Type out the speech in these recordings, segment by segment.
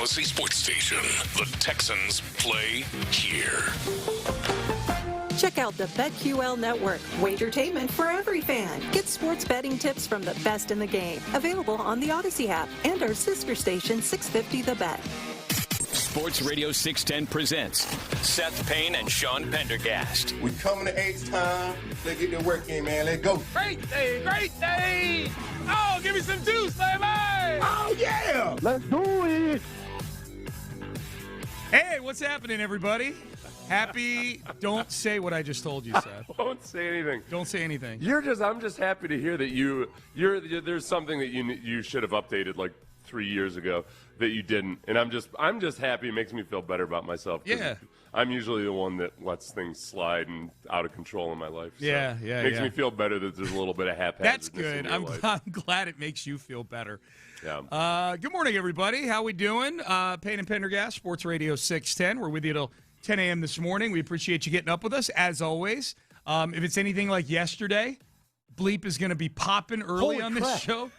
Odyssey Sports Station. The Texans play here. Check out the BetQL Network, wagertainment for every fan. Get sports betting tips from the best in the game. Available on the Odyssey app and our sister station, 650 The Bet. Sports Radio 610 presents Seth Payne and Sean Pendergast. We coming to H-Town. Let's get the work in, man. Let's go. Great day, great day. Oh, give me some juice, baby. Oh, yeah. Let's do it. Hey, what's happening, everybody? Happy, don't say what I just told you, Seth. Don't say anything. Don't say anything. I'm just happy to hear that there's something that you should have updated like 3 years ago that you didn't. And I'm just happy. It makes me feel better about myself. Yeah. I'm usually the one that lets things slide and out of control in my life. So Yeah. Makes me feel better that there's a little bit of haphazardness. That's good. In your life. I'm glad it makes you feel better. Yeah. Good morning, everybody. How we doing? Payne and Pendergast, Sports Radio 610. We're with you till 10 a.m. this morning. We appreciate you getting up with us, as always. If it's anything like yesterday, Bleep is going to be popping early on this show.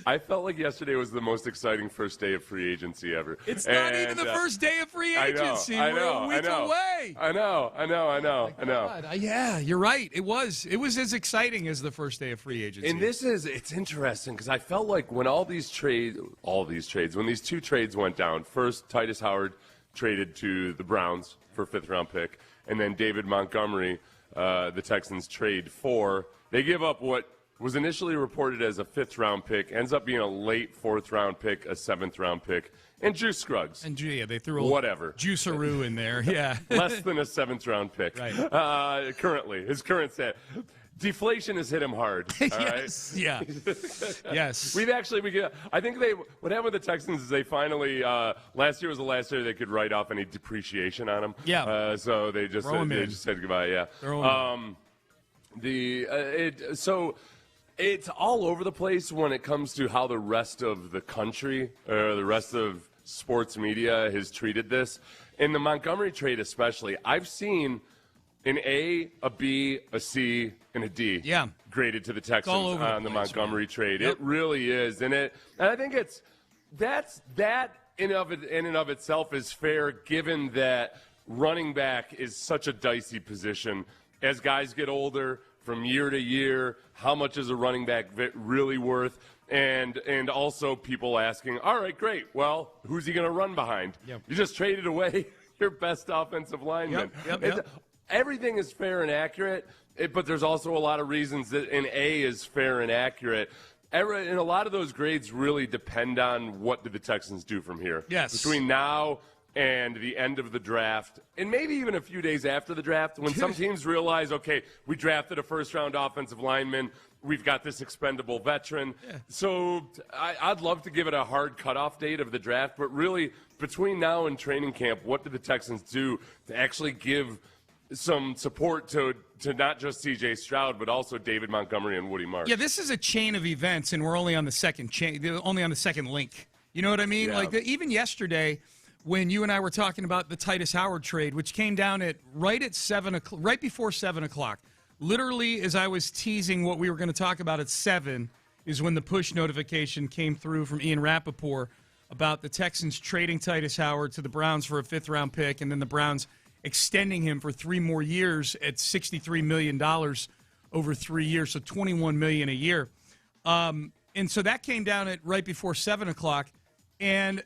I felt like yesterday was the most exciting first day of free agency ever. It's not even the first day of free agency. I know, We're a week away. I know. Yeah, you're right. It was as exciting as the first day of free agency. And it's interesting because I felt like when when these two trades went down, first Titus Howard traded to the Browns for a fifth-round pick, and then David Montgomery, the Texans trade for. They give up what was initially reported as a fifth-round pick, ends up being a late fourth-round pick, a seventh-round pick, and Juice Scruggs. And they threw whatever Juiceroo in there. Yeah, less than a seventh-round pick. Right. Currently, his current stat. Deflation has hit him hard. All yes. right? Yeah. Yes. I think what happened with the Texans is they finally last year was the last year they could write off any depreciation on them. Yeah. So they just said goodbye. Yeah. So it's all over the place when it comes to how the rest of the country or the rest of sports media has treated this. In the Montgomery trade especially, I've seen an A, a B, a C, and a D graded to the Texans on the Montgomery trade. Yep. It really is. And I think that in and of itself is fair given that running back is such a dicey position. As guys get older, from year to year, how much is a running back really worth? And also people asking, all right, great, well, who's he going to run behind? Yep. You just traded away your best offensive lineman. Yep. Everything is fair and accurate, but there's also a lot of reasons that an A is fair and accurate. And a lot of those grades really depend on what do the Texans do from here. Yes. Between now and the end of the draft, and maybe even a few days after the draft, when some teams realize, okay, we drafted a first-round offensive lineman, we've got this expendable veteran. Yeah. So I'd love to give it a hard cutoff date of the draft, but really between now and training camp, what do the Texans do to actually give some support to not just C.J. Stroud, but also David Montgomery and Woody Marsh? Yeah, this is a chain of events, and we're only on the second link. You know what I mean? Yeah. Like even yesterday, when you and I were talking about the Titus Howard trade, which came down right before 7 o'clock. Literally, as I was teasing what we were going to talk about at 7, is when the push notification came through from Ian Rappaport about the Texans trading Titus Howard to the Browns for a fifth-round pick, and then the Browns extending him for 3 more years at $63 million over 3 years, so $21 million a year. And so that came down right before 7 o'clock, and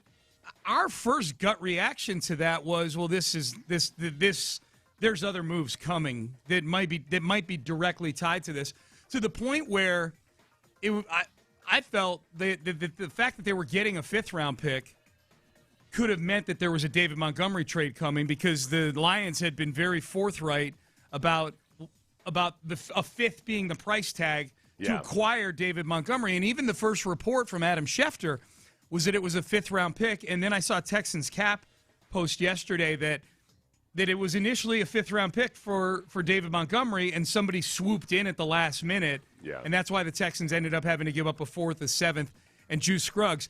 our first gut reaction to that was, well, there's other moves coming that might be directly tied to this, to the point where I felt the fact that they were getting a fifth-round pick could have meant that there was a David Montgomery trade coming, because the Lions had been very forthright about a fifth being the price tag to acquire David Montgomery. And even the first report from Adam Schefter was that it was a fifth-round pick. And then I saw Texans Cap post yesterday that it was initially a fifth-round pick for David Montgomery, and somebody swooped in at the last minute. Yeah. And that's why the Texans ended up having to give up a fourth, a seventh, and Juice Scruggs.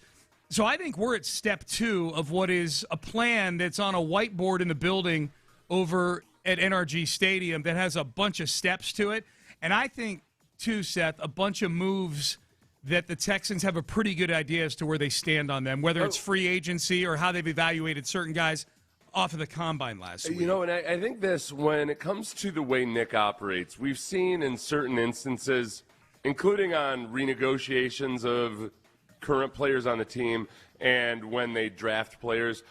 So I think we're at step 2 of what is a plan that's on a whiteboard in the building over at NRG Stadium that has a bunch of steps to it. And I think, too, Seth, a bunch of moves that the Texans have a pretty good idea as to where they stand on them, whether it's free agency or how they've evaluated certain guys off of the combine last week. And I think this, when it comes to the way Nick operates, we've seen in certain instances, including on renegotiations of current players on the team and when they draft players,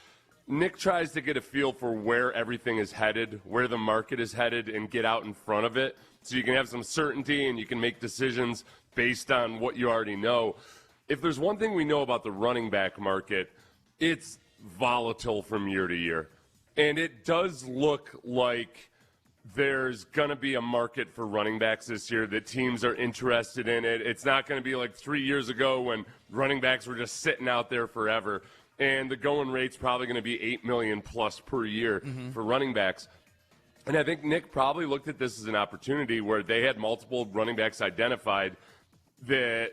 Nick tries to get a feel for where everything is headed, where the market is headed, and get out in front of it so you can have some certainty and you can make decisions based on what you already know. If there's one thing we know about the running back market, it's volatile from year to year. And it does look like there's going to be a market for running backs this year, that teams are interested in it. It's not going to be like 3 years ago when running backs were just sitting out there forever. And the going rate's probably going to be $8 million plus per year for running backs. And I think Nick probably looked at this as an opportunity where they had multiple running backs identified that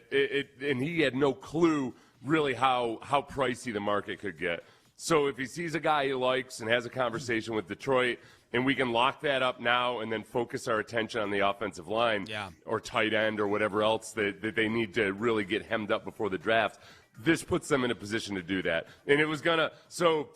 and he had no clue really how pricey the market could get. So if he sees a guy he likes and has a conversation with Detroit, and we can lock that up now and then focus our attention on the offensive line or tight end or whatever else that they need to really get hemmed up before the draft, this puts them in a position to do that. And it was going to – so,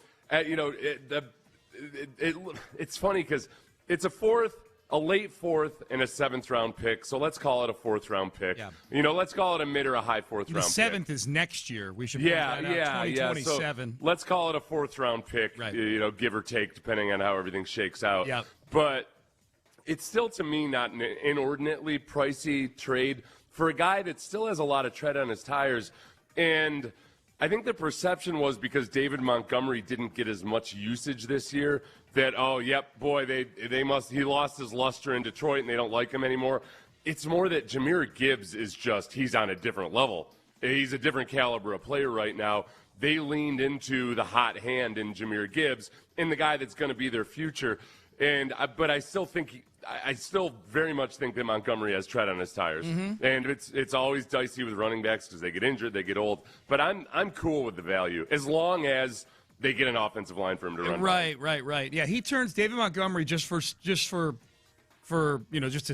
it's funny because it's a late fourth and a seventh-round pick, so let's call it a fourth-round pick. Yeah. Let's call it a mid or a high fourth-round pick. The seventh is next year. We should point that out, 2027. So let's call it a fourth-round pick, right. Give or take, depending on how everything shakes out. Yep. But it's still, to me, not an inordinately pricey trade for a guy that still has a lot of tread on his tires. And I think the perception was because David Montgomery didn't get as much usage this year that, he lost his luster in Detroit and they don't like him anymore. It's more that Jahmyr Gibbs he's on a different level. He's a different caliber of player right now. They leaned into the hot hand in Jahmyr Gibbs and the guy that's going to be their future. But I still very much think that Montgomery has tread on his tires. Mm-hmm. And it's always dicey with running backs because they get injured, they get old. But I'm cool with the value as long as they get an offensive line for him to run. Right. Yeah, he turns David Montgomery just to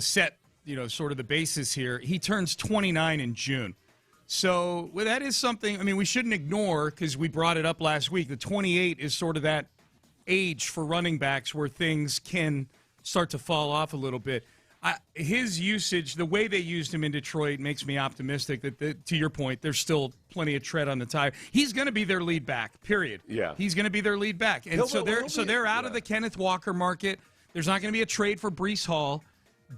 set, sort of the basis here. He turns 29 in June. So that is something, we shouldn't ignore because we brought it up last week. The 28 is sort of that age for running backs where things can start to fall off a little bit. His usage, the way they used him in Detroit, makes me optimistic that, to your point, there's still plenty of tread on the tire. He's going to be their lead back, period. Yeah. He's going to be their lead back. And they're out of the Kenneth Walker market. There's not going to be a trade for Breece Hall.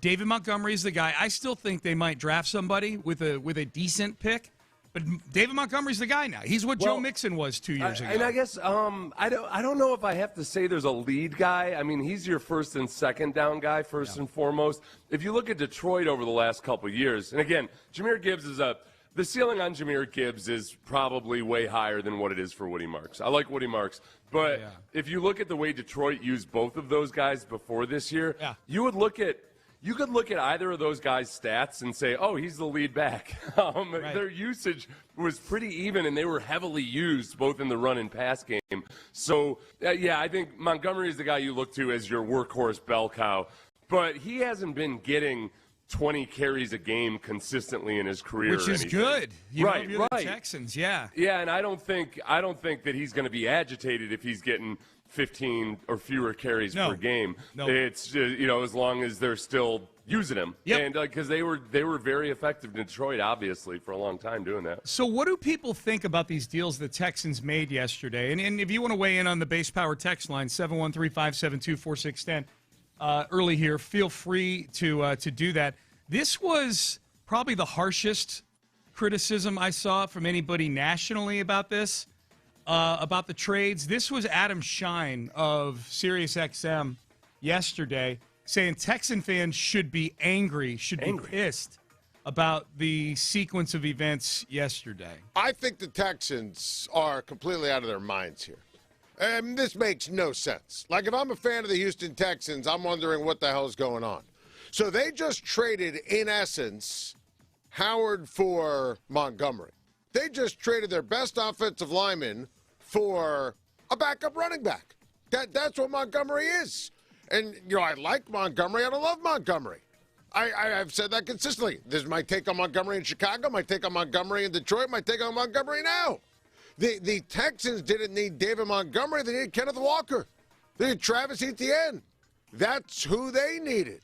David Montgomery is the guy. I still think they might draft somebody with a decent pick. But David Montgomery's the guy now. He's what Joe Mixon was 2 years ago. And I guess I don't know if I have to say there's a lead guy. He's your first and second down guy, first and foremost. If you look at Detroit over the last couple of years, and again, Jahmyr Gibbs the ceiling on Jahmyr Gibbs is probably way higher than what it is for Woody Marks. I like Woody Marks. But if you look at the way Detroit used both of those guys before this year, you could look at either of those guys' stats and say, oh, he's the lead back. Their usage was pretty even, and they were heavily used both in the run and pass game. So, I think Montgomery is the guy you look to as your workhorse bell cow. But he hasn't been getting 20 carries a game consistently in his career. Which is good. The Texans, Yeah, and I don't think that he's going to be agitated if he's getting 15 or fewer carries per game. No. It's as long as they're still using him. Yep. And because they were very effective in Detroit, obviously, for a long time doing that. So what do people think about these deals the Texans made yesterday? And if you want to weigh in on the Base Power text line, 713-572-4610, early here, feel free to do that. This was probably the harshest criticism I saw from anybody nationally about this. About the trades. This was Adam Shine of SiriusXM yesterday saying Texan fans should be angry, be pissed about the sequence of events yesterday. I think the Texans are completely out of their minds here. And this makes no sense. Like, if I'm a fan of the Houston Texans, I'm wondering what the hell is going on. So they just traded, in essence, Howard for Montgomery. They just traded their best offensive lineman for a backup running back. That's what Montgomery is. And, I like Montgomery. I don't love Montgomery. I've said that consistently. This is my take on Montgomery in Chicago, my take on Montgomery in Detroit, my take on Montgomery now. The Texans didn't need David Montgomery. They needed Kenneth Walker. They needed Travis Etienne. That's who they needed.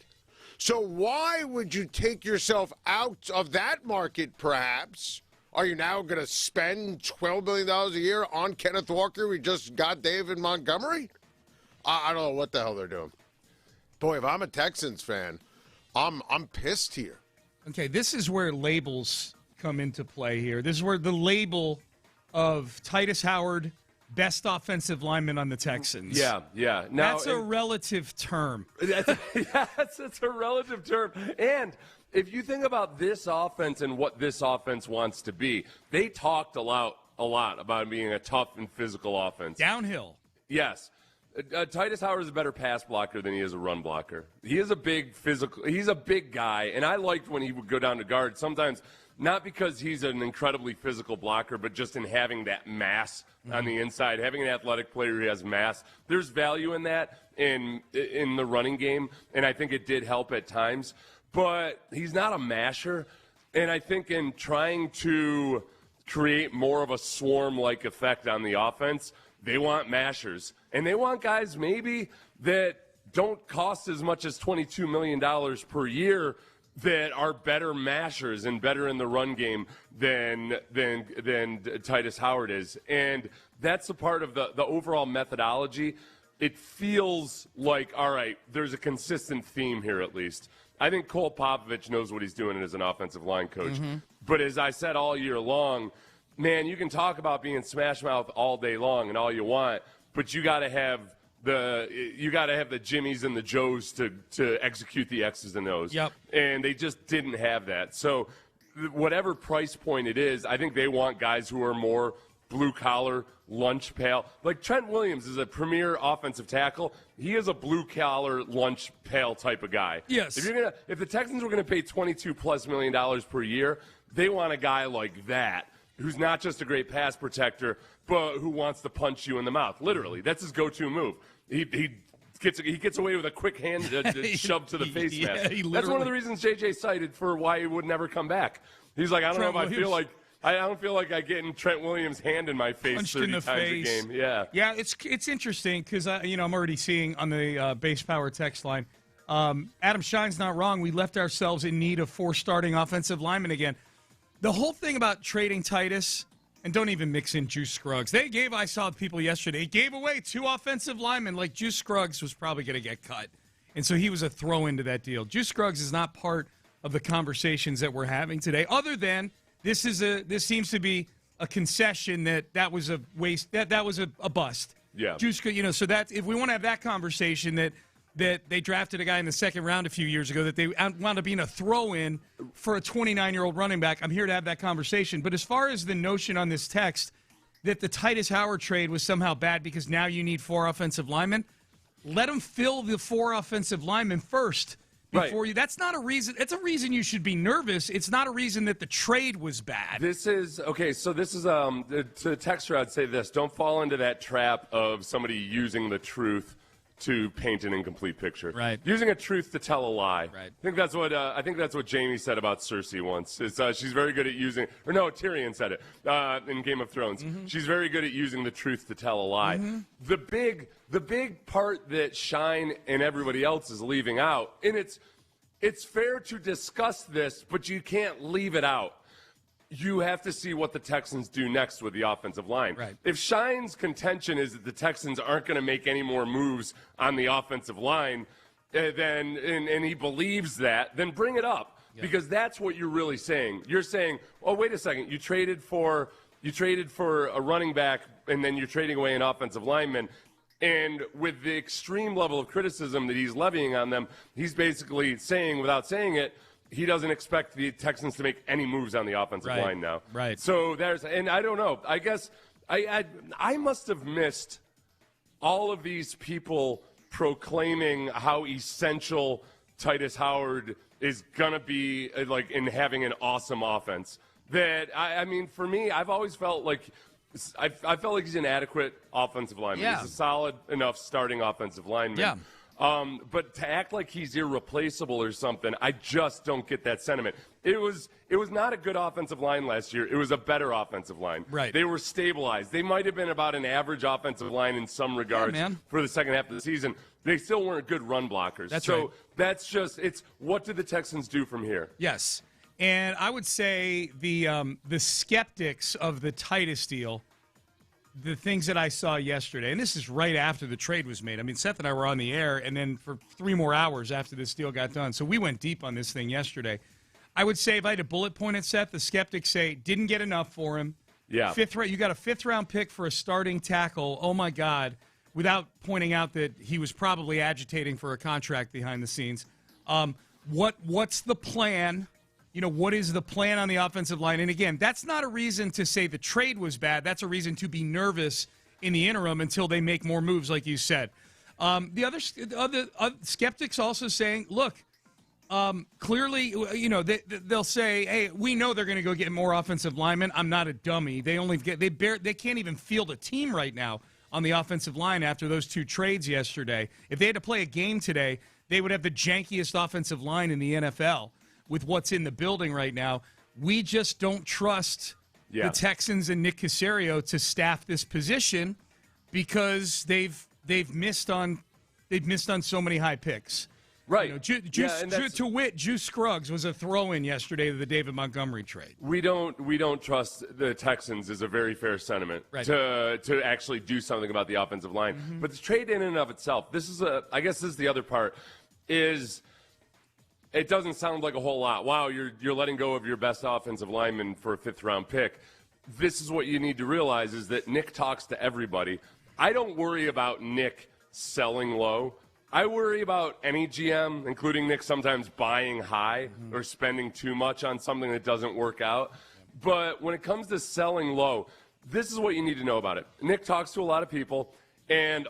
So why would you take yourself out of that market, perhaps? Are you now going to spend $12 billion a year on Kenneth Walker? We just got David Montgomery? I don't know what the hell they're doing. Boy, if I'm a Texans fan, I'm pissed here. Okay, this is where labels come into play here. This is where the label of Titus Howard, best offensive lineman on the Texans. Yeah. Now, that's a relative term. It's a relative term. And if you think about this offense and what this offense wants to be, they talked a lot about being a tough and physical offense. Downhill. Yes. Titus Howard is a better pass blocker than he is a run blocker. He is a big he's a big guy, and I liked when he would go down to guard sometimes, not because he's an incredibly physical blocker, but just in having that mass on the inside, having an athletic player who has mass. There's value in that in the running game, and I think it did help at times. But he's not a masher, and I think in trying to create more of a swarm-like effect on the offense, they want mashers. And they want guys maybe that don't cost as much as $22 million per year that are better mashers and better in the run game than Titus Howard is. And that's a part of the overall methodology. It feels like, all right, there's a consistent theme here at least. I think Cole Popovich knows what he's doing as an offensive line coach. Mm-hmm. But as I said all year long, man, you can talk about being smash mouth all day long and all you want, but you got to have the Jimmies and the Joes to execute the X's and O's. Yep. And they just didn't have that. So whatever price point it is, I think they want guys who are more blue-collar, lunch pail. Like Trent Williams is a premier offensive tackle. He is a blue-collar, lunch pail type of guy. Yes. If the Texans were going to pay $22+ million per year, they want a guy like that who's not just a great pass protector, but who wants to punch you in the mouth. Literally, that's his go-to move. He gets away with a quick hand shove to the face mask. That's one of the reasons JJ cited for why he would never come back. He's like, I don't know if I don't feel like I getting Trent Williams' hand in my face punched 30 in the times face. a game. Yeah. Yeah, it's interesting because I'm already seeing on the base power text line. Adam Schein's not wrong. We left ourselves in need of 4 starting offensive linemen again. The whole thing about trading Titus, and don't even mix in Juice Scruggs. I saw people yesterday, gave away 2 offensive linemen. Like Juice Scruggs was probably going to get cut. And so he was a throw into that deal. Juice Scruggs is not part of the conversations that we're having today, other than this seems to be a concession that was a waste, that was a bust. Yeah. Juice, so that if we want to have that conversation that they drafted a guy in the second round a few years ago that they wound up being a throw-in for a 29-year-old running back. I'm here to have that conversation. But as far as the notion on this text that the Titus Howard trade was somehow bad because now you need 4 offensive linemen, let them fill the 4 offensive linemen first before you. That's not a reason. It's a reason you should be nervous. It's not a reason that the trade was bad. This is to the texter, I'd say this: don't fall into that trap of somebody using the truth to paint an incomplete picture. Right. Using a truth to tell a lie. Right. I think that's what Jamie said about Cersei once. She's very good at using, or no, Tyrion said it in Game of Thrones. Mm-hmm. She's very good at using the truth to tell a lie. Mm-hmm. The big part that Shine and everybody else is leaving out, and it's fair to discuss this, but you can't leave it out. You have to see what the Texans do next with the offensive line. Right. If Shine's contention is that the Texans aren't going to make any more moves on the offensive line, and he believes that, then bring it up. Yeah. Because that's what you're really saying. You're saying, oh, wait a second, you traded for a running back, and then you're trading away an offensive lineman. And with the extreme level of criticism that he's levying on them, he's basically saying, without saying it, he doesn't expect the Texans to make any moves on the offensive line now. Right. So and I don't know. I guess I must have missed all of these people proclaiming how essential Titus Howard is gonna be, like, in having an awesome offense. That I mean, for me, I've always felt like I felt like he's an adequate offensive lineman. Yeah. He's a solid enough starting offensive lineman. Yeah. But to act like he's irreplaceable or something, I just don't get that sentiment. It was not a good offensive line last year. It was a better offensive line. Right. They were stabilized. They might have been about an average offensive line in some regards for the second half of the season. They still weren't good run blockers. That's just it's what do the Texans do from here? Yes. And I would say the skeptics of the Titus deal, the things that I saw yesterday, and this is right after the trade was made. I mean, Seth and I were on the air, and then for 3 more hours after this deal got done. So we went deep on this thing yesterday. I would say if I had a bullet point at Seth, the skeptics say didn't get enough for him. Yeah. You got a 5th-round pick for a starting tackle. Oh, my God. Without pointing out that he was probably agitating for a contract behind the scenes. What's the plan? What is the plan on the offensive line? And again, that's not a reason to say the trade was bad. That's a reason to be nervous in the interim until they make more moves, like you said. The other skeptics also saying, look, clearly, they'll say, hey, we know they're going to go get more offensive linemen. I'm not a dummy. They can't even field a team right now on the offensive line after those 2 trades yesterday. If they had to play a game today, they would have the jankiest offensive line in the NFL with what's in the building right now. We just don't trust the Texans and Nick Caserio to staff this position because they've missed on so many high picks. Right. To wit, Juice Scruggs was a throw-in yesterday to the David Montgomery trade. We don't trust the Texans is a very fair sentiment to actually do something about the offensive line. Mm-hmm. But the trade in and of itself, I guess this is the other part, is it doesn't sound like a whole lot. Wow, you're letting go of your best offensive lineman for a 5th-round pick. This is what you need to realize is that Nick talks to everybody. I don't worry about Nick selling low. I worry about any GM, including Nick, sometimes buying high or spending too much on something that doesn't work out. But when it comes to selling low, this is what you need to know about it. Nick talks to a lot of people, and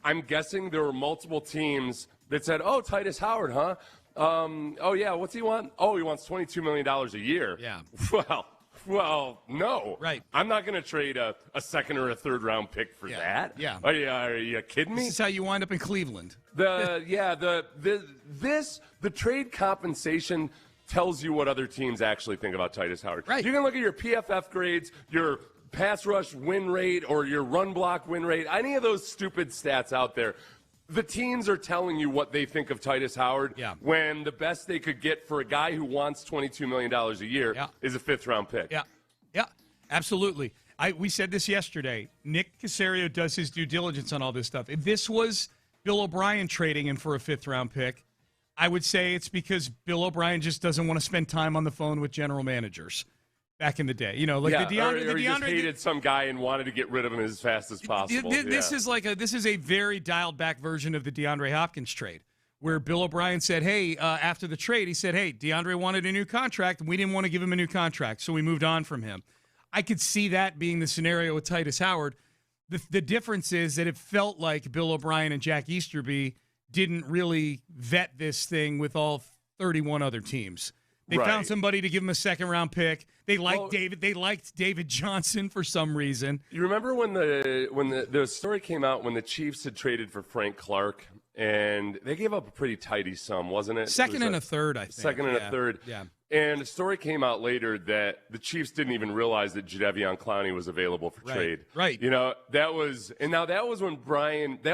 I'm guessing there were multiple teams that said, oh, Titus Howard, huh? What's he want? Oh, he wants $22 million a year. Yeah. Well, no. Right. I'm not going to trade a 2nd or a 3rd-round pick for that. Yeah. Are you kidding me? This is how you wind up in Cleveland. The trade compensation tells you what other teams actually think about Titus Howard. Right. You can look at your PFF grades, your pass rush win rate, or your run block win rate, any of those stupid stats out there. The teams are telling you what they think of Titus Howard when the best they could get for a guy who wants $22 million a year is a 5th-round pick. Yeah, absolutely. We said this yesterday. Nick Caserio does his due diligence on all this stuff. If this was Bill O'Brien trading him for a 5th-round pick, I would say it's because Bill O'Brien just doesn't want to spend time on the phone with general managers. Back in the day, the DeAndre, or he just hated some guy and wanted to get rid of him as fast as possible. This is a very dialed back version of the DeAndre Hopkins trade, where Bill O'Brien said, "Hey, after the trade, he said, hey, DeAndre wanted a new contract, and we didn't want to give him a new contract, so we moved on from him." I could see that being the scenario with Titus Howard. The difference is that it felt like Bill O'Brien and Jack Easterby didn't really vet this thing with all 31 other teams. They found somebody to give him a 2nd-round pick. They liked David. They liked David Johnson for some reason. You remember when the story came out when the Chiefs had traded for Frank Clark, and they gave up a pretty tidy sum, wasn't it? Second and a third, I think. Second and a third. Yeah. And a story came out later that the Chiefs didn't even realize that Jadeveon Clowney was available for trade. Right. That was when that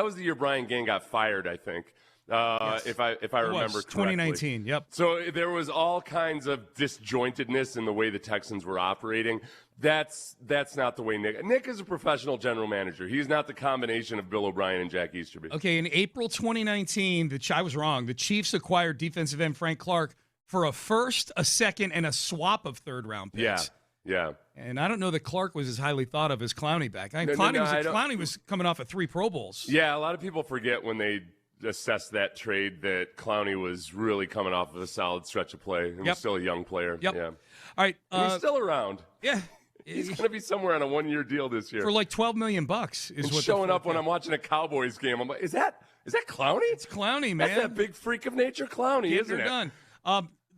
was the year Brian Gang got fired, I think. Yes. If I remember correctly. 2019, yep. So there was all kinds of disjointedness in the way the Texans were operating. That's not the way Nick is a professional general manager. He's not the combination of Bill O'Brien and Jack Easterby. Okay, in April 2019, I was wrong. The Chiefs acquired defensive end Frank Clark for a 1st, a 2nd, and a swap of 3rd-round picks. Yeah. And I don't know that Clark was as highly thought of as Clowney back. Clowney was coming off of 3 Pro Bowls. Yeah, a lot of people forget when they assess that trade that Clowney was really coming off of a solid stretch of play and was still a young player. Yep. Yeah. All right. He's still around. Yeah. He's going to be somewhere on a 1-year deal this year. For like $12 million is what showing up when I'm watching a Cowboys game. I'm like, is that Clowney? It's Clowney, man. That's that big freak of nature Clowney, isn't it? Done.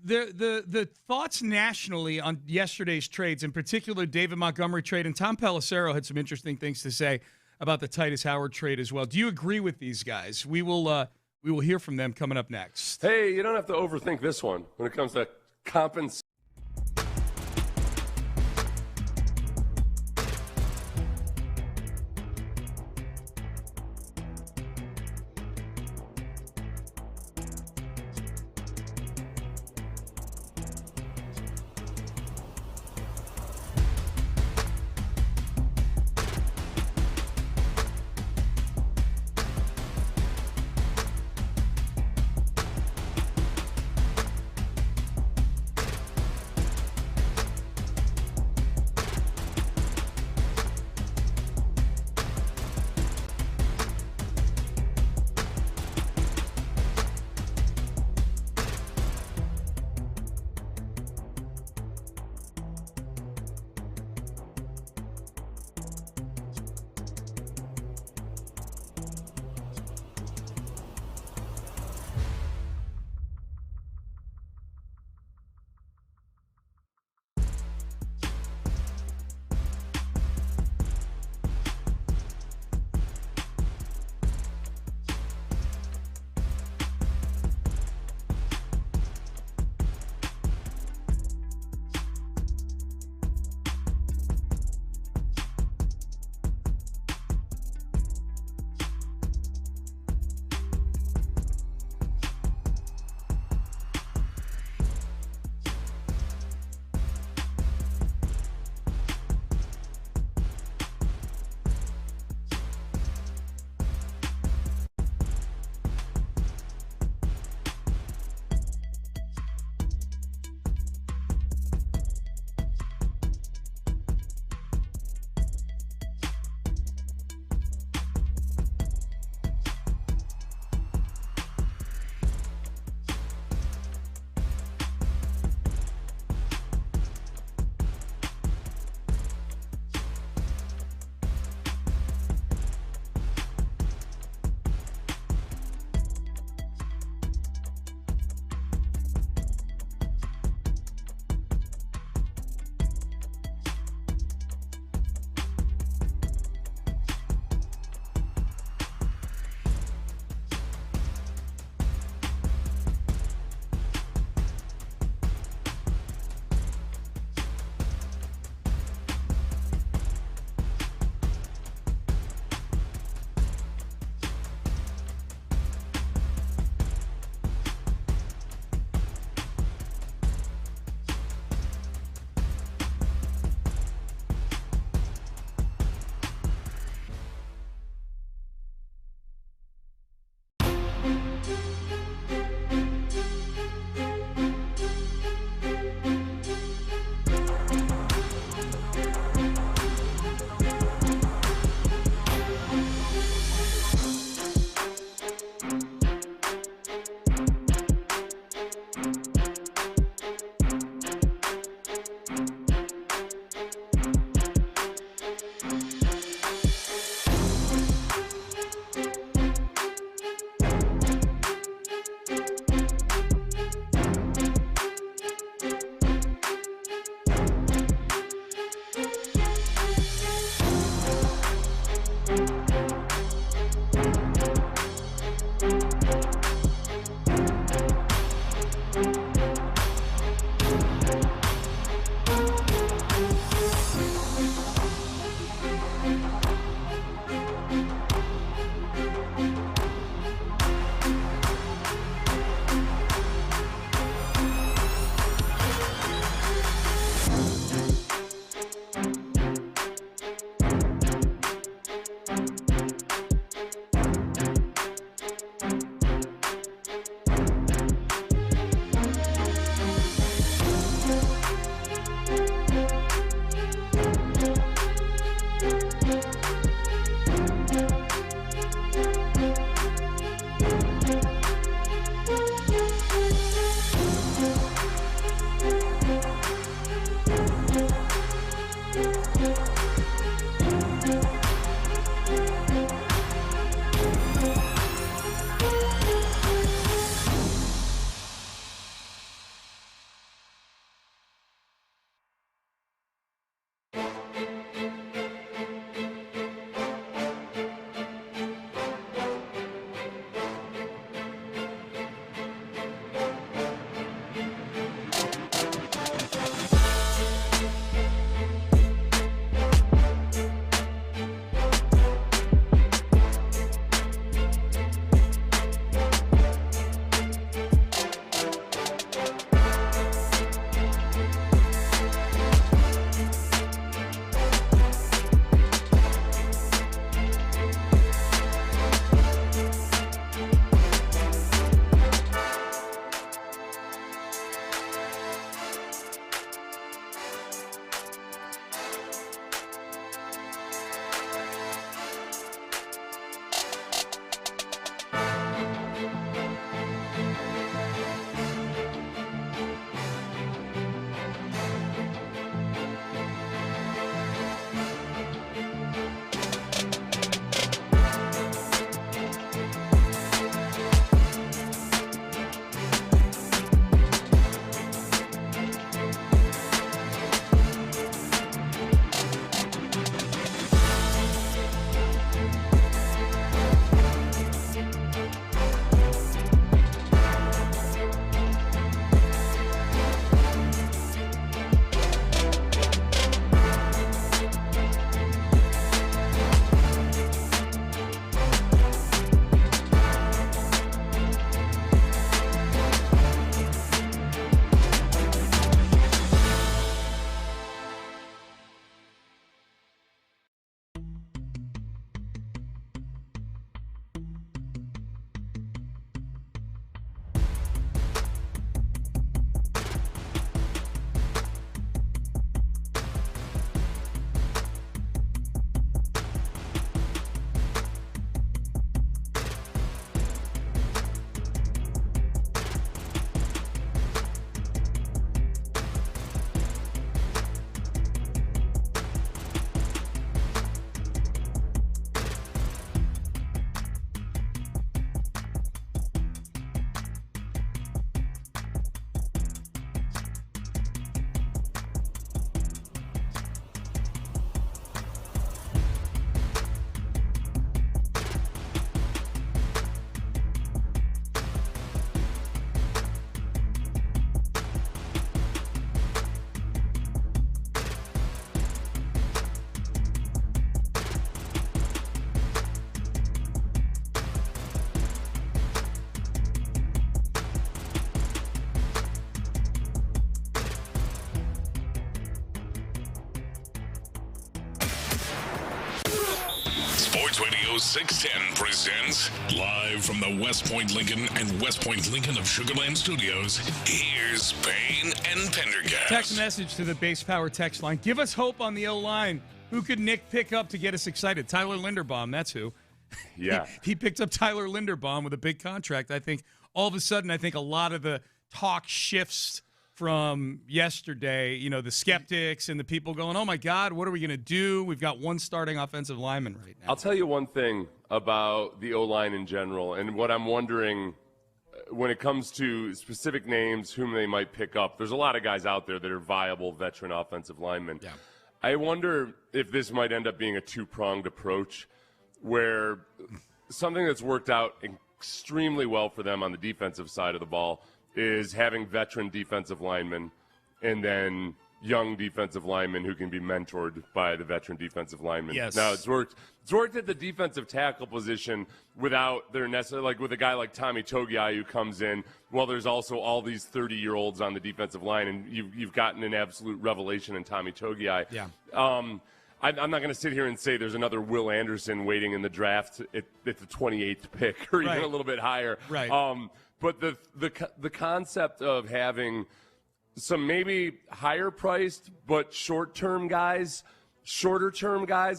The thoughts nationally on yesterday's trades, in particular David Montgomery trade, and Tom Pelissero had some interesting things to say about the Titus Howard trade as well. Do you agree with these guys? We will We will hear from them coming up next. Hey, you don't have to overthink this one when it comes to compensation. Radio 610 presents live from the West Point Lincoln and West Point Lincoln of Sugar Land Studios. Here's Payne and Pendergast. Text message to the Base Power text line. Give us hope on the O-line. Who could Nick pick up to get us excited? Tyler Linderbaum, that's who. Yeah. He picked up Tyler Linderbaum with a big contract. I think all of a sudden, a lot of the talk shifts from yesterday, the skeptics and the people going, oh, my God, what are we going to do? We've got one starting offensive lineman right now. I'll tell you one thing about the O-line in general, and what I'm wondering when it comes to specific names, whom they might pick up. There's a lot of guys out there that are viable veteran offensive linemen. Yeah. I wonder if this might end up being a two-pronged approach where something that's worked out extremely well for them on the defensive side of the ball is having veteran defensive linemen and then young defensive linemen who can be mentored by the veteran defensive linemen. Yes. Now, it's worked at the defensive tackle position without their necessarily, like with a guy like Tommy Togiai who comes in. Well, there's also all these 30-year-olds on the defensive line, and you've gotten an absolute revelation in Tommy Togiai. Yeah. I'm not going to sit here and say there's another Will Anderson waiting in the draft at the 28th pick or even a little bit higher. Right. But the concept of having some maybe higher priced but shorter-term guys,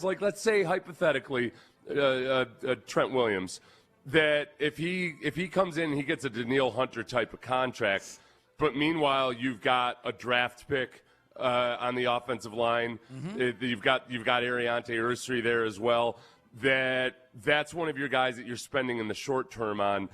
like let's say hypothetically Trent Williams, that if he comes in, he gets a Danielle Hunter type of contract, but meanwhile you've got a draft pick on the offensive line. Mm-hmm. You've got Ariante Ursary there as well. That's one of your guys that you're spending in the short term on,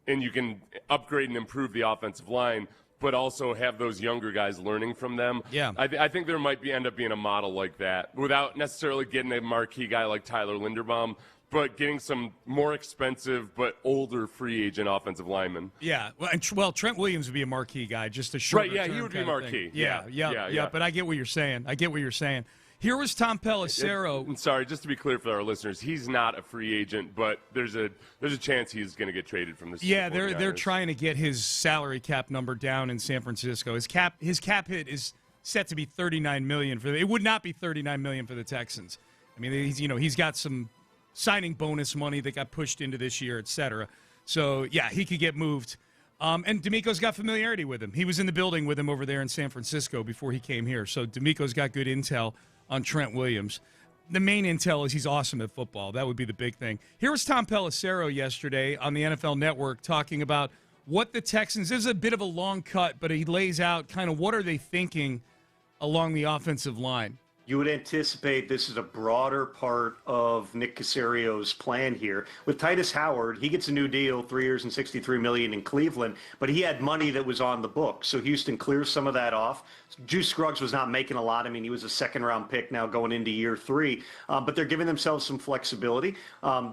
and you can upgrade and improve the offensive line, but also have those younger guys learning from them. Yeah. I think there might end up being a model like that without necessarily getting a marquee guy like Tyler Linderbaum, but getting some more expensive but older free agent offensive linemen. Yeah. Well, Trent Williams would be a marquee guy, just a short. Right, yeah, he would be marquee. Yeah. But I get what you're saying. Here was Tom Pelissero. I'm sorry, just to be clear for our listeners, he's not a free agent, but there's a chance he's going to get traded from this. Yeah, they're trying to get his salary cap number down in San Francisco. His cap hit is set to be $39 million for. It would not be $39 million for the Texans. I mean, he's got some signing bonus money that got pushed into this year, et cetera. So yeah, he could get moved. And D'Amico's got familiarity with him. He was in the building with him over there in San Francisco before he came here. So D'Amico's got good intel on Trent Williams. The main intel is he's awesome at football. That would be the big thing. Here was Tom Pelissero yesterday on the NFL Network talking about what the Texans, this is a bit of a long cut, but he lays out kind of what are they thinking along the offensive line. You would anticipate this is a broader part of Nick Casario's plan here. With Titus Howard, he gets a new deal, 3 years and $63 million in Cleveland, but he had money that was on the books. So Houston clears some of that off. Juice Scruggs was not making a lot. I mean, he was a second-round pick now going into year 3. But they're giving themselves some flexibility.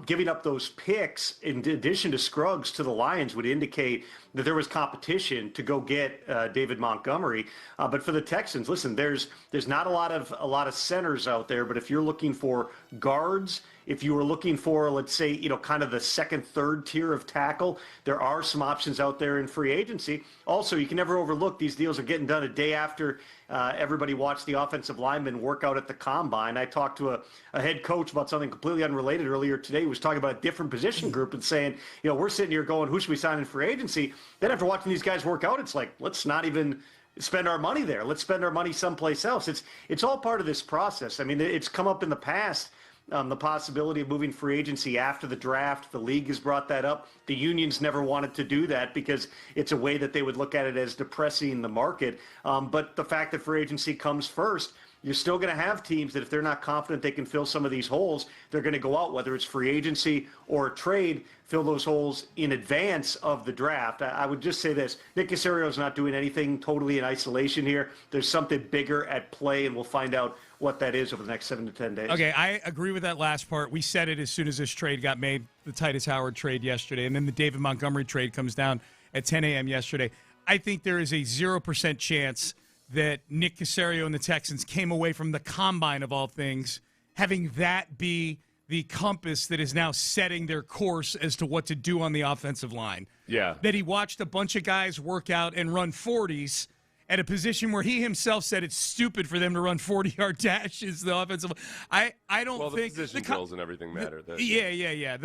Giving up those picks, in addition to Scruggs, to the Lions would indicate that there was competition to go get David Montgomery. But for the Texans, listen, there's not a lot of centers out there, but if you're looking for guards, if you were looking for, let's say, kind of the second, third tier of tackle, there are some options out there in free agency. Also, you can never overlook these deals are getting done a day after everybody watched the offensive linemen work out at the combine. I talked to a head coach about something completely unrelated earlier today. He was talking about a different position group and saying, we're sitting here going, who should we sign in free agency? Then after watching these guys work out, it's like, let's not even spend our money there. Let's spend our money someplace else. It's all part of this process. I mean, it's come up in the past. The possibility of moving free agency after the draft. The league has brought that up. The unions never wanted to do that because it's a way that they would look at it as depressing the market. But the fact that free agency comes first, you're still going to have teams that if they're not confident they can fill some of these holes, they're going to go out, whether it's free agency or a trade, fill those holes in advance of the draft. I would just say this. Nick Caserio is not doing anything totally in isolation here. There's something bigger at play, and we'll find out what that is over the next 7 to 10 days. Okay, I agree with that last part. We said it as soon as this trade got made, the Titus Howard trade yesterday, and then the David Montgomery trade comes down at 10 a.m. yesterday. I think there is a 0% chance that Nick Caserio and the Texans came away from the combine of all things, having that be the compass that is now setting their course as to what to do on the offensive line. Yeah. That he watched a bunch of guys work out and run 40s, at a position where he himself said it's stupid for them to run 40-yard dashes. The offensive, I don't well, think the position drills and everything matter. Yeah.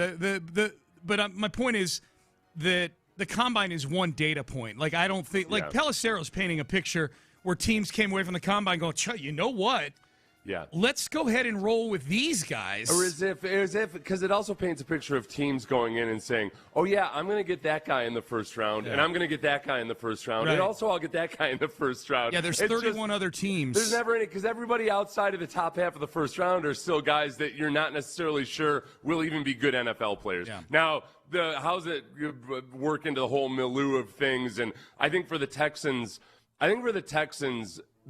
But my point is that the combine is one data point. Like, I don't think Pelissero's painting a picture where teams came away from the combine going, you know what? Yeah. Let's go ahead and roll with these guys. Or as if, because it also paints a picture of teams going in and saying, oh, yeah, I'm going to get that guy in the first round, and I'm going to get that guy in the first round, right. and also I'll get that guy in the first round. Yeah, there's 31 other teams. There's never any, because everybody outside of the top half of the first round are still guys that you're not necessarily sure will even be good NFL players. Yeah. Now, how's it work into the whole milieu of things? And I think for the Texans,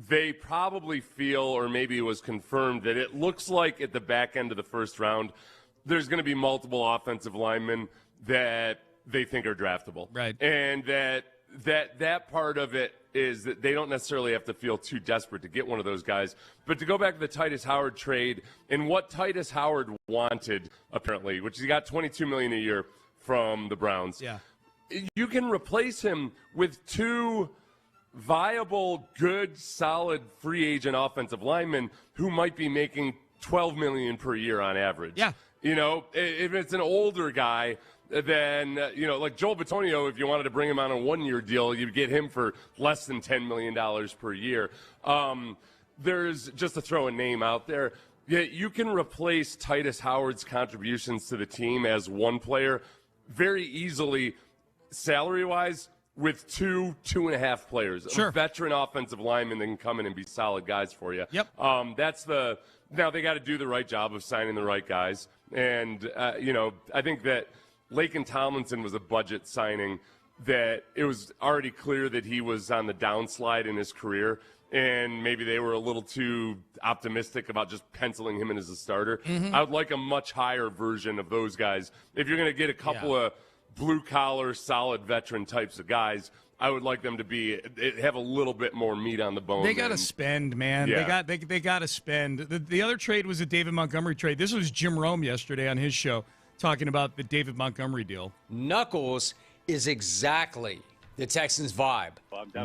they probably feel, or maybe it was confirmed, that it looks like at the back end of the first round, there's going to be multiple offensive linemen that they think are draftable. Right. And that part of it is that they don't necessarily have to feel too desperate to get one of those guys. But to go back to the Titus Howard trade and what Titus Howard wanted, apparently, which he got $22 million a year from the Browns. Yeah. You can replace him with two viable, good, solid free agent offensive linemen who might be making $12 million per year on average. Yeah. You know, if it's an older guy, then, like Joel Bitonio, if you wanted to bring him on a one-year deal, you'd get him for less than $10 million per year. There's, just to throw a name out there, you can replace Titus Howard's contributions to the team as one player very easily, salary-wise, with 2.5 players, sure. Veteran offensive linemen that can come in and be solid guys for you. Yep. Now they got to do the right job of signing the right guys, and I think that Laken Tomlinson was a budget signing that it was already clear that he was on the downslide in his career, and maybe they were a little too optimistic about just penciling him in as a starter. Mm-hmm. I would like a much higher version of those guys. If you're going to get a couple of blue-collar, solid veteran types of guys, I would like them to have a little bit more meat on the bone. They got to spend, man. Yeah. They got to spend. The other trade was a David Montgomery trade. This was Jim Rome yesterday on his show talking about the David Montgomery deal. Knuckles is exactly the Texans' vibe.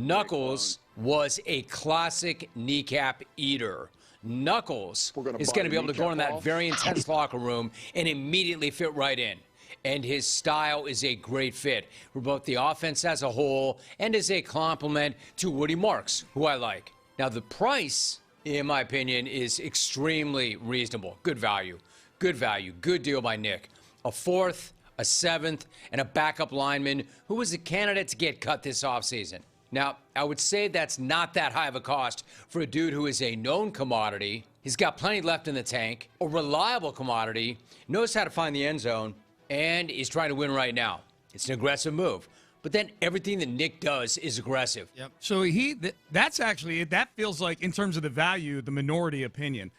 Knuckles was a classic kneecap eater. Knuckles is going to be able to go in that very intense locker room and immediately fit right in. And his style is a great fit for both the offense as a whole and as a complement to Woody Marks, who I like. Now, the price, in my opinion, is extremely reasonable. Good value. Good deal by Nick. A fourth, a seventh, and a backup lineman who was a candidate to get cut this offseason. Now, I would say that's not that high of a cost for a dude who is a known commodity. He's got plenty left in the tank, a reliable commodity, knows how to find the end zone, and is trying to win right now. It's an aggressive move. But then everything that Nick does is aggressive. Yep. So that feels like, in terms of the value, the minority opinion.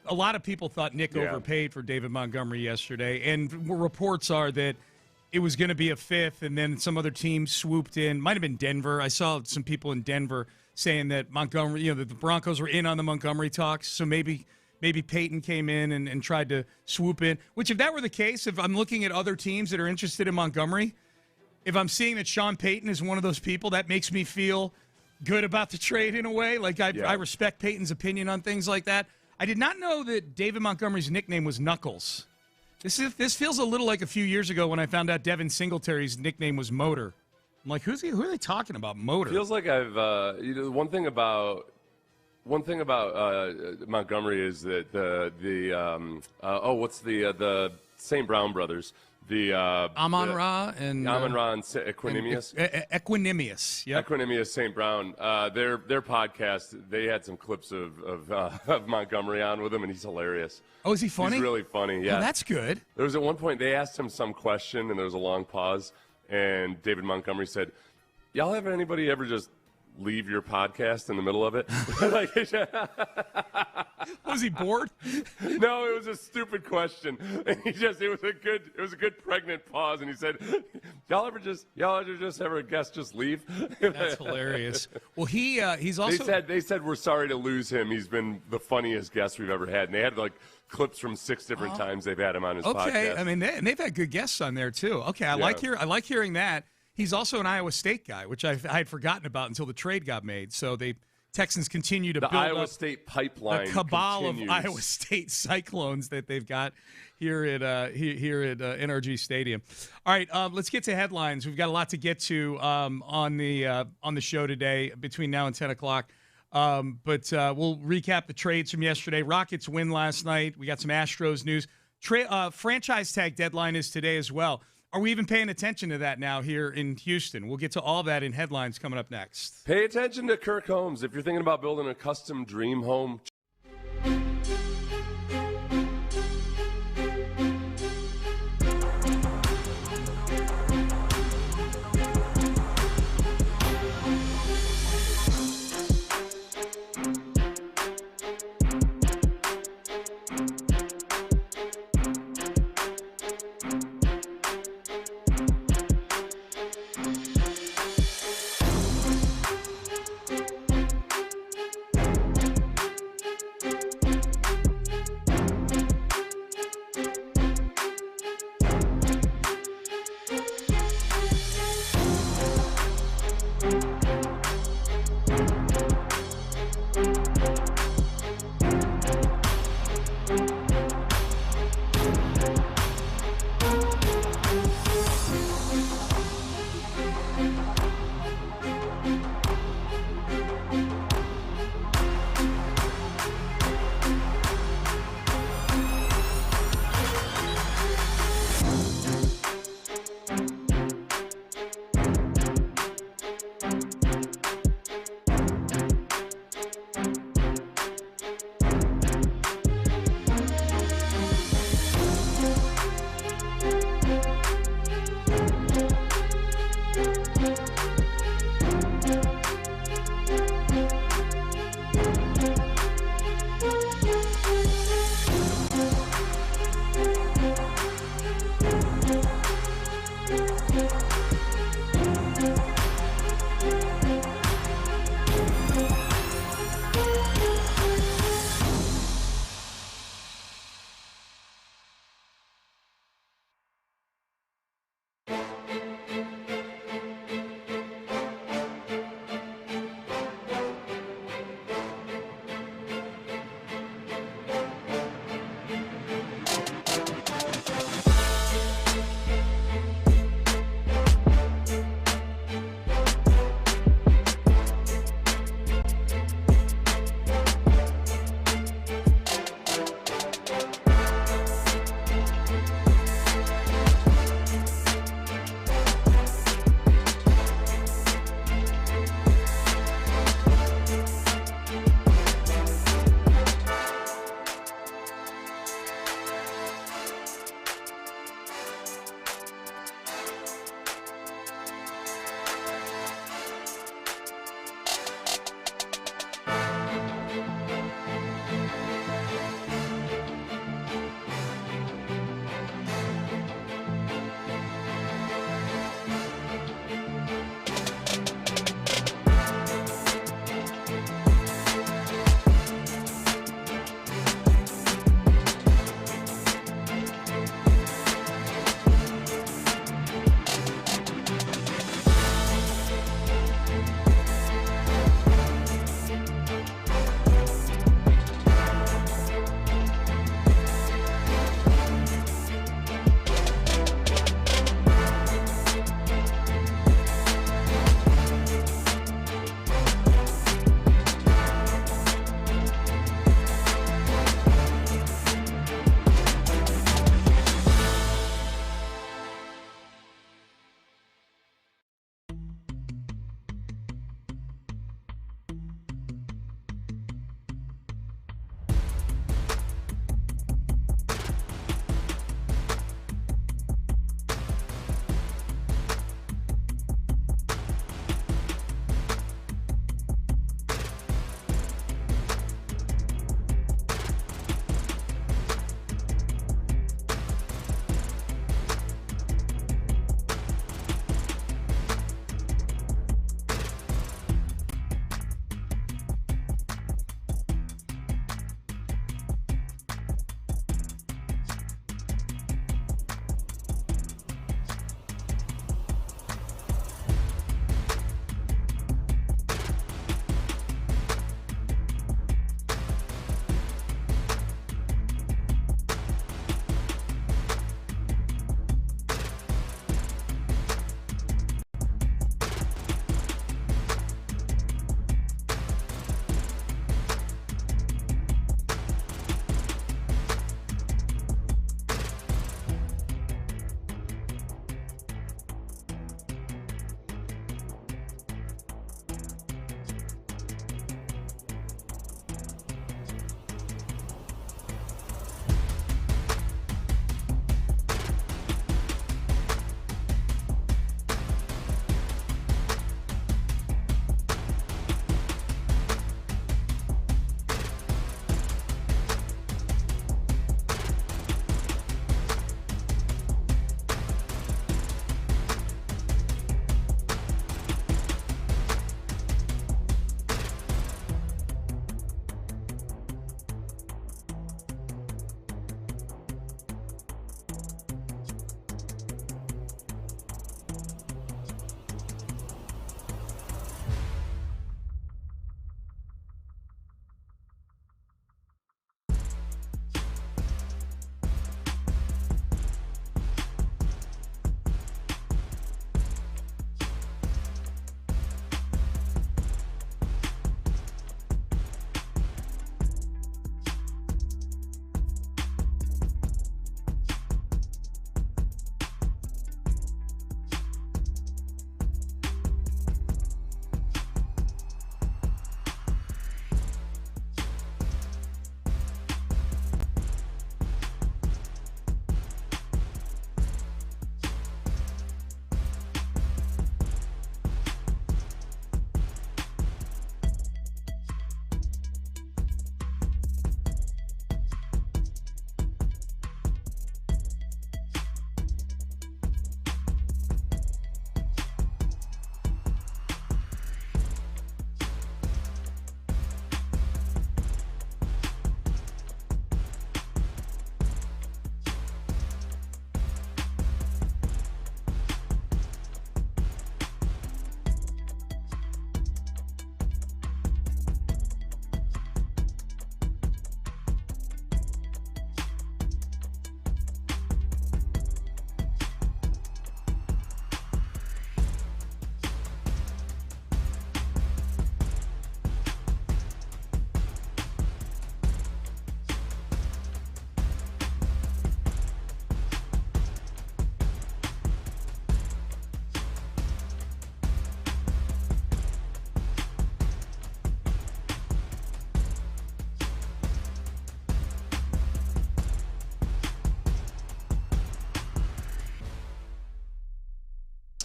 A lot of people thought Nick overpaid for David Montgomery yesterday, and reports are that it was going to be a fifth, and then some other team swooped in. Might have been Denver. I saw some people in Denver saying that Montgomery, that the Broncos were in on the Montgomery talks, so maybe Payton came in and tried to swoop in, which if that were the case, if I'm looking at other teams that are interested in Montgomery, if I'm seeing that Sean Payton is one of those people, that makes me feel good about the trade in a way. Like I respect Payton's opinion on things like that. I did not know that David Montgomery's nickname was Knuckles. This feels a little like a few years ago when I found out Devin Singletary's nickname was Motor. I'm like, who are they talking about, Motor? Feels like I've one thing about Montgomery is that the St. Brown brothers, the Amon-Ra and Equanimous. Equanimous, yeah. Equanimous St. Brown. Their podcast, they had some clips of Montgomery on with him, and he's hilarious. Oh, is he funny? He's really funny. Yeah, that's good. There was at one point they asked him some question, and there was a long pause, and David Montgomery said, "Y'all have anybody ever just leave your podcast in the middle of it?" Was he bored? No, it was a stupid question. And it was a good pregnant pause, and he said, y'all ever just have a guest just leave? That's hilarious. Well, he's also they said we're sorry to lose him. He's been the funniest guest we've ever had. And they had clips from 6 different times they've had him on his podcast. Okay, I mean they've had good guests on there too. Okay, I like hearing that. He's also an Iowa State guy, which I had forgotten about until the trade got made. So Texans continue to build Iowa up State pipeline. A cabal continues. of Iowa State Cyclones that they've got here at NRG Stadium. All right, let's get to headlines. We've got a lot to get to on the show today between now and 10 o'clock. But we'll recap the trades from yesterday. Rockets win last night. We got some Astros news. Franchise tag deadline is today as well. Are we even paying attention to that now here in Houston? We'll get to all that in headlines coming up next. Pay attention to Kirk Holmes. If you're thinking about building a custom dream home,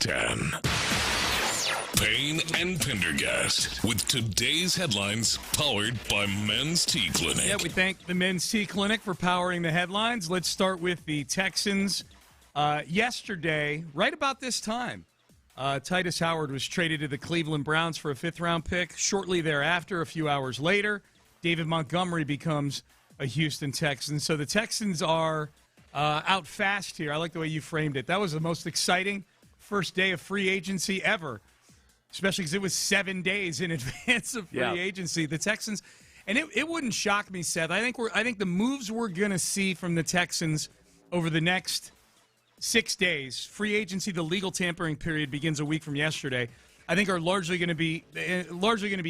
610. Payne and Pendergast with today's headlines powered by Men's Tea Clinic. Yeah, we thank the Men's Tea Clinic for powering the headlines. Let's start with the Texans. Yesterday, right about this time, Titus Howard was traded to the Cleveland Browns for a fifth-round pick. Shortly thereafter, a few hours later, David Montgomery becomes a Houston Texan. So the Texans are out fast here. I like the way you framed it. That was the most exciting first day of free agency ever, especially because it was 7 days in advance of free agency. The Texans, and it wouldn't shock me, Seth. I think the moves we're going to see from the Texans over the next 6 days, free agency, the legal tampering period begins a week from yesterday, I think are largely going to be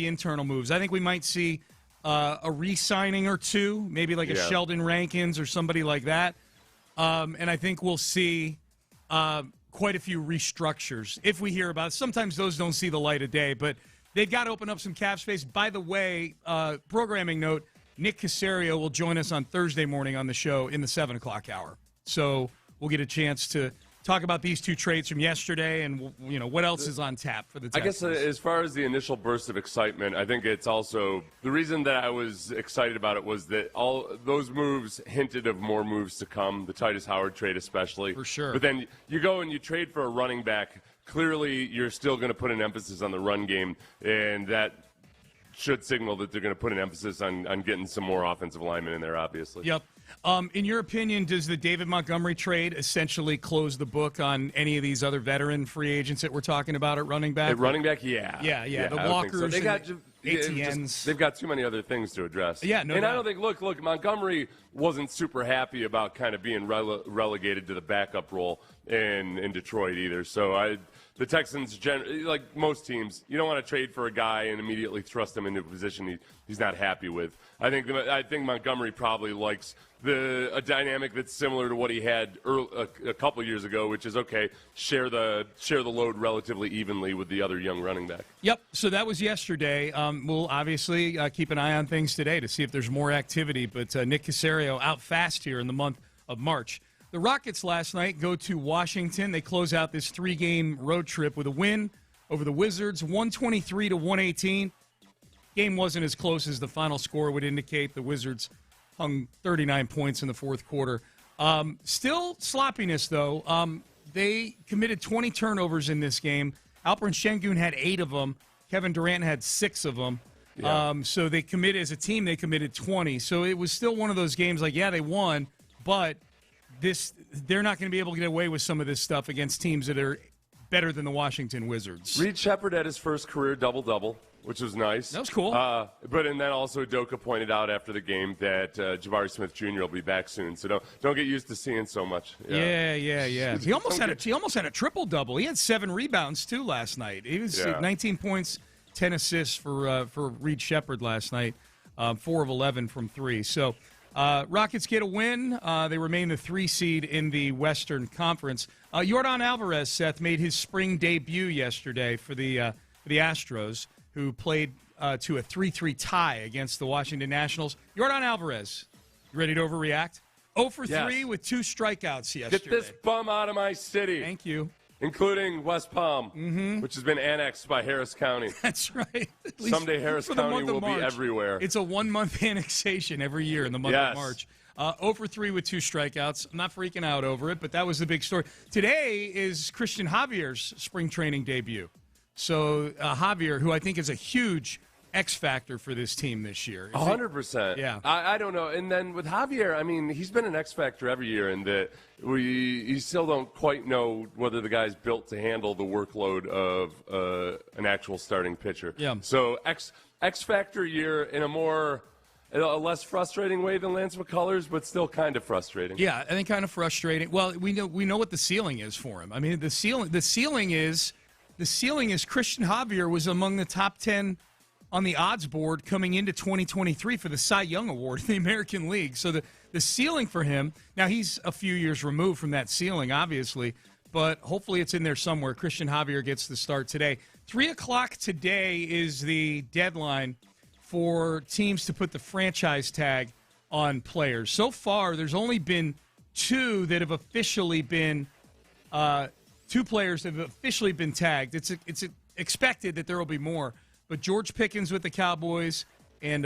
internal moves. I think we might see a re-signing or two, maybe like a Sheldon Rankins or somebody like that. And I think we'll see quite a few restructures if we hear about it. Sometimes those don't see the light of day, but they've got to open up some cap space. By the way, programming note, Nick Caserio will join us on Thursday morning on the show in the 7 o'clock hour. So we'll get a chance to talk about these two trades from yesterday and, you know, what else is on tap for the Texans. I guess as far as the initial burst of excitement, I think it's also the reason that I was excited about it was that all those moves hinted of more moves to come, the Titus Howard trade especially. For sure. But then you go and you trade for a running back. Clearly, you're still going to put an emphasis on the run game, and that should signal that they're going to put an emphasis on getting some more offensive linemen in there, obviously. Yep. In your opinion, does the David Montgomery trade essentially close the book on any of these other veteran free agents that we're talking about at running back? At running back, yeah. The Walkers, so. They got ATNs. They've got too many other things to address. Yeah, no and doubt. I don't think, look, Montgomery wasn't super happy about kind of being relegated to the backup role in Detroit either. So the Texans, like most teams, you don't want to trade for a guy and immediately thrust him into a position he's not happy with. I think Montgomery probably likes a dynamic that's similar to what he had a couple years ago, which is share the load relatively evenly with the other young running back. Yep. So that was yesterday. We'll obviously keep an eye on things today to see if there's more activity. But Nick Caserio out fast here in the month of March. The Rockets last night go to Washington. They close out this 3-game road trip with a win over the Wizards, 123-118. Game wasn't as close as the final score would indicate. The Wizards hung 39 points in the fourth quarter. Still sloppiness, though. They committed 20 turnovers in this game. Alperen Şengün had 8 of them. Kevin Durant had 6 of them. Yeah. So they committed, as a team, they committed 20. So it was still one of those games like, yeah, they won, but they're not going to be able to get away with some of this stuff against teams that are better than the Washington Wizards. Reed Sheppard had his first career double-double, which was nice. That was cool. And then also Udoka pointed out after the game that Jabari Smith Jr. will be back soon. So don't get used to seeing so much. Yeah. He almost had a triple-double. He had 7 rebounds, too, last night. He was 19 points, 10 assists for Reed Sheppard last night, 4 of 11 from 3. So Rockets get a win. They remain the 3 seed in the Western Conference. Yordan Alvarez, Seth, made his spring debut yesterday for the Astros, who played to a 3-3 tie against the Washington Nationals. Yordan Alvarez, you ready to overreact? 0 for 3 with 2 strikeouts yesterday. Get this bum out of my city. Thank you. Including West Palm, which has been annexed by Harris County. That's right. Someday Harris County will be everywhere. It's a 1-month annexation every year in the month of March. 0 for 3 with 2 strikeouts. I'm not freaking out over it, but that was the big story. Today is Christian Javier's spring training debut. So Javier, who I think is a huge X factor for this team this year. 100%. Yeah. I don't know. And then with Javier, I mean, he's been an X factor every year in that you still don't quite know whether the guy's built to handle the workload of an actual starting pitcher. Yeah. So X factor year in a less frustrating way than Lance McCullers, but still kind of frustrating. Yeah, I think kind of frustrating. Well, we know what the ceiling is for him. I mean, the ceiling is Christian Javier was among the top 10 on the odds board coming into 2023 for the Cy Young Award in the American League. So the ceiling for him, now he's a few years removed from that ceiling, obviously, but hopefully it's in there somewhere. Christian Javier gets the start today. 3 o'clock today is the deadline for teams to put the franchise tag on players. So far, there's only been 2 that have officially been 2 players have officially been tagged. It's expected that there will be more, but George Pickens with the Cowboys and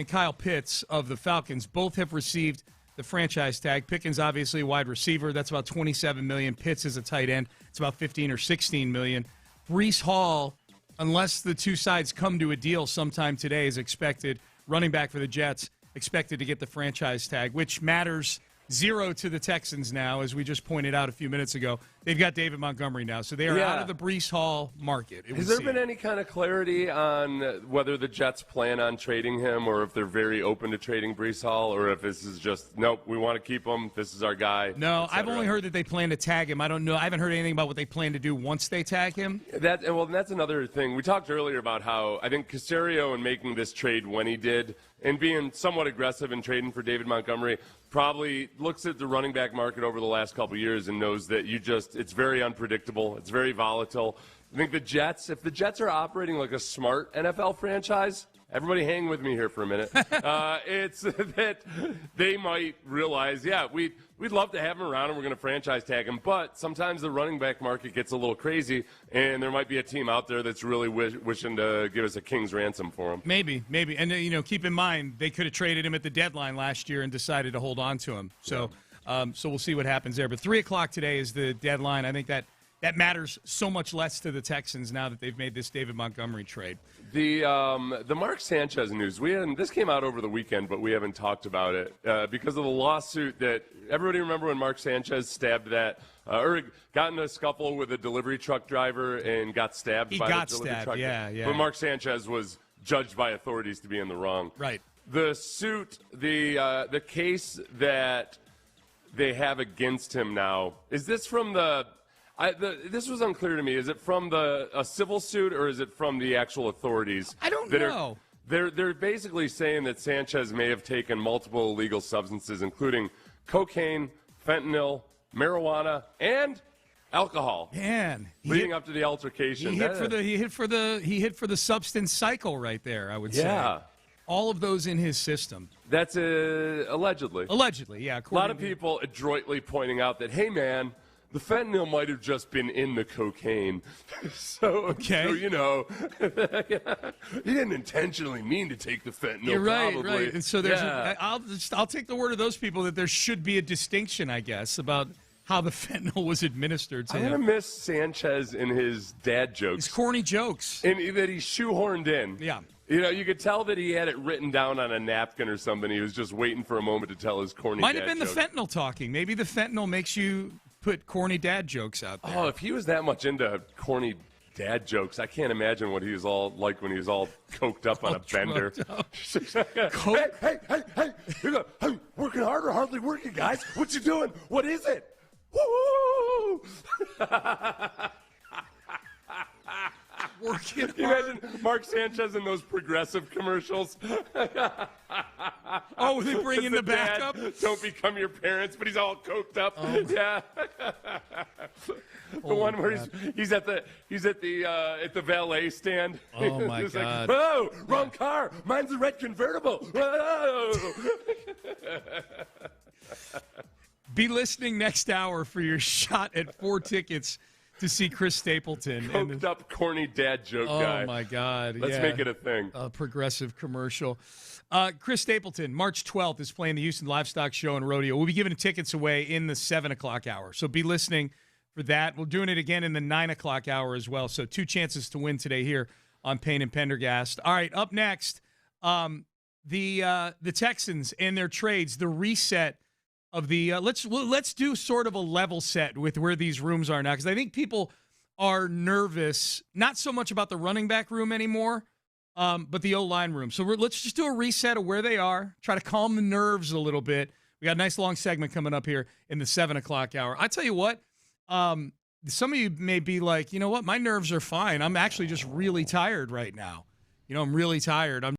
Kyle Pitts of the Falcons both have received the franchise tag. Pickens obviously a wide receiver. That's about $27 million. Pitts is a tight end. It's about $15 or $16 million. Breece Hall, unless the two sides come to a deal sometime today, is expected, running back for the Jets, expected to get the franchise tag, which matters zero to the Texans now, as we just pointed out a few minutes ago. They've got David Montgomery now, so they are out of the Breece Hall market. Has there been any kind of clarity on whether the Jets plan on trading him, or if they're very open to trading Breece Hall, or if this is just, nope, we want to keep him, this is our guy? No, I've only heard that they plan to tag him. I don't know. I haven't heard anything about what they plan to do once they tag him. That's another thing. We talked earlier about how I think Caserio, in making this trade when he did, and being somewhat aggressive in trading for David Montgomery, probably looks at the running back market over the last couple of years and knows that it's very unpredictable. It's very volatile. I think the Jets, if the Jets are operating like a smart NFL franchise, everybody hang with me here for a minute, it's that they might realize, we'd love to have him around and we're going to franchise tag him, but sometimes the running back market gets a little crazy and there might be a team out there that's really wishing to give us a king's ransom for him. Maybe. And, keep in mind, they could have traded him at the deadline last year and decided to hold on to him. So we'll see what happens there. But 3 o'clock today is the deadline. I think that matters so much less to the Texans now that they've made this David Montgomery trade. The Mark Sanchez news, this came out over the weekend, but we haven't talked about it because of the lawsuit that everybody remember when Mark Sanchez stabbed or got in a scuffle with a delivery truck driver and got stabbed by the delivery truck. Yeah. But Mark Sanchez was judged by authorities to be in the wrong. Right. The suit, the case that they have against him now, is this from this was unclear to me. Is it from a civil suit, or is it from the actual authorities? I don't know. They're basically saying that Sanchez may have taken multiple illegal substances, including cocaine, fentanyl, marijuana, and alcohol. Man, leading up to the altercation. He hit for the substance cycle right there, I would say. Yeah. All of those in his system. That's allegedly. Allegedly, yeah. A lot of people adroitly pointing out that, hey, man, the fentanyl might have just been in the cocaine. So he didn't intentionally mean to take the fentanyl. You're right, probably. right. And so I'll take the word of those people that there should be a distinction, I guess, about how the fentanyl was administered to him. I'm going to miss Sanchez and his dad jokes. His corny jokes. And that he shoehorned in. Yeah. You could tell that he had it written down on a napkin or something. He was just waiting for a moment to tell his corny Might dad have been jokes. the fentanyl talking. Maybe the fentanyl makes you put corny dad jokes out there. Oh, if he was that much into corny dad jokes, I can't imagine what he was all like when he was all coked up on a bender. Hey, working hard or hardly working, guys? What you doing? What is it? Woo! Working Can you imagine Mark Sanchez in those Progressive commercials? Oh, they bring in the backup? Don't become your parents, but he's all coked up. Oh. Yeah. The one where he's at the valet stand. Oh my He's God! Like, whoa, wrong car. Mine's a red convertible. Whoa. Be listening next hour for your shot at 4 tickets to see Chris Stapleton. Coked up, corny dad joke guy. Oh my God! Let's make it a thing. A Progressive commercial. Chris Stapleton, March 12th, is playing the Houston Livestock Show and Rodeo. We'll be giving tickets away in the 7 o'clock hour. So be listening for that. We're doing it again in the 9 o'clock hour as well. So 2 chances to win today here on Payne and Pendergast. All right, up next, the Texans and their trades, the reset of the let's do sort of a level set with where these rooms are now, because I think people are nervous, not so much about the running back room anymore, but the O-line room. So let's just do a reset of where they are, try to calm the nerves a little bit. We got a nice long segment coming up here in the 7 o'clock hour. I tell you what, some of you may be like, you know what, my nerves are fine. I'm actually just really tired right now. I'm really tired.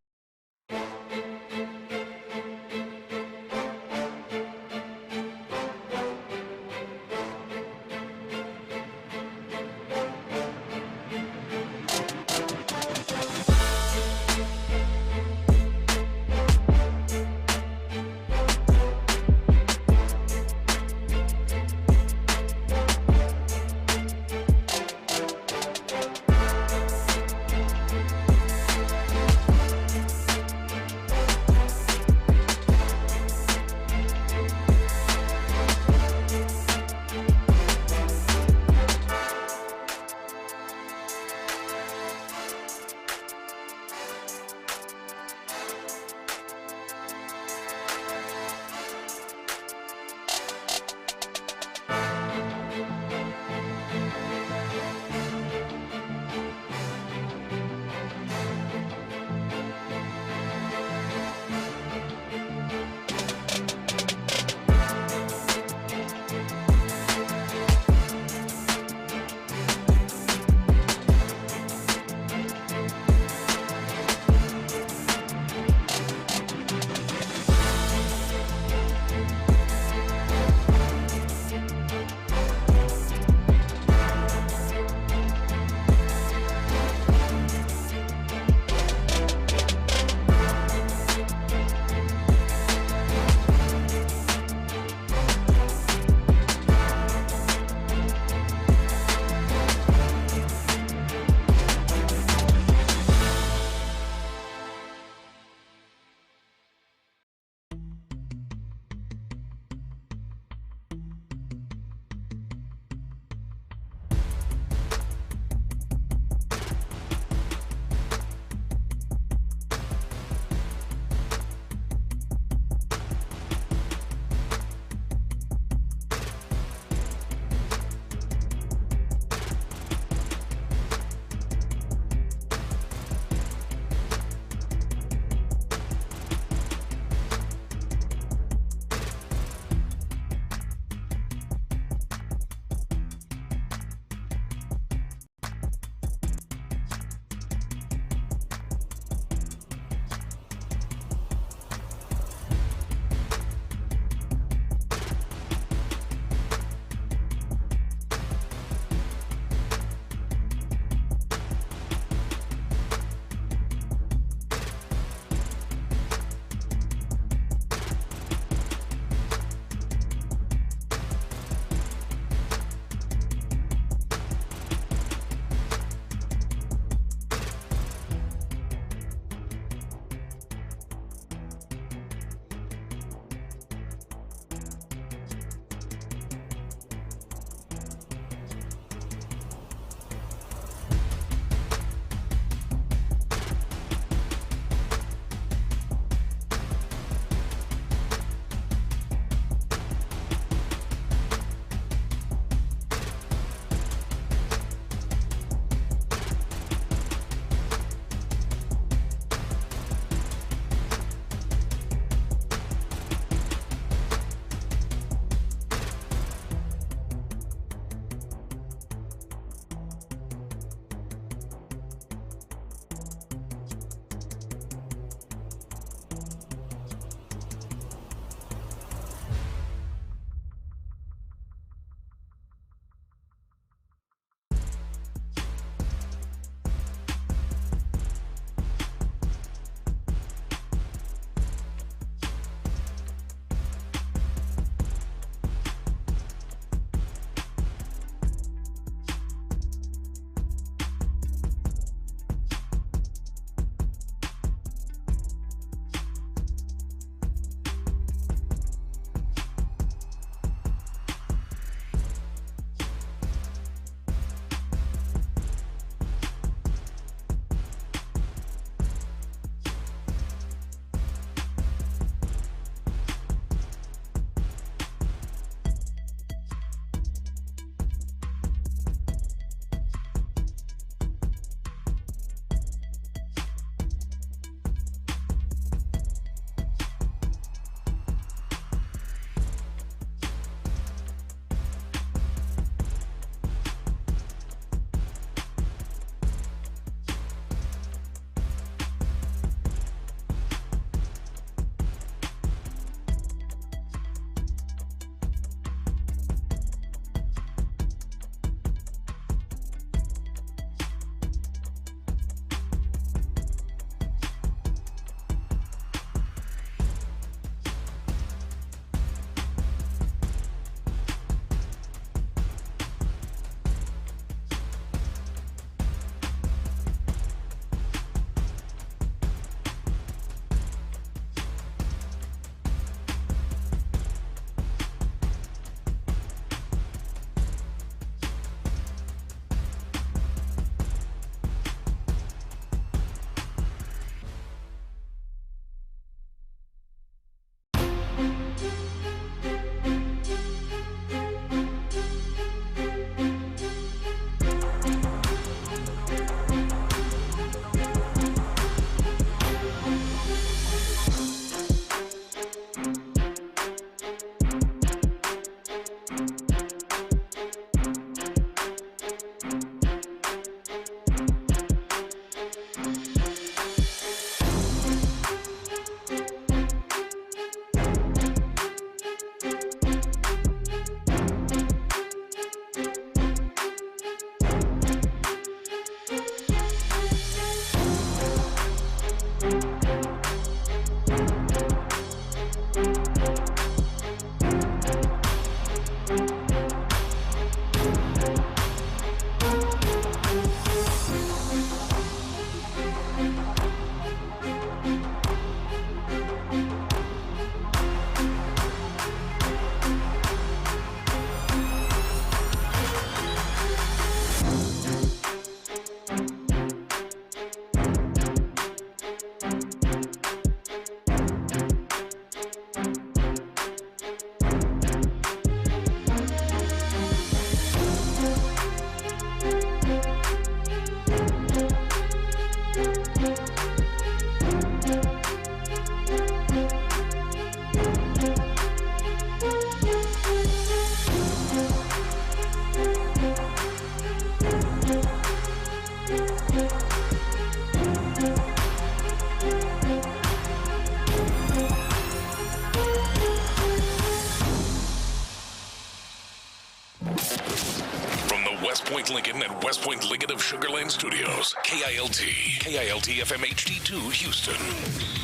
West Point Lincoln and West Point Lincoln of Sugar Land Studios. KILT FM HD2 Houston.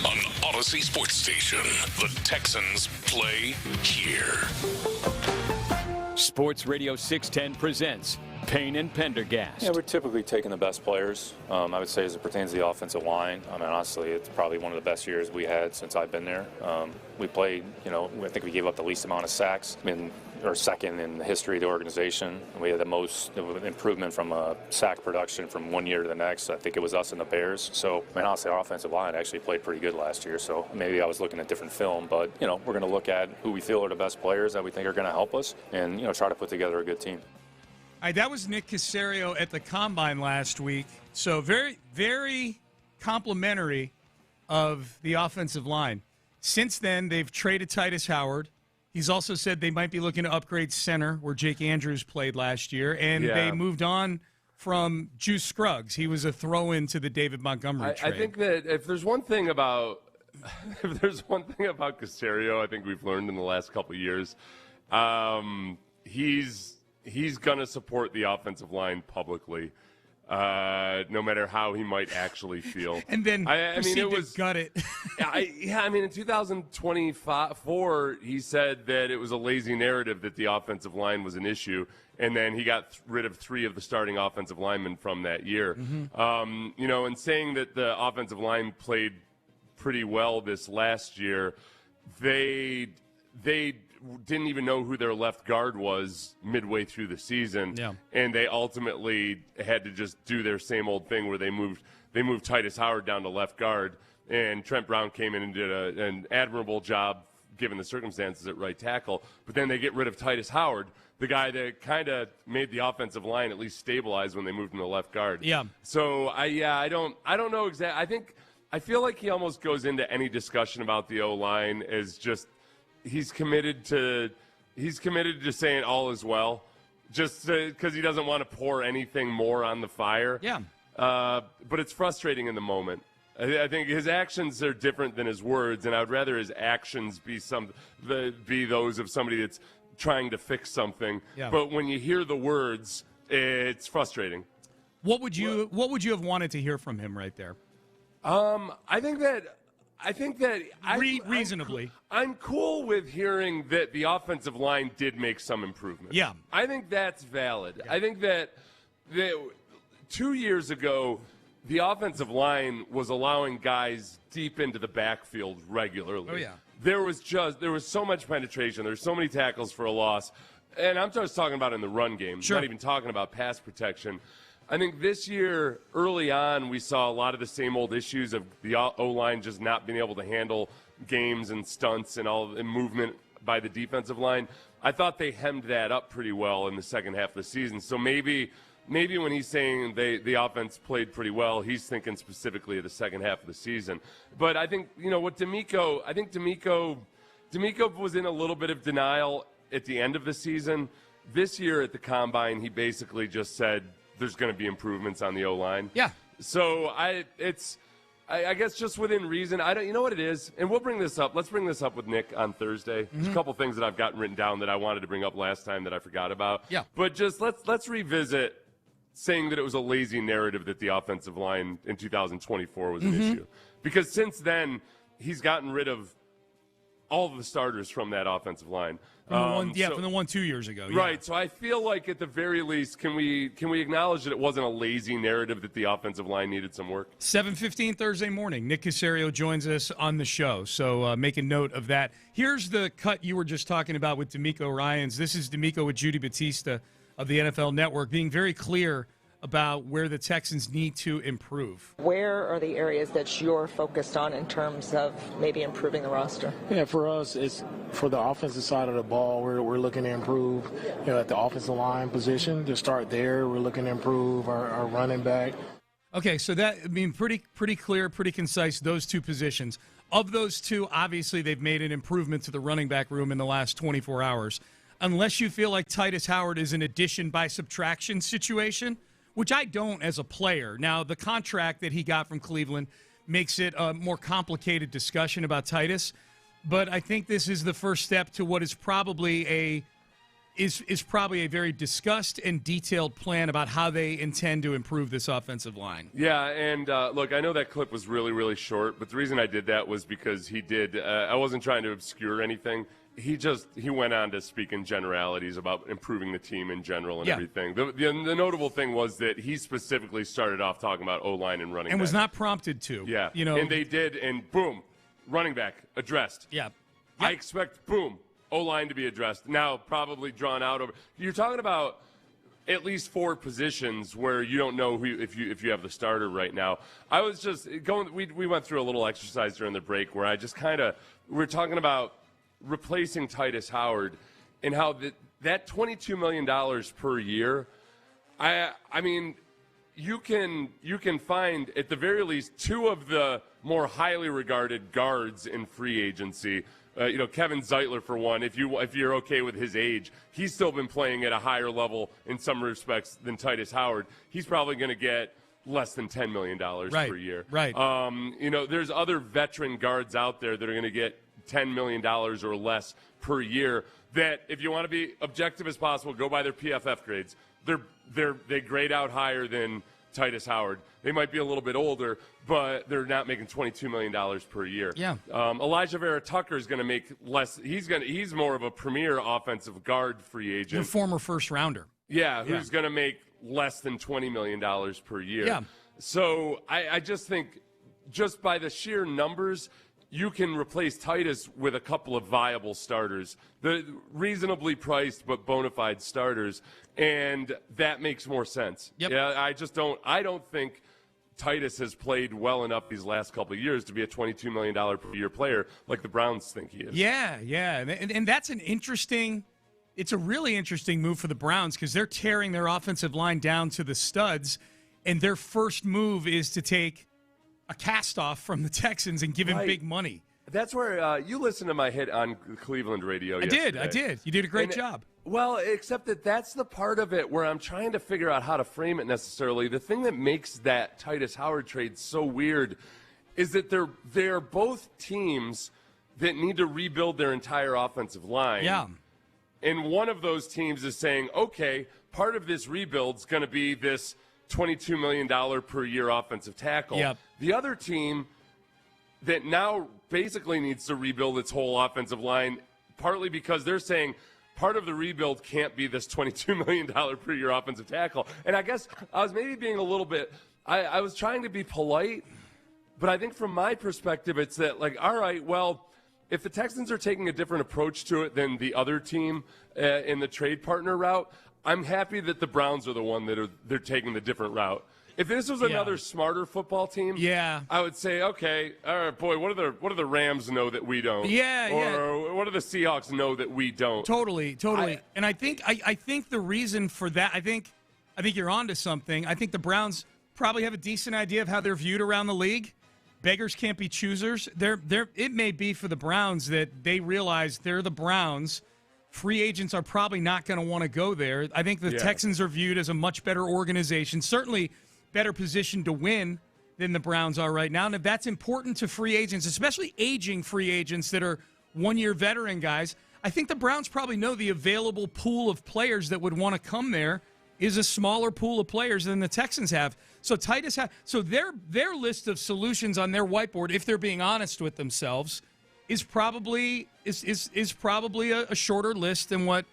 On Odyssey Sports Station. The Texans play here. Sports Radio 610 presents Payne and Pendergast. Yeah, we're typically taking the best players. I would say as it pertains to the offensive line. I mean, honestly, it's probably one of the best years we had since I've been there. We played, I think we gave up the least amount of sacks, or second in the history of the organization. We had the most improvement from sack production from one year to the next. I think it was us and the Bears. So, I mean, honestly, our offensive line actually played pretty good last year. So maybe I was looking at different film, but, we're going to look at who we feel are the best players that we think are going to help us and, try to put together a good team. All right, that was Nick Caserio at the Combine last week. So very, very complimentary of the offensive line. Since then, they've traded Titus Howard. He's also said they might be looking to upgrade center, where Jake Andrews played last year. And they moved on from Juice Scruggs. He was a throw-in to the David Montgomery trade. I think that if there's one thing about Caserio, I think we've learned in the last couple of years, he's going to support the offensive line publicly, no matter how he might actually feel. And then it was gut it. In 2024, he said that it was a lazy narrative that the offensive line was an issue, and then he got rid of 3 of the starting offensive linemen from that year. Mm-hmm. And saying that the offensive line played pretty well this last year, they didn't even know who their left guard was midway through the season, and they ultimately had to just do their same old thing where they moved Titus Howard down to left guard, and Trent Brown came in and did an admirable job given the circumstances at right tackle. But then they get rid of Titus Howard, the guy that kind of made the offensive line at least stabilize when they moved him to left guard. Yeah. So I don't know exactly. I feel like he almost goes into any discussion about the O-line as just. He's committed to saying all is well, just because he doesn't want to pour anything more on the fire. Yeah. But it's frustrating in the moment. I think his actions are different than his words, and I would rather his actions be those of somebody that's trying to fix something. Yeah. But when you hear the words, it's frustrating. What would you have wanted to hear from him right there? I think that reasonably. I'm cool with hearing that the offensive line did make some improvement. Yeah. I think that's valid. Yeah. I think that 2 years ago, the offensive line was allowing guys deep into the backfield regularly. Oh, yeah. There was so much penetration. There's so many tackles for a loss. And I'm just talking about in the run game. Sure. Not even talking about pass protection. I think this year, early on, we saw a lot of the same old issues of the O-line just not being able to handle games and stunts and all the movement by the defensive line. I thought they hemmed that up pretty well in the second half of the season. So maybe when he's saying the offense played pretty well, he's thinking specifically of the second half of the season. But I think, what D'Amico was in a little bit of denial at the end of the season. This year at the Combine, he basically just said, there's going to be improvements on the O-line. Yeah. So I guess just within reason. You know what it is? And we'll bring this up. Let's bring this up with Nick on Thursday. Mm-hmm. There's a couple things that I've gotten written down that I wanted to bring up last time that I forgot about. Yeah. But just let's revisit saying that it was a lazy narrative that the offensive line in 2024 was an issue. Because since then, he's gotten rid of all of the starters from that offensive line. From the one 2 years ago. Yeah. Right. So I feel like at the very least, can we acknowledge that it wasn't a lazy narrative that the offensive line needed some work? 7:15 Thursday morning. Nick Caserio joins us on the show. So make a note of that. Here's the cut you were just talking about with D'Amico Ryans. This is D'Amico with Judy Batista of the NFL Network being very clear about where the Texans need to improve. Where are the areas that you're focused on in terms of maybe improving the roster? Yeah, for us, it's for the offensive side of the ball. We're looking to improve, at the offensive line position. To start there, we're looking to improve our running back. Okay, so that pretty clear, pretty concise. Those two positions. Of those two, obviously they've made an improvement to the running back room in the last 24 hours. Unless you feel like Titus Howard is an addition by subtraction situation, which I don't as a player. Now, the contract that he got from Cleveland makes it a more complicated discussion about Titus, but I think this is the first step to what is probably is probably a very discussed and detailed plan about how they intend to improve this offensive line. Yeah, and look, I know that clip was really, really short, but the reason I did that was because he did. I wasn't trying to obscure anything. He went on to speak in generalities about improving the team in general and everything. The notable thing was that he specifically started off talking about O-line and running and back. Was not prompted to. Yeah, and they did, and boom, running back addressed. Yeah, I expect boom. O-line to be addressed. Now, probably drawn out over. You're talking about at least 4 positions where you don't know if you have the starter right now. I was just going. We went through a little exercise during the break where I just we're talking about replacing Titus Howard and how that $22 million per year. I mean, you can find at the very least 2 of the more highly regarded guards in free agency. Kevin Zeitler, for one, if you're okay with his age, he's still been playing at a higher level in some respects than Titus Howard. He's probably going to get less than $10 million per year. Right. There's other veteran guards out there that are going to get $10 million or less per year that, if you want to be objective as possible, go by their PFF grades. They grade out higher than Titus Howard. They might be a little bit older, but they're not making $22 million per year. Yeah. Elijah Vera Tucker is going to make less. He's more of a premier offensive guard free agent. Your former first rounder. Yeah, who's going to make less than $20 million per year. Yeah. So I just think, just by the sheer numbers, you can replace Titus with a couple of viable starters, the reasonably priced but bona fide starters, and that makes more sense. Yep. Yeah, I don't think Titus has played well enough these last couple of years to be a $22 million per year player like the Browns think he is. Yeah, and that's it's a really interesting move for the Browns because they're tearing their offensive line down to the studs, and their first move is to take a cast-off from the Texans and give him big money. That's where you listened to my hit on Cleveland radio yesterday. I did. You did a great job. Well, except that's the part of it where I'm trying to figure out how to frame it necessarily. The thing that makes that Titus Howard trade so weird is that they're both teams that need to rebuild their entire offensive line. Yeah. And one of those teams is saying, okay, part of this rebuild's going to be this $22 million per year offensive tackle. Yep. The other team that now basically needs to rebuild its whole offensive line, partly because they're saying part of the rebuild can't be this $22 million per year offensive tackle. And I guess I was maybe being a little bit – I was trying to be polite, but I think from my perspective it's that, like, all right, well, if the Texans are taking a different approach to it than the other team in the trade partner route, I'm happy that the Browns are the one they're taking the different route. If this was another smarter football team, I would say, okay, all right, boy, what do the Rams know that we don't? Or what do the Seahawks know that we don't? Totally. And I think the reason for that, I think you're onto something. I think the Browns probably have a decent idea of how they're viewed around the league. Beggars can't be choosers. It may be for the Browns that they realize they're the Browns. Free agents are probably not going to want to go there. I think the Texans are viewed as a much better organization, certainly better position to win than the Browns are right now. And if that's important to free agents, especially aging free agents that are one-year veteran guys, I think the Browns probably know the available pool of players that would want to come there is a smaller pool of players than the Texans have. So their list of solutions on their whiteboard, if they're being honest with themselves, is probably a shorter list than what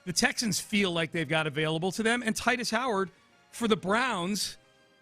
the Texans feel like they've got available to them. And Titus Howard, for the Browns,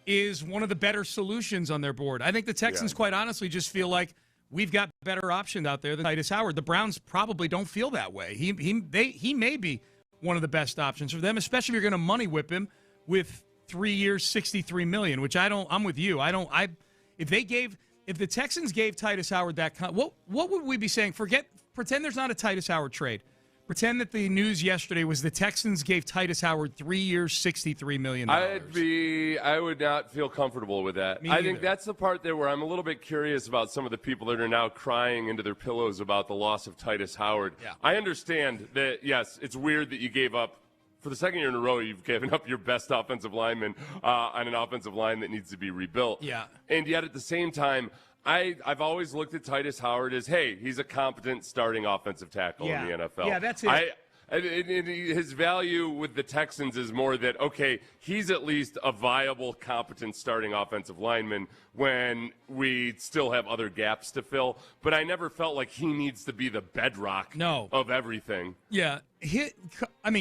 is one of the better solutions on their board. I think the Texans, quite honestly, just feel like we've got better options out there than Titus Howard. The Browns probably don't feel that way. He may be one of the best options for them, especially if you're going to money whip him with 3 years, $63 million, which I'm with you. If the Texans gave Titus Howard that what would we be saying? Pretend there's not a Titus Howard trade. Pretend that the news yesterday was the Texans gave Titus Howard 3 years, $63 million. I would not feel comfortable with that. I think that's the part there where I'm a little bit curious about some of the people that are now crying into their pillows about the loss of Titus Howard. Yeah. I understand that, yes, it's weird that you gave up, for the second year in a row, you've given up your best offensive lineman on an offensive line that needs to be rebuilt. Yeah. And yet at the same time, I've always looked at Titus Howard as, hey, he's a competent starting offensive tackle in the NFL. Yeah, that's it. His value with the Texans is more that, okay, he's at least a viable, competent starting offensive lineman when we still have other gaps to fill. But I never felt like he needs to be the bedrock of everything. Yeah.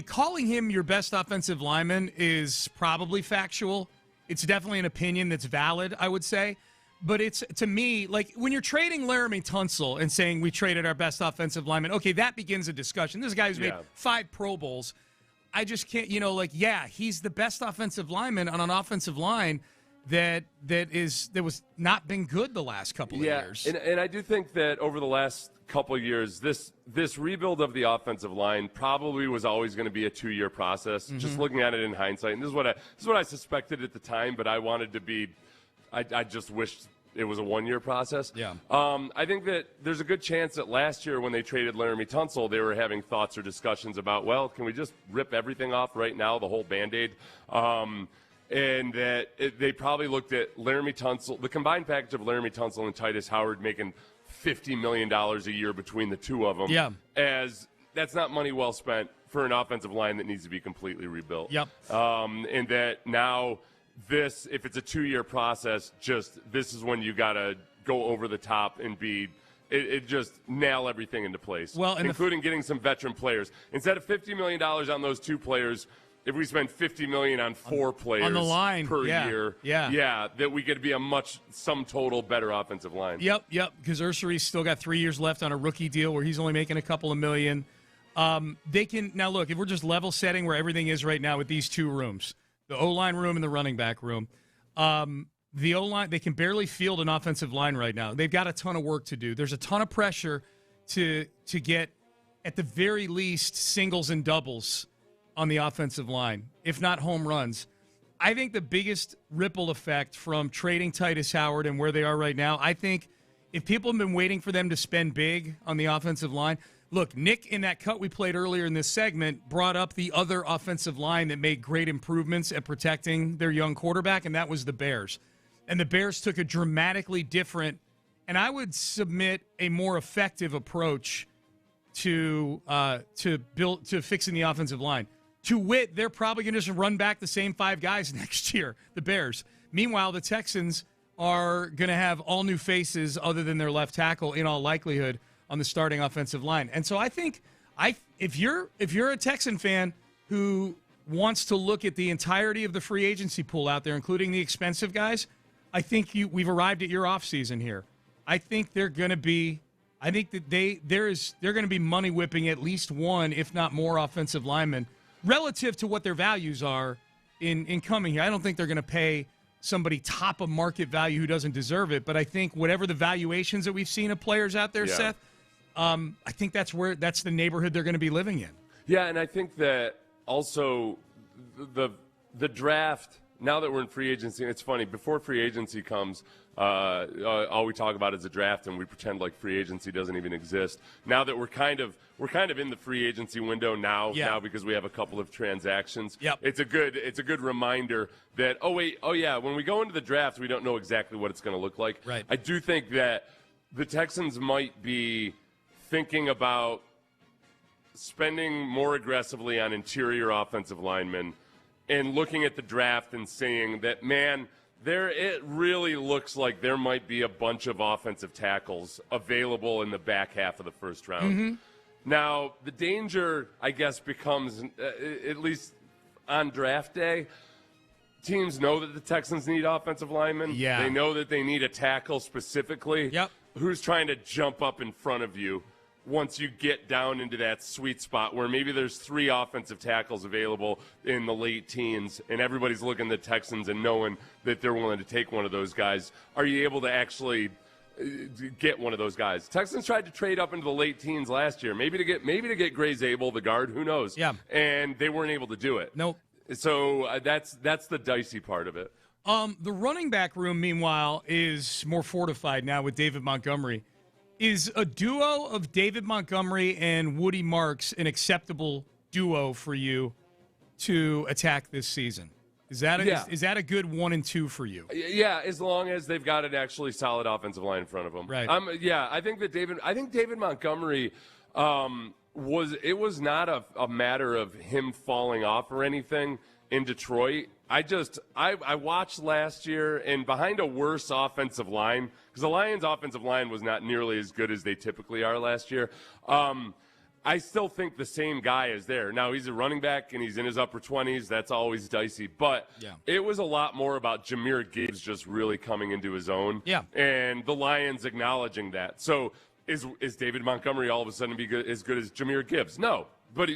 Calling him your best offensive lineman is probably factual. It's definitely an opinion that's valid, I would say. But it's, to me, like when you're trading Laramie Tunsil and saying we traded our best offensive lineman, okay, that begins a discussion. This guy's made 5 Pro Bowls. I just can't, he's the best offensive lineman on an offensive line that was not been good the last couple of years. And I do think that over the last couple of years, this rebuild of the offensive line probably was always going to be a 2-year process. Mm-hmm. Just looking at it in hindsight, and this is what I suspected at the time, but I wanted to be. I just wished it was a 1-year process. Yeah. I think that there's a good chance that last year when they traded Laramie Tunsil, they were having thoughts or discussions about, well, can we just rip everything off right now, the whole Band-Aid? And that they probably looked at Laramie Tunsil, the combined package of Laramie Tunsil and Titus Howard making $50 million a year between the two of them. As that's not money well spent for an offensive line that needs to be completely rebuilt. And that now – if it's a 2-year process, this is when you got to go over the top and it just nail everything into place. Well, including getting some veteran players. Instead of $50 million on those 2 players, if we spend $50 million on 4 players on the line per year, that we could be a sum total better offensive line. Yep, because Ursery's still got 3 years left on a rookie deal where he's only making a couple of million. They can now look, if we're just level setting where everything is right now with these 2 rooms, the O-line room and the running back room. The O-line, they can barely field an offensive line right now. They've got a ton of work to do. There's a ton of pressure to get, at the very least, singles and doubles on the offensive line, if not home runs. I think the biggest ripple effect from trading Titus Howard and where they are right now, I think if people have been waiting for them to spend big on the offensive line, look, Nick, in that cut we played earlier in this segment, brought up the other offensive line that made great improvements at protecting their young quarterback, and that was the Bears. And the Bears took a dramatically different, and I would submit a more effective approach to fixing the offensive line. To wit, they're probably going to just run back the same 5 guys next year, the Bears. Meanwhile, the Texans are going to have all new faces other than their left tackle in all likelihood on the starting offensive line. And so I think if you're a Texan fan who wants to look at the entirety of the free agency pool out there, including the expensive guys, I think we've arrived at your offseason here. I think they're going to be they're going to be money whipping at least 1, if not more, offensive linemen relative to what their values are in coming here. I don't think they're going to pay somebody top of market value who doesn't deserve it, but I think whatever the valuations that we've seen of players out there, Seth, I think that's the neighborhood they're going to be living in. Yeah, and I think that also the draft, now that we're in free agency, and it's funny, before free agency comes, all we talk about is the draft, and we pretend like free agency doesn't even exist. Now that we're kind of in the free agency window now because we have a couple of transactions. It's a good reminder that when we go into the draft, we don't know exactly what it's going to look like. Right. I do think that the Texans might be thinking about spending more aggressively on interior offensive linemen and looking at the draft and saying that, man, it really looks like there might be a bunch of offensive tackles available in the back half of the first round. Mm-hmm. Now, the danger, I guess, becomes, at least on draft day, teams know that the Texans need offensive linemen. Yeah. They know that they need a tackle specifically. Yep. Who's trying to jump up in front of you once you get down into that sweet spot where maybe there's 3 offensive tackles available in the late teens and everybody's looking at the Texans and knowing that they're willing to take one of those guys? Are you able to actually get one of those guys? Texans tried to trade up into the late teens last year, maybe to get Gray Zabel, the guard, who knows? Yeah. And they weren't able to do it. Nope. So that's the dicey part of it. The running back room, meanwhile, is more fortified now with David Montgomery. Is a duo of David Montgomery and Woody Marks an acceptable duo for you to attack this season? Is that a good 1 and 2 for you? Yeah, as long as they've got an actually solid offensive line in front of them. Right. I think David Montgomery, was not a matter of him falling off or anything in Detroit. I watched last year, and behind a worse offensive line, because the Lions' offensive line was not nearly as good as they typically are last year. I still think the same guy is there. Now, he's a running back, and he's in his upper 20s. That's always dicey. But it was a lot more about Jahmyr Gibbs just really coming into his own. Yeah. And the Lions acknowledging that. So is David Montgomery all of a sudden be as good as Jahmyr Gibbs? No. But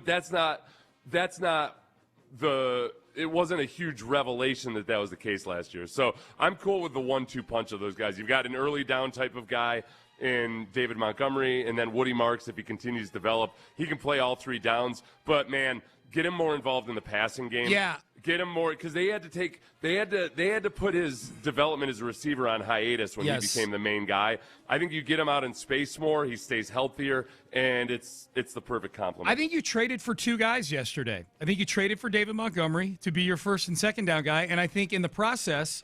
that's not it wasn't a huge revelation that was the case last year. So I'm cool with the 1-2 punch of those guys. You've got an early down type of guy in David Montgomery, and then Woody Marks, if he continues to develop, he can play all 3 downs. But man, get him more involved in the passing game. Yeah. Get him more, because they had to put his development as a receiver on hiatus when he became the main guy. I think you get him out in space more, he stays healthier, and it's the perfect complement. I think you traded for 2 guys yesterday. I think you traded for David Montgomery to be your first and second down guy, and I think in the process,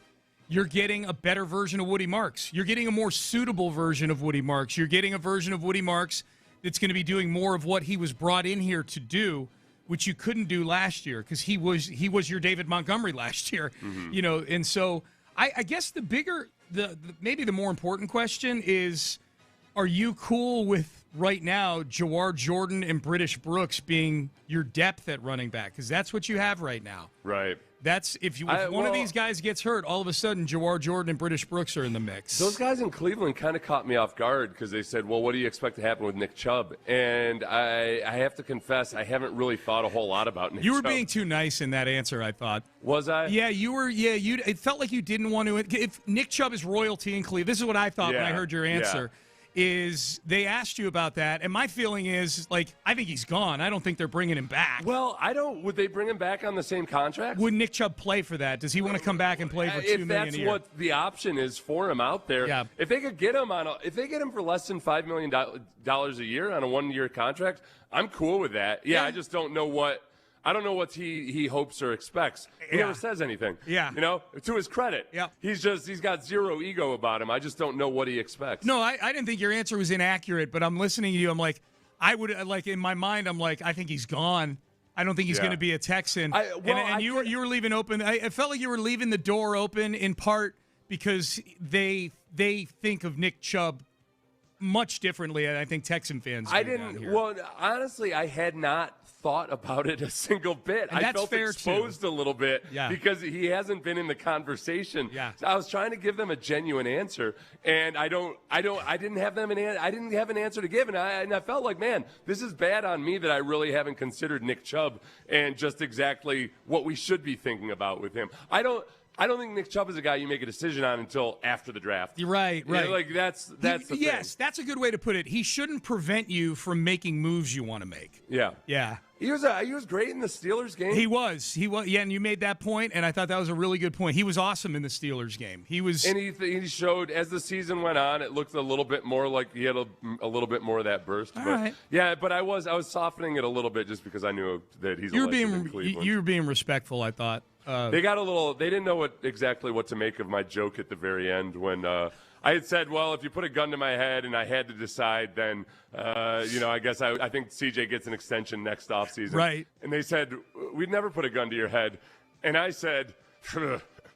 you're getting a better version of Woody Marks. You're getting a more suitable version of Woody Marks. You're getting a version of Woody Marks that's going to be doing more of what he was brought in here to do, which you couldn't do last year because he was your David Montgomery last year. Mm-hmm. And so I guess maybe the more important question is, are you cool with right now Jawar Jordan and British Brooks being your depth at running back? Because that's what you have right now. Right. That's if one of these guys gets hurt, all of a sudden Jawar Jordan and British Brooks are in the mix. Those guys in Cleveland kind of caught me off guard because they said, well, what do you expect to happen with Nick Chubb? And I have to confess, I haven't really thought a whole lot about Nick Chubb. You were being too nice in that answer, I thought. Was I? Yeah, you were. Yeah, it felt like you didn't want to. If Nick Chubb is royalty in Cleveland, this is what I thought when I heard your answer. Is they asked you about that, and my feeling is, I think he's gone. I don't think they're bringing him back. Well, would they bring him back on the same contract? Would Nick Chubb play for that? Does he want to come back and play for $2 million a year? If that's what the option is for him out there, if they could get him if they get him for less than $5 million a year on a 1-year contract, I'm cool with that. I just don't know what. I don't know what he hopes or expects. He never says anything. Yeah. To his credit. Yeah. He's got zero ego about him. I just don't know what he expects. No, I didn't think your answer was inaccurate, but I'm listening to you. I'm like, in my mind, I'm like, I think he's gone. I don't think he's going to be a Texan. You were leaving open. I felt like you were leaving the door open in part because they think of Nick Chubb much differently. I think Texan fans. Well, honestly, I had not thought about it a single bit. And I felt exposed a little bit because he hasn't been in the conversation. So I was trying to give them a genuine answer, and I didn't have an answer to give, and I felt like, man, this is bad on me that I really haven't considered Nick Chubb and just exactly what we should be thinking about with him. I don't think Nick Chubb is a guy you make a decision on until after the draft. You're right. That's the thing. Yes, that's a good way to put it. He shouldn't prevent you from making moves you want to make. Yeah. He was great in the Steelers game. He was. Yeah, and you made that point, and I thought that was a really good point. He was awesome in the Steelers game. And he showed as the season went on, it looked a little bit more like he had a little bit more of that burst. All right. Yeah, but I was softening it a little bit just because I knew that he's a legend in Cleveland. You were being respectful, I thought. They didn't know exactly what to make of my joke at the very end when I had said, well, if you put a gun to my head and I had to decide, then, I guess I think CJ gets an extension next offseason. Right. And they said, we'd never put a gun to your head. And I said,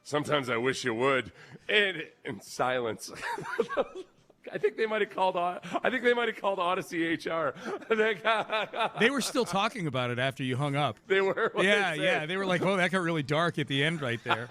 sometimes I wish you would. And in silence. I think they might have called Odyssey HR. They were still talking about it after you hung up. They were. Yeah. They were like, "Oh, that got really dark at the end right there."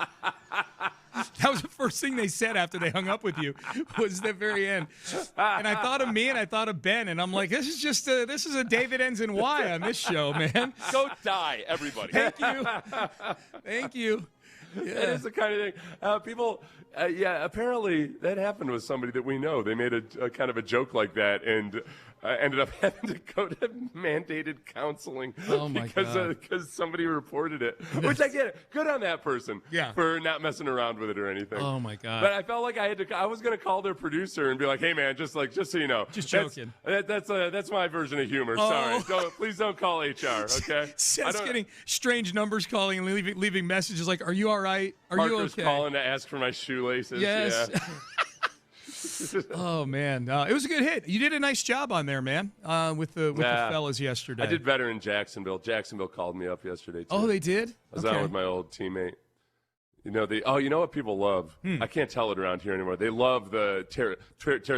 That was the first thing they said after they hung up with you. Was the very end. And I thought of me and I thought of Ben, and I'm like, this is a David Ends in Y on this show, man. Go die, everybody. Thank you. Yeah. It is the kind of thing people. Apparently that happened with somebody that we know. They made a kind of a joke like that and ended up having to go to mandated counseling because somebody reported it. Which I get it. Good on that person for not messing around with it or anything. Oh my God. But I felt like I was going to call their producer and be like, hey man, just so you know, just joking. That's my version of humor. Sorry. Please don't call HR. Okay. Seth's getting strange numbers calling and leaving messages like, "Are you all right? Are Parker's you okay?" calling to ask for my shoelaces. Yes. Yeah. Oh, man. It was a good hit. You did a nice job on there, man, with the fellas yesterday. I did better in Jacksonville. Jacksonville called me up yesterday, too. Oh, they did? I was on with my old teammate. You know what people love? I can't tell it around here anymore. They love the tear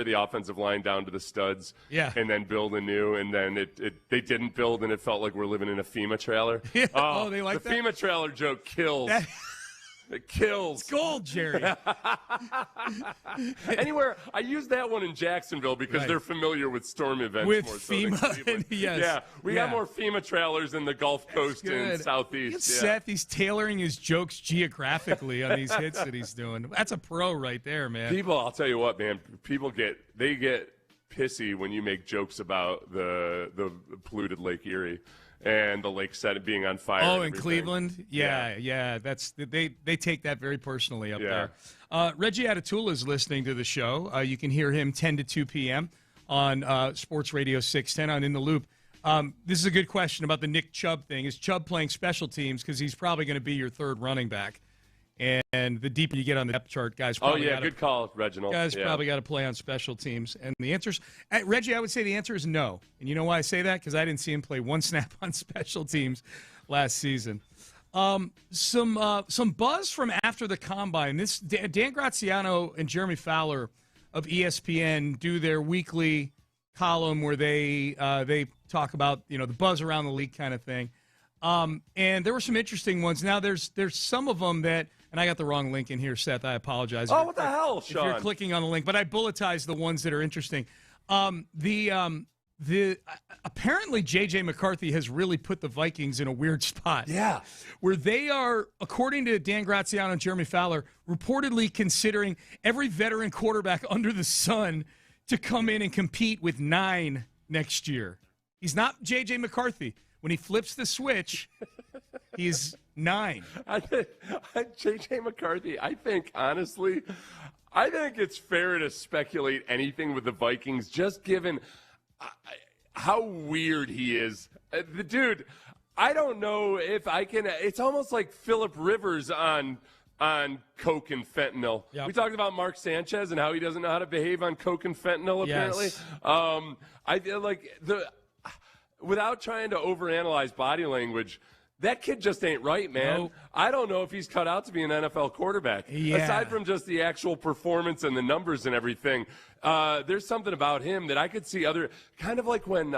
the offensive line down to the studs, and then build a new, and then they didn't build, and it felt like we're living in a FEMA trailer. Yeah. Oh, they like the that? FEMA trailer joke kills. It kills. It's gold, Jerry. Anywhere, I use that one in Jacksonville because they're familiar with storm events with more FEMA. So than Cleveland. Yes. Yeah, we got more FEMA trailers in the Gulf Coast and Southeast. Seth, he's tailoring his jokes geographically on these hits that he's doing. That's a pro right there, man. People, I'll tell you what, man. People get pissy when you make jokes about the polluted Lake Erie. And the lake set being on fire. Oh, in Cleveland? Yeah. That's they take that very personally up there. Reggie Atatula is listening to the show. You can hear him 10 to 2 p.m. on Sports Radio 610 on In the Loop. This is a good question about the Nick Chubb thing. Is Chubb playing special teams? Because he's probably going to be your third running back. And the deeper you get on the depth chart, guys probably good call, Reginald. Guys probably got to play on special teams. And the answer's Reggie, I would say the answer is no. And you know why I say that? Because I didn't see him play one snap on special teams last season. Some buzz from after the combine. This Dan Graziano and Jeremy Fowler of ESPN do their weekly column where they talk about the buzz around the league kind of thing. And there were some interesting ones. Now there's some of them that. And I got the wrong link in here, Seth. I apologize. Oh, what the hell, Sean? If you're clicking on the link, but I bulletized the ones that are interesting. Apparently J.J. McCarthy has really put the Vikings in a weird spot. Yeah. Where they are, according to Dan Graziano and Jeremy Fowler, reportedly considering every veteran quarterback under the sun to come in and compete with 9 next year. He's not J.J. McCarthy. When he flips the switch, he's 9. J.J. McCarthy, I think it's fair to speculate anything with the Vikings, just given how weird he is. The dude, I don't know if I can. It's almost like Phillip Rivers on coke and fentanyl. Yep. We talked about Mark Sanchez and how he doesn't know how to behave on coke and fentanyl, apparently. Yes. I feel like without trying to overanalyze body language, that kid just ain't right, man. Nope. I don't know if he's cut out to be an NFL quarterback. Yeah. Aside from just the actual performance and the numbers and everything, there's something about him that I could see other – kind of like when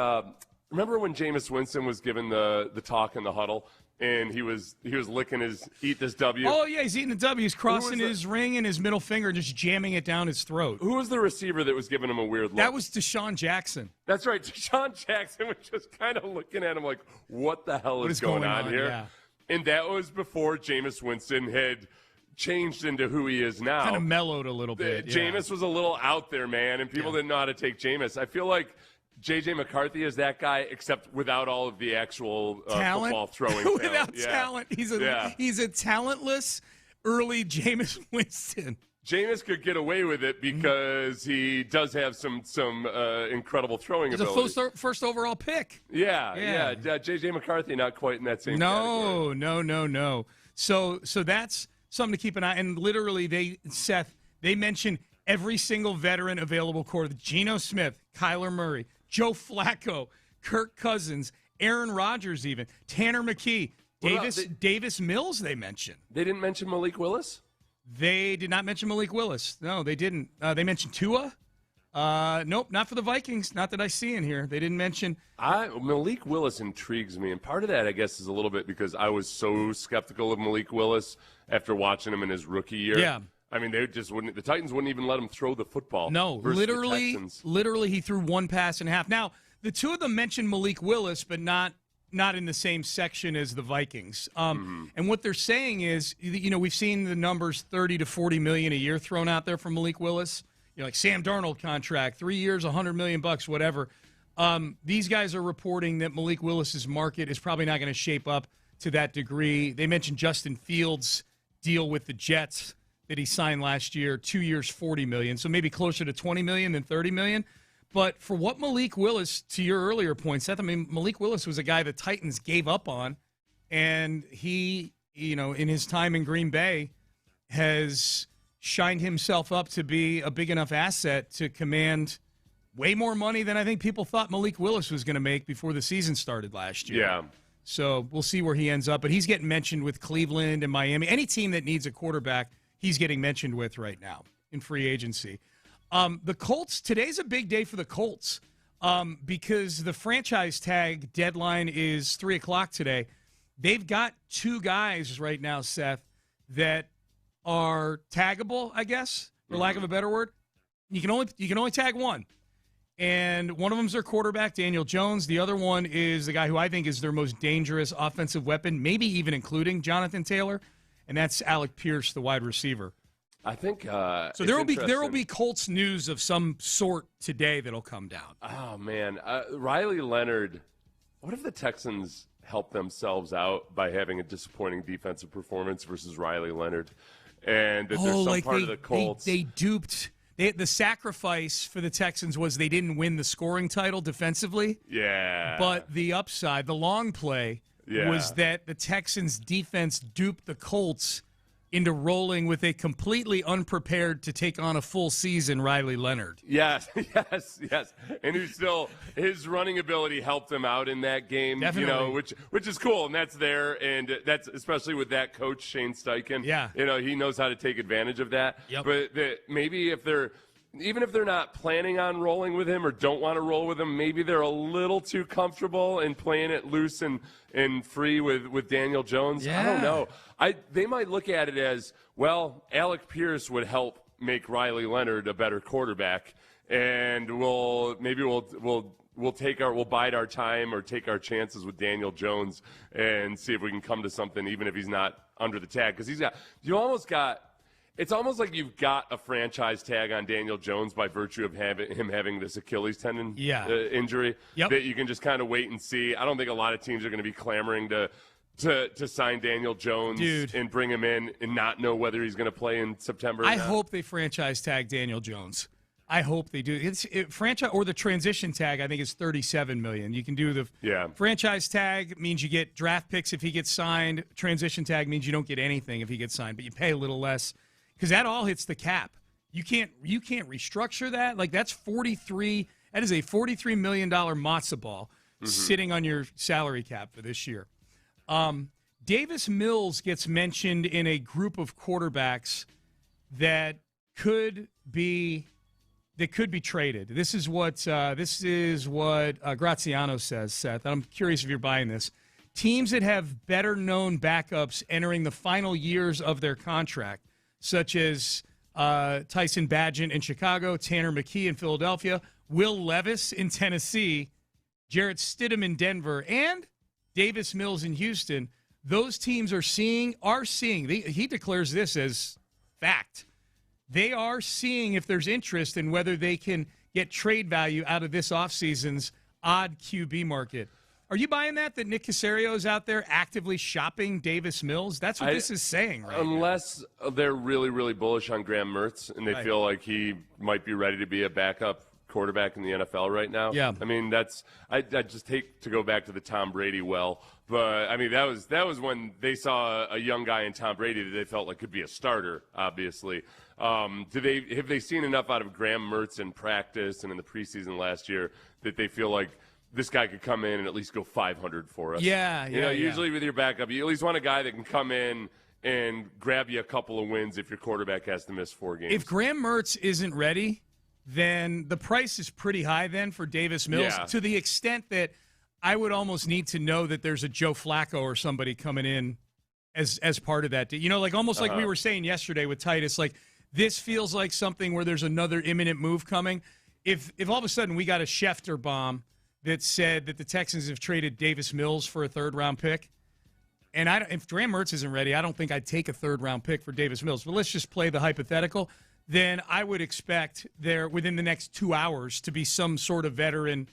remember when Jameis Winston was given the talk in the huddle and he was licking his – eat this W? Oh, yeah, he's eating the W. He's crossing his ring and his middle finger and just jamming it down his throat. Who was the receiver that was giving him a weird look? That was Deshaun Jackson. That's right. Deshaun Jackson was just kind of looking at him like, what the hell is going on here? Yeah. And that was before Jameis Winston had changed into who he is now. Kind of mellowed a little bit. Jameis was a little out there, man, and people didn't know how to take Jameis. I feel like J.J. McCarthy is that guy, except without all of the actual football throwing talent. Without talent. He's a talentless early Jameis Winston. Jameis could get away with it because he does have some incredible throwing ability. He's a first overall pick. Yeah. J.J. McCarthy not quite in that same category. No. So that's something to keep an eye. And literally, they mention every single veteran available quarterback: Geno Smith, Kyler Murray, Joe Flacco, Kirk Cousins, Aaron Rodgers, even Tanner McKee, Davis Mills. They mentioned. They didn't mention Malik Willis. They did not mention Malik Willis. No, they didn't. They mentioned Tua. Nope, not for the Vikings. Not that I see in here. They didn't mention. Malik Willis intrigues me, and part of that, I guess, is a little bit because I was so skeptical of Malik Willis after watching him in his rookie year. Yeah. I mean, they just wouldn't. The Titans wouldn't even let him throw the football. No, literally, he threw one pass and a half. Now, the two of them mentioned Malik Willis, but not in the same section as the Vikings. And what they're saying is, we've seen the numbers $30 to $40 million a year thrown out there for Malik Willis. Like Sam Darnold contract, 3 years, $100 million, whatever. These guys are reporting that Malik Willis's market is probably not going to shape up to that degree. They mentioned Justin Fields' deal with the Jets that he signed last year, 2 years, $40 million. So maybe closer to $20 million than $30 million. But for what Malik Willis, to your earlier point, Seth, I mean, Malik Willis was a guy the Titans gave up on, and he, in his time in Green Bay, has shined himself up to be a big enough asset to command way more money than I think people thought Malik Willis was going to make before the season started last year. Yeah. So we'll see where he ends up. But he's getting mentioned with Cleveland and Miami. Any team that needs a quarterback, he's getting mentioned with right now in free agency. The Colts, today's a big day for the Colts because the franchise tag deadline is 3 o'clock today. They've got 2 guys right now, Seth, that are taggable, I guess, for lack of a better word. You can only tag one. And one of them's their quarterback, Daniel Jones. The other one is the guy who I think is their most dangerous offensive weapon, maybe even including Jonathan Taylor, and that's Alec Pierce, the wide receiver. I think so. There will be Colts news of some sort today that'll come down. Oh man, Riley Leonard. What if the Texans help themselves out by having a disappointing defensive performance versus Riley Leonard, and that there's some part of the Colts they duped. The sacrifice for the Texans was they didn't win the scoring title defensively. Yeah. But the upside, the long play, was that the Texans' defense duped the Colts into rolling with a completely unprepared to take on a full season Riley Leonard. Yes. And his running ability helped him out in that game. Definitely. Which is cool, and that's there, and that's especially with that coach Shane Steichen. Yeah. He knows how to take advantage of that. Yep. But maybe even if they're not planning on rolling with him or don't want to roll with him, maybe they're a little too comfortable in playing it loose and free with Daniel Jones. Yeah. I don't know. They might look at it as, well, Alec Pierce would help make Riley Leonard a better quarterback, and we'll bide our time or take our chances with Daniel Jones and see if we can come to something, even if he's not under the tag, because it's almost like you've got a franchise tag on Daniel Jones by virtue of him having this Achilles tendon injury that you can just kind of wait and see. I don't think a lot of teams are going to be clamoring to sign Daniel Jones and bring him in and not know whether he's going to play in September. I hope they franchise tag Daniel Jones. I hope they do. Franchise or the transition tag, I think, is $37 million. You can do the franchise tag means you get draft picks if he gets signed. Transition tag means you don't get anything if he gets signed, but you pay a little less because that all hits the cap. You can't restructure that. Like that's 43. That is a $43 million matzo ball sitting on your salary cap for this year. Davis Mills gets mentioned in a group of quarterbacks that could be traded. This is what Graziano says, Seth. I'm curious if you're buying this. Teams that have better known backups entering the final years of their contract, such as Tyson Bagent in Chicago, Tanner McKee in Philadelphia, Will Levis in Tennessee, Jarrett Stidham in Denver, and Davis Mills in Houston. Those teams are seeing. He declares this as fact. They are seeing if there's interest in whether they can get trade value out of this offseason's odd QB market. Are you buying that Nick Caserio is out there actively shopping Davis Mills? That's what this is saying, right? Unless they're really, really bullish on Graham Mertz and they feel like he might be ready to be a backup quarterback in the NFL right now. Yeah. I mean, I just hate to go back to the Tom Brady but I mean, that was when they saw a young guy in Tom Brady that they felt like could be a starter, obviously. Have they seen enough out of Graham Mertz in practice and in the preseason last year that they feel like this guy could come in and at least go 500 for us? Usually with your backup, you at least want a guy that can come in and grab you a couple of wins if your quarterback has to miss 4 games. If Graham Mertz isn't ready, then the price is pretty high then for Davis Mills to the extent that I would almost need to know that there's a Joe Flacco or somebody coming in as part of that. Almost like we were saying yesterday with Titus, like this feels like something where there's another imminent move coming. If all of a sudden we got a Schefter bomb that said that the Texans have traded Davis Mills for a 3rd-round pick, and if Graham Mertz isn't ready, I don't think I'd take a 3rd-round pick for Davis Mills. But let's just play the hypothetical. Then I would expect there within the next 2 hours to be some sort of veteran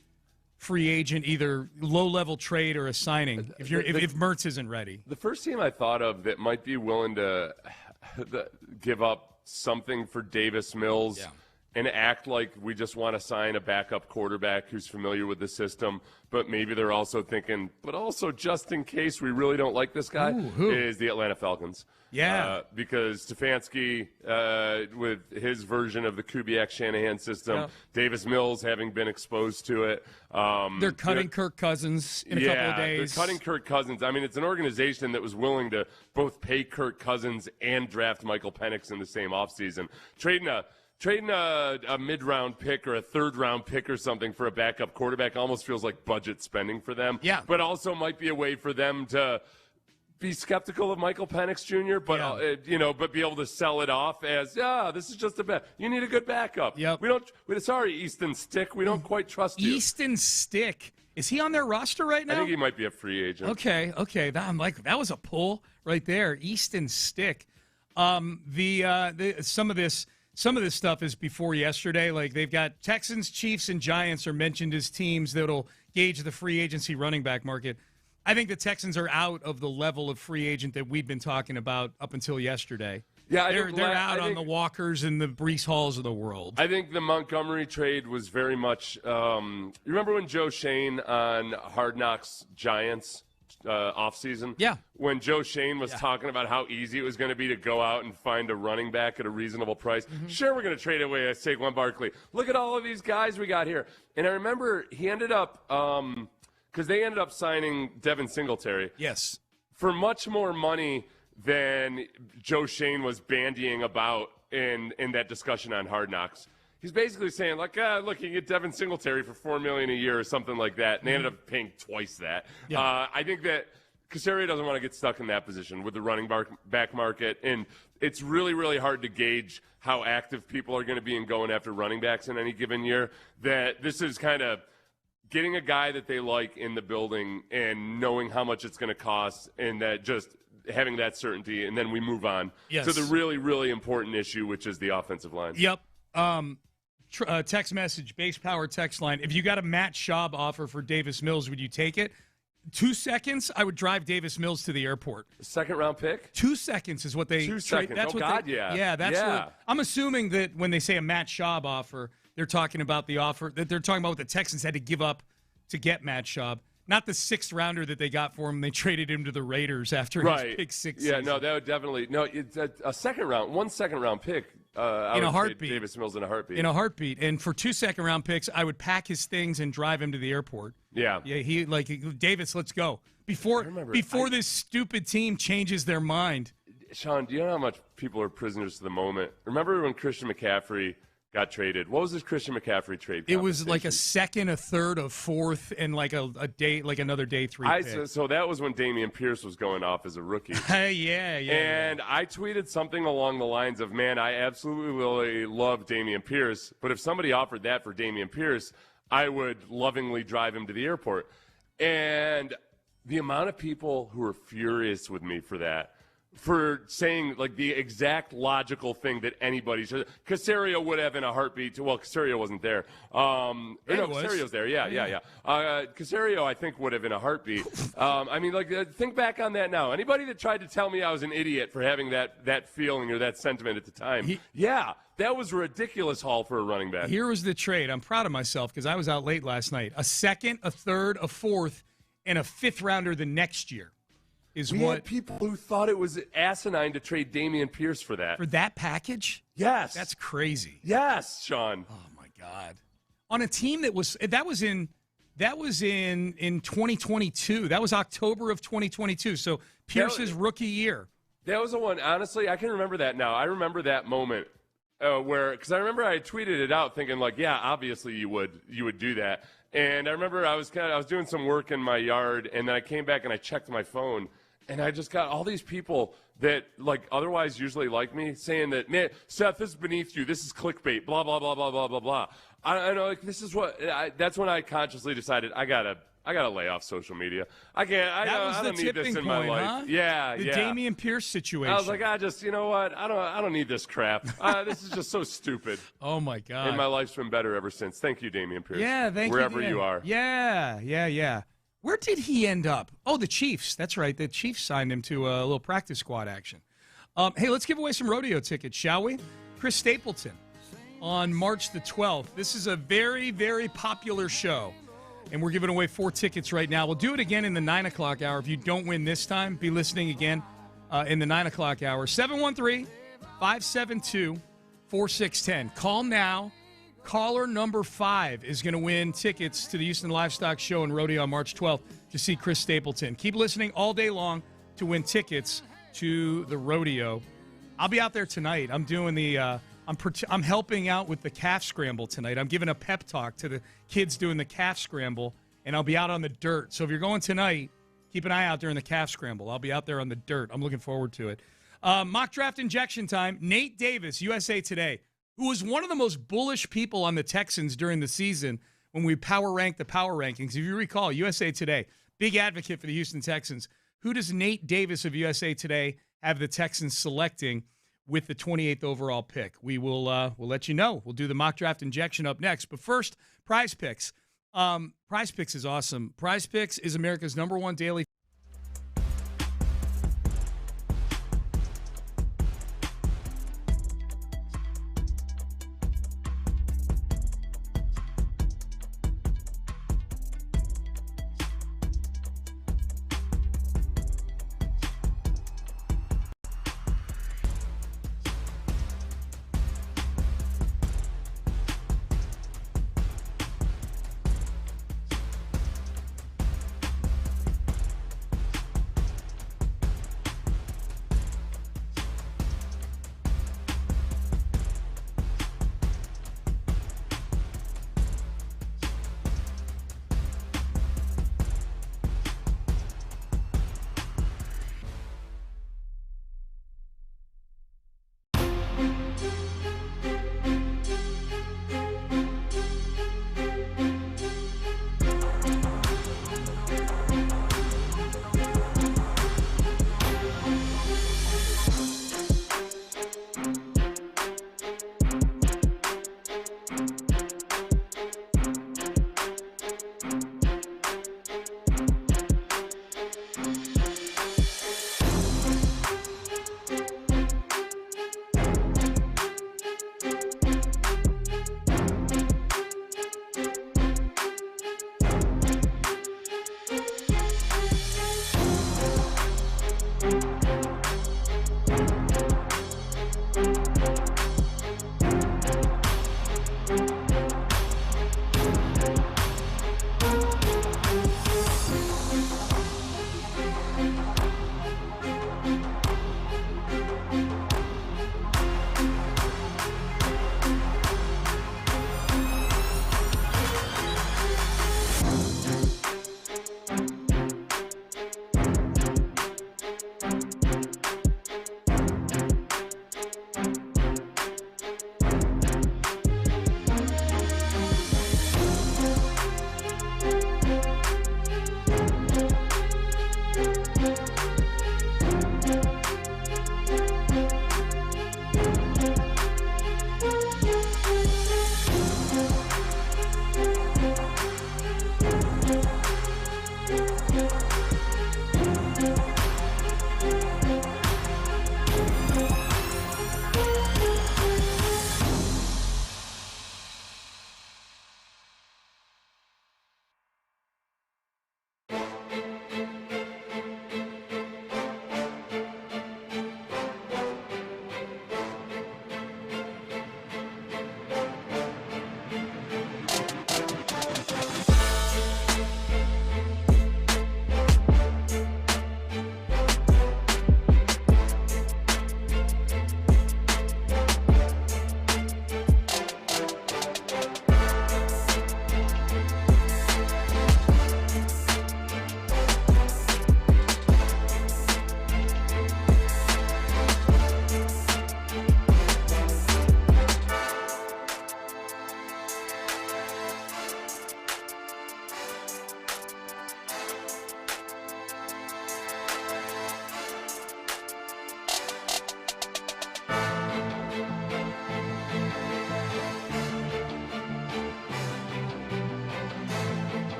free agent, either low-level trade or a signing, if Mertz isn't ready. The first team I thought of that might be willing to give up something for Davis Mills and act like we just want to sign a backup quarterback who's familiar with the system, but maybe they're also thinking, but also just in case we really don't like this guy, is the Atlanta Falcons. Yeah. Because Stefanski, with his version of the Kubiak-Shanahan system, Davis Mills having been exposed to it. They're cutting Kirk Cousins in a couple of days. They're cutting Kirk Cousins. I mean, it's an organization that was willing to both pay Kirk Cousins and draft Michael Penix in the same offseason. Trading a mid-round pick or a third-round pick or something for a backup quarterback almost feels like budget spending for them. Yeah. But also might be a way for them to be skeptical of Michael Penix Jr., but but be able to sell it off as, this is just a bet. You need a good backup. Yep. Sorry, Easton Stick. We don't quite trust you. Easton Stick. Is he on their roster right now? I think he might be a free agent. Okay. That was a pull right there. Easton Stick. Some of this stuff is before yesterday. Like, they've got Texans, Chiefs, and Giants are mentioned as teams that'll gauge the free agency running back market. I think the Texans are out of the level of free agent that we've been talking about up until yesterday. Yeah, they're out on the Walkers and the Breece Halls of the world. I think the Montgomery trade was very much you remember when Joe Shane on Hard Knocks Giants offseason? Yeah. When Joe Shane was talking about how easy it was going to be to go out and find a running back at a reasonable price. Mm-hmm. Sure, we're going to trade away Saquon Barkley. Look at all of these guys we got here. And I remember he ended up because they ended up signing Devin Singletary. Yes. For much more money than Joe Shane was bandying about in that discussion on Hard Knocks. He's basically saying, look, you get Devin Singletary for $4 million a year or something like that, and they ended up paying twice that. Yeah. I think that Caserio doesn't want to get stuck in that position with the running back market, and it's really, really hard to gauge how active people are going to be in going after running backs in any given year. That this is kind of getting a guy that they like in the building and knowing how much it's going to cost, and that just having that certainty, and then we move on to the really, really important issue, which is the offensive line. Yep. Text message, base power text line. If you got a Matt Schaub offer for Davis Mills, would you take it? 2 seconds, I would drive Davis Mills to the airport. Second-round pick? 2 seconds is what they... 2 seconds. That's Yeah, that's what... I'm assuming that when they say a Matt Schaub offer, they're talking about the offer, that they're talking about what the Texans had to give up to get Matt Schaub. Not the sixth-rounder that they got for him. They traded him to the Raiders after his pick six season. No, that would definitely... No, it's a second-round, 1 second-round pick. In a heartbeat. Davis Mills in a heartbeat. In a heartbeat. And for 2 second-round picks, I would pack his things and drive him to the airport. Yeah. Yeah, Davis, let's go. Before this stupid team changes their mind. Sean, do you know how much people are prisoners to the moment? Remember when Christian McCaffrey got traded? What was his Christian McCaffrey trade? It was like a second, a third, a fourth, and like a day, like another day 3 pick. So that was when Dameon Pierce was going off as a rookie. Yeah. And I tweeted something along the lines of, man, I absolutely really love Dameon Pierce, but if somebody offered that for Dameon Pierce, I would lovingly drive him to the airport. And the amount of people who are furious with me for that, for saying like the exact logical thing that anybody should. Caserio would have in a heartbeat. Well, Caserio wasn't there. Caserio's there. Yeah. Caserio, I think, would have in a heartbeat. Think back on that now. Anybody that tried to tell me I was an idiot for having that feeling or that sentiment at the time, that was a ridiculous haul for a running back. Here was the trade. I'm proud of myself because I was out late last night. A second, a third, a fourth, and a fifth rounder the next year. We had people who thought it was asinine to trade Dameon Pierce for that. For that package? Yes. That's crazy. Yes, Sean. Oh my God. On a team that was in 2022. That was October of 2022. So Pierce's rookie year. That was the one. Honestly, I can remember that now. I remember that moment because I remember I tweeted it out thinking like, yeah, obviously you would do that. And I remember I was doing some work in my yard, and then I came back and I checked my phone, and I just got all these people that like otherwise usually like me saying that, man, Seth, this is beneath you. This is clickbait. Blah blah blah blah blah blah blah. I know, like this is what. That's when I consciously decided I gotta lay off social media. I can't. I don't need this in my life. Huh? Yeah, the Dameon Pierce situation. I was like, you know what? I don't need this crap. This is just so stupid. Oh my God. And my life's been better ever since. Thank you, Dameon Pierce. Yeah, thank you. Wherever you are. Yeah. Where did he end up? Oh, the Chiefs. That's right. The Chiefs signed him to a little practice squad action. Hey, let's give away some rodeo tickets, shall we? Chris Stapleton. on March the 12th. This is a very, very popular show, and we're giving away 4 tickets right now. We'll do it again in the 9 o'clock hour. If you don't win this time, be listening again in the 9 o'clock hour. 713-572-4610. Call now. Caller number 5 is going to win tickets to the Houston Livestock Show and Rodeo on March 12th to see Chris Stapleton. Keep listening all day long to win tickets to the rodeo. I'll be out there tonight. I'm doing the I'm helping out with the calf scramble tonight. I'm giving a pep talk to the kids doing the calf scramble, and I'll be out on the dirt. So if you're going tonight, keep an eye out during the calf scramble. I'll be out there on the dirt. I'm looking forward to it. Mock draft injection time. Nate Davis, USA Today, who was one of the most bullish people on the Texans during the season when we power ranked the power rankings. If you recall, USA Today, big advocate for the Houston Texans. Who does Nate Davis of USA Today have the Texans selecting with the 28th overall pick? We'll let you know. We'll do the mock draft injection up next. But first, Prize Picks. Prize Picks is awesome. Prize Picks is America's #1 daily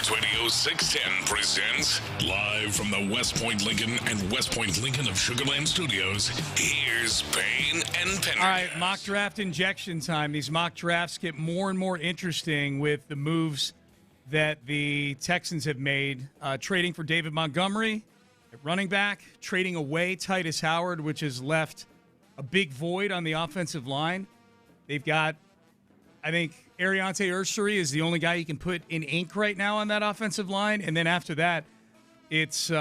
Sports Radio 610 presents live from the West Point Lincoln and West Point Lincoln of Sugar Land Studios. Here's Payne and Pendergast. All right, mock draft injection time. These mock drafts get more and more interesting with the moves that the Texans have made, trading for David Montgomery at running back, trading away Titus Howard, which has left a big void on the offensive line. They've got, I think, Ariante Ursary is the only guy you can put in ink right now on that offensive line. And then after that, it's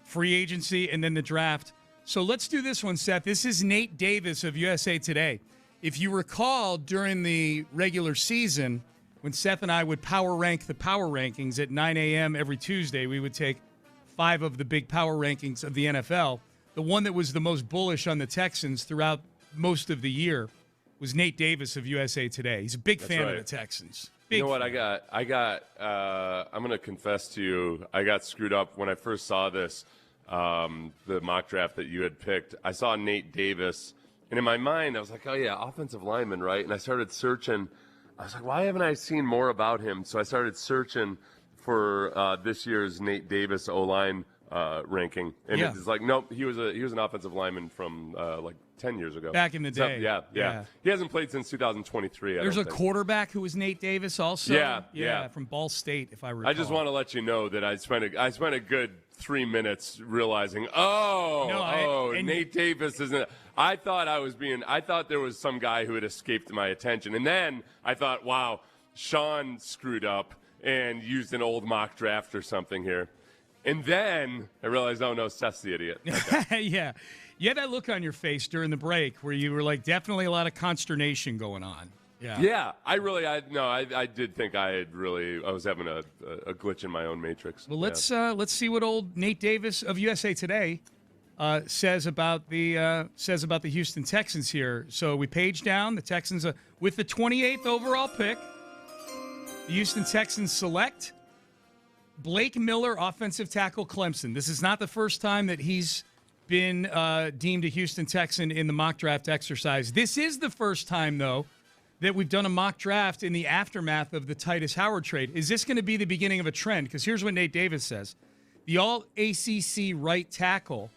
free agency and then the draft. So let's do this one, Seth. This is Nate Davis of USA Today. If you recall, during the regular season, when Seth and I would power rank the power rankings at 9 a.m. every Tuesday, we would take 5 of the big power rankings of the NFL. The one that was the most bullish on the Texans throughout most of the year was Nate Davis of USA Today. He's a big fan of the Texans. You know what? I'm going to confess to you, I got screwed up when I first saw this, the mock draft that you had picked. I saw Nate Davis, and in my mind, I was like, oh, yeah, offensive lineman, right? And I started searching. I was like, why haven't I seen more about him? So I started searching for this year's Nate Davis O-line ranking. And it's like, nope, he was an offensive lineman from like 10 years ago. Back in the day. Yeah. He hasn't played since 2023. There's a quarterback who was Nate Davis also. Yeah. From Ball State, if I recall. I just want to let you know that I spent a good 3 minutes realizing, Nate Davis isn't. I thought there was some guy who had escaped my attention. And then I thought, wow, Sean screwed up and used an old mock draft or something here. And then I realized, oh, no, Seth's the idiot. Okay. Yeah. You had that look on your face during the break where you were like, definitely a lot of consternation going on. Yeah. I did think I was having a glitch in my own matrix. Well, let's see what old Nate Davis of USA Today says about the Houston Texans here. So we page down the Texans with the 28th overall pick. The Houston Texans select Blake Miller, offensive tackle, Clemson. This is not the first time that he's been deemed a Houston Texan in the mock draft exercise. This is the first time, though, that we've done a mock draft in the aftermath of the Titus Howard trade. Is this going to be the beginning of a trend? Because here's what Nate Davis says. The all-ACC right tackle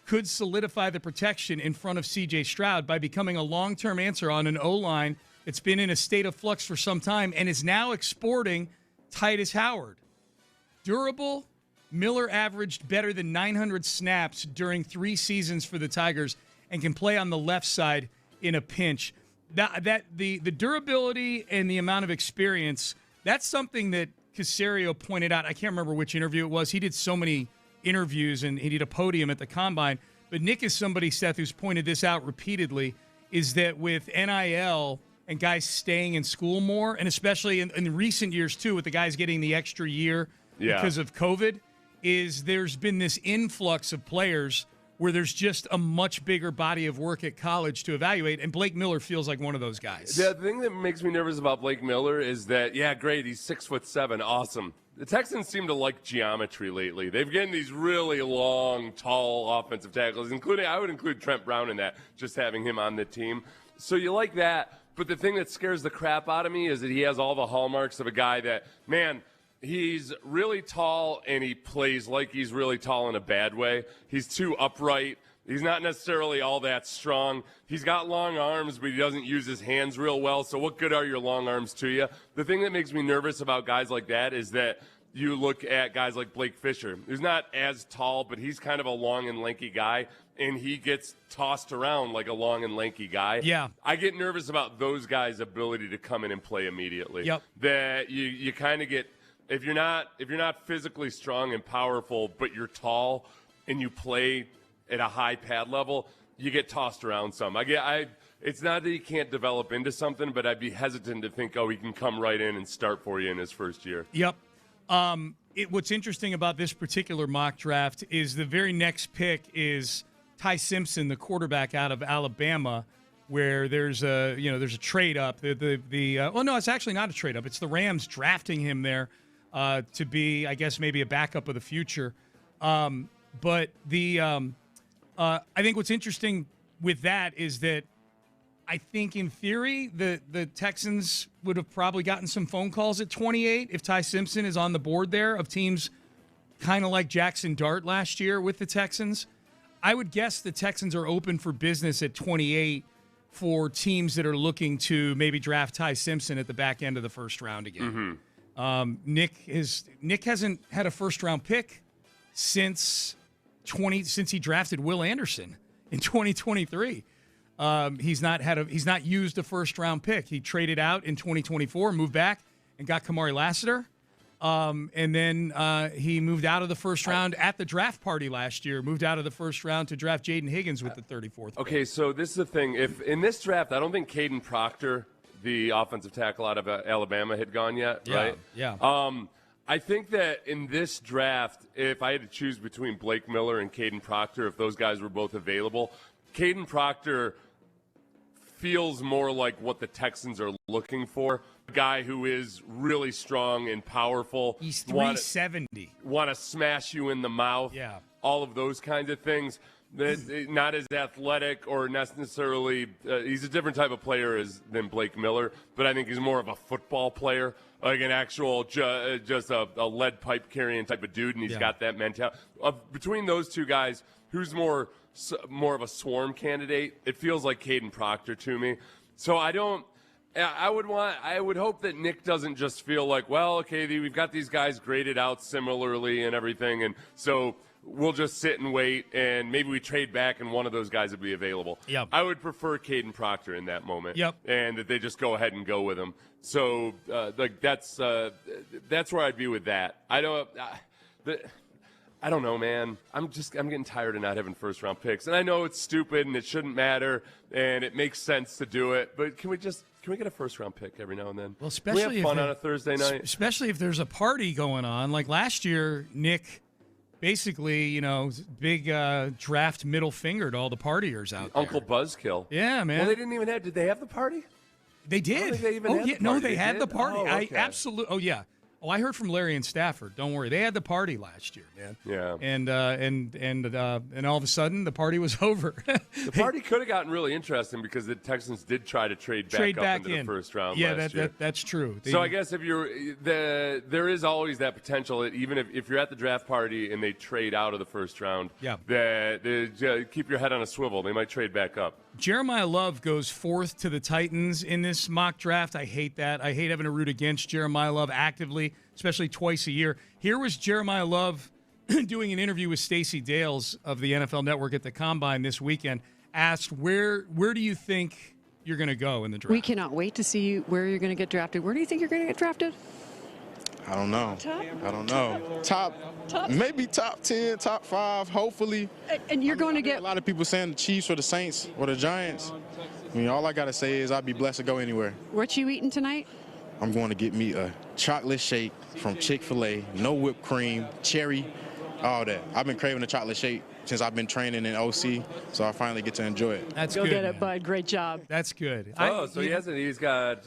could solidify the protection in front of C.J. Stroud by becoming a long-term answer on an O-line that's been in a state of flux for some time and is now exporting Titus Howard. Durable, Miller averaged better than 900 snaps during 3 seasons for the Tigers and can play on the left side in a pinch. The durability and the amount of experience, that's something that Caserio pointed out. I can't remember which interview it was. He did so many interviews and he did a podium at the Combine. But Nick is somebody, Seth, who's pointed this out repeatedly, is that with NIL and guys staying in school more, and especially in recent years too, with the guys getting the extra year because of COVID, is there's been this influx of players where there's just a much bigger body of work at college to evaluate, and Blake Miller feels like one of those guys. The thing that makes me nervous about Blake Miller is that, great, he's 6'7", awesome. The Texans seem to like geometry lately. They've getting these really long, tall offensive tackles, I would include Trent Brown in that, just having him on the team. So you like that, but the thing that scares the crap out of me is that he has all the hallmarks of a guy that, man, he's really tall, and he plays like he's really tall in a bad way. He's too upright. He's not necessarily all that strong. He's got long arms, but he doesn't use his hands real well. So what good are your long arms to you? The thing that makes me nervous about guys like that is that you look at guys like Blake Fisher, who's not as tall, but he's kind of a long and lanky guy, and he gets tossed around like a long and lanky guy. Yeah. I get nervous about those guys' ability to come in and play immediately. Yep. That you kind of get... If you're not physically strong and powerful, but you're tall and you play at a high pad level, you get tossed around some. It's not that he can't develop into something, but I'd be hesitant to think, he can come right in and start for you in his first year. Yep. What's interesting about this particular mock draft is the very next pick is Ty Simpson, the quarterback out of Alabama, where there's a trade up. No, it's actually not a trade up. It's the Rams drafting him there. To be, I guess, maybe a backup of the future. But I think what's interesting with that is that I think in theory the Texans would have probably gotten some phone calls at 28 if Ty Simpson is on the board there of teams kind of like Jackson Dart last year with the Texans. I would guess the Texans are open for business at 28 for teams that are looking to maybe draft Ty Simpson at the back end of the first round again. Nick hasn't had a first-round pick since he drafted Will Anderson in 2023. He's not used a first-round pick. He traded out in 2024, moved back, and got Kamari Lassiter. And then he moved out of the first round at the draft party last year, moved out of the first round to draft Jaden Higgins with the 34th pick. Okay, so this is the thing. If in this draft, I don't think Caden Proctor, the offensive tackle out of Alabama, had gone yet, right? Yeah. I think that in this draft, if I had to choose between Blake Miller and Caden Proctor, if those guys were both available, Caden Proctor feels more like what the Texans are looking for. A guy who is really strong and powerful. He's 370. Want to smash you in the mouth. Yeah. All of those kinds of things. Not as athletic or necessarily he's a different type of player than Blake Miller, but I think he's more of a football player, like an actual just a lead pipe carrying type of dude, and he's got that mentality. Between those two guys, who's more of a swarm candidate? It feels like Caden Proctor to me. So I would hope that Nick doesn't just feel like, well, okay, we've got these guys graded out similarly and everything, and so we'll just sit and wait, and maybe we trade back and one of those guys will be available. Yep. I would prefer Caden Proctor in that moment. Yep. And that they just go ahead and go with him. So that's where I'd be with that. I don't know, man. I'm getting tired of not having first-round picks. And I know it's stupid and it shouldn't matter and it makes sense to do it, but can we get a first-round pick every now and then? Well, especially can we have fun on a Thursday night? Especially if there's a party going on. Like last year, Nick basically, big draft middle finger to all the partiers out there. Uncle Buzzkill. Yeah, man. Well, they didn't even have – did they have the party? They did. I don't think they even had the party. No, they had the party. Oh, okay. Oh, yeah. Oh, I heard from Larry and Stafford. Don't worry, they had the party last year, man. Yeah. And all of a sudden, the party was over. The party could have gotten really interesting because the Texans did try to trade back up into the first round. Yeah, last year. That's true. So I guess if there is always that potential that even if you're at the draft party and they trade out of the first round, keep your head on a swivel. They might trade back up. Jeremiah Love goes 4th to the Titans in this mock draft. I hate that. I hate having to root against Jeremiah Love actively, especially twice a year. Here was Jeremiah Love doing an interview with Stacey Dales of the NFL Network at the Combine this weekend, asked, where do you think you're going to go in the draft? We cannot wait to see where you're going to get drafted. Where do you think you're going to get drafted? I don't know. I don't know. Top, maybe top 10, top 5, hopefully. And you're going to get a lot of people saying the Chiefs or the Saints or the Giants. I mean, all I got to say is I'd be blessed to go anywhere. What you eating tonight? I'm going to get me a chocolate shake from Chick-fil-A, no whipped cream, cherry, all that. I've been craving a chocolate shake since I've been training in OC, so I finally get to enjoy it. That's Go good, get it, man. bud. Great job. That's good. He's got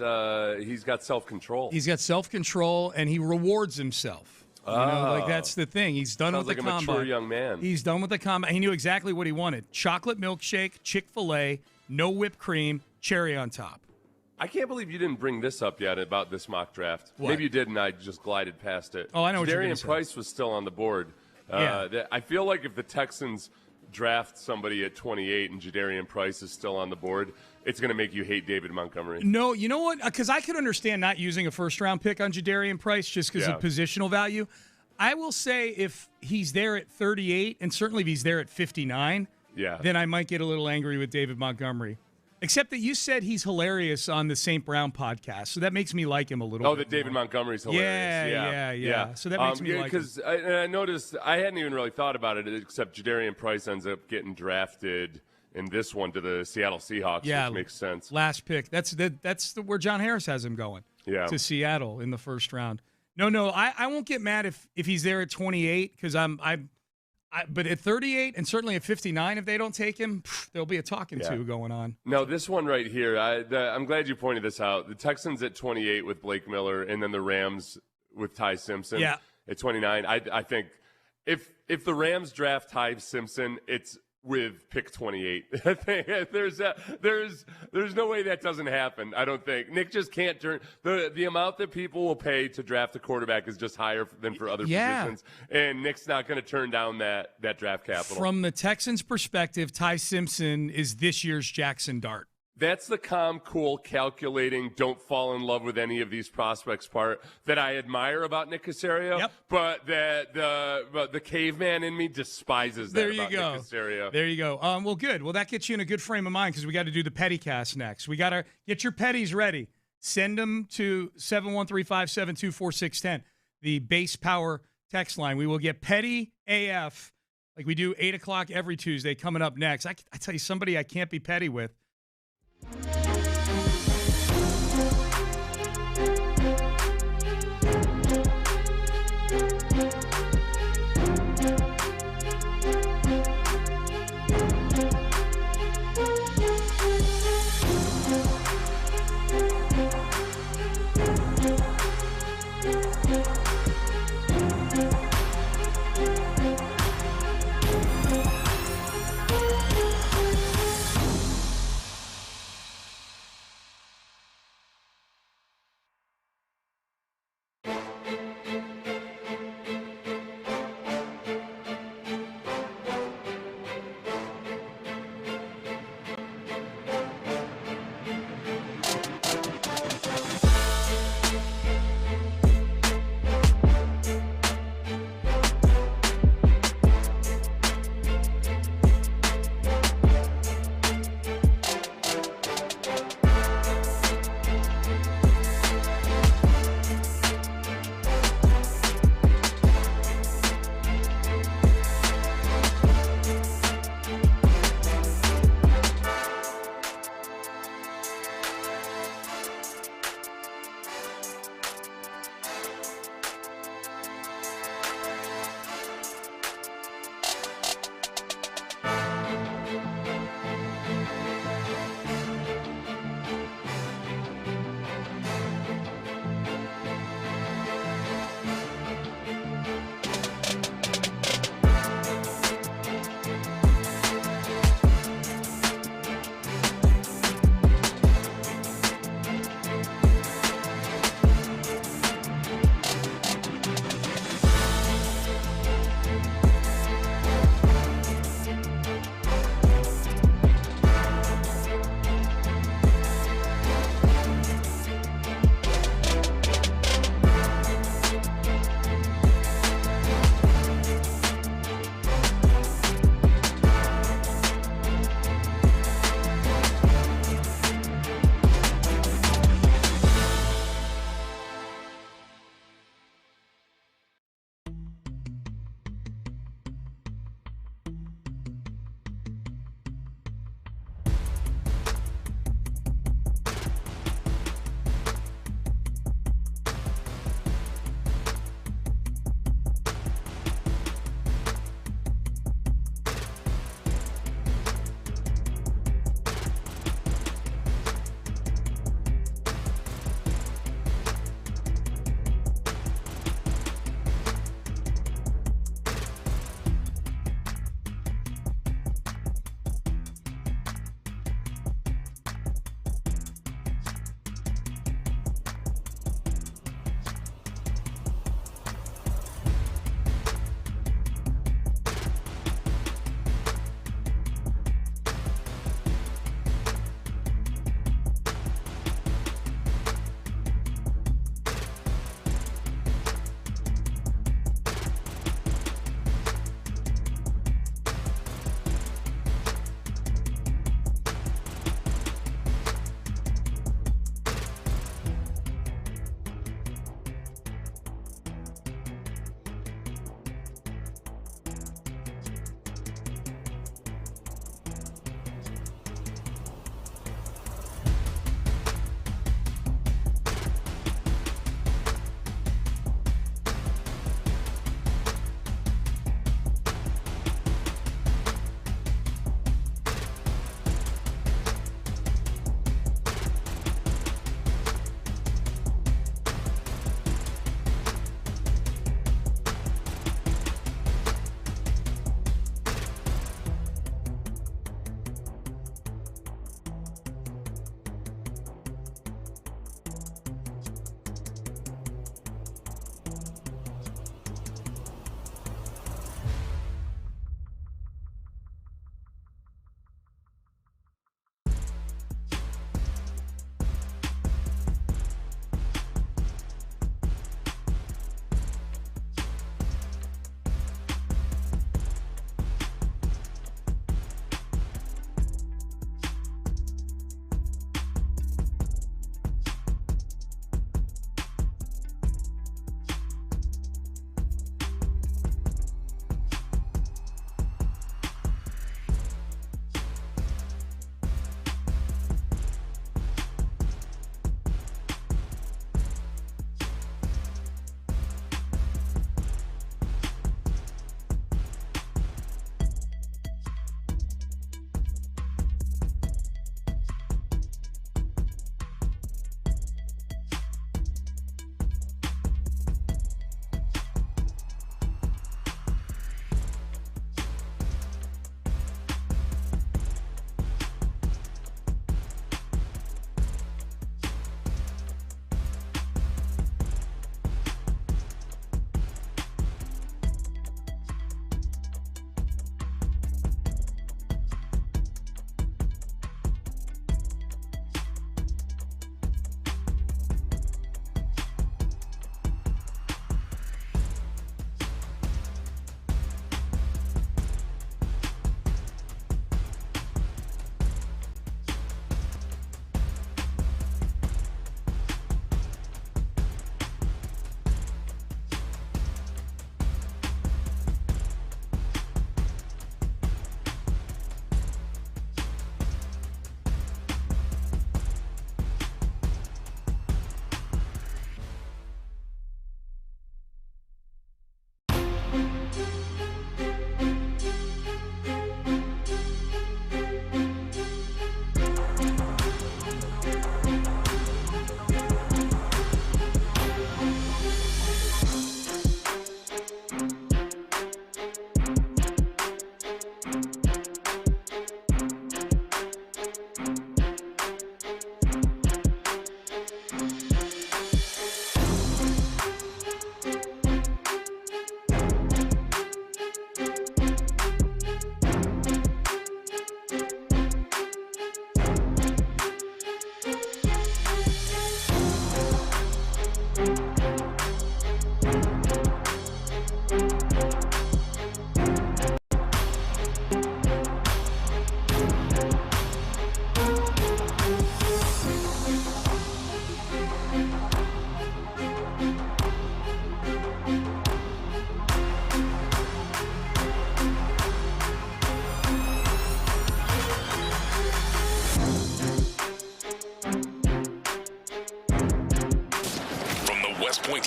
self-control. He's got self-control, and he rewards himself. That's the thing. He's done with the combine. Sounds like a mature young man. He's done with the combine. He knew exactly what he wanted. Chocolate milkshake, Chick-fil-A, no whipped cream, cherry on top. I can't believe you didn't bring this up yet about this mock draft. What? Maybe you did, and I just glided past it. Oh, I know what you're going to Jadarian say. Price was still on the board. I feel like if the Texans draft somebody at 28 and Jadarian Price is still on the board, it's going to make you hate David Montgomery. No, you know what? Because I could understand not using a first-round pick on Jadarian Price just because of positional value. I will say if he's there at 38, and certainly if he's there at 59, then I might get a little angry with David Montgomery. Except that you said he's hilarious on the St. Brown podcast, so that makes me like him a little bit. Oh, that David Montgomery's hilarious. Yeah. So that makes me like him. Because I noticed, I hadn't even really thought about it, except Jadarian Price ends up getting drafted in this one to the Seattle Seahawks, which makes sense. Last pick. That's where John Harris has him going. Yeah. To Seattle in the first round. No, I won't get mad if he's there at 28 because but at 38 and certainly at 59, if they don't take him, there'll be a talking to going on. No, this one right here, I'm glad you pointed this out. The Texans at 28 with Blake Miller, and then the Rams with Ty Simpson at 29. I think if the Rams draft Ty Simpson, it's with pick 28. I think there's no way that doesn't happen. I don't think Nick just can't turn the amount that people will pay to draft a quarterback is just higher than for other positions, and Nick's not going to turn down that draft capital. From the Texans' perspective, Ty Simpson is this year's Jackson Dart. That's the calm, cool, calculating, don't fall in love with any of these prospects part that I admire about Nick Caserio, but that the caveman in me despises that about Nick Caserio. There you go. Well, good. Well, that gets you in a good frame of mind because we got to do the petty cast next. We got to get your petties ready. Send them to 713-572-4610, the base power text line. We will get petty AF like we do 8 o'clock every Tuesday coming up next. I tell you, somebody I can't be petty with.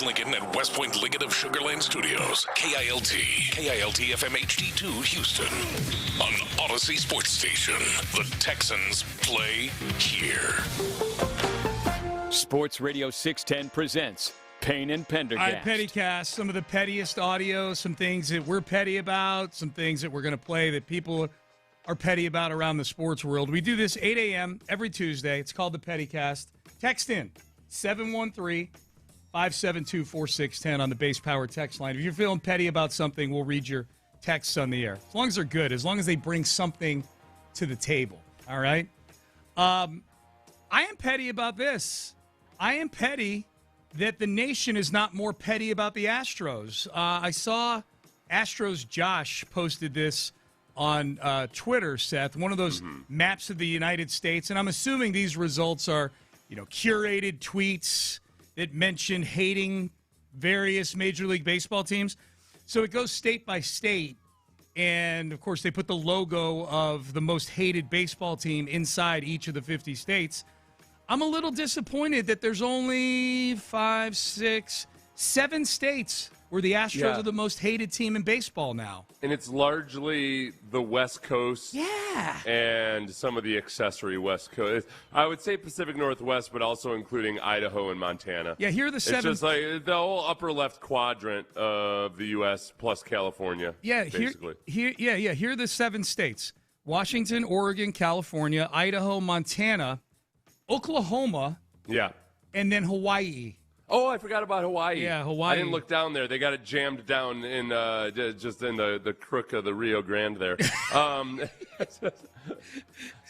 Lincoln at West Point Liggett of Sugar Land Studios. KILT FM HD2 Houston. On Odyssey Sports Station. The Texans play here. Sports Radio 610 presents Payne and Pendergast. All right, Pettycast. Some of the pettiest audio, some things that we're petty about, some things that we're going to play that people are petty about around the sports world. We do this 8 a.m. every Tuesday. It's called the Pettycast. Text in 713-572-4610 on the base power text line. If you're feeling petty about something, we'll read your texts on the air. As long as they're good, as long as they bring something to the table. All right? I am petty about this. I am petty that the nation is not more petty about the Astros. I saw Astros Josh posted this on Twitter, Seth, one of those maps of the United States. And I'm assuming these results are, curated tweets that mention hating various Major League Baseball teams. So it goes state by state. And, of course, they put the logo of the most hated baseball team inside each of the 50 states. I'm a little disappointed that there's only 5, 6, 7 states where the Astros are the most hated team in baseball now. And it's largely the West Coast. Yeah. And some of the accessory West Coast. I would say Pacific Northwest, but also including Idaho and Montana. Yeah, here are the 7. It's just like the whole upper left quadrant of the U.S. plus California. Yeah, basically. Here are the 7 states: Washington, Oregon, California, Idaho, Montana, Oklahoma, and then Hawaii. Oh, I forgot about Hawaii. Yeah, Hawaii. I didn't look down there. They got it jammed down in just in the crook of the Rio Grande there. It's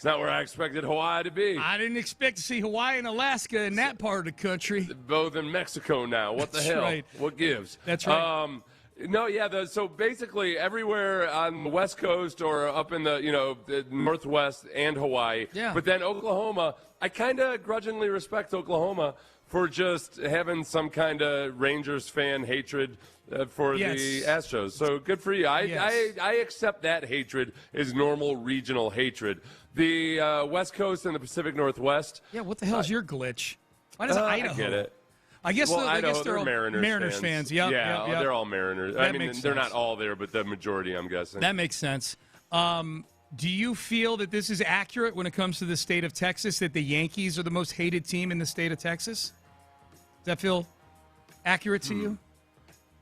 not where I expected Hawaii to be. I didn't expect to see Hawaii and Alaska in that part of the country. Both in Mexico now. What the hell? Right. What gives? That's right. So basically everywhere on the West Coast or up in the Northwest and Hawaii. Yeah. But then Oklahoma, I kind of grudgingly respect Oklahoma for just having some kind of Rangers fan hatred for the Astros. So good for you. I accept that hatred as normal regional hatred. The West Coast and the Pacific Northwest. Yeah, what the hell's your glitch? Why does Idaho? I get it. I guess Idaho, they're all Mariners fans. Yep, Yep. They're all Mariners. That makes they're sense. not all there, but the majority, I'm guessing. That makes sense. Do you feel that this is accurate when it comes to the state of Texas, that the Yankees are the most hated team in the state of Texas? Does that feel accurate to you?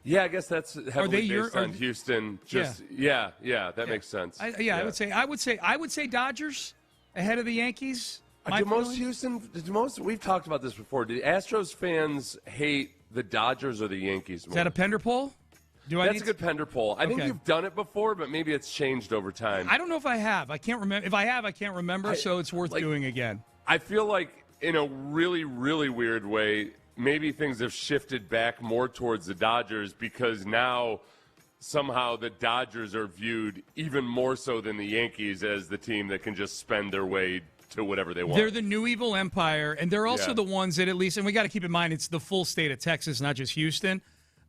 Yeah, I guess that's heavily based on Houston. That makes sense. I would say Dodgers ahead of the Yankees. We've talked about this before. Do Astros fans hate the Dodgers or the Yankees more? Is that a Pender poll? That's a good Pender poll. I think you've done it before, but maybe it's changed over time. I don't know if I have. I can't remember. If I have, I can't remember, so it's worth doing again. I feel like in a really, really weird way, maybe things have shifted back more towards the Dodgers because now somehow the Dodgers are viewed even more so than the Yankees as the team that can just spend their way to whatever they want. They're the new evil empire, and they're also the ones that at least, and we got to keep in mind, it's the full state of Texas, not just Houston.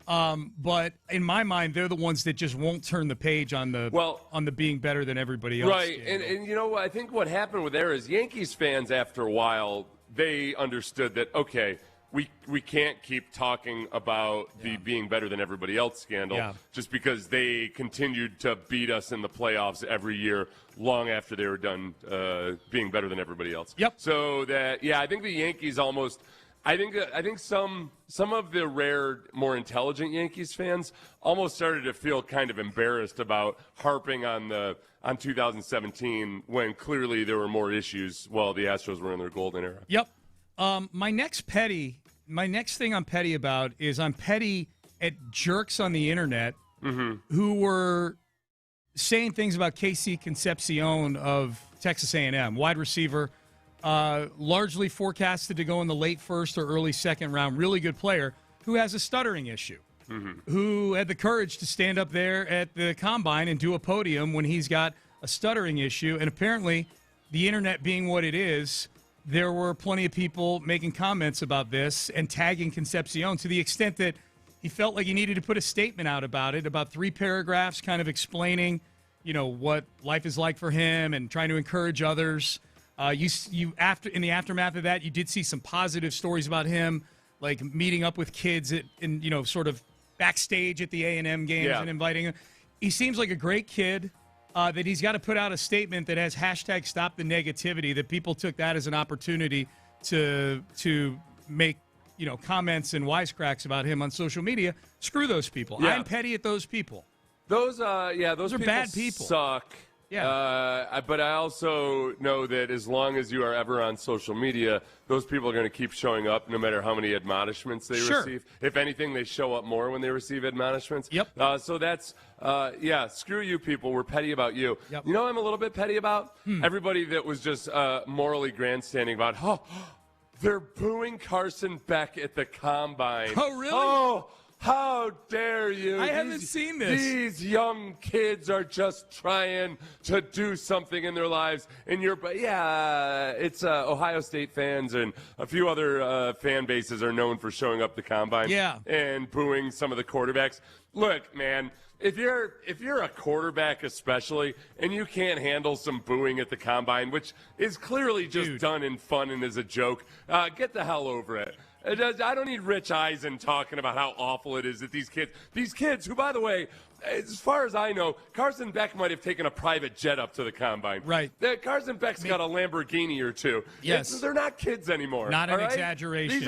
But in my mind, they're the ones that just won't turn the page on the being better than everybody else. Right, and I think what happened with there is Yankees fans, after a while, they understood that, okay, we can't keep talking about the being better than everybody else scandal just because they continued to beat us in the playoffs every year long after they were done being better than everybody else. Yep. So I think the Yankees almost – I think some of the rare, more intelligent Yankees fans almost started to feel kind of embarrassed about harping on 2017 when clearly there were more issues while the Astros were in their golden era. Yep. My next thing I'm petty about is I'm petty at jerks on the internet who were saying things about Casey Concepcion of Texas A&M, wide receiver, largely forecasted to go in the late first or early second round. Really good player who has a stuttering issue, who had the courage to stand up there at the combine and do a podium when he's got a stuttering issue. And apparently, the internet being what it is, there were plenty of people making comments about this and tagging Concepcion to the extent that he felt like he needed to put a statement out about it, about 3 paragraphs kind of explaining, what life is like for him and trying to encourage others. In the aftermath of that, you did see some positive stories about him, like meeting up with kids sort of backstage at the A&M games and inviting him. He seems like a great kid. That he's got to put out a statement that has hashtag stop the negativity, that people took that as an opportunity to make comments and wisecracks about him on social media. Screw those people. Yeah. I'm petty at those people. Those are bad people. Suck. Yeah. But I also know that as long as you are ever on social media, those people are going to keep showing up no matter how many admonishments they receive. If anything, they show up more when they receive admonishments. Yep. So that's, screw you people. We're petty about you. Yep. You know what I'm a little bit petty about? Everybody that was just morally grandstanding about, they're booing Carson Beck at the Combine. Oh, really? Oh, how dare you? I haven't seen this. These young kids are just trying to do something in their lives. And it's Ohio State fans and a few other fan bases are known for showing up the Combine and booing some of the quarterbacks. Look, man, if you're a quarterback especially and you can't handle some booing at the Combine, which is clearly just done in fun and as a joke, get the hell over it. I don't need Rich Eisen talking about how awful it is that these kids who, by the way, as far as I know, Carson Beck might have taken a private jet up to the Combine. Right. Carson Beck's got a Lamborghini or two. Yes. They're not kids anymore. Not an exaggeration.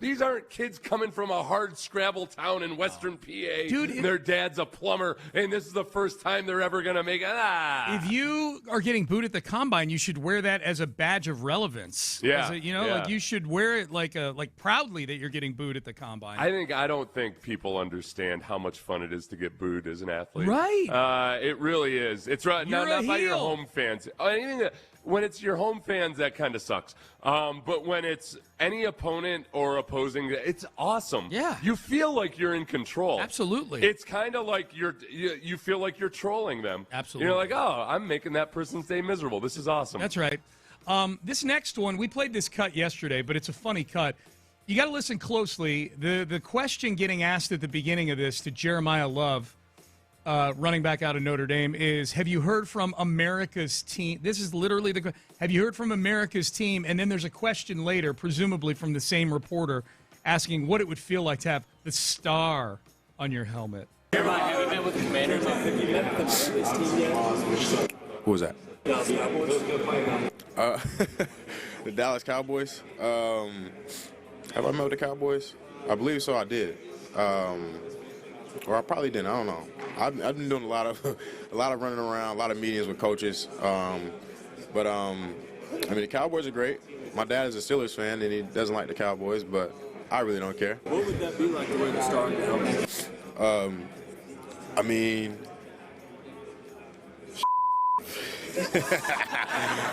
These aren't kids coming from a hard scrabble town in Western PA. Dude, their dad's a plumber, and this is the first time they're ever going to make it. If you are getting booed at the Combine, you should wear that as a badge of relevance. Yeah. Like you should wear it like proudly that you're getting booed at the Combine. I don't think people understand how much fun it is to get booed as an athlete. Right. It really is. It's right. Not by your home fans. When it's your home fans, that kind of sucks. But when it's any opponent or opposing, it's awesome. Yeah. You feel like you're in control. Absolutely. It's kind of like you feel like you're trolling them. Absolutely. You're like, oh, I'm making that person's day miserable. This is awesome. That's right. This next one, we played this cut yesterday, but it's a funny cut. You got to listen closely. The question getting asked at the beginning of this to Jeremiah Love, running back out of Notre Dame, is, have you heard from America's team? This is literally the question. Have you heard from America's team? And then there's a question later, presumably from the same reporter, asking what it would feel like to have the star on your helmet. Jeremiah, have you met with the Commanders? Have you met with this team yet? Who was that? Dallas Cowboys. The Dallas Cowboys. Have I met with the Cowboys? I believe so. I did. Or I probably didn't. I don't know. I've been doing a lot of running around, a lot of meetings with coaches. The Cowboys are great. My dad is a Steelers fan, and he doesn't like the Cowboys, but I really don't care. What would that be like to wear the star on your helmet?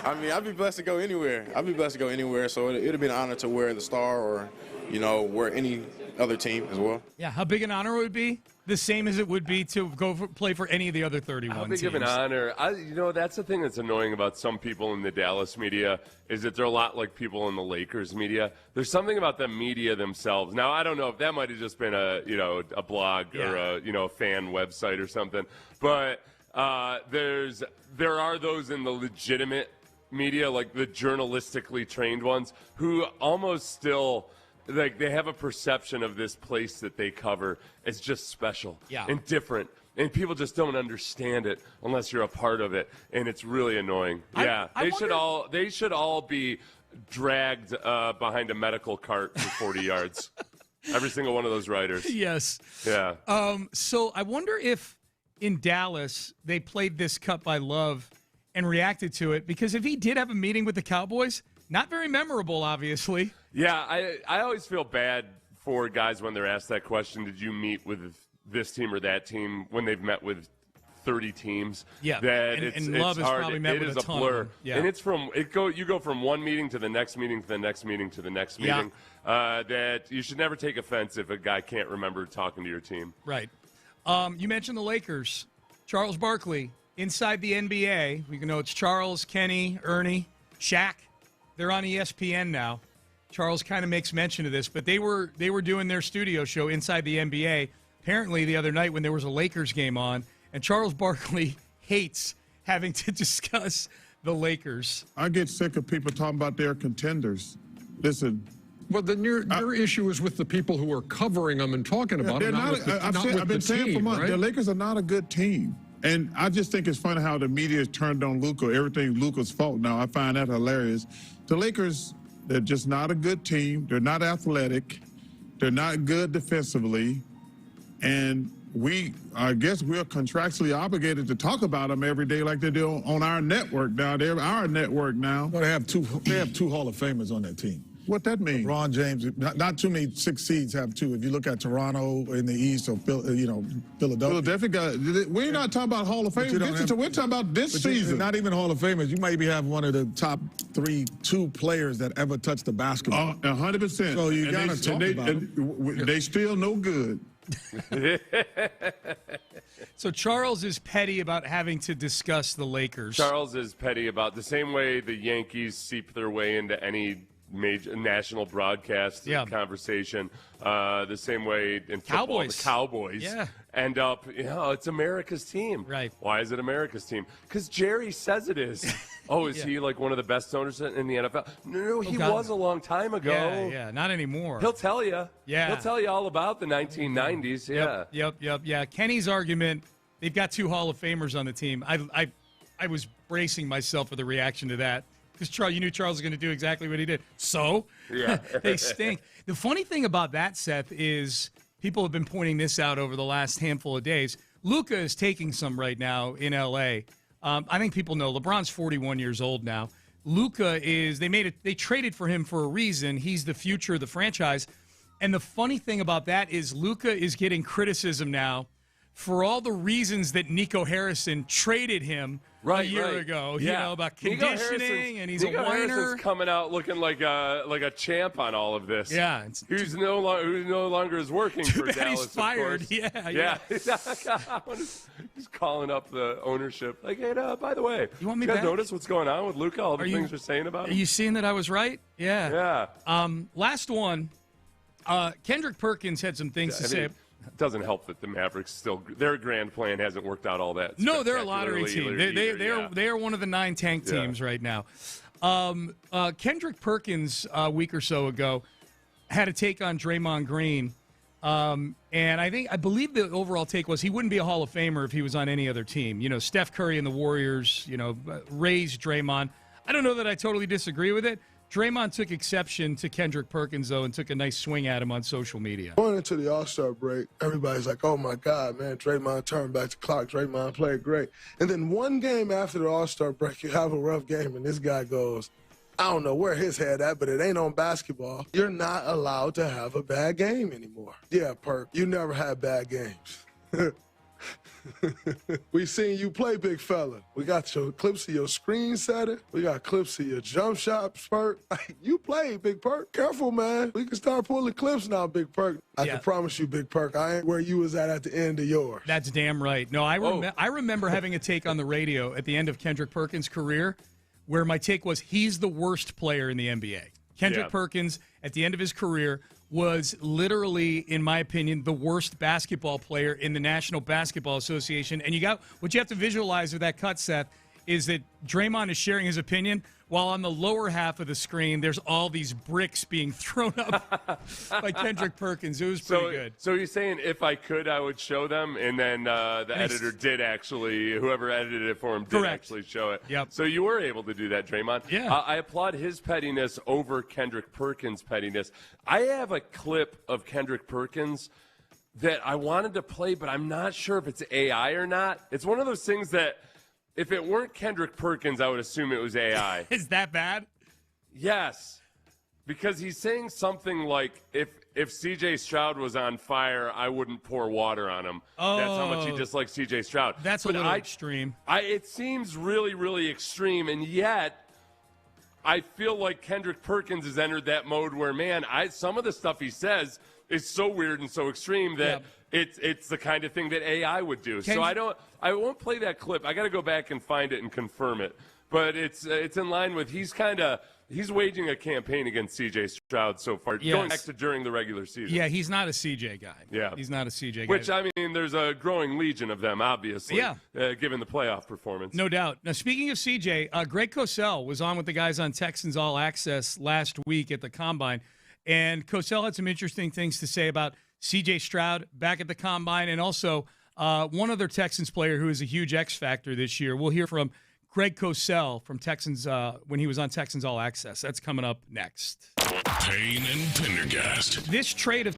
I'd be blessed to go anywhere. So it'd be an honor to wear the star or, wear any other team as well. Yeah, how big an honor would it be? The same as it would be to play for any of the other 31 How big teams. of an honor. That's the thing that's annoying about some people in the Dallas media is that they're a lot like people in the Lakers media. There's something about the media themselves. Now, I don't know if that might have just been a blog or a fan website or something, but there are those in the legitimate media, like the journalistically trained ones, who almost still they have a perception of this place that they cover as just special and different. And people just don't understand it unless you're a part of it, and it's really annoying. They should all be dragged behind a medical cart for 40 yards. Every single one of those writers. Yes. Yeah. So I wonder if in Dallas they played this cut by Love and reacted to it, because if he did have a meeting with the Cowboys, not very memorable, obviously. Yeah, I always feel bad for guys when they're asked that question, did you meet with this team or that team, when they've met with 30 teams. Yeah, that and it's Love is hard. probably met It with is a a ton of blur, them. Yeah. and it's you go from one meeting to the next meeting to the next meeting to the next Yeah. meeting. That you should never take offense if a guy can't remember talking to your team. Right. You mentioned the Lakers. Charles Barkley inside the NBA. We know it's Charles, Kenny, Ernie, Shaq. They're on ESPN now. Charles kind of makes mention of this, but they were doing their studio show inside the NBA. Apparently, the other night when there was a Lakers game on, and Charles Barkley hates having to discuss the Lakers. I get sick of people talking about their contenders. Listen. Well, then your issue is with the people who are covering them and talking about them. I've been saying for months, right? the Lakers are not a good team. And I just think it's funny how the media has turned on Luka. Everything Luka's fault now. I find that hilarious. The Lakers, they're just not a good team. They're not athletic. They're not good defensively. And I guess we're contractually obligated to talk about them every day like they do on our network now. They're our network now. Well, they have two Hall of Famers on that team. What that mean? LeBron James. Not too many 6 seeds have two. If you look at Toronto in the East or Philadelphia. Philadelphia. We're not talking about Hall of Famers. We're talking about this season. Not even Hall of Famers. You maybe have one of the top two players that ever touched the basketball. 100%. So you got to talk about them. They still no good. So Charles is petty about having to discuss the Lakers. Charles is petty about the same way the Yankees seep their way into any major national broadcast conversation. The same way in football, the Cowboys end up, it's America's team. Right. Why is it America's team? Because Jerry says it is. Oh, is he like one of the best owners in the NFL? No, he was a long time ago. Yeah, not anymore. He'll tell you. Yeah. He'll tell you all about the 1990s. Yep. Kenny's argument, they've got two Hall of Famers on the team. I was bracing myself for the reaction to that. Because you knew Charles was going to do exactly what he did. So, they stink. The funny thing about that, Seth, is people have been pointing this out over the last handful of days. Luka is taking some right now in L.A. I think people know LeBron's 41 years old now. Luka they traded for him for a reason. He's the future of the franchise. And the funny thing about that is Luka is getting criticism now for all the reasons that Nico Harrison traded him a year ago, about conditioning, and he's a whiner. Harrison's coming out looking like a champ on all of this. Yeah, who no longer is working for Dallas. He's fired. Of Yeah. He's calling up the ownership. Like, hey, by the way, you want me you guys back? notice what's going on with Luka? All the things you're saying about him. Are you seeing that I was right? Yeah. Yeah. Last one. Kendrick Perkins had some things to say. It doesn't help that the Mavericks their grand plan hasn't worked out all that. No, they're a lottery team. They are one of the 9 tank teams right now. Kendrick Perkins a week or so ago had a take on Draymond Green, and I believe the overall take was he wouldn't be a Hall of Famer if he was on any other team. Steph Curry and the Warriors, raised Draymond. I don't know that I totally disagree with it. Draymond took exception to Kendrick Perkins, though, and took a nice swing at him on social media. Going into the All-Star break, everybody's like, oh, my God, man, Draymond turned back the clock. Draymond played great. And then one game after the All-Star break, you have a rough game, and this guy goes, I don't know where his head at, but it ain't on basketball. You're not allowed to have a bad game anymore. Yeah, Perk, you never had bad games. We seen you play, big fella. We got your clips of your screen setter. We got clips of your jump shot, Perk. You played, Big Perk. Careful, man. We can start pulling clips now, Big Perk. I can promise you, Big Perk, I ain't where you was at the end of yours. That's damn right. No, I remember having a take on the radio at the end of Kendrick Perkins' career where my take was he's the worst player in the NBA. Kendrick Perkins, at the end of his career, was literally, in my opinion, the worst basketball player in the National Basketball Association. And what you have to visualize with that cut, Seth, is that Draymond is sharing his opinion, while on the lower half of the screen, there's all these bricks being thrown up by Kendrick Perkins. It was pretty good. So you're saying if I could, I would show them, and then the editor did actually, whoever edited it for him did actually show it. Yep. So you were able to do that, Draymond. Yeah. I applaud his pettiness over Kendrick Perkins' pettiness. I have a clip of Kendrick Perkins that I wanted to play, but I'm not sure if it's AI or not. It's one of those things that if it weren't Kendrick Perkins, I would assume it was AI. Is that bad? Yes. Because he's saying something like, if if C.J. Stroud was on fire, I wouldn't pour water on him. Oh, that's how much he dislikes C.J. Stroud. That's a little extreme. It seems really, really extreme, and yet I feel like Kendrick Perkins has entered that mode where, man, some of the stuff he says is so weird and so extreme that it's the kind of thing that AI would do. So I won't play that clip. I got to go back and find it and confirm it. But it's in line with he's waging a campaign against C.J. Stroud so far, going back to during the regular season. Yeah, he's not a C.J. guy. Yeah. He's not a C.J. guy. Which, I mean, there's a growing legion of them, obviously, given the playoff performance. No doubt. Now, speaking of C.J., Greg Cosell was on with the guys on Texans All Access last week at the Combine, and Cosell had some interesting things to say about C.J. Stroud back at the Combine, and also one other Texans player who is a huge X factor this year. We'll hear from Greg Cosell from Texans when he was on Texans All Access. That's coming up next. Payne and Pendergast. This trade of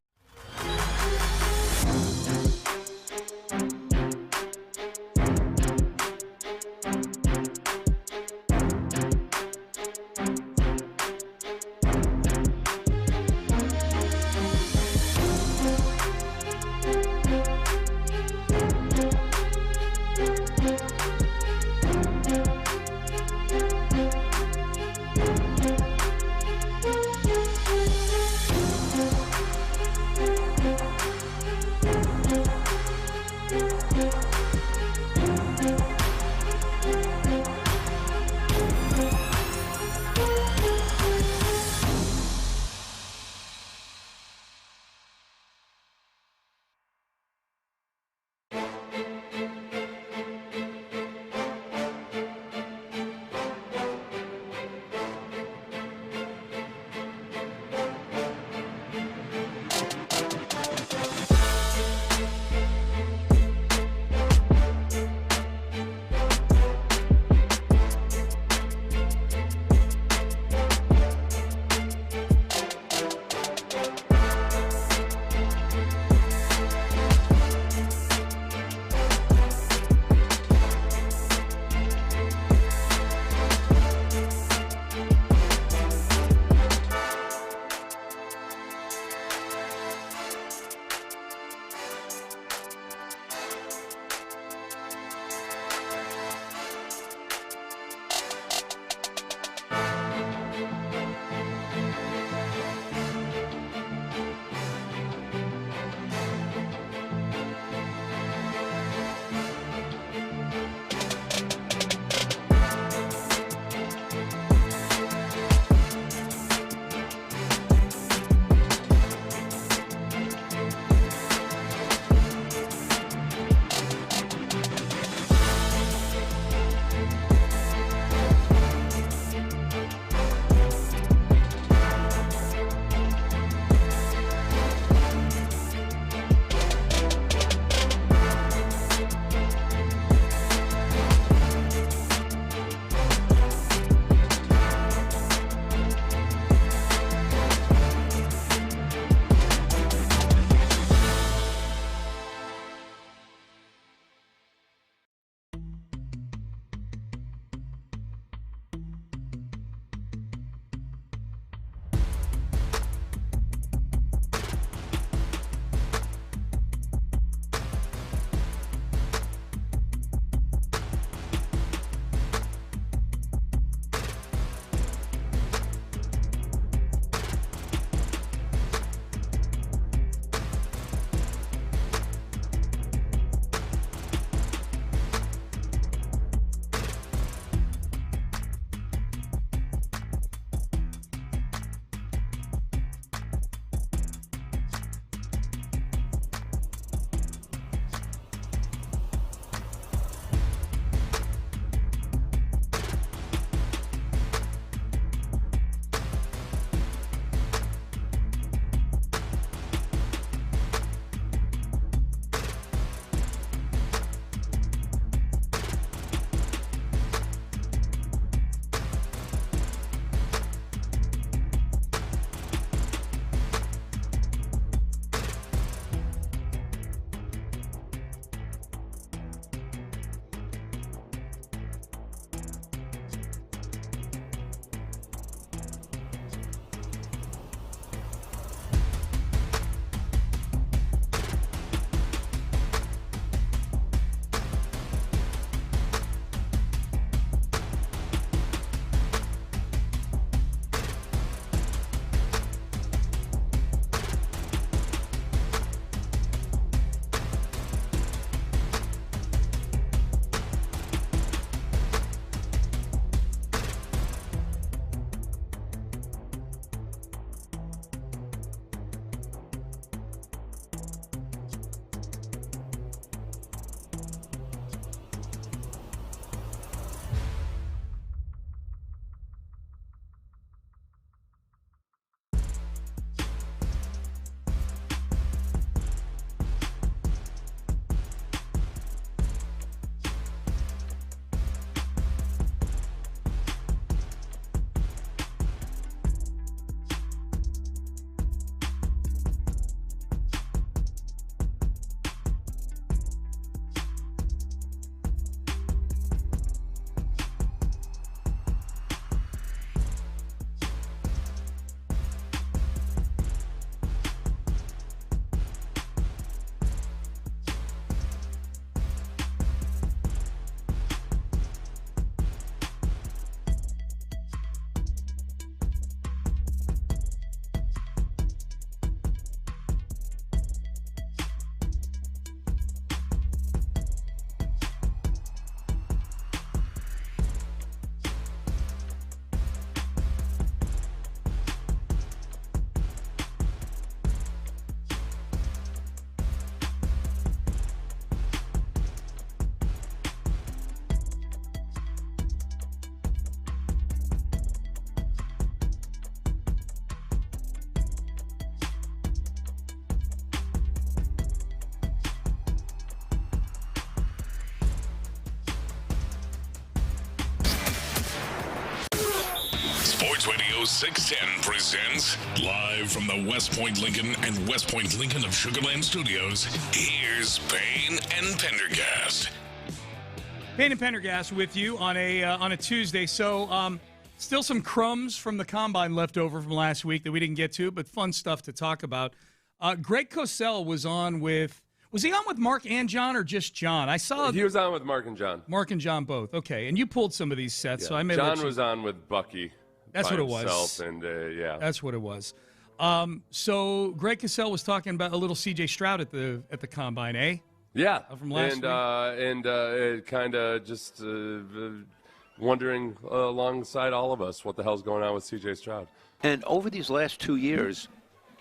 Sports Radio 610 presents live from the West Point Lincoln and West Point Lincoln of Sugar Land Studios. Here's Payne and Pendergast. Payne and Pendergast with you on a Tuesday. So, still some crumbs from the combine left over from last week that we didn't get to, but fun stuff to talk about. Greg Cosell was on with. Was he on with Mark and John or just John? I saw he was on with Mark and John. Mark and John both. Okay, and you pulled some of these sets, Yeah. so I may. John was on with Bucky. That's what it was. Himself, and yeah, that's what it was. So Greg Cosell was talking about a little C.J. Stroud at the combine, eh? Yeah, from last week. And kind of just wondering alongside all of us what the hell's going on with C.J. Stroud. And over these last 2 years,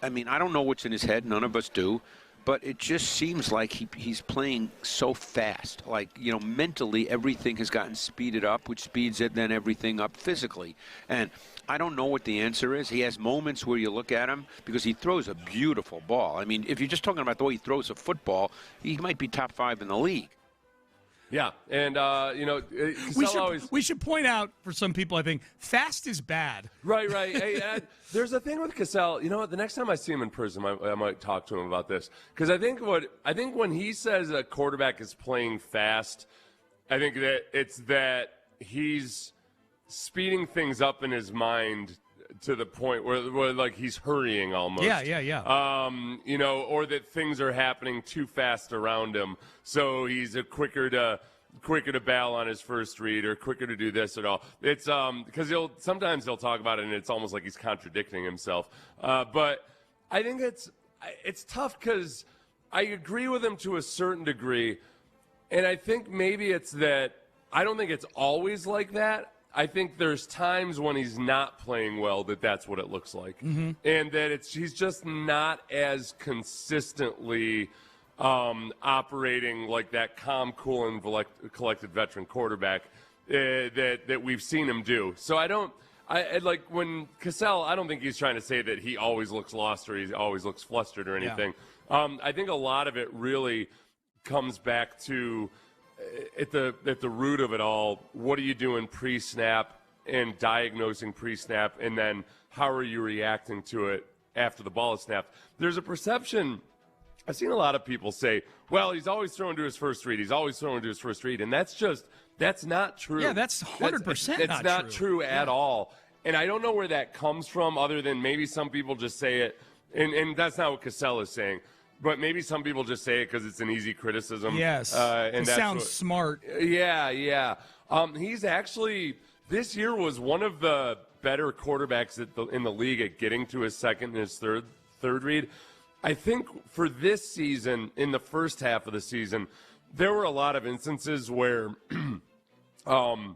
I mean, I don't know what's in his head. None of us do. But it just seems like he's playing so fast. Like, you know, mentally everything has gotten speeded up, which speeds it then everything up physically. And I don't know what the answer is. He has moments where you look at him because he throws a beautiful ball. I mean, if you're just talking about the way he throws a football, he might be top 5 in the league. Yeah, and, you know, we should point out for some people, I think, fast is bad. Right. Hey, there's a thing with Cosell. You know what? The next time I see him in person, I might talk to him about this. Because I think when he says a quarterback is playing fast, I think that it's that he's speeding things up in his mind to the point where like he's hurrying almost. Yeah. You know, or that things are happening too fast around him, so he's quicker to bail on his first read or quicker to do this at all. It's because sometimes he'll talk about it and it's almost like he's contradicting himself. But I think it's tough because I agree with him to a certain degree, and I think maybe it's that I don't think it's always like that. I think there's times when he's not playing well that's what it looks like. Mm-hmm. And that he's just not as consistently operating like that calm, cool, and collected veteran quarterback that we've seen him do. So I like when Cosell, I don't think he's trying to say that he always looks lost or he always looks flustered or anything. Yeah. I think a lot of it really comes back to at the root of it all, what are you doing pre-snap and diagnosing pre-snap, and then how are you reacting to it after the ball is snapped? There's a perception, I've seen a lot of people say, well, he's always throwing to his first read. He's always throwing to his first read, and that's not true. Yeah, that's 100% It's not true at all. And I don't know where that comes from other than maybe some people just say it, and that's not what Cosell is saying. But maybe some people just say it because it's an easy criticism. Yes, and it sounds smart. Yeah. He's actually, this year was one of the better quarterbacks in the league at getting to his second and his third read. I think for this season, in the first half of the season, there were a lot of instances where I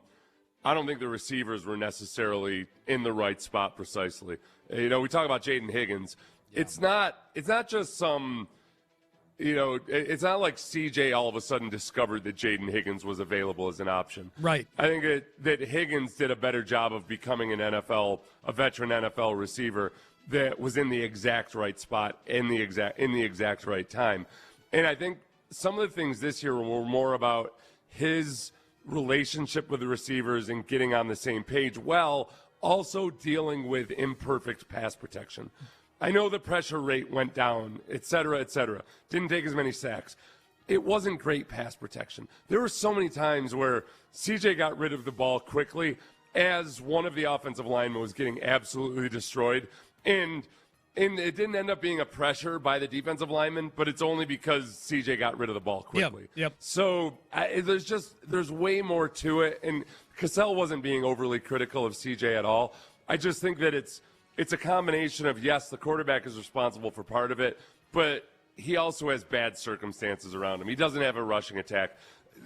don't think the receivers were necessarily in the right spot precisely. You know, we talk about Jaden Higgins. Yeah. It's not just some, you know, it's not like CJ all of a sudden discovered that Jaden Higgins was available as an option. Right. I think that Higgins did a better job of becoming a veteran NFL receiver that was in the exact right spot in the exact right time. And I think some of the things this year were more about his relationship with the receivers and getting on the same page, while also dealing with imperfect pass protection. I know the pressure rate went down, et cetera, et cetera. Didn't take as many sacks. It wasn't great pass protection. There were so many times where CJ got rid of the ball quickly as one of the offensive linemen was getting absolutely destroyed. And it didn't end up being a pressure by the defensive lineman, but it's only because CJ got rid of the ball quickly. Yep. So there's way more to it. And Cosell wasn't being overly critical of CJ at all. I just think that it's a combination of, yes, the quarterback is responsible for part of it, but he also has bad circumstances around him. He doesn't have a rushing attack.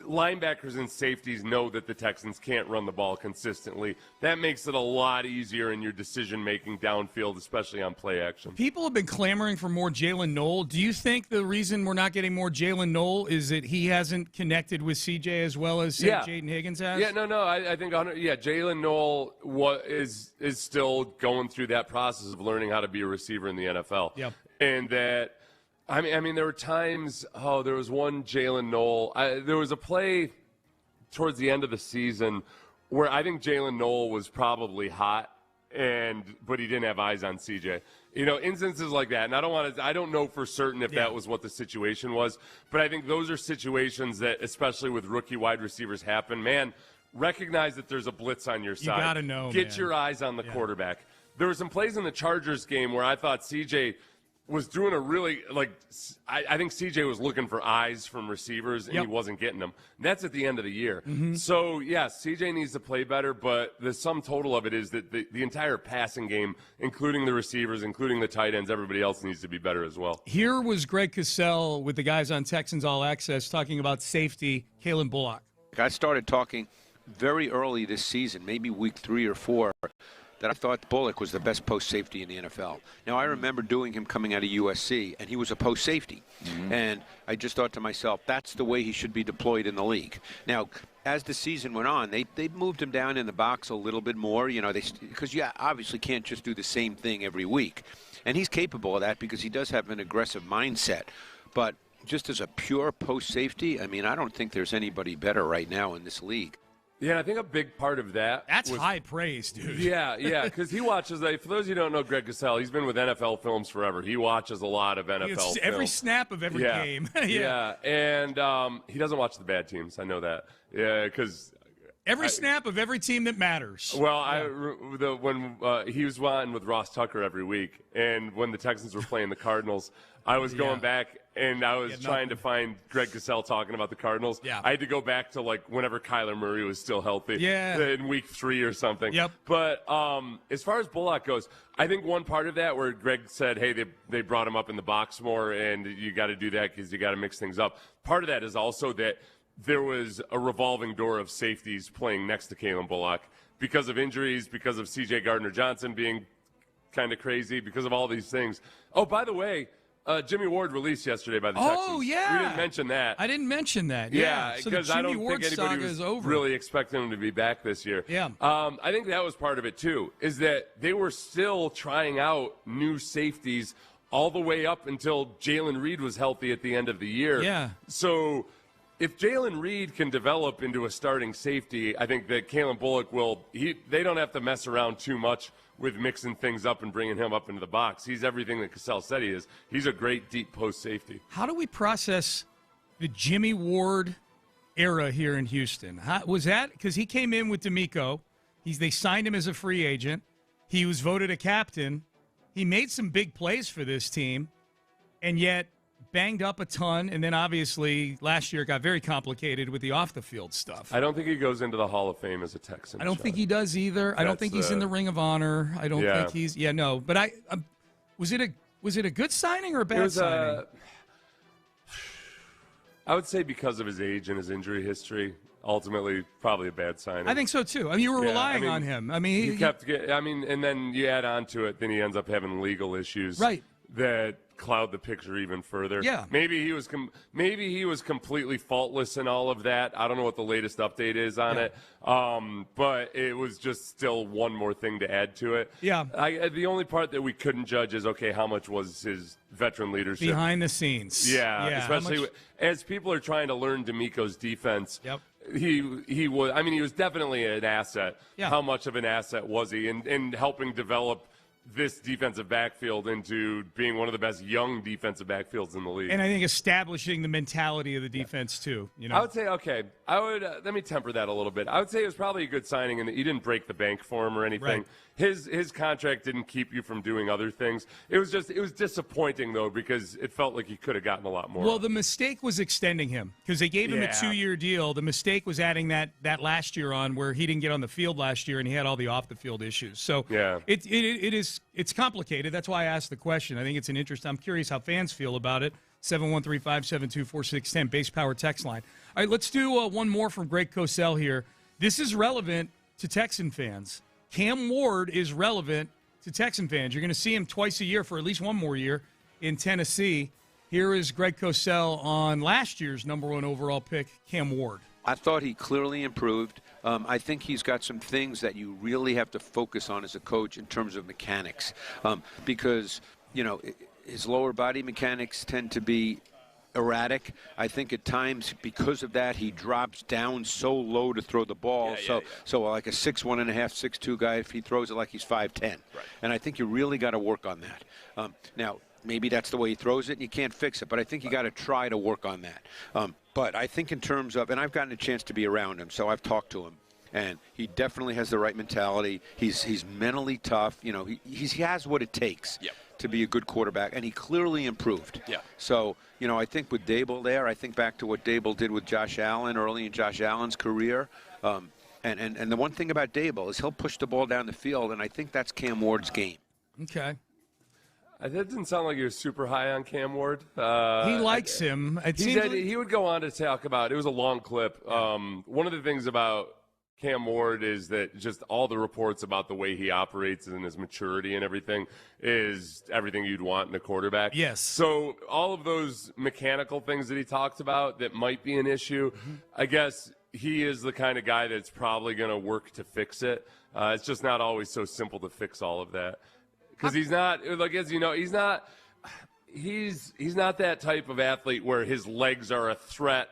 Linebackers and safeties know that the Texans can't run the ball consistently. That makes it a lot easier in your decision-making downfield, especially on play action. People have been clamoring for more Jalen Noel. Do you think the reason we're not getting more Jalen Noel is that he hasn't connected with CJ as well as Jaden Higgins has? Yeah, no. I think, Jalen Noel is still going through that process of learning how to be a receiver in the NFL. Yep. And that, I mean, there were times, there was one Jalen Noel. There was a play towards the end of the season where I think Jalen Noel was probably hot, but he didn't have eyes on CJ. Instances like that, and I don't know for certain if that was what the situation was, but I think those are situations that, especially with rookie wide receivers, happen. Man, recognize that there's a blitz on your side. You gotta know, Get your eyes on the quarterback. There were some plays in the Chargers game where I thought CJ was doing a really, I think CJ was looking for eyes from receivers, and he wasn't getting them. And that's at the end of the year. Mm-hmm. So, yes, CJ needs to play better, but the sum total of it is that the entire passing game, including the receivers, including the tight ends, everybody else needs to be better as well. Here was Greg Cosell with the guys on Texans All Access talking about safety, Kalen Bullock. I started talking very early this season, maybe week 3 or 4, that I thought Bullock was the best post safety in the NFL. Now, I remember doing him coming out of USC, and he was a post safety. Mm-hmm. And I just thought to myself, that's the way he should be deployed in the league. Now, as the season went on, they moved him down in the box a little bit more, because you obviously can't just do the same thing every week. And he's capable of that because he does have an aggressive mindset. But just as a pure post safety, I don't think there's anybody better right now in this league. Yeah, and I think a big part of that That's high praise, dude. Yeah, because he watches, for those of you who don't know Greg Cosell, he's been with NFL Films forever. He watches a lot of NFL films. Every snap of every game. Yeah, and he doesn't watch the bad teams. I know that. Yeah, because every snap of every team that matters. Well, when he was on with Ross Tucker every week, and when the Texans were playing the Cardinals, I was going back and I was trying to find Greg Cosell talking about the Cardinals. Yeah. I had to go back to whenever Kyler Murray was still healthy. In week 3 or something. Yep. But as far as Bullock goes, I think one part of that where Greg said, hey, they brought him up in the box more, and you got to do that because you got to mix things up. Part of that is also that there was a revolving door of safeties playing next to Kalen Bullock because of injuries, because of C.J. Gardner-Johnson being kind of crazy, because of all these things. Oh, by the way, Jimmy Ward released yesterday by the Texans. Oh, yeah. We didn't mention that. I didn't mention that. Yeah, so because I don't think anybody was over. really expecting him to be back this year. Yeah. I think that was part of it, too, is that they were still trying out new safeties all the way up until Jalen Reed was healthy at the end of the year. Yeah. So if Jalen Reed can develop into a starting safety, I think that Kalen Bullock they don't have to mess around too much with mixing things up and bringing him up into the box. He's everything that Cosell said he is. He's a great deep post safety. How do we process the Jimmy Ward era here in Houston? Was that because he came in with D'Amico? They signed him as a free agent. He was voted a captain. He made some big plays for this team, and yet banged up a ton, and then obviously last year it got very complicated with the off-the-field stuff. I don't think he goes into the Hall of Fame as a Texan. I don't think he does either. I don't think he's in the Ring of Honor. I don't think he's – no. But was it a good signing or a bad signing? I would say because of his age and his injury history, ultimately probably a bad signing. I think so, too. You were relying on him. He kept – and then you add on to it, then he ends up having legal issues. Right. That cloud the picture even further. Yeah. Maybe he was completely faultless in all of that. I don't know what the latest update is on it. But it was just still one more thing to add to it. Yeah. The only part that we couldn't judge is, okay, how much was his veteran leadership behind the scenes? Yeah. Especially as people are trying to learn D'Amico's defense. Yep. He was definitely an asset. Yeah. How much of an asset was he in helping develop this defensive backfield into being one of the best young defensive backfields in the league? And I think establishing the mentality of the defense, too. I would say, okay, let me temper that a little bit. I would say it was probably a good signing in that you didn't break the bank for him or anything. Right. His contract didn't keep you from doing other things. It was disappointing, though, because it felt like he could have gotten a lot more. Well, the mistake was extending him because they gave him a 2-year deal. The mistake was adding that last year on where he didn't get on the field last year and he had all the off-the-field issues. So it's complicated. That's why I asked the question. I think it's an interest. I'm curious how fans feel about it. 713-572-4610, base power text line. All right, let's do one more from Greg Cosell here. This is relevant to Texan fans. Cam Ward is relevant to Texan fans. You're going to see him twice a year for at least one more year in Tennessee. Here is Greg Cosell on last year's number 1 overall pick, Cam Ward. I thought he clearly improved. I think he's got some things that you really have to focus on as a coach in terms of mechanics because, his lower body mechanics tend to be erratic. I think at times because of that he drops down so low to throw the ball. So like a 6'1.5", 6'2" guy, if he throws it like he's 5'10", right. And I think you really got to work on that. Now maybe that's the way he throws it and you can't fix it, but I think you got to try to work on that. But I think in terms of, and I've gotten a chance to be around him, so I've talked to him. And he definitely has the right mentality. He's mentally tough. You know, he has what it takes to be a good quarterback, and he clearly improved. Yeah. So, you know, I think with Dable there, I think back to what Dable did with Josh Allen early in Josh Allen's career. And the one thing about Dable is he'll push the ball down the field, and I think that's Cam Ward's game. Okay. That didn't sound like you're super high on Cam Ward. He likes him. He would go on to talk about, it was a long clip. One of the things about Cam Ward is that just all the reports about the way he operates and his maturity and everything is everything you'd want in a quarterback. Yes. So all of those mechanical things that he talked about that might be an issue, I guess he is the kind of guy that's probably going to work to fix it. It's just not always so simple to fix all of that. Because he's not, like, as you know, he's not that type of athlete where his legs are a threat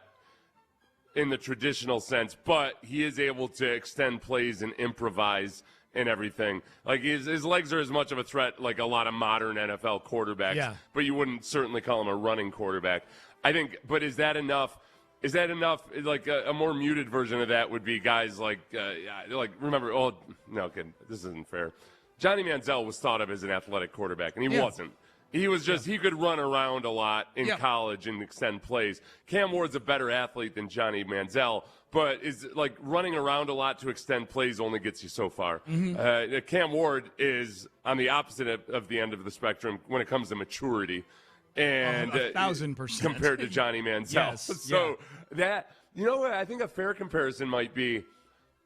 in the traditional sense, but he is able to extend plays and improvise and everything. Like his legs are as much of a threat like a lot of modern NFL quarterbacks, but you wouldn't certainly call him a running quarterback. I think, but is that enough? Is that enough? Like a more muted version of that would be guys like remember, oh, no, okay, this isn't fair. Johnny Manziel was thought of as an athletic quarterback, and he wasn't. He was just, he could run around a lot in college and extend plays. Cam Ward's a better athlete than Johnny Manziel, but is like running around a lot to extend plays only gets you so far. Cam Ward is on the opposite of the end of the spectrum when it comes to maturity. And 1,000% compared to Johnny Manziel. So that, you know what I think a fair comparison might be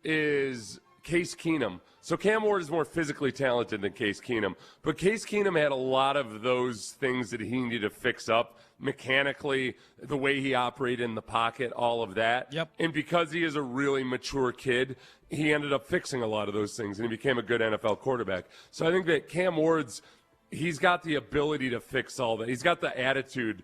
is Case Keenum. So Cam Ward is more physically talented than Case Keenum, but Case Keenum had a lot of those things that he needed to fix up mechanically, the way he operated in the pocket, all of that. And because he is a really mature kid, he ended up fixing a lot of those things, and he became a good NFL quarterback. So I think that Cam Ward's, he's got the ability to fix all that. He's got the attitude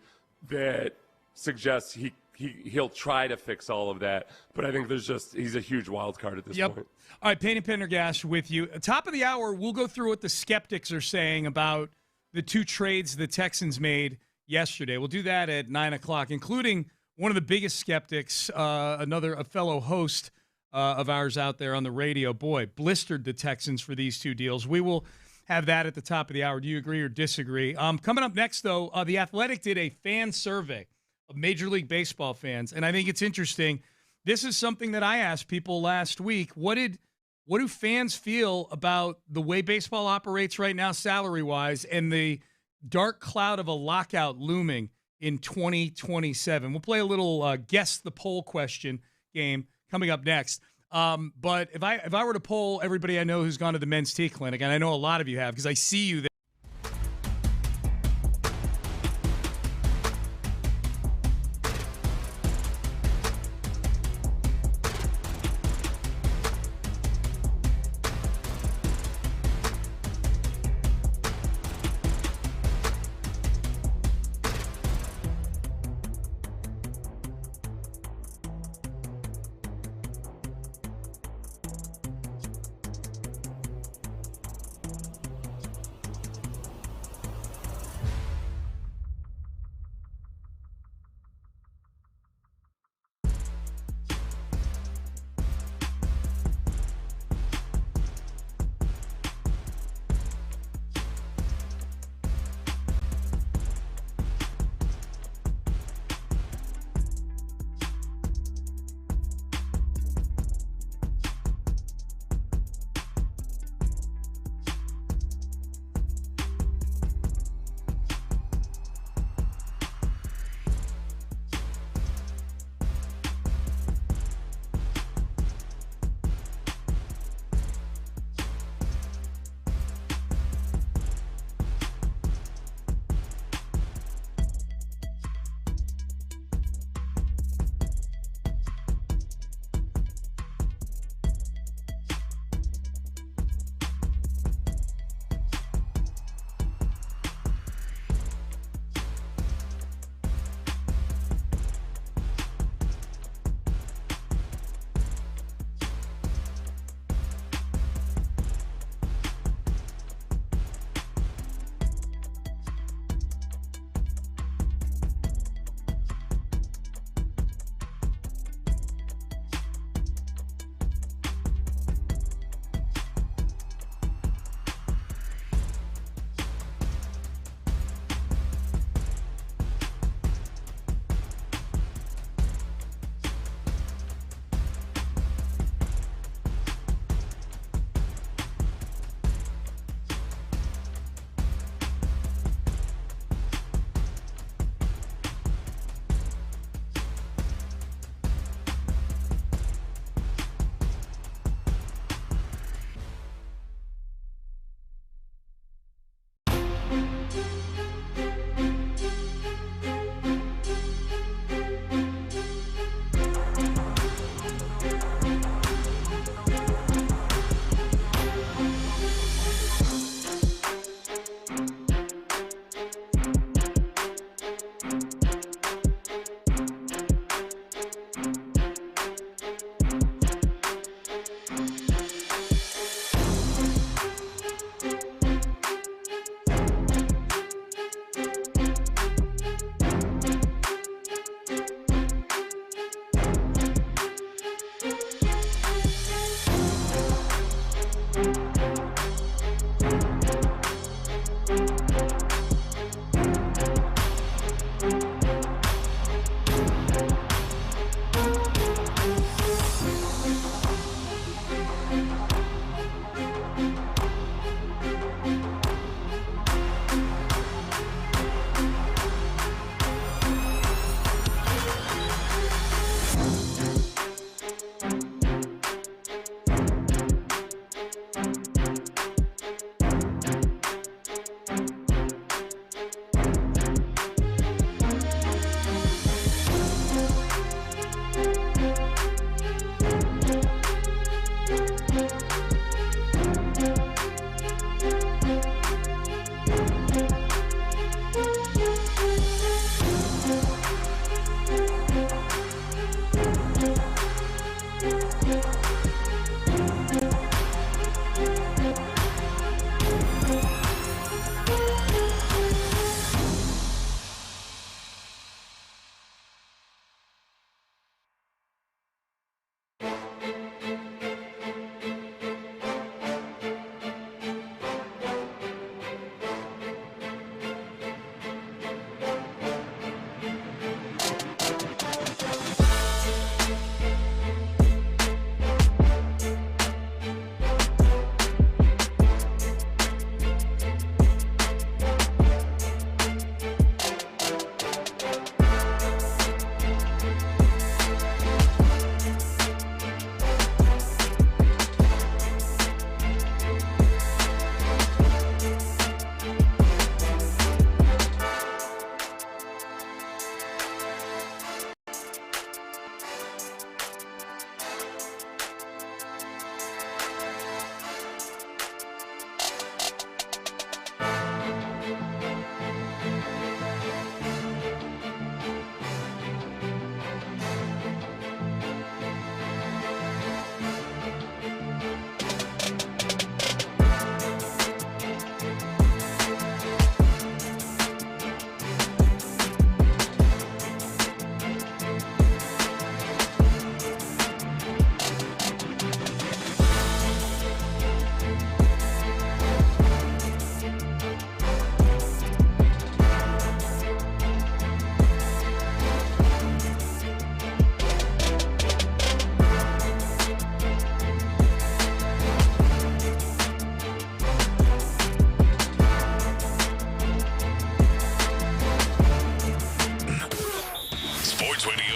that suggests he'll try to fix all of that, but I think he's a huge wild card at this point. All right, Payne and Pendergast with you. Top of the hour, we'll go through what the skeptics are saying about the two trades the Texans made yesterday. We'll do that at 9 o'clock, including one of the biggest skeptics, a fellow host of ours out there on the radio. Boy, blistered the Texans for these two deals. We will have that at the top of the hour. Do you agree or disagree? Coming up next, though, The Athletic did a fan survey of Major League Baseball fans, and I think it's interesting. This is something that I asked people last week. What do fans feel about the way baseball operates right now, salary-wise, and the dark cloud of a lockout looming in 2027? We'll play a little guess the poll question game coming up next. But if I were to poll everybody I know who's gone to the Men's Tea Clinic, and I know a lot of you have because I see you there.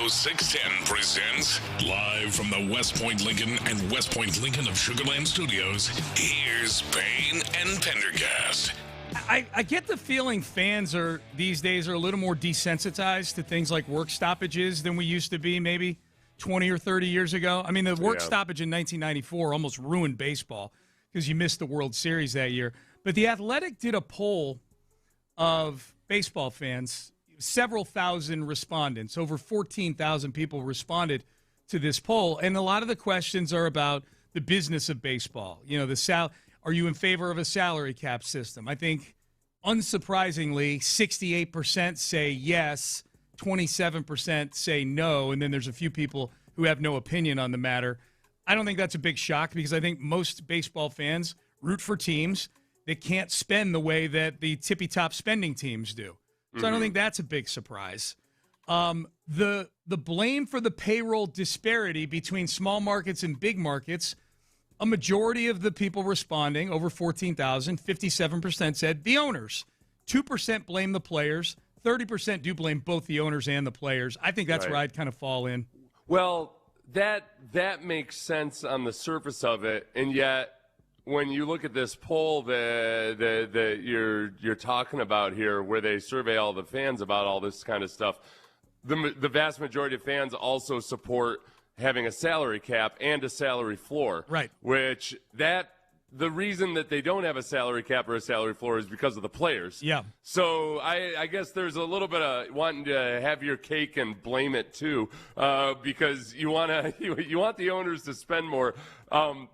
Radio 610 presents live from the West Point Lincoln and West Point Lincoln of Sugar Land Studios. Here's Payne and Pendergast. I get the feeling fans these days are a little more desensitized to things like work stoppages than we used to be maybe 20 or 30 years ago. I mean, the work stoppage in 1994 almost ruined baseball because you missed the World Series that year. But The Athletic did a poll of baseball fans, several thousand respondents, over 14,000 people responded to this poll. And a lot of the questions are about the business of baseball. You know, are you in favor of a salary cap system? I think, unsurprisingly, 68% say yes, 27% say no, and then there's a few people who have no opinion on the matter. I don't think that's a big shock because I think most baseball fans root for teams that can't spend the way that the tippy-top spending teams do. So I don't think that's a big surprise. The blame for the payroll disparity between small markets and big markets, a majority of the people responding, over 14,000, 57% said the owners. 2% blame the players. 30% do blame both the owners and the players. I think that's where I'd kind of fall in. Well, that makes sense on the surface of it, and yet when you look at this poll that you're talking about here, where they survey all the fans about all this kind of stuff, the vast majority of fans also support having a salary cap and a salary floor. Right. Which the reason that they don't have a salary cap or a salary floor is because of the players. Yeah. So I guess there's a little bit of wanting to have your cake and blame it too, because you want the owners to spend more. One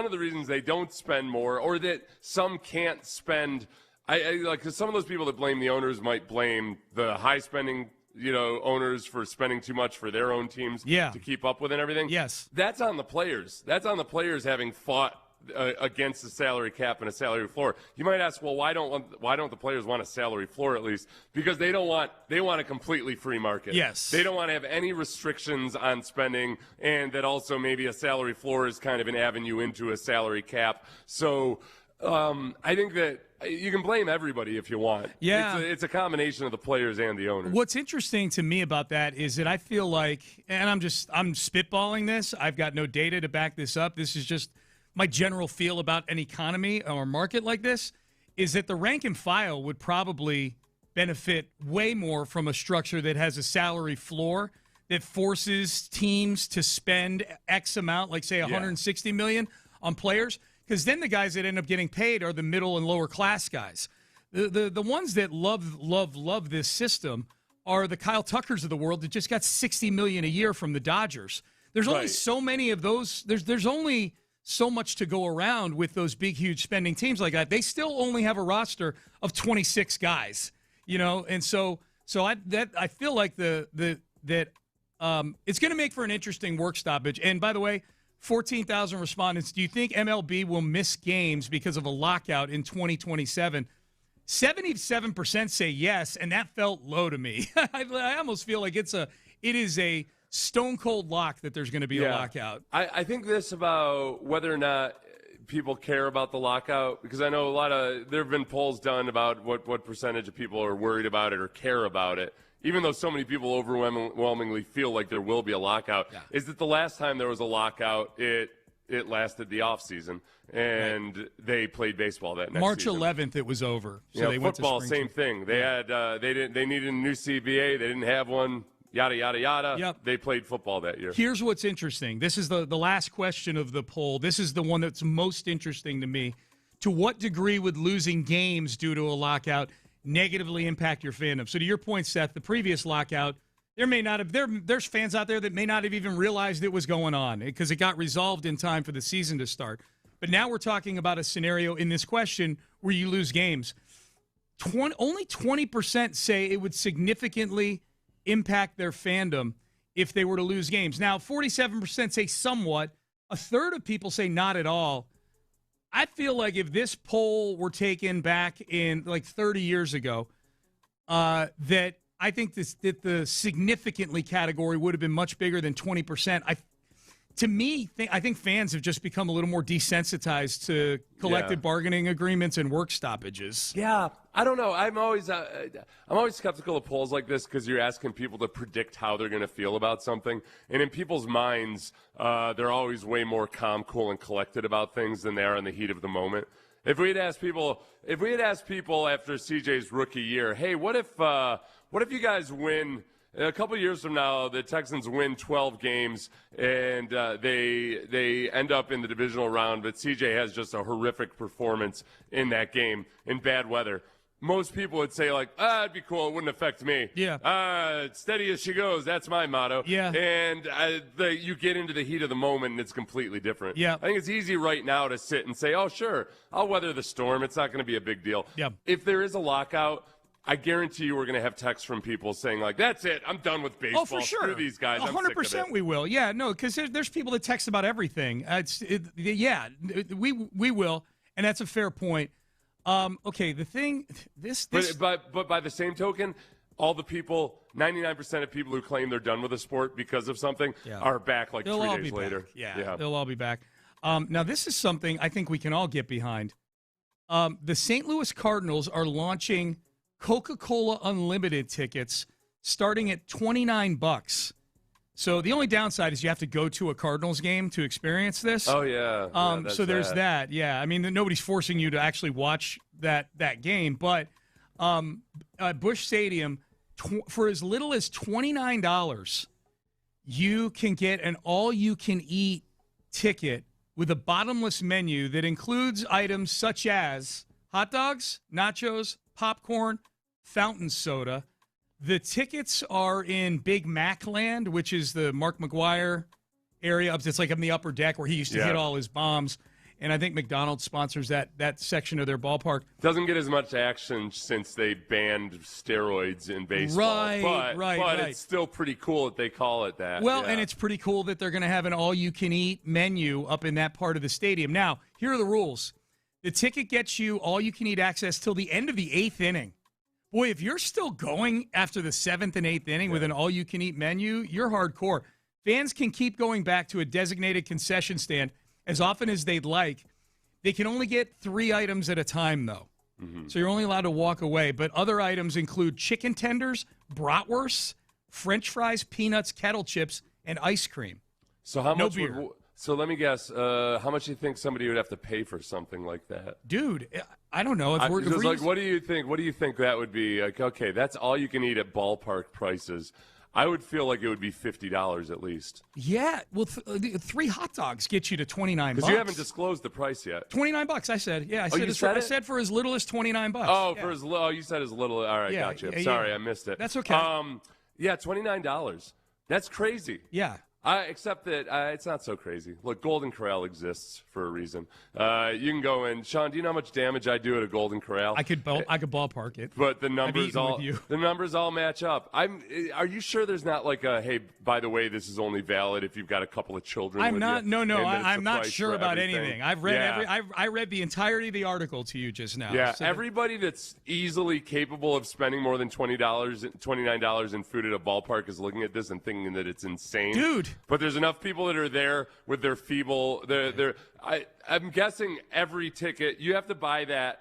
of the reasons they don't spend more, or that some can't spend, because some of those people that blame the owners might blame the high spending, owners for spending too much for their own teams to keep up with and everything. Yes. That's on the players. That's on the players having fought against the salary cap and a salary floor. You might ask, well, why don't the players want a salary floor at least? Because they want a completely free market. Yes. They don't want to have any restrictions on spending, and that also maybe a salary floor is kind of an avenue into a salary cap. So I think that you can blame everybody if you want. Yeah. It's a combination of the players and the owners. What's interesting to me about that is that I feel like, and I'm spitballing this, I've got no data to back this up, this is just my general feel about an economy or market like this, is that the rank and file would probably benefit way more from a structure that has a salary floor that forces teams to spend X amount, like say $160 million on players, because then the guys that end up getting paid are the middle and lower class guys. The ones that love this system are the Kyle Tuckers of the world that just got $60 million a year from the Dodgers. There's only so many of those. There's only so much to go around with those big, huge spending teams like that. They still only have a roster of 26 guys, and so I feel like that it's going to make for an interesting work stoppage. And by the way, 14,000 respondents. Do you think MLB will miss games because of a lockout in 2027? 77% say yes, and that felt low to me. I almost feel like it is a stone cold lock that there's going to be a lockout. I think this about whether or not people care about the lockout, because I know there have been polls done about what percentage of people are worried about it or care about it, even though so many people overwhelmingly feel like there will be a lockout, is that the last time there was a lockout, it lasted the offseason, and they played baseball that next March season. 11th, it was over. So they went to football, spring same thing. They had they needed a new CBA. They didn't have one. Yada, yada, yada. Yep. They played football that year. Here's what's interesting. This is the last question of the poll. This is the one that's most interesting to me. To what degree would losing games due to a lockout negatively impact your fandom? So to your point, Seth, the previous lockout, there's fans out there that may not have even realized it was going on because it got resolved in time for the season to start. But now we're talking about a scenario in this question where you lose games. Only 20% say it would significantly impact their fandom if they were to lose games. Now, 47% say somewhat. A third of people say not at all. I feel like if this poll were taken back in like 30 years ago, that I think that the significantly category would have been much bigger than 20%. to me, I think fans have just become a little more desensitized to collective bargaining agreements and work stoppages. Yeah, I don't know. I'm always skeptical of polls like this because you're asking people to predict how they're going to feel about something, and in people's minds, they're always way more calm, cool, and collected about things than they are in the heat of the moment. If we had asked people after CJ's rookie year, hey, what if you guys win? A couple of years from now, the Texans win 12 games, and they end up in the divisional round, but CJ has just a horrific performance in that game in bad weather. Most people would say, like, it'd be cool. It wouldn't affect me. Yeah. Steady as she goes. That's my motto. Yeah. And you get into the heat of the moment, and it's completely different. Yeah. I think it's easy right now to sit and say, oh, sure, I'll weather the storm. It's not going to be a big deal. Yeah. If there is a lockout, I guarantee you we're going to have texts from people saying, like, that's it. I'm done with baseball. Oh, for sure. Screw these guys. 100% we will. Yeah, no, because there's people that text about everything. We will, and that's a fair point. Okay, the thing, But by the same token, all the people, 99% of people who claim they're done with the sport because of something are back like they'll 3 all days be later. Back. Yeah, they'll all be back. Now, this is something I think we can all get behind. The St. Louis Cardinals are launching Coca-Cola Unlimited tickets starting at $29. So the only downside is you have to go to a Cardinals game to experience this. Oh, yeah. So there's that. Yeah, I mean, nobody's forcing you to actually watch that game. But Busch Stadium, for as little as $29, you can get an all-you-can-eat ticket with a bottomless menu that includes items such as hot dogs, nachos, popcorn, fountain soda. The tickets are in Big Mac Land, which is the Mark McGuire area. It's like in the upper deck where he used to hit all his bombs. And I think McDonald's sponsors that section of their ballpark. Doesn't get as much action since they banned steroids in baseball. But it's still pretty cool that they call it that. Well, and it's pretty cool that they're going to have an all-you-can-eat menu up in that part of the stadium. Now, here are the rules. The ticket gets you all-you-can-eat access till the end of the 8th inning. Boy, if you're still going after the 7th and 8th inning with an all-you-can-eat menu, you're hardcore. Fans can keep going back to a designated concession stand as often as they'd like. They can only get 3 items at a time, though. Mm-hmm. So you're only allowed to walk away. But other items include chicken tenders, bratwursts, French fries, peanuts, kettle chips, and ice cream. So how much? Beer. So let me guess. How much do you think somebody would have to pay for something like that? Dude, I don't know. What do you think? What do you think that would be? Like, okay, that's all you can eat at ballpark prices. I would feel like it would be $50 at least. Yeah, well, 3 hot dogs get you to $29. Because you haven't disclosed the price yet. $29, I said. Yeah, I said for as little as $29. Oh, for as little. Oh, you said as little. All right, gotcha. Sorry, I missed it. That's okay. Yeah, $29. That's crazy. Yeah. Except that it's not so crazy. Look, Golden Corral exists for a reason. You can go in. Sean, do you know how much damage I do at a Golden Corral? I could ballpark it. But the numbers all match up. Are you sure there's not like a, hey, by the way, this is only valid if you've got a couple of children? I'm with not. You, No. I'm not sure about anything. I've read yeah. I read the entirety of the article to you just now. Yeah. So everybody that's easily capable of spending more than $29 in food at a ballpark is looking at this and thinking that it's insane, dude. But there's enough people that are there with their feeble. I'm guessing every ticket you have to buy that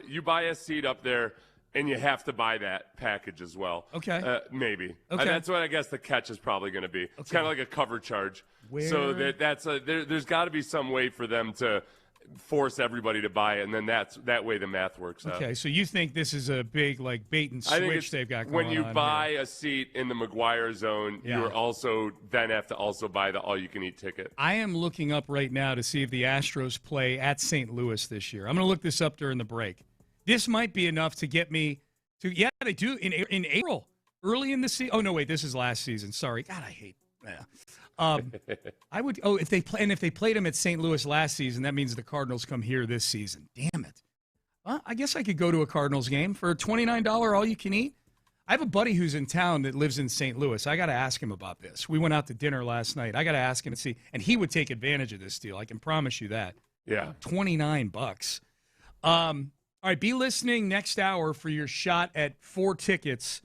you buy a seat up there, and you have to buy that package as well. Okay. Maybe. Okay. That's what I guess the catch is probably going to be. Okay. It's kind of like a cover charge. So there's got to be some way for them to force everybody to buy it, and then that way the math works out. Okay, so you think this is a big like bait and switch they've got going on? When you buy a seat in the McGuire zone, you're also then have to also buy the all-you-can-eat ticket. I am looking up right now to see if the Astros play at St. Louis this year. I'm going to look this up during the break. This might be enough to get me to. Yeah, they do in April, early in the season. Oh no, wait, this is last season. Sorry, God, I hate. I would. Oh, if they played him at St. Louis last season, that means the Cardinals come here this season. Damn it! Well, I guess I could go to a Cardinals game for a $29 all you can eat. I have a buddy who's in town that lives in St. Louis. I got to ask him about this. We went out to dinner last night. I got to ask him to see, and he would take advantage of this deal. I can promise you that. Yeah, $29. All right, be listening next hour for your shot at 4 tickets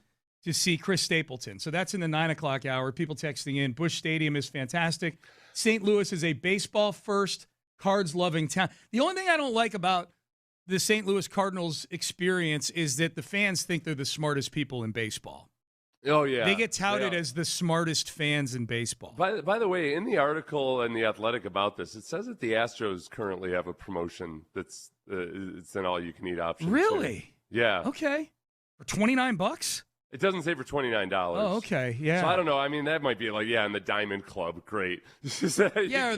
to see Chris Stapleton. So that's in the 9 o'clock hour. People texting in. Busch Stadium is fantastic. St. Louis is a baseball-first, cards-loving town. The only thing I don't like about the St. Louis Cardinals experience is that the fans think they're the smartest people in baseball. Oh, yeah. They get touted as the smartest fans in baseball. By the way, in the article in The Athletic about this, it says that the Astros currently have a promotion that's it's an all-you-can-eat option. Really? Yeah. Okay. For $29? It doesn't say for $29. Oh, okay. Yeah. So I don't know. I mean, that might be like, in the Diamond Club. Great. Yeah, or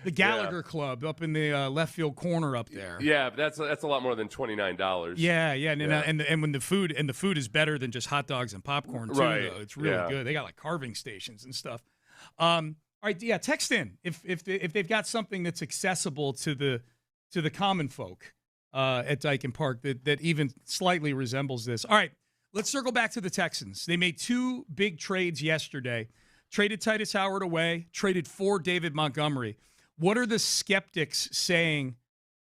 the Gallagher Club up in the left field corner up there. Yeah, but that's a lot more than $29. Yeah, and when the food is better than just hot dogs and popcorn too. Right. Though. It's really good. They got like carving stations and stuff. All right, yeah, text in if they've got something that's accessible to the common folk at Dyken Park that even slightly resembles this. All right, let's circle back to the Texans. They made 2 big trades yesterday. Traded Titus Howard away, traded for David Montgomery. What are the skeptics saying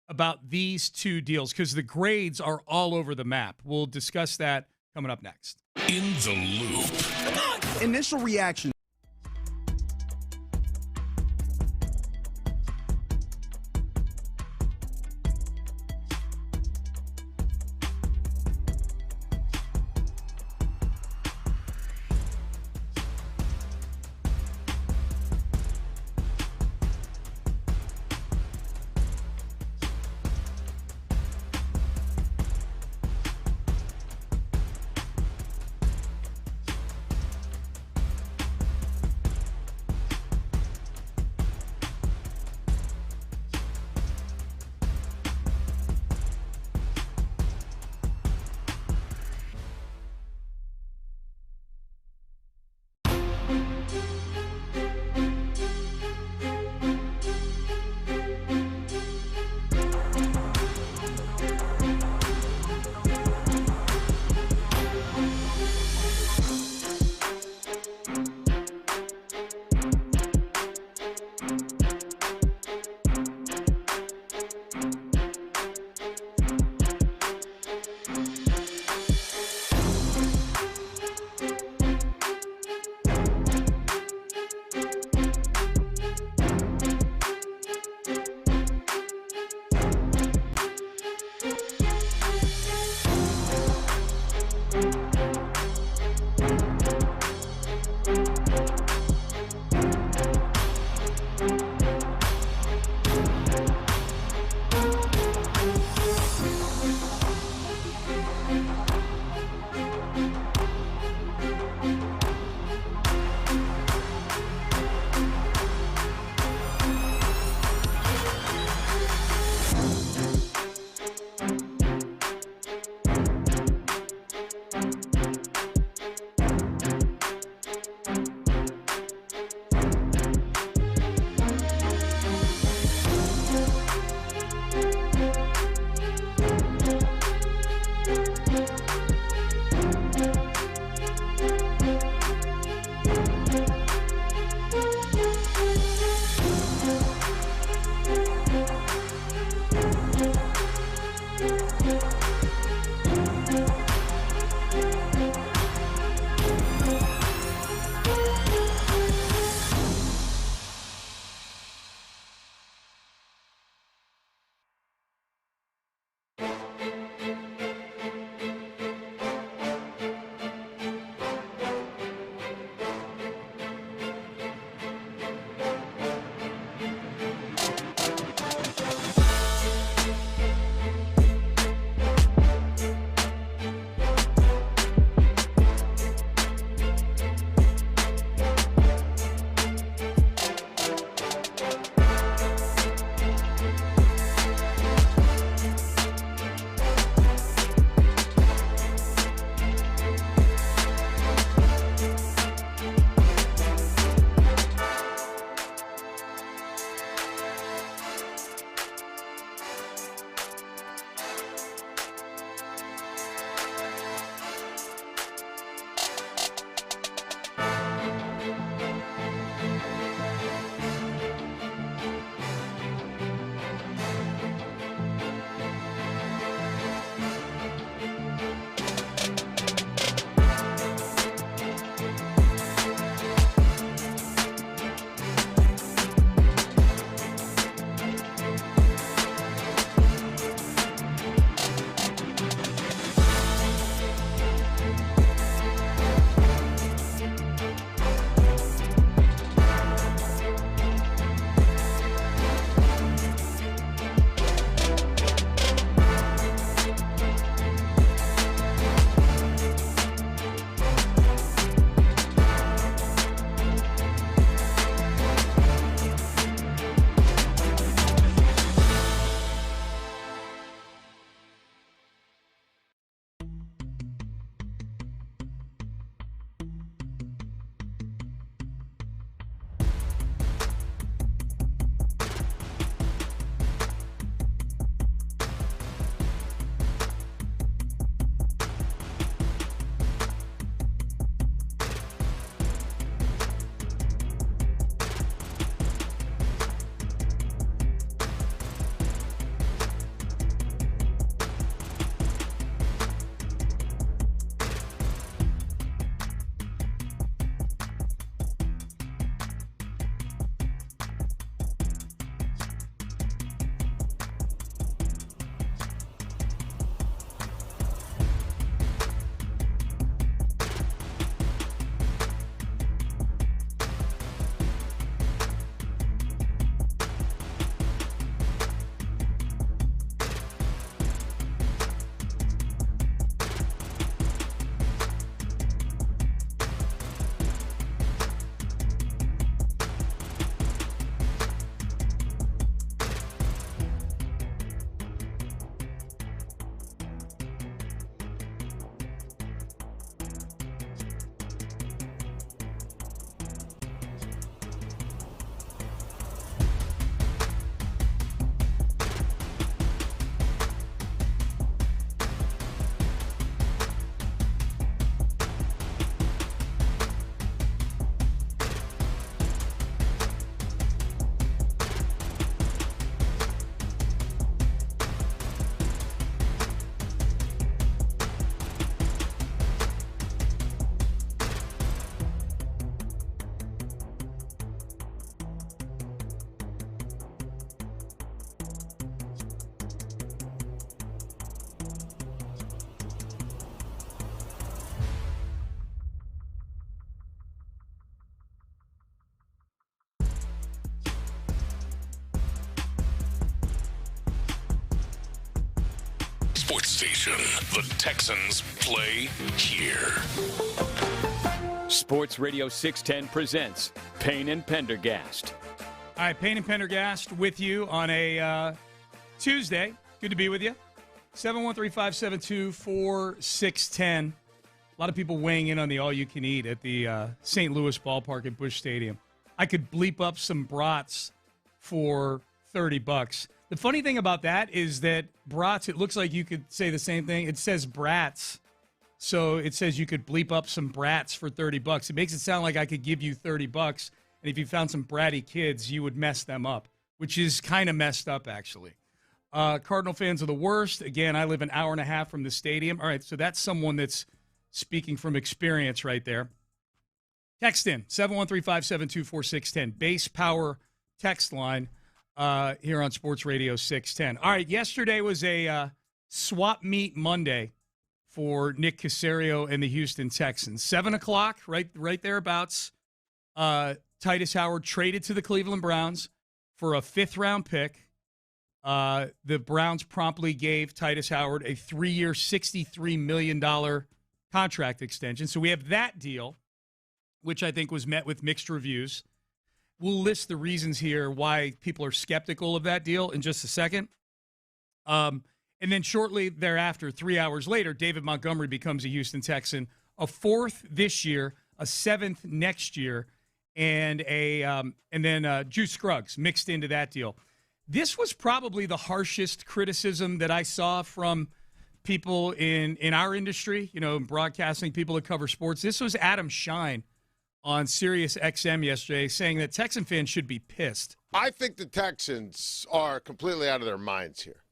about these 2 deals? Because the grades are all over the map. We'll discuss that coming up next. In the Loop. Initial reaction. sports station. The Texans play here. Sports Radio 610 presents Payne and Pendergast. All right, Payne and Pendergast with you on a Tuesday. Good to be with you. 713-572-4610. A lot of people weighing in on the all-you-can-eat at the St. Louis ballpark at Busch Stadium. I could bleep up some brats for $30. The funny thing about that is that brats, it looks like you could say the same thing. It says brats. So it says you could bleep up some brats for $30. It makes it sound like I could give you $30, and if you found some bratty kids, you would mess them up, which is kind of messed up, actually. Cardinal fans are the worst. Again, I live an hour and a half from the stadium. All right, so that's someone that's speaking from experience right there. Text in, 713-572-4610. Base Power text line here on Sports Radio 610. All right, yesterday was a swap meet Monday for Nick Caserio and the Houston Texans. 7 o'clock, right thereabouts. Titus Howard traded to the Cleveland Browns for a fifth-round pick. The Browns promptly gave Titus Howard a 3-year, $63 million contract extension. So we have that deal, which I think was met with mixed reviews. We'll list the reasons here why people are skeptical of that deal in just a second. And then shortly thereafter, 3 hours later, David Montgomery becomes a Houston Texan, a fourth this year, a seventh next year, and then Juice Scruggs mixed into that deal. This was probably the harshest criticism that I saw from people in our industry, broadcasting, people that cover sports. This was Adam Shine on Sirius XM yesterday saying that Texan fans should be pissed. I think the Texans are completely out of their minds here.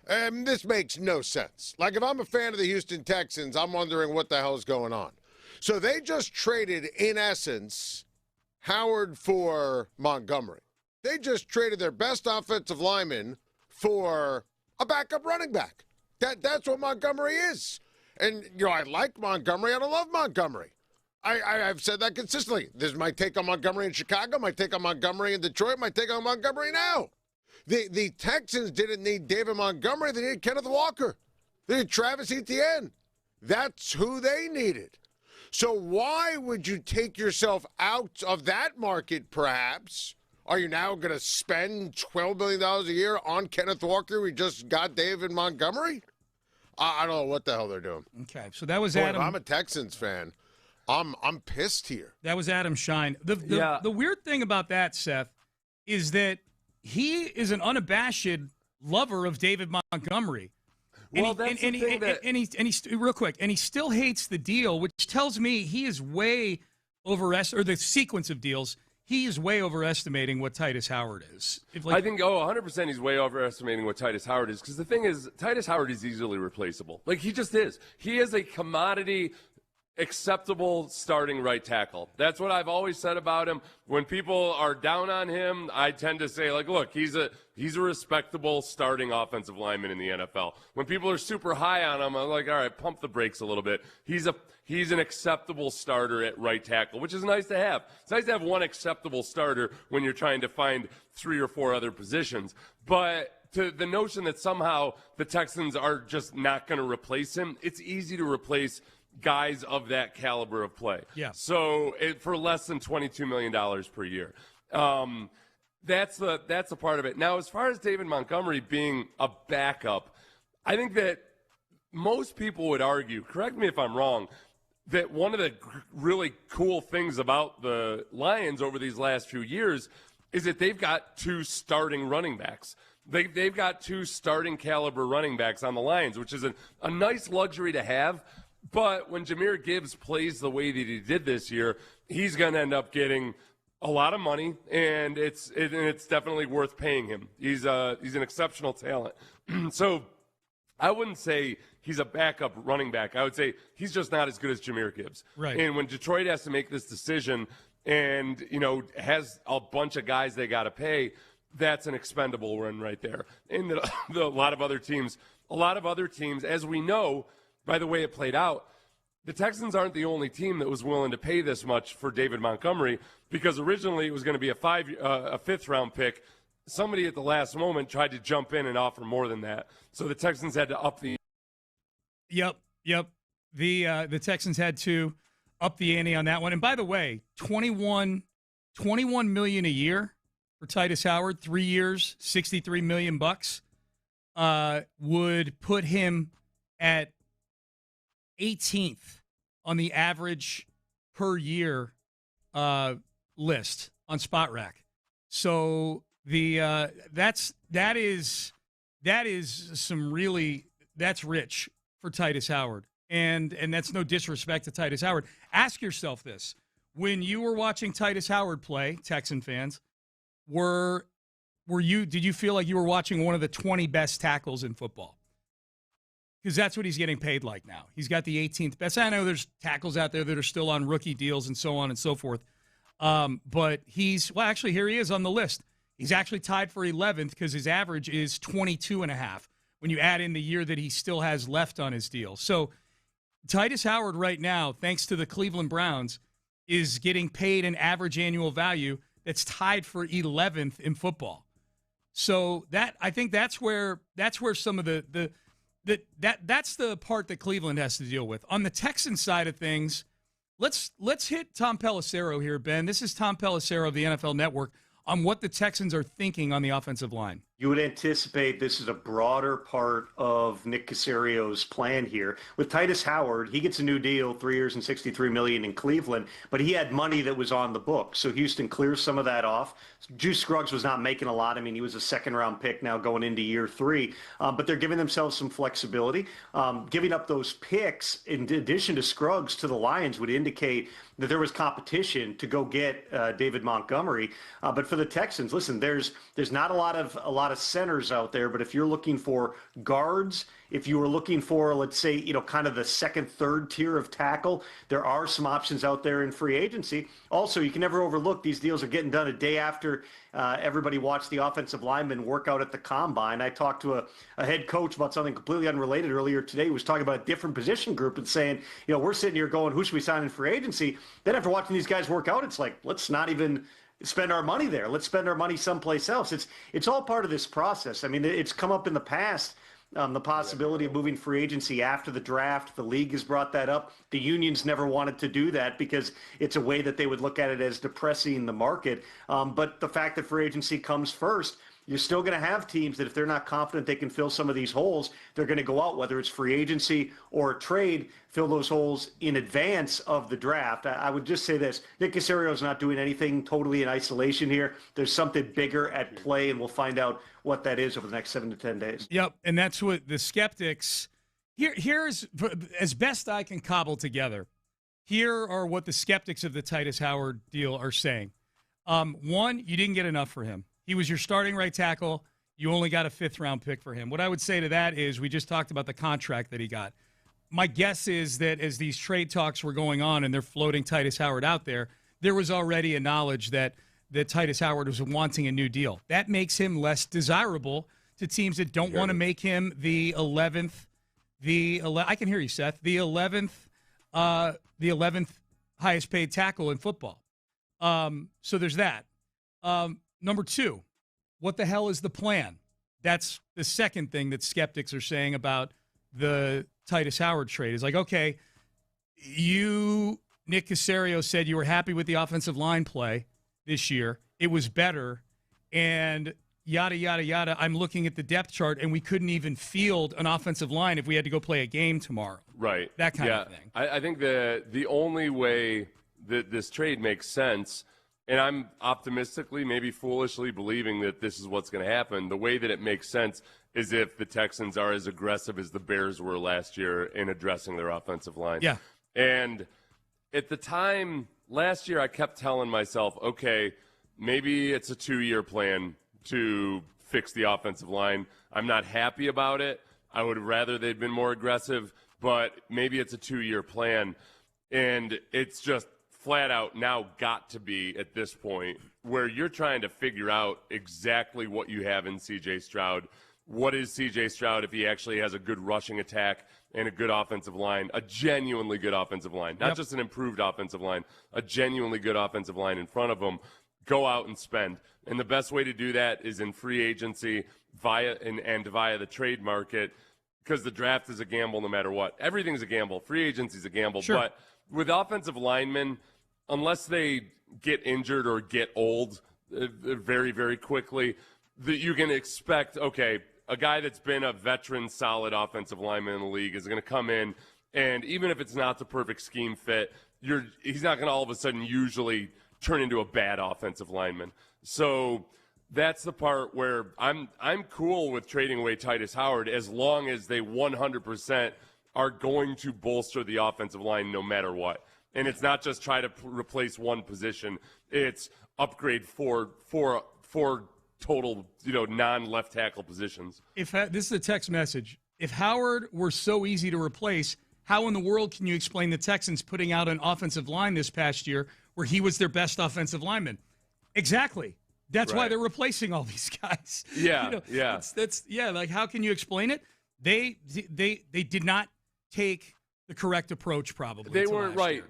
This makes no sense. Like, if I'm a fan of the Houston Texans, I'm wondering what the hell's going on. So they just traded, in essence, Howard for Montgomery. They just traded their best offensive lineman for a backup running back. That's what Montgomery is. And, I like Montgomery. I don't love Montgomery. I've said that consistently. This is my take on Montgomery in Chicago, my take on Montgomery in Detroit, my take on Montgomery now. The Texans didn't need David Montgomery. They needed Kenneth Walker. They needed Travis Etienne. That's who they needed. So why would you take yourself out of that market, perhaps? Are you now going to spend $12 million a year on Kenneth Walker? We just got David Montgomery? I don't know what the hell they're doing. Okay, so that was Adam. Adam. If I'm a Texans fan, I'm pissed here. That was Adam Shine. The weird thing about that, Seth, is that he is an unabashed lover of David Montgomery. And Well, that's the thing that... he's real quick, and he still hates the deal, which tells me he is way or the sequence of deals, he is way overestimating what Titus Howard is. I think, 100% he's way overestimating what Titus Howard is, because the thing is, Titus Howard is easily replaceable. Like, he just is. He is a commodity acceptable starting right tackle. That's what I've always said about him. When people are down on him, I tend to say, like, look, he's a respectable starting offensive lineman in the NFL. When people are super high on him, I'm like, all right, pump the brakes a little bit. He's an acceptable starter at right tackle, which is nice to have. It's nice to have one acceptable starter when you're trying to find 3 or 4 other positions. But to the notion that somehow the Texans are just not going to replace him, it's easy to replace guys of that caliber of play. Yeah. So for less than $22 million per year. That's the part of it. Now, as far as David Montgomery being a backup, I think that most people would argue, correct me if I'm wrong, that one of the really cool things about the Lions over these last few years is that they've got 2 starting running backs. They've got 2 starting caliber running backs on the Lions, which is a nice luxury to have. But when Jahmyr Gibbs plays the way that he did this year, he's going to end up getting a lot of money, and it's definitely worth paying him. He's an exceptional talent. So I wouldn't say he's a backup running back. I would say he's just not as good as Jahmyr Gibbs. Right. And when Detroit has to make this decision and, has a bunch of guys they got to pay, that's an expendable run right there. And a lot of other teams, as we know, by the way it played out, the Texans aren't the only team that was willing to pay this much for David Montgomery, because originally it was going to be a fifth-round pick. Somebody at the last moment tried to jump in and offer more than that. So the Texans had to up the Yep. The Texans had to up the ante on that one. And by the way, $21 million a year for Titus Howard, 3 years, $63 million would put him at 18th on the average per year list on Spot Rack. So that's rich for Titus Howard. And that's no disrespect to Titus Howard. Ask yourself this. When you were watching Titus Howard play, Texan fans, did you feel like you were watching one of the 20 best tackles in football? Because that's what he's getting paid like now. He's got the 18th best. I know there's tackles out there that are still on rookie deals and so on and so forth. But actually, here he is on the list. He's actually tied for 11th because his average is 22.5 when you add in the year that he still has left on his deal. So Titus Howard right now, thanks to the Cleveland Browns, is getting paid an average annual value that's tied for 11th in football. So I think that's where some of that's the part that Cleveland has to deal with. On the Texans side of things, let's hit Tom Pelissero here, Ben. This is Tom Pelissero of the NFL Network on what the Texans are thinking on the offensive line. You would anticipate this is a broader part of Nick Caserio's plan here. With Titus Howard, he gets a new deal, 3 years and $63 million in Cleveland, but he had money that was on the books. So Houston clears some of that off. Juice Scruggs was not making a lot. I mean, he was a second-round pick now going into year 3. But they're giving themselves some flexibility. Giving up those picks, in addition to Scruggs, to the Lions would indicate that there was competition to go get David Montgomery. But for the Texans, listen, there's not a lot of centers out there, but if you're looking for guards, if you were looking for, let's say, kind of the second, third tier of tackle, there are some options out there in free agency. Also, you can never overlook these deals are getting done a day after everybody watched the offensive linemen work out at the combine. I talked to a head coach about something completely unrelated earlier today. He was talking about a different position group and saying, we're sitting here going, who should we sign in free agency? Then after watching these guys work out, it's like, let's not even spend our money there. Let's spend our money someplace else. It's all part of this process. I mean, it's come up in the past, the possibility of moving free agency after the draft. The league has brought that up. The unions never wanted to do that because it's a way that they would look at it as depressing the market. But the fact that free agency comes first, you're still going to have teams that if they're not confident they can fill some of these holes, they're going to go out, whether it's free agency or a trade, fill those holes in advance of the draft. I would just say this. Nick Caserio is not doing anything totally in isolation here. There's something bigger at play, and we'll find out what that is over the next 7 to 10 days. Yep, and that's what the skeptics – here's as best I can cobble together, here are what the skeptics of the Titus Howard deal are saying. One, you didn't get enough for him. He was your starting right tackle. You only got a 5th-round pick for him. What I would say to that is we just talked about the contract that he got. My guess is that as these trade talks were going on and they're floating Titus Howard out there was already a knowledge that Titus Howard was wanting a new deal. That makes him less desirable to teams that don't want to make him the 11th. I can hear you, Seth. The 11th highest paid tackle in football. So there's that. Number 2, what the hell is the plan? That's the second thing that skeptics are saying about the Titus Howard trade. Is like, okay, Nick Caserio, said you were happy with the offensive line play this year. It was better, and yada, yada, yada. I'm looking at the depth chart, and we couldn't even field an offensive line if we had to go play a game tomorrow. Right. That kind of thing. I think the only way that this trade makes sense, and I'm optimistically, maybe foolishly believing that this is what's going to happen, the way that it makes sense is if the Texans are as aggressive as the Bears were last year in addressing their offensive line. Yeah. And at the time, last year, I kept telling myself, okay, maybe it's a 2-year plan to fix the offensive line. I'm not happy about it. I would rather they'd been more aggressive, but maybe it's a 2-year plan. And it's just flat out now got to be at this point where you're trying to figure out exactly what you have in C.J. Stroud. What is C.J. Stroud if he actually has a good rushing attack and a good offensive line, a genuinely good offensive line, not just an improved offensive line, a genuinely good offensive line in front of him. Go out and spend. And the best way to do that is in free agency via the trade market. because the draft is a gamble no matter what. Everything's a gamble. Free agency's a gamble. Sure. But with offensive linemen, unless they get injured or get old very, very quickly, that you can expect, okay, a guy that's been a veteran, solid offensive lineman in the league is going to come in, and even if it's not the perfect scheme fit, he's not going to all of a sudden usually turn into a bad offensive lineman. So that's the part where I'm cool with trading away Titus Howard as long as they 100% are going to bolster the offensive line no matter what. And it's not just try to replace one position. It's upgrade four total, non-left tackle positions. This is a text message. If Howard were so easy to replace, how in the world can you explain the Texans putting out an offensive line this past year where he was their best offensive lineman? Exactly. That's why they're replacing all these guys. Yeah, Like, how can you explain it? They did not take the correct approach, probably. They weren't right.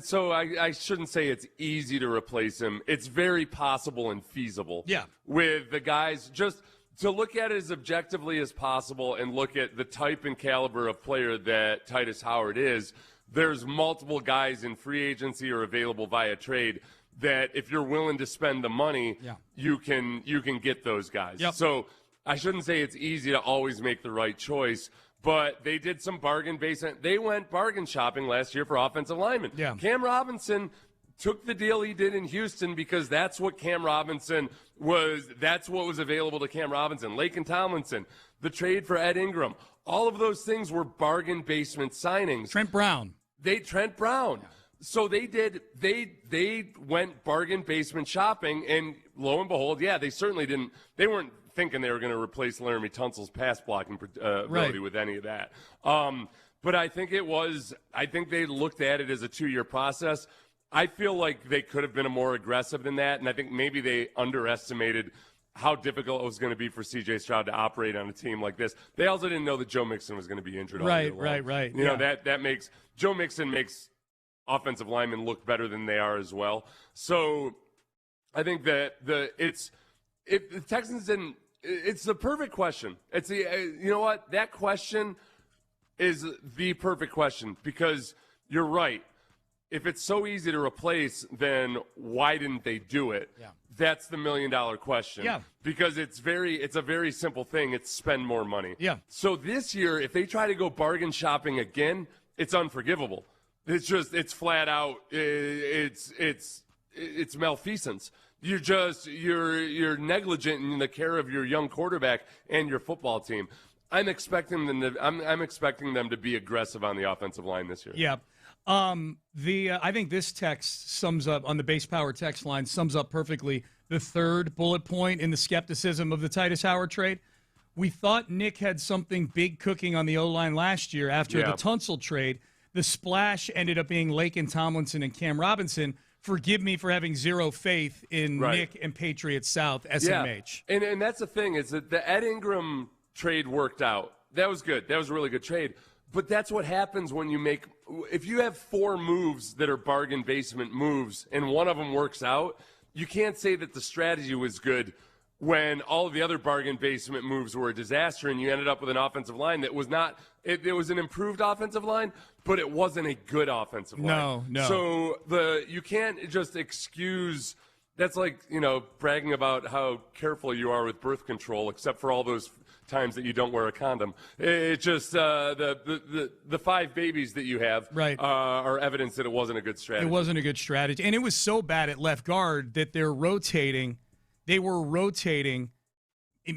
So I shouldn't say it's easy to replace him. It's very possible and feasible. Yeah. With the guys, just to look at it as objectively as possible and look at the type and caliber of player that Titus Howard is, there's multiple guys in free agency or available via trade that if you're willing to spend the money, you can get those guys. Yep. So I shouldn't say it's easy to always make the right choice, but they did some bargain basement. They went bargain shopping last year for offensive linemen. Yeah. Cam Robinson took the deal he did in Houston because that's what Cam Robinson was. That's what was available to Cam Robinson. Laken Tomlinson, the trade for Ed Ingram. All of those things were bargain basement signings. Trent Brown. Trent Brown. So they went bargain basement shopping, and lo and behold, they certainly didn't. They weren't thinking they were going to replace Laramie Tunsil's pass blocking ability with any of that. But I think they looked at it as a 2-year process. I feel like they could have been more aggressive than that, and I think maybe they underestimated how difficult it was going to be for C.J. Stroud to operate on a team like this. They also didn't know that Joe Mixon was going to be injured all year long. Right. You know, that makes – Joe Mixon makes offensive linemen look better than they are as well. So I think that if the Texans didn't – it's the perfect question. It's you know what? That question is the perfect question because you're right. If it's so easy to replace, then why didn't they do it? Yeah. That's the $1 million question. Yeah. Because it's a very simple thing. It's spend more money. Yeah. So this year, if they try to go bargain shopping again, it's unforgivable. It's flat out. It's malfeasance. You're negligent in the care of your young quarterback and your football team. I'm expecting them to be aggressive on the offensive line this year. Yeah. I think this text sums up on the base power text line sums up perfectly the third bullet point in the skepticism of the Titus Howard trade. We thought Nick had something big cooking on the O-line last year after the Tunsil trade. The splash ended up being Laken Tomlinson and Cam Robinson. Forgive me for having zero faith in Nick and Patriots South, SMH. Yeah. And that's the thing is that the Ed Ingram trade worked out. That was good. That was a really good trade. But that's what happens when you if you have 4 moves that are bargain basement moves and one of them works out, you can't say that the strategy was good when all of the other bargain basement moves were a disaster and you ended up with an offensive line that was not – it was an improved offensive line, but it wasn't a good offensive line. No. So you can't just excuse – that's like, bragging about how careful you are with birth control except for all those – times that you don't wear a condom. It's just the 5 babies that you have are evidence that it wasn't a good strategy. It wasn't a good strategy. And it was so bad at left guard that they were rotating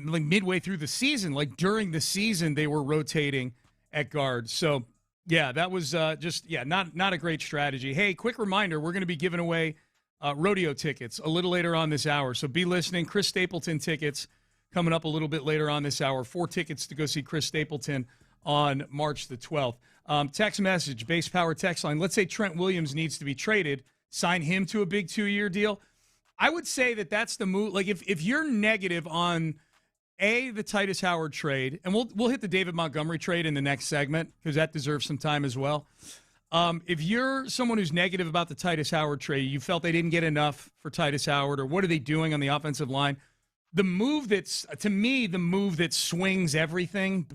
like midway through the season. Like during the season, they were rotating at guard. So, that was not a great strategy. Hey, quick reminder, we're going to be giving away rodeo tickets a little later on this hour. So be listening. Chris Stapleton tickets coming up a little bit later on this hour. 4 tickets to go see Chris Stapleton on March the 12th. Text message, base power text line. Let's say Trent Williams needs to be traded. Sign him to a big 2-year deal. I would say that's the move. Like if you're negative on the Titus Howard trade, and we'll hit the David Montgomery trade in the next segment because that deserves some time as well. If you're someone who's negative about the Titus Howard trade, you felt they didn't get enough for Titus Howard, or what are they doing on the offensive line? The move that swings everything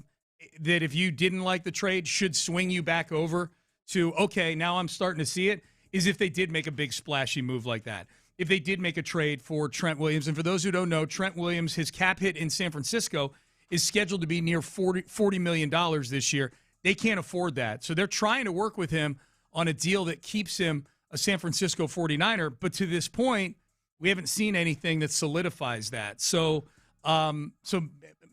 that if you didn't like the trade should swing you back over to, okay, now I'm starting to see it, is if they did make a big splashy move like that. If they did make a trade for Trent Williams. And for those who don't know, Trent Williams, his cap hit in San Francisco is scheduled to be near $40 million this year. They can't afford that. So they're trying to work with him on a deal that keeps him a San Francisco 49er. But to this point, we haven't seen anything that solidifies that. So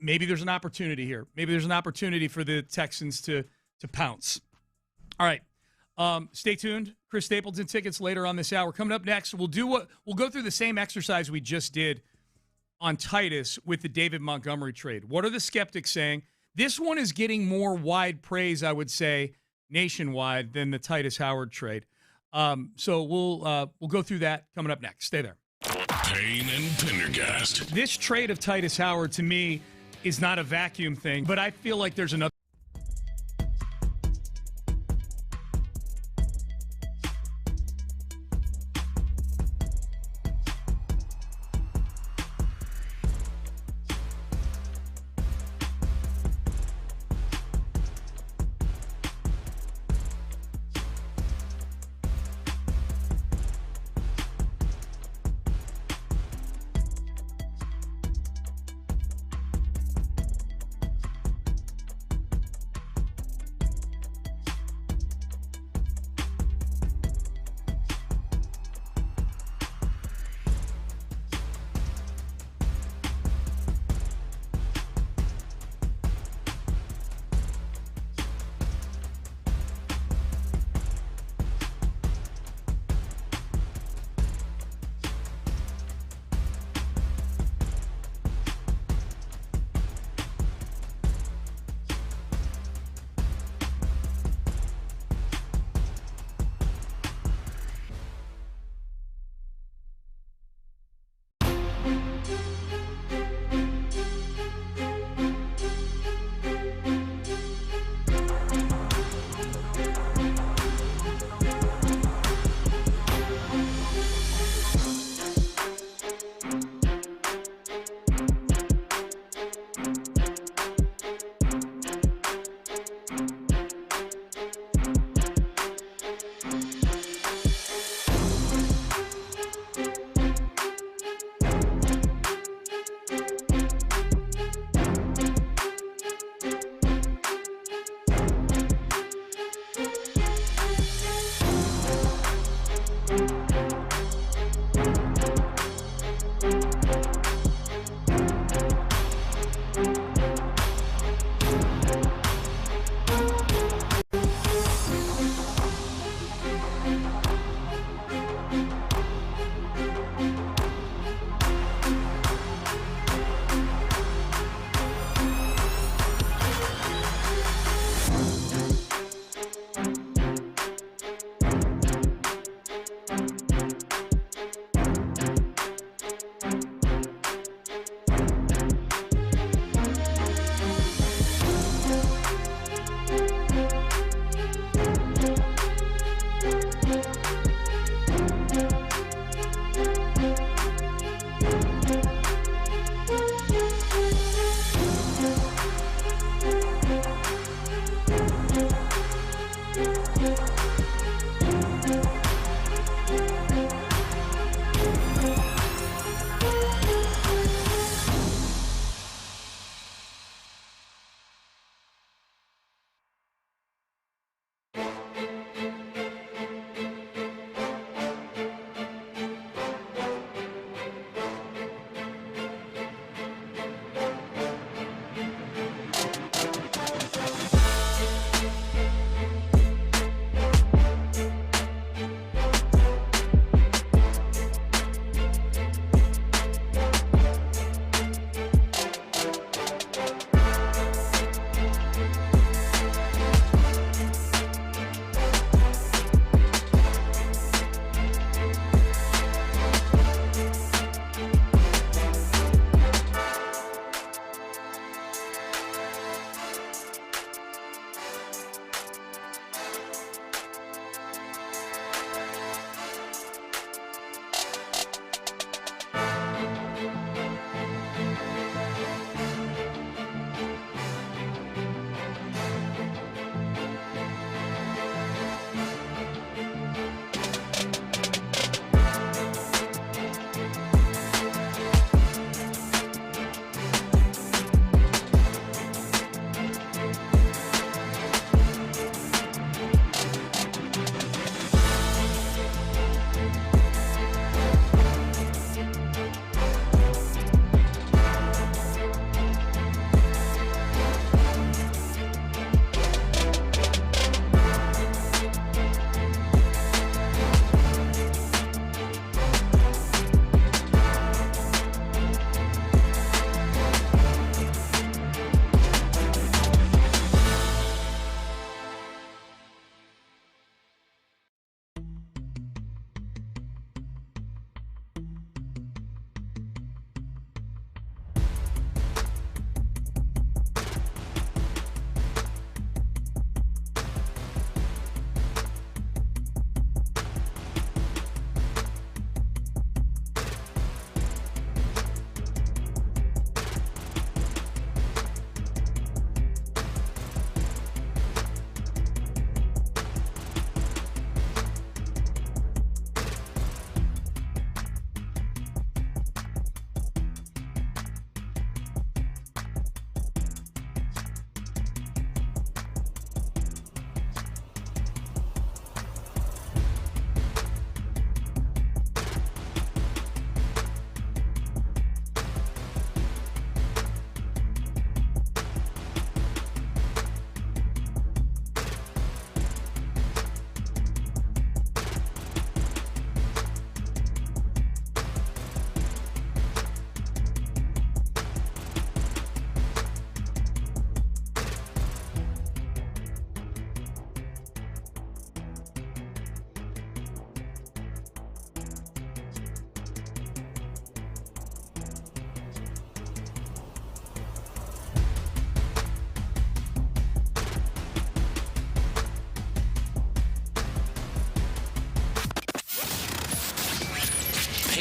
maybe there's an opportunity here. Maybe there's an opportunity for the Texans to pounce. All right. Stay tuned. Chris Stapleton tickets later on this hour. Coming up next, we'll go through the same exercise we just did on Titus with the David Montgomery trade. What are the skeptics saying? This one is getting more wide praise, I would say, nationwide than the Titus Howard trade. So we'll go through that coming up next. Stay there. Payne and Pendergast. This trade of Titus Howard to me is not a vacuum thing, but I feel like there's another.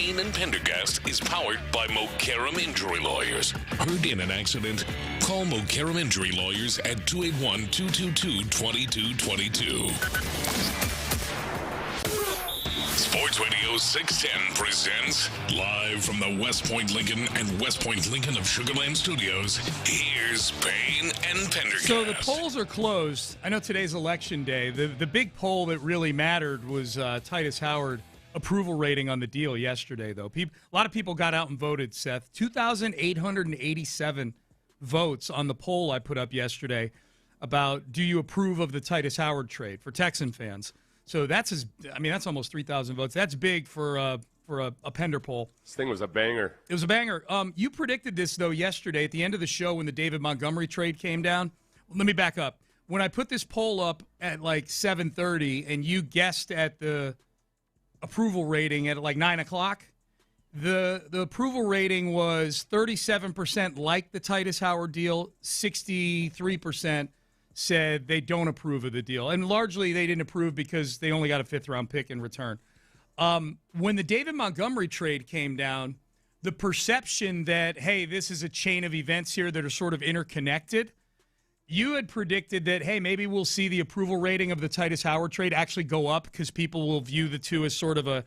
Payne and Pendergast is powered by Mokaram Injury Lawyers. Hurt in an accident? Call Mokaram Injury Lawyers at 281-222-2222. Sports Radio 610 presents live from the West Point Lincoln and West Point Lincoln of Sugar Land Studios. Here's Payne and Pendergast. So the polls are closed. I know today's election day. The big poll that really mattered was Titus Howard approval rating on the deal yesterday, though. A lot of people got out and voted, Seth. 2,887 votes on the poll I put up yesterday about do you approve of the Titus Howard trade for Texan fans. So that's almost 3,000 votes. That's big for a Pender poll. This thing was a banger. It was a banger. You predicted this, though, yesterday at the end of the show when the David Montgomery trade came down. Let me back up. When I put this poll up at like 7:30 and you guessed at the approval rating at like 9 o'clock, the approval rating was 37% like the Titus Howard deal, 63% said they don't approve of the deal. And largely they didn't approve because they only got a fifth-round pick in return. When the David Montgomery trade came down, the perception that, hey, this is a chain of events here that are sort of interconnected, you had predicted that, hey, maybe we'll see the approval rating of the Titus Howard trade actually go up because people will view the two as sort of a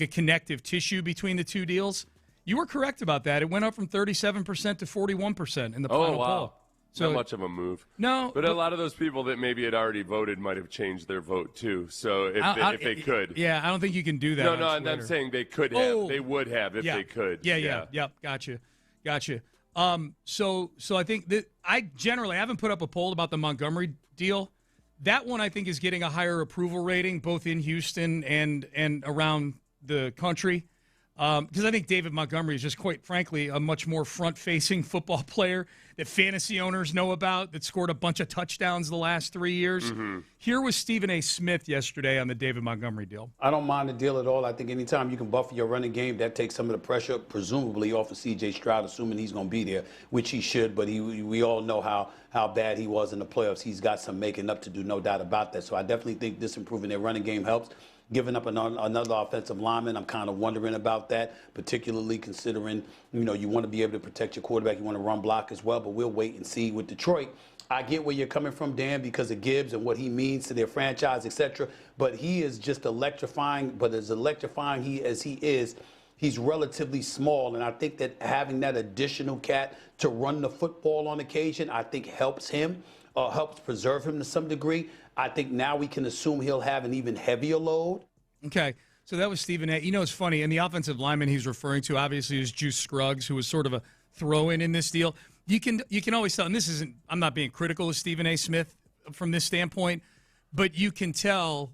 connective tissue between the two deals. You were correct about that. It went up from 37% to 41% in the final poll. So, not much of a move. No. But a lot of those people that maybe had already voted might have changed their vote, too. So if they could. Yeah, I don't think you can do that. No, I'm saying they could have. They would have if they could. Yeah. Gotcha. So I think that I haven't put up a poll about the Montgomery deal. That one I think is getting a higher approval rating both in Houston and around the country. Because I think David Montgomery is just, quite frankly, a much more front-facing football player that fantasy owners know about, that scored a bunch of touchdowns the last 3 years. Mm-hmm. Here was Stephen A. Smith yesterday on the David Montgomery deal. I don't mind the deal at all. I think anytime you can buffer your running game, that takes some of the pressure, presumably off of C.J. Stroud, assuming he's going to be there, which he should. But we all know how bad he was in the playoffs. He's got some making up to do, no doubt about that. So I definitely think this improving their running game helps. Giving up another offensive lineman, I'm kind of wondering about that, particularly considering, you want to be able to protect your quarterback. You want to run block as well, but we'll wait and see with Detroit. I get where you're coming from, Dan, because of Gibbs and what he means to their franchise, etc. But he is just electrifying. But as electrifying as he is, he's relatively small. And I think that having that additional cat to run the football on occasion, I think helps him, helps preserve him to some degree. I think now we can assume he'll have an even heavier load. Okay, so that was Stephen A. It's funny, and the offensive lineman he's referring to obviously is Juice Scruggs, who was sort of a throw-in in this deal. You can always tell, and I'm not being critical of Stephen A. Smith from this standpoint, but you can tell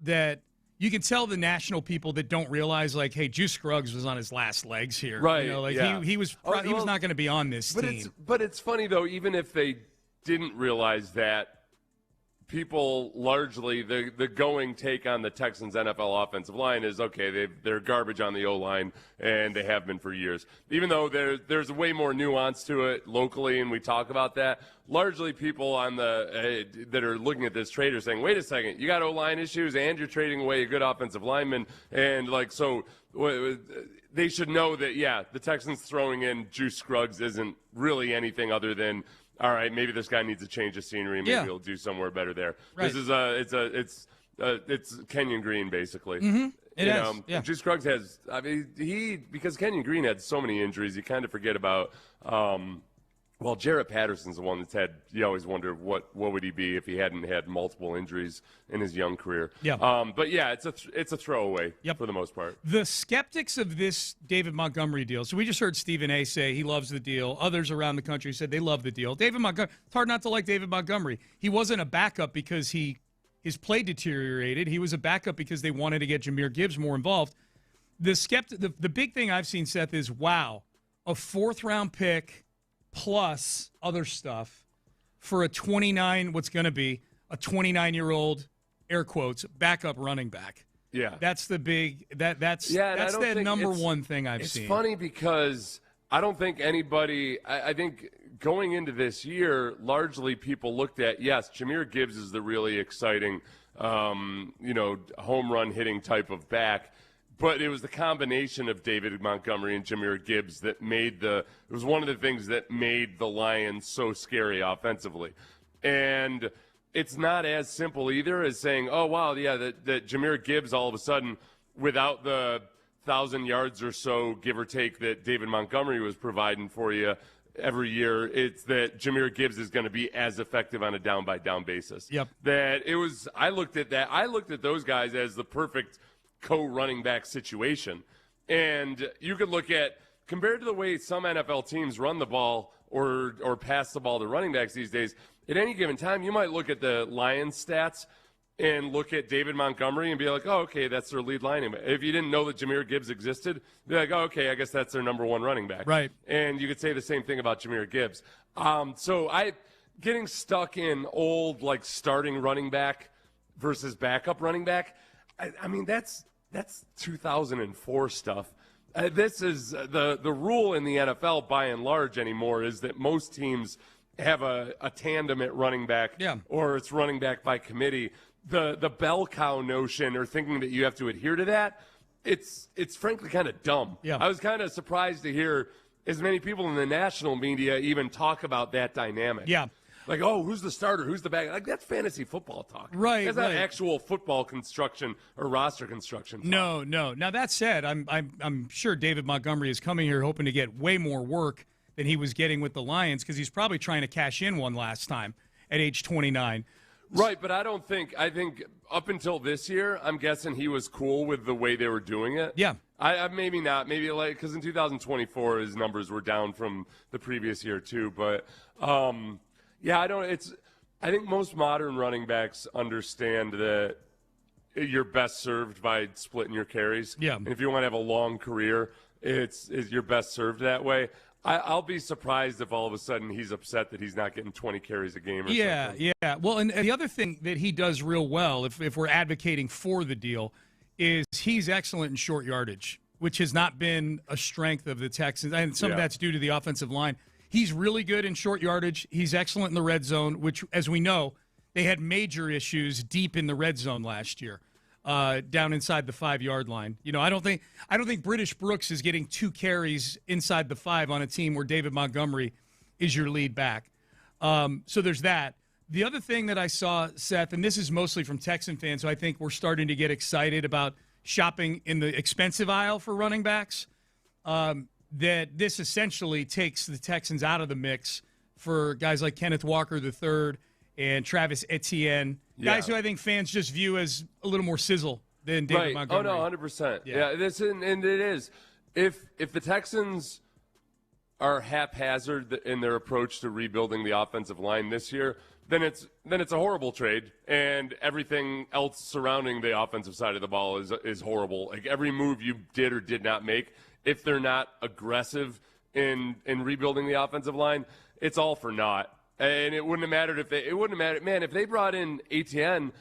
the national people that don't realize, like, hey, Juice Scruggs was on his last legs here. Right, he was not going to be on this team. But it's funny, though, even if they didn't realize that, people largely, the going take on the Texans NFL offensive line is, okay, they're garbage on the O-line, and they have been for years. Even though there's way more nuance to it locally, and we talk about that, largely people on that are looking at this trade are saying, wait a second, you got O-line issues, and you're trading away a good offensive lineman, and they should know that, the Texans throwing in Juice Scruggs isn't really anything other than, all right, maybe this guy needs a change of scenery. Maybe he'll do somewhere better there. Right. This is it's Kenyon Green basically. Mm-hmm. It is. Yeah. Juice Scruggs has. I mean, because Kenyon Green had so many injuries, you kind of forget about. Well, Jarrett Patterson's the one that's had. You always wonder what would he be if he hadn't had multiple injuries in his young career. Yeah. But yeah, it's a throwaway for the most part. The skeptics of this David Montgomery deal. So we just heard Stephen A. say he loves the deal. Others around the country said they love the deal. David Montgomery. It's hard not to like David Montgomery. He wasn't a backup because his play deteriorated. He was a backup because they wanted to get Jahmyr Gibbs more involved. The big thing I've seen, Seth, is a 4th-round pick plus other stuff for a 29-year-old, air quotes, backup running back. Yeah. That's the big that's the number one thing I've seen. It's funny because I don't think anybody I think going into this year, largely people looked at, yes, Jahmyr Gibbs is the really exciting home run hitting type of back. But it was the combination of David Montgomery and Jahmyr Gibbs that it was one of the things that made the Lions so scary offensively. And it's not as simple either as saying, oh, wow, yeah, that Jahmyr Gibbs all of a sudden, without the 1,000 yards or so, give or take, that David Montgomery was providing for you every year, it's that Jahmyr Gibbs is going to be as effective on a down-by-down basis. Yep. I looked at those guys as the perfect co-running back situation. And you could look at, compared to the way some NFL teams run the ball or pass the ball to running backs these days, at any given time, you might look at the Lions stats and look at David Montgomery and be like, oh, okay, that's their lead lineman. If you didn't know that Jahmyr Gibbs existed, be like, oh, okay, I guess that's their number one running back. Right. And you could say the same thing about Jahmyr Gibbs. Getting stuck in old, like, starting running back versus backup running back, I mean, that's 2004 stuff. This is the rule in the NFL by and large anymore is that most teams have a tandem at running back, or it's running back by committee. The bell cow notion or thinking that you have to adhere to that, it's frankly kind of dumb. Yeah. I was kind of surprised to hear as many people in the national media even talk about that dynamic. Yeah. Like, oh, who's the starter? Who's the back? Like, that's fantasy football talk. Right. That's not actual football construction or roster construction talk. No. Now, that said, I'm sure David Montgomery is coming here hoping to get way more work than he was getting with the Lions because he's probably trying to cash in one last time at age 29. Right, but I think up until this year, I'm guessing he was cool with the way they were doing it. Yeah. I maybe not. Maybe like because in 2024 his numbers were down from the previous year too. But yeah, I think most modern running backs understand that you're best served by splitting your carries. Yeah. And if you want to have a long career, you're best served that way. I'll be surprised if all of a sudden he's upset that he's not getting 20 carries a game or something. Yeah. Well, and the other thing that he does real well, if we're advocating for the deal, is he's excellent in short yardage, which has not been a strength of the Texans. And some of that's due to the offensive line. He's really good in short yardage. He's excellent in the red zone, which, as we know, they had major issues deep in the red zone last year. Down inside the 5-yard line. You know, I don't think British Brooks is getting 2 carries inside the 5 on a team where David Montgomery is your lead back. So there's that. The other thing that I saw, Seth, and this is mostly from Texan fans, so I think we're starting to get excited about shopping in the expensive aisle for running backs, that this essentially takes the Texans out of the mix for guys like Kenneth Walker III and Travis Etienne, guys who I think fans just view as a little more sizzle than David Montgomery. Oh, no, 100%. Yeah, and it is. If the Texans are haphazard in their approach to rebuilding the offensive line this year, then it's a horrible trade, and everything else surrounding the offensive side of the ball is horrible. Like every move you did or did not make, if they're not aggressive in rebuilding the offensive line, it's all for naught. And it wouldn't have mattered if they brought in ATN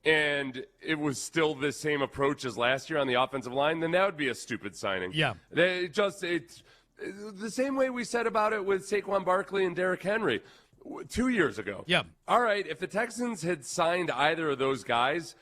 and it was still the same approach as last year on the offensive line, then that would be a stupid signing. Yeah. It's the same way we said about it with Saquon Barkley and Derrick Henry 2 years ago. Yeah. All right, if the Texans had signed either of those guys,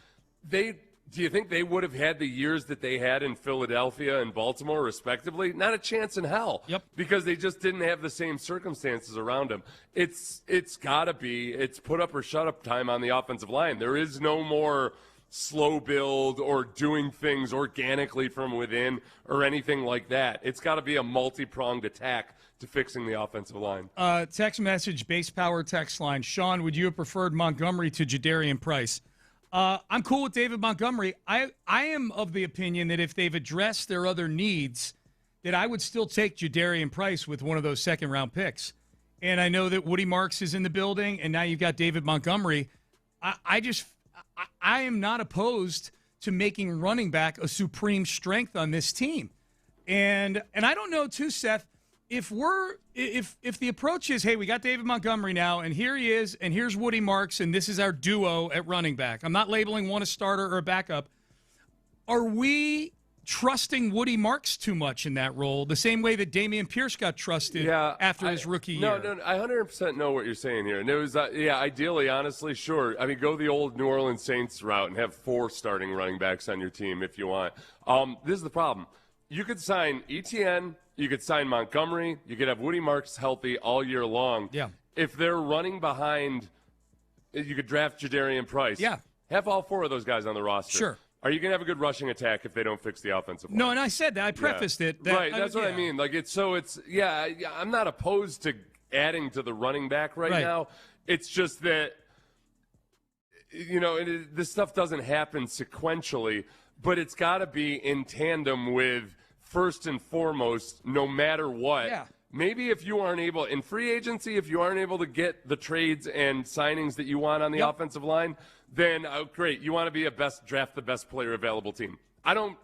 do you think they would have had the years that they had in Philadelphia and Baltimore, respectively? Not a chance in hell. Yep. Because they just didn't have the same circumstances around them. It's got to be put up or shut up time on the offensive line. There is no more slow build or doing things organically from within or anything like that. It's got to be a multi-pronged attack to fixing the offensive line. Text message, base power text line. Sean, would you have preferred Montgomery to Jadarian Price? I'm cool with David Montgomery. I am of the opinion that if they've addressed their other needs, that I would still take Jadarian Price with one of those second-round picks. And I know that Woody Marks is in the building, and now you've got David Montgomery. I am not opposed to making running back a supreme strength on this team. And I don't know, too, Seth, if the approach is, hey, we got David Montgomery now, and here he is, and here's Woody Marks, and this is our duo at running back. I'm not labeling one a starter or a backup. Are we trusting Woody Marks too much in that role, the same way that Damian Pierce got trusted after his rookie year. No, I 100% know what you're saying here. And it was, ideally, honestly, sure. I mean, go the old New Orleans Saints route and have 4 starting running backs on your team if you want. This is the problem. You could sign ETN, you could sign Montgomery, you could have Woody Marks healthy all year long. Yeah. If they're running behind, you could draft Jadarian Price. Yeah. Have all 4 of those guys on the roster. Sure. Are you going to have a good rushing attack if they don't fix the offensive line? No, and I said that. I prefaced it. Right, that's what I mean. Like, I'm not opposed to adding to the running back right now. It's just that, this stuff doesn't happen sequentially, but it's got to be in tandem with, first and foremost, no matter what. Yeah. Maybe if you aren't able, in free agency, if you aren't able to get the trades and signings that you want on the offensive line, then great. You want to be draft the best player available team. I don't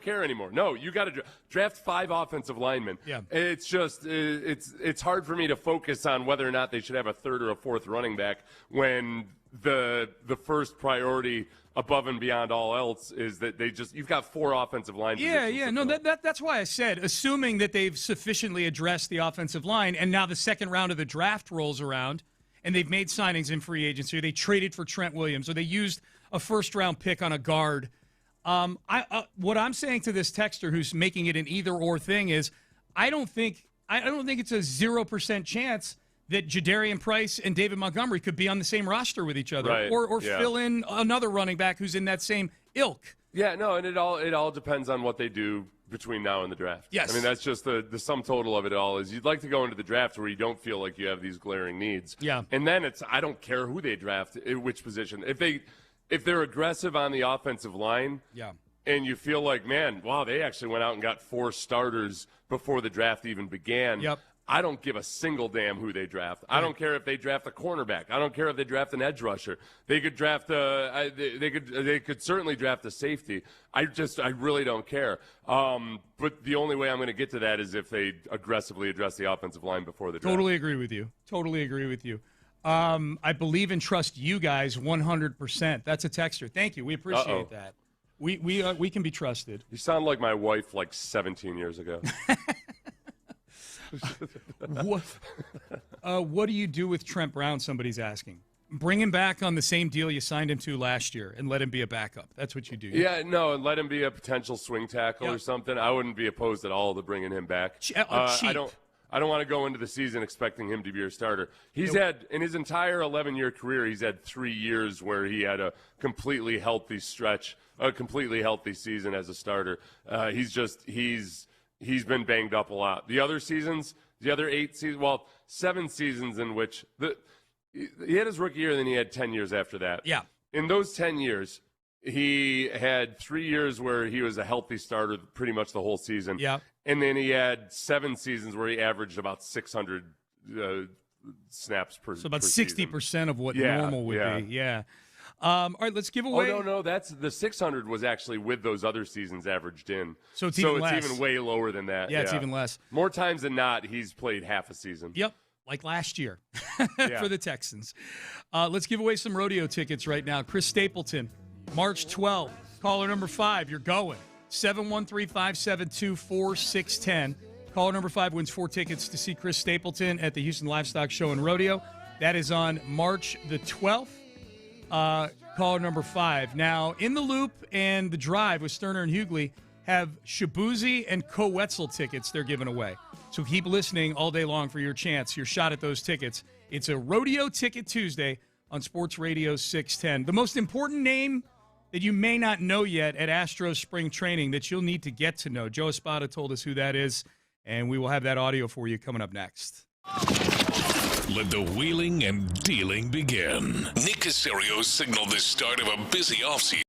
care anymore. No, you got to draft 5 offensive linemen. Yeah. It's just it's hard for me to focus on whether or not they should have a 3rd or a 4th running back when the first priority above and beyond all else is that you've got 4 offensive line positions. Yeah. No, that's why I said, assuming that they've sufficiently addressed the offensive line, and now the second round of the draft rolls around, and they've made signings in free agency, or they traded for Trent Williams, or they used a first-round pick on a guard. What I'm saying to this texter who's making it an either-or thing is, I don't think it's a 0% chance that Jadarian Price and David Montgomery could be on the same roster with each other, or fill in another running back who's in that same ilk. Yeah, no, and it all depends on what they do between now and the draft. Yes. I mean, that's just the sum total of it all is you'd like to go into the draft where you don't feel like you have these glaring needs. Yeah. And then I don't care who they draft, which position. If they're aggressive on the offensive line, and you feel like, man, wow, they actually went out and got 4 starters before the draft even began. Yep. I don't give a single damn who they draft. I don't care if they draft a cornerback. I don't care if they draft an edge rusher. They could draft they could certainly draft a safety. I really don't care. But the only way I'm going to get to that is if they aggressively address the offensive line before the draft. Totally agree with you. I believe and trust you guys 100%. That's a texter. Thank you. We appreciate that. We can be trusted. You sound like my wife 17 years ago. What do you do with Trent Brown, somebody's asking? Bring him back on the same deal you signed him to last year and let him be a backup. That's what you do. Yeah, no, and let him be a potential swing tackle or something. I wouldn't be opposed at all to bringing him back. Cheap. I don't want to go into the season expecting him to be your starter. He's had, in his entire 11-year career, he's had 3 years where he had a completely healthy stretch, a completely healthy season as a starter. He's been banged up a lot. The other seasons, the other 7 seasons in which he had his rookie year, and then he had 10 years after that. Yeah. In those 10 years, he had 3 years where he was a healthy starter pretty much the whole season. Yeah. And then he had 7 seasons where he averaged about 600 snaps per. So about per 60% season. of what normal would be. Yeah. All right, let's give away. Oh, no, that's the 600 was actually with those other seasons averaged in. So it's even less. Even way lower than that. Yeah, it's even less. More times than not, he's played half a season. Yep, like last year for the Texans. Let's give away some rodeo tickets right now. Chris Stapleton, March 12th, caller number 5, you're going. 713-572-4610. Caller number 5 wins 4 tickets to see Chris Stapleton at the Houston Livestock Show and Rodeo. That is on March the 12th. Caller number 5. Now, In the Loop and The Drive with Stoerner and Hughley have Shabuzi and Co-Wetzel tickets they're giving away. So keep listening all day long for your chance, your shot at those tickets. It's a Rodeo Ticket Tuesday on Sports Radio 610. The most important name that you may not know yet at Astros Spring Training that you'll need to get to know. Joe Espada told us who that is, and we will have that audio for you coming up next. Let the wheeling and dealing begin. Nick Caserio signaled the start of a busy offseason.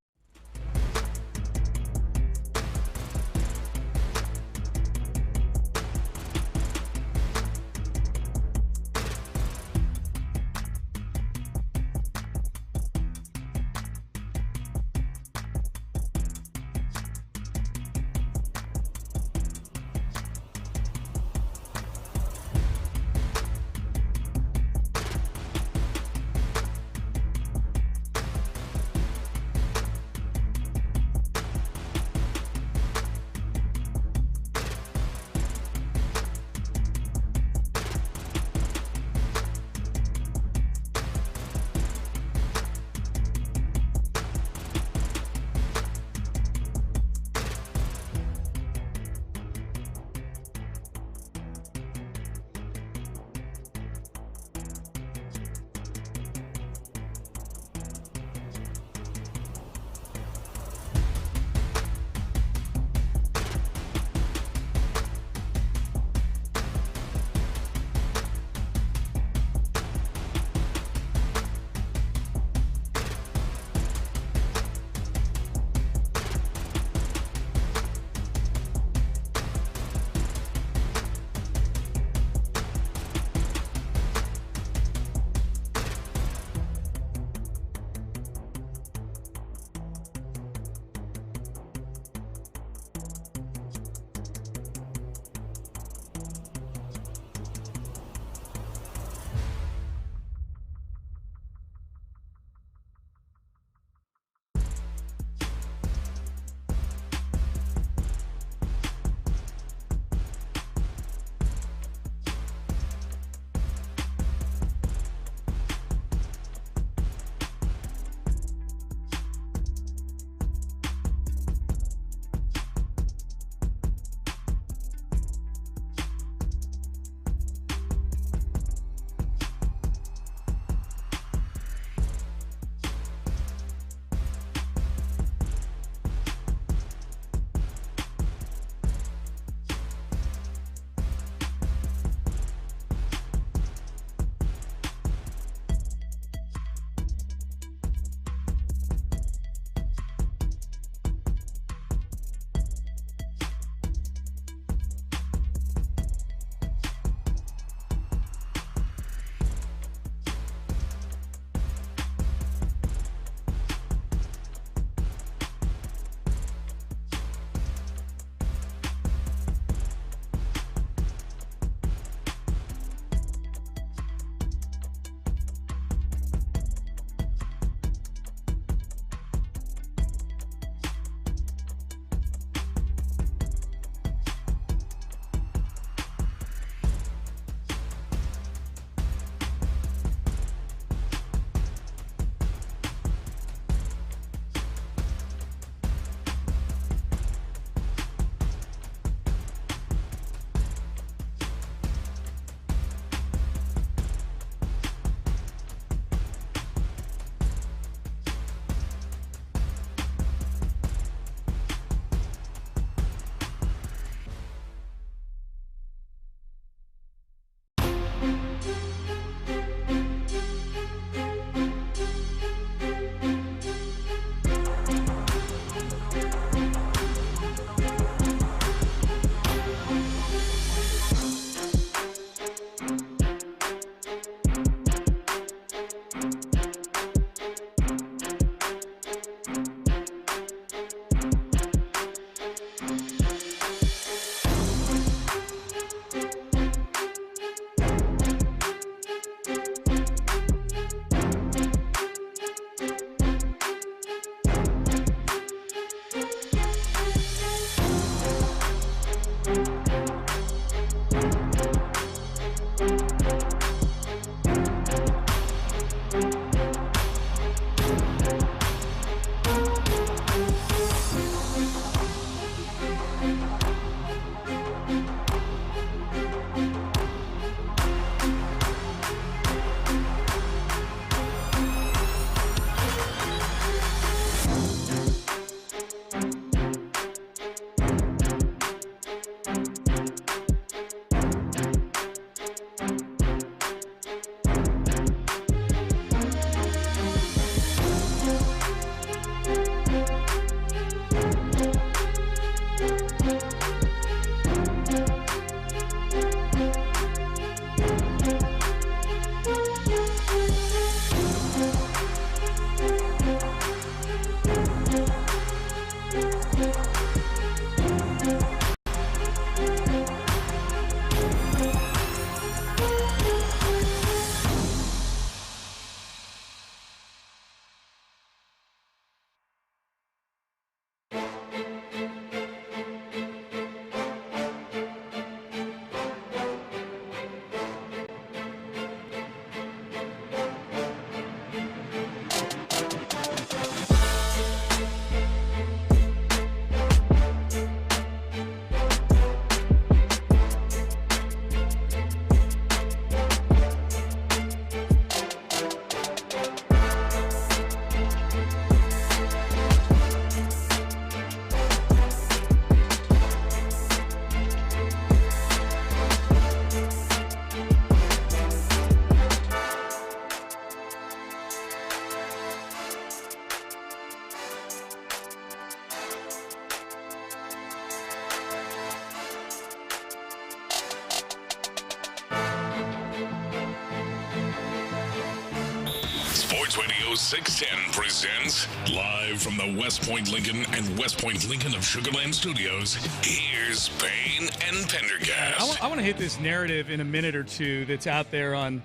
Sports Radio 610 presents live from the West Point Lincoln and West Point Lincoln of Sugarland Studios. Here's Payne and Pendergast. I want to hit this narrative in a minute or two that's out there on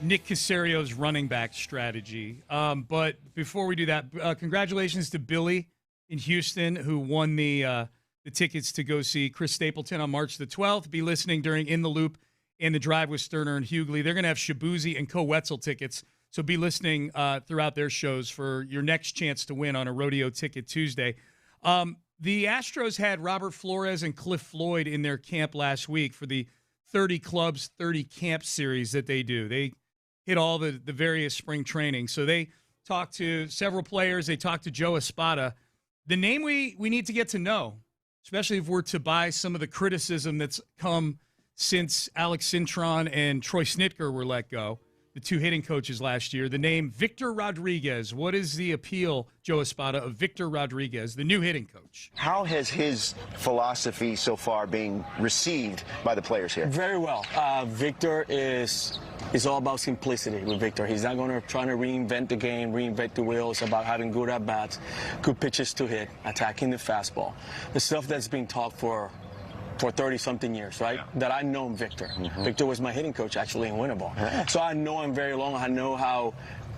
Nick Casario's running back strategy. But before we do that, congratulations to Billy in Houston who won the tickets to go see Chris Stapleton on March the 12th. Be listening during In the Loop and The Drive with Stoerner and Hughley. They're going to have Shabuzi and Co Wetzel tickets. So be listening throughout their shows for your next chance to win on a Rodeo Ticket Tuesday. The Astros had Robert Flores and Cliff Floyd in their camp last week for the 30 Clubs, 30 Camp series that they do. They hit all the various spring training. So they talked to several players. They talked to Joe Espada. The name we need to get to know, especially if we're to buy some of the criticism that's come since Alex Cintron and Troy Snitker were let go, the two hitting coaches last year, the name Victor Rodriguez. What is the appeal, Joe Espada, of Victor Rodriguez, the new hitting coach? How has his philosophy so far being received by the players here? Very well. Victor is all about simplicity with Victor. He's not going to try to reinvent the game, reinvent the wheel. It's about having good at-bats, good pitches to hit, attacking the fastball. The stuff that's been taught for 30-something years, right? Yeah. That I know Victor. Mm-hmm. Victor was my hitting coach, actually, in Winnable. Yeah. So I know him very long. I know how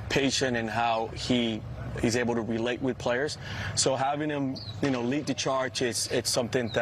patient and how he's able to relate with players. So having him, lead the charge, it's something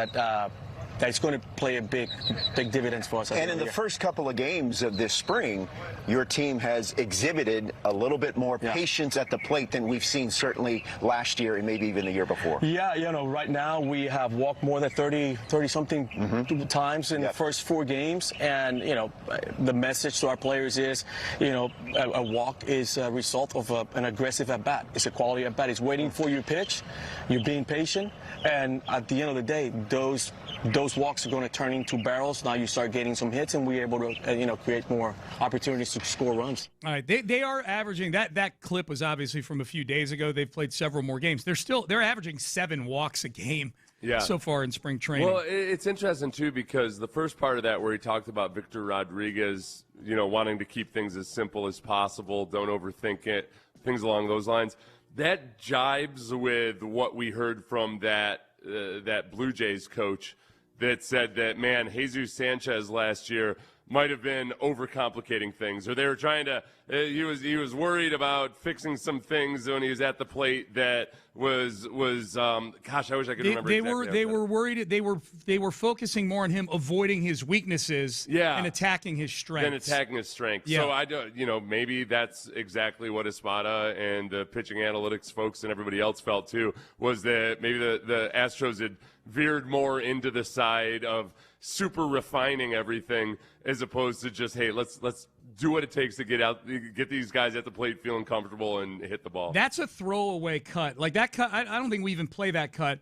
that's going to play a big dividends for us. And in the first couple of games of this spring, your team has exhibited a little bit more patience at the plate than we've seen certainly last year and maybe even the year before. Yeah, right now we have walked more than 30-something times in the first 4 games. And, the message to our players is, a walk is a result of an aggressive at-bat. It's a quality at-bat. It's waiting for your pitch. You're being patient. And at the end of the day, those walks are going to turn into barrels. Now you start getting some hits, and we're able to, create more opportunities to score runs. All right, they are averaging that clip was obviously from a few days ago. They've played several more games. They're averaging 7 walks a game. Yeah. So far in spring training. Well, it's interesting too because the first part of that where he talked about Victor Rodriguez, wanting to keep things as simple as possible, don't overthink it, things along those lines. That jibes with what we heard from that Blue Jays coach that said that, man, Jesus Sanchez last year might have been overcomplicating things, or they were trying to. He was worried about fixing some things when he was at the plate. That was. Gosh, I wish I could remember. They were worried. They were focusing more on him avoiding his weaknesses. And attacking his strengths. Yeah. So I don't. Maybe that's exactly what Espada and the pitching analytics folks and everybody else felt too. Was that maybe the Astros had veered more into the side of super refining everything as opposed to just, hey, let's do what it takes to get these guys at the plate feeling comfortable and hit the ball. That's a throwaway cut. Like that cut, I don't think we even play that cut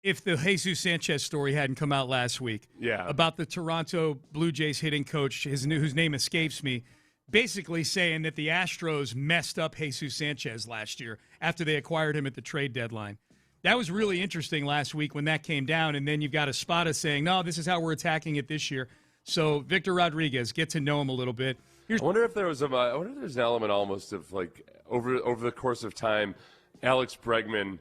if the Jesus Sanchez story hadn't come out last week. Yeah. About the Toronto Blue Jays hitting coach, whose name escapes me, basically saying that the Astros messed up Jesus Sanchez last year after they acquired him at the trade deadline. That was really interesting last week when that came down, and then you've got Espada saying, no, this is how we're attacking it this year. So Victor Rodriguez, get to know him a little bit. I wonder if there's an element almost of like over the course of time, Alex Bregman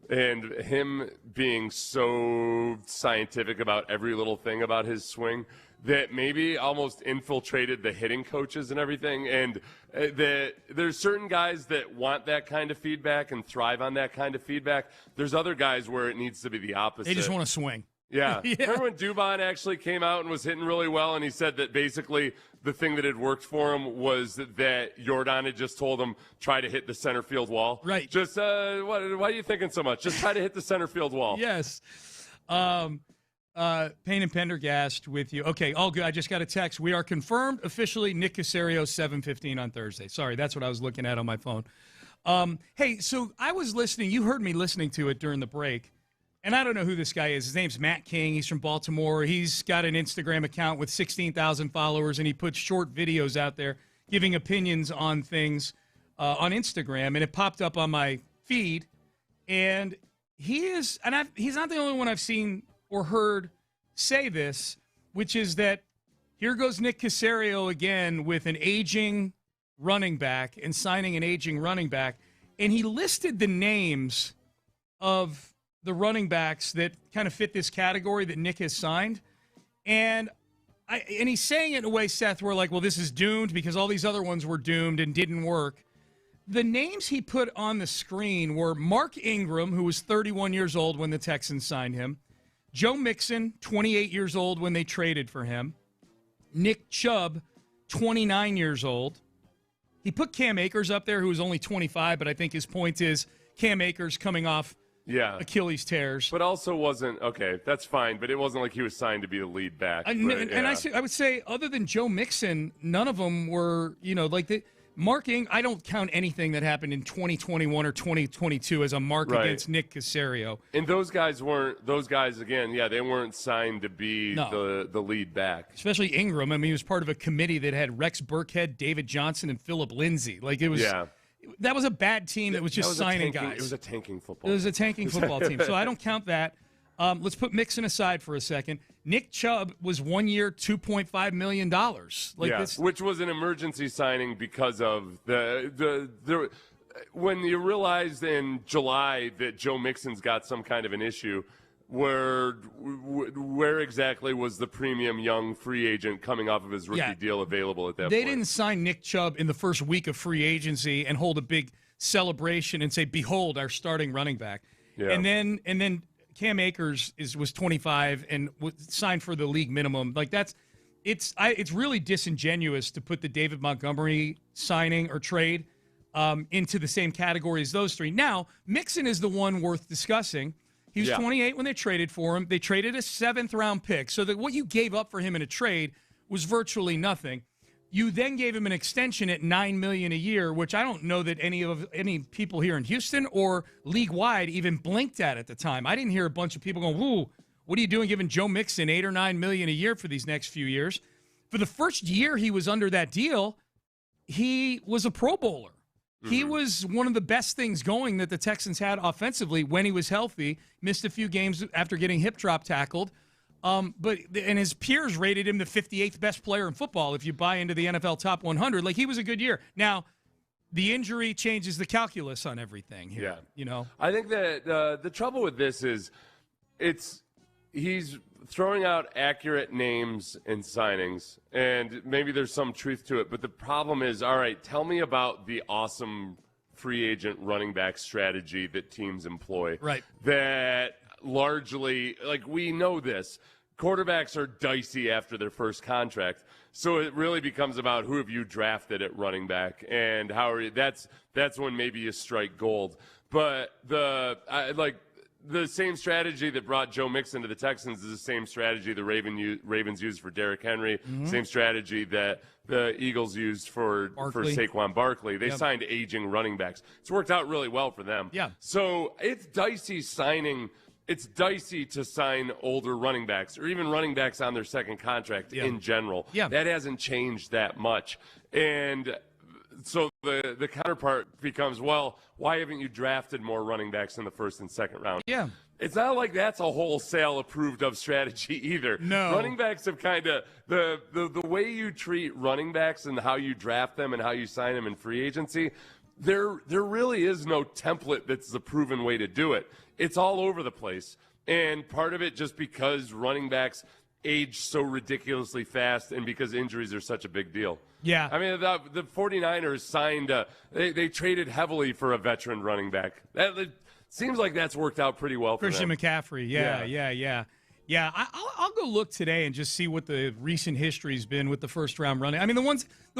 and him being so scientific about every little thing about his swing that maybe almost infiltrated the hitting coaches and everything, and that there's certain guys that want that kind of feedback and thrive on that kind of feedback. There's other guys where it needs to be the opposite. They just want to swing. Yeah. Remember when Dubon actually came out and was hitting really well, and he said that basically the thing that had worked for him was that Yordan had just told him, try to hit the center field wall. Right. Just, why are you thinking so much? Just try to hit the center field wall. Yes. Payne and Pendergast with you. Okay, all good. I just got a text. We are confirmed officially Nick Casario 7:15 on Thursday. Sorry, that's what I was looking at on my phone. Hey, so I was listening. You heard me listening to it during the break, and I don't know who this guy is. His name's Matt King. He's from Baltimore. He's got an Instagram account with 16,000 followers, and he puts short videos out there giving opinions on things on Instagram, and it popped up on my feed, and he's not the only one I've seen or heard say this, which is that here goes Nick Casario again with an aging running back and signing an aging running back, and he listed the names of the running backs that kind of fit this category that Nick has signed. And he's saying it in a way, Seth, where like, well, this is doomed because all these other ones were doomed and didn't work. The names he put on the screen were Mark Ingram, who was 31 years old when the Texans signed him, Joe Mixon, 28 years old when they traded for him, Nick Chubb, 29 years old. He put Cam Akers up there, who was only 25, but I think his point is Cam Akers coming off Achilles tears. But also wasn't, okay, that's fine, but it wasn't like he was signed to be the lead back. I would say, other than Joe Mixon, none of them were, like I don't count anything that happened in 2021 or 2022 as a mark against Nick Caserio. And those guys, again, they weren't signed to be the lead back. Especially Ingram. I mean, he was part of a committee that had Rex Burkhead, David Johnson, and Philip Lindsay. Like, it was... Yeah. That was a bad team that was just signing guys. It was a tanking football. It was a tanking football team. So I don't count that. Let's put Mixon aside for a second. Nick Chubb was 1 year, $2.5 million. Which was an emergency signing because of the when you realized in July that Joe Mixon's got some kind of an issue. Where exactly was the premium young free agent coming off of his rookie deal available at that point? They didn't sign Nick Chubb in the first week of free agency and hold a big celebration and say, "Behold, our starting running back." Yeah. And then Cam Akers was 25 and was signed for the league minimum. Like it's really disingenuous to put the David Montgomery signing or trade into the same category as those three. Now, Mixon is the one worth discussing. He was 28 when they traded for him. They traded a 7th-round pick. So that what you gave up for him in a trade was virtually nothing. You then gave him an extension at $9 million a year, which I don't know that any people here in Houston or league-wide even blinked at the time. I didn't hear a bunch of people going, "Whoa, what are you doing giving Joe Mixon $8 or $9 million a year for these next few years?" For the first year he was under that deal, he was a Pro Bowler. He was one of the best things going that the Texans had offensively when he was healthy. Missed a few games after getting hip drop tackled. And his peers rated him the 58th best player in football if you buy into the NFL Top 100. Like, he was a good year. Now, the injury changes the calculus on everything here. Yeah. I think that the trouble with this is he's throwing out accurate names and signings, and maybe there's some truth to it, but the problem is, all right, tell me about the awesome free agent running back strategy that teams employ. Right. That largely, like, we know this, quarterbacks are dicey after their first contract, so it really becomes about who have you drafted at running back, and how are you, that's when maybe you strike gold. But the same strategy that brought Joe Mixon to the Texans is the same strategy the Ravens used for Derrick Henry, same strategy that the Eagles used for Saquon Barkley. They signed aging running backs. It's worked out really well for them. Yeah. So it's dicey to sign older running backs or even running backs on their second contract in general. Yeah. That hasn't changed that much. And so the counterpart becomes, well, why haven't you drafted more running backs in the first and second round? Yeah. It's not like that's a wholesale approved of strategy either. No. Running backs have kind of the way you treat running backs and how you draft them and how you sign them in free agency, there really is no template that's the proven way to do it. It's all over the place. And part of it just because running backs age so ridiculously fast and because injuries are such a big deal. Yeah. I mean, the 49ers signed they traded heavily for a veteran running back. It seems like that's worked out pretty well for Christian them. McCaffrey. Yeah. I'll go look today and just see what the recent history's been with the first round running. I mean, the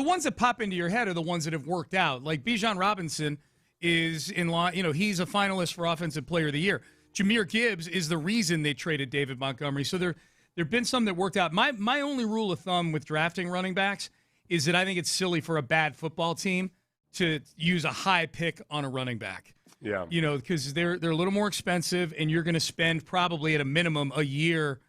ones that pop into your head are the ones that have worked out. Like Bijan Robinson is in line, he's a finalist for Offensive Player of the Year. Jahmyr Gibbs is the reason they traded David Montgomery. So there've been some that worked out. My only rule of thumb with drafting running backs is that I think it's silly for a bad football team to use a high pick on a running back. Yeah. Because they're a little more expensive, and you're going to spend probably at a minimum a year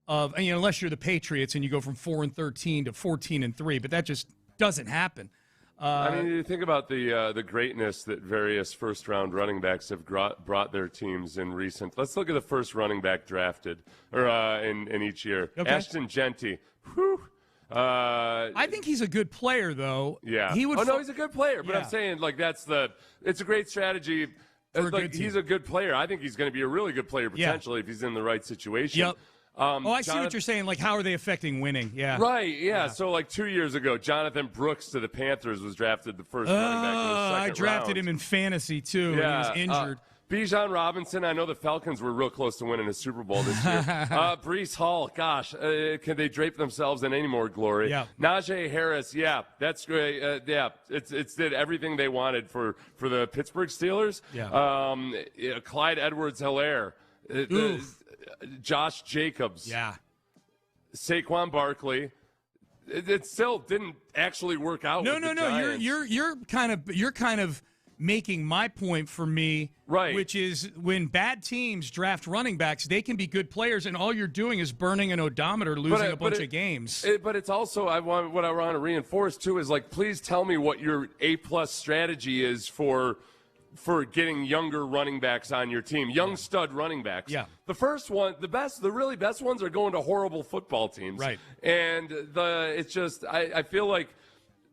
of, unless you're the Patriots and you go from 4-13 to 14-3, but that just doesn't happen. I mean, you think about the greatness that various first-round running backs have brought their teams in recent. Let's look at the first running back drafted or in each year. Okay. Ashton Genty. Whew. I think he's a good player, though. Yeah. He would. No, he's a good player. But Yeah. I'm saying, like, it's a great strategy. He's a good player. I think he's going to be a really good player potentially if he's in the right situation. Yep. I see what you're saying. Like, how are they affecting winning? Yeah. Right, yeah. So, like, 2 years ago, Jonathan Brooks to the Panthers was drafted the first running back in the second I drafted round. him in fantasy, too, and he was injured. Bijan Robinson, I know the Falcons were real close to winning a Super Bowl this year. Breece Hall, gosh, can they drape themselves in any more glory? Yeah. Najee Harris, yeah, that's great. It's did everything they wanted for the Pittsburgh Steelers. Yeah. Clyde Edwards-Helaire, Josh Jacobs. Yeah. Saquon Barkley. It still didn't actually work out. No. with the Giants. You're kind of making my point for me, right? Which is when bad teams draft running backs, they can be good players, and all you're doing is burning an odometer, losing a bunch of games. But it's also what I want to reinforce too is, like, please tell me what your A+ strategy is for getting younger running backs on your team, young stud running backs. Yeah. The first one, the really best ones are going to horrible football teams. Right. And it's just, I feel like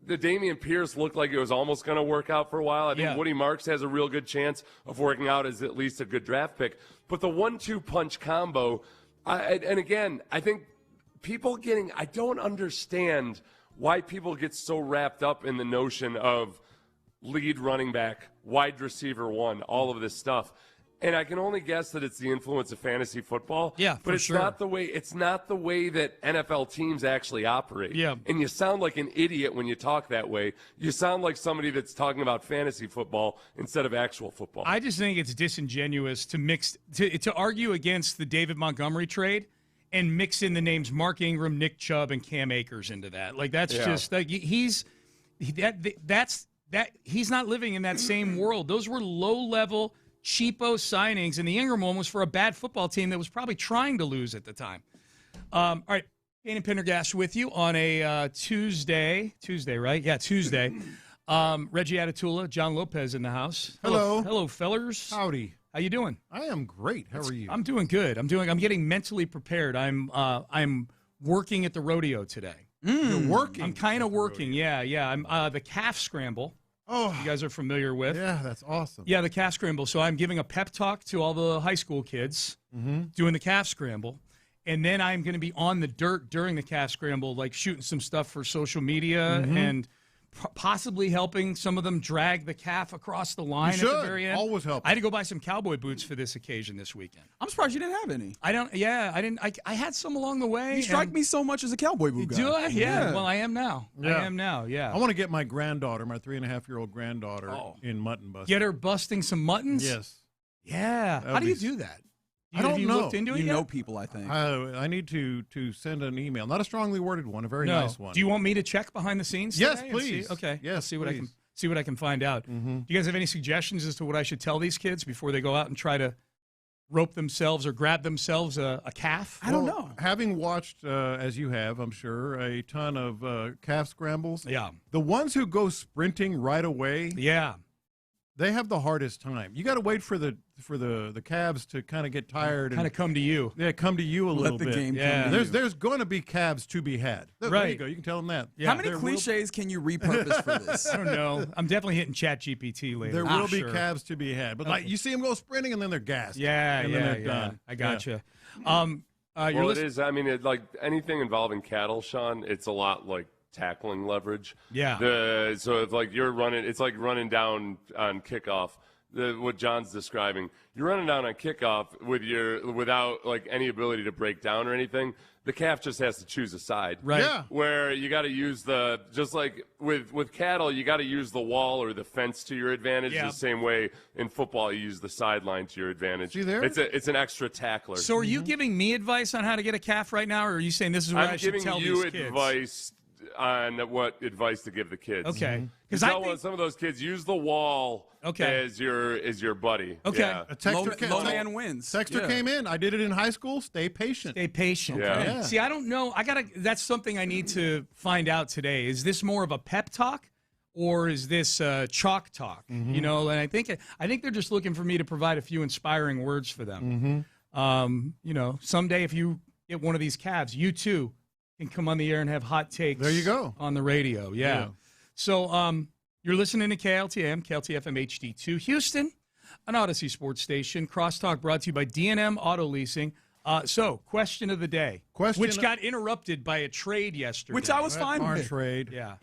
the Dameon Pierce looked like it was almost going to work out for a while. I think Woody Marks has a real good chance of working out as at least a good draft pick. But the 1-2 punch combo, and again, I think I don't understand why people get so wrapped up in the notion of lead running back, wide receiver one, all of this stuff. And I can only guess that it's the influence of fantasy football. Yeah, but it's not the way that NFL teams actually operate. Yeah. And you sound like an idiot when you talk that way. You sound like somebody that's talking about fantasy football instead of actual football. I just think it's disingenuous to argue against the David Montgomery trade and mix in the names Mark Ingram, Nick Chubb, and Cam Akers into that. Like, that's just like he's not living in that same world. Those were low-level, cheapo signings, and the Ingram one was for a bad football team that was probably trying to lose at the time. All right, Payne and Pendergast with you on a Tuesday, right? Yeah, Tuesday. Reggie Atatula, John Lopez in the house. Hello, fellers. Howdy. How you doing? I am great. How are you? I'm doing good. I'm getting mentally prepared. I'm working at the rodeo today. You're working? I'm kind of working. Yeah. I'm the calf scramble. Oh, you guys are familiar with. Yeah, that's awesome. Yeah, the calf scramble. So I'm giving a pep talk to all the high school kids doing the calf scramble. And then I'm going to be on the dirt during the calf scramble, like shooting some stuff for social media and possibly helping some of them drag the calf across the line at the very end. Always help. I had to go buy some cowboy boots for this occasion this weekend. I'm surprised you didn't have any. I didn't. I had some along the way. You strike me so much as a cowboy boot guy. Do I? Yeah. Well, I am now. Yeah. Yeah. I want to get my granddaughter, my 3.5-year-old granddaughter, in mutton busting. Get her busting some muttons? Yes. Yeah. How do you do that? I don't have you know. Looked into it You yet? know people, I think. I need to send an email. Not a strongly worded one, a very nice one. Do you want me to check behind the scenes? Yes, today and please. see? Okay. Yes, I'll see what I can find out. Do you guys have any suggestions as to what I should tell these kids before they go out and try to rope themselves or grab themselves a calf? I don't know. Having watched, as you have, I'm sure, a ton of calf scrambles. Yeah. The ones who go sprinting right away. Yeah. They have the hardest time. You got to wait for the calves to kind of get tired and kind of come to you. Yeah, come to you a little bit. Let the game Yeah. come to you. There's going to be calves to be had. There you Right. go. You can tell them that. Yeah. How many cliches can you repurpose for this? I don't know. I'm definitely hitting ChatGPT later. There will be sure. calves to be had, but like you see them go sprinting and then they're gassed. Yeah, and then they're done. I gotcha. Well, it is. I mean, like anything involving cattle, Sean, it's a lot like tackling leverage. Yeah. So if like you're running, it's like running down on kickoff. What John's describing, you're running down on kickoff without like any ability to break down or anything. The calf just has to choose a side. Right. Yeah. Where you got to use just like with cattle, you got to use the wall or the fence to your advantage. Yeah. The same way in football, you use the sideline to your advantage. See there? It's an extra tackler. So are you giving me advice on how to get a calf right now, or are you saying this is what I should tell these kids? I'm giving you advice on what advice to give the kids. Okay. Because some of those kids use the wall as your buddy. Okay. Yeah. A texter Low man wins. Texter came in. I did it in high school. Stay patient. Stay patient. Yeah. Yeah. See, I don't know. That's something I need to find out today. Is this more of a pep talk, or is this chalk talk? You know, and I think they're just looking for me to provide a few inspiring words for them. You know, someday if you get one of these calves, you too can come on the air and have hot takes. There you go. On the radio, yeah. So you're listening to KLTM, KLTFM HD2 Houston, an Odyssey sports station. Crosstalk brought to you by D&M Auto Leasing. So, question of the day, which got interrupted by a trade yesterday. Which I was fine with. Trade. Yeah.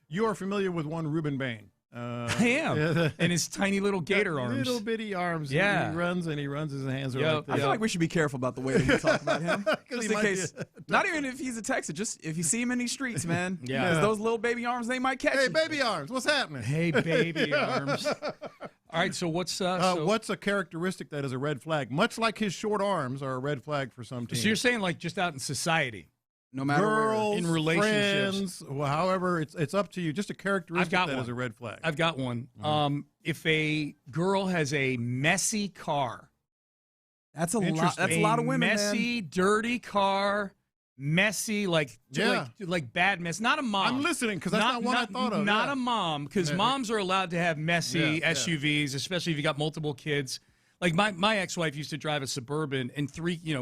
You are familiar with one Reuben Bain. I am. And his tiny little gator arms. Little bitty arms. Yeah. He runs his hands are like this. I feel like we should be careful about the way that we talk about him. Just in case, not even if he's a Texan, just if you see him in these streets, man. Yeah. 'Cause those little baby arms, they might catch you. Hey, baby arms, what's happening? Hey, baby arms. All right, so what's what's a characteristic that is a red flag? Much like his short arms are a red flag for some teams. So you're saying like just out in society, no matter girls, where, in relationships, friends, well, however, it's up to you. Just a characteristic that is a red flag. I've got one. If a girl has a messy car, that's a lot. That's a lot of women. Messy, dirty car. Messy, like bad mess. Not a mom. I'm listening because that's not one I thought of. Not a mom, because moms are allowed to have messy SUVs, especially if you got multiple kids. Like my ex-wife used to drive a Suburban and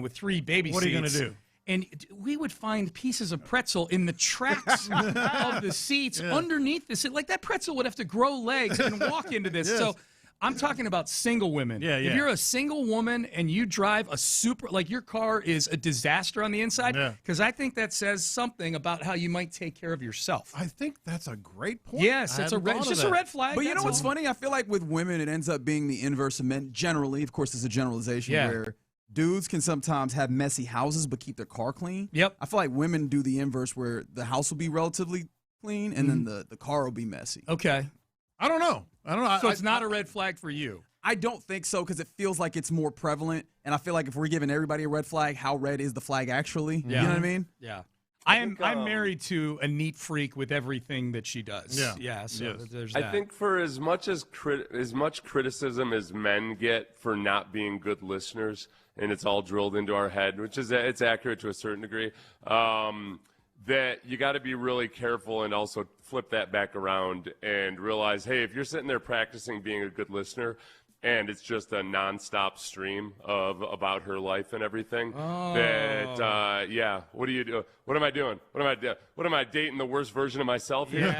with three baby seats. What are you going to do? And we would find pieces of pretzel in the tracks of the seats underneath the seat. Like that pretzel would have to grow legs and walk into this. Yes. So I'm talking about single women. If you're a single woman and you drive a your car is a disaster on the inside, because I think that says something about how you might take care of yourself. I think that's a great point. Yes, it's just a red flag. But you know what's funny? I feel like with women, it ends up being the inverse of men. Generally, of course, it's a generalization where dudes can sometimes have messy houses but keep their car clean. Yep. I feel like women do the inverse where the house will be relatively clean and then the car will be messy. Okay. I don't know. So it's not a red flag for you? I don't think so because it feels like it's more prevalent. And I feel like if we're giving everybody a red flag, how red is the flag actually? Yeah. You know what I mean? Yeah. I'm married to a neat freak with everything that she does. Yeah. So there's that. I think for as much criticism as men get for not being good listeners, and it's all drilled into our head, which is it's accurate to a certain degree, that you got to be really careful and also flip that back around and realize, hey, if you're sitting there practicing being a good listener, and it's just a nonstop stream about her life and everything. That what do you do? What am I doing? What am I dating the worst version of myself here?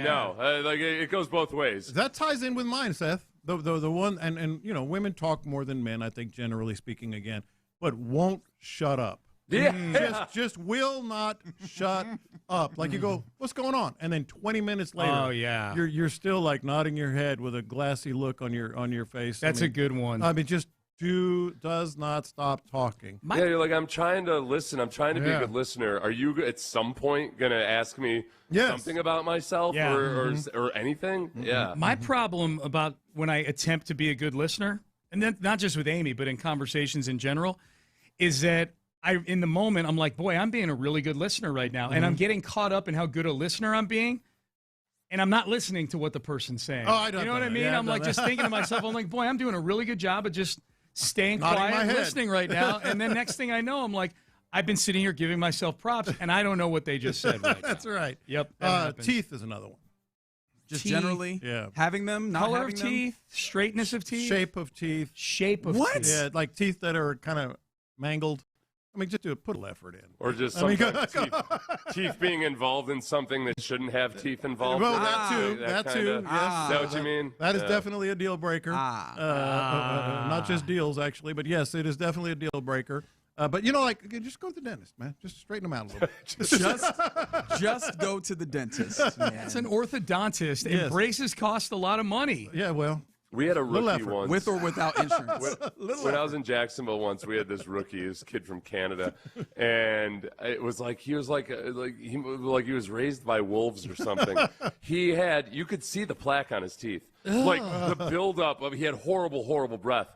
No, like it goes both ways. That ties in with mine, Seth. The one and women talk more than men, I think, generally speaking, again, but won't shut up. Yeah. Just will not shut up. Like you go, what's going on? And then 20 minutes later, you're still like nodding your head with a glassy look on your face. That's a good one. I mean, just does not stop talking. You're like, I'm trying to listen. I'm trying to be a good listener. Are you at some point going to ask me something about myself or anything? Yeah. My problem about when I attempt to be a good listener, and then not just with Amy, but in conversations in general, is that in the moment, I'm like, boy, I'm being a really good listener right now. And I'm getting caught up in how good a listener I'm being. And I'm not listening to what the person's saying. Oh, I don't You know what I mean? Yeah, I'm like just thinking to myself, I'm like, boy, I'm doing a really good job of just staying quiet, listening right now. And then next thing I know, I'm like, I've been sitting here giving myself props, and I don't know what they just said right That's now. right. Yep. Teeth is another one. Just Teeth. generally having them, not Color having of them. teeth, straightness of teeth. Shape of teeth. Shape of What? teeth. Yeah, like teeth that are kind of mangled. I mean, just put a little effort in. Or just I mean, sometimes teeth being involved in something that shouldn't have teeth involved. Well, that too. That too. Is that what you mean? That is definitely a deal breaker. Not just deals, actually, but yes, it is definitely a deal breaker. But just go to the dentist, man. Just straighten them out a little bit. just go to the dentist. It's an orthodontist, and braces cost a lot of money. Yeah, well. We had a rookie once. With or without insurance. When I was in Jacksonville once, we had this rookie, this kid from Canada, and it was like he was like he was raised by wolves or something. You could see the plaque on his teeth, like the buildup of. He had horrible breath.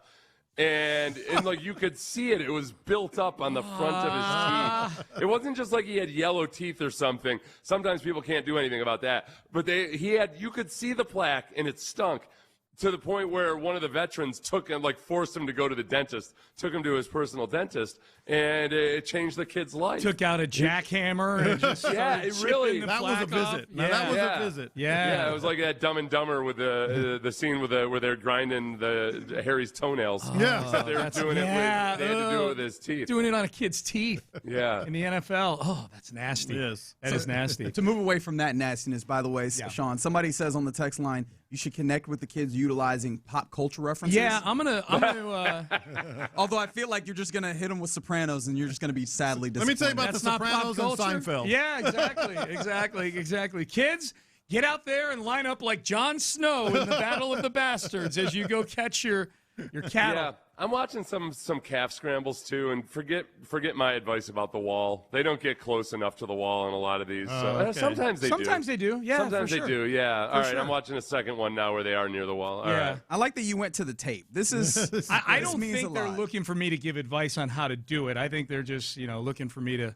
And like you could see it was built up on the front of his teeth. It wasn't just like he had yellow teeth or something. Sometimes people can't do anything about that, but you could see the plaque and it stunk. to the point where one of the veterans took him, forced him to go to the dentist, took him to his personal dentist, and it changed the kid's life. Took out a jackhammer and just it really. That was a visit. Now, that was a visit. Yeah, it was like that Dumb and Dumber with the scene where they're grinding the Harry's toenails. Yeah, except they were doing it. They had to do it with his teeth. Doing it on a kid's teeth. Yeah, in the NFL. Oh, that's nasty. Yes, that is nasty. To move away from that nastiness, by the way, Sean, somebody says on the text line you should connect with the kids utilizing pop culture references. Yeah, I'm gonna. Although I feel like you're just gonna hit them with Sopranos, and you're just gonna be sadly disappointed. Let me tell you about the Sopranos and Seinfeld. Yeah, exactly. Kids, get out there and line up like Jon Snow in the Battle of the Bastards as you go catch your cattle. Yeah, I'm watching some calf scrambles too, and forget my advice about the wall. They don't get close enough to the wall in a lot of these. Sometimes they do. Sometimes they do. Yeah, sometimes for they sure. do. Yeah. All right, sure. I'm watching a second one now where they are near the wall. All right. I like that you went to the tape. This is. I don't think they're looking for me to give advice on how to do it. I think they're just looking for me to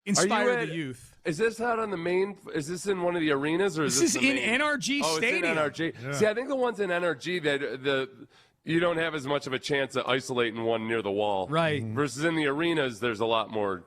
inspire the youth. Is this out on the main? Is this in one of the arenas, or is this this in main? NRG Oh, Stadium? It's in NRG. Yeah. See, I think the ones in NRG that you don't have as much of a chance of isolating one near the wall. Right. Versus in the arenas, there's a lot more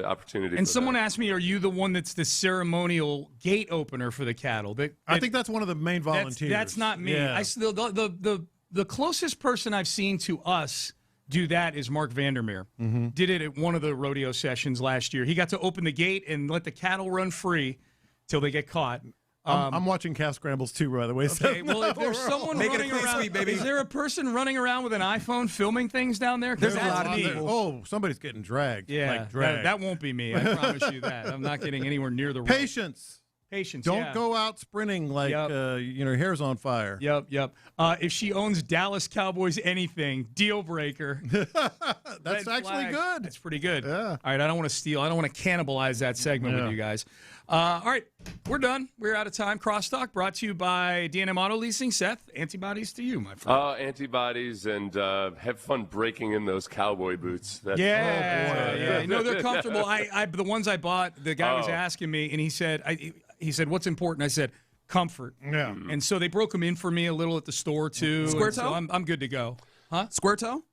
opportunity. And for someone that. asked me, are you the one that's the ceremonial gate opener for the cattle? I think that's one of the main volunteers. That's not me. Yeah. The closest person I've seen to us do that is Mark Vandermeer. Did it at one of the rodeo sessions last year. He got to open the gate and let the cattle run free till they get caught. I'm watching calf scrambles too, by the way. Okay, well, if there's someone running around, is there a person running around with an iPhone filming things down there? There's a That's lot of me. people. Oh, somebody's getting dragged. Yeah, like dragged. that won't be me. I promise you that. I'm not getting anywhere near the road. Patience. Don't yeah. go out sprinting like your hair's on fire. Yep. If she owns Dallas Cowboys anything, deal breaker. That's actually good. That's pretty good. Yeah. All right, I don't want to steal. I don't want to cannibalize that segment with you guys. All right, we're done. We're out of time. Crosstalk brought to you by D&M Auto Leasing. Seth, antibodies to you, my friend. Antibodies, and have fun breaking in those cowboy boots. Yeah. No, they're comfortable. I the ones I bought, the guy was asking me, and he said, what's important? I said, comfort. Yeah. And so they broke them in for me a little at the store, too. Square So toe? I'm good to go. Huh? Square toe?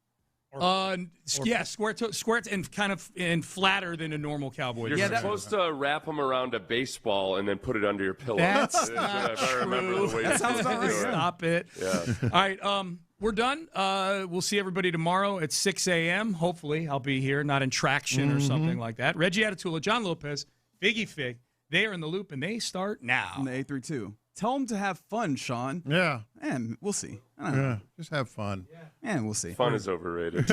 Square toe, and kind of flatter than a normal cowboy. You're supposed to wrap them around a baseball and then put it under your pillow. That's not if I remember the way That sounds about right. Stop it. Yeah. All right, we're done. We'll see everybody tomorrow at 6 a.m. Hopefully, I'll be here, not in traction or something like that. Reggie Atatula, John Lopez, Figgy Fig. They are in the loop, and they start now. From the 832. Tell them to have fun, Sean. Yeah. And we'll see. I don't know. Just have fun. And we'll see. Fun is overrated.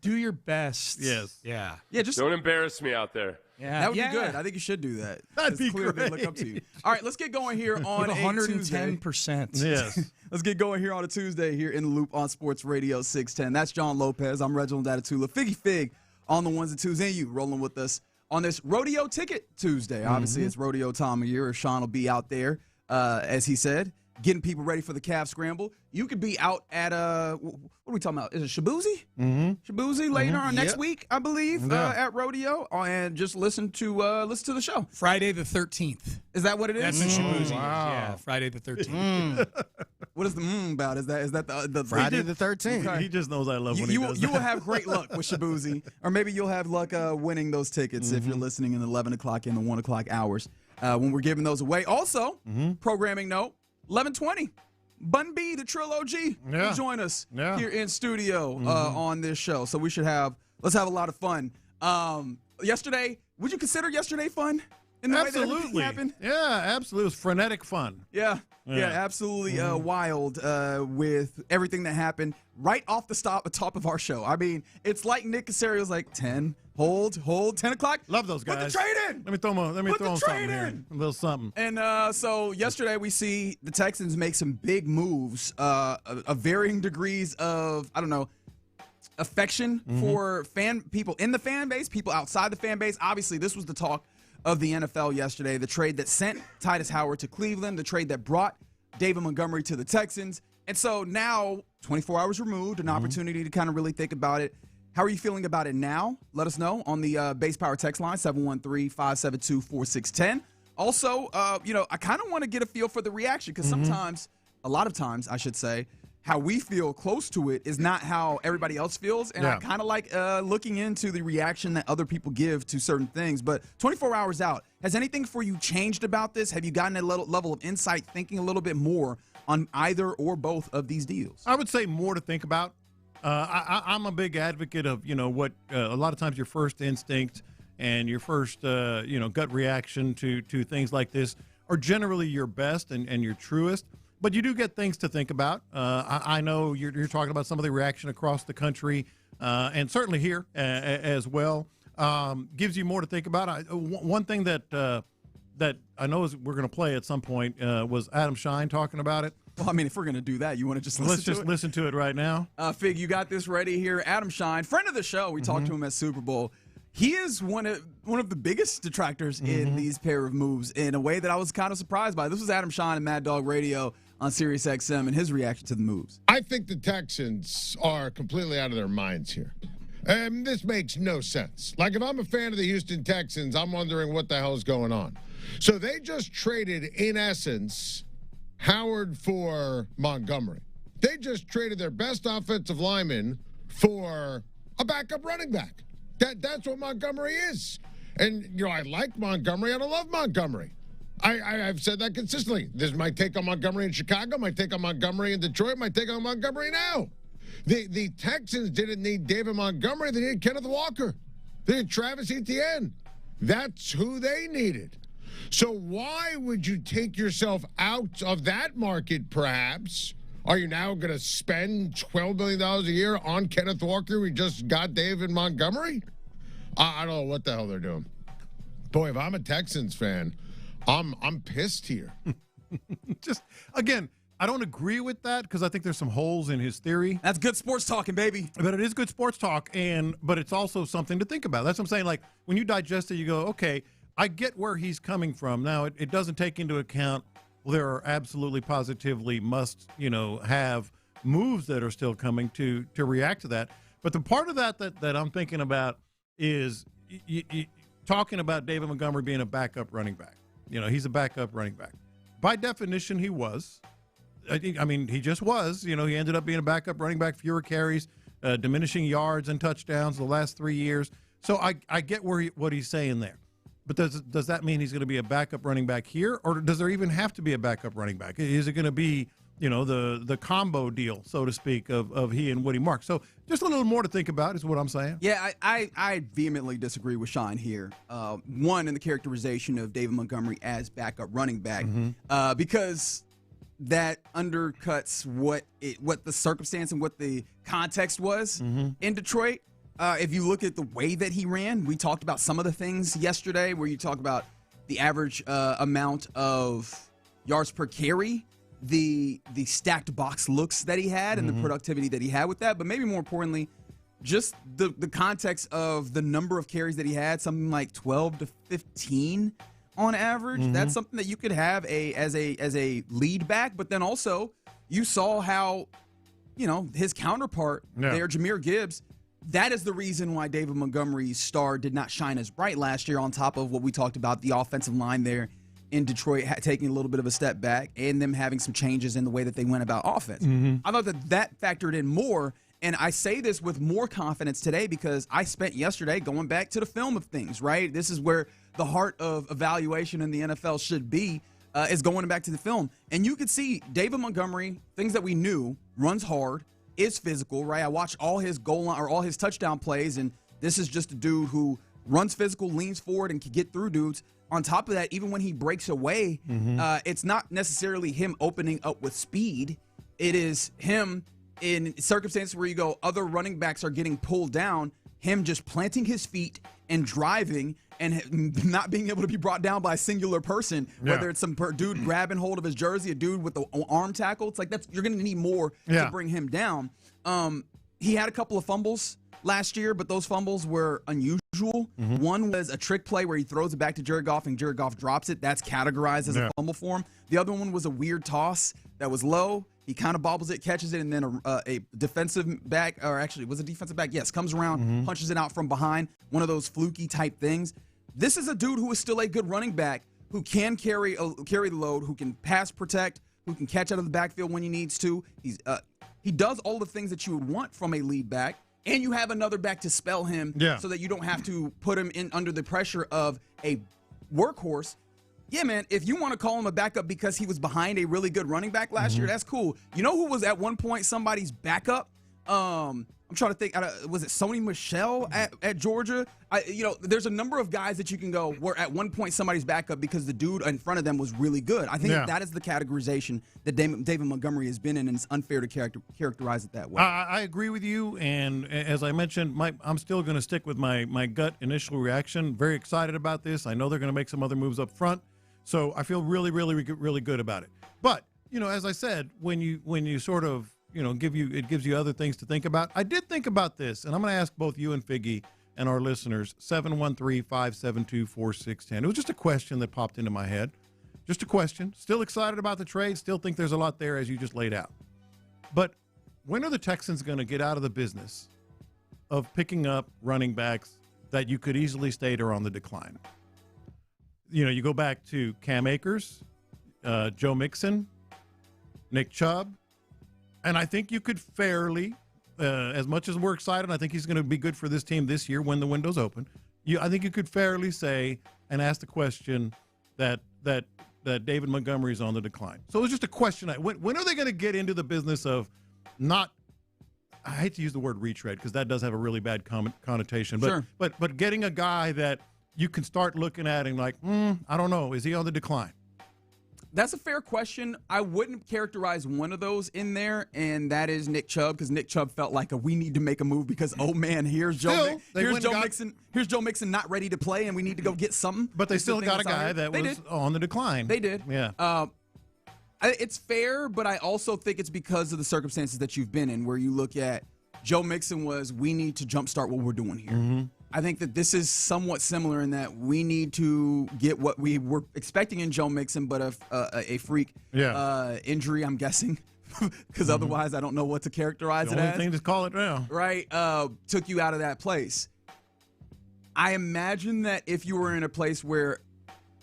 Do your best. Yes. Yeah. Yeah. Just don't embarrass me out there. Yeah. That would be good. I think you should do that. That'd be clear great. They look up to you. All right, let's get going here on With a 110%. Tuesday. Yes. Let's get going here on a Tuesday here in the loop on Sports Radio 610. That's John Lopez. I'm Reginald Atatula. Figgy Fig on the ones and twos, and you rolling with us on this Rodeo Ticket Tuesday. Obviously, it's rodeo time of year. Sean will be out there, as he said, getting people ready for the calf scramble. You could be out at what are we talking about? Is it Shabuzi? Shabuzi later on next week, I believe, at rodeo, and just listen to the show. Friday the 13th. Is that what it is? That's what Shabuzi is. Wow. Yeah, Friday the 13th. What is the about? Is that the Friday the 13th. Okay. He just knows I love when he does You will that. have great luck with Shabuzi, or maybe you'll have luck winning those tickets if you're listening in the 11 o'clock and the 1 o'clock hours when we're giving those away. Also, programming note, 11:20. Bun B, the Trill OG, will join us here in studio on this show. So let's have a lot of fun. Yesterday, would you consider yesterday fun? In the way that everything happened? Yeah, absolutely. It was frenetic fun. Yeah, absolutely wild with everything that happened right off the top of our show. I mean, it's like Nick Casario's like 10, hold, 10 o'clock. Love those guys. Put the trade in. Let me throw them something here. A little something. And so yesterday we see the Texans make some big moves of varying degrees of, I don't know, affection for people in the fan base, people outside the fan base. Obviously, this was the talk of the NFL yesterday, the trade that sent Titus Howard to Cleveland, the trade that brought David Montgomery to the Texans. And so now, 24 hours removed, an opportunity to kind of really think about it. How are you feeling about it now? Let us know on the Base Power text line, 713-572-4610. Also, I kind of want to get a feel for the reaction because sometimes a lot of times, I should say, how we feel close to it is not how everybody else feels. And I kind of like looking into the reaction that other people give to certain things. But 24 hours out, has anything for you changed about this? Have you gotten a level of insight, thinking a little bit more on either or both of these deals? I would say more to think about. I'm a big advocate of, what a lot of times your first instinct and your first, gut reaction to things like this are generally your best and your truest. But you do get things to think about. I know you're talking about some of the reaction across the country and certainly here as well. Gives you more to think about. One thing that I know is we're going to play at some point was Adam Shine talking about it. Well, I mean, if we're going to do that, you want to just listen to it right now. Fig, you got this ready here. Adam Shine, friend of the show. We talked to him at Super Bowl. He is one of the biggest detractors in these pair of moves in a way that I was kind of surprised by. This was Adam Shine and Mad Dog Radio on Sirius XM and his reaction to the moves. I think the Texans are completely out of their minds here. And this makes no sense. Like, if I'm a fan of the Houston Texans, I'm wondering what the hell is going on. So they just traded, in essence, Howard for Montgomery. They just traded their best offensive lineman for a backup running back. That's what Montgomery is. And, I like Montgomery and I love Montgomery. I've said that consistently. This is my take on Montgomery in Chicago, my take on Montgomery in Detroit, my take on Montgomery now. The Texans didn't need David Montgomery. They needed Kenneth Walker. They needed Travis Etienne. That's who they needed. So why would you take yourself out of that market, perhaps? Are you now going to spend $12 million a year on Kenneth Walker? We just got David Montgomery? I don't know what the hell they're doing. Boy, if I'm a Texans fan, I'm pissed here. Just, again, I don't agree with that because I think there's some holes in his theory. That's good sports talking, baby. But it is good sports talk, but it's also something to think about. That's what I'm saying. Like, when you digest it, you go, okay, I get where he's coming from. Now, it doesn't take into account there are absolutely positively must, have moves that are still coming to react to that. But the part of that I'm thinking about is talking about David Montgomery being a backup running back. He's a backup running back. By definition, he was. He just was. He ended up being a backup running back, fewer carries, diminishing yards and touchdowns the last 3 years. So I get what he's saying there. But does that mean he's going to be a backup running back here, or does there even have to be a backup running back? Is it going to be, the combo deal, so to speak, of he and Woody Marks? So just a little more to think about is what I'm saying. Yeah, I vehemently disagree with Shine here. One, in the characterization of David Montgomery as backup running back, because that undercuts what the circumstance and what the context was in Detroit. If you look at the way that he ran, we talked about some of the things yesterday where you talk about the average amount of yards per carry, the stacked box looks that he had and the productivity that he had with that. But maybe more importantly, just the context of the number of carries that he had, something like 12 to 15 on average. That's something that you could have as a lead back. But then also you saw how, his counterpart there, Jahmyr Gibbs, that is the reason why David Montgomery's star did not shine as bright last year, on top of what we talked about, the offensive line there in Detroit taking a little bit of a step back and them having some changes in the way that they went about offense. I thought that factored in more, and I say this with more confidence today because I spent yesterday going back to the film of things, right? This is where the heart of evaluation in the NFL should be, is going back to the film. And you could see David Montgomery, things that we knew, runs hard, is physical, right? I watched all his goal line or all his touchdown plays, and this is just a dude who runs physical, leans forward, and can get through dudes. On top of that, even when he breaks away, it's not necessarily him opening up with speed. It is him in circumstances where you go, other running backs are getting pulled down, him just planting his feet and driving and not being able to be brought down by a singular person, whether it's some dude grabbing hold of his jersey, a dude with the arm tackle. It's like you're going to need more to bring him down. He had a couple of fumbles last year, but those fumbles were unusual. One was a trick play where he throws it back to Jared Goff and Jared Goff drops it. That's categorized as a fumble for him. The other one was a weird toss that was low. He kind of bobbles it, catches it, and then a defensive back, or actually was a defensive back, yes, comes around, punches it out from behind, one of those fluky type things. This is a dude who is still a good running back, who can carry the load, who can pass protect, who can catch out of the backfield when he needs to. He does all the things that you would want from a lead back, and you have another back to spell him so that you don't have to put him in under the pressure of a workhorse. Yeah, man, if you want to call him a backup because he was behind a really good running back last year, that's cool. You know who was at one point somebody's backup? I'm trying to think. Was it Sony Michel at Georgia? There's a number of guys that you can go where at one point somebody's backup because the dude in front of them was really good. I think that is the categorization that David Montgomery has been in, and it's unfair to characterize it that way. I agree with you, and as I mentioned, I'm still going to stick with my gut initial reaction. Very excited about this. I know they're going to make some other moves up front, so I feel really, really, really good about it. But as I said, when you sort of it gives you other things to think about. I did think about this, and I'm going to ask both you and Figgy and our listeners, 713-572-4610. It was just a question that popped into my head. Just a question. Still excited about the trade. Still think there's a lot there, as you just laid out. But when are the Texans going to get out of the business of picking up running backs that you could easily state are on the decline? You go back to Cam Akers, Joe Mixon, Nick Chubb, and I think you could fairly, as much as we're excited, I think he's going to be good for this team this year when the window's open. I think you could fairly say and ask the question that David Montgomery is on the decline. So it was just a question. When are they going to get into the business of not? I hate to use the word retread because that does have a really bad connotation. But Sure. but getting a guy that you can start looking at and like, I don't know, is he on the decline? That's a fair question. I wouldn't characterize one of those in there, and that is Nick Chubb, because Nick Chubb felt like we need to make a move because, oh man, here's Joe Mixon not ready to play, and we need to go get something. But they still got a guy that was on the decline. They did. Yeah. It's fair, but I also think it's because of the circumstances that you've been in, where you look at Joe Mixon we need to jumpstart what we're doing here. Mm-hmm. I think that this is somewhat similar in that we need to get what we were expecting in Joe Mixon, but a freak injury, I'm guessing, because otherwise I don't know what to characterize it as. The only thing to call it now. Right, took you out of that place. I imagine that if you were in a place where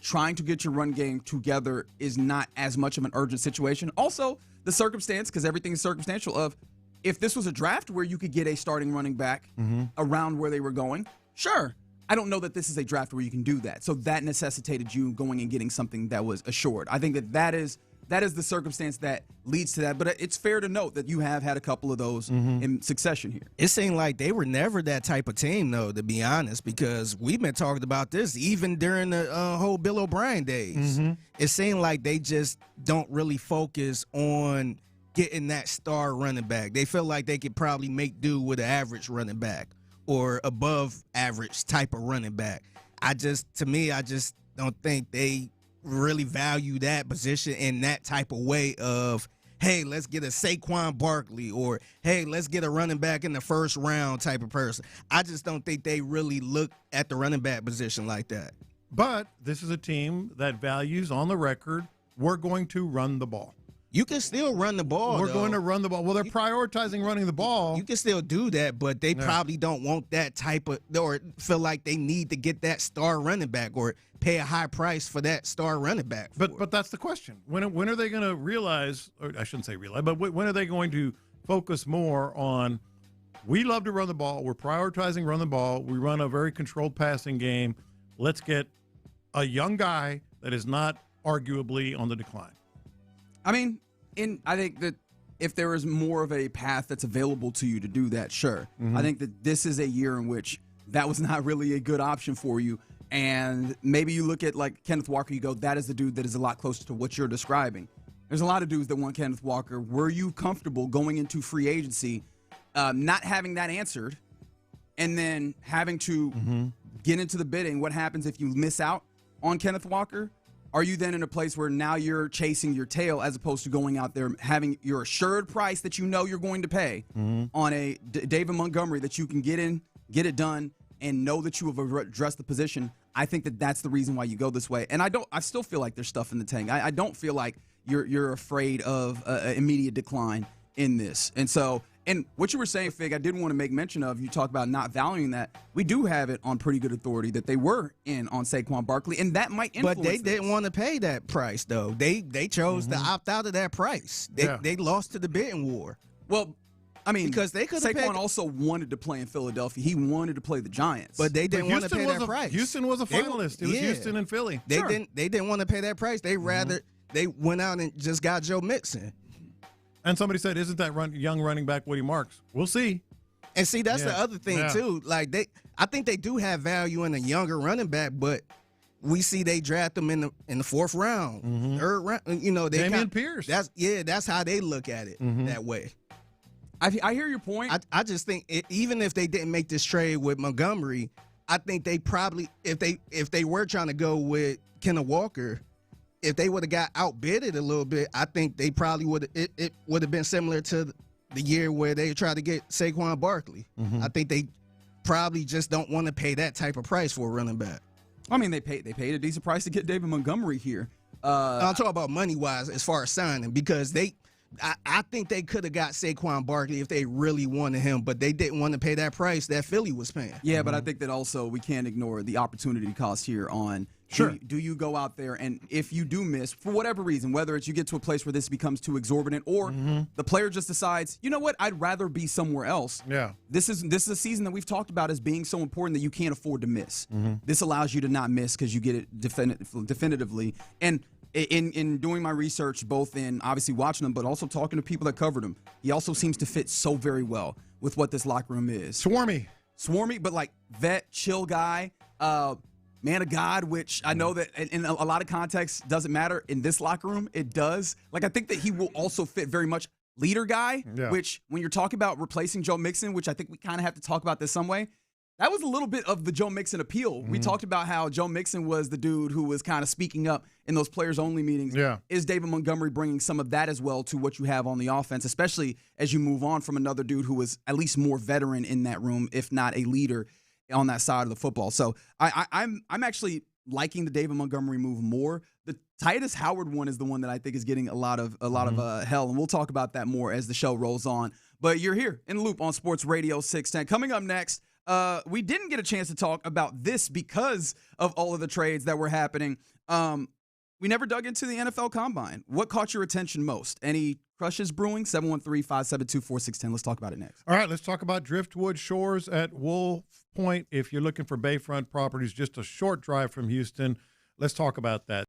trying to get your run game together is not as much of an urgent situation. Also, the circumstance, because everything is circumstantial, of if this was a draft where you could get a starting running back around where they were going, sure. I don't know that this is a draft where you can do that. So that necessitated you going and getting something that was assured. I think that is the circumstance that leads to that. But it's fair to note that you have had a couple of those in succession here. It seemed like they were never that type of team, though, to be honest, because we've been talking about this even during the whole Bill O'Brien days. It seemed like they just don't really focus on getting that star running back. They feel like they could probably make do with an average running back or above average type of running back. I just don't think they really value that position in that type of way of, hey, let's get a Saquon Barkley, or hey, let's get a running back in the first round type of person. I just don't think they really look at the running back position like that. But this is a team that values, on the record, we're going to run the ball. You can still run the ball. We're going to run the ball. Well, they're prioritizing running the ball. You can still do that, but they probably don't want that type of, or feel like they need to get that star running back or pay a high price for that star running back. But that's the question. When are they going to realize, or I shouldn't say realize, but when are they going to focus more on, we love to run the ball, we're prioritizing run the ball, we run a very controlled passing game, let's get a young guy that is not arguably on the decline? I mean, I think that if there is more of a path that's available to you to do that, sure. I think that this is a year in which that was not really a good option for you. And maybe you look at like Kenneth Walker, you go, that is the dude that is a lot closer to what you're describing. There's a lot of dudes that want Kenneth Walker. Were you comfortable going into free agency, not having that answered, and then having to get into the bidding? What happens if you miss out on Kenneth Walker? Are you then in a place where now you're chasing your tail as opposed to going out there having your assured price that you know you're going to pay on a David Montgomery that you can get in, get it done, and know that you have addressed the position? I think that that's the reason why you go this way. And I still feel like there's stuff in the tank. I don't feel like you're afraid of immediate decline in this. And so And what you were saying, Fig, I did want to make mention of. You talk about not valuing that. We do have it on pretty good authority that they were in on Saquon Barkley, and that might influence. But they didn't want to pay that price, though. They chose to opt out of that price. They lost to the bidding war. Well, I mean, because they could have Saquon also wanted to play in Philadelphia. He wanted to play the Giants, but they didn't want to pay that price. Houston was a finalist. It was Houston and Philly. They didn't want to pay that price. They rather they went out and just got Joe Mixon. And somebody said, "Isn't that young running back Woody Marks?" We'll see. And see, that's the other thing too. Like I think they do have value in a younger running back, but we see they draft them in the fourth round, third round. You know, Dameon Pierce. That's how they look at it that way. I hear your point. I just think even if they didn't make this trade with Montgomery, I think they probably if they were trying to go with Kenneth Walker. If they would have got outbidded a little bit, I think they probably would. It would have been similar to the year where they tried to get Saquon Barkley. I think they probably just don't want to pay that type of price for a running back. I mean, they paid a decent price to get David Montgomery here. I'm talking about money wise as far as signing because I think they could have got Saquon Barkley if they really wanted him, but they didn't want to pay that price that Philly was paying. Yeah, but I think that also we can't ignore the opportunity cost here on. Sure. Do you go out there and if you do miss for whatever reason, whether it's you get to a place where this becomes too exorbitant or the player just decides, you know what, I'd rather be somewhere else. Yeah. This is a season that we've talked about as being so important that you can't afford to miss. This allows you to not miss because you get it definitively. And in doing my research, both in obviously watching him, but also talking to people that covered him, he also seems to fit so very well with what this locker room is. Swarmy, but like vet, chill guy. Man of God, which I know that in a lot of contexts doesn't matter. In this locker room, it does. Like, I think that he will also fit very much leader guy, which when you're talking about replacing Joe Mixon, which I think we kind of have to talk about this some way, that was a little bit of the Joe Mixon appeal. We talked about how Joe Mixon was the dude who was kind of speaking up in those players-only meetings. Is David Montgomery bringing some of that as well to what you have on the offense, especially as you move on from another dude who was at least more veteran in that room, if not a leader on that side of the football. So I'm actually liking the David Montgomery move more. The Titus Howard one is the one that I think is getting a lot of hell, and we'll talk about that more as the show rolls on. But you're here in the Loop on Sports Radio 610. Coming up next, we didn't get a chance to talk about this because of all of the trades that were happening. We never dug into the NFL Combine. What caught your attention most? Any crushes brewing? 713-572-4610. Let's talk about it next. All right, let's talk about Driftwood Shores at Wolf Point. If you're looking for bayfront properties, just a short drive from Houston, let's talk about that.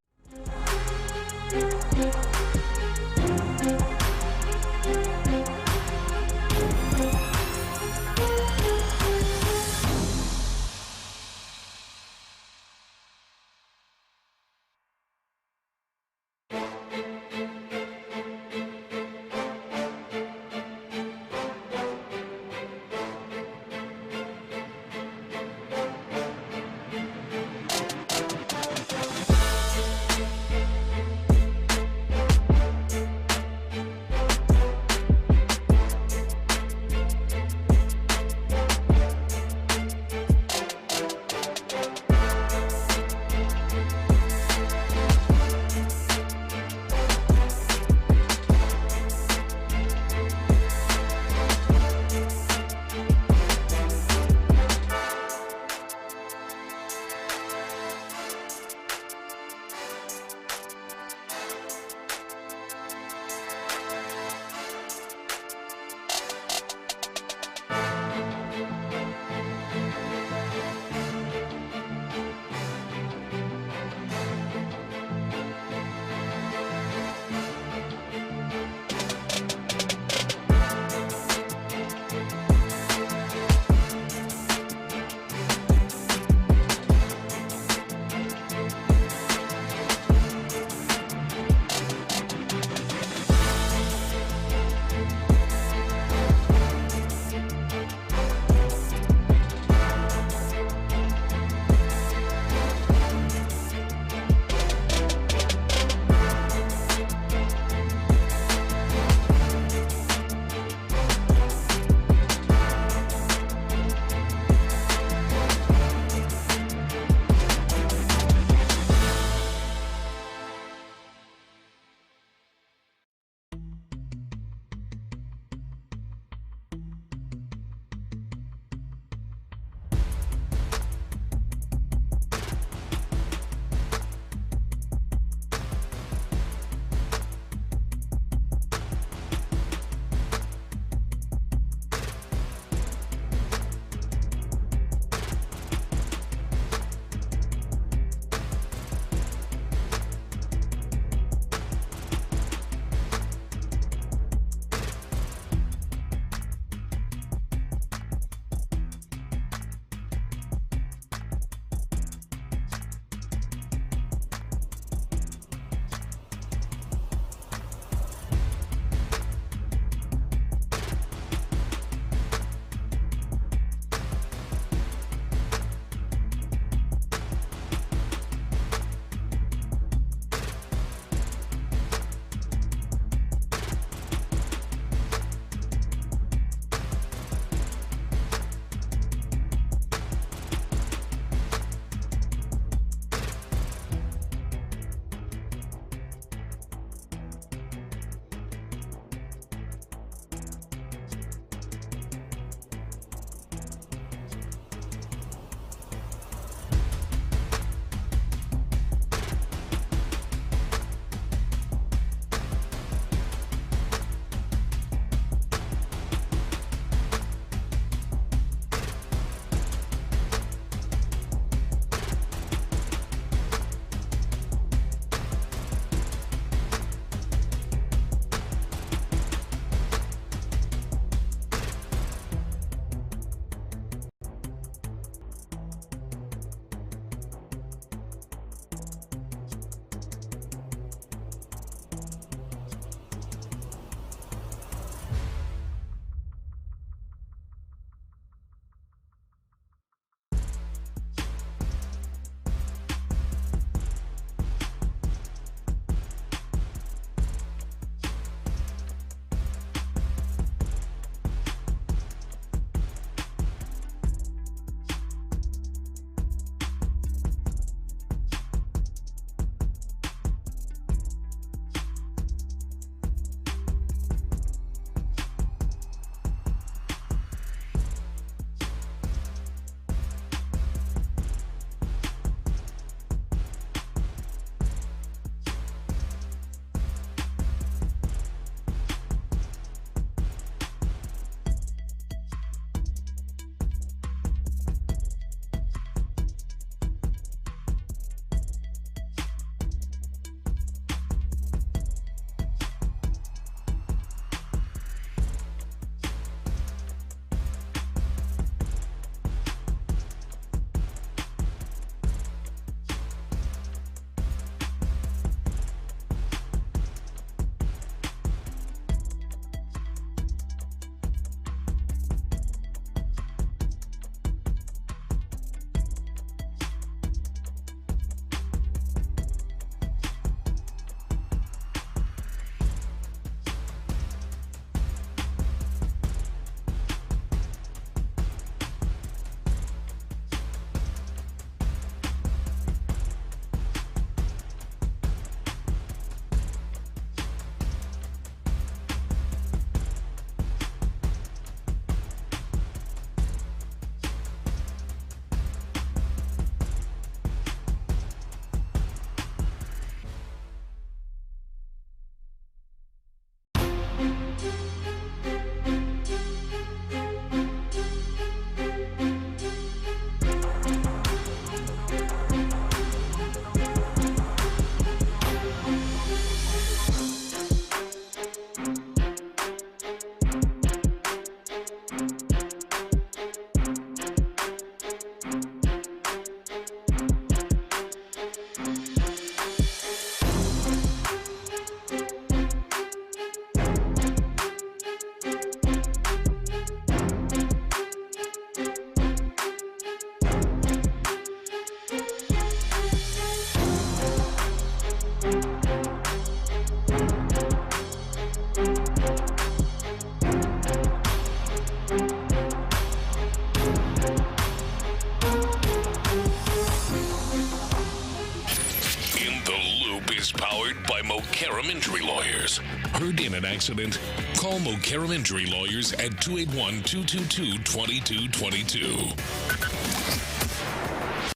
is powered by Mokaram Injury Lawyers. Heard in an accident? Call Mokaram Injury Lawyers at 281-222-2222.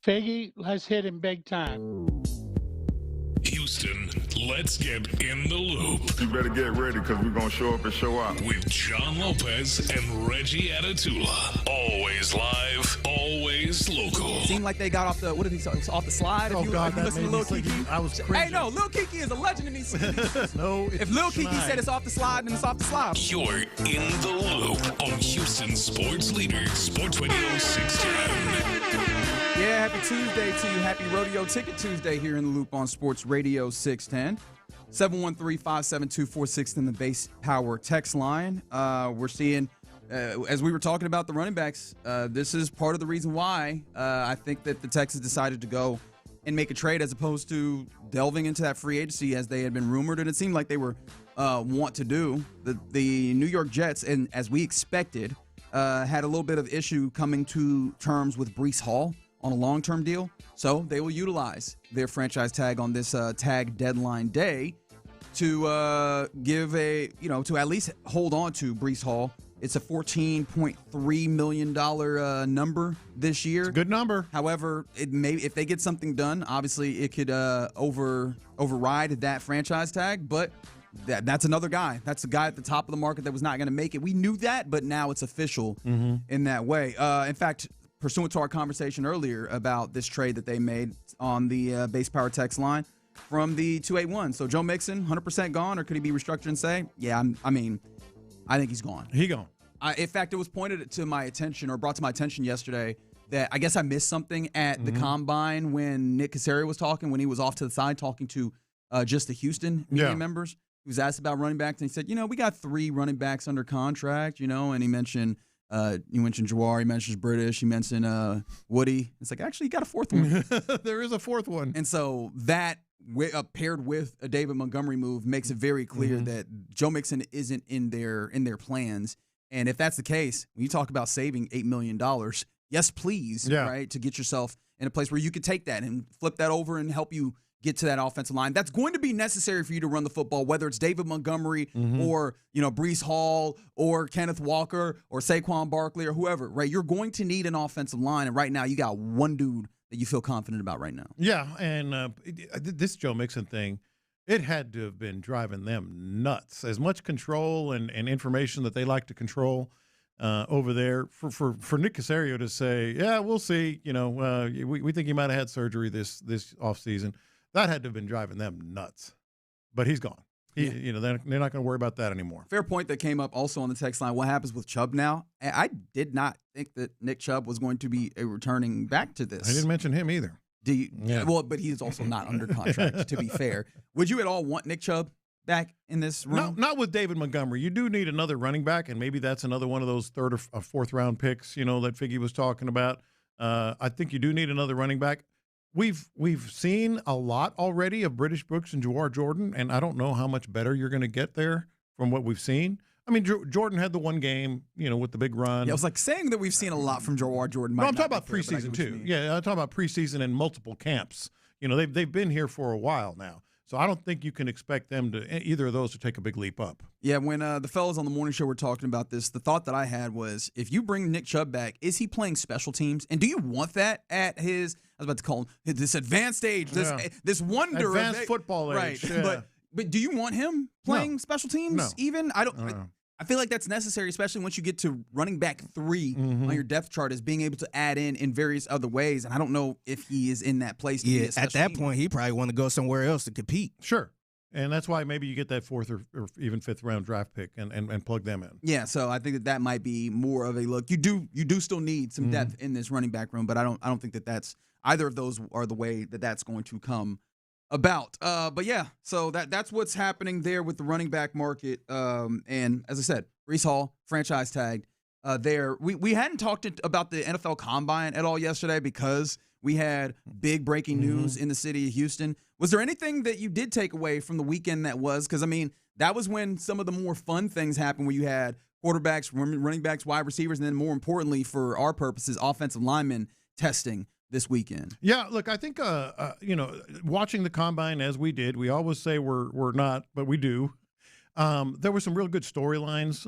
Faggy has hit him big time. Houston, let's get in the loop. You better get ready because we're going to show up and show out. With John Lopez and Reggie Atatula. Always live, always local. Seemed like they got off the, what did he say, off the slide? Oh, God, that listen made to me Lil think Kiki. I was cringing. Hey, no, Lil Kiki is a legend in these. No, if Lil Kiki said it's off the slide, then it's off the slide. You're in the loop on Houston Sports Leader, Sports Radio 610. Yeah, happy Tuesday to you. Happy Rodeo Ticket Tuesday here in the loop on Sports Radio 610. 713-572-4610, the base power text line. We're seeing, as we were talking about the running backs, this is part of the reason why I think that the Texans decided to go and make a trade as opposed to delving into that free agency as they had been rumored, and it seemed like they were want to do. The New York Jets, and as we expected, had a little bit of issue coming to terms with Breece Hall on a long-term deal, so they will utilize their franchise tag on this tag deadline day to give to at least hold on to Breece Hall. It's a $14.3 million number this year. Good number. However, it may, if they get something done, obviously it could override that franchise tag, but that's another guy. That's a guy at the top of the market that was not going to make it. We knew that, but now it's official in that way. In fact, pursuant to our conversation earlier about this trade that they made on the base power text line from the 281. So Joe Mixon, 100% gone, or could he be restructured and say, yeah, I think he's gone. He gone. In fact, it was pointed to my attention or brought to my attention yesterday that I guess I missed something at the Combine when Nick Caserio was talking, when he was off to the side talking to just the Houston media members. He was asked about running backs, and he said, we got 3 running backs under contract, and he mentioned Jawar, he mentions British, he mentioned Woody. It's like, actually, you got a 4th one. There is a 4th one. And so that, paired with a David Montgomery move, makes it very clear that Joe Mixon isn't in their plans. And if that's the case, when you talk about saving $8 million, yes, please, right, to get yourself in a place where you could take that and flip that over and help you get to that offensive line. That's going to be necessary for you to run the football, whether it's David Montgomery or, Breece Hall or Kenneth Walker or Saquon Barkley or whoever, right? You're going to need an offensive line, and right now you got one dude that you feel confident about right now. Yeah, and this Joe Mixon thing, it had to have been driving them nuts. As much control and information that they like to control over there, for Nick Caserio to say, yeah, we'll see, we think he might have had surgery this offseason. That had to have been driving them nuts. But he's gone. They're not going to worry about that anymore. Fair point that came up also on the text line. What happens with Chubb now? I did not think that Nick Chubb was going to be returning back to this. I didn't mention him either. Well, but he's also not under contract, to be fair. Would you at all want Nick Chubb back in this room? No, not with David Montgomery. You do need another running back, and maybe that's another one of those 3rd or 4th round picks, that Figgy was talking about. I think you do need another running back. We've seen a lot already of British Brooks and Jawar Jordan, and I don't know how much better you're going to get there from what we've seen. I mean, Jordan had the one game, with the big run. Yeah, I was like saying that we've seen a lot from Jawar Jordan. No, I'm talking about preseason too. Yeah, I'm talking about preseason and multiple camps. They've been here for a while now. So I don't think you can expect them to either of those to take a big leap up. Yeah, when the fellas on the morning show were talking about this, the thought that I had was, if you bring Nick Chubb back, is he playing special teams? And do you want that at his, I was about to call him, this advanced age, this wonder advanced football age, right? Yeah. But do you want him playing special teams? No. Even I feel like that's necessary, especially once you get to running back 3 on your depth chart, is being able to add in various other ways. And I don't know if he is in that place to be a special at that team. point, he probably want to go somewhere else to compete. Sure. And that's why maybe you get that 4th or even 5th round draft pick and plug them in. Yeah, so I think that might be more of a look. You do still need some depth in this running back room, but I don't think that's either of those are the way that's going to come about. But yeah, so that's what's happening there with the running back market. And as I said, Breece Hall, franchise tagged there. We hadn't talked about the NFL Combine at all yesterday because we had big breaking news in the city of Houston. Was there anything that you did take away from the weekend that was? Because, that was when some of the more fun things happened, where you had quarterbacks, running backs, wide receivers, and then more importantly for our purposes, offensive linemen testing this weekend? Yeah, look, I think watching the combine as we did, we always say we're not, but we do. There were some real good storylines.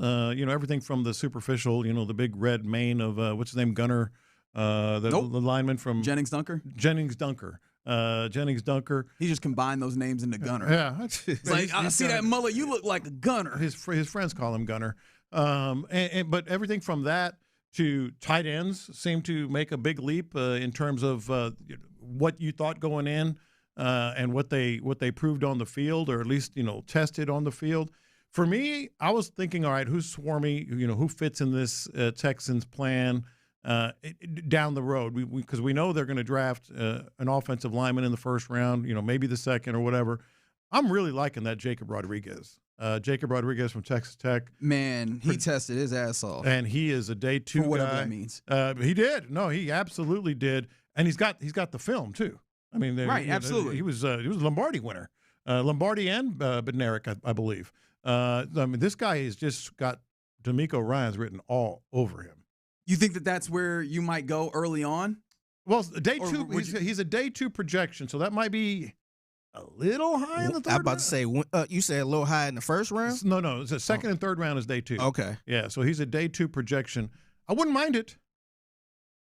Everything from the superficial, the big red mane of what's his name, Gunner, the lineman from Jennings Dunker. Jennings Dunker. He just combined those names into Gunner. Yeah, it's like I see that mullet. You look like a Gunner. His friends call him Gunner. But everything from that to tight ends seem to make a big leap in terms of what you thought going in and what they proved on the field, or at least tested on the field. For me, I was thinking, all right, who's swarmy? Who fits in this Texans plan down the road? Because we know they're going to draft an offensive lineman in the first round, maybe the second or whatever. I'm really liking that Jacob Rodriguez. Jacob Rodriguez from Texas Tech. Man, he tested his ass off. And he is a day 2 For whatever guy. that means. He did. No, he absolutely did. And he's got the film too. I mean, absolutely. He was a Lombardi winner. Lombardi and Bednarik, I believe. This guy has just got D'Amico Ryans written all over him. You think that that's where you might go early on? Well, day 2, he's a day 2 projection, so that might be a little high in the third round. I'm about to say, you said a little high in the first round? No. The second and third round is day 2. Okay. Yeah, so he's a day 2 projection. I wouldn't mind it.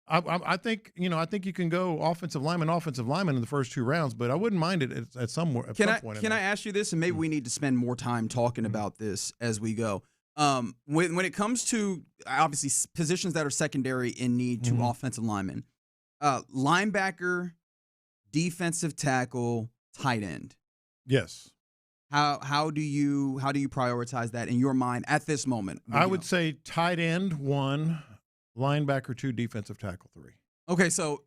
I think you can go offensive lineman in the first 2 rounds, but I wouldn't mind it at some point. Can I ask you this, and maybe we need to spend more time talking about this as we go. When it comes to obviously positions that are secondary in need to offensive linemen, linebacker, defensive tackle, tight end. Yes. How do you prioritize that in your mind at this moment? I would say tight end 1, linebacker 2, defensive tackle 3. Okay, so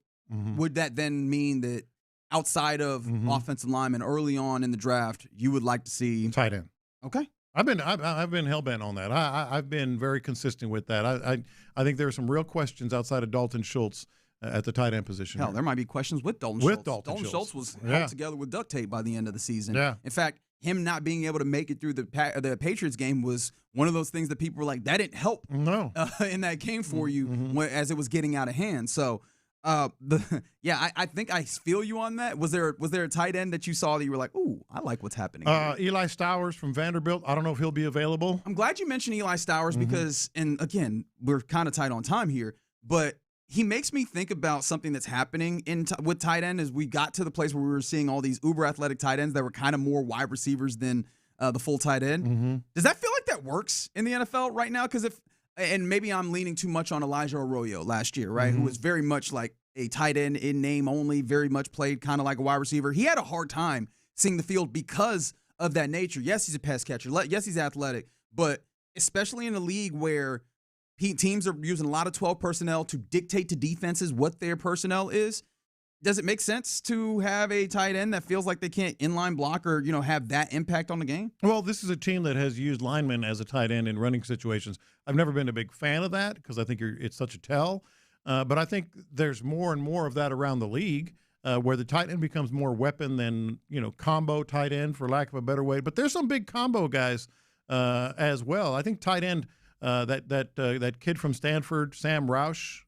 would that then mean that outside of offensive linemen early on in the draft, you would like to see tight end? Okay. I've been hell-bent on that. I've been very consistent with that. I think there are some real questions outside of Dalton Schultz at the tight end position. Hell, there might be questions with Dalton Schultz. Dalton Schultz was held together with duct tape by the end of the season. Yeah. In fact, him not being able to make it through the Patriots game was one of those things that people were like, that didn't help in that game for you as it was getting out of hand. So, I think I feel you on that. Was there a tight end that you saw that you were like, ooh, I like what's happening here? Eli Stowers from Vanderbilt. I don't know if he'll be available. I'm glad you mentioned Eli Stowers because, and again, we're kind of tight on time here, but he makes me think about something that's happening with tight end as we got to the place where we were seeing all these uber athletic tight ends that were kind of more wide receivers than the full tight end. Does that feel like that works in the NFL right now? Because and maybe I'm leaning too much on Elijah Arroyo last year, right? Who was very much like a tight end in name only, very much played kind of like a wide receiver. He had a hard time seeing the field because of that nature. Yes, he's a pass catcher. Yes, he's athletic. But especially in a league where teams are using a lot of 12 personnel to dictate to defenses what their personnel is, does it make sense to have a tight end that feels like they can't inline block or, have that impact on the game? Well, this is a team that has used linemen as a tight end in running situations. I've never been a big fan of that because I think it's such a tell. But I think there's more and more of that around the league where the tight end becomes more weapon than, combo tight end, for lack of a better way. But there's some big combo guys as well. I think tight end, that kid from Stanford, Sam Roush,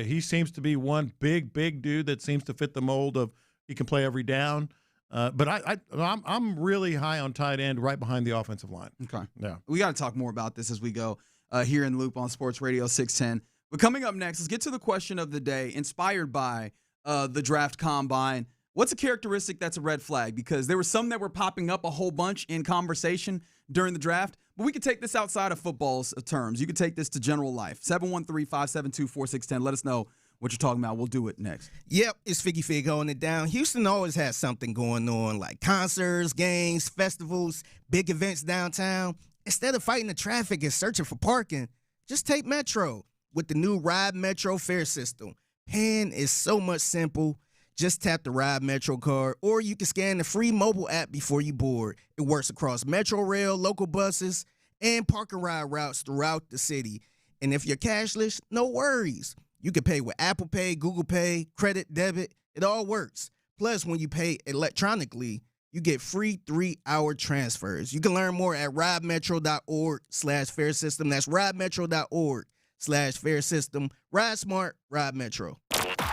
he seems to be one big dude that seems to fit the mold of he can play every down. But I'm really high on tight end right behind the offensive line. Okay. Yeah. We got to talk more about this as we go here in the Loop on Sports Radio 610. But coming up next, let's get to the question of the day, inspired by the draft combine. What's a characteristic that's a red flag? Because there were some that were popping up a whole bunch in conversation during the draft, but we could take this outside of football's terms. You could take this to general life. 713-572-4610. Let us know what you're talking about. We'll do it next. Yep, it's Figgy Fig holding it down. Houston always has something going on, like concerts, games, festivals, big events downtown. Instead of fighting the traffic and searching for parking, just take Metro with the new Ride Metro fare system. Paying is so much simple. Just tap the Ride Metro card, or you can scan the free mobile app before you board. It works across Metro Rail, local buses, and park and ride routes throughout the city. And if you're cashless, no worries. You can pay with Apple Pay, Google Pay, credit, debit. It all works. Plus, when you pay electronically, you get free 3-hour transfers. You can learn more at ridemetro.org/fare system. That's ridemetro.org/fare system. Ride smart, Ride Metro.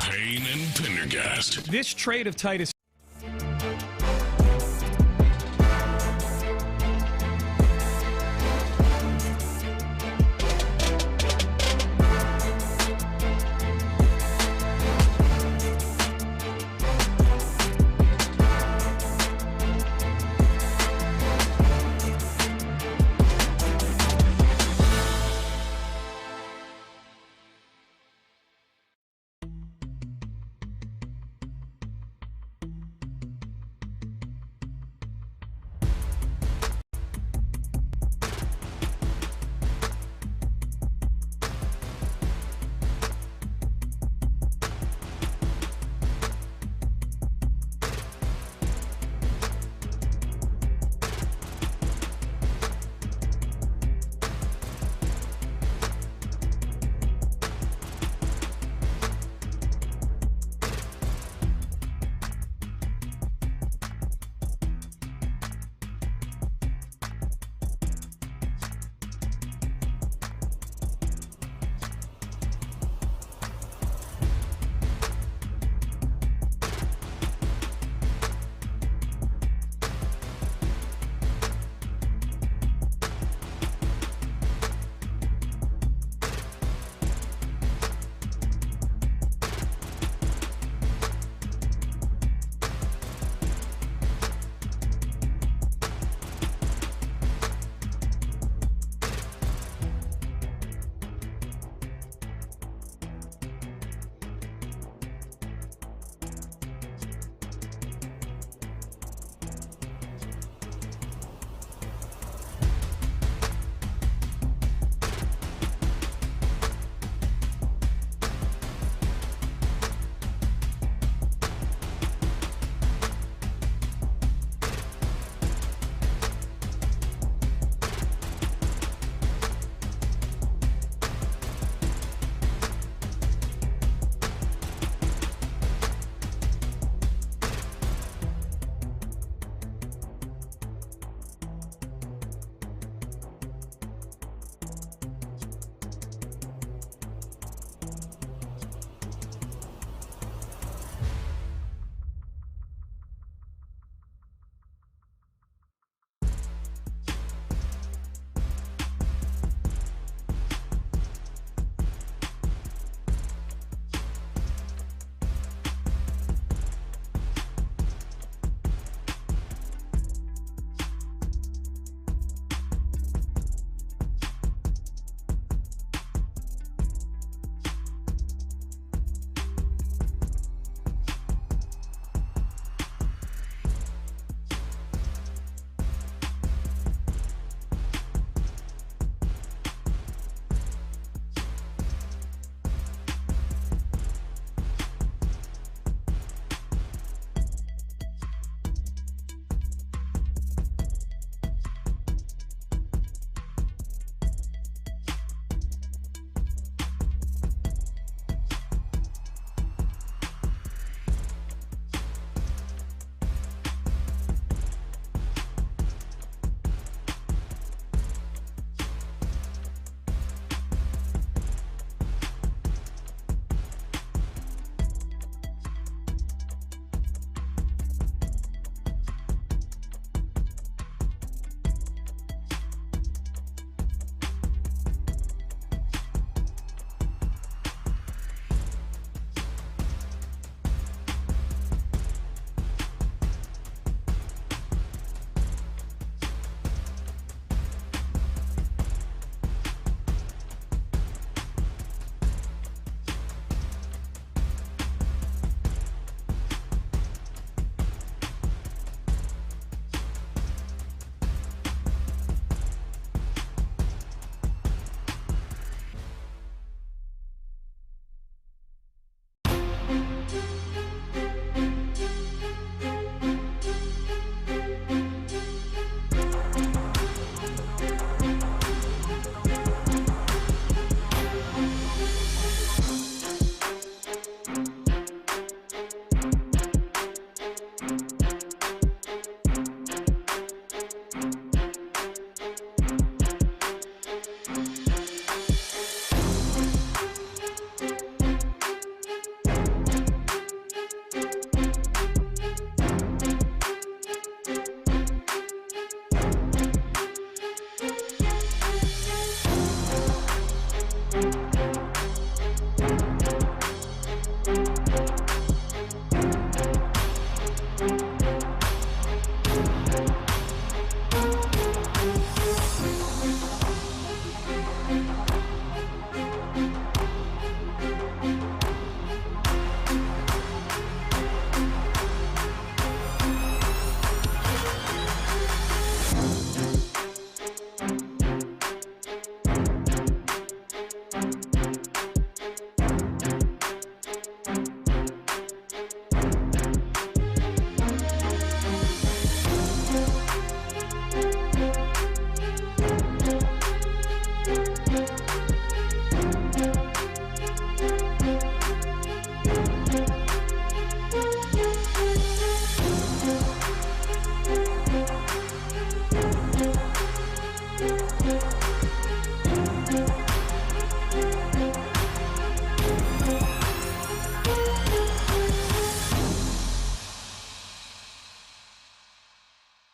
Payne and Pendergast. This trade of Titus.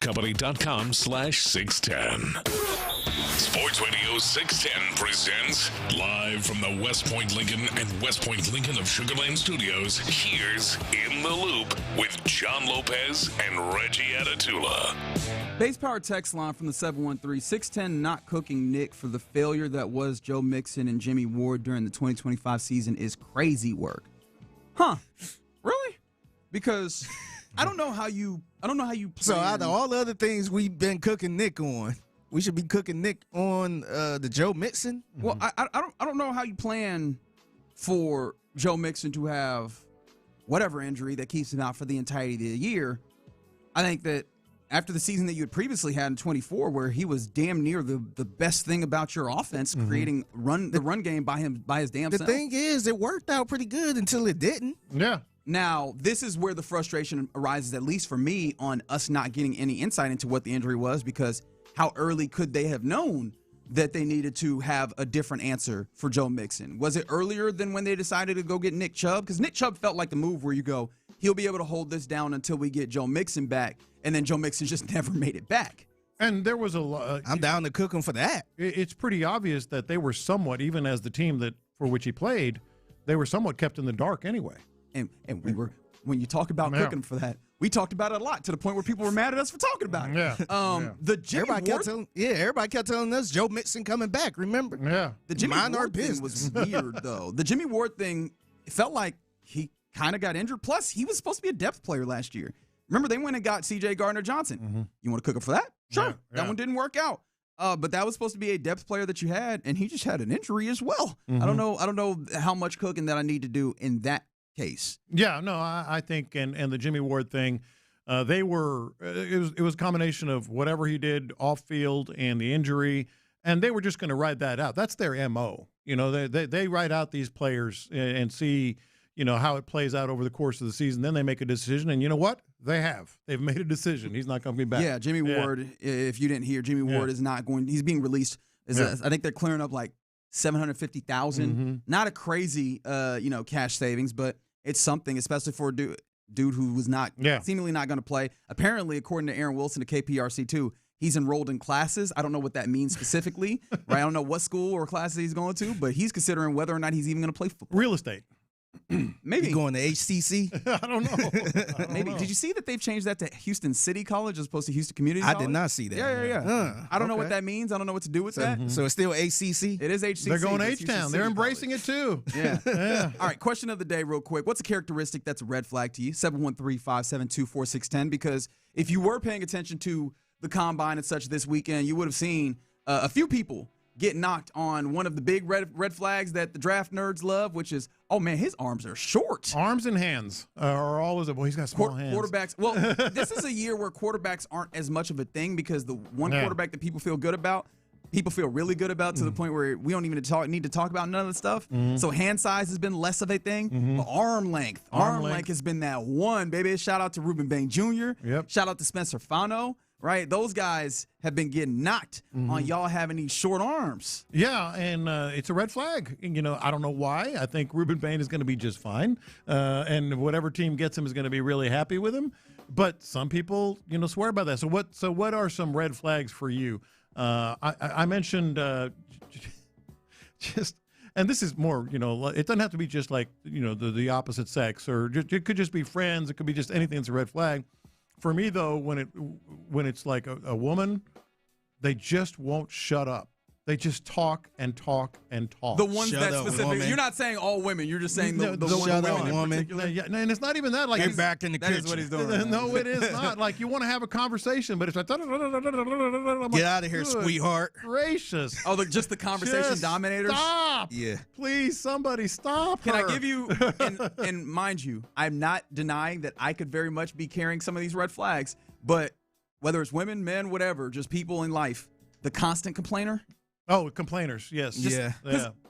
Company.com/610. Sports Radio 610 presents live from the West Point Lincoln and West Point Lincoln of Sugar Land Studios. Here's In the Loop with John Lopez and Reggie Atatula. Base power text line from the 713-610 not cooking Nick for the failure that was Joe Mixon and Jimmy Ward during the 2025 season is crazy work. Huh? Really? Because I don't know how you plan. So out of all the other things we've been cooking Nick on, we should be cooking Nick on the Joe Mixon. Well, I don't know how you plan for Joe Mixon to have whatever injury that keeps him out for the entirety of the year. I think that after the season that you had previously had in 24, where he was damn near the best thing about your offense, creating the run game by his damn self. The thing is, it worked out pretty good until it didn't. Yeah. Now, this is where the frustration arises, at least for me, on us not getting any insight into what the injury was, because how early could they have known that they needed to have a different answer for Joe Mixon? Was it earlier than when they decided to go get Nick Chubb? Because Nick Chubb felt like the move where you go, he'll be able to hold this down until we get Joe Mixon back, and then Joe Mixon just never made it back. And there was a I'm down to cook him for that. It's pretty obvious that they were somewhat, even as the team that for which he played, they were somewhat kept in the dark anyway. And we were, when you talk about cooking for that, we talked about it a lot to the point where people were mad at us for talking about it. Yeah. The Jimmy everybody kept telling us Joe Mixon coming back. Remember? Yeah. The Jimmy Mind our Ward thing business. was weird though. The Jimmy Ward thing, it felt like he kind of got injured. Plus, he was supposed to be a depth player last year. Remember, they went and got C.J. Gardner-Johnson. You want to cook him for that? Sure. That one didn't work out. But that was supposed to be a depth player that you had, and he just had an injury as well. I don't know how much cooking that I need to do in that case. Yeah, no, I think, and the Jimmy Ward thing, it was a combination of whatever he did off field and the injury, and they were just going to ride that out. That's their MO. You know, they ride out these players and see, you know, how it plays out over the course of the season. Then they make a decision, and you know what? They've made a decision. He's not going to be back. Yeah, Jimmy Ward, if you didn't hear, Jimmy Ward is not going, he's being released. I think they're clearing up like $750,000. Not a crazy, cash savings, but it's something, especially for a dude who was seemingly not going to play. Apparently, according to Aaron Wilson to KPRC2, he's enrolled in classes. I don't know what that means specifically. Right? I don't know what school or classes he's going to, but he's considering whether or not he's even going to play football. Real estate. Maybe he going to HCC. I don't know. Maybe. Did you see that they've changed that to Houston City College as opposed to Houston Community College? I did not see that. Yeah. I don't know what that means. I don't know what to do with that. So it's still HCC? It is HCC. They're going to H-Town. They're embracing it too. Yeah. All right, question of the day real quick. What's a characteristic that's a red flag to you? 713-572-4610. Because if you were paying attention to the combine and such this weekend, you would have seen a few people get knocked on one of the big red flags that the draft nerds love, which is, oh man, his arms are short. Arms and hands are always well, he's got small hands. Quarterbacks. Well, this is a year where quarterbacks aren't as much of a thing because the one quarterback that people feel good about, people feel really good about to the point where we don't even need to talk about none of the stuff. So hand size has been less of a thing. But arm length has been that one, baby. Shout out to Ruben Bain Jr. Yep. Shout out to Spencer Fano. Right, those guys have been getting knocked on y'all having these short arms. Yeah, and it's a red flag. You know, I don't know why. I think Ruben Bain is going to be just fine, and whatever team gets him is going to be really happy with him. But some people, swear by that. So what are some red flags for you? I mentioned just. And this is more, it doesn't have to be just like, the opposite sex, or it could just be friends. It could be just anything that's a red flag. For me, though, when it's like a woman, they just won't shut up. They just talk and talk and talk. The ones that specifically, you're not saying all women. You're just saying the women in particular. Yeah, and it's not even that. Like, get back in the kitchen. That is what he's doing. Right no, it is not. Like, you want to have a conversation, but it's like, get out of here, sweetheart. Gracious. Oh, just the conversation dominators. Stop. Yeah. Please, somebody stop. Can I give you? And mind you, I'm not denying that I could very much be carrying some of these red flags, but whether it's women, men, whatever, just people in life, the constant complainer. Oh, complainers, yes. Yeah.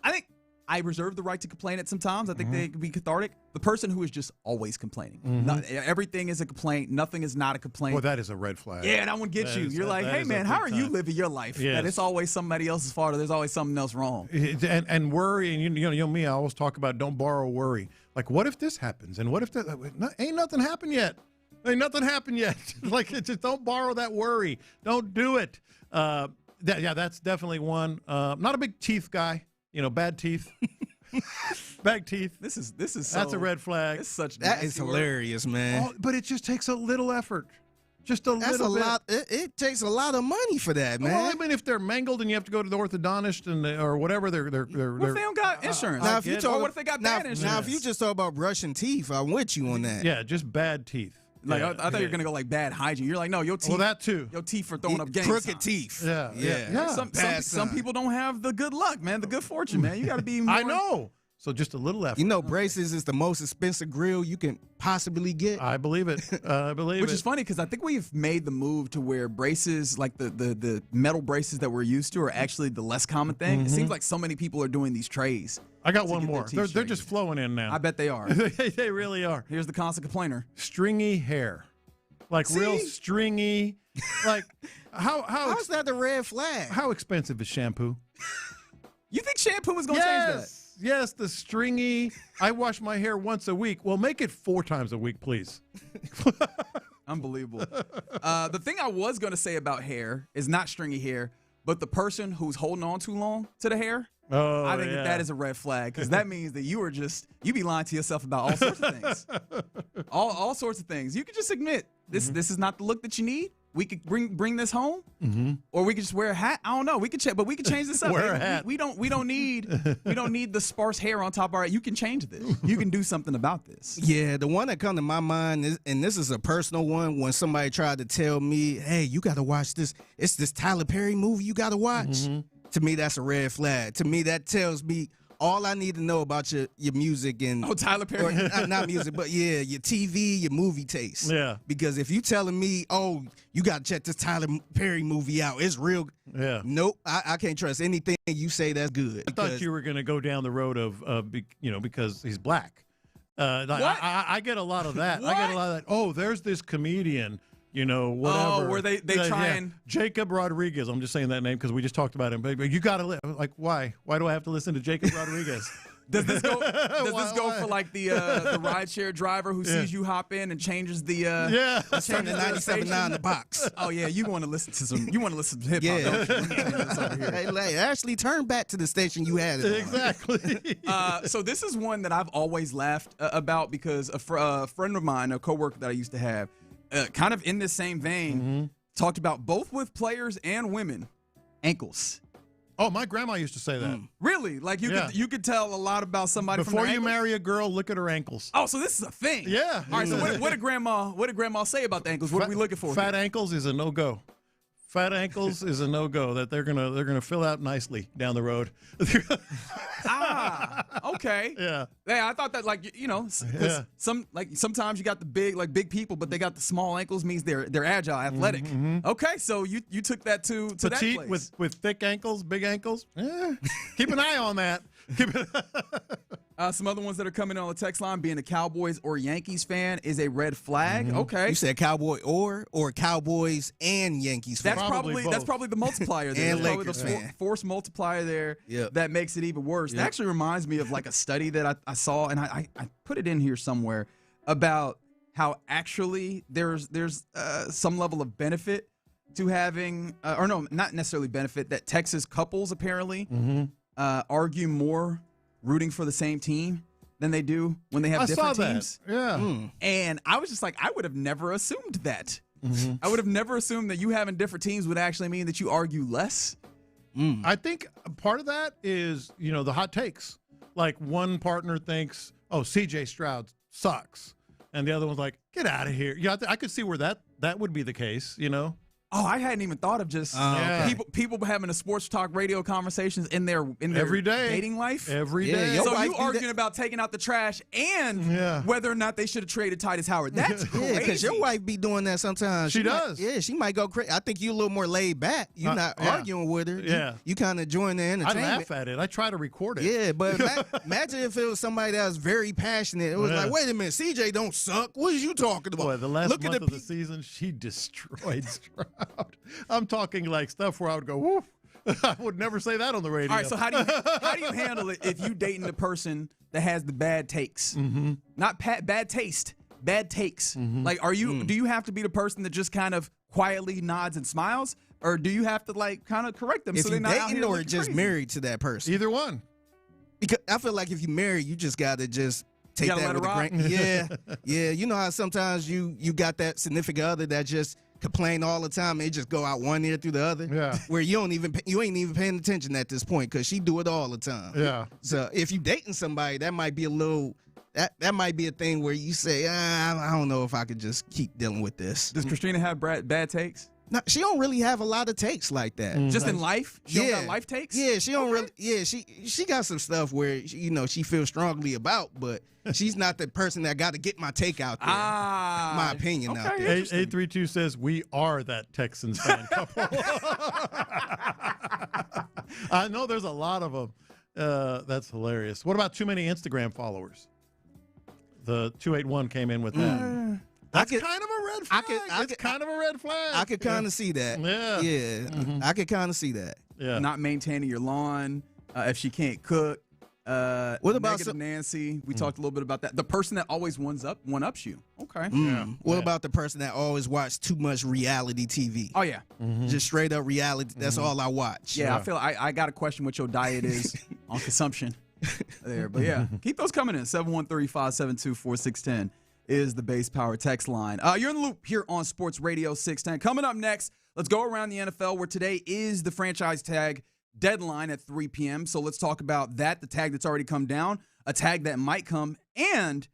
I think I reserve the right to complain at some times. I think they can be cathartic. The person who is just always complaining. Everything is a complaint. Nothing is not a complaint. Well, that is a red flag. Yeah, that one gets you. You're like, hey, man, how are you living your life? Yes. And it's always somebody else's fault or there's always something else wrong. And worry, and you know me, I always talk about don't borrow worry. Like, what if this happens? And what if that? Ain't nothing happened yet. Ain't nothing happened yet. Like, just don't borrow that worry. Don't do it. That's definitely one. Not a big teeth guy. Bad teeth. Bad teeth. This is that's a red flag. It's such that is hilarious, man. Oh, but it just takes a little effort. Just a That's little a bit. lot. It takes a lot of money for that, man. Well, I mean, if they're mangled and you have to go to the orthodontist or whatever, they're What if they don't got insurance? Now, if you talk, or what if they got bad insurance? Now, if you just talk about brushing teeth, I'm with you on that. Yeah, just bad teeth. Like I thought you were gonna go like bad hygiene. You're like, no, your teeth. Well, that too. Your teeth are throwing up gang Crooked signs. teeth. Yeah. Some people don't have the good luck, man. The good fortune, man. You got to be more. I know. So just a little effort. Braces is the most expensive grill you can possibly get. I believe it. Which is funny because I think we've made the move to where braces, like the metal braces that we're used to, are actually the less common thing. It seems like so many people are doing these trays. I got one more. They're just flowing in now. I bet they are. They really are. Here's the constant complainer. Stringy hair. Like real stringy. Like how's that the red flag? How expensive is shampoo? You think shampoo is going to change that? Yes, the stringy. I wash my hair once a week. Well, make it 4 times a week, please. Unbelievable. The thing I was going to say about hair is not stringy hair, but the person who's holding on too long to the hair. Oh, I think that is a red flag because that means that you be lying to yourself about all sorts of things. all sorts of things. You can just admit this is not the look that you need. We could bring this home, or we could just wear a hat. I don't know. We could check, but we could change this up. Wear a hat. We don't need the sparse hair on top of our. You can change this. You can do something about this. Yeah, the one that come to my mind is, and this is a personal one, when somebody tried to tell me, "Hey, you got to watch this. It's this Tyler Perry movie you got to watch." To me, that's a red flag. To me, that tells me all I need to know about your music and Tyler Perry, or not music, but your TV, your movie taste. Yeah. Because if you telling me, oh, you got to check this Tyler Perry movie out, it's real. Yeah. Nope, I can't trust anything you say that's good. I thought you were going to go down the road of because he's black. I get a lot of that. I get a lot of that. Oh, there's this comedian. Whatever. Oh, where they try and Jacob Rodriguez. I'm just saying that name because we just talked about him. But you got to like, why? Why do I have to listen to Jacob Rodriguez? Does this go? Does this go for like the rideshare driver who sees you hop in and changes the turn the 97.9 the box? Oh yeah, you want to listen to some hip hop? Yeah. Hey, Ashley, turn back to the station you had it. Exactly. So this is one that I've always laughed about because a friend of mine, a coworker that I used to have. Kind of in this same vein, talked about both with players and women, ankles. Oh, my grandma used to say that. Really? Like you could tell a lot about somebody before from you ankles? marry a girl. Look at her ankles. Oh, so this is a thing. Yeah. All right. So what did grandma say about the ankles? What are we looking for? Fat ankles is a no-go. Fat ankles is a no-go. That they're gonna fill out nicely down the road. Okay. Yeah. Yeah, I thought that sometimes you got the big people, but they got the small ankles means they're agile, athletic. Okay, so you took that to petite that place. with thick ankles, big ankles. Keep an eye on that. Some other ones that are coming on the text line, being a Cowboys or Yankees fan is a red flag. Okay. You said Cowboy or Cowboys and Yankees fan. That's probably the multiplier there. And That's Lakers probably the fan. force multiplier there Yep. that makes it even worse. It Yep. actually reminds me of like a study that I saw, and I put it in here somewhere, about how actually there's some level of benefit to having, or no, not necessarily benefit, that Texas couples apparently argue more rooting for the same team than they do when they have different teams. Yeah. And I was just like, I would have never assumed that. I would have never assumed that you having different teams would actually mean that you argue less. I think part of that is, the hot takes. Like one partner thinks, oh, CJ Stroud sucks. And the other one's like, get out of here. Yeah, I could see where that would be the case, Oh, I hadn't even thought of just people having a sports talk radio conversations in their every day dating life. Every day. So you arguing about taking out the trash and whether or not they should have traded Titus Howard. That's crazy. Because your wife be doing that sometimes. She does. She might go crazy. I think you a little more laid back. You're not arguing with her. Yeah. You kind of join the entertainment. I laugh at it. I try to record it. Yeah, but imagine if it was somebody that was very passionate. It was like, wait a minute, CJ don't suck. What are you talking about? Boy, the last month of the season, she destroyed Stroud. I'm talking like stuff where I would go, woof. I would never say that on the radio. All right, so how do you handle it if you dating the person that has the bad takes? Not bad taste, bad takes. Like, do you have to be the person that just kind of quietly nods and smiles, or do you have to like kind of correct them If so you're they're not out dating here or looking just crazy? married to that person? Either one. Because I feel like if you marry, you just gotta just take gotta that let with it a rock? grain. Yeah. You know how sometimes you got that significant other that just complain all the time and they just go out one ear through the other. Yeah. Where you ain't even paying attention at this point because she do it all the time. Yeah. So if you dating somebody, that might be a little. That might be a thing where you say, I don't know if I could just keep dealing with this. Does Christina have bad takes? No, she don't really have a lot of takes like that. Just in life? She don't got life takes? Yeah, she don't really. Yeah, she got some stuff where she feels strongly about, but she's not the person that got to get my take out there. My opinion out there. 832 says we are that Texans fan couple. I know there's a lot of them. That's hilarious. What about too many Instagram followers? The 281 came in with that. That's kind of a red flag. It's kind of a red flag. I could kind of see that. Yeah. I could kind of see that. Yeah. Not maintaining your lawn, if she can't cook. What about negative Nancy? We talked a little bit about that. The person that always one-ups you. Okay. What about the person that always watch too much reality TV? Oh, yeah. Just straight up reality. That's all I watch. Yeah, I feel I got to question what your diet is on consumption there. But, yeah, keep those coming in. 713-572-4610 is the base power text line. You're in the loop here on Sports Radio 610. Coming up next, let's go around the NFL where today is the franchise tag deadline at 3 p.m. So let's talk about that, the tag that's already come down, a tag that might come, and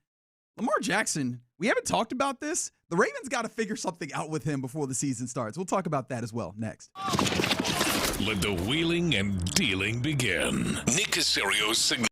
Lamar Jackson. We haven't talked about this. The Ravens got to figure something out with him before the season starts. We'll talk about that as well next. Let the wheeling and dealing begin. Nick Caserio's signature.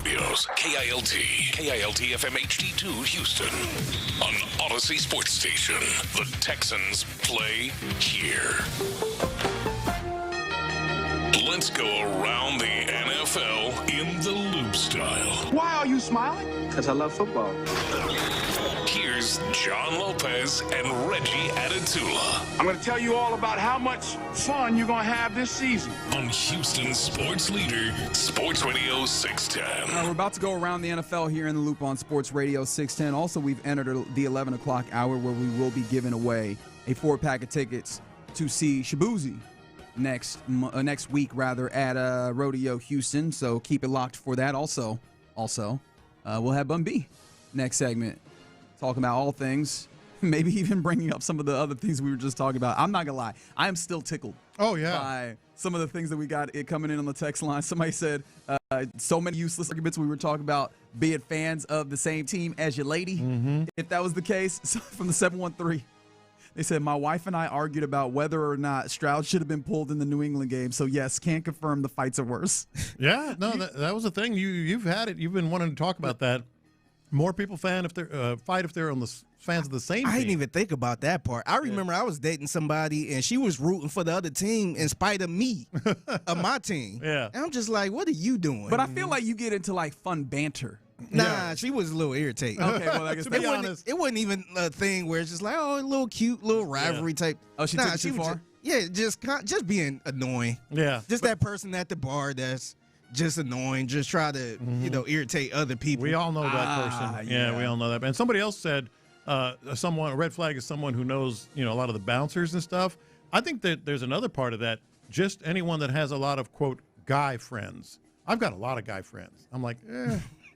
Studios, KILT FM HD2 Houston. On Odyssey Sports Station, the Texans play here. Let's go around the NFL in the loop style. Why are you smiling? Because I love football. Here's John Lopez and Reggie Adetula. I'm going to tell you all about how much fun you're going to have this season. On Houston Sports Leader, Sports Radio 610. We're about to go around the NFL here in the loop on Sports Radio 610. Also, we've entered the 11 o'clock hour where we will be giving away a 4-pack of tickets to see Shabuzi next week at Rodeo Houston. So keep it locked for that. Also, we'll have Bun B next segment, talking about all things, maybe even bringing up some of the other things we were just talking about. I'm not gonna lie, I am still tickled. Oh yeah, by some of the things that we got coming in on the text line. Somebody said so many useless arguments we were talking about, being fans of the same team as your lady. Mm-hmm. If that was the case, so from the 713. They said, my wife and I argued about whether or not Stroud should have been pulled in the New England game. So, yes, can't confirm the fights are worse. Yeah, no, that was a thing. You've had it. You've been wanting to talk about that. More people fight if they're on the fans of the same team. I didn't even think about that part. I remember I was dating somebody, and she was rooting for the other team in spite of me, of my team. Yeah. And I'm just like, what are you doing? But I feel like you get into, like, fun banter. Nah, she was a little irritating. Okay, well, I guess to be honest, it wasn't even a thing where it's just like, oh, a little cute, little rivalry type. Oh, she took it too far? Just being annoying. Yeah. Just that person at the bar that's just annoying, just try to, irritate other people. We all know that person. Yeah, we all know that. And somebody else said a red flag is someone who knows, a lot of the bouncers and stuff. I think that there's another part of that. Just anyone that has a lot of, quote, guy friends. I've got a lot of guy friends. I'm like,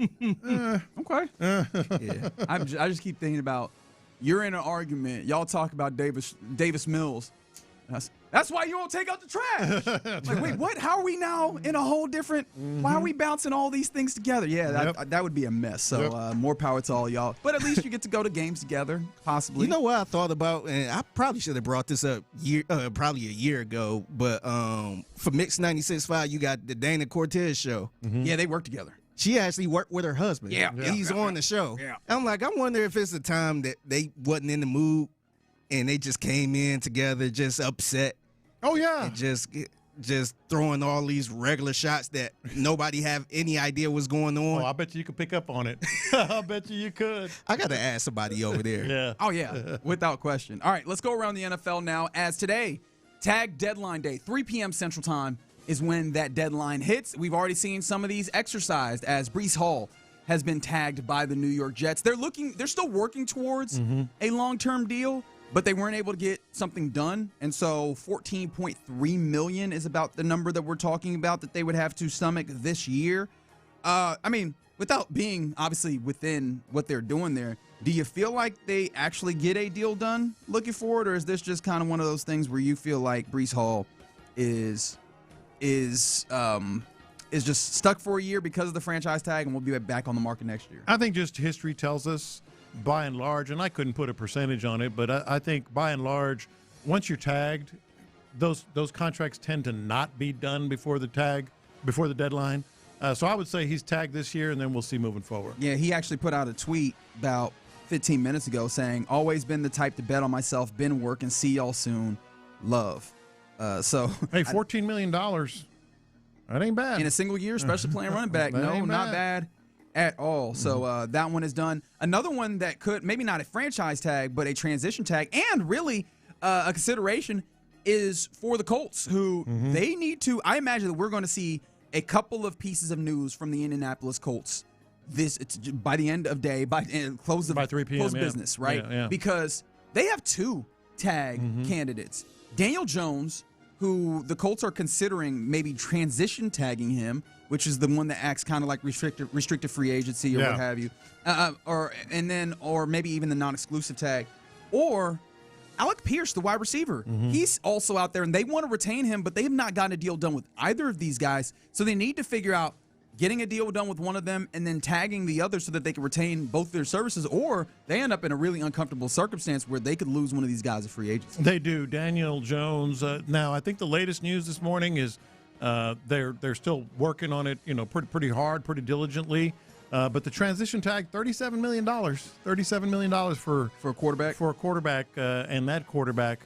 Okay. Yeah. I just keep thinking about, you're in an argument. Y'all talk about Davis Mills. That's why you won't take out the trash. Like, wait, what? How are we now in a whole different? Why are we bouncing all these things together? Yeah, that would be a mess. So more power to all y'all. But at least you get to go to games together, possibly. You know what I thought about, and I probably should have brought this up probably a year ago. But for Mix 96.5, you got the Dana Cortez show. Mm-hmm. Yeah, they work together. She actually worked with her husband. Yeah. He's on the show. Yeah. I'm like, I wonder if it's a time that they wasn't in the mood and they just came in together, just upset. Oh, yeah. And just throwing all these regular shots that nobody have any idea what's going on. Oh, I bet you could pick up on it. I bet you could. I got to ask somebody over there. Yeah. Oh, yeah, without question. All right, let's go around the NFL now. As today, tag deadline day, 3 p.m. Central Time is when that deadline hits. We've already seen some of these exercised as Breece Hall has been tagged by the New York Jets. They're still working towards a long-term deal, but they weren't able to get something done. And so $14.3 million is about the number that we're talking about that they would have to stomach this year. Without being obviously within what they're doing there, do you feel like they actually get a deal done looking forward, or is this just kind of one of those things where you feel like Breece Hall is just stuck for a year because of the franchise tag, and we'll be back on the market next year? I think just history tells us, by and large, and I couldn't put a percentage on it, but I think by and large, once you're tagged, those contracts tend to not be done before the deadline. So I would say he's tagged this year, and then we'll see moving forward. Yeah, he actually put out a tweet about 15 minutes ago saying, always been the type to bet on myself, been working, see y'all soon, love. Hey, $14 million, that ain't bad. In a single year, especially playing running back. No, not bad at all. So that one is done. Another one that could, maybe not a franchise tag, but a transition tag, and really a consideration is for the Colts, who they need to, I imagine that we're going to see a couple of pieces of news from the Indianapolis Colts by the end of day, by 3 p.m. Close business, right? Yeah. Because they have 2 tag candidates. Daniel Jones, who the Colts are considering maybe transition tagging him, which is the one that acts kind of like restricted free agency or what have you, or maybe even the non-exclusive tag, or Alec Pierce, the wide receiver. He's also out there, and they want to retain him, but they have not gotten a deal done with either of these guys, so they need to figure out getting a deal done with one of them and then tagging the other so that they can retain both their services, or they end up in a really uncomfortable circumstance where they could lose one of these guys at free agency. They do. Daniel Jones. Now, I think the latest news this morning is They're still working on it, pretty hard, pretty diligently. But the transition tag, $37 million. $37 million for a quarterback. For a quarterback, and that quarterback,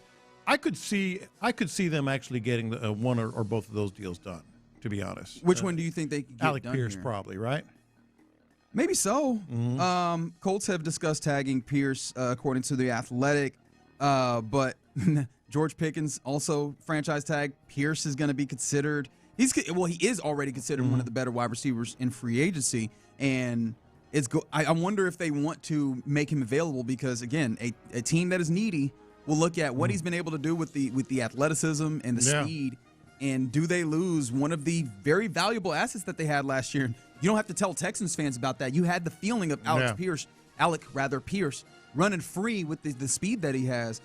I could see them actually getting one or both of those deals done. To be honest, which one do you think they could get Alec done Pierce here? Probably, right? Maybe so. Colts have discussed tagging Pierce, according to The Athletic, but George Pickens also franchise tag. Pierce is going to be considered. He is already considered one of the better wide receivers in free agency, and I wonder if they want to make him available because, again, a team that is needy will look at what he's been able to do with the athleticism and the speed, and do they lose one of the very valuable assets that they had last year? You don't have to tell Texans fans about that. You had the feeling of Alec Pierce running free with the speed that he has.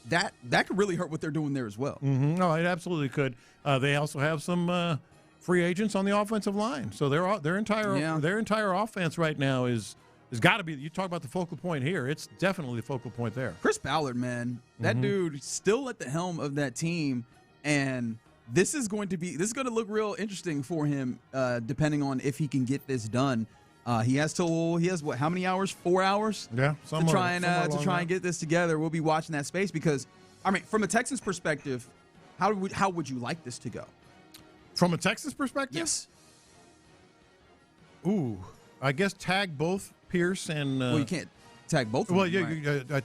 That could really hurt what they're doing there as well. No, it absolutely could. They also have some free agents on the offensive line, so their entire offense right now is got to be. You talk about the focal point here; it's definitely the focal point there. Chris Ballard, man, that dude still at the helm of that team, and this is going to look real interesting for him, depending on if he can get this done. He has how many hours? 4 hours. Yeah, to try and get this together. We'll be watching that space because, I mean, from a Texans perspective, how would you like this to go? From a Texans perspective, yes. Ooh, I guess tag both Pierce and. Well, you can't tag both. Well,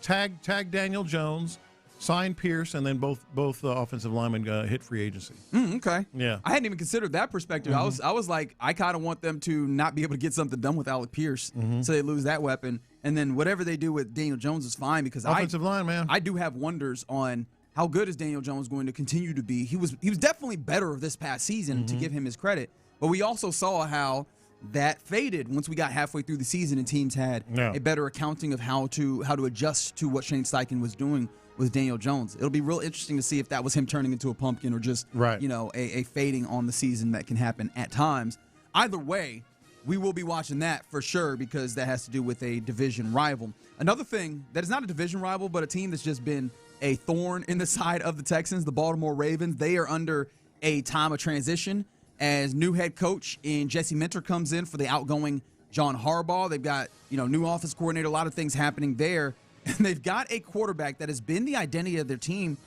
tag Daniel Jones. Sign Pierce, and then both offensive linemen hit free agency. Okay. Yeah. I hadn't even considered that perspective. I was like, I kind of want them to not be able to get something done with Alec Pierce, so they lose that weapon. And then whatever they do with Daniel Jones is fine because offensive line, man. I do have wonders on how good is Daniel Jones going to continue to be. He was definitely better this past season, to give him his credit. But we also saw how that faded once we got halfway through the season and teams had a better accounting of how to adjust to what Shane Steichen was doing with Daniel Jones. It'll be real interesting to see if that was him turning into a pumpkin or just a fading on the season that can happen at times. Either way, we will be watching that for sure because that has to do with a division rival. Another thing that is not a division rival, but a team that's just been a thorn in the side of the Texans, the Baltimore Ravens. They are under a time of transition as new head coach in Jesse Minter comes in for the outgoing John Harbaugh. They've got new offense coordinator, a lot of things happening there. And they've got a quarterback that has been the identity of their team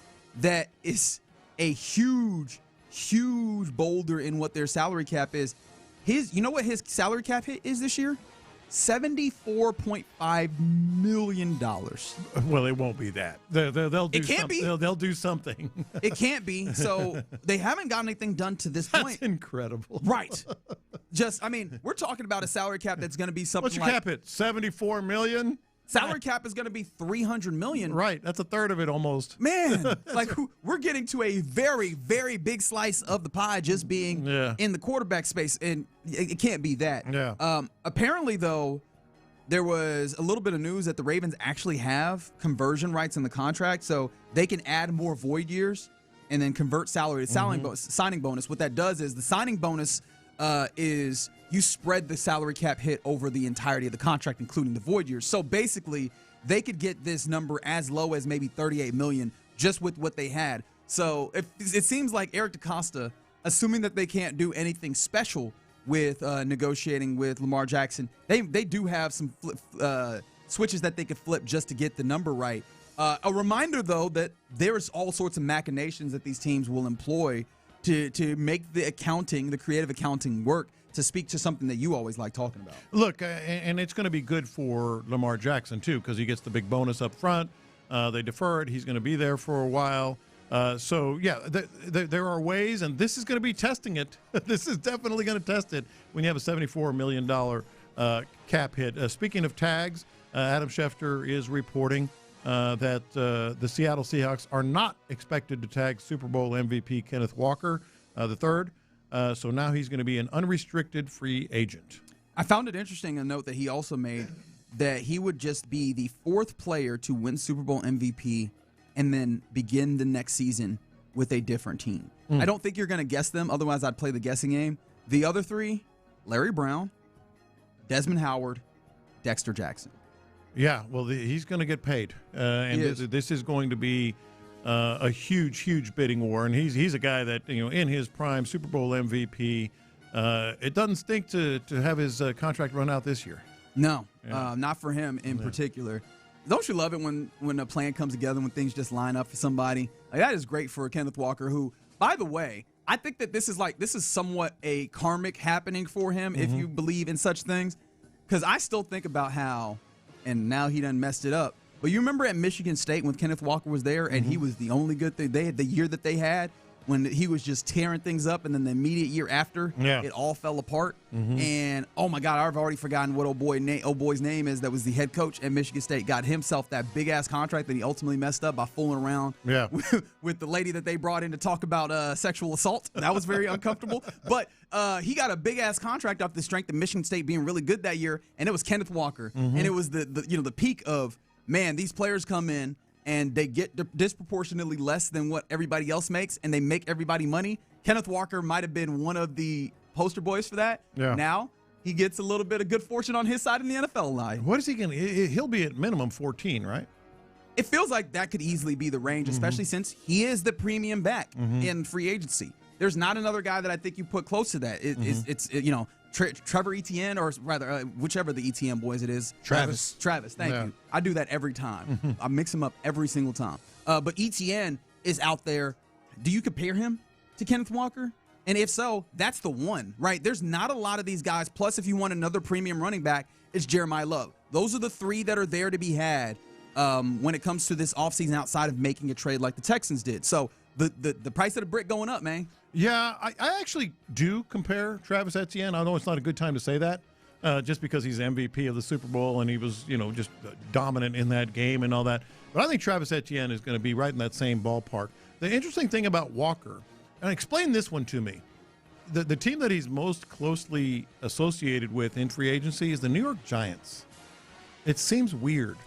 that is a huge, huge boulder in what their salary cap is. You know what his salary cap hit is this year? $74.5 million. Well, it won't be that. They'll do it can't something. be. They'll do something. It can't be. So they haven't got anything done to this point. That's incredible. Right. We're talking about a salary cap that's going to be something What's your cap hit? $74 million? Salary cap is going to be $300 million. Right. That's a third of it almost. Man, we're getting to a very, very big slice of the pie just being in the quarterback space, and it can't be that. Yeah. Apparently, though, there was a little bit of news that the Ravens actually have conversion rights in the contract, so they can add more void years and then convert salary to signing bonus. What that does is the signing bonus is you spread the salary cap hit over the entirety of the contract, including the void years. So basically, they could get this number as low as maybe $38 million just with what they had. So it seems like Eric DeCosta, assuming that they can't do anything special with negotiating with Lamar Jackson, they do have some switches that they could flip just to get the number right. A reminder, though, that there's all sorts of machinations that these teams will employ to make the creative accounting work, to speak to something that you always like talking about. Look, and it's going to be good for Lamar Jackson, too, because he gets the big bonus up front. They defer it. He's going to be there for a while. There are ways, and this is going to be testing it. This is definitely going to test it when you have a $74 million cap hit. Speaking of tags, Adam Schefter is reporting that the Seattle Seahawks are not expected to tag Super Bowl MVP Kenneth Walker III. So now he's going to be an unrestricted free agent. I found it interesting, a note that he also made, that he would just be the fourth player to win Super Bowl MVP and then begin the next season with a different team. I don't think you're going to guess them. Otherwise, I'd play the guessing game. The other three, Larry Brown, Desmond Howard, Dexter Jackson. Yeah, well, he's going to get paid. And this is going to be a huge bidding war, and he's a guy that, in his prime, Super Bowl MVP. It doesn't stink to have his contract run out this year. No, not for him in particular. Don't you love it when a plan comes together, when things just line up for somebody? Like, that is great for Kenneth Walker, who, by the way, I think that this is somewhat a karmic happening for him, if you believe in such things. Because I still think about how, and now he done messed it up, but you remember at Michigan State when Kenneth Walker was there and he was the only good thing they had, the year that they had, when he was just tearing things up, and then the immediate year after, it all fell apart. And, oh, my God, I've already forgotten what old boy's name is that was the head coach at Michigan State. Got himself that big-ass contract that he ultimately messed up by fooling around with the lady that they brought in to talk about sexual assault. That was very uncomfortable. But he got a big-ass contract off the strength of Michigan State being really good that year, and it was Kenneth Walker. And it was the peak of, man, these players come in, and they get disproportionately less than what everybody else makes, and they make everybody money. Kenneth Walker might have been one of the poster boys for that. Yeah. Now he gets a little bit of good fortune on his side in the NFL line. What is he going to – he'll be at minimum 14, right? It feels like that could easily be the range, especially since he is the premium back in free agency. There's not another guy that I think you put close to that. It's Trevor Etienne, or rather, whichever the Etienne boys it is. Travis, thank you. I do that every time. I mix them up every single time. But Etienne is out there. Do you compare him to Kenneth Walker? And if so, that's the one, right? There's not a lot of these guys. Plus, if you want another premium running back, it's Jeremiah Love. Those are the three that are there to be had when it comes to this offseason outside of making a trade like the Texans did. So the price of the brick going up, man. Yeah, I actually do compare Travis Etienne. I know it's not a good time to say that, just because he's MVP of the Super Bowl and he was, just dominant in that game and all that. But I think Travis Etienne is going to be right in that same ballpark. The interesting thing about Walker, and explain this one to me, the team that he's most closely associated with in free agency is the New York Giants. It seems weird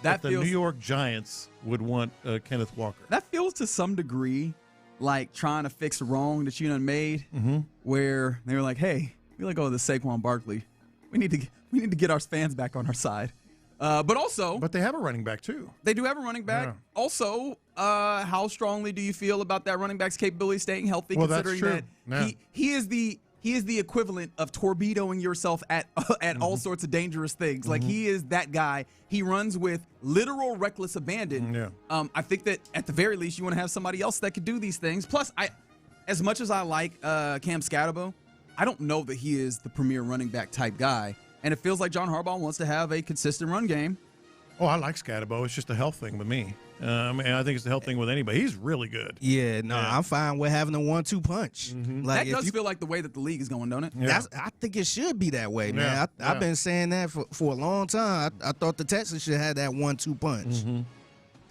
that the New York Giants would want Kenneth Walker. That feels to some degree like trying to fix a wrong that you done made, where they were like, "Hey, we let go of the Saquon Barkley. We need to get our fans back on our side." But they have a running back too. They do have a running back. Yeah. Also, how strongly do you feel about that running back's capability of staying healthy? Well, considering that's true. that he is the equivalent of torpedoing yourself at all sorts of dangerous things. Like, he is that guy. He runs with literal reckless abandon. Yeah. I think that at the very least you want to have somebody else that could do these things. Plus, as much as I like Cam Scatterbo, I don't know that he is the premier running back type guy. And it feels like John Harbaugh wants to have a consistent run game. Oh, I like Scatterbo. It's just a health thing with me. I think it's a health thing with anybody. He's really good. Yeah, I'm fine with having a 1-2 punch. Like, that does feel like the way that the league is going, don't it? Yeah. I think it should be that way, man. I've been saying that for a long time. I thought the Texans should have that 1-2 punch.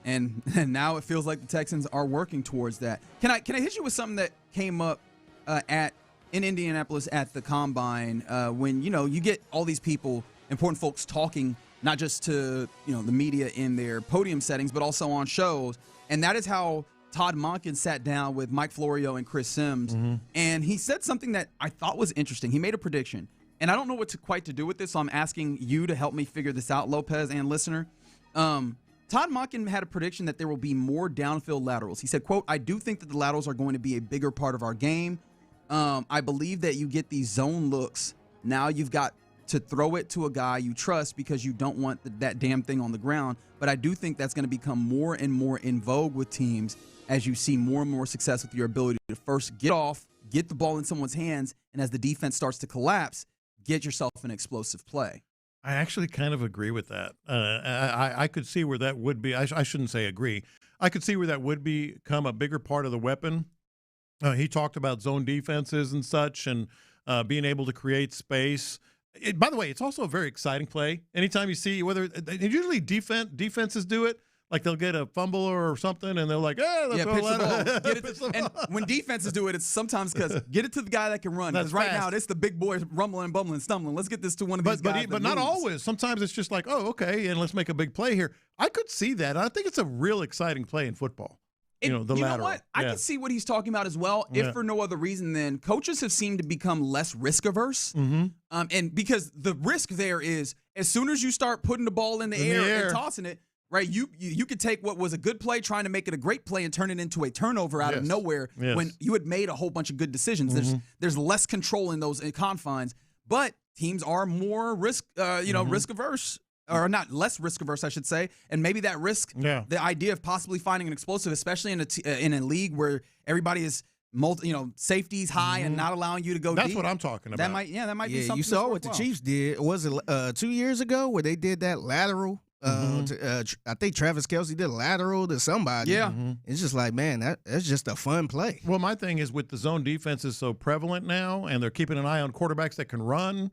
And now it feels like the Texans are working towards that. Can I hit you with something that came up in Indianapolis at the Combine, when you get all these people, important folks, talking not just to the media in their podium settings, but also on shows, and that is how Todd Monken sat down with Mike Florio and Chris Sims, and he said something that I thought was interesting. He made a prediction, and I don't know what to do with this, so I'm asking you to help me figure this out, Lopez and listener. Todd Monken had a prediction that there will be more downfield laterals. He said, quote, "I do think that the laterals are going to be a bigger part of our game. I believe that you get these zone looks. Now you've got to throw it to a guy you trust because you don't want that damn thing on the ground. But I do think that's going to become more and more in vogue with teams as you see more and more success with your ability to first get off, get the ball in someone's hands, and as the defense starts to collapse, get yourself an explosive play." I actually kind of agree with that. I could see where that would be. I shouldn't say agree. I could see where that would become a bigger part of the weapon. He talked about zone defenses and such, and being able to create space. By the way, it's also a very exciting play. Anytime you see usually defenses do it, like they'll get a fumble or something, and they're like, let's pitch the ball. And when defenses do it, it's sometimes because get it to the guy that can run. Because right now, it's the big boys rumbling, bumbling, stumbling. Let's get this to one of these guys. But not always. Sometimes it's just like, okay, and let's make a big play here. I could see that. I think it's a real exciting play in football. The lateral. You know what? I can see what he's talking about as well, if for no other reason than coaches have seemed to become less risk-averse. And because the risk there is as soon as you start putting the ball in the air and tossing it, right? You could take what was a good play, trying to make it a great play, and turn it into a turnover out of nowhere when you had made a whole bunch of good decisions. There's less control in those confines, but teams are more risk averse. Or not less risk averse, I should say, and maybe that risk, the idea of possibly finding an explosive, especially in a league where everybody is safeties high and not allowing you to go deep. That's what I'm talking about. That might be something. You saw what the Chiefs did. Was it 2 years ago where they did that lateral? I think Travis Kelce did a lateral to somebody. Yeah. It's just like, man, that's just a fun play. Well, my thing is with the zone defense is so prevalent now, and they're keeping an eye on quarterbacks that can run.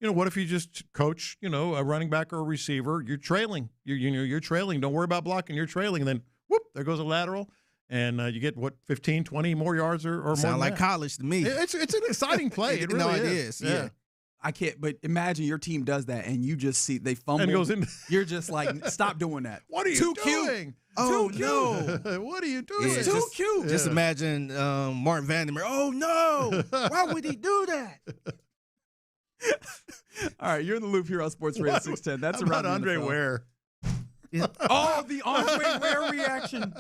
What if you just coach, a running back or a receiver? You're trailing. You're trailing. Don't worry about blocking. You're trailing. And then, whoop, there goes a lateral. And you get, 15, 20 more yards or more. Sound like college to me. It's an exciting play. It really is. Yeah. I can't, but imagine your team does that and you just see they fumble. And it goes in. You're just like, stop doing that. What are you Too doing? Cute. Oh, Too no. What are you doing? It's too cute. Just imagine Martin Vandermeer. Oh, no. Why would he do that? All right, you're in the loop here on Sports Radio 610. That's around Andre Ware. Oh, the Andre Ware reaction.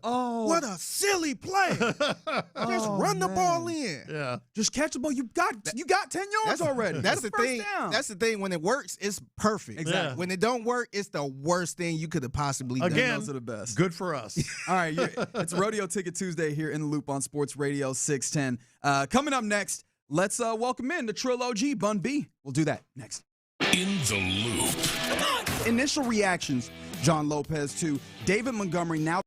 Oh, what a silly play. Just run the ball in. Yeah. Just catch the ball. You got 10 yards already. That's the thing. Down. That's the thing. When it works, it's perfect. Exactly. When it don't work, it's the worst thing you could have possibly done. Again, those are the best. Good for us. All right, it's Rodeo Ticket Tuesday here in the loop on Sports Radio 610. Coming up next, let's welcome in the Trill OG, Bun B. We'll do that next. In the loop. Initial reactions, John Lopez to David Montgomery now.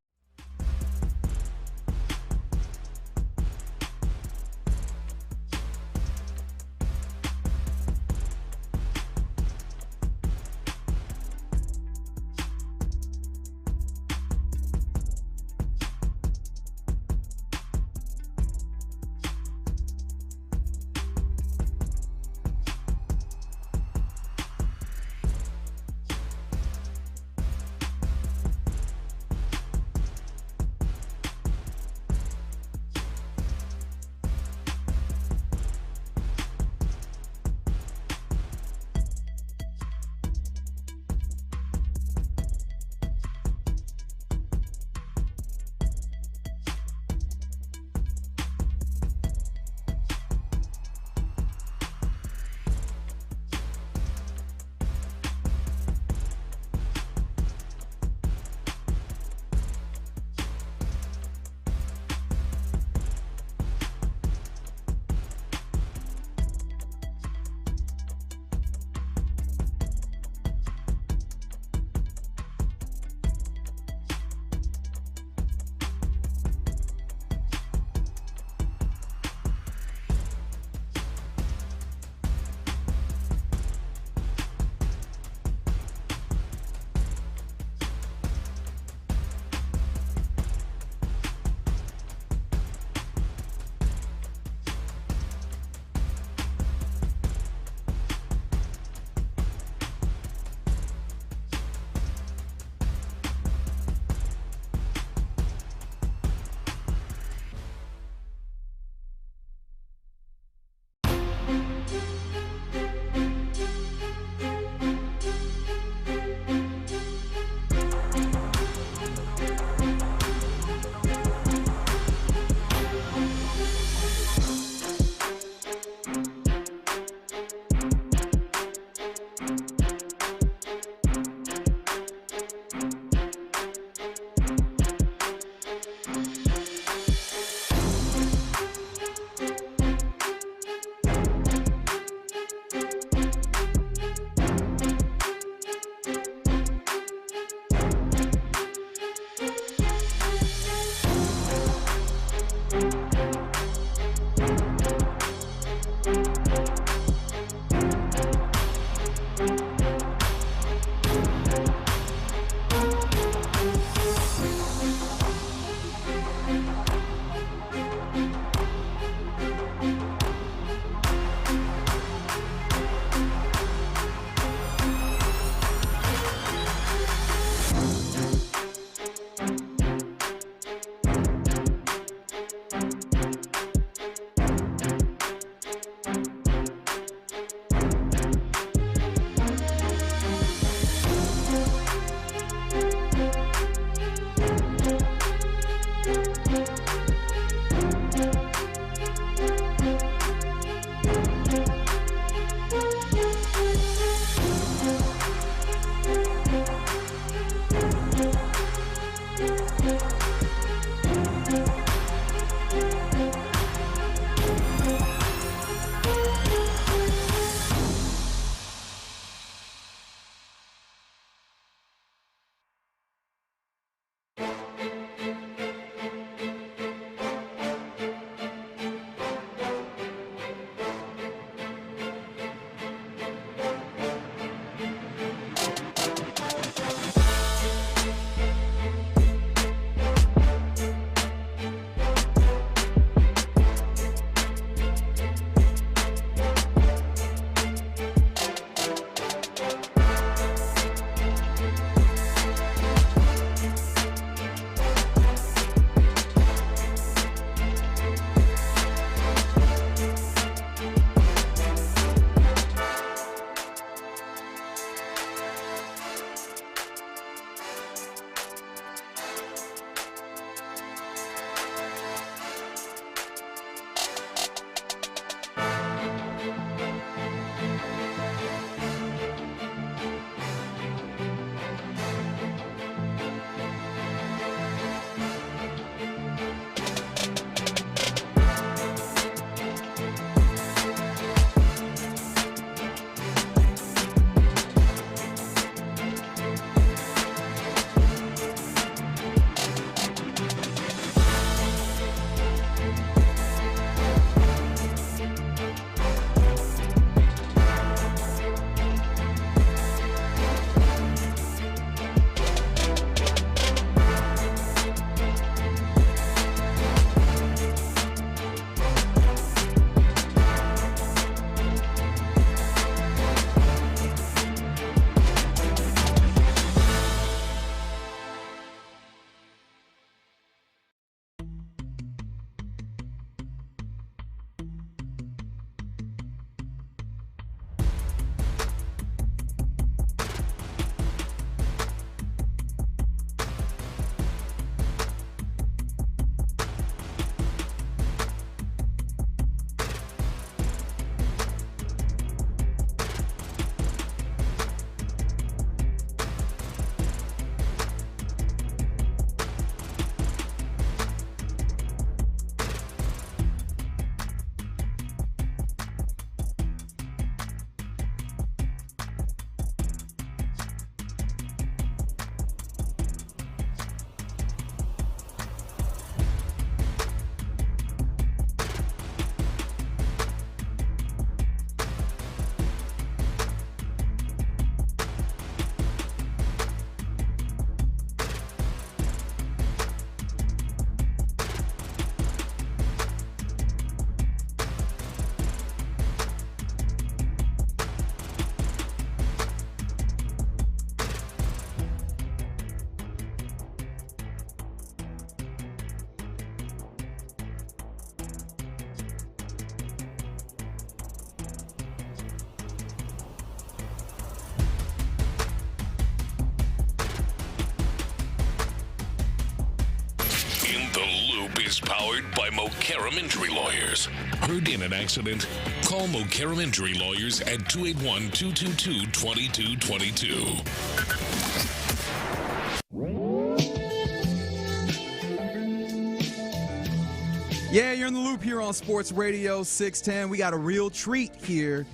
Loop is powered by Mokaram Injury Lawyers. Heard in an accident? Call Mokaram Injury Lawyers at 281-222-2222. Yeah, you're in the loop here on Sports Radio 610. We got a real treat here.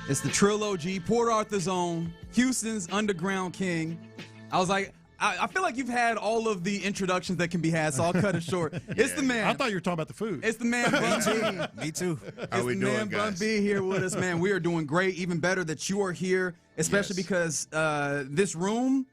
It's the Trill OG, Port Arthur's own, Houston's underground king. I was like, I feel like you've had all of the introductions that can be had, so I'll cut it short. It's the man. I thought you were talking about the food. It's the man, Bun B. Me too. How we doing, man, Bun B here with us, man. We are doing great. Even better that you are here, especially because this room,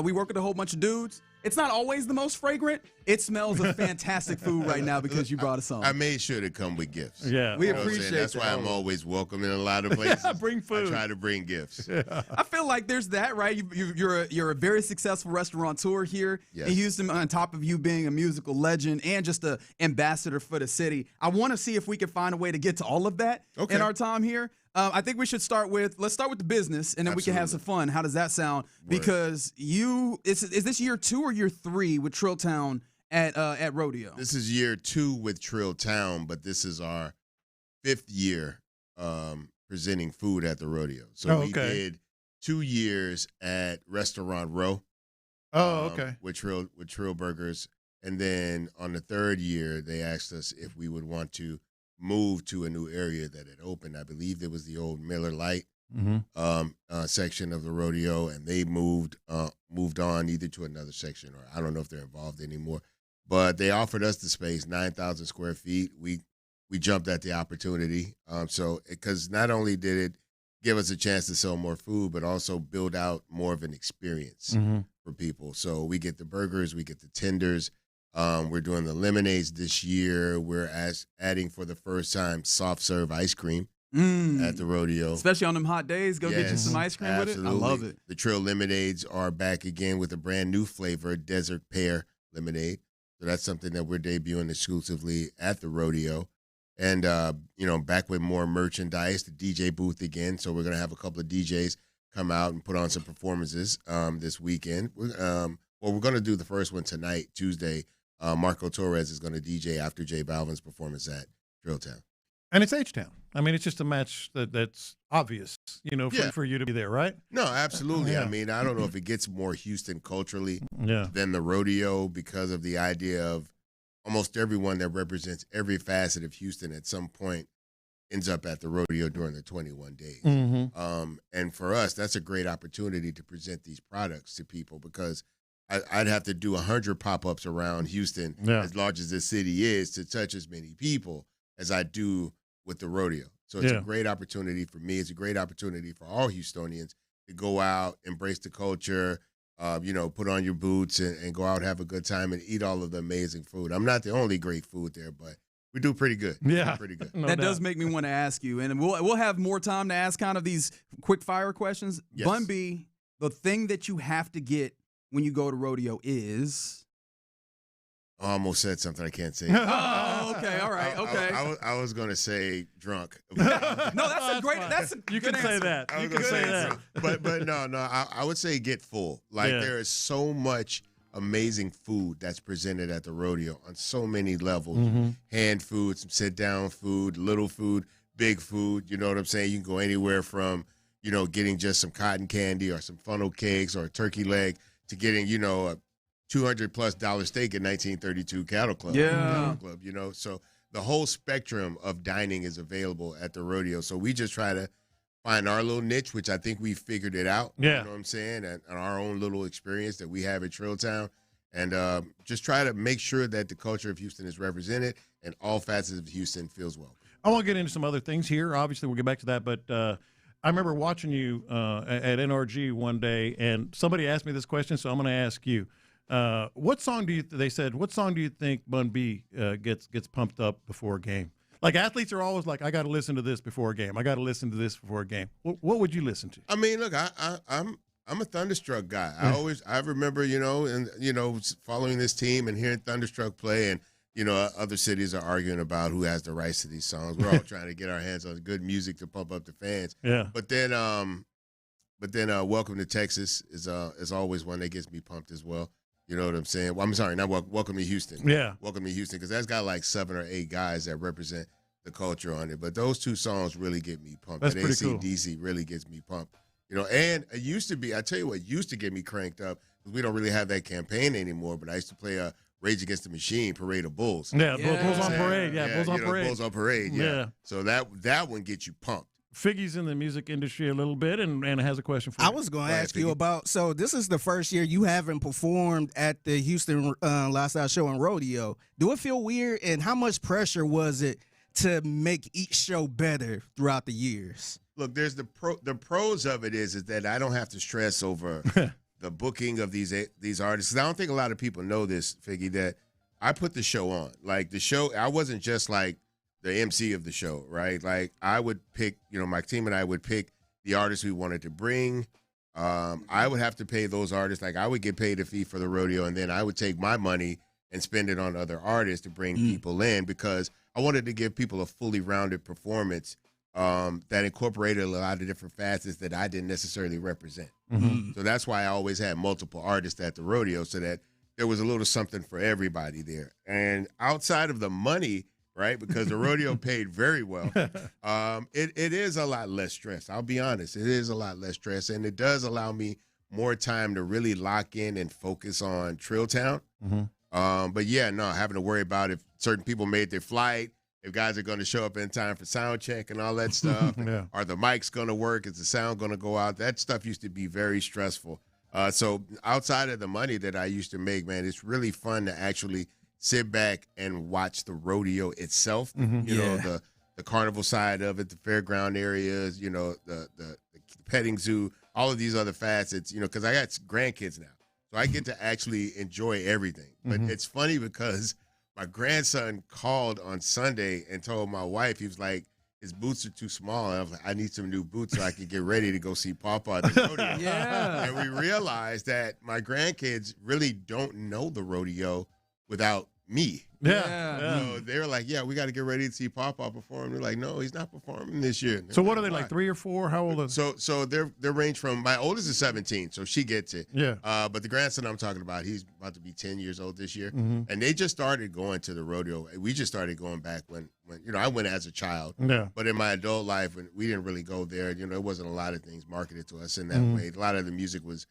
we work with a whole bunch of dudes. It's not always the most fragrant. It smells of fantastic food right now because you brought us on. I made sure to come with gifts. Yeah. We appreciate that. That's why I'm always welcome in a lot of places. Bring food. I try to bring gifts. I feel like there's that, right? You're a very successful restaurateur here in Houston, on top of you being a musical legend and just an ambassador for the city. I want to see if we can find a way to get to all of that in our time here. I think we should let's start with the business, and then we can have some fun. How does that sound? Word. Because is this year 2 or year 3 with Trill Town at Rodeo? This is year 2 with Trill Town, but this is our 5th year presenting food at the rodeo. So we did 2 years at Restaurant Row. With Trill Burgers, and then on the 3rd year, they asked us if we would want to move to a new area that had opened. I believe it was the old Miller Lite section of the rodeo, and they moved on either to another section, or I don't know if they're involved anymore. But they offered us the space, 9,000 square feet. We jumped at the opportunity. Because not only did it give us a chance to sell more food, but also build out more of an experience for people. So we get the burgers, we get the tenders. We're doing the lemonades this year. We're adding for the first time soft serve ice cream at the rodeo. Especially on them hot days, get you some ice cream with it. I love it. The Trill lemonades are back again with a brand new flavor, desert pear lemonade. So that's something that we're debuting exclusively at the rodeo. And, back with more merchandise, the DJ booth again. So we're going to have a couple of DJs come out and put on some performances this weekend. We're going to do the first one tonight, Tuesday. Marco Torres is going to DJ after J Balvin's performance at Drilltown. And it's H-Town. I mean, it's just a match that's obvious, for you to be there, right? No, absolutely. Yeah. I mean, I don't know if it gets more Houston culturally than the rodeo because of the idea of almost everyone that represents every facet of Houston at some point ends up at the rodeo during the 21 days. And for us, that's a great opportunity to present these products to people because I'd have to do 100 pop-ups around Houston, as large as this city is, to touch as many people as I do with the rodeo. So it's a great opportunity for me. It's a great opportunity for all Houstonians to go out, embrace the culture, put on your boots and go out, have a good time, and eat all of the amazing food. I'm not the only great food there, but we do pretty good. Yeah, pretty good. That does make me want to ask you, and we'll have more time to ask kind of these quick fire questions. Yes. Bun B, the thing that you have to get when you go to rodeo is. I almost said something I can't say. Oh, okay, all right, okay. I was going to say drunk. No, that's a great. That's a you good can say answer. that. I was going to say that. But no. I would say get full. There is so much amazing food that's presented at the rodeo on so many levels. Hand food, some sit-down food, little food, big food. You know what I'm saying? You can go anywhere from, getting just some cotton candy or some funnel cakes or a turkey leg to getting, a $200+ steak at 1932 Cattle Club. So the whole spectrum of dining is available at the rodeo. So we just try to find our little niche, which I think we figured it out. Yeah. You know what I'm saying? And our own little experience that we have at Trilltown. And just try to make sure that the culture of Houston is represented and all facets of Houston feels well. I want to get into some other things here. Obviously, we'll get back to that. But I remember watching you at NRG one day, and somebody asked me this question, so I'm going to ask you. What song do you think Bun B gets pumped up before a game? Like athletes are always like, I got to listen to this before a game. I got to listen to this before a game. What would you listen to? I mean, look, I'm a Thunderstruck guy. I remember, following this team and hearing Thunderstruck play, and other cities are arguing about who has the rights to these songs. We're all trying to get our hands on good music to pump up the fans. Yeah. But then Welcome to Texas is always one that gets me pumped as well. You know what I'm saying? Well, I'm sorry, not Welcome to Houston. Yeah. Welcome to Houston, because that's got like 7 or 8 guys that represent the culture on it. But those 2 songs really get me pumped. That's That pretty cool. AC/DC really gets me pumped. You know, and it used to be, I tell you what, used to get me cranked up, because we don't really have that campaign anymore, but I used to play Rage Against the Machine, Parade of Bulls. Yeah, Bulls on Parade. Yeah, Bulls on Parade. Bulls on Parade, yeah. So that one gets you pumped. Figgy's in the music industry a little bit and has a question for you. I was going to ask you about, so this is the first year you haven't performed at the Houston Lifestyle Show and Rodeo. Do it feel weird, and how much pressure was it to make each show better throughout the years? Look, there's the pros of it is that I don't have to stress over the booking of these artists. 'Cause I don't think a lot of people know this, Figgy, that I put the show on. Like the show, I wasn't just like the MC of the show, right? Like I would pick, my team and I would pick the artists we wanted to bring. I would have to pay those artists. Like I would get paid a fee for the rodeo, and then I would take my money and spend it on other artists to bring people in, because I wanted to give people a fully rounded performance that incorporated a lot of different facets that I didn't necessarily represent. Mm-hmm. So that's why I always had multiple artists at the rodeo, so that there was a little something for everybody there. And outside of the money, right, because the rodeo paid very well, it is a lot less stress. I'll be honest. It is a lot less stress, and it does allow me more time to really lock in and focus on Trill Town. Mm-hmm. But, yeah, no, having to worry about if certain people made their flight, if guys are going to show up in time for sound check and all that stuff. Yeah. Are the mics going to work? Is the sound going to go out? That stuff used to be very stressful. So outside of the money that I used to make, man, it's really fun to actually sit back and watch the rodeo itself. Mm-hmm. You know, the carnival side of it, the fairground areas, the petting zoo, all of these other facets, because I got grandkids now. So I get to actually enjoy everything. But it's funny because my grandson called on Sunday and told my wife, he was like, his boots are too small. And I was like, I need some new boots so I can get ready to go see Papa at the rodeo. Yeah. And we realized that my grandkids really don't know the rodeo without me. Yeah. So they were like, yeah, we got to get ready to see Papa perform. We're like, no, he's not performing this year. So what are they, like 3 or 4? How old are they? So they're range from, my oldest is 17, so she gets it. Yeah. But the grandson I'm talking about, he's about to be 10 years old this year. Mhm. And they just started going to the rodeo. We just started going back when I went as a child. Yeah. But in my adult life, when we didn't really go there, it wasn't a lot of things marketed to us in that way. A lot of the music was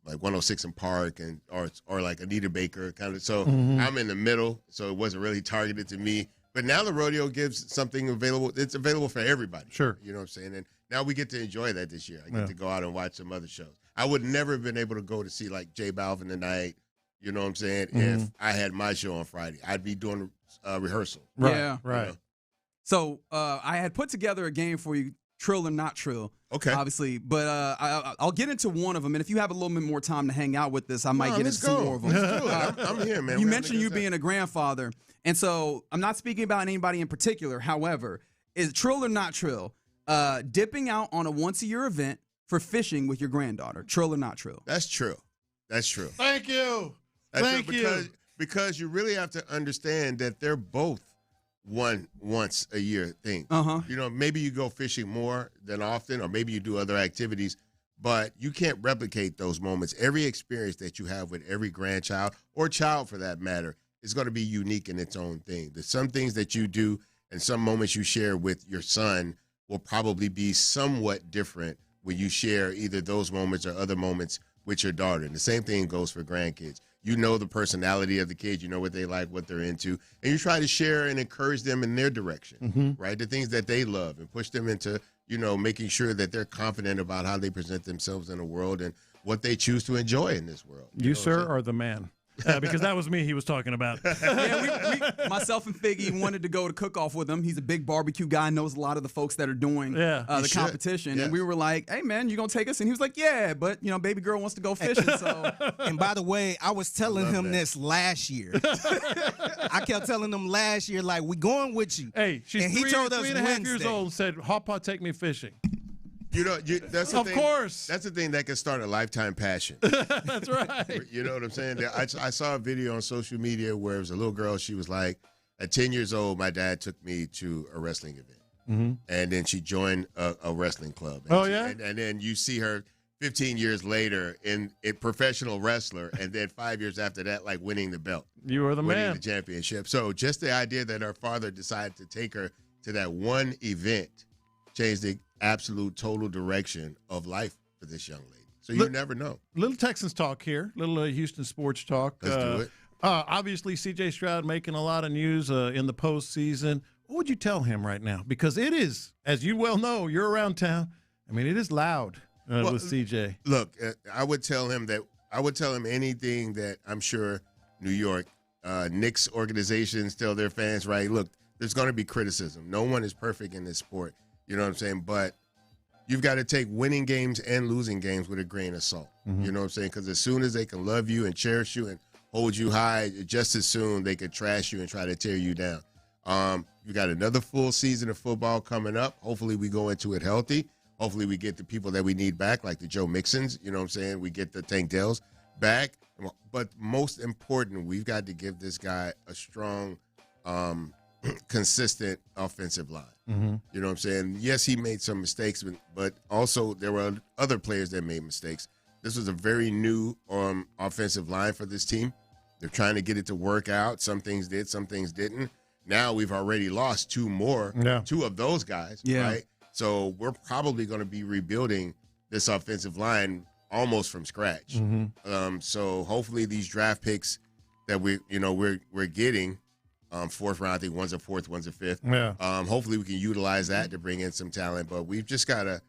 like 106 and Park or like Anita Baker kind of. So I'm in the middle, so it wasn't really targeted to me. But now the rodeo gives something available. It's available for everybody. Sure. You know what I'm saying? And now we get to enjoy that this year. I get to go out and watch some other shows. I would never have been able to go to see like J Balvin tonight, you know what I'm saying, if I had my show on Friday. I'd be doing rehearsal. Right. Yeah. Right. So I had put together a game for you, Trill or Not Trill. Okay. Obviously, but I'll get into one of them, and if you have a little bit more time to hang out with this, I might get into some more of them. Let's do it. I'm here, man. You We're mentioned having a you good being a grandfather, and so I'm not speaking about anybody in particular. However, is Trill or Not Trill dipping out on a once-a-year event for fishing with your granddaughter? Trill or Not Trill? That's true. That's true. Thank you. That's Thank true because you really have to understand that they're both once a year thing. Maybe you go fishing more than often, or maybe you do other activities, but you can't replicate those moments. Every experience that you have with every grandchild or child for that matter is going to be unique in its own thing. There's some things that you do and some moments you share with your son will probably be somewhat different when you share either those moments or other moments with your daughter. And the same thing goes for grandkids. You know the personality of the kids, you know what they like, what they're into, and you try to share and encourage them in their direction, right? The things that they love, and push them into, making sure that they're confident about how they present themselves in the world and what they choose to enjoy in this world. You sir, are the man. Because that was me he was talking about. Yeah, myself and Figgy wanted to go to cook-off with him. He's a big barbecue guy, knows a lot of the folks that are doing the competition. Yeah. And we were like, hey, man, you going to take us? And he was like, yeah, but, baby girl wants to go fishing. So. And by the way, I was telling him this last year. I kept telling him last year, like, we going with you. Hey, she's and he told us 3.5 years Wednesday. old and said, Papa, take me fishing. That's the Of thing, course. That's the thing that can start a lifetime passion. That's right. You know what I'm saying? I saw a video on social media where it was a little girl. She was like, at 10 years old, my dad took me to a wrestling event. And then she joined a wrestling club. And and then you see her 15 years later in a professional wrestler, and then 5 years after that, like winning the belt. You are the winning man. The championship. So just the idea that her father decided to take her to that one event changed the absolute total direction of life for this young lady. So you never know. Little Texans talk here, little Houston sports talk. Let's do it. Obviously, C.J. Stroud making a lot of news in the postseason. What would you tell him right now? Because it is, as you well know, you're around town. I mean, it is loud with C.J. Look, I would tell him anything that I'm sure New York, Knicks organizations tell their fans, right? Look, there's going to be criticism. No one is perfect in this sport. You know what I'm saying? But you've got to take winning games and losing games with a grain of salt. Mm-hmm. You know what I'm saying? Because as soon as they can love you and cherish you and hold you high, just as soon they could trash you and try to tear you down. You got another full season of football coming up. Hopefully we go into it healthy. Hopefully we get the people that we need back, like the Joe Mixons. You know what I'm saying? We get the Tank Dells back. But most important, we've got to give this guy a strong, consistent offensive line. Mm-hmm. You know what I'm saying? Yes, he made some mistakes, but also there were other players that made mistakes. This was a very new offensive line for this team. They're trying to get it to work out. Some things did, some things didn't. Now we've already lost two of those guys, right? So we're probably going to be rebuilding this offensive line almost from scratch. Mm-hmm. So hopefully these draft picks that we're getting, fourth round, I think one's a fourth, one's a fifth. Yeah. Hopefully we can utilize that to bring in some talent, but we've just got to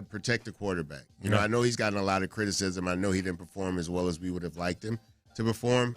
protect the quarterback. You know, I know he's gotten a lot of criticism. I know he didn't perform as well as we would have liked him to perform.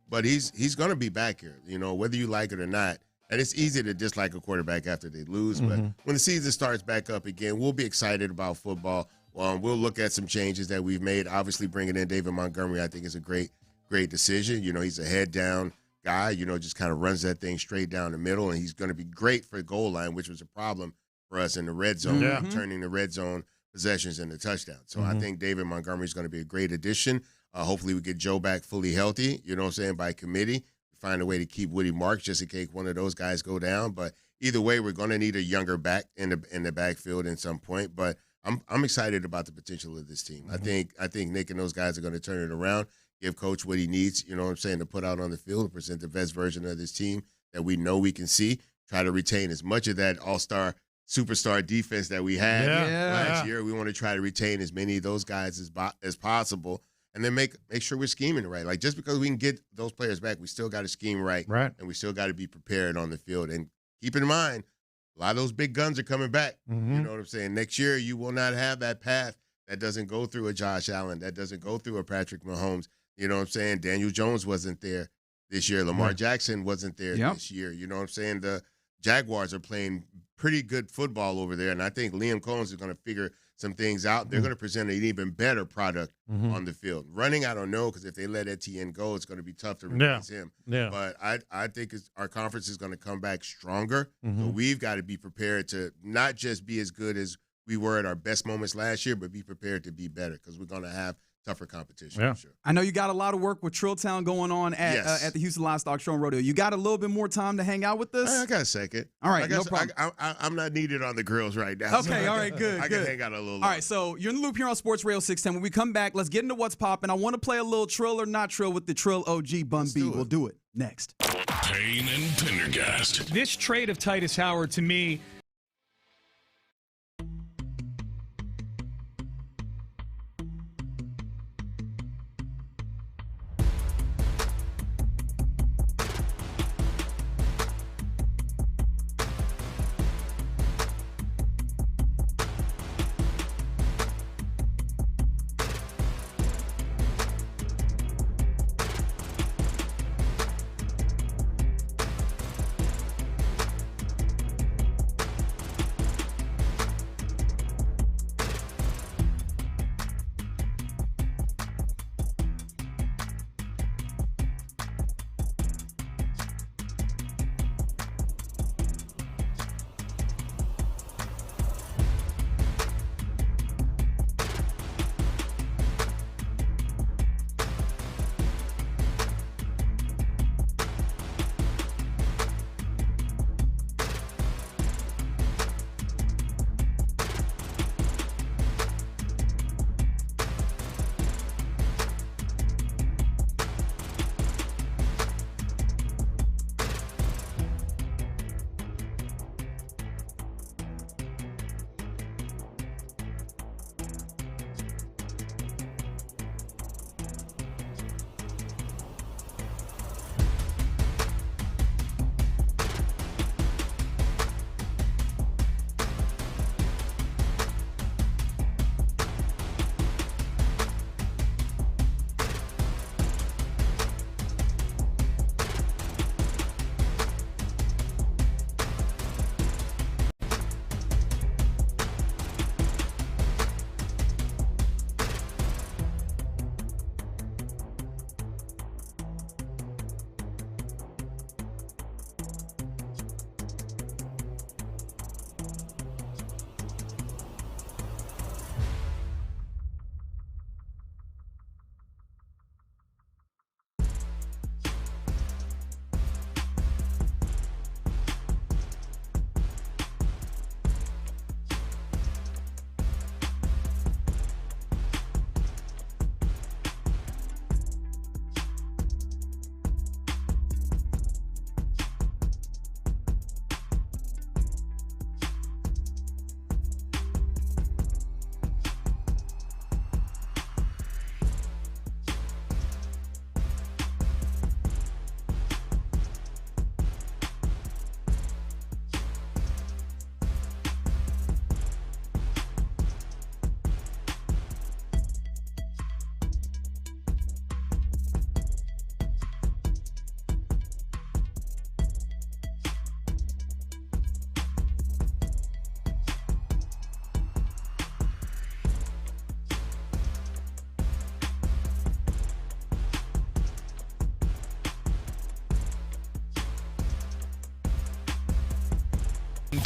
But he's going to be back here, you know, whether you like it or not. And it's easy to dislike a quarterback after they lose. But when the season starts back up again, we'll be excited about football. We'll look at some changes that we've made. Obviously, bringing in David Montgomery, I think, is a great decision. You know, he's a head-down guy, you know, just kind of runs that thing straight down the middle. And he's going to be great for the goal line, which was a problem for us in the red zone, turning the red zone possessions into touchdowns. So I think David Montgomery is going to be a great addition. Hopefully we get Joe back fully healthy, you know what I'm saying, by committee. Find a way to keep Woody Marks just in case one of those guys go down. But either way, we're going to need a younger back in the backfield at some point. But I'm excited about the potential of this team. I think Nick and those guys are going to turn it around, give Coach what he needs, you know what I'm saying, to put out on the field and present the best version of this team that we know we can see. Try to retain as much of that all-star, superstar defense that we had last year. We want to try to retain as many of those guys as possible. And then make sure we're scheming right. Like, just because we can get those players back, we still got to scheme right. And we still got to be prepared on the field. And keep in mind, a lot of those big guns are coming back. You know what I'm saying? Next year, you will not have that path that doesn't go through a Josh Allen, that doesn't go through a Patrick Mahomes. You know what I'm saying? Daniel Jones wasn't there this year. Lamar Jackson wasn't there this year. You know what I'm saying? The Jaguars are playing pretty good football over there. And I think Liam Cohen is going to figure some things out. They're going to present an even better product on the field. Running, I don't know, because if they let Etienne go, it's going to be tough to replace him. But I think our conference is going to come back stronger. So we've got to be prepared to not just be as good as we were at our best moments last year, but be prepared to be better because we're going to have tougher competition. For sure. I know you got a lot of work with Trilltown going on at the Houston Livestock Show and Rodeo. You got a little bit more time to hang out with us? I got a second. All right, no problem. I'm not needed on the grills right now. Okay, so all right, good. I can hang out a little All right, so you're in the loop here on Sports Radio 610. When we come back, let's get into what's popping. I want to play a little Trill or Not Trill with the Trill OG Bun B. We'll do it next. Payne and Pendergast. This trade of Titus Howard, to me,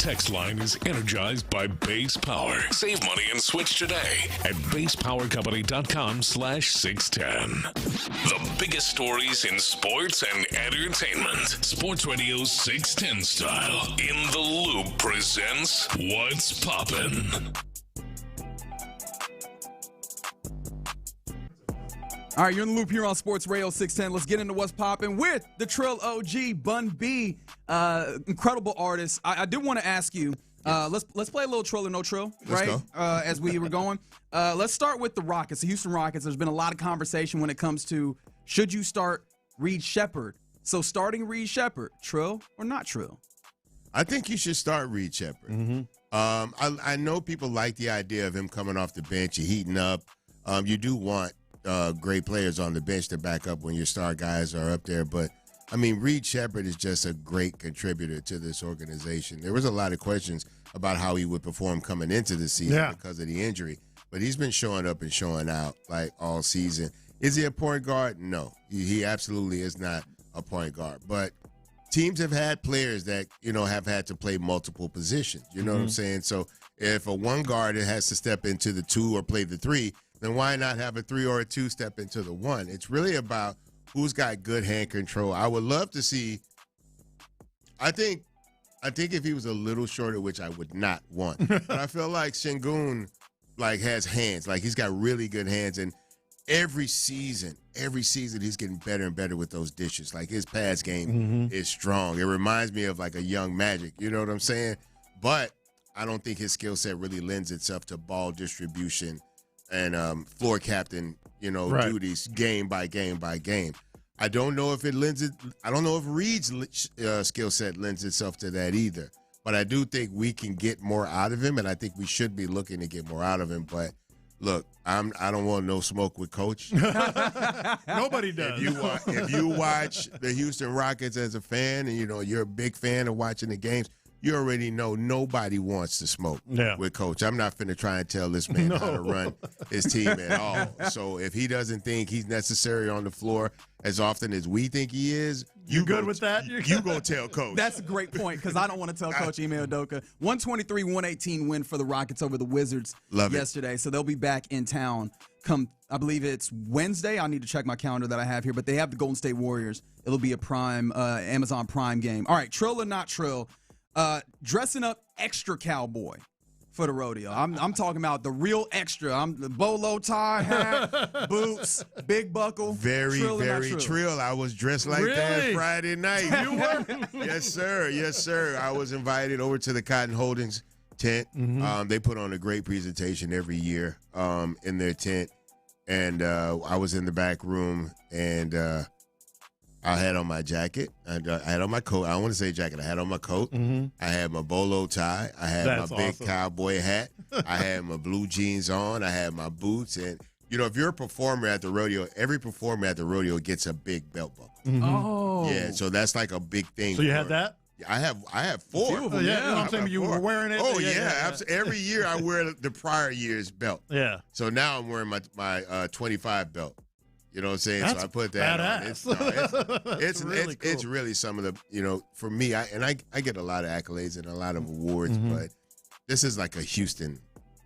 text line is energized by Base Power. Save money and switch today at basepowercompany.com/610. The biggest stories in sports and entertainment. Sports Radio 610 style. In the Loop presents What's Poppin'. All right, you're in the loop here on Sports Radio 610. Let's get into what's popping with the Trill OG, Bun B, incredible artist. I did want to ask you, let's play a little Trill or no Trill, right? Let's go. As we were going. Let's start with the Rockets, the Houston Rockets. There's been a lot of conversation when it comes to should you start Reed Sheppard. So starting Reed Sheppard, Trill or not Trill? I think you should start Reed Sheppard. Mm-hmm. I know people like the idea of him coming off the bench and heating up. You do want great players on the bench to back up when your star guys are up there. But, I mean, Reed Sheppard is just a great contributor to this organization. There was a lot of questions about how he would perform coming into the season because of the injury. But he's been showing up and showing out, like, all season. Is he a point guard? No. He absolutely is not a point guard. But teams have had players that, have had to play multiple positions. You know what I'm saying? So if a one guard has to step into the two or play the three, then why not have a 3 or a 2 step into the 1? It's really about who's got good hand control. I would love to see. I think if he was a little shorter, which I would not want, but I feel like Sengun has hands. Like he's got really good hands, and every season he's getting better and better with those dishes. Like his pass game is strong. It reminds me of like a young Magic. You know what I'm saying? But I don't think his skill set really lends itself to ball distribution and floor captain, duties game by game by game. I don't know if Reed's skill set lends itself to that either. But I do think we can get more out of him, and I think we should be looking to get more out of him. But look, I don't want no smoke with Coach. Nobody does. If you watch the Houston Rockets as a fan, and you're a big fan of watching the games, you already know nobody wants to smoke with Coach. I'm not finna try and tell this man how to run his team at all. So if he doesn't think he's necessary on the floor as often as we think he is, you good with that? You go tell Coach. That's a great point because I don't want to tell Coach Ime Udoka. 123-118 win for the Rockets over the Wizards yesterday. So they'll be back in town come, I believe it's Wednesday. I need to check my calendar that I have here, but they have the Golden State Warriors. It'll be a Prime Amazon Prime game. All right, Trill or not Trill? Dressing up extra cowboy for the rodeo. I'm talking about the real extra. I'm the bolo tie, hat, boots, big buckle. Very Trill. I was dressed like that Friday night. You were? Yes, sir. Yes, sir. I was invited over to the Cotton Holdings tent. They put on a great presentation every year in their tent. And I was in the back room, and I had on my jacket. I had on my coat. I don't want to say jacket. I had on my coat. I had my bolo tie. I had my big cowboy hat. I had my blue jeans on. I had my boots. And, if you're a performer at the rodeo, every performer at the rodeo gets a big belt buckle. Oh. Yeah, so that's like a big thing. So you had that? I have 4. I'm saying you were wearing it. Oh, yeah. Every year I wear the prior year's belt. Yeah. So now I'm wearing my 25 belt. You know what I'm saying? That's so I put that badass. on. It's really cool. It's really some of the, for me, I get a lot of accolades and a lot of awards, but this is like a Houston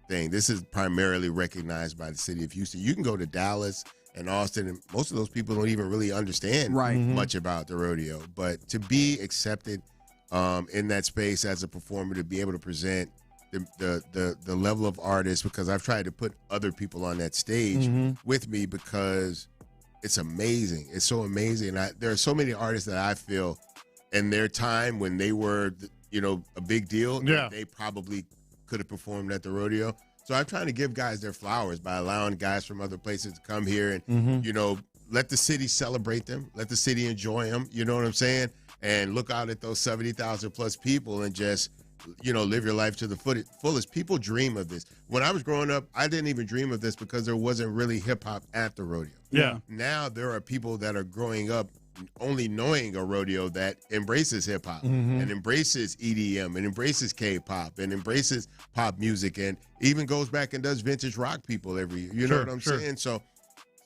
thing. This is primarily recognized by the city of Houston. You can go to Dallas and Austin, and most of those people don't even really understand much about the rodeo. But to be accepted in that space as a performer, to be able to present the level of artists, because I've tried to put other people on that stage with me because it's amazing. It's so amazing. There are so many artists that I feel in their time when they were, a big deal, they probably could have performed at the rodeo. So I'm trying to give guys their flowers by allowing guys from other places to come here and, let the city celebrate them. Let the city enjoy them. You know what I'm saying? And look out at those 70,000 plus people and just, live your life to the fullest. People dream of this. When I was growing up, I didn't even dream of this because there wasn't really hip-hop at the rodeo. Yeah. Now there are people that are growing up only knowing a rodeo that embraces hip-hop and embraces EDM and embraces K-pop and embraces pop music and even goes back and does vintage rock people every year. You know what I'm saying? So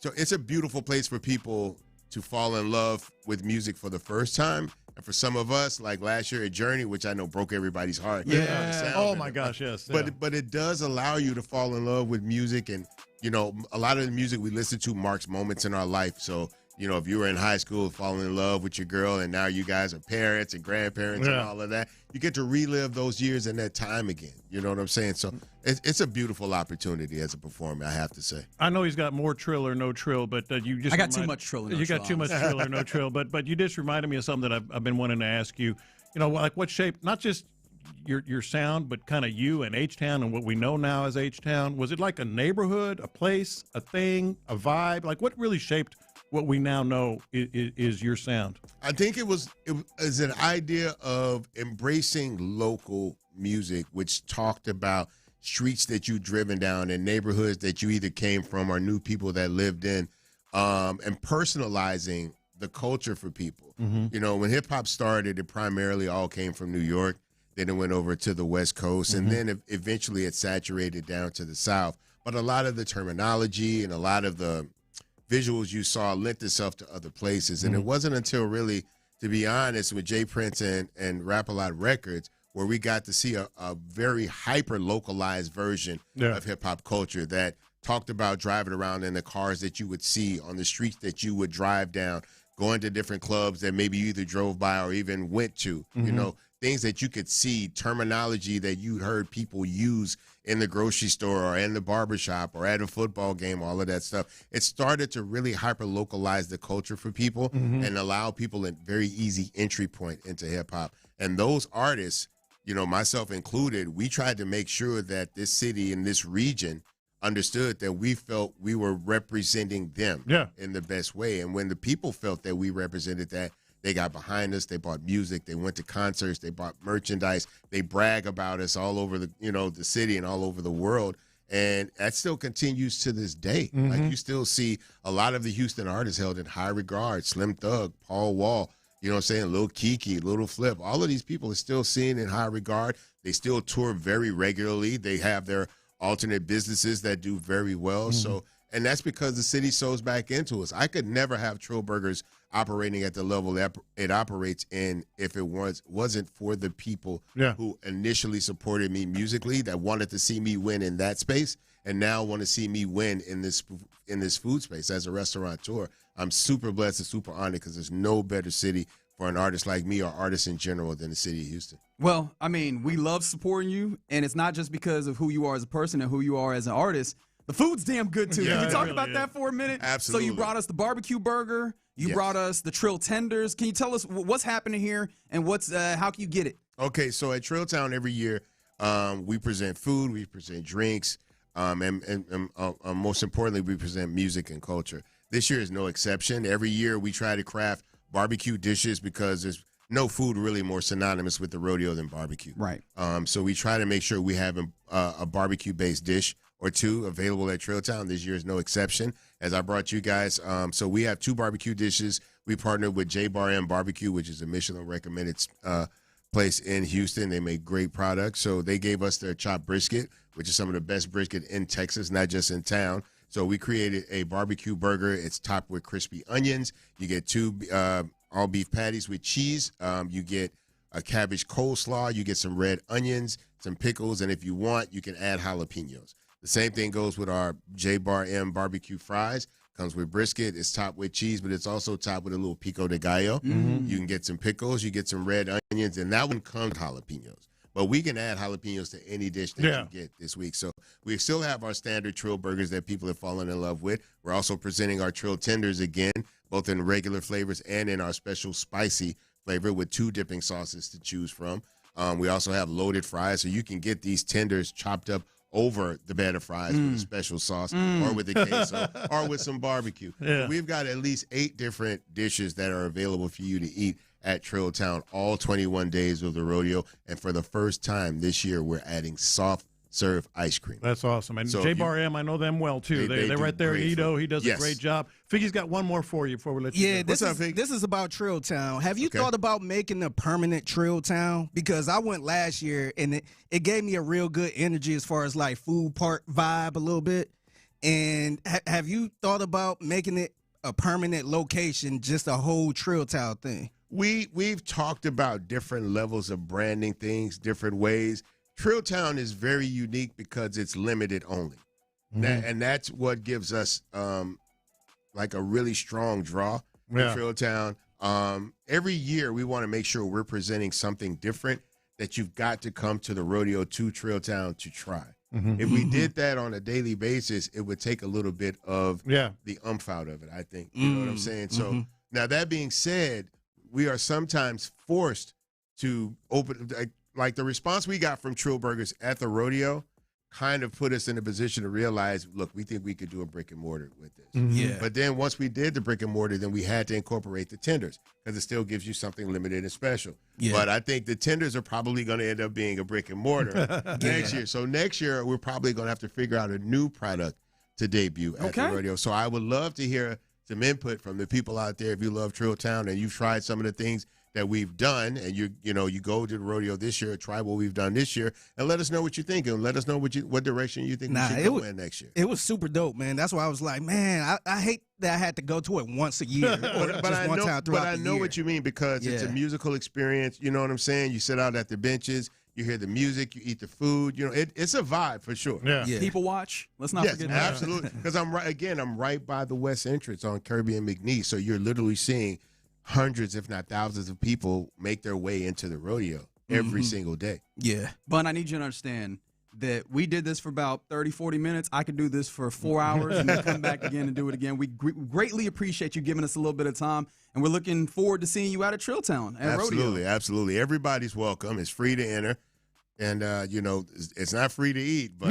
it's a beautiful place for people to fall in love with music for the first time. And for some of us, like last year at Journey, which I know broke everybody's heart. Yeah. Oh my gosh, yes. Yeah. But it does allow you to fall in love with music, and a lot of the music we listen to marks moments in our life. So if you were in high school falling in love with your girl, and now you guys are parents and grandparents and all of that, you get to relive those years and that time again. You know what I'm saying? So it's a beautiful opportunity as a performer, I have to say. I know he's got more trill or no trill, but you just I got too much trill or no you trill. got too much trill or no trill, but you just reminded me of something that I've been wanting to ask you. Like what shape, not just your sound, but kind of you and H-Town and what we know now as H-Town. Was it like a neighborhood, a place, a thing, a vibe? Like what really shaped what we now know is your sound? I think it was an idea of embracing local music, which talked about streets that you've driven down and neighborhoods that you either came from or knew people that lived in, and personalizing the culture for people. Mm-hmm. When hip-hop started, it primarily all came from New York. Then it went over to the West Coast, and then eventually it saturated down to the South. But a lot of the terminology and a lot of the visuals you saw lent itself to other places. And it wasn't until really, to be honest, with Jay Prince and Rap-A-Lot Records, where we got to see a very hyper-localized version of hip-hop culture that talked about driving around in the cars that you would see on the streets that you would drive down, going to different clubs that maybe you either drove by or even went to, things that you could see, terminology that you'd heard people use in the grocery store or in the barbershop or at a football game, all of that stuff. It started to really hyper-localize the culture for people and allow people a very easy entry point into hip-hop. And those artists, myself included, we tried to make sure that this city and this region understood that we felt we were representing them in the best way. And when the people felt that we represented that, they got behind us. They bought music. They went to concerts. They bought merchandise. They brag about us all over the city and all over the world. And that still continues to this day. Like you still see a lot of the Houston artists held in high regard. Slim Thug, Paul Wall, Lil Kiki, Little Flip. All of these people are still seen in high regard. They still tour very regularly. They have their alternate businesses that do very well. So, and that's because the city sews back into us. I could never have Trill Burgers operating at the level that it operates in if it wasn't for the people who initially supported me musically, that wanted to see me win in that space, and now want to see me win in this food space as a restaurateur. I'm super blessed and super honored because there's no better city for an artist like me or artists in general than the city of Houston. Well, I mean, we love supporting you, and it's not just because of who you are as a person and who you are as an artist. The food's damn good, too. Can we talk about that for a minute? Absolutely. So you brought us the barbecue burger. You brought us the Trill Tenders. Can you tell us what's happening here and how can you get it? Okay, so at Trill Town every year, we present food, we present drinks, and most importantly, we present music and culture. This year is no exception. Every year we try to craft barbecue dishes because there's no food really more synonymous with the rodeo than barbecue. Right. So we try to make sure we have a barbecue-based dish or two available at Trill Town. This year is no exception, as I brought you guys. So we have 2 barbecue dishes. We partnered with J-Bar M Barbecue, which is a Michelin-recommended place in Houston. They make great products. So they gave us their chopped brisket, which is some of the best brisket in Texas, not just in town. So we created a barbecue burger. It's topped with crispy onions. You get 2 all-beef patties with cheese. You get a cabbage coleslaw. You get some red onions, some pickles, and if you want, you can add jalapenos. The same thing goes with our J-Bar M barbecue fries. Comes with brisket. It's topped with cheese, but it's also topped with a little pico de gallo. You can get some pickles. You get some red onions, and that one comes with jalapenos. But we can add jalapenos to any dish that you get this week. So we still have our standard Trill burgers that people have fallen in love with. We're also presenting our Trill Tenders again, both in regular flavors and in our special spicy flavor with 2 dipping sauces to choose from. We also have loaded fries, so you can get these tenders chopped up over the bed of fries with a special sauce or with the queso or with some barbecue. We've got at least 8 different dishes that are available for you to eat at Trill Town all 21 days of the rodeo. And for the first time this year, we're adding soft serve ice cream. That's awesome. And So J-Bar M, I know them well, too. They're do right there in great Edo. food. He does a great job. Figgy's got one more for you before we let you go. This is about Trill Town. Have you thought about making a permanent Trill Town? Because I went last year, and it gave me a real good energy as far as, like, food park vibe a little bit. And have you thought about making it a permanent location, just a whole Trill Town thing? we've talked about different levels of branding things, different ways. Trilltown is very unique because it's limited only. And that's what gives us like a really strong draw in Trilltown. Every year we want to make sure we're presenting something different that you've got to come to the rodeo to Trilltown to try. If we did that on a daily basis, it would take a little bit of the umph out of it, I think. You know what I'm saying? So now that being said, we are sometimes forced to open, like the response we got from Trill Burgers at the rodeo kind of put us in a position to realize, look, we think we could do a brick and mortar with this. But then once we did the brick and mortar, then we had to incorporate the tenders because it still gives you something limited and special. But I think the tenders are probably going to end up being a brick and mortar next year. So next year, we're probably going to have to figure out a new product to debut at the rodeo. So I would love to hear some input from the people out there if you love Trilltown and you've tried some of the things that we've done, and you go to the rodeo this year, try what we've done this year, and let us know what you think, and let us know what direction you think we should go in next year. It was super dope, man. That's why I was like, man, I hate that I had to go to it once a year, but I know what you mean because it's a musical experience. You know what I'm saying? You sit out at the benches, you hear the music, you eat the food. You know, it's a vibe for sure. People watch. Let's not forget that. Absolutely. Because I'm right by the west entrance on Kirby and McNeese, so you're literally seeing hundreds, if not thousands, of people make their way into the rodeo every single day. Bun, I need you to understand that we did this for about 30, 40 minutes. I could do this for 4 hours and then come back again and do it again. We greatly appreciate you giving us a little bit of time, and we're looking forward to seeing you out at Trilltown at rodeo. Absolutely. Everybody's welcome. It's free to enter. And, it's not free to eat, but,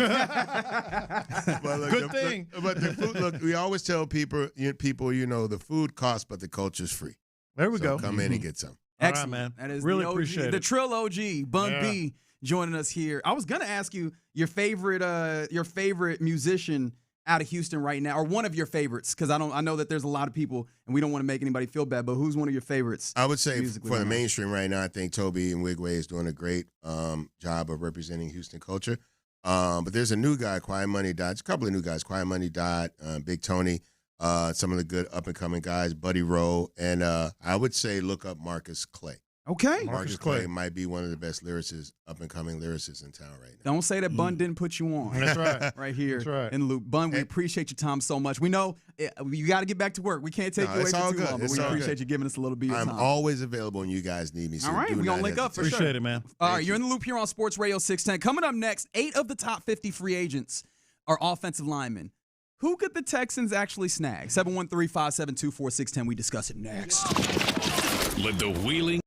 look, good thing. But the food, look, we always tell people, the food costs, but the culture's free. There we go. Come in and get some. Excellent, man. That is really the OG, appreciate it. The Trill OG, Bun B, joining us here. I was gonna ask you your favorite musician out of Houston right now, or one of your favorites, because I know that there's a lot of people, and we don't want to make anybody feel bad. But who's one of your favorites? I would say for the mainstream right now, I think Toby and WEEKDAY is doing a great job of representing Houston culture. But there's a new guy, Quiet Money died. There's a couple of new guys. Quiet Money died. Big Tony. Some of the good up-and-coming guys, Buddy Rowe, and I would say look up Marcus Clay. Okay. Marcus Clay might be one of the best lyricists, up-and-coming lyricists in town right now. Don't say that Bun didn't put you on. That's right. Right here That's right. in the loop. Bun, we appreciate your time so much. We know you got to get back to work. We can't take you away for too long, but we appreciate you giving us a little bit of time. I'm always available when you guys need me. So all right, we're going to link up for sure. Appreciate it, man. All right, you're in the loop here on Sports Radio 610. Coming up next, 8 of the top 50 free agents are offensive linemen. Who could the Texans actually snag? 713-572-4610. We discuss it next. Let the wheeling.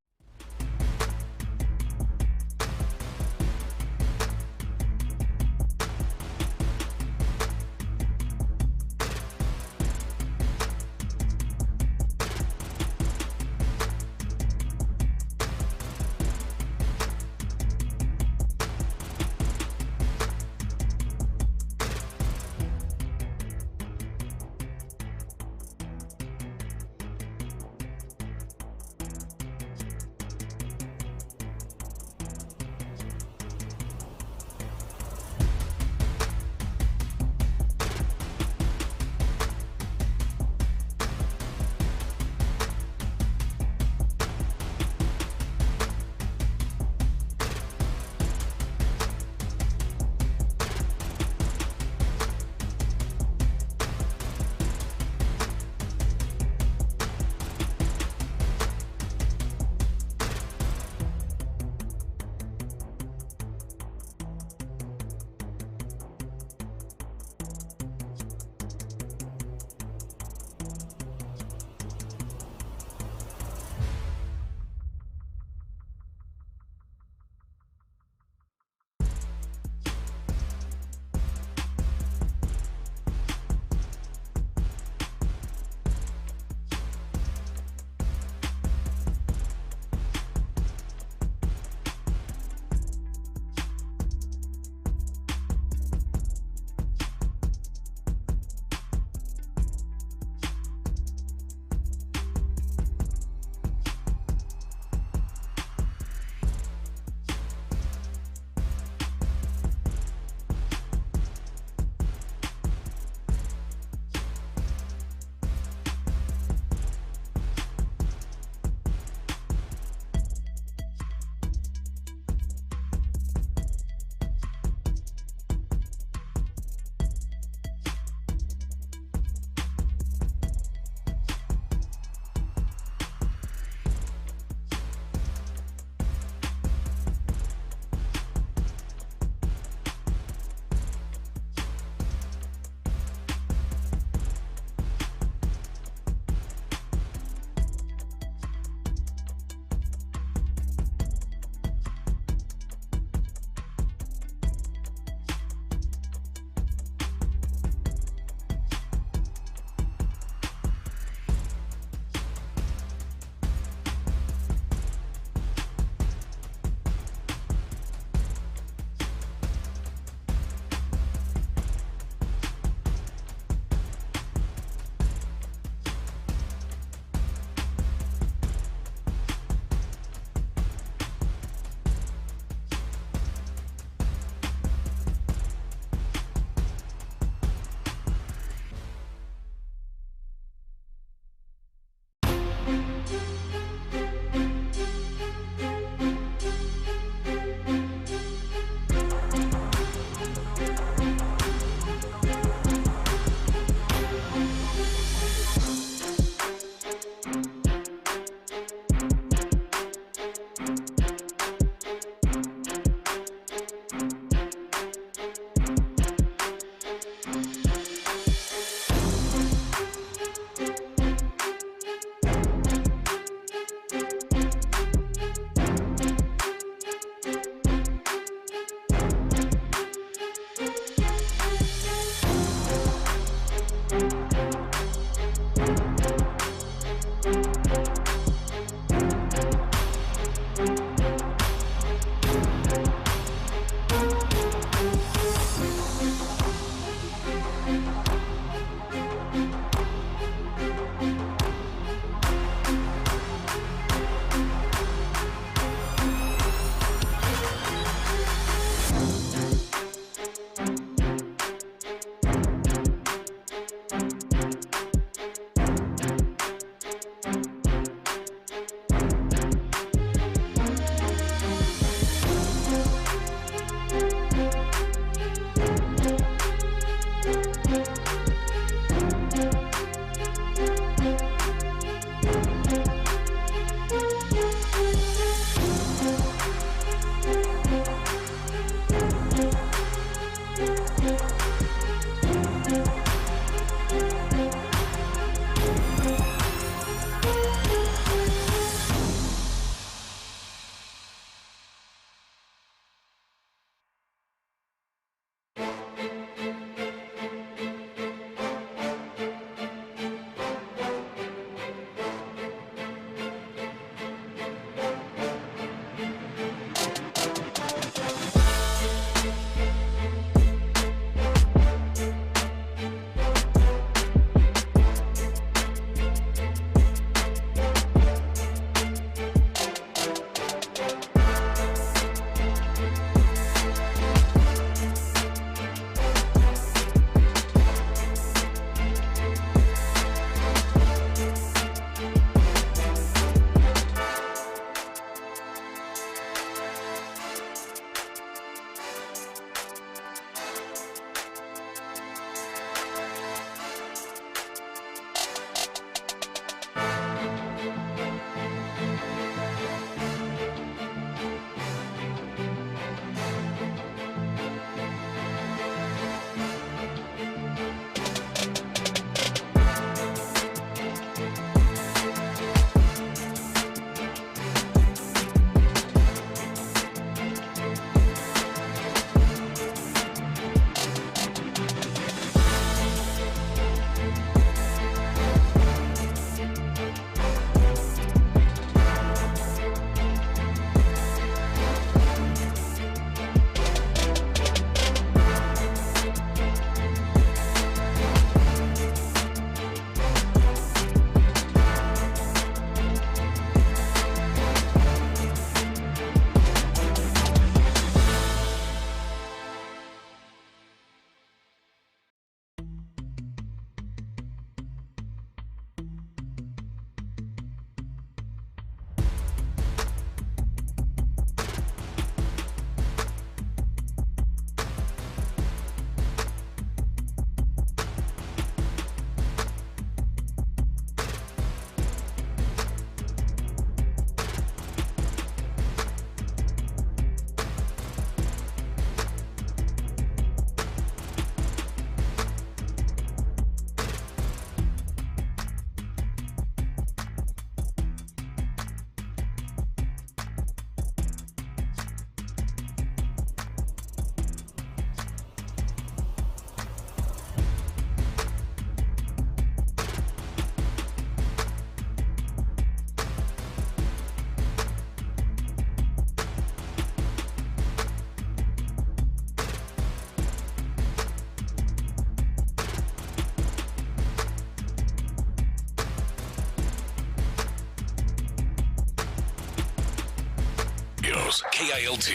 Studios, KILT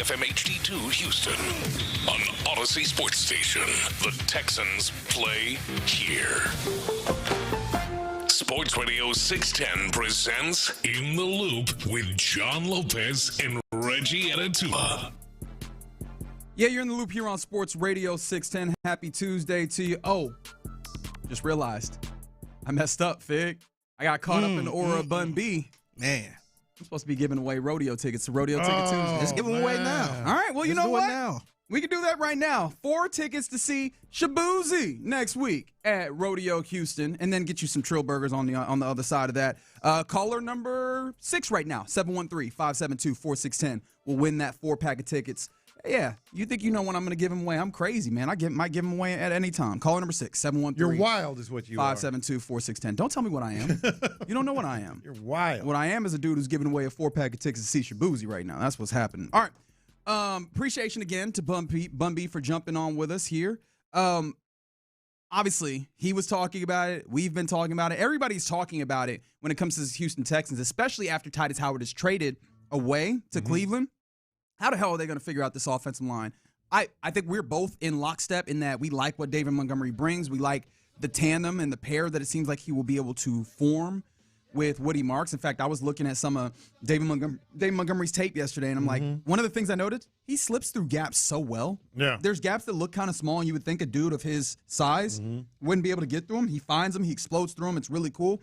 FM HD2 Houston. On Odyssey Sports Station, the Texans play here. Sports Radio 610 presents In the Loop with John Lopez and Reggie Adatula. Yeah, you're in the loop here on Sports Radio 610. Happy Tuesday to you. Oh, just realized I messed up, Fig. I got caught up in the aura of Bun B. Man. I'm supposed to be giving away rodeo tickets to Rodeo Ticket Tuesday. Let's give them away now. All right, well, you know what? Now. We can do that right now. 4 tickets to see Shabuzi next week at Rodeo Houston, and then get you some Trill Burgers on the other side of that. Caller number 6 right now, 713-572-4610, will win that 4-pack of tickets. Yeah, you think you know when I'm going to give them away? I'm crazy, man. Might give them away at any time. Caller number 6, 713. You're wild is what you are. 572-4610. Don't tell me what I am. You don't know what I am. You're wild. What I am is a dude who's giving away a 4-pack of tickets to see Shabuzi right now. That's what's happening. All right. Appreciation again to Bun B for jumping on with us here. Obviously, he was talking about it. We've been talking about it. Everybody's talking about it when it comes to the Houston Texans, especially after Titus Howard is traded away to Cleveland. How the hell are they going to figure out this offensive line? I think we're both in lockstep in that we like what David Montgomery brings. We like the tandem and the pair that it seems like he will be able to form with Woody Marks. In fact, I was looking at some of David Montgomery's tape yesterday, and I'm like, one of the things I noticed, he slips through gaps so well. Yeah. There's gaps that look kind of small, and you would think a dude of his size wouldn't be able to get through them. He finds them. He explodes through them. It's really cool.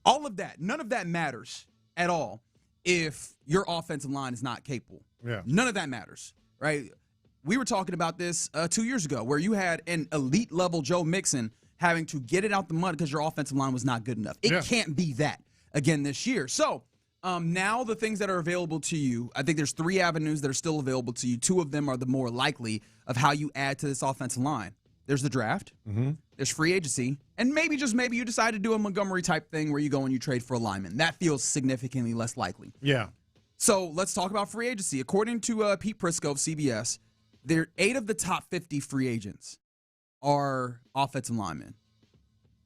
All of that, none of that matters at all if your offensive line is not capable. Yeah. None of that matters, right? We were talking about this 2 years ago where you had an elite-level Joe Mixon having to get it out the mud because your offensive line was not good enough. It can't be that again this year. So now the things that are available to you, I think there's 3 avenues that are still available to you. 2 of them are the more likely of how you add to this offensive line. There's the draft, there's free agency, and maybe, just maybe, you decide to do a Montgomery-type thing where you go and you trade for a lineman. That feels significantly less likely. Yeah. So let's talk about free agency. According to Pete Prisco of CBS, 8 of the top 50 free agents are offensive linemen.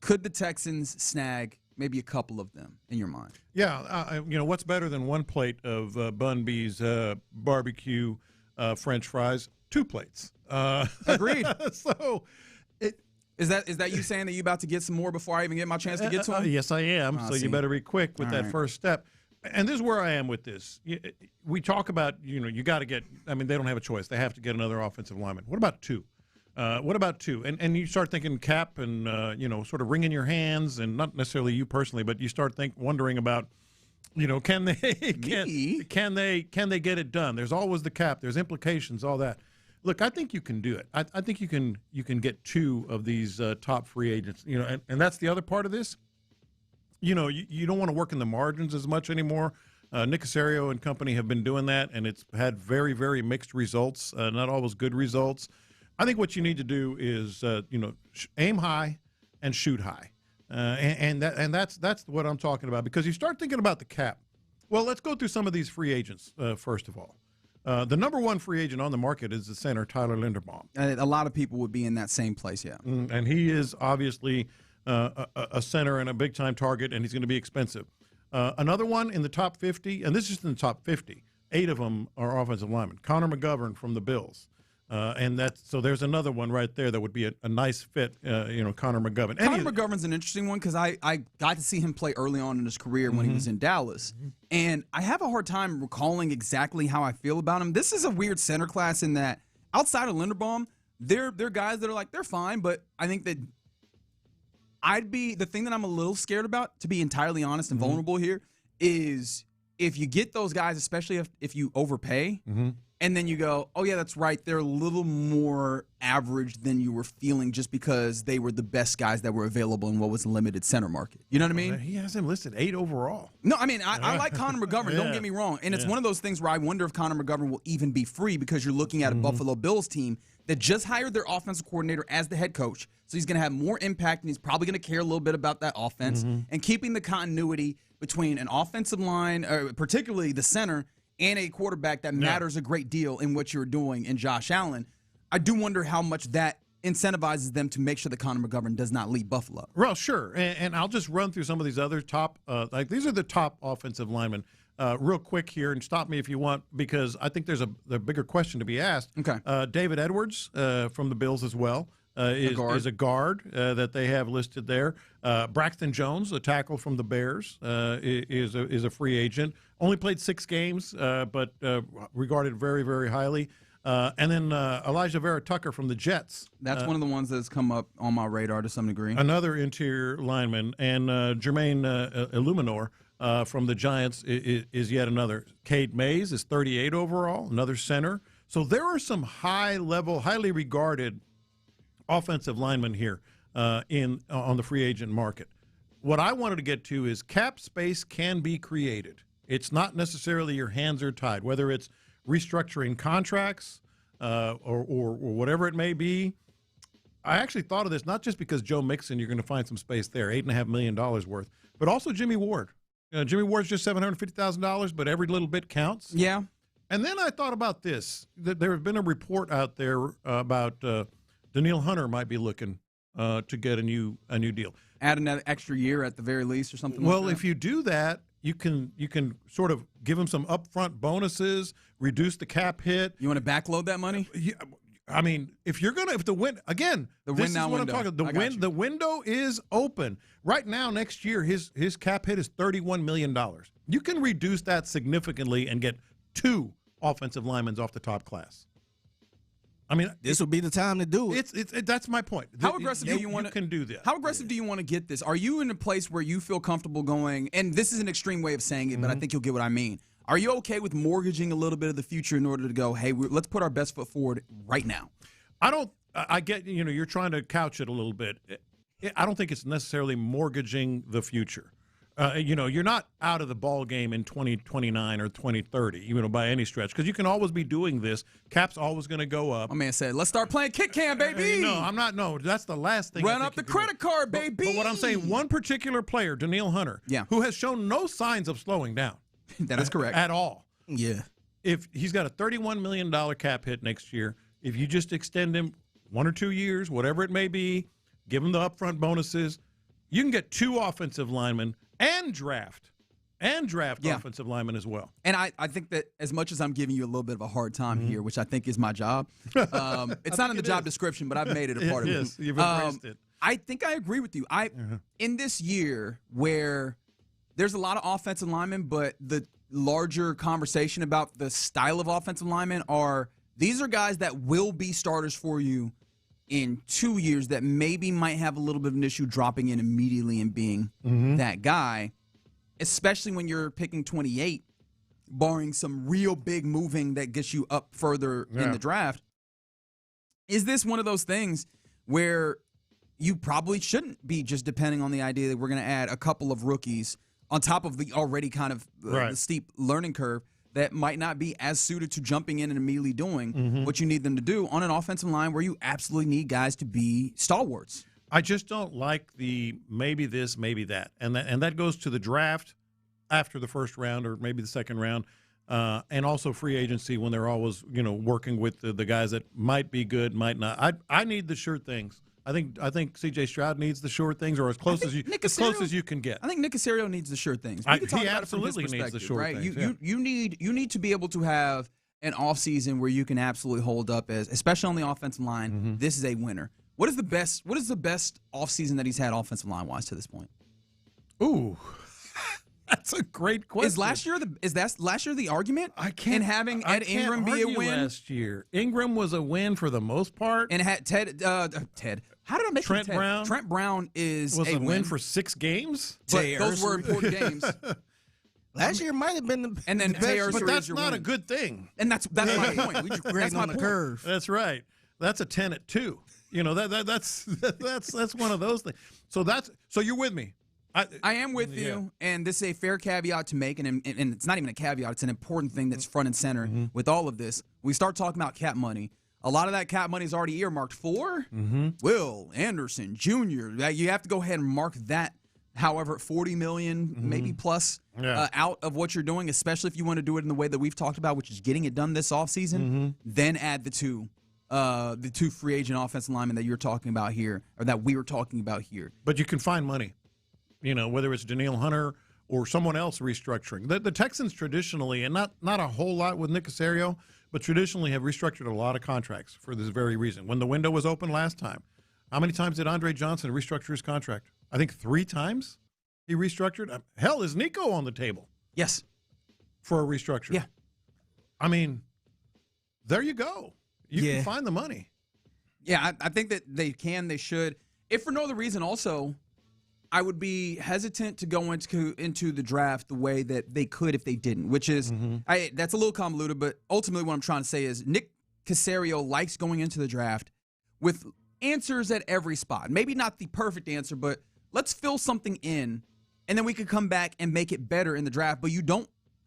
Could the Texans snag maybe a couple of them in your mind? Yeah, what's better than 1 plate of Bun B's barbecue French fries? 2 plates. Agreed. So, is that you saying that you about to get some more before I even get my chance to get to them? Yes, I am. So you better be quick with that first step. And this is where I am with this. We talk about, you got to get, they don't have a choice. They have to get another offensive lineman. What about 2? What about 2? And you start thinking cap and, sort of wringing your hands, and not necessarily you personally, but you start wondering about, can they get it done? There's always the cap. There's implications, all that. Look, I think you can do it. I think you can get 2 of these top free agents, and that's the other part of this. You don't want to work in the margins as much anymore. Nick Caserio and company have been doing that, and it's had very, very mixed results, not always good results. I think what you need to do is, aim high and shoot high, and that's what I'm talking about. Because you start thinking about the cap. Well, let's go through some of these free agents first of all. The number 1 free agent on the market is the center Tyler Linderbaum. A lot of people would be in that same place, yeah. And he is obviously a center and a big-time target, and he's going to be expensive. Another one in the top 50, and this is just in the top 50, 8 of them are offensive linemen. Connor McGovern from the Bills. So there's another one right there that would be a nice fit, Connor McGovern. Connor McGovern's an interesting one because I got to see him play early on in his career when he was in Dallas. And I have a hard time recalling exactly how I feel about him. This is a weird center class in that outside of Linderbaum, they're guys that are like, they're fine, but I think that the thing that I'm a little scared about, to be entirely honest and vulnerable here, is if you get those guys, especially if you overpay, and then you go, oh, yeah, that's right, they're a little more average than you were feeling just because they were the best guys that were available in what was a limited center market. You know what I mean? He has him listed 8 overall. No, I like Connor McGovern, don't get me wrong. And it's one of those things where I wonder if Connor McGovern will even be free, because you're looking at a Buffalo Bills team that just hired their offensive coordinator as the head coach. So he's going to have more impact, and he's probably going to care a little bit about that offense. And keeping the continuity between an offensive line, particularly the center, and a quarterback that matters a great deal in what you're doing in Josh Allen. I do wonder how much that incentivizes them to make sure that Connor McGovern does not leave Buffalo. Well, sure. And I'll just run through some of these other top, these are the top offensive linemen. real quick here, and stop me if you want, because I think there's a bigger question to be asked. Okay. David Edwards from the Bills as well is a guard that they have listed there. Braxton Jones, a tackle from the Bears, is a free agent. Only played 6 games, but regarded very, very highly. And then Elijah Vera Tucker from the Jets. That's one of the ones that's come up on my radar to some degree. Another interior lineman. And Jermaine Illuminor from the Giants is yet another. Cade Mays is 38 overall, another center. So there are some high-level, highly regarded offensive linemen here on the free agent market. What I wanted to get to is cap space can be created. It's not necessarily your hands are tied, whether it's restructuring contracts or whatever it may be. I actually thought of this not just because Joe Mixon, you're going to find some space there, $8.5 million worth, but also Jimmy Ward. Jimmy Ward's just $750,000, but every little bit counts. Yeah. And then I thought about this. There has been a report out there about Danielle Hunter might be looking to get a new deal. Add another extra year at the very least or something Well, like that. if you do that, you can sort of give him some upfront bonuses, reduce the cap hit. You want to backload that money? Yeah, I mean, if the window is open right now. Next year, his cap hit is $31 million. You can reduce that significantly and get 2 offensive linemen off the top class. I mean, this will be the time to do it. That's my point. How aggressive do you want to? Can do this? How aggressive do you want to get this? Are you in a place where you feel comfortable going? And this is an extreme way of saying it, but I think you'll get what I mean. Are you okay with mortgaging a little bit of the future in order to go, hey, let's put our best foot forward right now? I get, you're trying to couch it a little bit. I don't think it's necessarily mortgaging the future. You're not out of the ball game in 2029 or 2030, by any stretch, because you can always be doing this. Cap's always going to go up. My man said, let's start playing kick cam, baby. No, I'm not. No, that's the last thing. Run up the credit card, baby. But what I'm saying, one particular player, Danielle Hunter, who has shown no signs of slowing down. That is correct. At all. Yeah. If he's got a $31 million cap hit next year, if you just extend him 1 or 2 years, whatever it may be, give him the upfront bonuses, you can get 2 offensive linemen and draft offensive linemen as well. And I think that as much as I'm giving you a little bit of a hard time here, which I think is my job, it's not in the job description, but I've made it a part of it. Yes, you've embraced it. I think I agree with you. In this year where there's a lot of offensive linemen, but the larger conversation about the style of offensive linemen these are guys that will be starters for you in 2 years that maybe might have a little bit of an issue dropping in immediately and being that guy, especially when you're picking 28, barring some real big moving that gets you up further in the draft. Is this one of those things where you probably shouldn't be just depending on the idea that we're going to add a couple of rookies on top of the already kind of the steep learning curve that might not be as suited to jumping in and immediately doing what you need them to do on an offensive line where you absolutely need guys to be stalwarts? I just don't like the maybe this, maybe that. And that goes to the draft after the first round or maybe the second round, and also free agency when they're always, working with the guys that might be good, might not. I need the sure things. I think C.J. Stroud needs the sure things, or as close as you can get. I think Nick Caserio needs the sure things. He absolutely needs the sure things. You need to be able to have an offseason where you can absolutely hold up especially on the offensive line. This is a winner. What is the best offseason that he's had offensive line wise to this point? Ooh. That's a great question. Is last year the argument? I can't. And having Ed Ingram be a win last year. Ingram was a win for the most part. And had Ted. How did I make Trent Brown? Trent Brown was a win for 6 games. But those were important games. Last year might have been the best, but that's not a good thing. And that's my point. We just grading on the curve. That's right. That's a 10 at 2. That's one of those things. So you're with me. I am with you, and this is a fair caveat to make, and it's not even a caveat. It's an important thing that's front and center with all of this. We start talking about cap money. A lot of that cap money is already earmarked for Will Anderson Jr. You have to go ahead and mark that, however, $40 million, maybe plus, out of what you're doing, especially if you want to do it in the way that we've talked about, which is getting it done this offseason. Then add the two free agent offensive linemen that you're talking about here, or that we were talking about here. But you can find money. Whether it's Danielle Hunter or someone else restructuring. The Texans traditionally, and not a whole lot with Nick Caserio, but traditionally have restructured a lot of contracts for this very reason. When the window was open last time, how many times did Andre Johnson restructure his contract? I think 3 times he restructured. Hell, is Nico on the table? Yes. For a restructure. Yeah. I mean, there you go. You can find the money. Yeah, I think that they should. If for no other reason, also, I would be hesitant to go into the draft the way that they could if they didn't, which is, that's a little convoluted, but ultimately what I'm trying to say is Nick Caserio likes going into the draft with answers at every spot. Maybe not the perfect answer, but let's fill something in, and then we could come back and make it better in the draft. But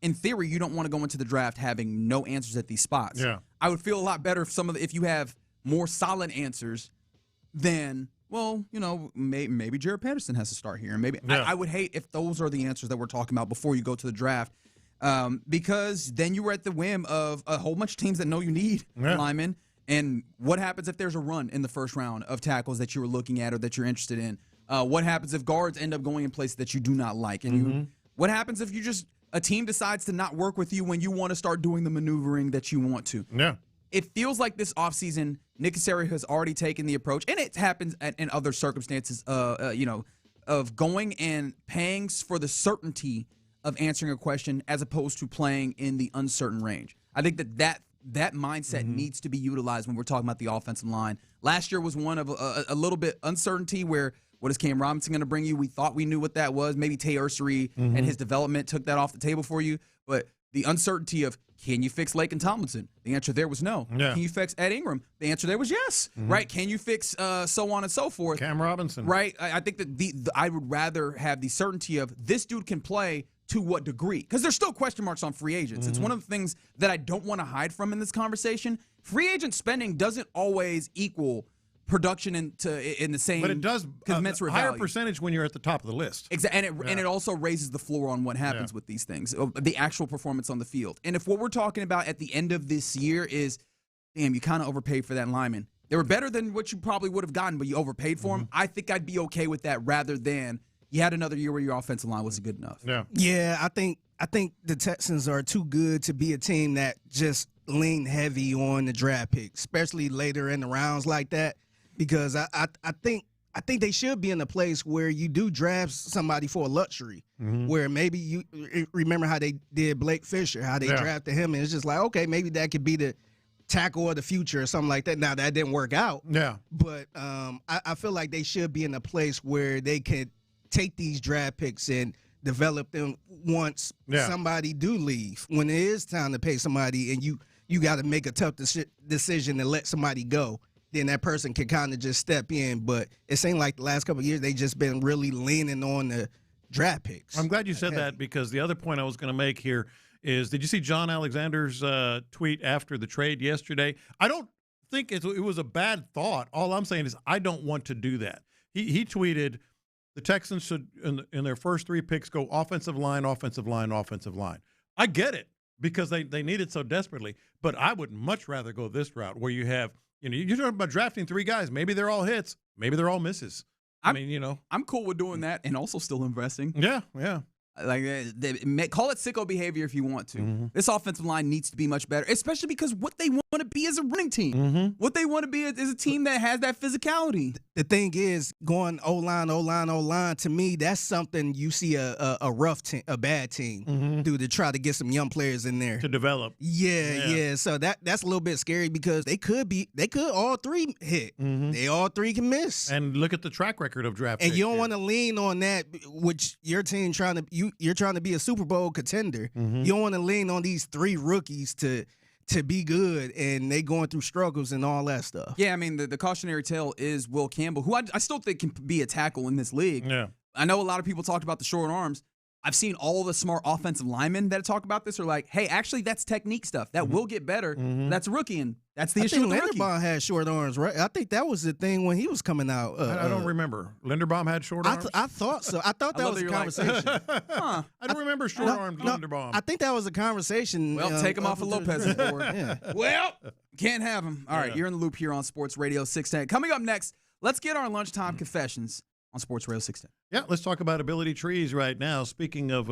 in theory, you don't want to go into the draft having no answers at these spots. Yeah. I would feel a lot better if you have more solid answers than, well, maybe Jared Patterson has to start here. Maybe I would hate if those are the answers that we're talking about before you go to the draft, because then you were at the whim of a whole bunch of teams that know you need linemen. And what happens if there's a run in the first round of tackles that you were looking at or that you're interested in? What happens if guards end up going in places that you do not like? And what happens if a team decides to not work with you when you want to start doing the maneuvering that you want to? Yeah. It feels like this offseason, Nick Caserio has already taken the approach, and it happens in other circumstances, of going and paying for the certainty of answering a question as opposed to playing in the uncertain range. I think that mindset needs to be utilized when we're talking about the offensive line. Last year was one of a little bit uncertainty where, what is Cam Robinson going to bring you? We thought we knew what that was. Maybe Tay Ursery and his development took that off the table for you. But the uncertainty of, can you fix Laken Tomlinson? The answer there was no. Yeah. Can you fix Ed Ingram? The answer there was yes. Right? Can you fix so on and so forth? Cam Robinson. Right? I think that I would rather have the certainty of this dude can play to what degree? Because there's still question marks on free agents. It's one of the things that I don't want to hide from in this conversation. Free agent spending doesn't always equal production in the same, but it does commensurate higher value. Percentage when you're at the top of the list. Exactly, and it also raises the floor on what happens with these things, the actual performance on the field. And if what we're talking about at the end of this year is, damn, you kind of overpaid for that lineman. They were better than what you probably would have gotten, but you overpaid for them. I think I'd be okay with that rather than you had another year where your offensive line wasn't good enough. Yeah, I think the Texans are too good to be a team that just lean heavy on the draft pick, especially later in the rounds like that. Because I think they should be in a place where you do draft somebody for a luxury, where maybe you remember how they did Blake Fisher, how they drafted him, and it's just like, okay, maybe that could be the tackle of the future or something like that. Now, that didn't work out. Yeah. But I feel like they should be in a place where they could take these draft picks and develop them once somebody do leave. When it is time to pay somebody and you got to make a tough decision and let somebody go, then that person can kind of just step in. But it seemed like the last couple of years they just been really leaning on the draft picks. I'm glad you said that, because the other point I was going to make here is, did you see John Alexander's tweet after the trade yesterday? I don't think it was a bad thought. All I'm saying is I don't want to do that. He tweeted, the Texans should, in their first 3 picks, go offensive line, offensive line, offensive line. I get it, because they need it so desperately. But I would much rather go this route where you have, you're talking about drafting 3 guys. Maybe they're all hits. Maybe they're all misses. I'm cool with doing that and also still investing. Yeah. Like, call it sicko behavior if you want to. This offensive line needs to be much better, especially because what they want to be is a running team. What they want to be is a team that has that physicality. The thing is, going O-line, to me, that's something you see a rough team, a bad team do to try to get some young players in there. To develop. Yeah. So that's a little bit scary, because they could all 3 hit. They all 3 can miss. And look at the track record of draft. And you don't want to lean on that, which your team you're trying to be a Super Bowl contender. You don't want to lean on these 3 rookies to be good, and they going through struggles and all that stuff. Yeah, I mean, the cautionary tale is Will Campbell, who I still think can be a tackle in this league. Yeah. I know a lot of people talked about the short arms. I've seen all the smart offensive linemen that talk about this are like, hey, actually, that's technique stuff. That will get better. That's a rookie, and that's the issue with the rookie. Linderbaum had short arms, right? I think that was the thing when he was coming out. I don't remember. Linderbaum had short arms? I thought so. I thought that was a conversation. I don't remember short-armed Linderbaum. I think that was a conversation. Well, take him off of Lopez's board. Well, can't have him. All right, you're in the loop here on Sports Radio 610. Coming up next, let's get our lunchtime confessions. on Sports Radio 610. Yeah, let's talk about ability trees right now. Speaking of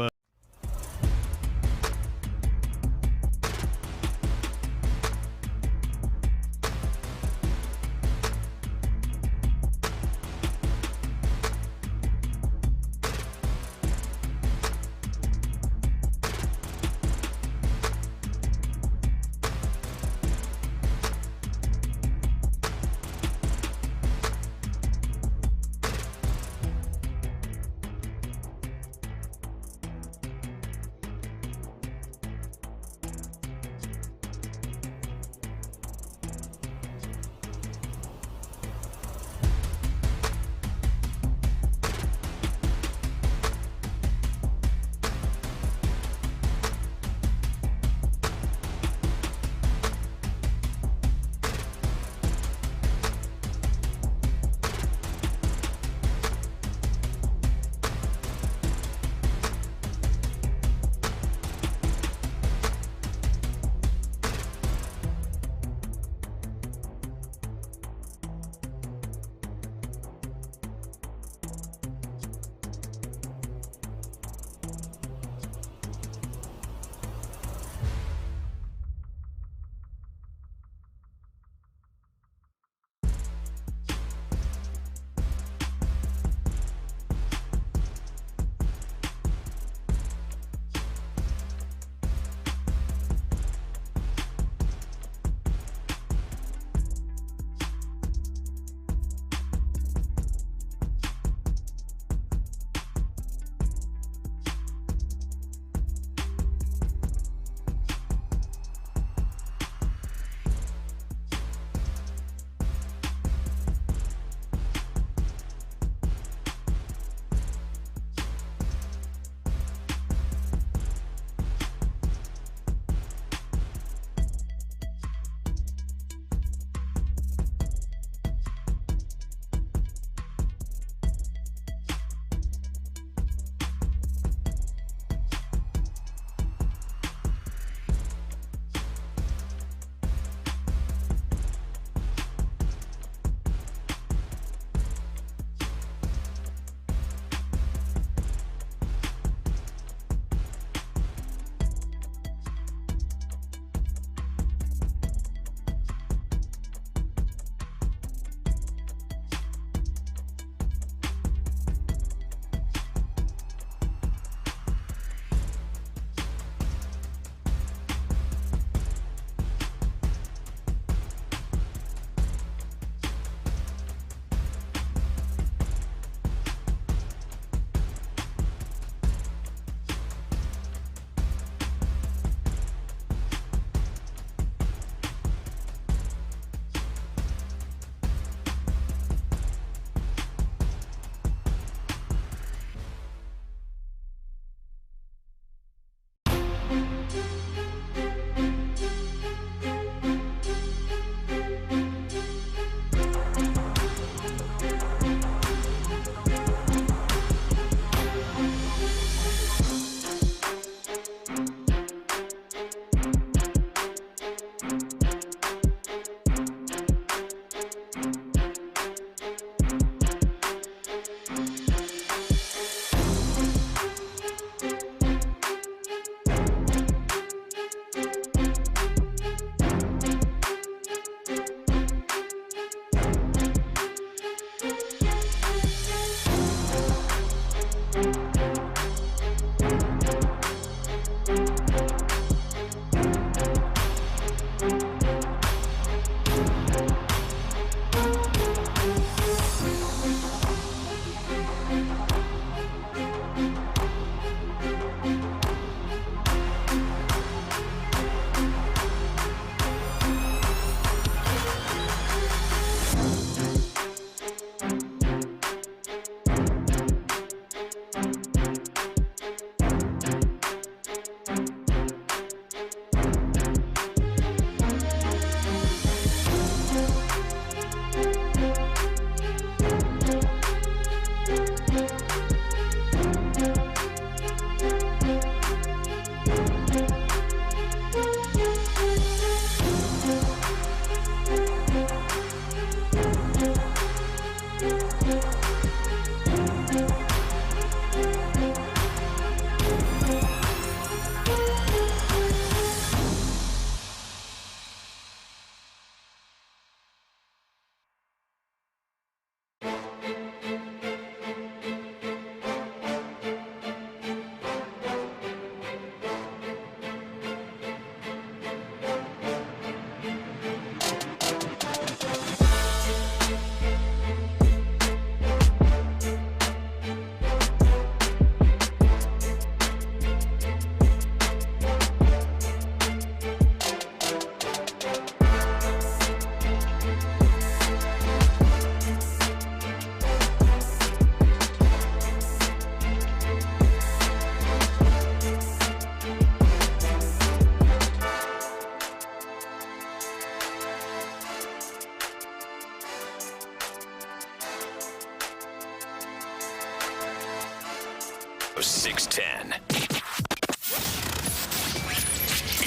610.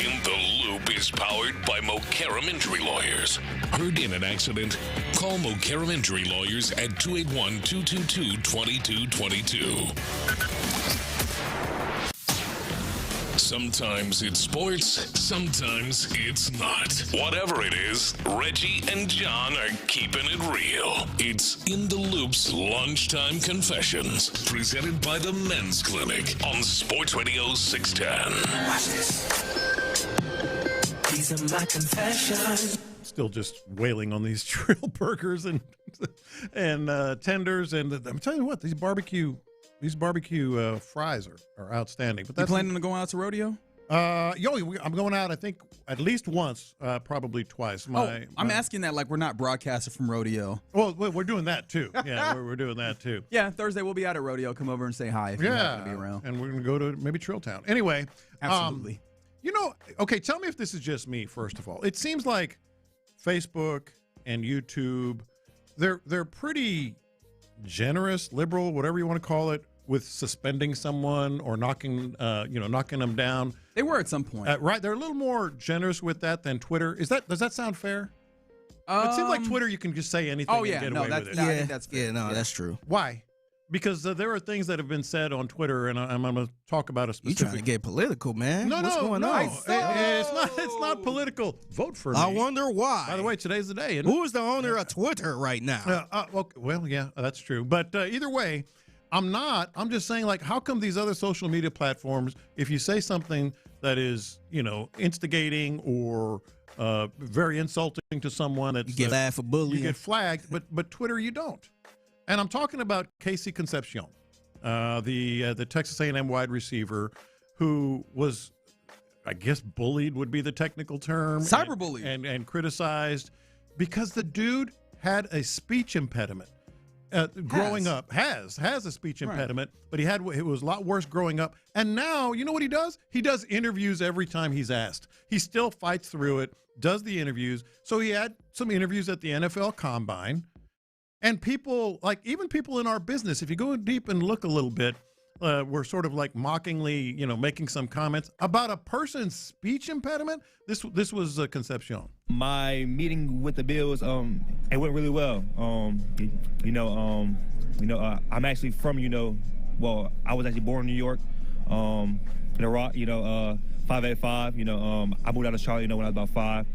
In the Loop is powered by Mokaram Injury Lawyers. Heard in an accident? Call Mokaram Injury Lawyers at 281-222-2222. Sometimes it's sports, sometimes it's not. Whatever it is, Reggie and John are keeping it real. It's In the Loop's Lunchtime Confessions, presented by the Men's Clinic on Sports Radio 610. Watch this. These are my confessions. Still just wailing on these Trill burgers and tenders, and I'm telling you what, these barbecue fries are outstanding. But you planning to go out to rodeo? I'm going out, I think, at least once, probably twice. I'm asking that like we're not broadcasted from rodeo. Well, we're doing that too. Yeah, we're doing that too. Yeah, Thursday we'll be out at rodeo. Come over and say hi if you're not going to be around. And we're going to go to maybe Trill Town. Anyway. Absolutely. Okay, tell me if this is just me, first of all. It seems like Facebook and YouTube, they're pretty generous, liberal, whatever you want to call it, with suspending someone or knocking them down. They were at some point, right? They're a little more generous with that than Twitter. Does that sound fair? It seems like Twitter, you can just say anything and get away with it. I think that's fair. That's true. Why? Because there are things that have been said on Twitter, and I'm going to talk about a specific. You trying to get political, man? What's going on? It's not political. Vote for me. I wonder why. By the way, today's the day. Who is the owner of Twitter right now? Well, yeah, that's true. But either way, I'm just saying, like, how come these other social media platforms, if you say something that is, instigating or very insulting to someone, you get flagged for bullying. You get flagged, but Twitter you don't. And I'm talking about Casey Concepcion, the Texas A&M wide receiver, who was, I guess, bullied would be the technical term. Cyberbullied. And criticized because the dude had a speech impediment. Growing up, has a speech impediment, but it was a lot worse growing up. And now, you know what he does? He does interviews every time he's asked. He still fights through it, does the interviews. So he had some interviews at the NFL Combine. And people, like even people in our business, if you go deep and look a little bit, were sort of like mockingly, making some comments about a person's speech impediment. This was Concepcion. My meeting with the Bills, it went really well. I'm actually from, I was actually born in New York, in Iraq, 585. I moved out of Charlotte, when I was about 5.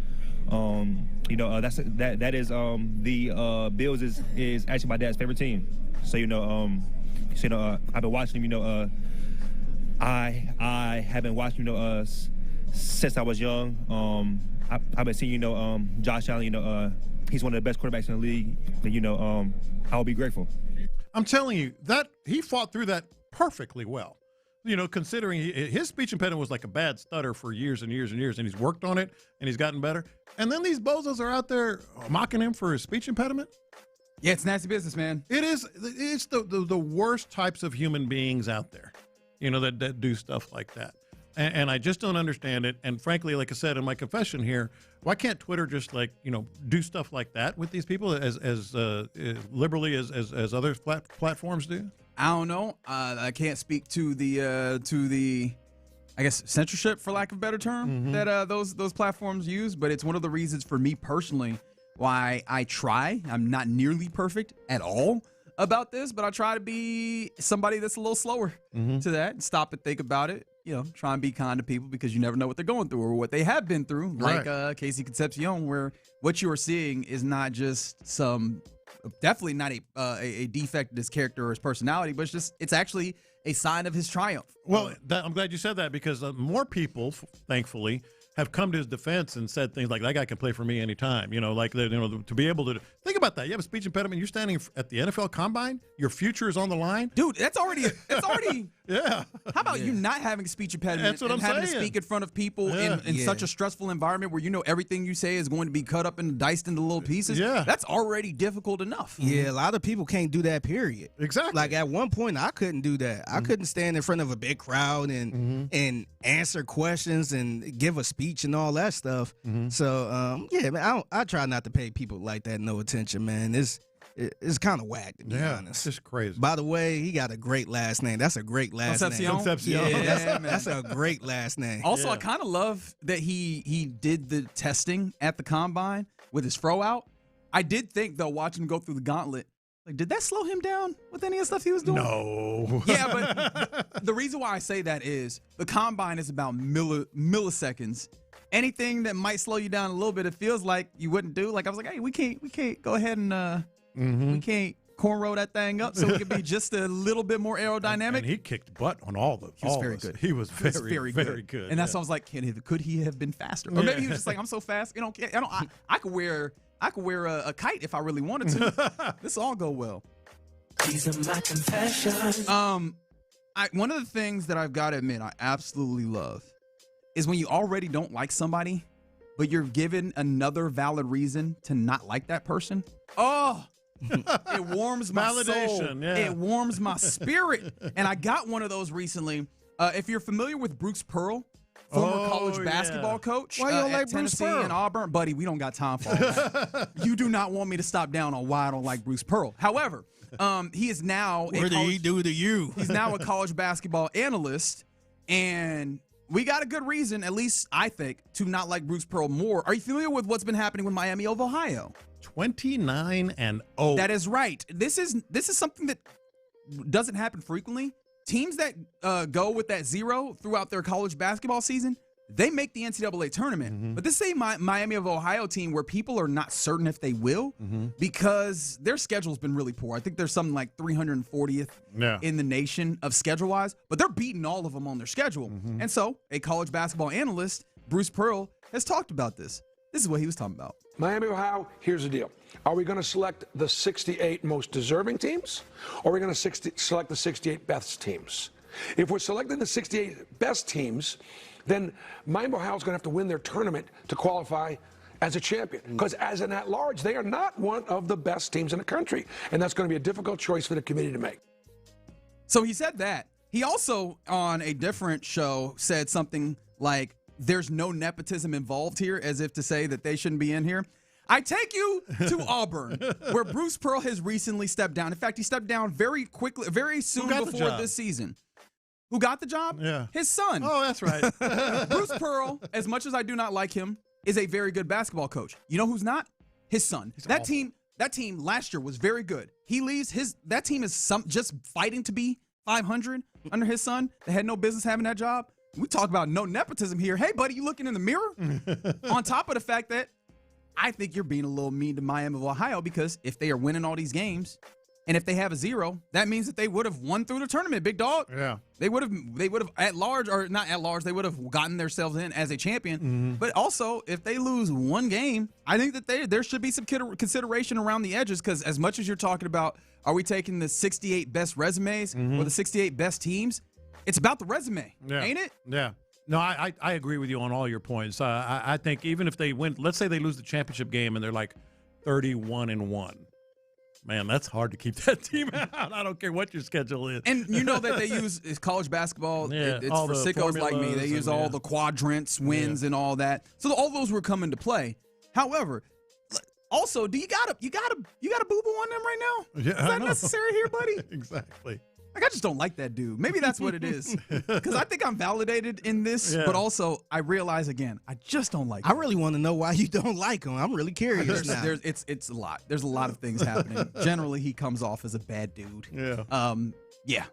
That is the Bills is actually my dad's favorite team. So I've been watching him. I have been watching since I was young. I've been seeing Josh Allen. He's one of the best quarterbacks in the league. And, I will be grateful. I'm telling you that he fought through that perfectly well. Considering his speech impediment was like a bad stutter for years and years and years, and he's worked on it and he's gotten better. And then these bozos are out there mocking him for his speech impediment. Yeah, it's nasty business, man. It is. It's the worst types of human beings out there, that do stuff like that. And I just don't understand it. And frankly, like I said in my confession here, why can't Twitter just do stuff like that with these people as liberally as other platforms do? I don't know. I can't speak to the I guess censorship, for lack of a better term, that those platforms use. But it's one of the reasons for me personally why I try. I'm not nearly perfect at all about this, but I try to be somebody that's a little slower to that and stop and think about it. Try and be kind to people because you never know what they're going through or what they have been through. Right. Like Casey Concepcion, where what you are seeing is not just definitely not a defect in his character or his personality, but it's actually a sign of his triumph. Well, I'm glad you said that because more people, thankfully, have come to his defense and said things like, that guy can play for me anytime. To be able to think about that. You have a speech impediment. You're standing at the NFL Combine. Your future is on the line. Dude, that's already yeah. How about you not having a speech impediment That's what and I'm having saying. to speak in front of people in such a stressful environment where everything you say is going to be cut up and diced into little pieces? Yeah. That's already difficult enough. Yeah, a lot of people can't do that, period. Exactly. Like at one point, I couldn't do that. I couldn't stand in front of a big crowd and answer questions and give a speech and all that stuff. So, man, I try not to pay people like that no attention, man. it's kind of whack, to be honest. It's just crazy. By the way, he got a great last name. That's a great last name. Concepcion. Yeah, that's a great last name. Also, I kind of love that he did the testing at the combine with his fro out. I did think, though, watching him go through the gauntlet, like, did that slow him down with any of the stuff he was doing? No. Yeah, but the reason why I say that is the combine is about milliseconds. Anything that might slow you down a little bit, it feels like you wouldn't do. Like, I was like, hey, we can't go ahead and we can't cornrow that thing up so we can be just a little bit more aerodynamic. And he kicked butt on all those. He was very good. He was very good. And that's why I was like, could he have been faster? Or maybe he was just like, I'm so fast. I could wear a kite if I really wanted to. This all go well. These are my confessions. One of the things that I've got to admit I absolutely love is when you already don't like somebody, but you're given another valid reason to not like that person. Oh, it warms my soul. Yeah. It warms my spirit. And I got one of those recently. If you're familiar with Bruce Pearl, former college basketball coach Why you don't at like Bruce Tennessee Pearl? and Auburn. Buddy, we don't got time for all that. You do not want me to stop down on why I don't like Bruce Pearl. However, he is now What did he do to you? He's now a college basketball analyst, and we got a good reason, at least I think, to not like Bruce Pearl more. Are you familiar with what's been happening with Miami of Ohio? 29-0. That is right. This is something that doesn't happen frequently. Teams that go with that 0 throughout their college basketball season, they make the NCAA tournament. But this is a Miami of Ohio team where people are not certain if they will because their schedule's been really poor. I think there's something like 340th in the nation of schedule-wise, but they're beating all of them on their schedule. And so a college basketball analyst, Bruce Pearl, has talked about this. This is what he was talking about. Miami, Ohio, here's the deal. Are we going to select the 68 most deserving teams, or are we going to select the 68 best teams? If we're selecting the 68 best teams, then Miami, Ohio is going to have to win their tournament to qualify as a champion. Because as an at-large, they are not one of the best teams in the country. And that's going to be a difficult choice for the committee to make. So he said that. He also, on a different show, said something like, there's no nepotism involved here, as if to say that they shouldn't be in here. I take you to Auburn, where Bruce Pearl has recently stepped down. In fact, he stepped down very quickly, very soon before this season. Who got the job? Yeah. His son. Oh, that's right. Bruce Pearl, as much as I do not like him, is a very good basketball coach. You know who's not? His son. That team last year was very good. He leaves that team is just fighting to be 500 under his son. They had no business having that job. We talk about no nepotism here. Hey, buddy, you looking in the mirror? On top of the fact that I think you're being a little mean to Miami of Ohio because if they are winning all these games and if they have a 0, that means that they would have won through the tournament, big dog. Yeah. They would have at large, or not at large, they would have gotten themselves in as a champion. But also, if they lose one game, I think that there should be some consideration around the edges because as much as you're talking about, are we taking the 68 best resumes or the 68 best teams? It's about the resume, ain't it? Yeah. No, I agree with you on all your points. I think even if they win, let's say they lose the championship game and they're like 31-1. Man, that's hard to keep that team out. I don't care what your schedule is. And you know that they use college basketball. It's for sickos like me. They use all the quadrants, wins, and all that. So all those were coming to play. However, also, do you got a boo-boo on them right now? Yeah, is that necessary here, buddy? Exactly. Like, I just don't like that dude. Maybe that's what it is. Because I think I'm validated in this, but also I realize again, I just don't like him. I really want to know why you don't like him. I'm really curious now. It's a lot. There's a lot of things happening. Generally, he comes off as a bad dude. Yeah. Yeah.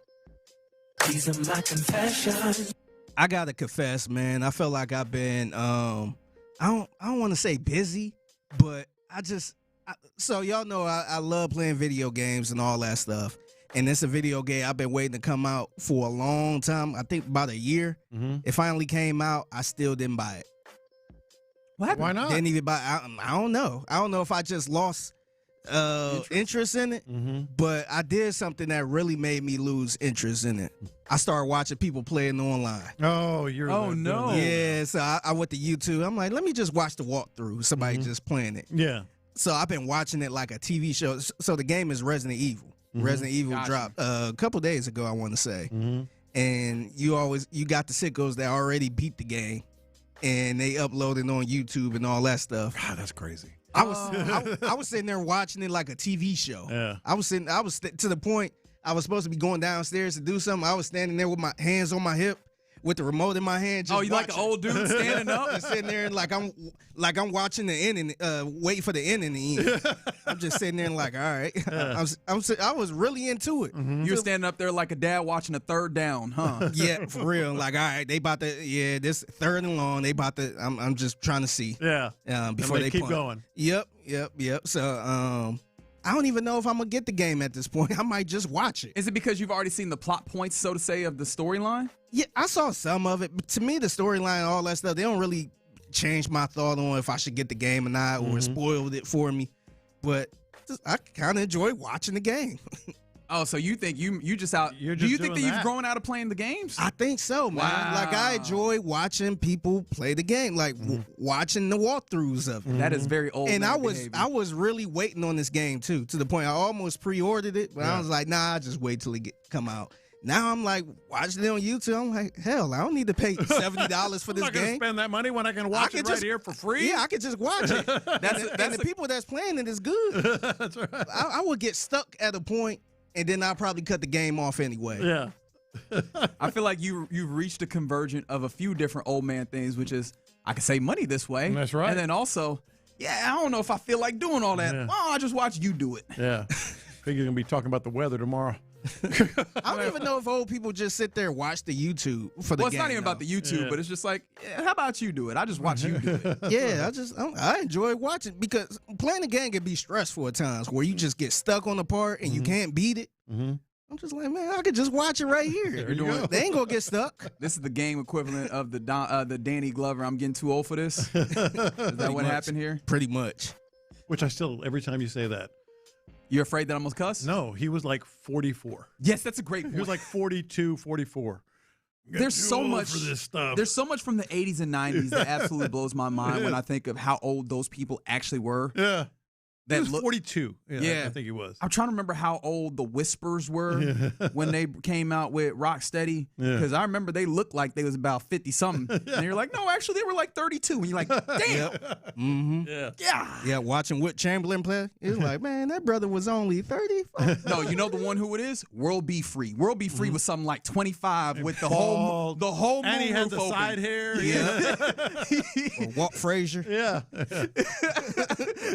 These are my confessions. I gotta confess, man. I feel like I've been I don't want to say busy, but so y'all know I love playing video games and all that stuff. And it's a video game I've been waiting to come out for a long time. I think about a year. It finally came out. I still didn't buy it. What happened? Why not? Didn't even buy it. I don't know. I don't know if I just lost interest in it, but I did something that really made me lose interest in it. I started watching people playing online. Oh, no. Yeah, so I went to YouTube. I'm like, let me just watch the walkthrough. Somebody just playing it. Yeah. So I've been watching it like a TV show. So the game is Resident Evil. Resident Evil dropped a couple days ago, I want to say. And you got the sickos that already beat the game. and they upload it on YouTube and all that stuff. God, that's crazy. I was sitting there watching it like a TV show. Yeah. I was to the point I was supposed to be going downstairs to do something. I was standing there with my hands on my hip, with the remote in my hand. Just you like an old dude standing up and sitting there and like I'm watching the inning, waiting for the inning to end. I'm just sitting there and like, all right. I was really into it. Mm-hmm. You were standing up there like a dad watching a third down, huh? Yeah, for real. Like, all right, they about to. Yeah, this third and long. They about to. I'm just trying to see. Yeah. Before they keep punt. going. Yep. So I don't even know if I'm gonna get the game at this point. I might just watch it. Is it because you've already seen the plot points, so to say, of the storyline? Yeah, I saw some of it. But to me, the storyline, all that stuff, they don't really change my thought on if I should get the game or not, or spoiled it for me. But I kind of enjoy watching the game. Oh, so you think you just out? You're do just you think that doing you've that. grown out of playing the games? I think so, man. Wow. Like, I enjoy watching people play the game, like watching the walkthroughs of it. That is very old. And man I was really waiting on this game too, to the point I almost pre-ordered it, but I was like, nah, I'll just wait till it come out. Now I'm like watching it on YouTube. I'm like, hell, I don't need to pay $70 for this I'm not gonna game. spend that money when I can watch it right here for free. Yeah, I can just watch it. and the people that's playing it is good. That's right. I would get stuck at a point, and then I'll probably cut the game off anyway. Yeah. I feel like you've reached a convergent of a few different old man things, which is I can save money this way. That's right. And then also, I don't know if I feel like doing all that. Yeah. Well, I just watch you do it. Yeah. Think you're gonna be talking about the weather tomorrow. I don't even know if old people just sit there and watch the YouTube for the game. Well, it's not even about the YouTube, but it's just like, how about you do it? I just watch you do it. Yeah, I enjoy watching, because playing the game can be stressful at times where you just get stuck on the part and you can't beat it. I'm just like, man, I could just watch it right here. They ain't gonna get stuck. This is the game equivalent of the Danny Glover. I'm getting too old for this. Is that what happened here? Pretty much. Which I still, every time you say that. You're afraid that I'm gonna cuss? No, he was like 44. Yes, that's a great point. He was like 42, 44. There's so much for this stuff. There's so much from the 80s and 90s that absolutely blows my mind when I think of how old those people actually were. Yeah. That He was 42. Yeah, I think he was. I'm trying to remember how old the Whispers were when they came out with Rocksteady, because I remember they looked like they was about 50-something. And you're like, no, actually, they were like 32. And you're like, damn. Yeah, watching Wilt Chamberlain play, it's like, man, that brother was only 30. No, you know the one who it is? World Be Free. World Be Free was something like 25 with the whole and he had moonroof the open. side hair. Or Walt Frazier. Yeah.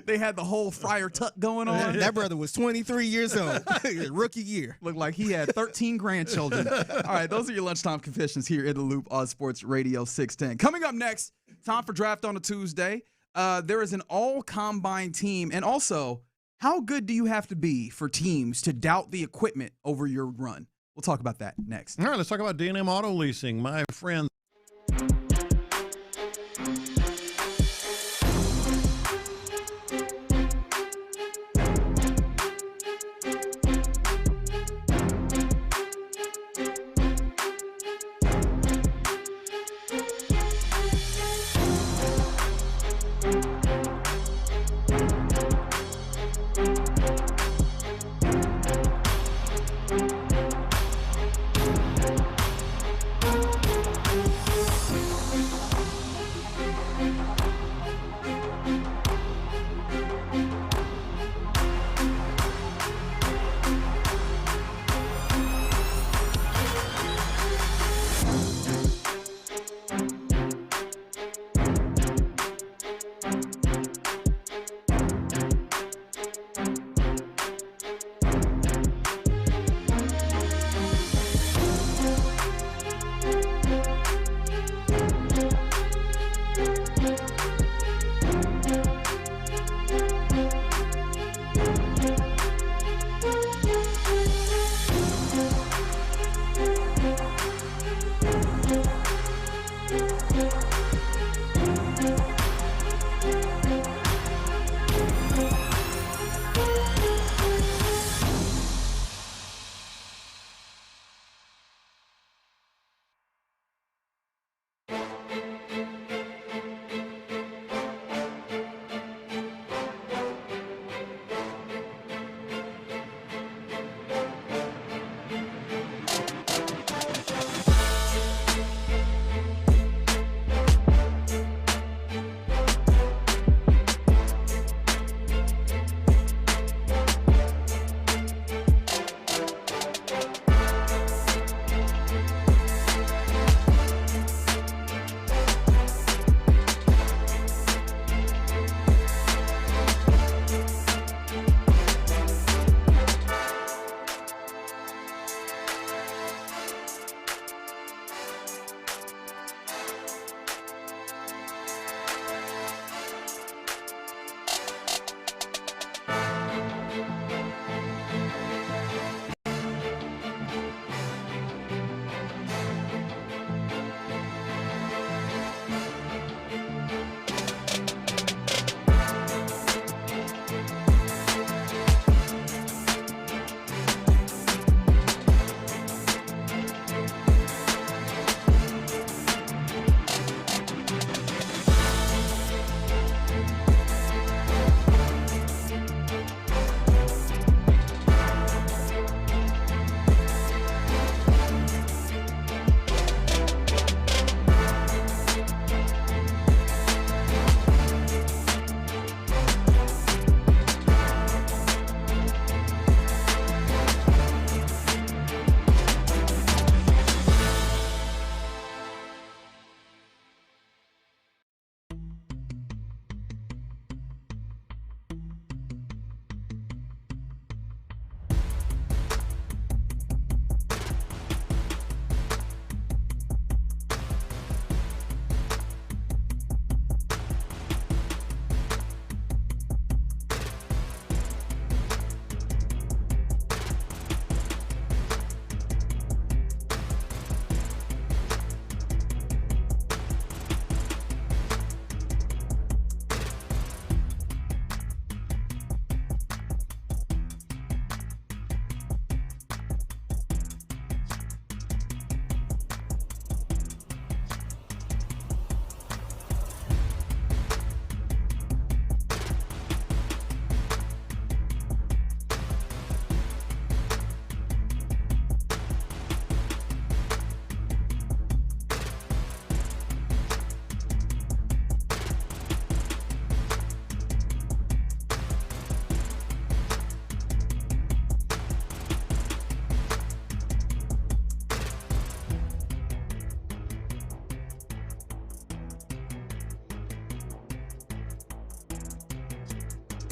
They had the whole Friar Tuck going on. That brother was 23 years old. Rookie year. Looked like he had 13 grandchildren. All right, those are your lunchtime confessions here in the Loop on Sports Radio 610. Coming up next, time for Draft on a Tuesday. There is an all-combine team. And also, how good do you have to be for teams to doubt the equipment over your run? We'll talk about that next. All right, let's talk about D&M Auto Leasing. My friend.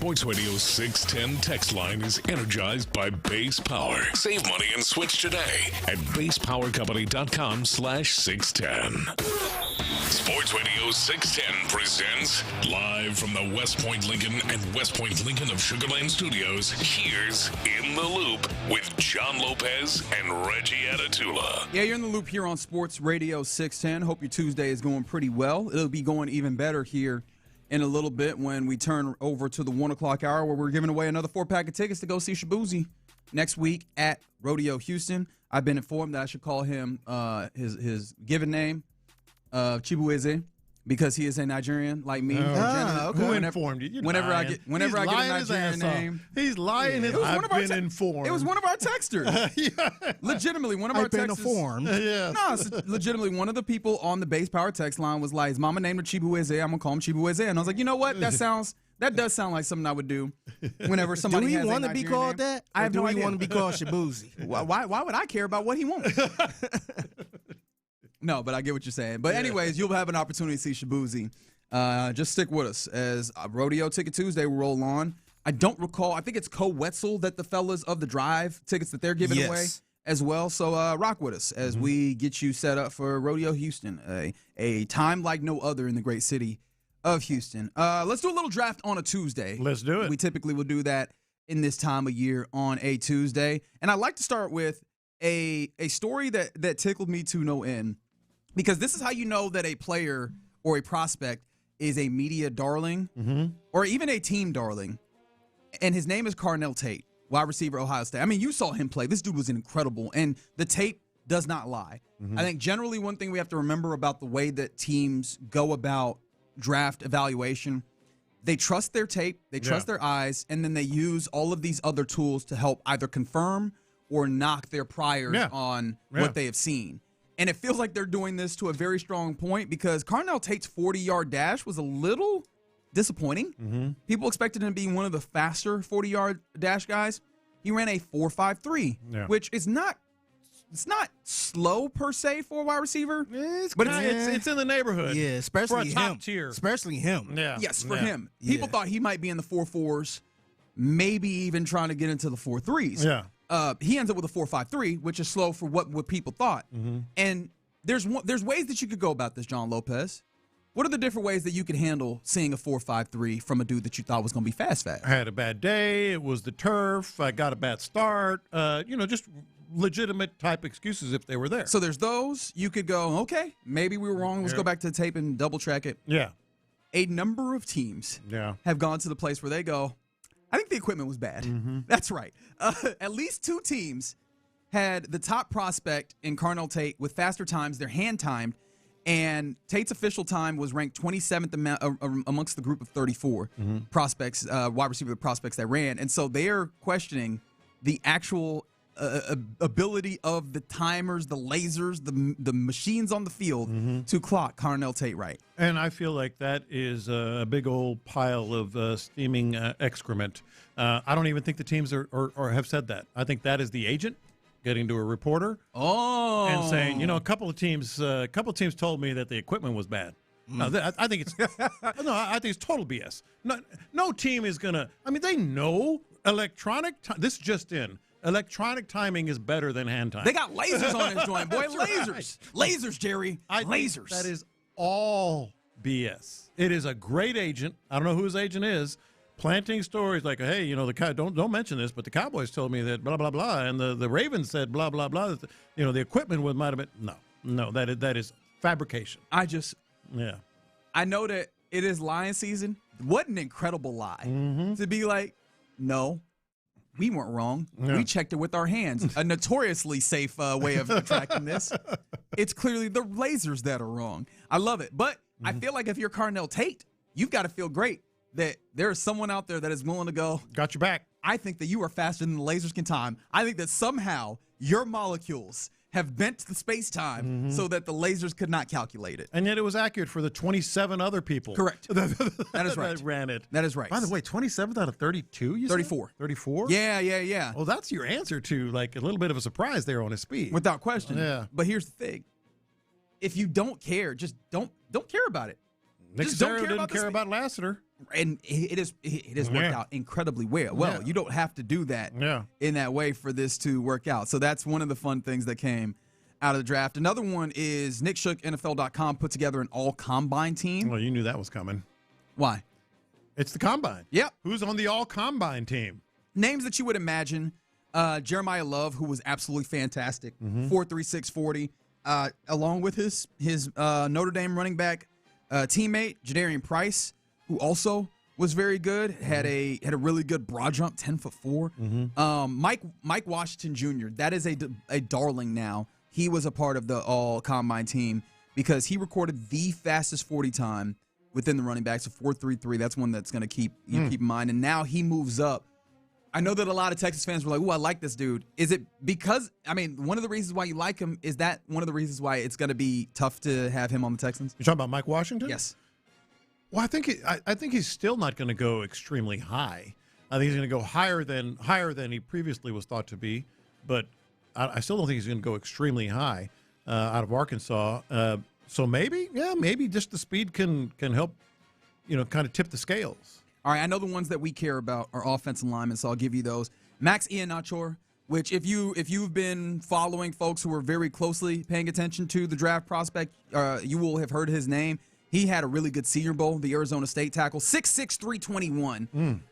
Sports Radio's 610 text line is energized by Base Power. Save money and switch today at basepowercompany.com/610. Sports Radio 610 presents live from the West Point Lincoln and West Point Lincoln of Sugar Land Studios. Here's In the Loop with John Lopez and Reggie Atatula. Yeah, you're in the loop here on Sports Radio 610. Hope your Tuesday is going pretty well. It'll be going even better here in a little bit when we turn over to the 1 o'clock hour where we're giving away another 4-pack of tickets to go see Shabuzi next week at Rodeo Houston. I've been informed that I should call him his given name, Chibueze, because he is a Nigerian like me. Okay. Who informed you? Whenever I get a Nigerian name, he's lying. I've been informed. It was one of our texters. Legitimately, one of our texters. informed. Yeah. No, legitimately, one of the people on the Base Power text line was like, "His mama named her Chibueze. I'm gonna call him Chibueze." And I was like, you know what? That does sound like something I would do whenever somebody. Do has we a want to be Nigerian called name. that? I have no idea. Do we want to be called Shabuzi? Why would I care about what he wants? No, but I get what you're saying. But anyways, you'll have an opportunity to see Shabuzi. Just stick with us as Rodeo Ticket Tuesday will roll on. I don't recall. I think it's Co-Wetzel that the fellas of the Drive tickets that they're giving away as well. So rock with us as we get you set up for Rodeo Houston, a time like no other in the great city of Houston. Let's do a little draft on a Tuesday. Let's do it. We typically will do that in this time of year on a Tuesday. And I'd like to start with a story that tickled me to no end. Because this is how you know that a player or a prospect is a media darling or even a team darling. And his name is Carnell Tate, wide receiver, Ohio State. I mean, you saw him play. This dude was incredible. And the tape does not lie. I think generally one thing we have to remember about the way that teams go about draft evaluation, they trust their tape, they trust their eyes, and then they use all of these other tools to help either confirm or knock their priors on what they have seen. And it feels like they're doing this to a very strong point because Carnell Tate's 40-yard dash was a little disappointing. People expected him to be one of the faster 40-yard dash guys. He ran a 4.53, which is not slow per se for a wide receiver. But it's in the neighborhood. Yeah, especially for a top him. tier. Especially him. Yeah. Yes, for him. People thought he might be in the 4.4s, maybe even trying to get into the 4.3s. Yeah. He ends up with a 4.53, which is slow for what people thought. And there's ways that you could go about this, John Lopez. What are the different ways that you could handle seeing a 4.53 from a dude that you thought was going to be fast? I had a bad day. It was the turf. I got a bad start. Just legitimate type excuses if they were there. So there's those. You could go, okay, maybe we were wrong. Let's go back to the tape and double check it. Yeah. A number of teams have gone to the place where they go, I think the equipment was bad. That's right. At least 2 teams had the top prospect in Carnell Tate with faster times. They're hand-timed, and Tate's official time was ranked 27th amongst the group of 34 prospects, wide receiver prospects that ran. And so they're questioning the actual ability of the timers, the lasers, the machines on the field to clock Carnell Tate right. And I feel like that is a big old pile of steaming excrement. I don't even think the teams or have said that. I think that is the agent getting to a reporter and saying, a couple of teams told me that the equipment was bad. No, I think it's I think it's total BS. No team is gonna. I mean, they know electronic. This just in. Electronic timing is better than hand timing. They got lasers on this joint, boy. Lasers. Right. Lasers, Jerry. Lasers. That is all BS. It is a great agent. I don't know who his agent is. Planting stories like, hey, don't mention this, but the Cowboys told me that blah, blah, blah. And the Ravens said blah, blah, blah. The equipment might have been. No, that is fabrication. I know that it is lion season. What an incredible lie. To be like, no. We weren't wrong. Yeah. We checked it with our hands. A notoriously safe way of tracking this. It's clearly the lasers that are wrong. I love it. But I feel like if you're Carnell Tate, you've got to feel great that there is someone out there that is willing to go, got your back. I think that you are faster than the lasers can time. I think that somehow your molecules have bent the space-time so that the lasers could not calculate it. And yet it was accurate for the 27 other people. Correct. That is right. That ran it. That is right. By the way, 27th out of 32, you 34. Said? 34? Yeah. Well, that's your answer to like a little bit of a surprise there on his speed. Without question. Yeah. But here's the thing. If you don't care, just don't care about it. Nick Cassero didn't care about Lassiter. And it has worked out incredibly well. You don't have to do that in that way for this to work out. So that's one of the fun things that came out of the draft. Another one is Nick Shook, NFL.com, put together an all-combine team. Well, you knew that was coming. Why? It's the combine. Yep. Who's on the all-combine team? Names that you would imagine. Jeremiah Love, who was absolutely fantastic, 4.36 40, along with his Notre Dame running back teammate, Jadarian Price, who also was very good, had a really good broad jump, 10'4". Mike Washington Jr., that is a darling now. He was a part of the all-combine team because he recorded the fastest 40 time within the running backs of 4.33. That's one that's going to keep in mind. And now he moves up. I know that a lot of Texas fans were like, "Ooh, I like this dude." Is it because, one of the reasons why you like him, is that one of the reasons why it's going to be tough to have him on the Texans? You're talking about Mike Washington? Yes. Well, I think he's still not going to go extremely high. I think he's going to go higher than he previously was thought to be, but I still don't think he's going to go extremely high out of Arkansas. So maybe just the speed can help, kind of tip the scales. All right, I know the ones that we care about are offensive linemen, so I'll give you those. Max Iheanacho, which if you've been following folks who are very closely paying attention to the draft prospect, you will have heard his name. He had a really good Senior Bowl, the Arizona State tackle, 6'6", 321.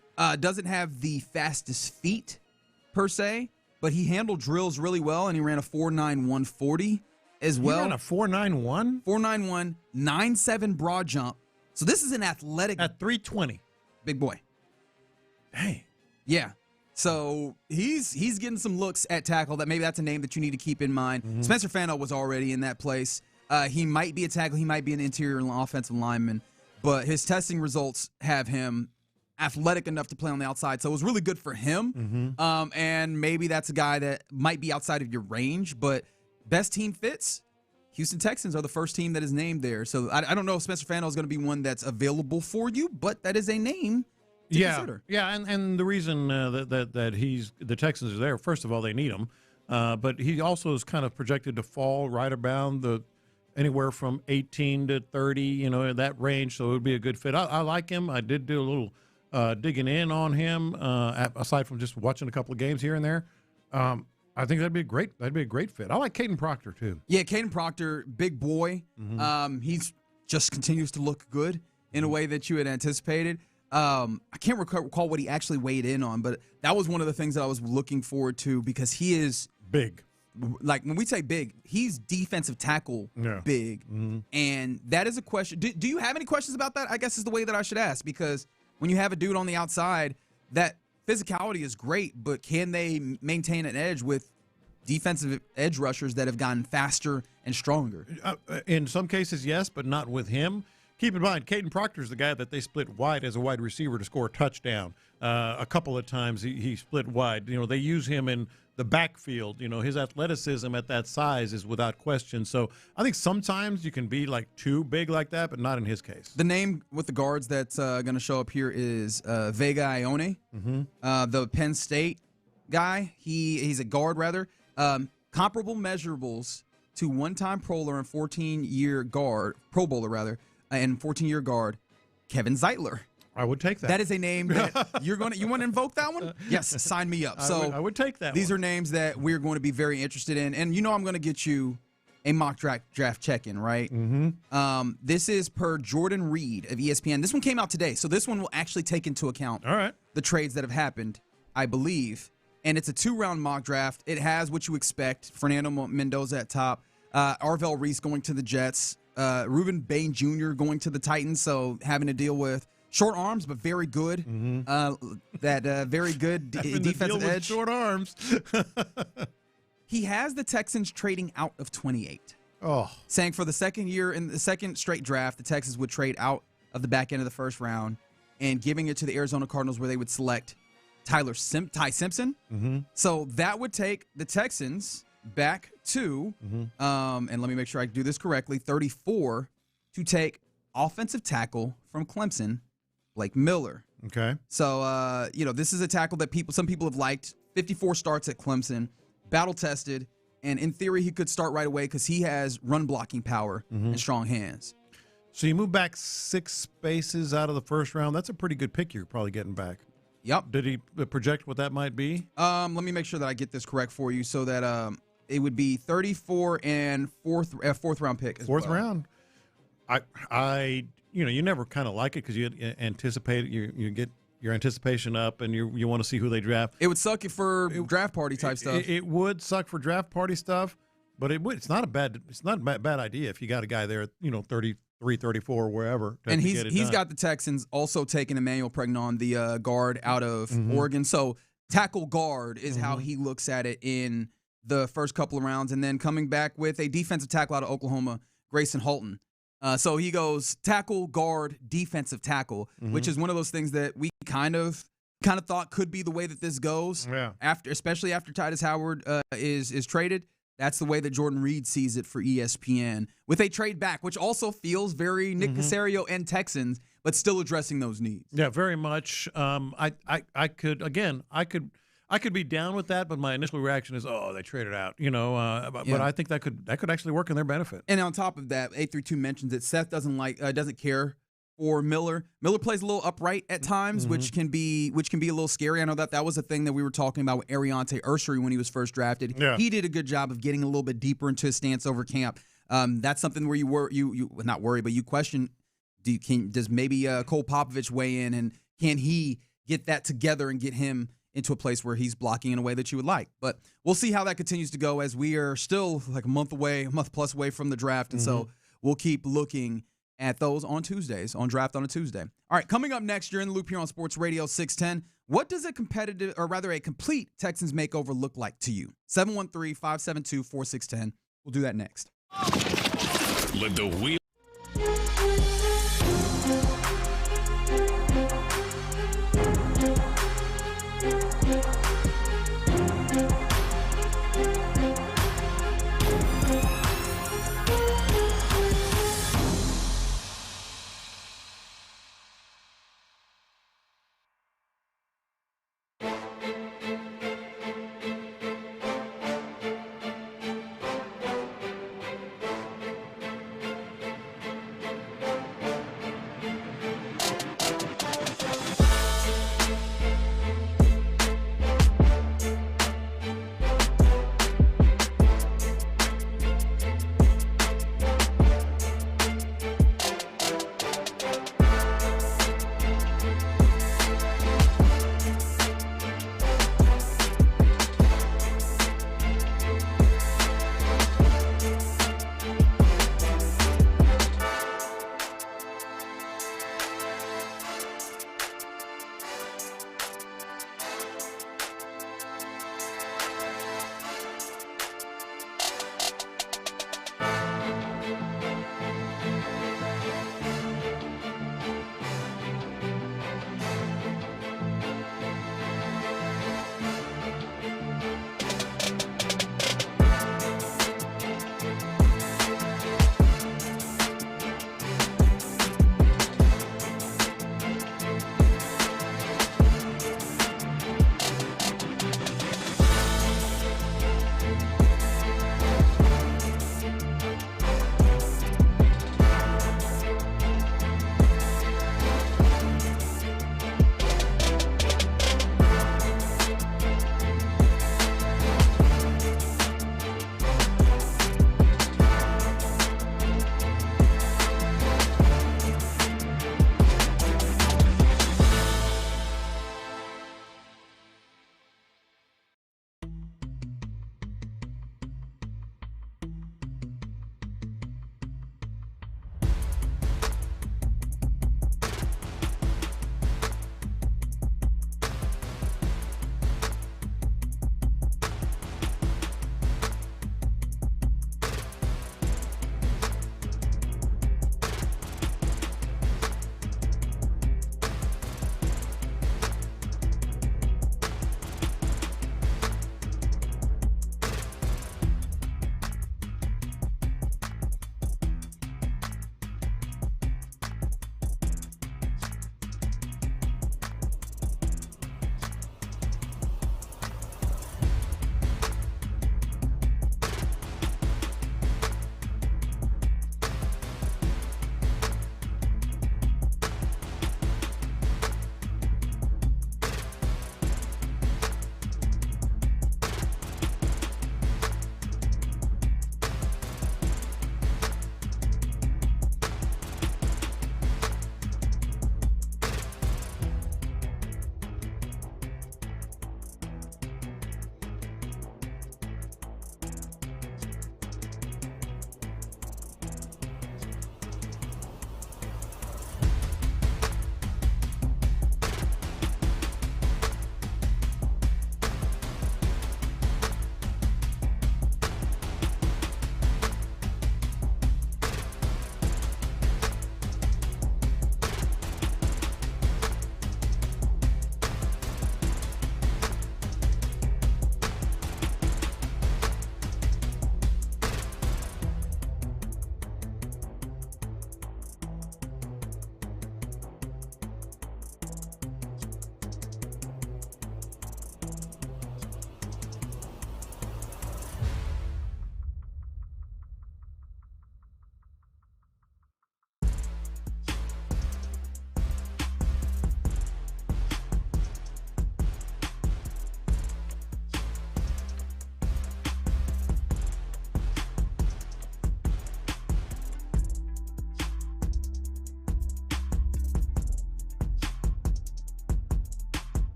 Doesn't have the fastest feet per se, but he handled drills really well, and he ran a 4.9 140 as well. He ran a 4.91? 4.91, 9.7 broad jump. So this is an athletic. At 320. Big boy. Hey. Yeah. So he's getting some looks at tackle. That maybe that's a name that you need to keep in mind. Spencer Fano was already in that place. He might be a tackle. He might be an interior offensive lineman. But his testing results have him athletic enough to play on the outside. So it was really good for him. And maybe that's a guy that might be outside of your range. But best team fits, Houston Texans are the first team that is named there. So I don't know if Spencer Fano is going to be one that's available for you, but that is a name to consider. Yeah, and the reason that the Texans are there, first of all, they need him. But he also is kind of projected to fall right around anywhere from 18 to 30, that range. So it would be a good fit. I like him. I did do a little digging in on him, aside from just watching a couple of games here and there. I think that'd be a great fit. I like Caden Proctor too. Yeah, Caden Proctor, big boy. He's just continues to look good in a way that you had anticipated. I can't recall what he actually weighed in on, but that was one of the things that I was looking forward to because he is big. Like when we say big, he's defensive tackle big. And that is a question. Do you have any questions about that? I guess is the way that I should ask, because when you have a dude on the outside, that physicality is great, but can they maintain an edge with defensive edge rushers that have gotten faster and stronger? In some cases, yes, but not with him. Keep in mind, Caden Proctor is the guy that they split wide as a wide receiver to score a touchdown. A couple of times he split wide. They use him in the backfield. His athleticism at that size is without question. So I think sometimes you can be like too big like that, but not in his case. The name with the guards that's going to show up here is Vega Ione, the Penn State guy. He's a guard, rather. Comparable measurables to one-time Pro Bowler and 14-year guard, and 14-year guard, Kevin Zeitler. I would take that. That is a name that you want to invoke that one? Yes, sign me up. So I would take that. These are names that we're going to be very interested in, and I'm going to get you a mock draft check-in, right? This is per Jordan Reed of ESPN. This one came out today, so this one will actually take into account the trades that have happened, I believe. And it's a 2-round mock draft. It has what you expect: Fernando Mendoza at top, Arvell Reese going to the Jets, Reuben Bain Jr. going to the Titans. So having to deal with short arms, but very good. Very good defensive edge. Short arms. He has the Texans trading out of 28. Saying for the second year in the second straight draft, the Texans would trade out of the back end of the first round and giving it to the Arizona Cardinals, where they would select Ty Simpson. So that would take the Texans back to, and let me make sure I do this correctly, 34 to take offensive tackle from Clemson, Blake Miller. Okay. So, this is a tackle that some people have liked. 54 starts at Clemson, battle-tested, and in theory he could start right away because he has run-blocking power and strong hands. So you move back 6 spaces out of the first round. That's a pretty good pick you're probably getting back. Yep. Did he project what that might be? Let me make sure that I get this correct for you, so that it would be 34 and fourth round pick. Fourth round. You never kind of like it because you anticipate it. You get your anticipation up, and you want to see who they draft. It would suck for draft party type stuff. It would suck for draft party stuff, but it's not a bad idea if you got a guy there, 33, 34, wherever. And he's got the Texans also taking Emmanuel Pregnon, the guard out of Oregon. So tackle guard is how he looks at it in the first couple of rounds, and then coming back with a defensive tackle out of Oklahoma, Grayson Halton. So he goes tackle, guard, defensive tackle, which is one of those things that we kind of thought could be the way that this goes. Yeah. Especially after Titus Howard is traded. That's the way that Jordan Reed sees it for ESPN, with a trade back, which also feels very Nick Caserio and Texans, but still addressing those needs. Yeah, very much. I could be down with that, but my initial reaction is, they traded out, But I think that could actually work in their benefit. And on top of that, 832 mentions that Seth doesn't care for Miller. Miller plays a little upright at times, which can be a little scary. I know that was a thing that we were talking about with Ariante Ursery when he was first drafted. Yeah. He did a good job of getting a little bit deeper into his stance over camp. That's something where you not worry, but you question: does maybe Cole Popovich weigh in, and can he get that together and get him into a place where he's blocking in a way that you would like? But we'll see how that continues to go, as we are still like a month plus away from the draft, and so we'll keep looking at those on Tuesdays, on Draft on a Tuesday. All right, coming up next, you're in the loop here on Sports Radio 610. What does a complete Texans makeover look like to you? 713-572-4610. We'll do that next. Let the wheel.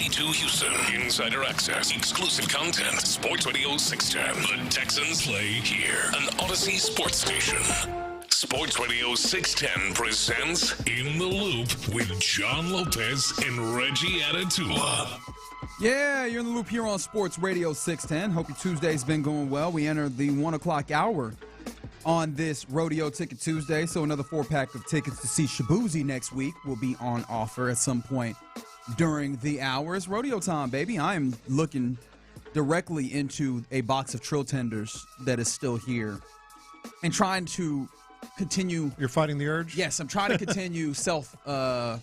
HD2 Houston. Insider access, exclusive content. Sports Radio 610. The Texans play here. An Odyssey sports station. Sports Radio 610 presents In the Loop with John Lopez and Reggie Atatula. Yeah, you're in the loop here on Sports Radio 610. Hope your Tuesday's been going well. We enter the 1 o'clock hour on this Rodeo Ticket Tuesday, so another 4-pack of tickets to see Shabuzi next week will be on offer at some point during the hours. Rodeo time, baby. I am looking directly into a box of Trill Tenders that is still here and trying to continue. You're fighting the urge? Yes, I'm trying to continue self-control,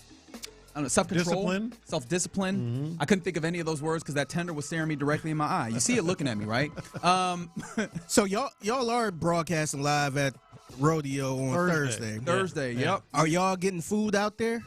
self-discipline. Mm-hmm. I couldn't think of any of those words because that tender was staring me directly in my eye. You see it looking at me, right? So y'all are broadcasting live at Rodeo on Thursday. Thursday, yep. Are y'all getting food out there?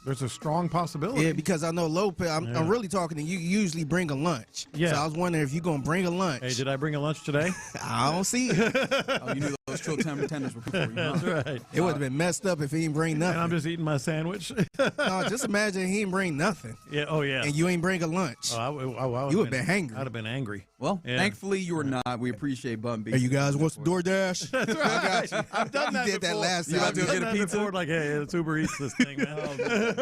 There's a strong possibility. Yeah, because I know Lopez, I'm really talking to you. You usually bring a lunch. Yeah. So I was wondering if you're going to bring a lunch. Hey, did I bring a lunch today? I don't see it. Oh, you knew those Trill Tenders were before you. That's right. It would have been messed up if he didn't bring nothing. And I'm just eating my sandwich. No, just imagine he didn't bring nothing. Yeah. Oh, yeah. And you ain't bring a lunch. I You would have been hangry. I'd have been angry. Well, Yeah. thankfully you were not. We appreciate Bun B. Hey, you guys want some DoorDash? That's right. I got you. I've done that You did that before. last You about time. to go get a pizza? Before, like, hey, it's Uber Eats this thing, man.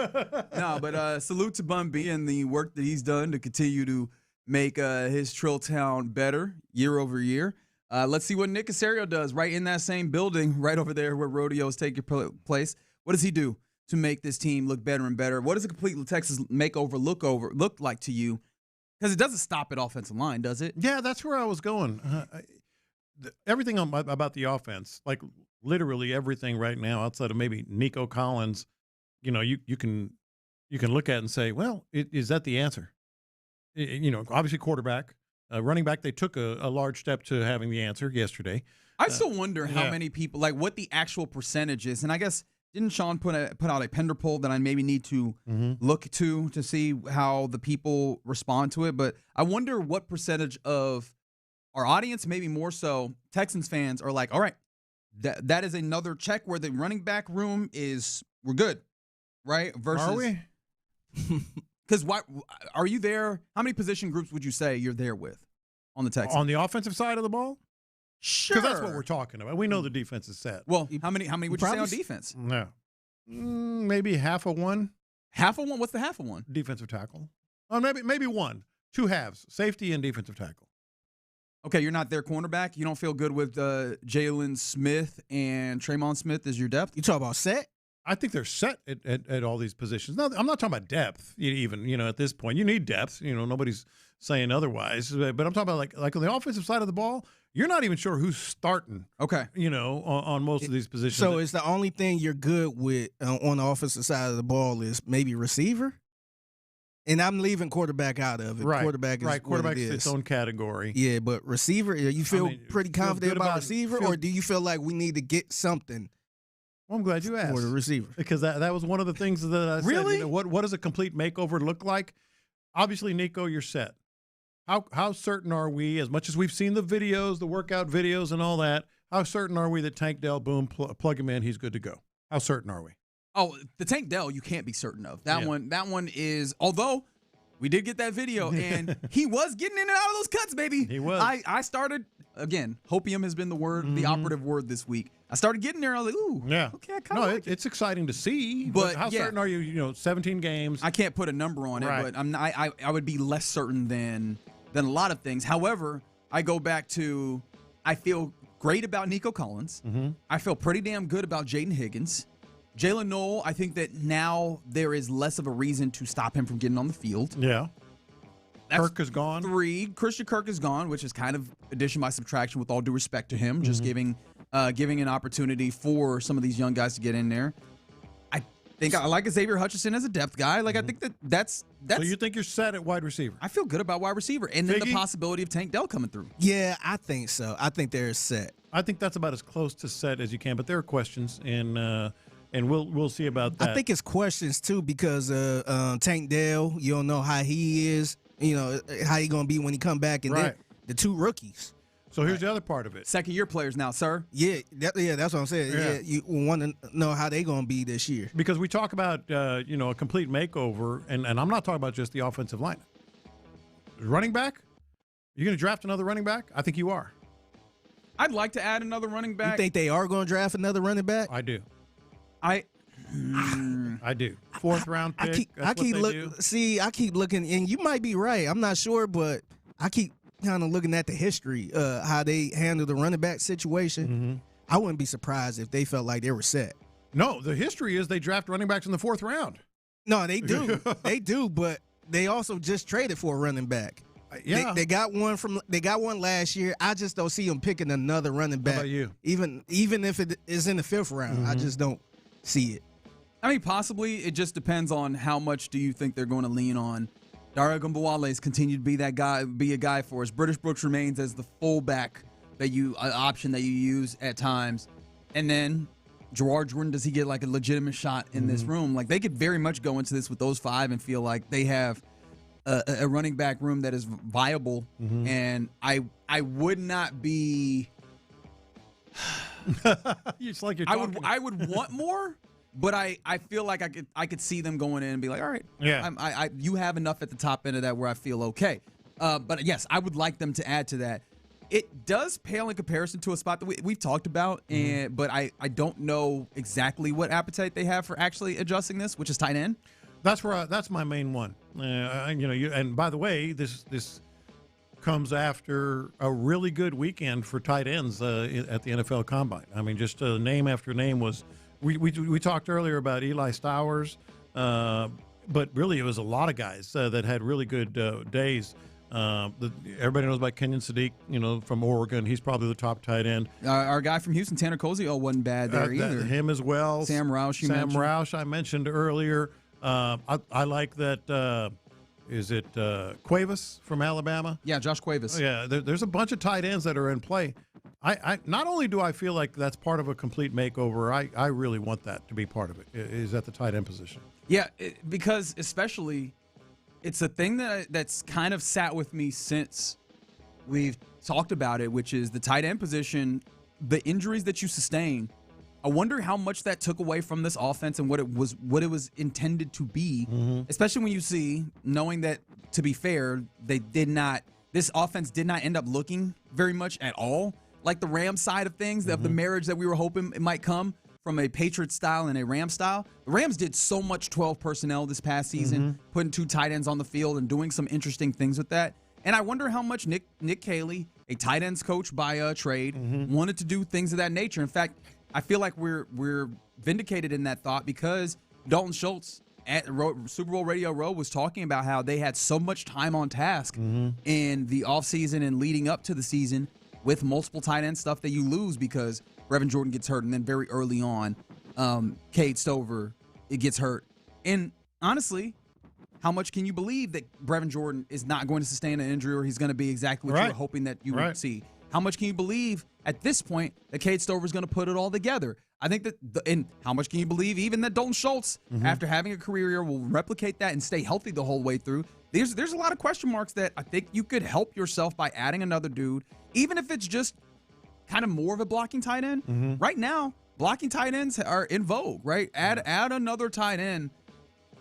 No, but salute to Bun B and the work that he's done to continue to make his Trill Town better year over year. Let's see what Nick Caserio does right in that same building, right over there where rodeos take your place. What does he do to make this team look better and better? What does a complete Texas makeover look like to you? Because it doesn't stop at offensive line, does it? Yeah, that's where I was going. Everything about the offense, like literally everything right now, outside of maybe Nico Collins, you know, you can look at it and say, well, is that the answer? You know, obviously quarterback, running back. They took a large step to having the answer yesterday. I still wonder how many people, like what the actual percentage is. And I guess, didn't Sean put out a Pender poll that I maybe need to look to see how the people respond to it? But I wonder what percentage of our audience, maybe more so Texans fans, are like, all right, that is another check where the running back room we're good, right? Versus, Are we? Because why are you there? How many position groups would you say you're there with on the Texans? On the offensive side of the ball? Sure. Because that's what we're talking about. We know the defense is set. Well, how many would you say on defense? No. Maybe half of one. Half of one? What's the half of one? Defensive tackle. Oh, maybe one. 2 halves. Safety and defensive tackle. Okay, you're not their cornerback. You don't feel good with Jalen Smith and Tremon Smith as your depth? You talk about set? I think they're set at all these positions. No, I'm not talking about depth. Even at this point, you need depth. Nobody's saying otherwise. But I'm talking about like on the offensive side of the ball, you're not even sure who's starting. Okay, on most of these positions. So it's the only thing you're good with on the offensive side of the ball is maybe receiver. And I'm leaving quarterback out of it. Right. Quarterback is Quarterback's what it is. its own category. Yeah, but receiver, you feel pretty confident about receiver, feel, or do you feel like we need to get something? Well, I'm glad you asked. For the receiver. Because that was one of the things that I said. Really? What does a complete makeover look like? Obviously, Nico, you're set. How certain are we, as much as we've seen the videos, the workout videos and all that, how certain are we that Tank Dell, boom, plug him in, he's good to go? How certain are we? Oh, the Tank Dell, you can't be certain of. That one is, although we did get that video, and he was getting in and out of those cuts, baby. He was. I started, again, hopium has been the word, the operative word this week. I started getting there, I was like, ooh, yeah. Okay, I kind of like it. It's exciting to see, but how certain are you, 17 games? I can't put a number on it, but I would be less certain than a lot of things. However, I go back to, I feel great about Nico Collins. I feel pretty damn good about Jaden Higgins. Jalen Noel, I think that now there is less of a reason to stop him from getting on the field. Yeah. Kirk is gone. 3. Christian Kirk is gone, which is kind of addition by subtraction with all due respect to him, just giving an opportunity for some of these young guys to get in there. I think I like Xavier Hutchinson as a depth guy. Like I think that's So you think you're set at wide receiver? I feel good about wide receiver. And then the possibility of Tank Dell coming through. Yeah, I think so. I think they're set. I think that's about as close to set as you can, but there are questions, and we'll see about that. I think it's questions too because Tank Dell, you don't know how he is, how he gonna be when he come back, and then the 2 rookies. So here's the other part of it. Second-year players now, sir. Yeah, that's what I'm saying. Yeah, you want to know how they going to be this year. Because we talk about, a complete makeover, and I'm not talking about just the offensive line. Running back? You're going to draft another running back? I think you are. I'd like to add another running back. You think they are going to draft another running back? I do. I do. 4th round pick. I keep looking, and you might be right. I'm not sure, but I keep kind of looking at the history, how they handle the running back situation. Mm-hmm. I wouldn't be surprised if they felt like they were set. No, the history is they draft running backs in the 4th round. No, they do. They do, but they also just traded for a running back. Yeah, they got one last year. I just don't see them picking another running back. How about you? Even if it is in the 5th round, I just don't see it. I mean, possibly. It just depends on how much do you think they're going to lean on. Dario Gumbawale's continued to be that guy, be a guy for us. British Brooks remains as the fullback option that you use at times, and then Gerard Jordan, does he get like a legitimate shot in this room? Like they could very much go into this with those 5 and feel like they have a running back room that is viable, and I would not be. It's like you're talking. I would want more, but I feel like I could see them going in and be like, all right, yeah, you have enough at the top end of that where I feel okay. But yes, I would like them to add to that. It does pale in comparison to a spot that we've talked about, but I don't know exactly what appetite they have for actually adjusting this, which is tight end. That's my main one. And by the way, this comes after a really good weekend for tight ends at the NFL Combine. I mean, just name after name was. We talked earlier about Eli Stowers, but really it was a lot of guys that had really good days. Everybody knows about Kenyon Sadiq, from Oregon. He's probably the top tight end. Our guy from Houston, Tanner Cozio, wasn't bad there either. Him as well. Sam Roush I mentioned earlier. I like that. Is it Cuevas from Alabama? Yeah, Josh Cuevas. Yeah, there's a bunch of tight ends that are in play. I not only do I feel like that's part of a complete makeover, I really want that to be part of it, is at the tight end position. Yeah, because especially it's a thing that's kind of sat with me since we've talked about it, which is the tight end position, the injuries that you sustain. I wonder how much that took away from this offense and what it was intended to be, especially when you see, knowing that, to be fair, this offense did not end up looking very much at all like the Rams side of things, of the marriage that we were hoping it might come from a Patriots style and a Rams style. The Rams did so much 12 personnel this past season, putting 2 tight ends on the field and doing some interesting things with that. And I wonder how much Nick Caley, a tight ends coach by trade, wanted to do things of that nature. In fact, I feel like we're vindicated in that thought because Dalton Schultz at Super Bowl Radio Row was talking about how they had so much time on task in the offseason and leading up to the season with multiple tight end stuff that you lose because Brevin Jordan gets hurt, and then very early on, Cade Stover gets hurt. And honestly, how much can you believe that Brevin Jordan is not going to sustain an injury or he's going to be exactly what you were hoping that you would see? How much can you believe at this point that Cade Stover is going to put it all together? I think that, and how much can you believe even that Dalton Schultz, after having a career year, will replicate that and stay healthy the whole way through? There's a lot of question marks that I think you could help yourself by adding another dude, even if it's just kind of more of a blocking tight end. Right now, blocking tight ends are in vogue, right? Add another tight end.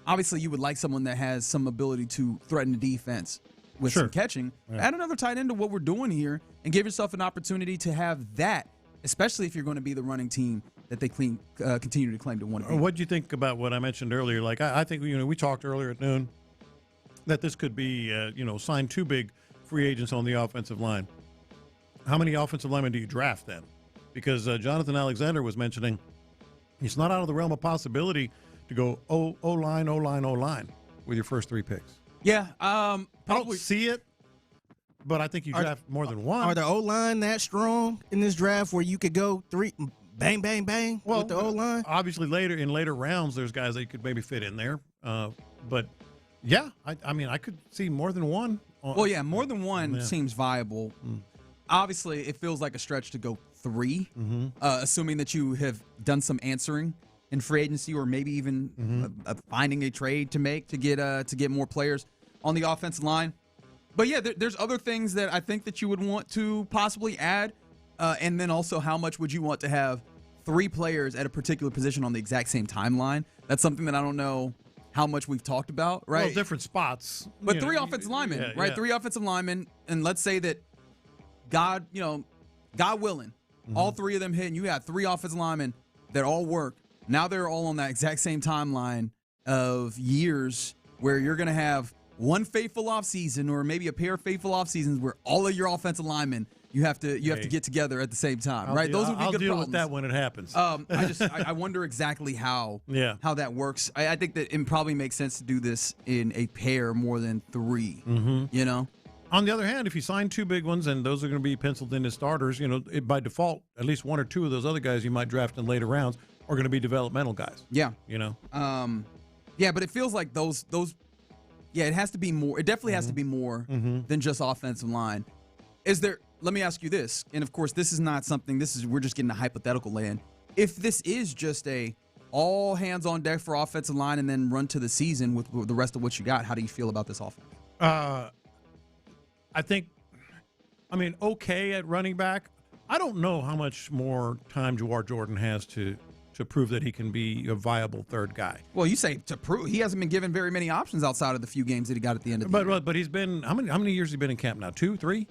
Obviously, you would like someone that has some ability to threaten the defense with some catching. Add another tight end to what we're doing here and give yourself an opportunity to have that, especially if you're going to be the running team that they continue to claim to want to be. What do you think about what I mentioned earlier? Like, I think, we talked earlier at noon that this could be, sign 2 big free agents on the offensive line. How many offensive linemen do you draft then? Because Jonathan Alexander was mentioning it's not out of the realm of possibility to go O-line with your first 3 picks. Yeah. I don't see it, but I think you draft more than one. Are the O-line that strong in this draft where you could go 3, bang, bang, bang with the O-line? Obviously, in later rounds, there's guys that you could maybe fit in there. But, yeah, I mean, I could see more than one. Well, yeah, more than one seems viable. Obviously, it feels like a stretch to go 3, assuming that you have done some answering in free agency or maybe even finding a trade to make to get more players on the offensive line. But yeah, there's other things that I think that you would want to possibly add, and then also how much would you want to have 3 players at a particular position on the exact same timeline? That's something that I don't know how much we've talked about, right? Well, different spots. But 3 offensive linemen, right? Yeah. 3 offensive linemen, and let's say that God willing, all 3 of them hit, and you have 3 offensive linemen that all work. Now they're all on that exact same timeline of years where you're going to have one faithful offseason or maybe a pair of faithful off seasons where all of your offensive linemen you have to get together at the same time, right? Those would be good deal problems. With that when it happens. I wonder exactly how that works. I think that it probably makes sense to do this in a pair more than 3. You know. On the other hand, if you sign 2 big ones and those are going to be penciled in as starters, by default, at least 1 or 2 of those other guys you might draft in later rounds are going to be developmental guys. Yeah. Yeah, but it feels like those. Yeah, it has to be more. It definitely has to be more than just offensive line. Let me ask you this, and of course, this is not something. We're just getting a hypothetical land. If this is just a all hands on deck for offensive line and then run to the season with the rest of what you got, how do you feel about this offense? I think, okay at running back. I don't know how much more time Yordan has to prove that he can be a viable third guy. Well, you say to prove. He hasn't been given very many options outside of the few games that he got at the end of the year. But he's been, how many years has he been in camp now? 2, 3?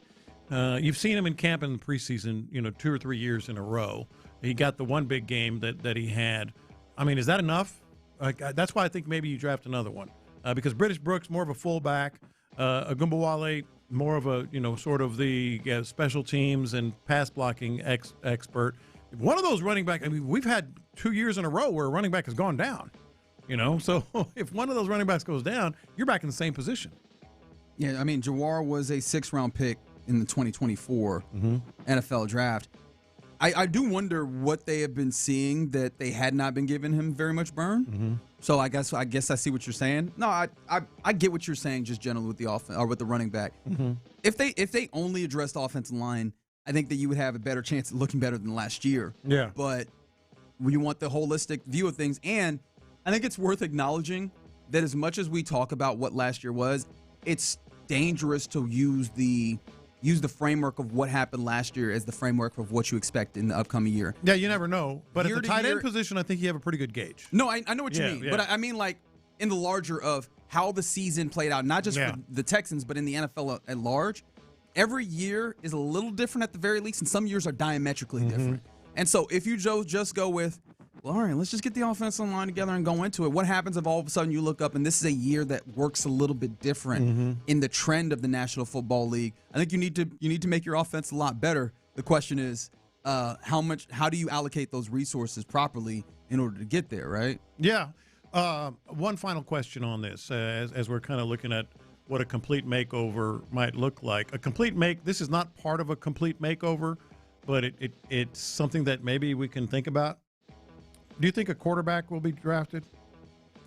You've seen him in camp in the preseason, 2 or 3 years in a row. He got the one big game that he had. Is that enough? That's why I think maybe you draft another one. Because British Brooks, more of a fullback. Agumbawale, more of a, sort of the special teams and pass blocking expert. If one of those running back, we've had 2 years in a row where a running back has gone down, So if one of those running backs goes down, you're back in the same position. Yeah, Jawar was a 6th-round pick in the 2024 NFL draft. I do wonder what they have been seeing that they had not been giving him very much burn. So I guess I see what you're saying. No, I get what you're saying just generally with the offense or with the running back. If they only addressed offensive line, I think that you would have a better chance of looking better than last year. Yeah. But you want the holistic view of things, and I think it's worth acknowledging that as much as we talk about what last year was, it's dangerous to use the framework of what happened last year as the framework of what you expect in the upcoming year. Yeah, you never know. But Year at the to tight year- end position, I think you have a pretty good gauge. No, I know what you mean. Yeah. But I mean, like, in the larger of how the season played out, not just for the Texans, but in the NFL at large, every year is a little different at the very least, and some years are diametrically different. And so if you just go with, well, all right, let's just get the offensive line together and go into it. What happens if all of a sudden you look up and this is a year that works a little bit different in the trend of the National Football League? I think you need to make your offense a lot better. The question is, how do you allocate those resources properly in order to get there, right? Yeah. One final question on this, as we're kind of looking at what a complete makeover might look like. This is not part of a complete makeover, but it's something that maybe we can think about. Do you think a quarterback will be drafted?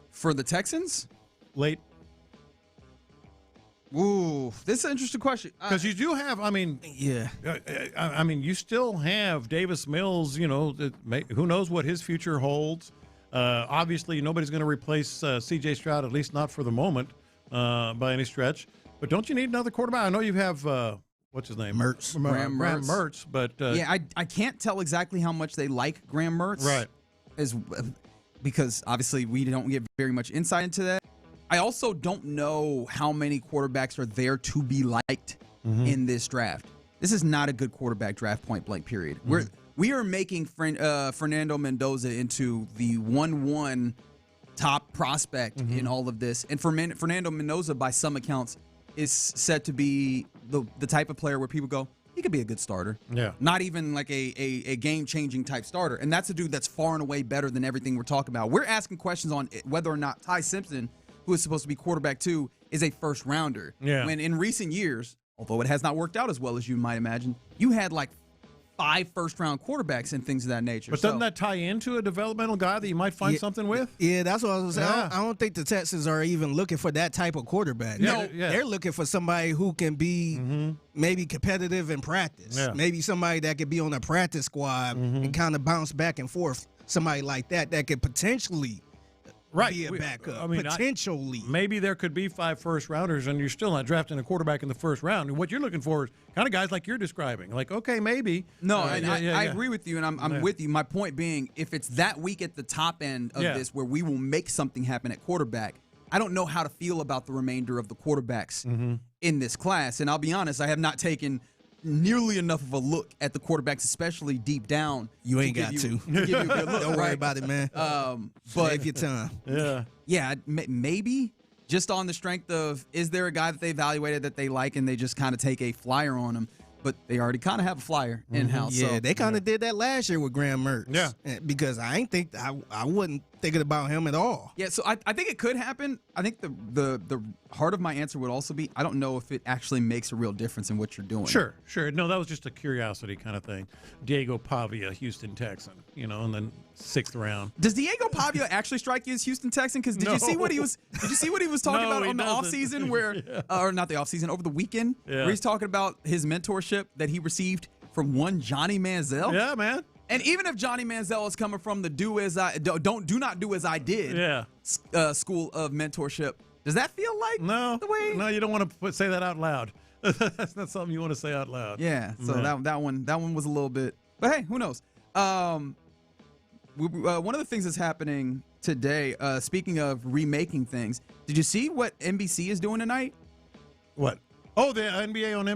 For the Texans? Late. Ooh, this is an interesting question. Because you do have, you still have Davis Mills, who knows what his future holds. Obviously, nobody's going to replace C.J. Stroud, at least not for the moment, by any stretch. But don't you need another quarterback? I know you have, what's his name? Mertz. Graham Mertz. But I can't tell exactly how much they like Graham Mertz. Right. Because obviously we don't get very much insight into that. I also don't know how many quarterbacks are there to be liked in this draft. This is not a good quarterback draft, point blank, period. We are making Fernando Mendoza into the 1-1 top prospect in all of this. And Fernando Mendoza, by some accounts, is said to be the type of player where people go, he could be a good starter. Yeah. Not even like a game-changing type starter. And that's a dude that's far and away better than everything we're talking about. We're asking questions on whether or not Ty Simpson, who is supposed to be quarterback 2, is a first-rounder. Yeah. When in recent years, although it has not worked out as well as you might imagine, you had like 5 first-round quarterbacks and things of that nature. But doesn't that tie into a developmental guy that you might find something with? Yeah, that's what I was saying. I don't think the Texans are even looking for that type of quarterback. Yeah, They're looking for somebody who can be maybe competitive in practice. Yeah. Maybe somebody that could be on a practice squad and kind of bounce back and forth. Somebody like that could potentially be a backup. Potentially. Maybe there could be 5 first-rounders, and you're still not drafting a quarterback in the first round. And what you're looking for is kind of guys like you're describing. Like, okay, maybe. No, I agree with you, and I'm with you. My point being, if it's that week at the top end of this where we will make something happen at quarterback, I don't know how to feel about the remainder of the quarterbacks in this class. And I'll be honest, I have not taken nearly enough of a look at the quarterbacks, especially deep down. You ain't got to. Give you a good look, Don't worry right? about it, man. But Save your time. Yeah, maybe just on the strength of, is there a guy that they evaluated that they like and they just kind of take a flyer on him? But they already kind of have a flyer in-house. Yeah, so. they kind of did that last year with Graham Mertz. Yeah. Because I wasn't thinking about him at all. Yeah, so I think it could happen. I think the heart of my answer would also be, I don't know if it actually makes a real difference in what you're doing. Sure. No, that was just a curiosity kind of thing. Diego Pavia, Houston Texan, and then 6th round. Does Diego Pavia actually strike you as Houston Texan? Because did you see what he was talking about on the offseason where or not the offseason, over the weekend, where he's talking about his mentorship that he received from one Johnny Manziel? Yeah, man. And even if Johnny Manziel is coming from the do not do as I did school of mentorship, does that feel like the way? No, you don't want to say that out loud. That's not something you want to say out loud. Yeah, so that one was a little bit, but hey, who knows? One of the things that's happening today, speaking of remaking things, did you see what NBC is doing tonight? What? Oh, the NBA on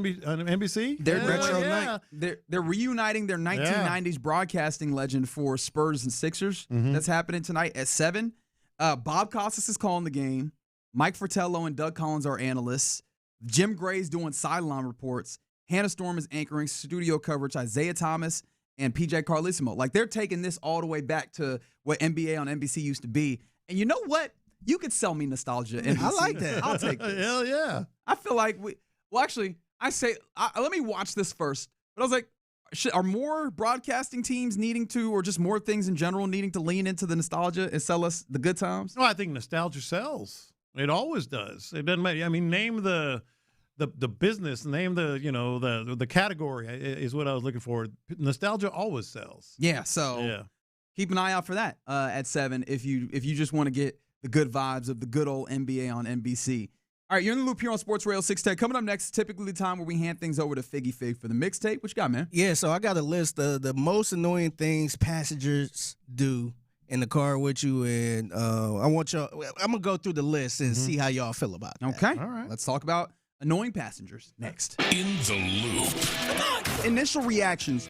NBC? They're retro night. They're reuniting their 1990s broadcasting legend for Spurs and Sixers. That's happening tonight at 7. Bob Costas is calling the game. Mike Fratello and Doug Collins are analysts. Jim Gray's doing sideline reports. Hannah Storm is anchoring studio coverage. Isaiah Thomas and PJ Carlissimo. Like, they're taking this all the way back to what NBA on NBC used to be. And you know what? You could sell me nostalgia. NBC. I like that. I'll take this. Hell yeah. I feel like let me watch this first. But I was like, are more broadcasting teams needing to, or just more things in general needing to lean into the nostalgia and sell us the good times? No, I think nostalgia sells. It always does. It doesn't matter. I mean, name the business, name the category is what I was looking for. Nostalgia always sells. Yeah. So keep an eye out for that at 7 if you just want to get the good vibes of the good old NBA on NBC. All right, you're in the loop here on Sports Radio 610. Coming up next, typically the time where we hand things over to Figgy Fig for the mixtape. What you got, man? Yeah, so I got a list of the most annoying things passengers do in the car with you, and I'm going to go through the list and see how y'all feel about that. Okay. All right. Let's talk about annoying passengers next. In the loop. Initial reactions.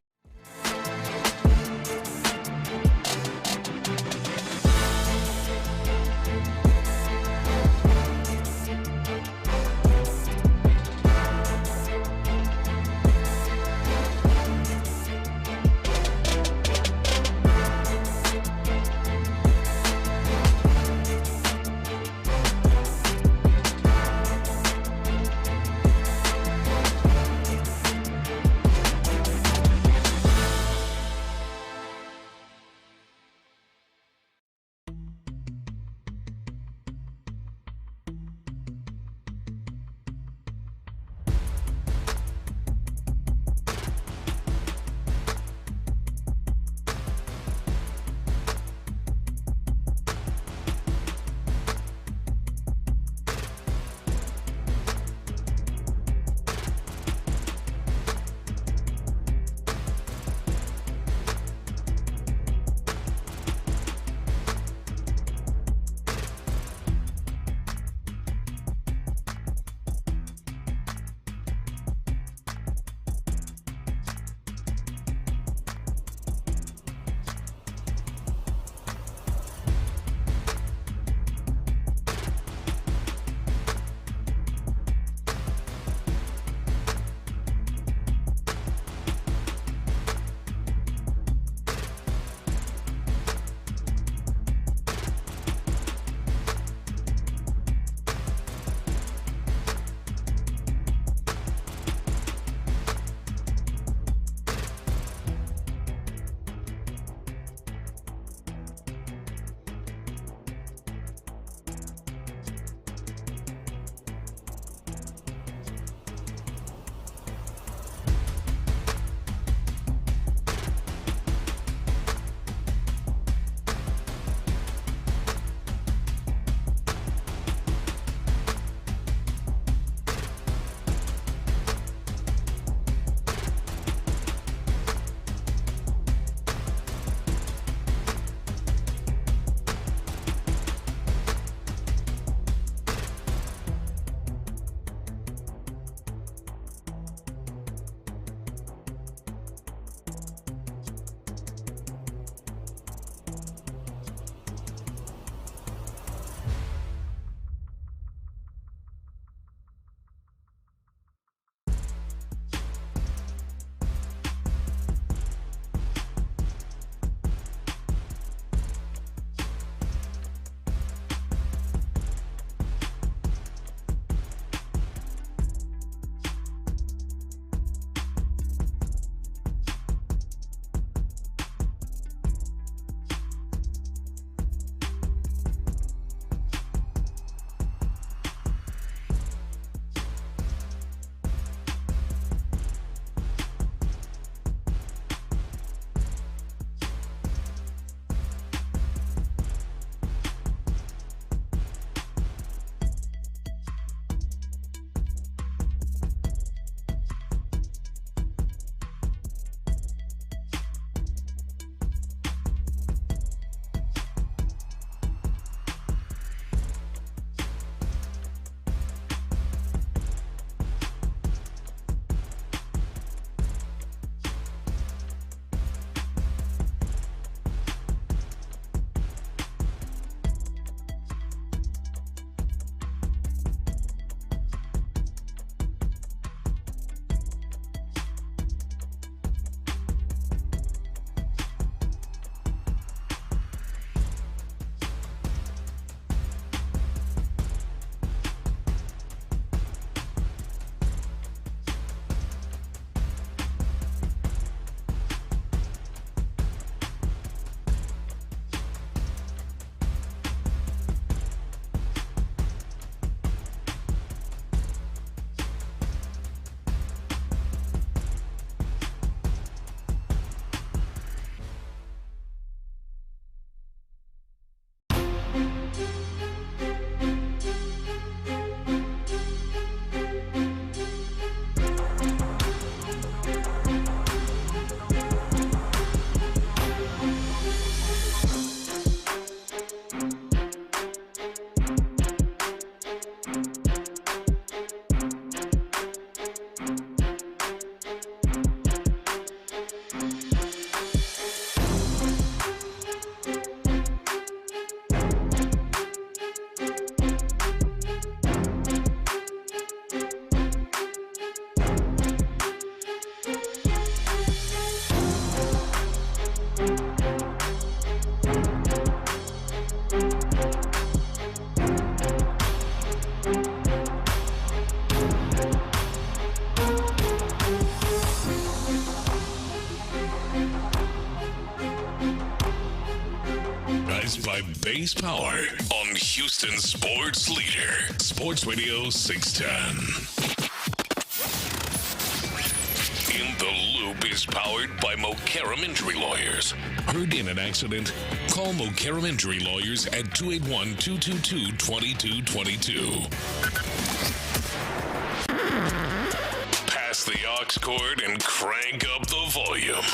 Energized by base power on Houston Sports Leader, Sports Radio 610. In the Loop is powered by Mokaram Injury Lawyers. Heard in an accident? Call Mokaram Injury Lawyers at 281-222-2222. Pass the aux cord and crank up the volume.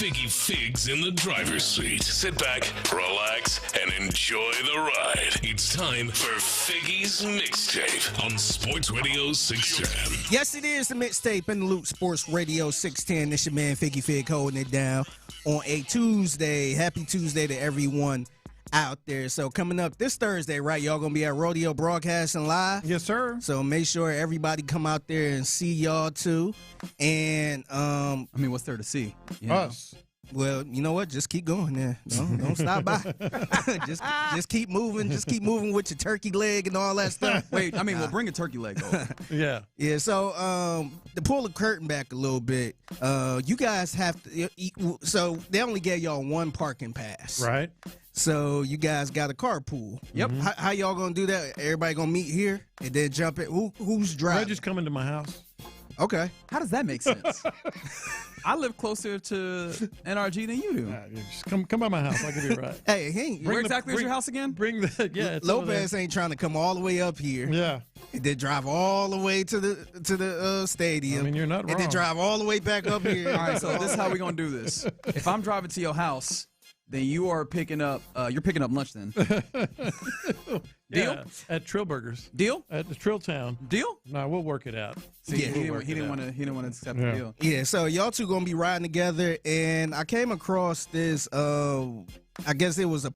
Figgy Figs in the driver's seat. Sit back, relax, and enjoy the ride. It's time for Figgy's Mixtape on Sports Radio 610. Yes, it is the Mixtape in the Loop, Sports Radio 610. This your man Figgy Fig holding it down on a Tuesday. Happy Tuesday to everyone out there. So coming up this Thursday, right, y'all gonna be at Rodeo Broadcasting Live? Yes, sir. So make sure everybody come out there and see y'all too. And I mean, what's there to see? Us. Well, you know what? Just keep going there. Don't stop by. just keep moving. Just keep moving with your turkey leg and all that stuff. Wait, I mean, we'll bring a turkey leg over. Yeah. Yeah, so to pull the curtain back a little bit, you guys have to, so they only gave y'all one parking pass. Right. So you guys got a carpool. Yep. How y'all gonna do that? Everybody gonna meet here and then jump in? Who's driving? They just come into my house. Okay. How does that make sense? I live closer to NRG than you do. Just come by my house. I'll give you a ride. Hey, where exactly is your house again? Bring the it's Lopez ain't trying to come all the way up here. Yeah. And then drive all the way to the stadium. I mean, you're not wrong. And then drive all the way back up here. All right, so this is how we're gonna do this. If I'm driving to your house, then you are picking up. You're picking up lunch then. Deal? Yeah, at Trill Burgers. Deal? At the Trill Town. Deal? No, we'll work it out. See, he didn't want to accept the deal. Yeah, so y'all two gonna be riding together, and I came across this. I guess it was a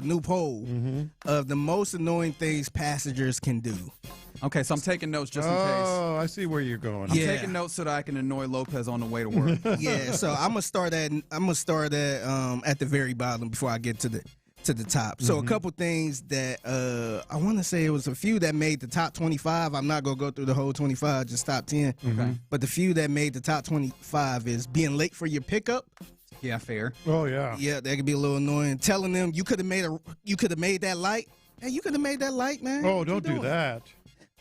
new poll of the most annoying things passengers can do. Okay, so I'm taking notes just in case. Oh, I see where you're going. I'm taking notes so that I can annoy Lopez on the way to work. Yeah, so I'm gonna start at the very bottom before I get to the top. So a couple things that I want to say it was a few that made the top 25. I'm not gonna go through the whole 25, just top 10. Okay. But the few that made the top 25 is being late for your pickup. Yeah, fair. Oh yeah. Yeah, that could be a little annoying. Telling them you could have made that light. Hey, you could have made that light, man. Oh, don't do that.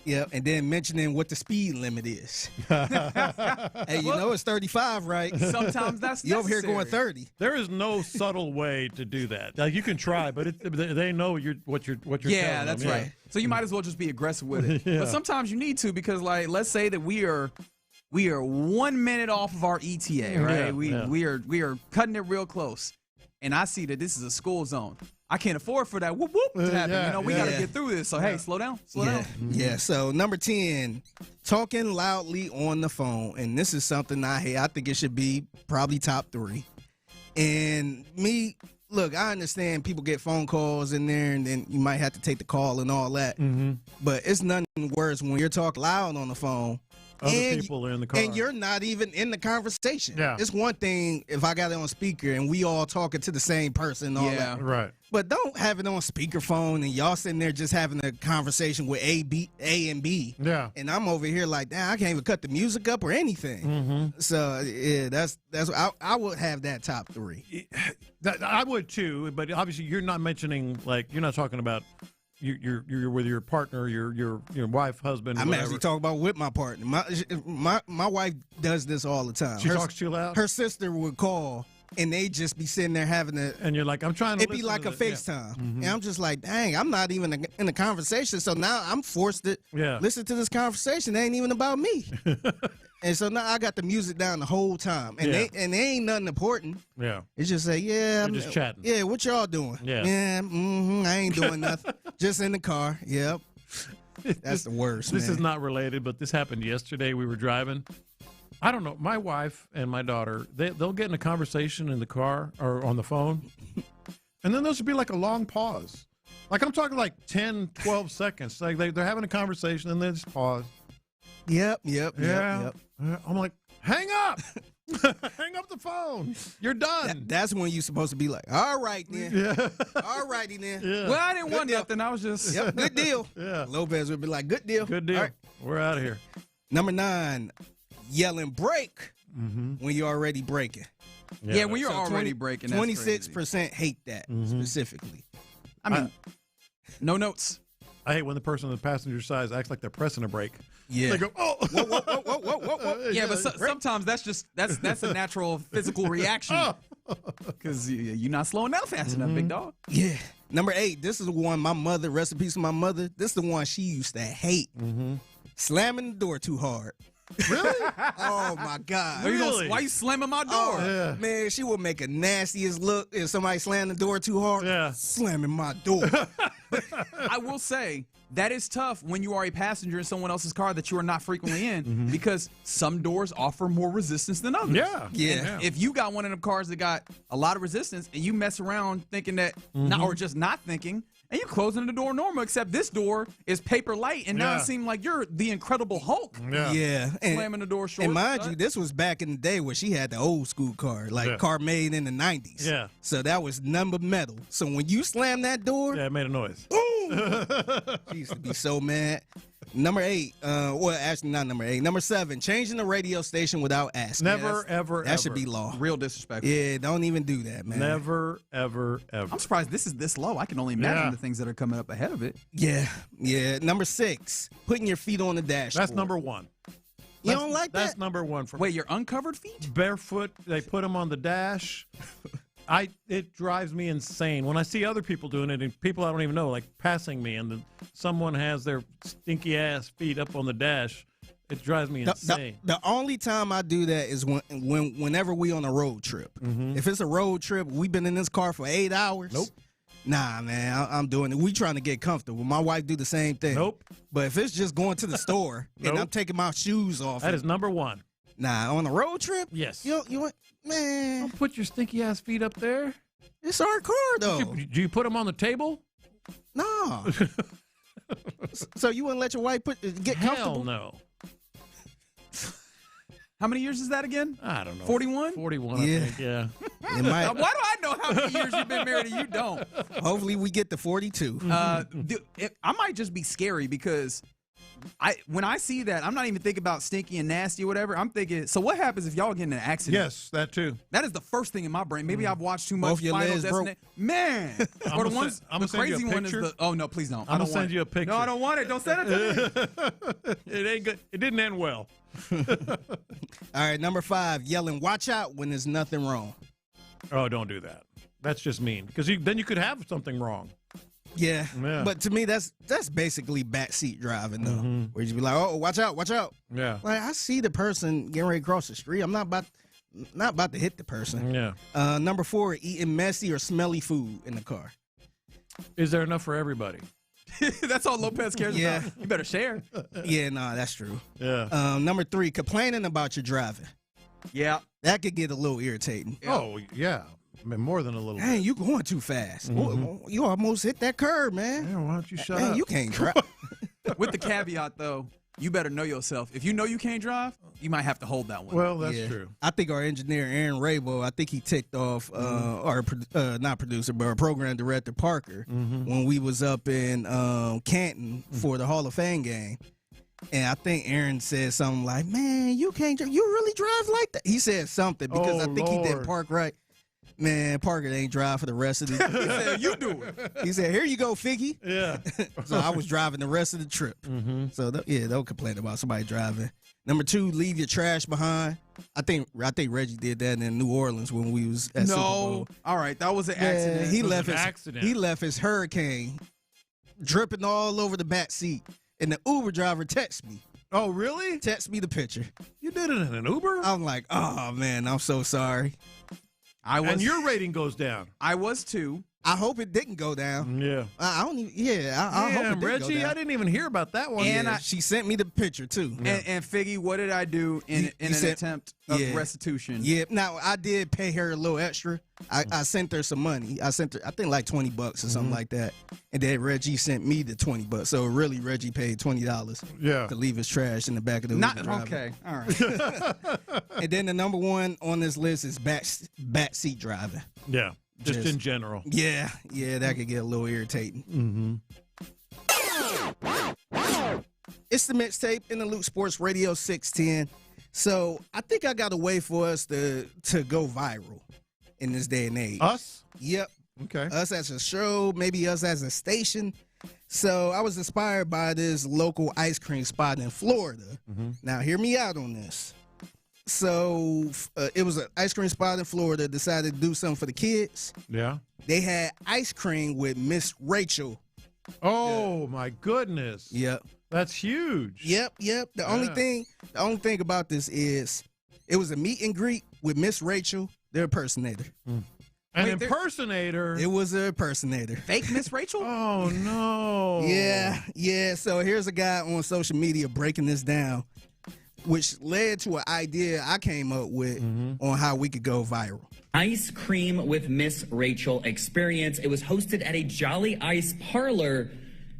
Yeah, and then mentioning what the speed limit is. Hey, you know it's 35, right? Sometimes that's you over here going 30. There is no subtle way to do that. Like you can try, but they know what you're yeah, telling that's them. right. So you might as well just be aggressive with it. Yeah. But sometimes you need to because, like, let's say that we are 1 minute off of our ETA, right? Yeah, We are cutting it real close, and I see that this is a school zone. I can't afford for that whoop whoop to happen. We got to get through this. So hey, slow down. Yeah. So number 10, talking loudly on the phone, and this is something I hate. I think it should be probably top 3. And me, look, I understand people get phone calls in there, and then you might have to take the call and all that. But it's nothing worse when you're talking loud on the phone. Other people are in the car. And you're not even in the conversation. Yeah. It's one thing if I got it on speaker and we all talking to the same person and all that. Right. But don't have it on speakerphone and y'all sitting there just having a conversation with A and B. Yeah. And I'm over here like, damn, I can't even cut the music up or anything. So yeah, that's I would have that top 3. I would too, but obviously you're not mentioning, like, you're not talking about you're with your partner, your wife, husband. I'm whatever. actually talking about with my partner. My wife does this all the time. She talks too loud. Her sister would call, and they just be sitting there having a. And you're like, I'm trying to. It'd be like a FaceTime, and I'm just like, dang, I'm not even in the conversation. So now I'm forced to listen to this conversation. It ain't even about me. And so now I got the music down the whole time, and they ain't nothing important. Yeah, it's just like, I'm just chatting. Yeah, what y'all doing? Yeah, I ain't doing nothing. Just in the car. Yep. That's the worst. This man. is not related, but this happened yesterday. We were driving. I don't know. My wife and my daughter, they'll get in a conversation in the car or on the phone, and then there'll be like a long pause. Like I'm talking like 10, 12 seconds. Like they're having a conversation and they just pause. Yep. I'm like, hang up. Hang up the phone. You're done. That's when you're supposed to be like, all right then. Yeah. All righty then. Yeah. Well, I didn't want nothing. I was just. Yep, good deal. Yeah. Lopez would be like, good deal. Good deal. All right. We're out of here. Number 9, yelling break when you're already breaking. Yeah, when you're already breaking. 26% hate that specifically. I mean, no notes. I hate when the person on the passenger side acts like they're pressing a brake. Yeah. They go, oh. Whoa. Yeah, but sometimes that's a natural physical reaction. Because you're not slowing down fast enough, big dog. Yeah. Number 8, this is the one my mother, rest in peace to my mother, this is the one she used to hate. Slamming the door too hard. Really? Oh, my God. Why you slamming my door? Oh, man, she would make a nastiest look if somebody slammed the door too hard. Yeah. Slamming my door. I will say, that is tough when you are a passenger in someone else's car that you are not frequently in because some doors offer more resistance than others. Yeah. If you got one of them cars that got a lot of resistance and you mess around thinking that, or just not thinking, and you're closing the door normal, except this door is paper light, and now it seems like you're the Incredible Hulk. Yeah. Slamming the door short. And mind you, this was back in the day where she had the old school car, car made in the 90s. Yeah. So that was number metal. So when you slam that door, Yeah, it made a noise. she used to be so mad. Number 8, well, actually not number 8. Number 7, changing the radio station without asking. Never, ever, That should be law. Real disrespectful. Yeah, don't even do that, man. Never, ever, ever. I'm surprised this is this low. I can only imagine the things that are coming up ahead of it. Yeah. Number 6, putting your feet on the dashboard. That's number 1. You don't like that? That's number 1 for me. Wait, your uncovered feet? Barefoot, they put them on the dash. It drives me insane when I see other people doing it and people I don't even know, like passing me, and someone has their stinky ass feet up on the dash. It drives me insane. The only time I do that is whenever we on a road trip. If it's a road trip, we've been in this car for 8 hours. Nope. Nah, man, I'm doing it. We trying to get comfortable. My wife do the same thing. Nope. But if it's just going to the store and I'm taking my shoes off, that is number 1. Nah, on a road trip, yes. You want, man? Don't put your stinky ass feet up there. It's our car, though. Do you put them on the table? No. So you wouldn't let your wife get comfortable? Hell no. How many years is that again? I don't know. 41? 41, Yeah. I think, yeah. It might. Why do I know how many years you've been married and you don't? Hopefully we get to 42. I might just be scary because when I see that, I'm not even thinking about stinky and nasty or whatever. I'm thinking, so what happens if y'all get in an accident? Yes, that too. That is the first thing in my brain. Maybe I've watched too much Both your Final legs broke. Destination. Man. Or the ones, I'm the gonna send you a crazy one is picture. the, oh no, please don't. I'm going to send you a picture. No, I don't want it. Don't send it to me. It ain't good. It didn't end well. All right, number 5, yelling, watch out when there's nothing wrong. Oh, don't do that. That's just mean. Because then you could have something wrong. Yeah. But to me, that's basically backseat driving, though. Where you be like, oh, watch out. Yeah. Like, I see the person getting ready to cross the street. I'm not about to hit the person. Yeah. Number 4, eating messy or smelly food in the car. Is there enough for everybody? That's all Lopez cares about. You better share. Yeah, nah, that's true. Yeah. Number 3, complaining about your driving. Yeah. That could get a little irritating. Oh, yeah. I mean, more than a little Dang, bit. you going too fast. You almost hit that curb, man. Man, why don't you shut Man, up? you can't drive. With the caveat, though, you better know yourself. If you know you can't drive, you might have to hold that one. Well, that's true. I think our engineer, Aaron Rabo, I think he ticked off our, not producer, but our program director, Parker, when we was up in Canton for the Hall of Fame game. And I think Aaron said something like, man, you can't drive. You really drive like that? He said something because I think he didn't park right. Man, Parker ain't drive for the rest of the He said, you do it. He said, here you go, Figgy. Yeah. So I was driving the rest of the trip. So, don't complain about somebody driving. Number 2, leave your trash behind. I think Reggie did that in New Orleans when we was at Super Bowl. All right, that was an accident. He left his Hurricane dripping all over the back seat. And the Uber driver texted me. Oh, really? Text me the picture. You did it in an Uber? I'm like, oh, man, I'm so sorry. And your rating goes down. I was too. I hope it didn't go down. Yeah. I don't even, I hope it didn't Reggie, go down. I didn't even hear about that one. And she sent me the picture, too. And Figgy, what did I do in an attempt of restitution? Yeah. Now, I did pay her a little extra. I sent her some money. I sent her, I think, like $20 or something like that. And then Reggie sent me the $20. So, really, Reggie paid $20 to leave his trash in the back of the Uber driver. Okay. All right. And then the number 1 on this list is backseat driving. Yeah. Just in general. Yeah, that could get a little irritating. It's the mixtape in the Loop Sports Radio 610. So I think I got a way for us to go viral in this day and age. Us? Yep. Okay. Us as a show, maybe us as a station. So I was inspired by this local ice cream spot in Florida. Now, hear me out on this. So it was an ice cream spot in Florida, decided to do something for the kids. Yeah. They had ice cream with Miss Rachel. Oh, my goodness. Yep. That's huge. Yep. The only thing about this is it was a meet and greet with Miss Rachel, the impersonator. An impersonator? It was an impersonator. Fake Miss Rachel? Oh, no. Yeah. So here's a guy on social media breaking this down, which led to an idea I came up with on how we could go viral. Ice Cream with Miss Rachel experience. It was hosted at a Jolly Ice Parlor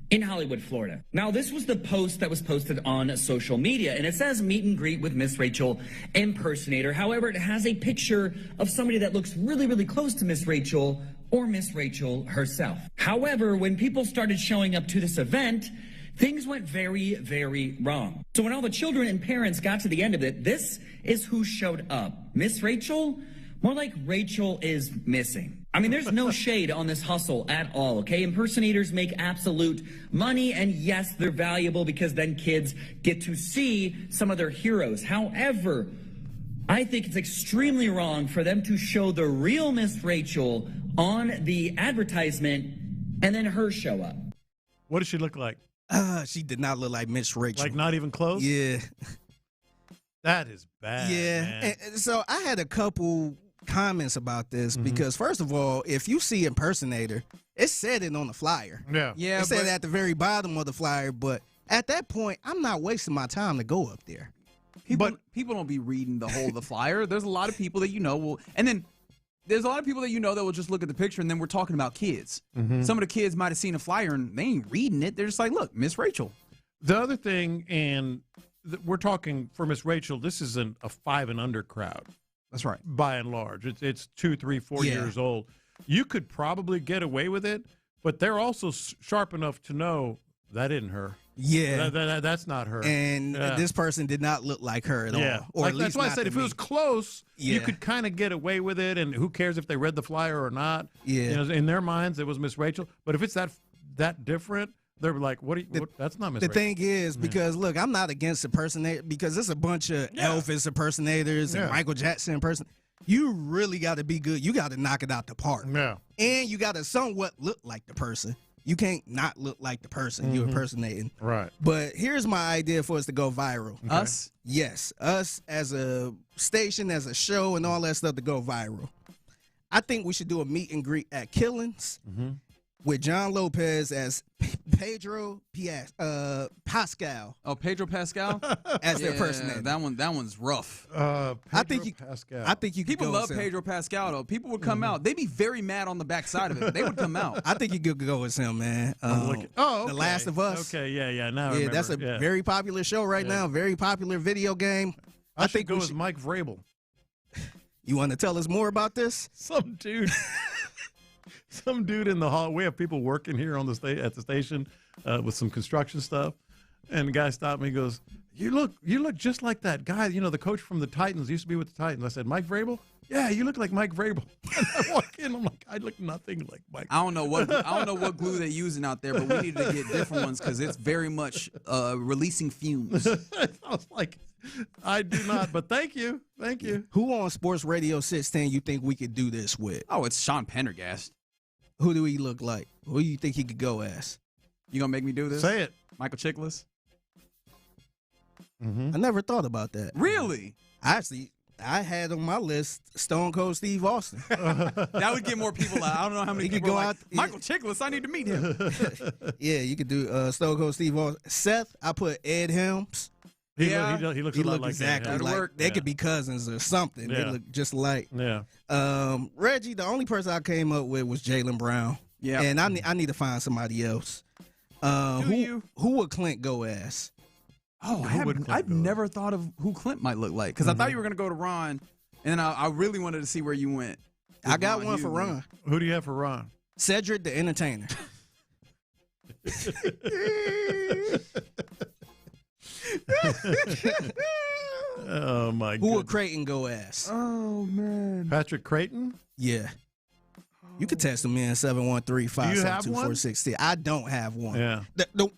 in Hollywood, Florida. Now, this was the post that was posted on social media, and it says meet and greet with Miss Rachel impersonator. However, it has a picture of somebody that looks really, really close to Miss Rachel or Miss Rachel herself. However, when people started showing up to this event, things went very, very wrong. So when all the children and parents got to the end of it, this is who showed up. Miss Rachel? More like Rachel is missing. I mean, there's no shade on this hustle at all, okay? Impersonators make absolute money, and yes, they're valuable because then kids get to see some of their heroes. However, I think it's extremely wrong for them to show the real Miss Rachel on the advertisement and then her show up. What does she look like? She did not look like Miss Rachel. Like not even close? Yeah. That is bad. Yeah. Man. And so I had a couple comments about this because, first of all, if you see impersonator, it said it on the flyer. Yeah. It said it at the very bottom of the flyer, but at that point, I'm not wasting my time to go up there. People don't be reading the whole of the flyer. There's a lot of people that will, and then there's a lot of people that that will just look at the picture, and then we're talking about kids. Some of the kids might have seen a flyer and they ain't reading it. They're just like, look, Miss Rachel. The other thing, and we're talking for Miss Rachel, this isn't a 5 and under crowd. That's right. By and large, it's 2, 3, 4 years old. You could probably get away with it, but they're also sharp enough to know that isn't her. Yeah, that's not her. And this person did not look like her at all. Or like, at least that's why I said if it was close, you Yeah. could kind of get away with it. And who cares if they read the flyer or not? Yeah. You know, in their minds, it was Miss Rachel. But if it's that different, they're like, that's not Miss The Rachel. thing is, because look, I'm not against impersonators because there's a bunch of Elvis impersonators and Michael Jackson impersonators. You really got to be good. You got to knock it out the park. Yeah. And you got to somewhat look like the person. You can't not look like the person you're impersonating. Right. But here's my idea for us to go viral. Okay. Us? Yes. Us as a station, as a show, and all that stuff to go viral. I think we should do a meet and greet at Killings with John Lopez as Pedro Pascal. Oh, Pedro Pascal? As their impersonator. That one's rough. I think you could People go love with him. Pedro Pascal, though. People would come out. They'd be very mad on the backside of it. They would come out. I think you could go with him, man. Okay. The Last of Us. Okay, yeah. Now I remember. That's a very popular show right now. Very popular video game. I think go with Mike Vrabel. You want to tell us more about this? Some dude in the hall. We have people working here on at the station with some construction stuff, and the guy stopped me and goes, you look just like that guy, the coach from the Titans, used to be with the Titans." I said, "Mike Vrabel?" "Yeah, you look like Mike Vrabel." And I walk in, I'm like, I look nothing like Mike. I don't know what glue they're using out there, but we need to get different ones because it's very much releasing fumes. I was like, I do not, but thank you. Who on Sports Radio 610 you think we could do this with? Oh, it's Sean Pendergast. Who do he look like? Who do you think he could go as? You gonna make me do this? Say it. Michael Chiklis. I never thought about that. Really? Actually, I had on my list Stone Cold Steve Austin. That would get more people out. I don't know how many He could people go are out. like, Michael Chiklis, I need to meet him. Yeah, you could do Stone Cold Steve Austin. Seth, I put Ed Helms. He looks a lot like exactly that. like they could be cousins or something. They look just alike. Yeah. Reggie, the only person I came up with was Jaylen Brown. Yeah. And I need to find somebody else. Who would Clint go as? Oh, I've never thought of who Clint might look like because I thought you were going to go to Ron, and I really wanted to see where you went. I got one for Ron. Who do you have for Ron? Cedric the Entertainer. Oh, my God. Who would Creighton go as? Oh, man. Patrick Creighton? Yeah. You could text them in 713-572-4660. I don't have one. Yeah.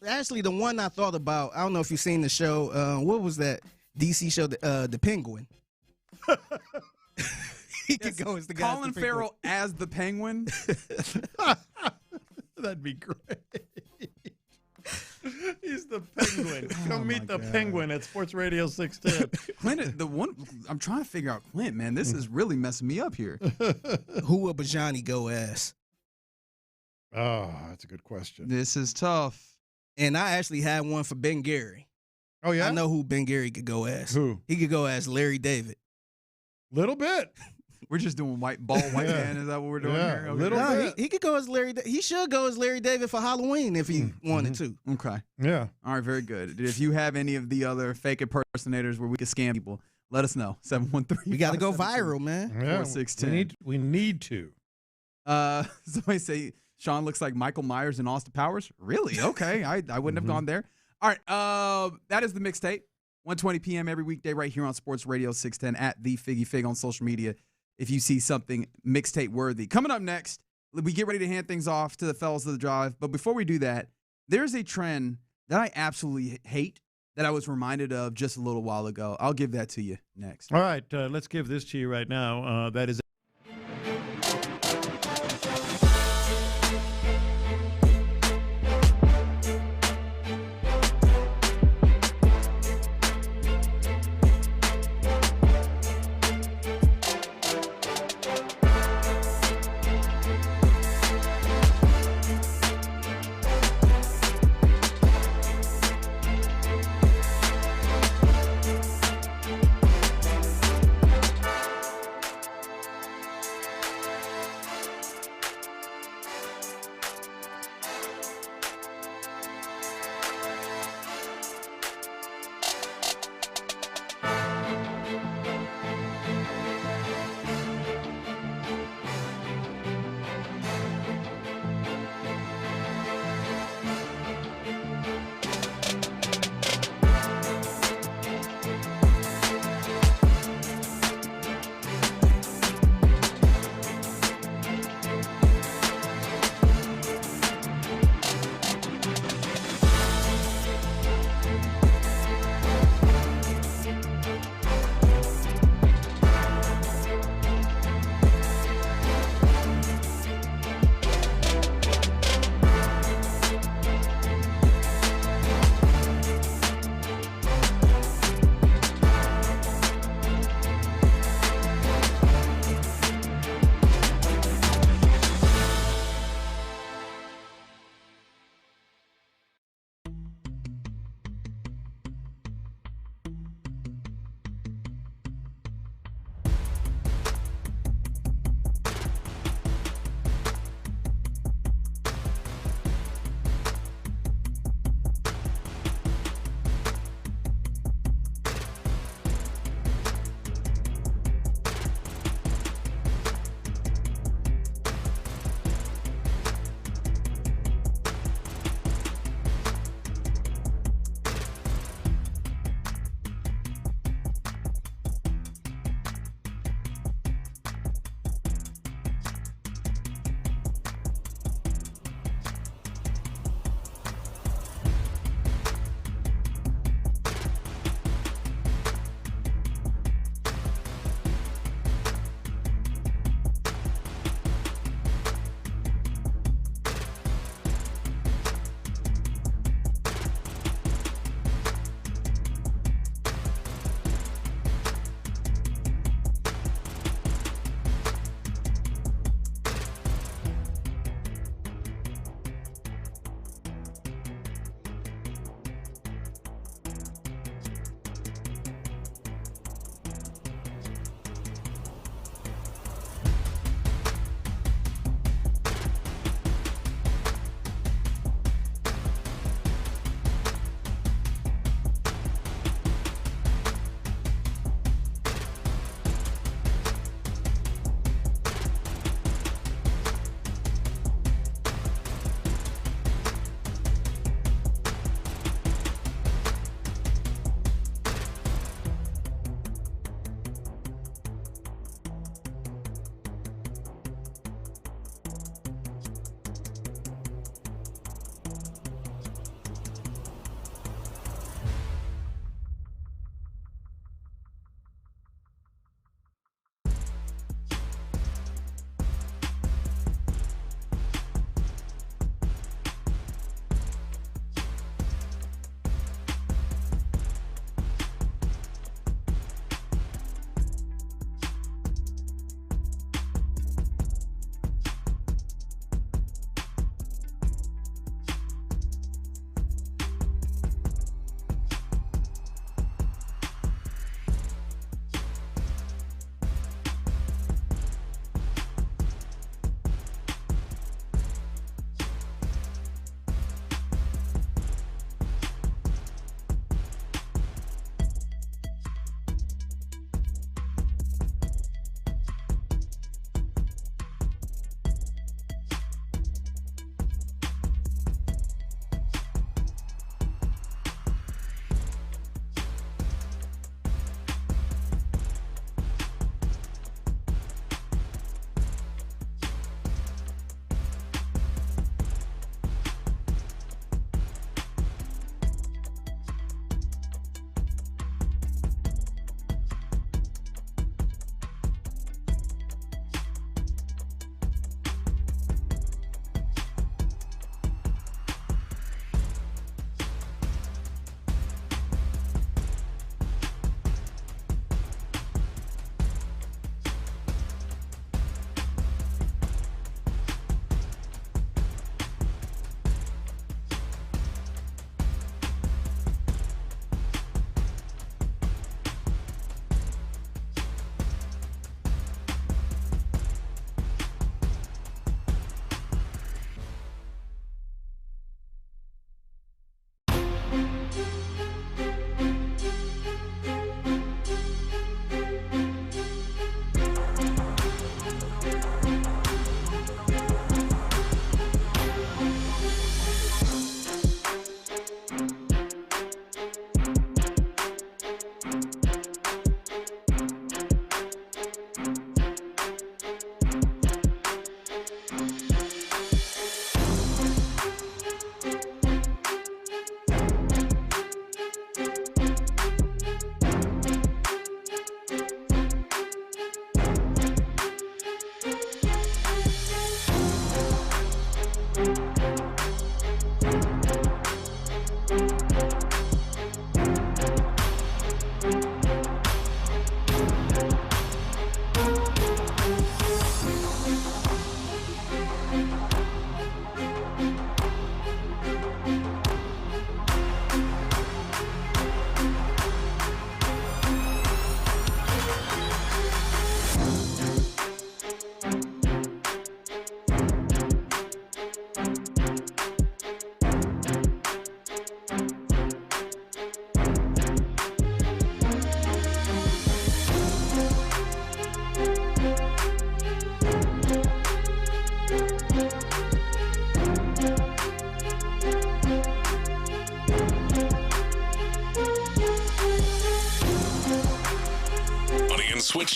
Actually, the one I thought about, I don't know if you've seen the show. What was that DC show? The Penguin. He could go as the guy. Colin Farrell as the Penguin. That'd be great. He's the Penguin. Come meet the Penguin at Sports Radio 610. Clint, the one I'm trying to figure out, Clint, man, this is really messing me up here. Who will Bijani go as? Oh, that's a good question. This is tough. And I actually had one for Ben Gary. Oh, yeah? I know who Ben Gary could go as. Who? He could go as Larry David. Little bit. We're just doing white man. Is that what we're doing here? Okay. Little bit. He could go as Larry. He should go as Larry David for Halloween if he wanted to. Okay. Yeah. All right. Very good. If you have any of the other fake impersonators where we can scam people, let us know. 713. We got to go viral, man. Yeah, 4610. we need to. Somebody say Sean looks like Michael Myers and Austin Powers. Really? Okay. I wouldn't have gone there. All right. That is the mixtape. 1:20 p.m. every weekday right here on Sports Radio 610 at the Figgy Fig on social media. If you see something mixtape worthy. Coming up next, we get ready to hand things off to the fellas of the drive. But before we do that, there's a trend that I absolutely hate that I was reminded of just a little while ago. I'll give that to you next. All right, let's give this to you right now. That is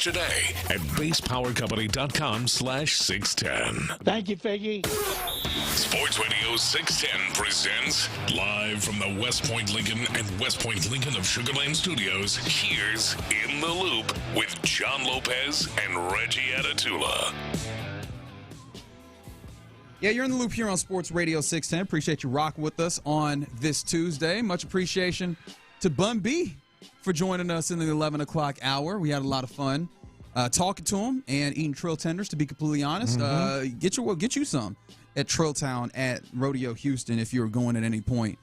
today at basepowercompany.com/610. Thank you, Figgy. Sports Radio 610 presents live from the West Point Lincoln and West Point Lincoln of Sugar Land Studios. Here's In the Loop with John Lopez and Reggie Atatula. Yeah, you're in the loop here on Sports Radio 610. Appreciate you rocking with us on this Tuesday. Much appreciation to Bun B for joining us in the 11 o'clock hour. We had a lot of fun talking to him and eating Trill Tenders, to be completely honest. Get you some at Trilltown at Rodeo Houston if you're going at any point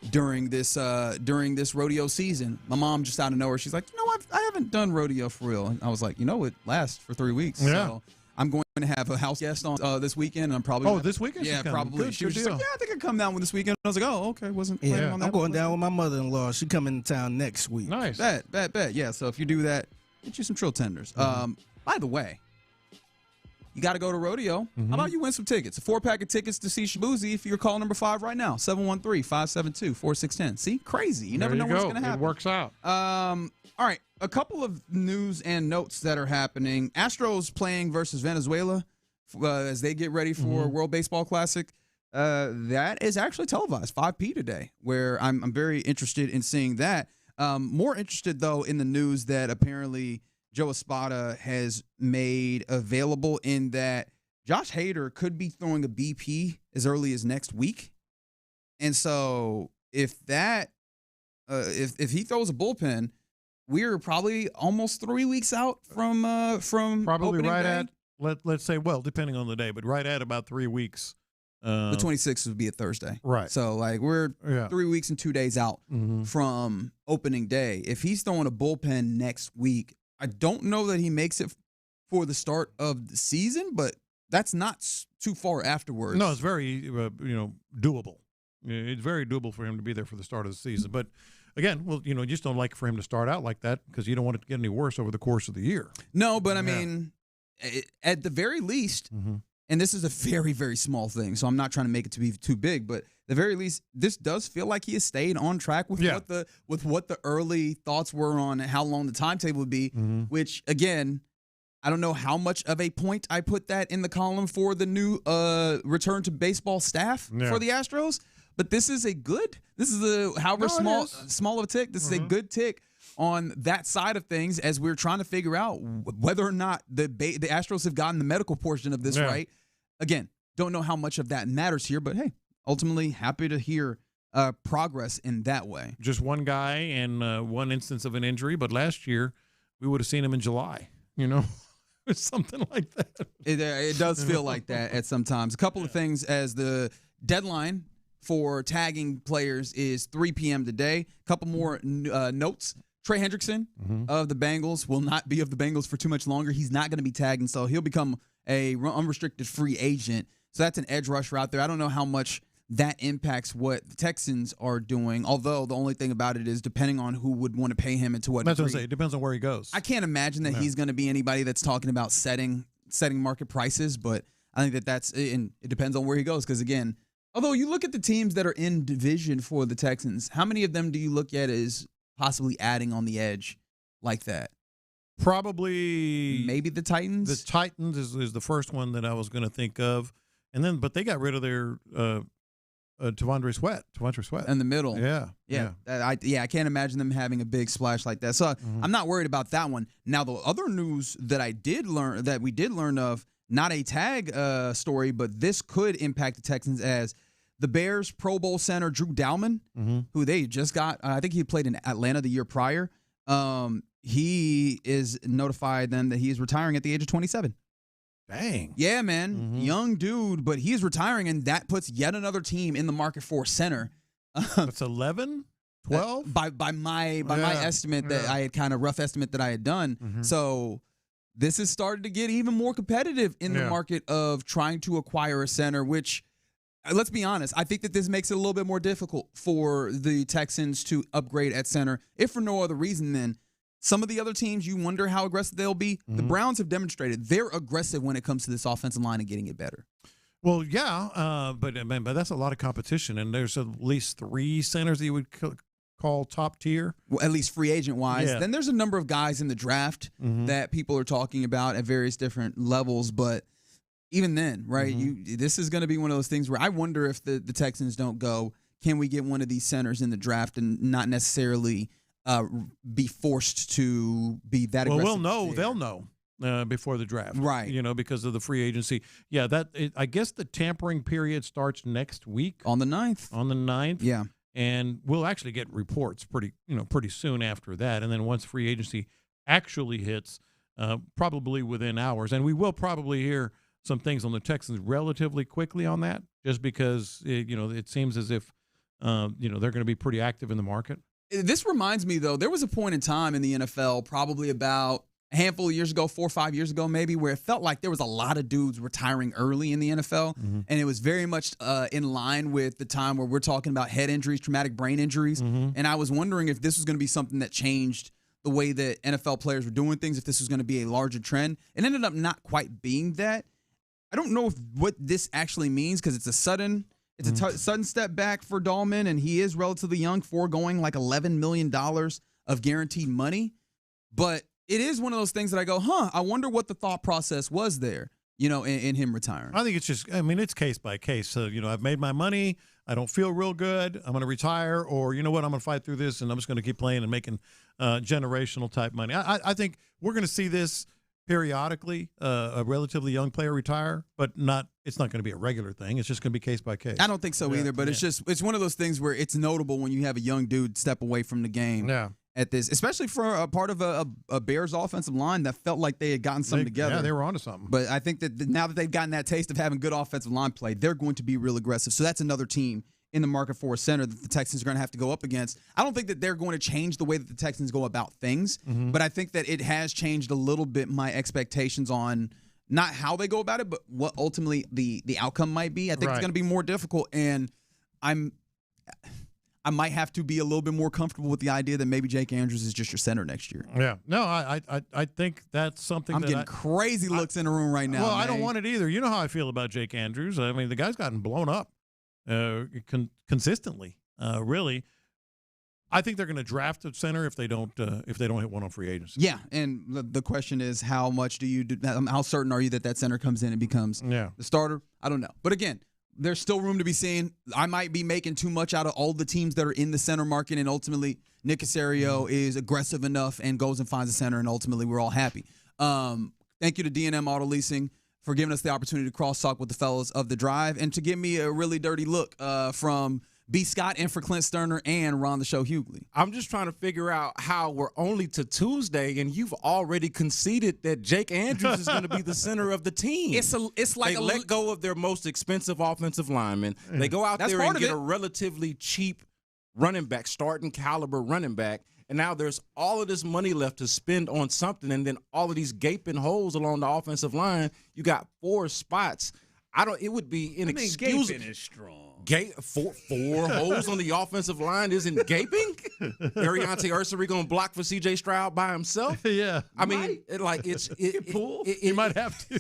during this rodeo season. My mom just out of nowhere, she's like, I haven't done rodeo for real. And I was like, it lasts for 3 weeks. Yeah. So I'm going to have a house guest on this weekend. And I'm probably this weekend? Yeah, probably. Good, she was just like, I think I'd come down with this weekend. I was like, okay. Wasn't planning on that. I'm going down with my mother-in-law. She coming to town next week. Nice. Bet. Yeah, so if you do that, get you some Trill Tenders. By the way, you got to go to rodeo. How about you win some tickets? A 4-pack of tickets to see Shabuzi if you're call number 5 right now, 713-572-4610. See? Crazy. You never know what's going to happen. It works out. All right, a couple of news and notes that are happening. Astros playing versus Venezuela as they get ready for World Baseball Classic. That is actually televised, 5 p.m. today, where I'm very interested in seeing that. More interested, though, in the news that apparently Joe Espada has made available in that Josh Hader could be throwing a BP as early as next week. And so if that if he throws a bullpen, we're probably almost 3 weeks out from probably right day. at let's say, well, depending on the day, but right at about 3 weeks. The 26th would be a Thursday. Right. So, we're 3 weeks and 2 days out from opening day. If he's throwing a bullpen next week, I don't know that he makes it for the start of the season, but that's not too far afterwards. No, it's very, doable. It's very doable for him to be there for the start of the season. But, again, you just don't like for him to start out like that because you don't want it to get any worse over the course of the year. No, but, I mean, at the very least – and this is a very, very small thing, so I'm not trying to make it to be too big, but at the very least, this does feel like he has stayed on track with what the early thoughts were on how long the timetable would be, which, again, I don't know how much of a point I put that in the column for the new return to baseball staff for the Astros, but this is a small of a tick. This is a good tick on that side of things as we're trying to figure out whether or not the Astros have gotten the medical portion of this right. Again, don't know how much of that matters here, but hey, ultimately happy to hear progress in that way. Just one guy and one instance of an injury, but last year we would have seen him in July, It's something like that. It does feel like that at some times. A couple of things as the deadline for tagging players is 3 p.m. today. A couple more notes. Trey Hendrickson of the Bengals will not be of the Bengals for too much longer. He's not going to be tagged, and so he'll become a unrestricted free agent. So that's an edge rusher out there. I don't know how much that impacts what the Texans are doing, although the only thing about it is depending on who would want to pay him and to what degree. That's what I'm saying. It depends on where he goes. I can't imagine that he's going to be anybody that's talking about setting market prices, but I think and it depends on where he goes because, again, although you look at the teams that are in division for the Texans, how many of them do you look at as possibly adding on the edge like that? Probably maybe the Titans. The Titans is the first one that I was going to think of, but they got rid of their Tavondre Sweat in the middle. Yeah. I can't imagine them having a big splash like that. So I'm not worried about that one. Now the other news that we did learn of, not a tag story, but this could impact the Texans as the Bears Pro Bowl center Drew Dalman, who they just got, I think he played in Atlanta the year prior. He is notified then that he is retiring at the age of 27. Dang. Yeah, man. Young dude, but he is retiring, and that puts yet another team in the market for center. That's 11, 12? By my estimate that I had kind of rough estimate that I had done. So this has started to get even more competitive in the market of trying to acquire a center, which, let's be honest, I think that this makes it a little bit more difficult for the Texans to upgrade at center, if for no other reason than some of the other teams, you wonder how aggressive they'll be. The Browns have demonstrated they're aggressive when it comes to this offensive line and getting it better. Well, yeah, but that's a lot of competition, and there's at least 3 centers that you would call top tier. Well, at least free agent wise. Yeah. Then there's a number of guys in the draft that people are talking about at various different levels, but even then, right? This is going to be one of those things where I wonder if the Texans don't go, can we get one of these centers in the draft and not necessarily be forced to be that aggressive? Well, they'll know before the draft, right? Because of the free agency. Yeah, I guess the tampering period starts next week on the 9th. On the 9th, yeah. And we'll actually get reports pretty soon after that. And then once free agency actually hits, probably within hours, and we will probably hear some things on the Texans relatively quickly on that, just because it seems as if they're going to be pretty active in the market. This reminds me, though, there was a point in time in the NFL, probably about a handful of years ago, 4 or 5 years ago maybe, where it felt like there was a lot of dudes retiring early in the NFL, and it was very much in line with the time where we're talking about head injuries, traumatic brain injuries, and I was wondering if this was going to be something that changed the way that NFL players were doing things, if this was going to be a larger trend. It ended up not quite being that. I don't know what this actually means because it's a sudden step back for Dahlman, and he is relatively young, foregoing like $11 million of guaranteed money, but it is one of those things that I go, I wonder what the thought process was there, in him retiring. I think it's just, it's case by case. So, I've made my money. I don't feel real good. I'm going to retire, or you know what? I'm going to fight through this, and I'm just going to keep playing and making generational type money. I think we're going to see this periodically, a relatively young player retire, but it's not going to be a regular thing. It's just going to be case by case. I don't think so either, but it's one of those things where it's notable when you have a young dude step away from the game. Yeah. At this, especially for a part of a Bears offensive line that felt like they had gotten something together. Yeah, they were onto something. But I think that now that they've gotten that taste of having good offensive line play, they're going to be real aggressive. So that's another team in the market for a center that the Texans are going to have to go up against. I don't think that they're going to change the way that the Texans go about things, but I think that it has changed a little bit my expectations on not how they go about it, but what ultimately the outcome might be. I think it's going to be more difficult, and I might have to be a little bit more comfortable with the idea that maybe Jake Andrews is just your center next year. Yeah. No, I think that's something I'm getting crazy looks in the room right now. Well, I don't want it either. You know how I feel about Jake Andrews. I mean, the guy's gotten blown up consistently, really. I think they're going to draft a center if they don't hit one on free agency. Yeah, and the question is, how much do you do? How certain are you that center comes in and becomes the starter? I don't know. But again, there's still room to be seen. I might be making too much out of all the teams that are in the center market, and ultimately Nick Caserio is aggressive enough and goes and finds a center, and ultimately we're all happy. Thank you to D&M Auto Leasing for giving us the opportunity to cross-talk with the fellas of The Drive and to give me a really dirty look from B. Scott and for Clint Stoerner and Ron the Show Hughley. I'm just trying to figure out how we're only to Tuesday and you've already conceded that Jake Andrews is going to be the center of the team. It's like they let go of their most expensive offensive lineman. They go out there and get a relatively cheap running back, starting caliber running back, and now there's all of this money left to spend on something, and then all of these gaping holes along the offensive line. You got 4 spots. It would be inexcusable. Gaping is strong. Four holes on the offensive line isn't gaping? Ariante Ursary going to block for C.J. Stroud by himself? Yeah. I mean, you might have to.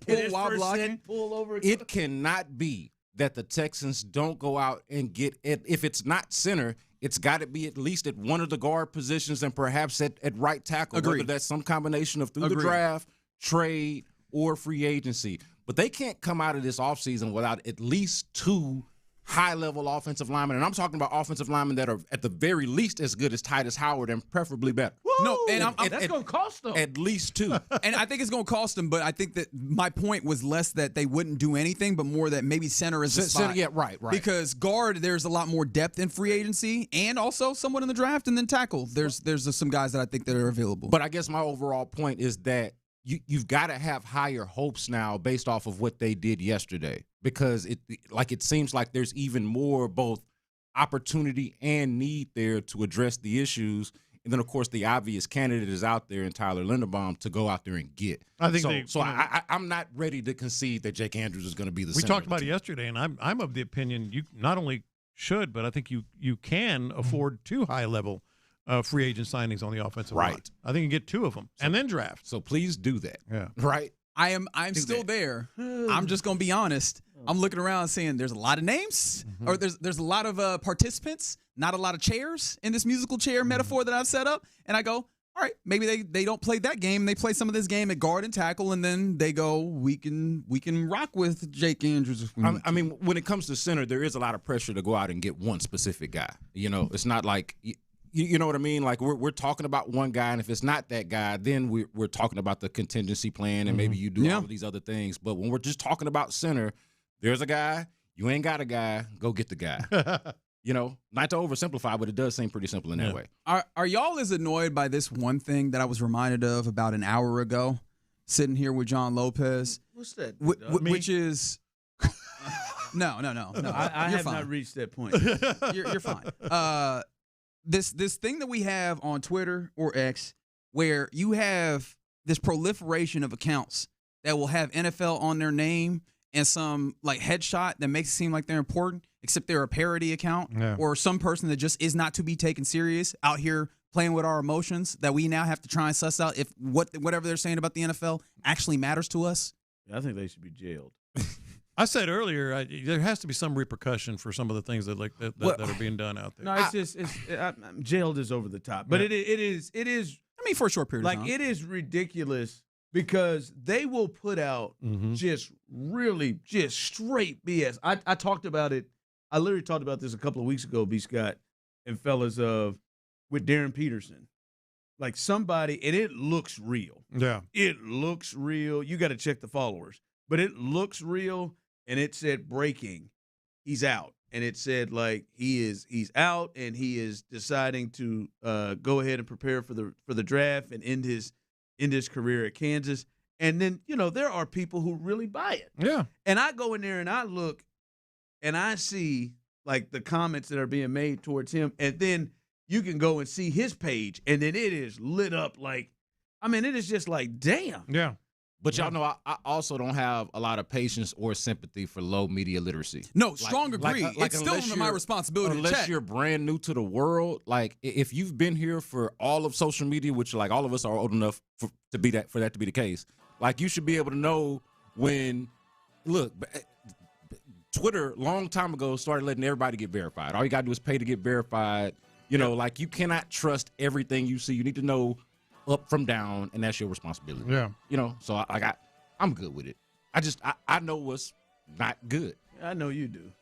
Pull while blocking. Pull over. It cannot be that the Texans don't go out and get it. If it's not center, it's got to be at least at one of the guard positions and perhaps at right tackle. Agreed. Whether that's some combination of through the draft, trade, or free agency. But they can't come out of this offseason without at least 2 high-level offensive linemen. And I'm talking about offensive linemen that are at the very least as good as Titus Howard and preferably better. No, and that's going to cost them. At least 2. And I think it's going to cost them, but I think that my point was less that they wouldn't do anything, but more that maybe center is the spot. Yeah, right. Because guard, there's a lot more depth in free agency and also somewhat in the draft, and then tackle. There's some guys that I think that are available. But I guess my overall point is that you've got to have higher hopes now based off of what they did yesterday, because it seems like there's even more both opportunity and need there to address the issues. And then, of course, the obvious candidate is out there in Tyler Linderbaum to go out there and get. I think I'm not ready to concede that Jake Andrews is going to be the center. We talked about it yesterday, and I'm of the opinion you not only should, but I think you can afford 2 high-level free agent signings on the offensive line. I think you can get 2 of them and then draft. So please do that. Yeah. Right. I'm still there. I'm just going to be honest. I'm looking around saying there's a lot of names, or there's a lot of participants, not a lot of chairs in this musical chair metaphor that I've set up. And I go, all right, maybe they don't play that game. They play some of this game at guard and tackle, and then they go, we can rock with Jake Andrews. If we need I mean, when it comes to center, there is a lot of pressure to go out and get one specific guy. You know, it's not like you know what I mean? Like we're talking about one guy, and if it's not that guy, then we're talking about the contingency plan, and maybe you do all of these other things. But when we're just talking about center, there's a guy. You ain't got a guy. Go get the guy. You know, not to oversimplify, but it does seem pretty simple in that way. Are y'all as annoyed by this one thing that I was reminded of about an hour ago, sitting here with John Lopez? What's that? Which is no. I have not reached that point. You're fine. This thing that we have on Twitter or X, where you have this proliferation of accounts that will have NFL on their name and some like headshot that makes it seem like they're important, except they're a parody account or some person that just is not to be taken serious out here playing with our emotions that we now have to try and suss out if whatever they're saying about the NFL actually matters to us. I think they should be jailed. I said earlier, there has to be some repercussion for some of the things that are being done out there. No, it's jailed is over the top, but it is. I mean, for a short period of time, it is ridiculous because they will put out just straight BS. I talked about it. I literally talked about this a couple of weeks ago, B. Scott and fellas, with Darren Peterson. Like somebody, and it looks real. Yeah, it looks real. You got to check the followers, but it looks real. And it said breaking, he's out. And it said like he's out and he is deciding to go ahead and prepare for the draft and end his career at Kansas. And then, there are people who really buy it. Yeah. And I go in there and I look and I see like the comments that are being made towards him. And then you can go and see his page and then it is lit up like, it is just like, damn. Yeah. But y'all know I also don't have a lot of patience or sympathy for low media literacy. No, strong agree. It's still under my responsibility to check. You're brand new to the world, like if you've been here for all of social media, which like all of us are old enough for that to be the case, like you should be able to know when. Look, Twitter long time ago started letting everybody get verified. All you got to do is pay to get verified. Like you cannot trust everything you see. You need to know up from down, and that's your responsibility. Yeah. So I'm good with it. I know what's not good. I know you do.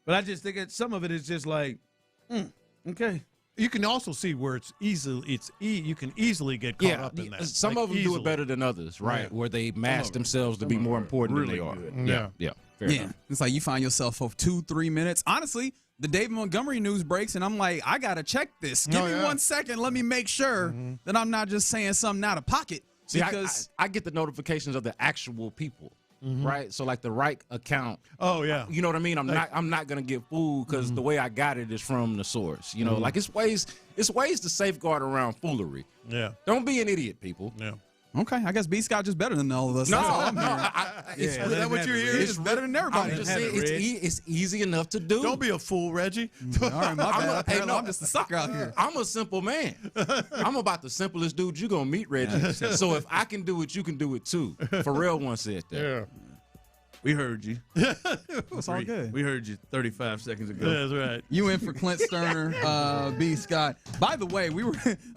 But I just think some of it is just like, okay. You can also see where you can easily get caught up in that. Some of them do it better than others, right? Where they mask themselves to be more important than they are. Yeah. Fair enough. It's like you find yourself for 2-3 minutes. Honestly, the David Montgomery news breaks, and I'm like, I got to check this. Give me 1 second. Let me make sure that I'm not just saying something out of pocket. See, because I get the notifications of the actual people, right? So, like the Reich account. Oh, yeah. You know what I mean? I'm not going to get fooled because the way I got it is from the source. Like it's ways to safeguard around foolery. Yeah. Don't be an idiot, people. Yeah. Okay, I guess B. Scott just better than all of us. No, That's all I'm hearing. Is that what you're hearing? It's better than everybody. I'm just saying it's easy enough to do. Don't be a fool, Reggie. All right, my bad. I'm just a sucker out here. I'm a simple man. I'm about the simplest dude you're going to meet, Reggie. So if I can do it, you can do it too. Pharrell once said that. Yeah. We heard you. It's all good. We heard you 35 seconds ago. Yeah, that's right. You in for Clint Stoerner, B. Scott. By the way,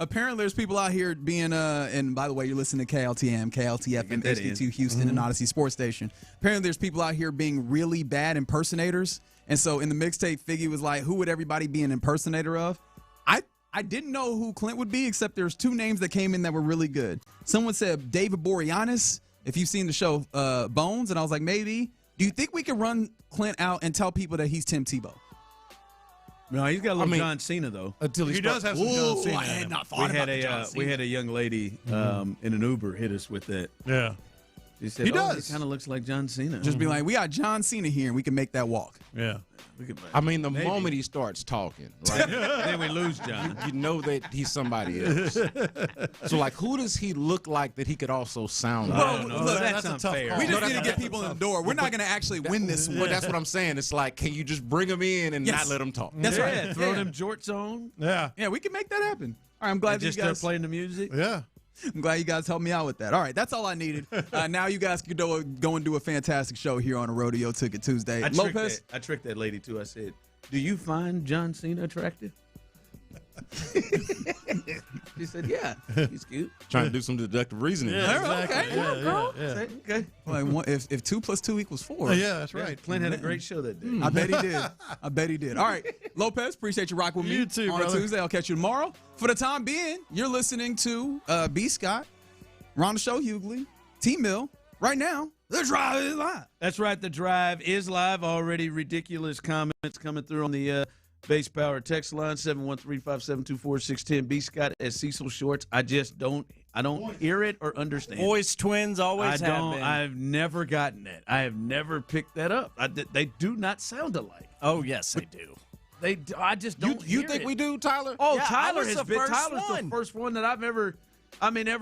apparently there's people out here being, and by the way, you're listening to KLTM, KLTFM, HD2 Houston, and Odyssey Sports Station. Apparently there's people out here being really bad impersonators. And so in the mixtape, Figgy was like, who would everybody be an impersonator of? I didn't know who Clint would be, except there's 2 names that came in that were really good. Someone said David Boreanaz. If you've seen the show Bones, and I was like, maybe. Do you think we could run Clint out and tell people that he's Tim Tebow? No, he's got a little John Cena, though. Until he does have some John Cena. I had not thought about John Cena. We had a young lady in an Uber hit us with that. Yeah. She said, he does. He kind of looks like John Cena. Just be like, we got John Cena here, and we can make that walk. Yeah. I mean, the moment he starts talking, right? Then we lose John. You know that he's somebody else. So, like, who does he look like that he could also sound like? I don't know. Look, that's not fair. We just need to get people in the door. We're not going to actually win this one. But that's what I'm saying. It's like, can you just bring him in and not let him talk? That's right. Throw them jorts on. Yeah. Yeah, we can make that happen. All right, I'm glad that just you guys start playing the music. Yeah. I'm glad you guys helped me out with that. All right, that's all I needed. Now you guys can go and do a fantastic show here on a Rodeo Ticket Tuesday. I Lopez? tricked that lady, too. I said, do you find John Cena attractive? She said, yeah, he's cute. Trying to do some deductive reasoning. Yeah, exactly. Okay, Yeah, girl. Say, okay. Like, if 2 + 2 = 4. Yeah, that's right. Clint had a great show that day. I bet he did. I bet he did. All right, Lopez, appreciate you rocking with me You too, on brother. a Tuesday. I'll catch you tomorrow. For the time being, you're listening to B. Scott, Ron the Show Hughley, T. Mill. Right now, The Drive is live. That's right. The Drive is live. Already ridiculous comments coming through on the Base Power text line, 713-572-4610. B. Scott as Cecil Shorts. I don't hear it or understand. Boys, twins, always have been. I've never gotten that. I have never picked that up. They do not sound alike. Oh, yes, they do. I just don't You hear think it. we do, Tyler? Oh, Yeah, Tyler I was has the been. first Tyler's one. the first one that I've ever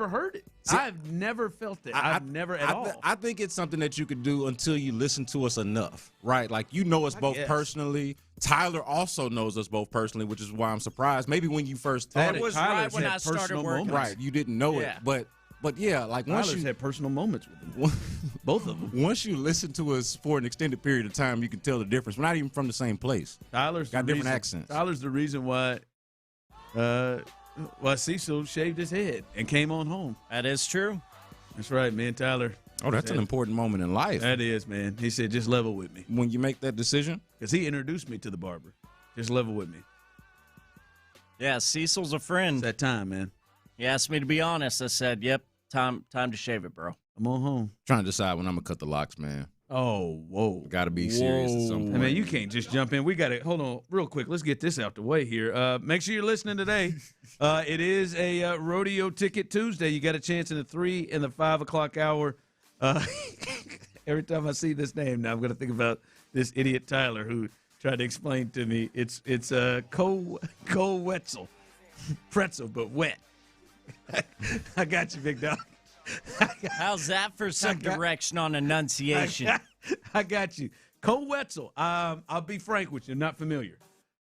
heard it. See, I've never felt it. I've never at all. I think it's something that you could do until you listen to us enough, right? Like, you know us both guess. personally. Tyler also knows us both personally, which is why I'm surprised. Maybe when you first taught That it, was Tyler's right when had I started personal working. moments. right, you didn't know Yeah. it. But yeah, like once Tyler's you had personal moments with them. Both of them. once you listen to us for an extended period of time, you can tell the difference. We're not even from the same place. Tyler's Got the different reason, accents. Tyler's the reason why Cecil shaved his head and came on home. That is true. That's right, man. Tyler. Oh, that's an important moment in life. That is, man. He said, just level with me. When you make that decision. Because he introduced me to the barber. Just level with me. Yeah, Cecil's a friend. It's that time, man. He asked me to be honest. I said, yep, time to shave it, bro. I'm on home. Trying to decide when I'm going to cut the locks, man. Oh, whoa. Got to be serious at some point. Hey, man, you can't just jump in. We got to, hold on real quick. Let's get this out the way here. Make sure you're listening today. It is a Rodeo Ticket Tuesday. You got a chance in the 3 and the 5 o'clock hour. Every time I see this name now, I'm going to think about this idiot Tyler who tried to explain to me. It's Cole Wetzel. Pretzel, but wet. I got you, big dog. How's that for some direction on enunciation? I got you. Cole Wetzel. I'll be frank with you. I'm not familiar.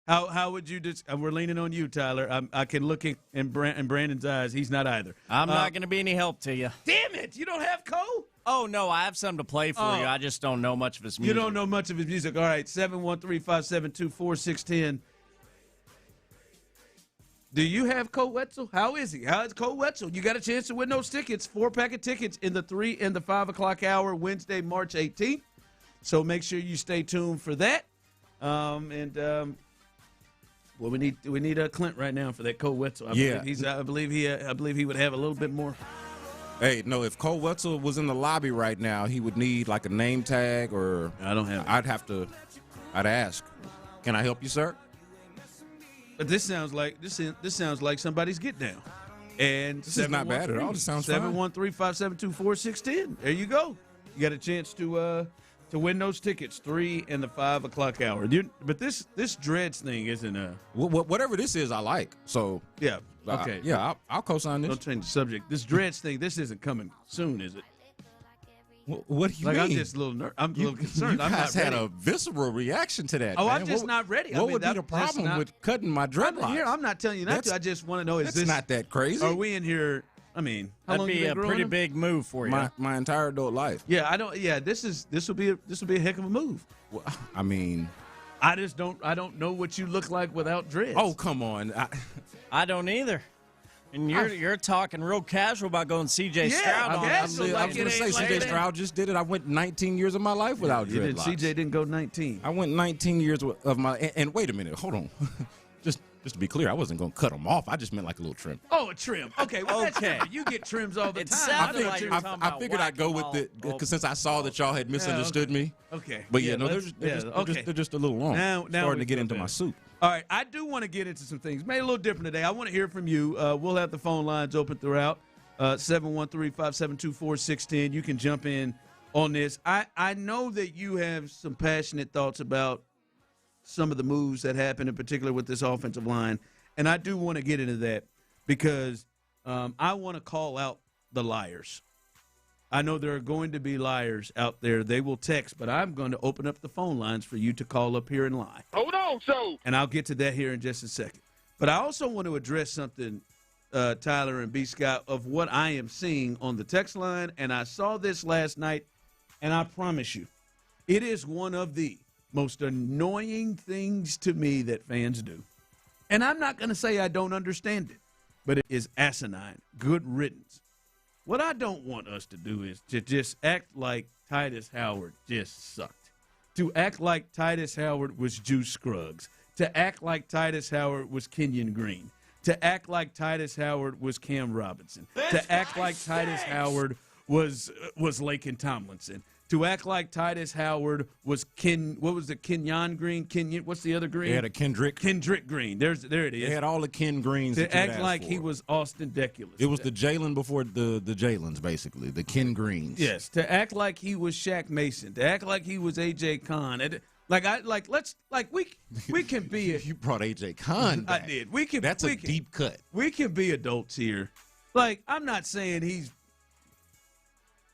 How would you just? We're leaning on you, Tyler. I can look in Brandon's eyes. He's not either. I'm not going to be any help to you. Damn it! You don't have Cole? Oh, no, I have something to play for you. I just don't know much of his music. You don't know much of his music. All right, 713-572-4610. Do you have Cole Wetzel? How is he? How is Cole Wetzel? You got a chance to win those tickets, 4-pack of tickets in the 3 and the 5 o'clock hour, Wednesday, March 18th. So make sure you stay tuned for that. Well, we need Clint right now for that Cole Wetzel. I believe he would have a little bit more. Hey, no, if Cole Wetzel was in the lobby right now, he would need like a name tag or I don't have it. I'd ask. Can I help you, sir? But this sounds like somebody's get down. And this is not bad at all. This sounds fine. 713-572-4610. There you go. You got a chance to win those tickets, 3 and the 5 o'clock hour. But this Dreads thing isn't whatever this is, I like. So yeah, okay, I'll co-sign this. Don't change the subject. This Dreads thing, this isn't coming soon, is it? What do you mean? I'm just a little I'm a little concerned. You guys I'm not ready. had a visceral reaction to that. Oh, man. I'm just not ready. What would be the problem with cutting my dreadlocks? I'm not telling you not to. I just want to know, is this not that crazy? Are we in here? I mean, how that'd long be you been a growing pretty them? big move for you. My entire adult life. Yeah, I don't. Yeah, this will be a heck of a move. Well, I mean, I don't know what you look like without dreads. Oh, come on. I don't either. And you're talking real casual about going C.J. Stroud on. I was going to say C.J. Stroud just did it. I went 19 years of my life without dreadlocks. C.J. didn't go 19. I went 19 years of my. And wait a minute, hold on. Just to be clear, I wasn't going to cut them off. I just meant like a little trim. Oh, a trim. Okay, well, that's different. You get trims all the time. I figured I'd go with it because since I saw that y'all had misunderstood me. Okay. But they're just a little long. Now starting to get into my soup. All right, I do want to get into some things. Maybe a little different today. I want to hear from you. We'll have the phone lines open throughout. 713-572-4610. You can jump in on this. I know that you have some passionate thoughts about some of the moves that happened, in particular with this offensive line, and I do want to get into that because I want to call out the liars. I know there are going to be liars out there. They will text, but I'm going to open up the phone lines for you to call up here and lie. Hold on, so. And I'll get to that here in just a second. But I also want to address something Tyler and B. Scott, of what I am seeing on the text line, and I saw this last night, and I promise you, it is one of the most annoying things to me that fans do. And I'm not going to say I don't understand it, but it is asinine. Good riddance. What I don't want us to do is to just act like Titus Howard just sucked. To act like Titus Howard was Juice Scruggs. To act like Titus Howard was Kenyon Green. To act like Titus Howard was Cam Robinson. To act like Titus Howard was Laken Tomlinson. To act like Titus Howard was Kenyon Green? What's the other Green? They had a Kendrick Green. There it is. They had all the Ken Greens. To act like he was Austin Deculus. It was the Jalen before the Jalens, basically, the Ken Greens. Yes. To act like he was Shaq Mason. To act like he was AJ Khan. We can be. You brought AJ Khan back. I did. That's a deep cut. We can be adults here. Like, I'm not saying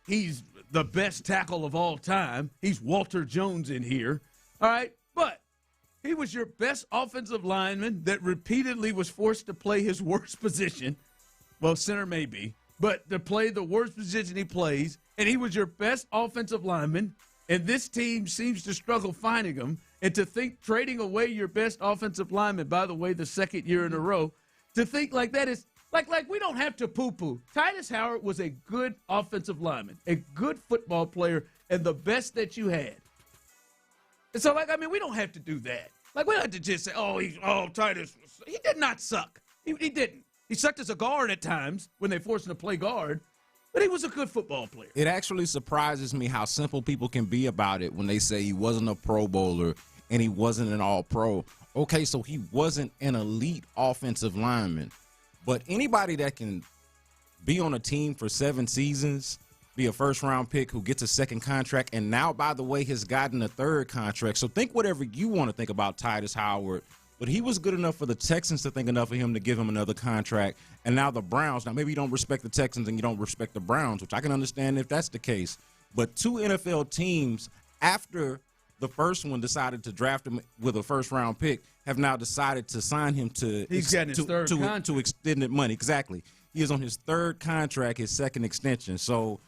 he's the best tackle of all time. He's Walter Jones in here. All right? But he was your best offensive lineman that repeatedly was forced to play his worst position. Well, center maybe. But to play the worst position he plays, and he was your best offensive lineman, and this team seems to struggle finding him, and to think trading away your best offensive lineman, by the way, the second year in a row, to think like that is like we don't have to poo-poo. Titus Howard was a good offensive lineman, a good football player, and the best that you had. And so, we don't have to do that. Like, we don't have to just say, Titus, he did not suck. He didn't. He sucked as a guard at times when they forced him to play guard, but he was a good football player. It actually surprises me how simple people can be about it when they say he wasn't a Pro Bowler and he wasn't an All-Pro. Okay, so he wasn't an elite offensive lineman. But anybody that can be on a team for 7 seasons, be a first-round pick who gets a second contract, and now, by the way, has gotten a third contract. So think whatever you want to think about Titus Howard, but he was good enough for the Texans to think enough of him to give him another contract. And now the Browns, now maybe you don't respect the Texans and you don't respect the Browns, which I can understand if that's the case. But 2 NFL teams, after the first one decided to draft him with a first-round pick, have now decided to sign him to He's getting his third contract. To extended money. Exactly. He is on his third contract, his second extension. So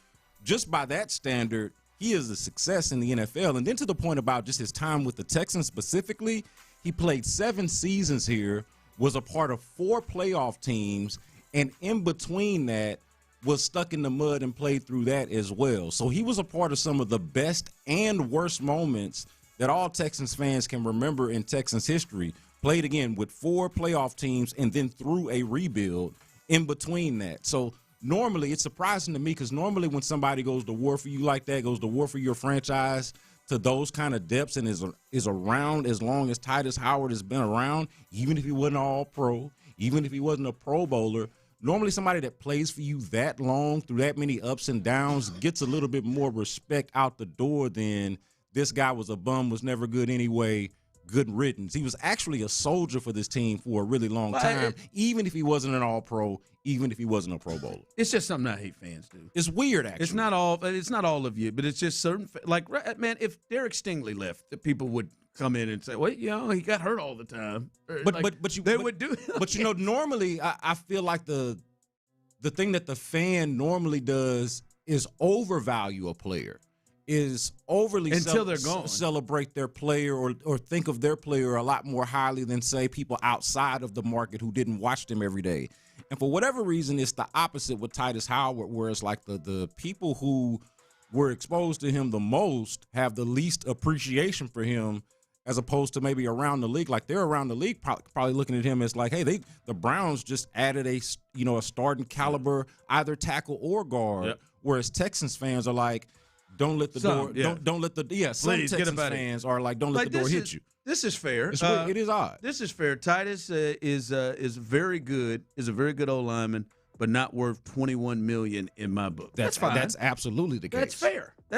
just by that standard, he is a success in the NFL. And then to the point about just his time with the Texans specifically, he played 7 seasons here, was a part of 4 playoff teams, and in between that was stuck in the mud and played through that as well. So he was a part of some of the best and worst moments that all Texans fans can remember in Texans history. Played again with 4 playoff teams and then through a rebuild in between that. So normally it's surprising to me because normally when somebody goes to war for you like that, goes to war for your franchise to those kind of depths and is around as long as Titus Howard has been around, even if he wasn't All-Pro, even if he wasn't a Pro Bowler, normally somebody that plays for you that long through that many ups and downs gets a little bit more respect out the door than this guy was a bum, was never good anyway, good riddance. He was actually a soldier for this team for a really long time, even if he wasn't an All-Pro, even if he wasn't a Pro Bowler. It's just something I hate fans do. It's weird, actually. It's not all of you, but it's just certain. Like, man, if Derek Stingley left, people would come in and say, well, he got hurt all the time. But normally I feel like the thing that the fan normally does is overvalue a player. Is overly until they're gone. Celebrate their player or think of their player a lot more highly than, say, people outside of the market who didn't watch them every day. And for whatever reason, it's the opposite with Titus Howard, where it's like the people who were exposed to him the most have the least appreciation for him, as opposed to maybe around the league. Like, they're around the league probably looking at him as like, hey, the Browns just added a starting caliber either tackle or guard, whereas Texans fans are like, don't let the door. Don't let the Some Please, Texans fans are like, don't let the door hit you. This is fair. It is odd. This is fair. Titus is very good. Is a very good old lineman, but not worth $21 million in my book. That's fine. That's absolutely the case. That's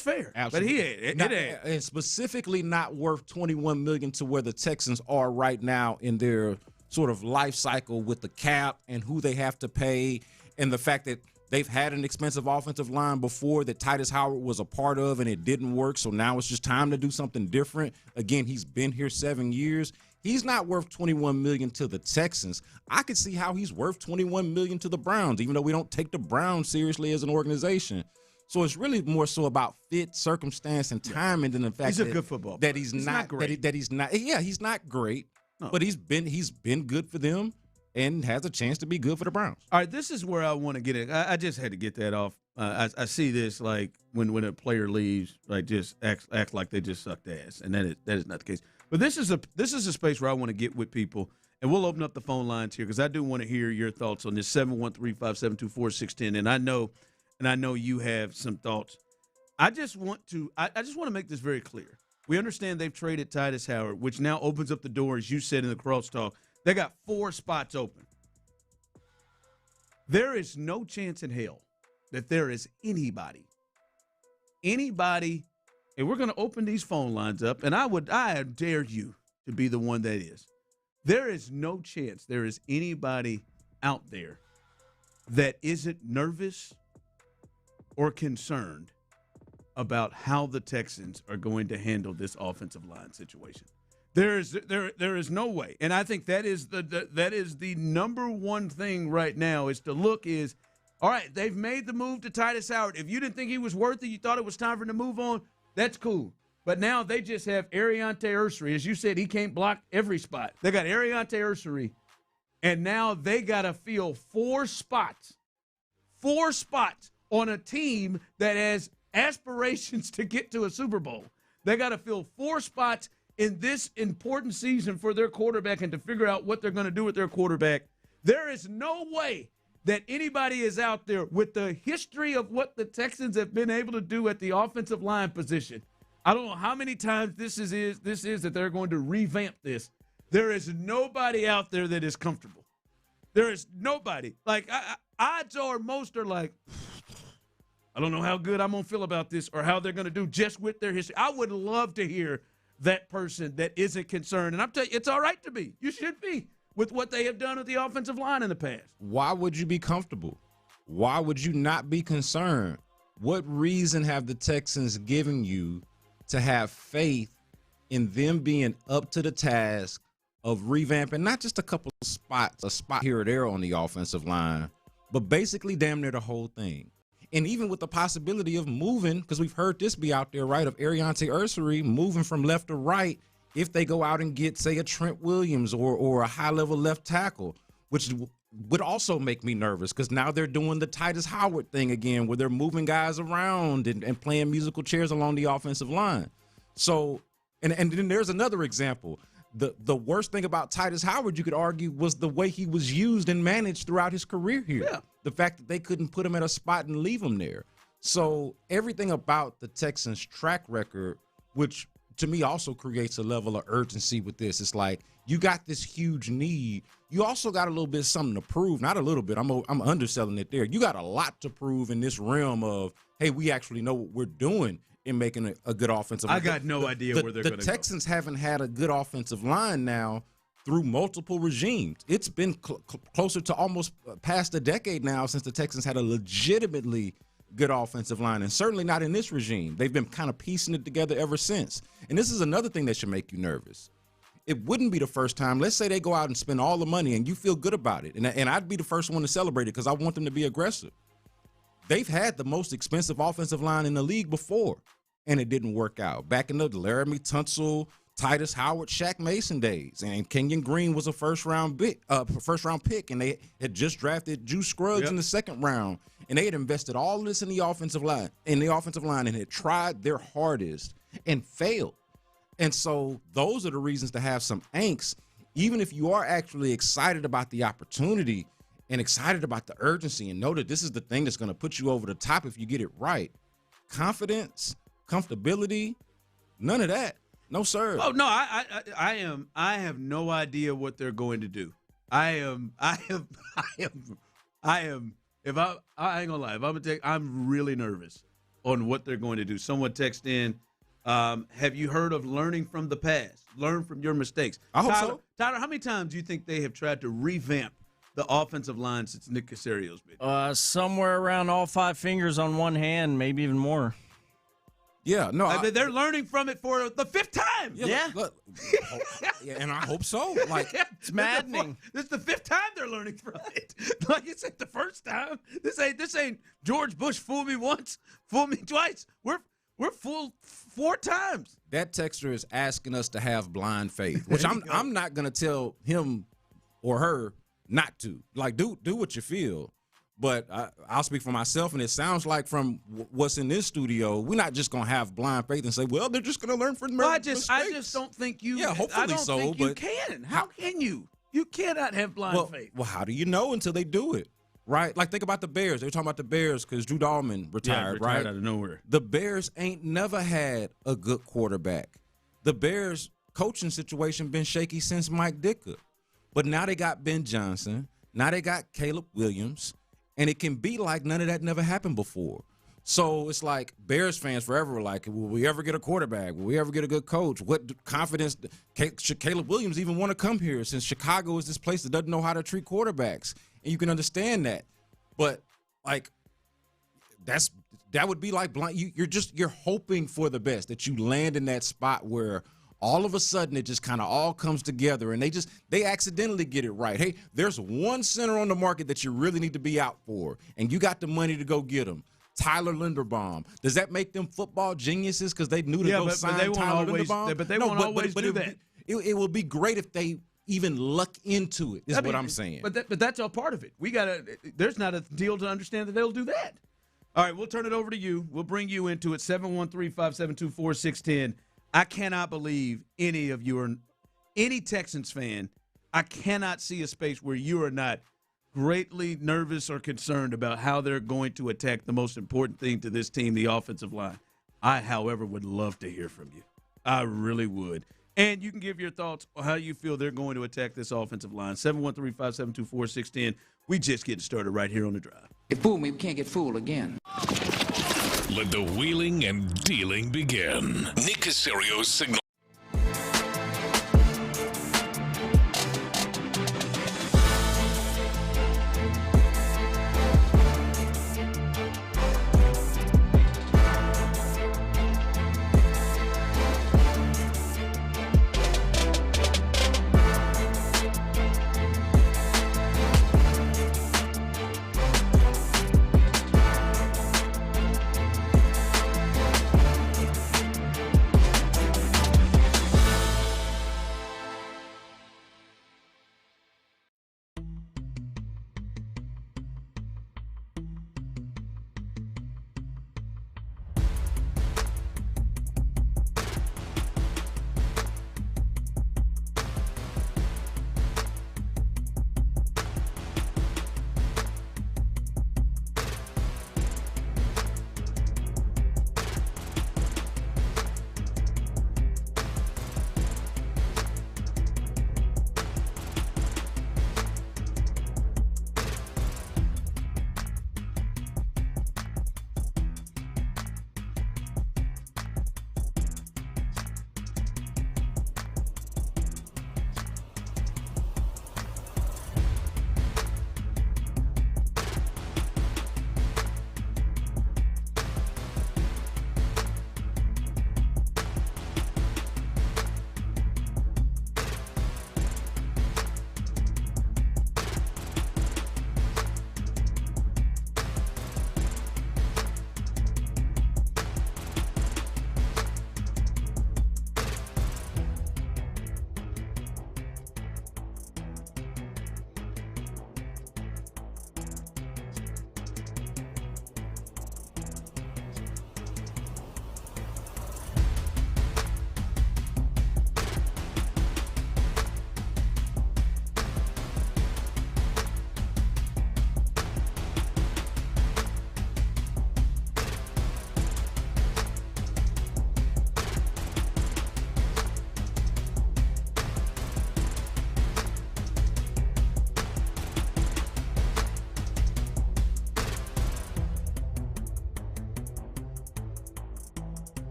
fair. Absolutely. But it ain't. And specifically not worth $21 million to where the Texans are right now in their sort of life cycle with the cap and who they have to pay, and the fact that they've had an expensive offensive line before that Titus Howard was a part of, and it didn't work, so now it's just time to do something different. Again, he's been here 7 years. He's not worth $21 million to the Texans. I could see how he's worth $21 million to the Browns, even though we don't take the Browns seriously as an organization. So it's really more so about fit, circumstance, and timing than the fact he's a good football player. That he's not great. That he's not. Yeah, he's not great, but he's been good for them and has a chance to be good for the Browns. All right, this is where I want to get it. I just had to get that off. I see this like when a player leaves, like just act like they just sucked ass, and that is not the case. But this is a space where I want to get with people, and we'll open up the phone lines here because I do want to hear your thoughts on this 713-572-4610, and I know you have some thoughts. I just want to make this very clear. We understand they've traded Titus Howard, which now opens up the door, as you said in the crosstalk. They got 4 spots open. There is no chance in hell that there is anybody, and we're going to open these phone lines up, and I dare you to be the one that is. There is no chance there is anybody out there that isn't nervous or concerned about how the Texans are going to handle this offensive line situation. There is no way, and I think that is the number one thing right now is to look is, all right, they've made the move to Titus Howard. If you didn't think he was worth it, you thought it was time for him to move on, that's cool. But now they just have Ariante Ursery. As you said, he can't block every spot. They got Ariante Ursery, and now they got to fill 4 spots on a team that has aspirations to get to a Super Bowl. They got to fill 4 spots in this important season for their quarterback and to figure out what they're going to do with their quarterback. There is no way that anybody is out there with the history of what the Texans have been able to do at the offensive line position. I don't know how many times this is that they're going to revamp this. There is nobody out there that is comfortable. There is nobody. Like, odds are most are like, I don't know how good I'm going to feel about this or how they're going to do just with their history. I would love to hear that person that isn't concerned. And I'm telling you, it's all right to be. You should be with what they have done with the offensive line in the past. Why would you be comfortable? Why would you not be concerned? What reason have the Texans given you to have faith in them being up to the task of revamping not just a couple of spots, a spot here or there on the offensive line, but basically damn near the whole thing? And even with the possibility of moving, because we've heard this be out there, right, of Ariante Ursery moving from left to right if they go out and get, say, a Trent Williams or a high-level left tackle, which would also make me nervous because now they're doing the Titus Howard thing again where they're moving guys around and playing musical chairs along the offensive line. So, and then there's another example. The worst thing about Titus Howard, you could argue, was the way he was used and managed throughout his career here. Yeah. The fact that they couldn't put him at a spot and leave him there. So everything about the Texans' track record, which to me also creates a level of urgency with this. It's like you got this huge need. You also got a little bit of something to prove. Not a little bit. I'm underselling it there. You got a lot to prove in this realm of, hey, we actually know what we're doing in making a good offensive line. I got no idea where they're going to go. The Texans haven't had a good offensive line now through multiple regimes. It's been closer to almost past a decade now since the Texans had a legitimately good offensive line, and certainly not in this regime. They've been kind of piecing it together ever since. And this is another thing that should make you nervous. It wouldn't be the first time. Let's say they go out and spend all the money and you feel good about it. And I'd be the first one to celebrate it because I want them to be aggressive. They've had the most expensive offensive line in the league before, and it didn't work out. Back in the Laramie Tunsil, Titus Howard, Shaq Mason days, and Kenyon Green was a first-round pick, and they had just drafted Juice Scruggs in the second round, and they had invested all of this in the offensive line, and had tried their hardest and failed. And so those are the reasons to have some angst, even if you are actually excited about the opportunity and excited about the urgency and know that this is the thing that's going to put you over the top if you get it right. Confidence, comfortability, none of that. No, sir. Oh no, I have no idea what they're going to do. I am. If I ain't gonna lie, if I'm gonna take, I'm really nervous on what they're going to do. Someone text in, have you heard of learning from the past? Learn from your mistakes. I hope so. Tyler, how many times do you think they have tried to revamp the offensive line since Nick Caserio's been? Somewhere around all 5 fingers on one hand, maybe even more. Yeah, no, I mean, they're learning from it for the 5th time. Yeah. And I hope so. Like, it's maddening. This is the 5th time they're learning from it. Like it's like the first time. This ain't George Bush fool me once, fool me twice. We're fooled 4 times. that texter is asking us to have blind faith, which I'm not gonna tell him or her not to. Like, do what you feel. But I'll speak for myself, and it sounds like from what's in this studio, we're not just gonna have blind faith and say, "Well, they're just gonna learn from their mistakes." I just don't think you. Yeah, hopefully I don't so. think but you can. How can you? You cannot have blind faith. Well, how do you know until they do it? Right? Like, think about the Bears. They were talking about the Bears because Drew Dahlman retired, right? Out of nowhere. The Bears ain't never had a good quarterback. The Bears coaching situation been shaky since Mike Ditka. But now they got Ben Johnson. Now they got Caleb Williams. And it can be like none of that never happened before. So it's like Bears fans forever were like, will we ever get a quarterback? Will we ever get a good coach? What confidence should Caleb Williams even want to come here, since Chicago is this place that doesn't know how to treat quarterbacks? And you can understand that. But like, that would be like blind. You're hoping for the best, that you land in that spot where all of a sudden it just kind of all comes together and they accidentally get it right. Hey, there's one center on the market that you really need to be out for, and you got the money to go get him. Tyler Linderbaum. Does that make them football geniuses because they knew to go sign Tyler Linderbaum? But they won't always do that. It would be great if they even luck into it, what I'm saying. But that's all part of it. There's not a deal to understand that they'll do that. All right, we'll turn it over to you. We'll bring you into it, 713-572-4610. I cannot believe any of you any Texans fan, I cannot see a space where you are not greatly nervous or concerned about how they're going to attack the most important thing to this team, the offensive line. I, however, would love to hear from you. I really would. And you can give your thoughts on how you feel they're going to attack this offensive line. 713-572-4610. We just getting started right here on The Drive. You fooled me, we can't get fooled again. Let the wheeling and dealing begin. Nick Casario's Signal.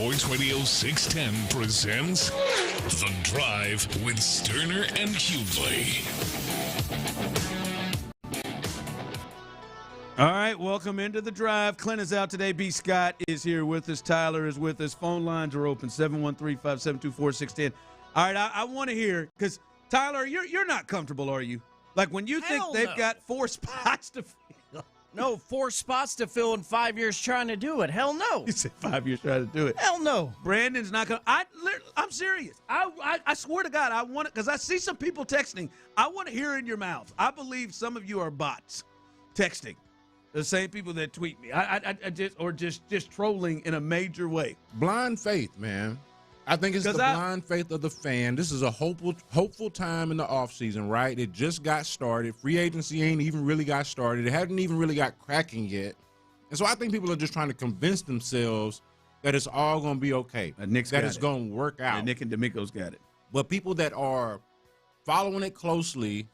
Sports Radio 610 presents The Drive with Stoerner and Hughley. All right, welcome into The Drive. Clint is out today. B. Scott is here with us. Tyler is with us. Phone lines are open, 713-572-4610. All right, I want to hear, because, Tyler, you're not comfortable, are you? Like, when you think they've got 4 spots to fill. No, 4 spots to fill in 5 years trying to do it. Hell no. You said 5 years trying to do it. Hell no. Brandon's not going to. I'm serious. I swear to God, I want it, because I see some people texting. I want to hear in your mouth. I believe some of you are bots texting. The same people that tweet me. Just trolling in a major way. Blind faith, man. I think it's the blind faith of the fan. This is a hopeful time in the offseason, right? It just got started. Free agency ain't even really got started. It hadn't even really got cracking yet. And so I think people are just trying to convince themselves that it's all going to be okay, that it's going to work out. And Nick and D'Amico's got it. But people that are following it closely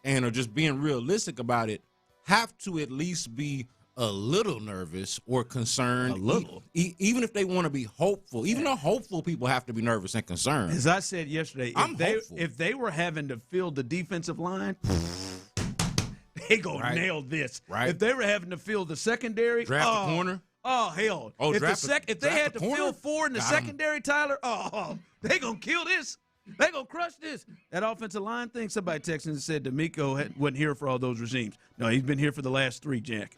and are just being realistic about it have to at least be a little nervous or concerned. A little. Even if they want to be hopeful. Even the hopeful people have to be nervous and concerned. As I said yesterday, if they were having to fill the defensive line, they go nail this. Right. If they were having to fill the secondary, draft the corner. Oh, hell. Oh, if draft they had to corner? fill 4 in the Got 'em. secondary, Tyler, they going to kill this. They going to crush this. That offensive line thing, somebody texted and said D'Amico wasn't here for all those regimes. No, he's been here for the last 3, Jack.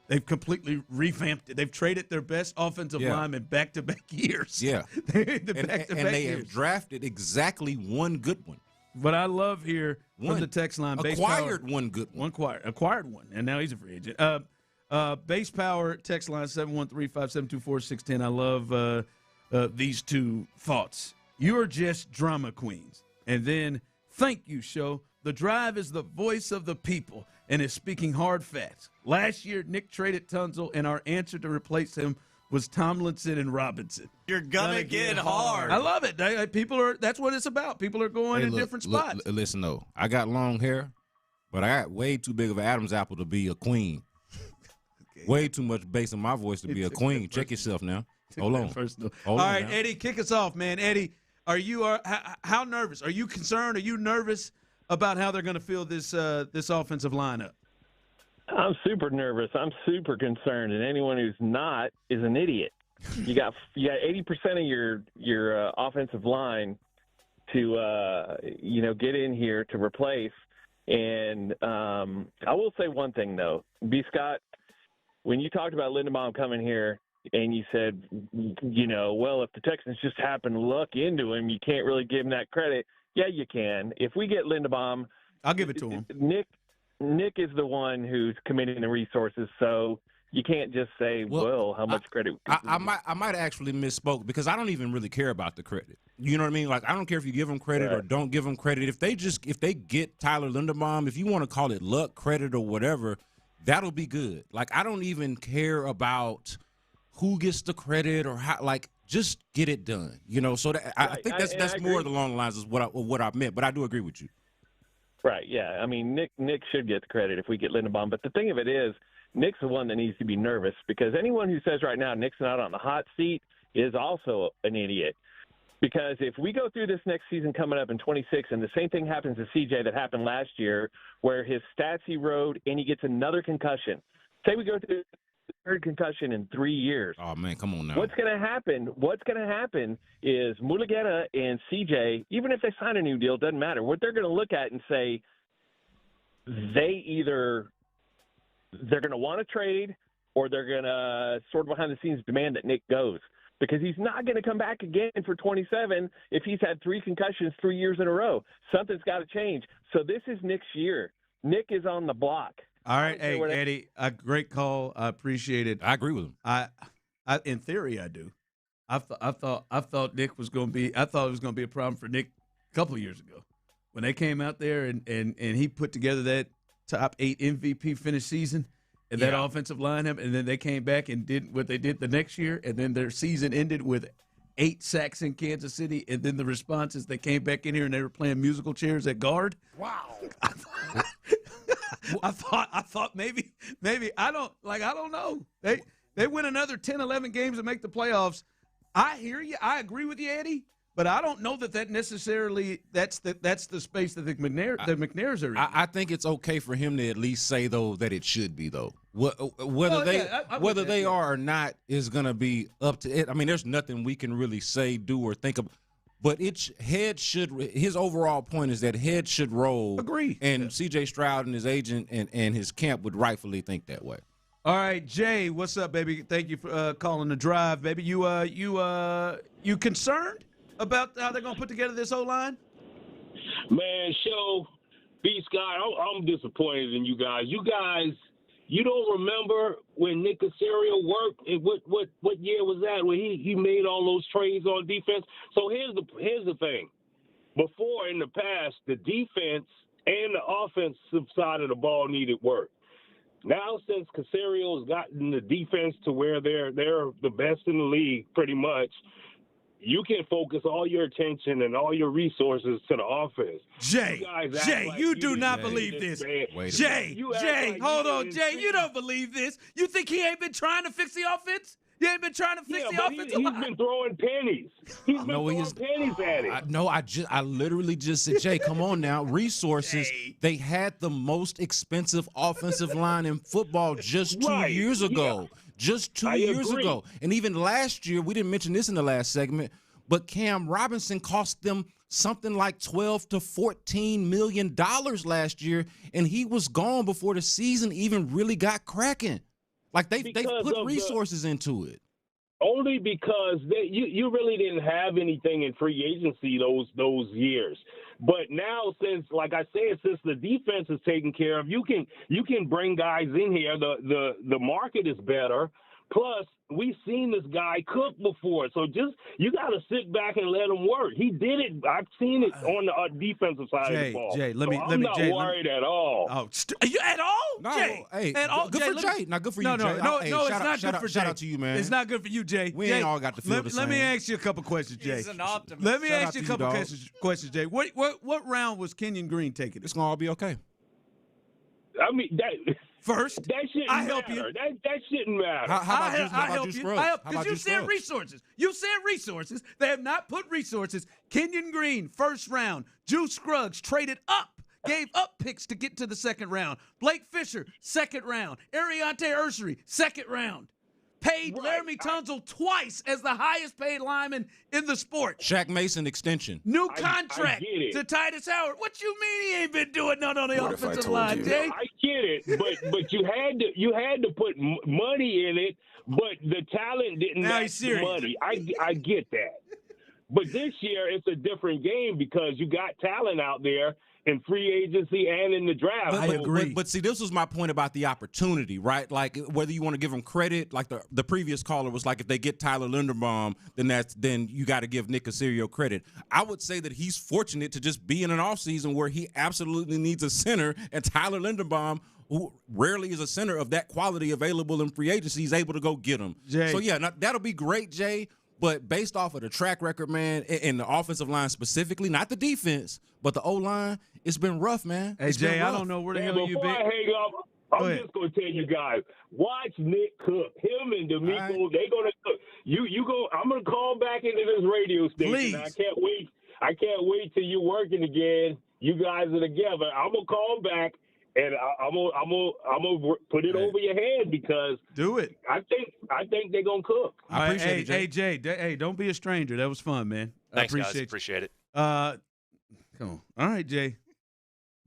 They've completely revamped it. They've traded their best offensive lineman back-to-back years. Yeah. And they have drafted exactly one good one. What I love here from the text line, acquired one good one. Acquired one, and now he's a free agent. Base Power text line 713-572-4610. I love these two thoughts. You are just drama queens. And then, thank you, show. The Drive is the voice of the people and is speaking hard facts. Last year, Nick traded Tunzel, and our answer to replace him was Tomlinson and Robinson. You're gonna get hard. I love it. That's what it's about. People are going in different spots. Listen, though, I got long hair, but I got way too big of an Adam's apple to be a queen. Okay. Way too much bass in my voice to be a queen. Check yourself now. Hold on. All right, Eddie, kick us off, man. Eddie, are you how nervous? Are you concerned? Are you nervous about how they're going to fill this offensive lineup? I'm super nervous. I'm super concerned, and anyone who's not is an idiot. You got 80% of your offensive line to get in here to replace. And I will say one thing though, B. Scott, when you talked about Linderbaum coming here, and you said, well, if the Texans just happen to luck into him, you can't really give him that credit. Yeah, you can. If we get Linderbaum, I'll give it to him. Nick is the one who's committing the resources, so you can't just say, well, how much credit. I might actually misspoke because I don't even really care about the credit. You know what I mean? Like, I don't care if you give them credit or don't give them credit. If they get Tyler Linderbaum, if you want to call it luck, credit, or whatever, that'll be good. Like, I don't even care about who gets the credit or how. Like, just get it done. So I think that's more along the lines of what I meant. But I do agree with you. Right, yeah. I mean, Nick should get the credit if we get Linderbaum. But the thing of it is, Nick's the one that needs to be nervous because anyone who says right now Nick's not on the hot seat is also an idiot. Because if we go through this next season coming up in 26 and the same thing happens to CJ that happened last year where his stats erode and he gets another concussion. Say we go through the third concussion in 3 years. Oh, man, come on now. What's going to happen is Mulugeta and CJ, even if they sign a new deal, doesn't matter. What they're going to look at and say they're going to want to trade or they're going to sort of behind the scenes demand that Nick goes because he's not going to come back again for 27 if he's had 3 concussions 3 years in a row. Something's got to change. So this is Nick's year. Nick is on the block. All right, hey, Eddie, a great call. I appreciate it. I agree with him. I in theory, I do. I thought Nick was going to be. I thought it was going to be a problem for Nick a couple of years ago when they came out there and he put together that top 8 MVP finish season and that offensive lineup, and then they came back and did what they did the next year, and then their season ended with 8 sacks in Kansas City, and then the response is they came back in here and they were playing musical chairs at guard. Wow. I thought maybe I don't know. They win another 10, 11 games and make the playoffs. I hear you. I agree with you, Eddie. But I don't know that necessarily that's the space that the McNairs are in. I think it's okay for him to at least say though that it should be though. Whether they are or not is going to be up to it. I mean, there's nothing we can really say, do, or think of. But his overall point is that head should roll. Agree. And C.J. Stroud and his agent and his camp would rightfully think that way. All right, Jay, what's up, baby? Thank you for calling the Drive, baby. You concerned about how they're going to put together this O-line? Man, B. Scott, I'm disappointed in you guys. You don't remember when Nick Caserio worked? What year was that when he made all those trades on defense? So here's the thing. Before, in the past, the defense and the offensive side of the ball needed work. Now, since Caserio's gotten the defense to where they're the best in the league, pretty much, you can focus all your attention and all your resources to the offense. Jay, you do not believe this. Jay, hold on, Jay, you don't believe this. You think he ain't been trying to fix the offense? You ain't been trying to fix the offensive line. He's been throwing pennies. He's been throwing pennies at it. I literally just said, Jay, come on now. Resources. They had the most expensive offensive line in football just 2 years ago. Just 2 years ago. And even last year, we didn't mention this in the last segment, but Cam Robinson cost them something like $12 to $14 million last year, and he was gone before the season even really got cracking. Like they put resources into it. Only because you really didn't have anything in free agency those years. But now, since the defense is taken care of, you can bring guys in here. The market is better. Plus, we've seen this guy cook before, so you got to sit back and let him work. He did it. I've seen it on the defensive side of the ball. Jay, I'm not worried at all. Oh, are you at all? No, Jay, hey, at all? good Jay, for Jay. Not good for you, Jay. No, Hey, it's not good for Jay. Shout out to you, man. It's not good for you, Jay. We Jay, ain't all got to feel the same. Let me ask you a couple questions, Jay. He's an optimist. Let me Shout ask out you a to you, couple dog. questions, Jay. What round was Kenyon Green taking? It's gonna all be okay. I mean, that shouldn't I help matter. you. That shouldn't matter. I help you. Because you said resources. You said resources. They have not put resources. Kenyon Green, first round. Juice Scruggs traded up. Gave up picks to get to the second round. Blake Fisher, second round. Ariante Ursery, second round. Paid Laramie Tunsil twice as the highest paid lineman in the sport. Shaq Mason extension. New contract to Titus Howard. What you mean he ain't been doing nothing on the offensive line, Jay? I get it, but you had to put money in it, but the talent didn't match the money. I get that. But this year it's a different game because you got talent out there in free agency and in the draft. I agree. But see, this was my point about the opportunity, right? Like whether you want to give them credit, like the previous caller was like, if they get Tyler Linderbaum, then you got to give Nick Caserio credit. I would say that he's fortunate to just be in an offseason where he absolutely needs a center, and Tyler Linderbaum, who rarely is a center of that quality available in free agency, is able to go get him. Jay. So yeah, that'll be great, Jay. But based off of the track record, man, and the offensive line specifically, not the defense, but the O-line, it's been rough, man. Hey, Jay, I don't know where the hell you been. Before I hang up, I'm just going to tell you guys, watch Nick cook. Him and D'Amico, they going to cook. You go. I'm going to call back into this radio station. Please. I can't wait till you're working again. You guys are together. I'm going to call back. And I'm gonna put it over your head because do it. I think they're gonna cook. I appreciate it, Jay. Hey, Jay. Hey, don't be a stranger. That was fun, man. Thanks, I guys. Appreciate it. Come on. All right, Jay.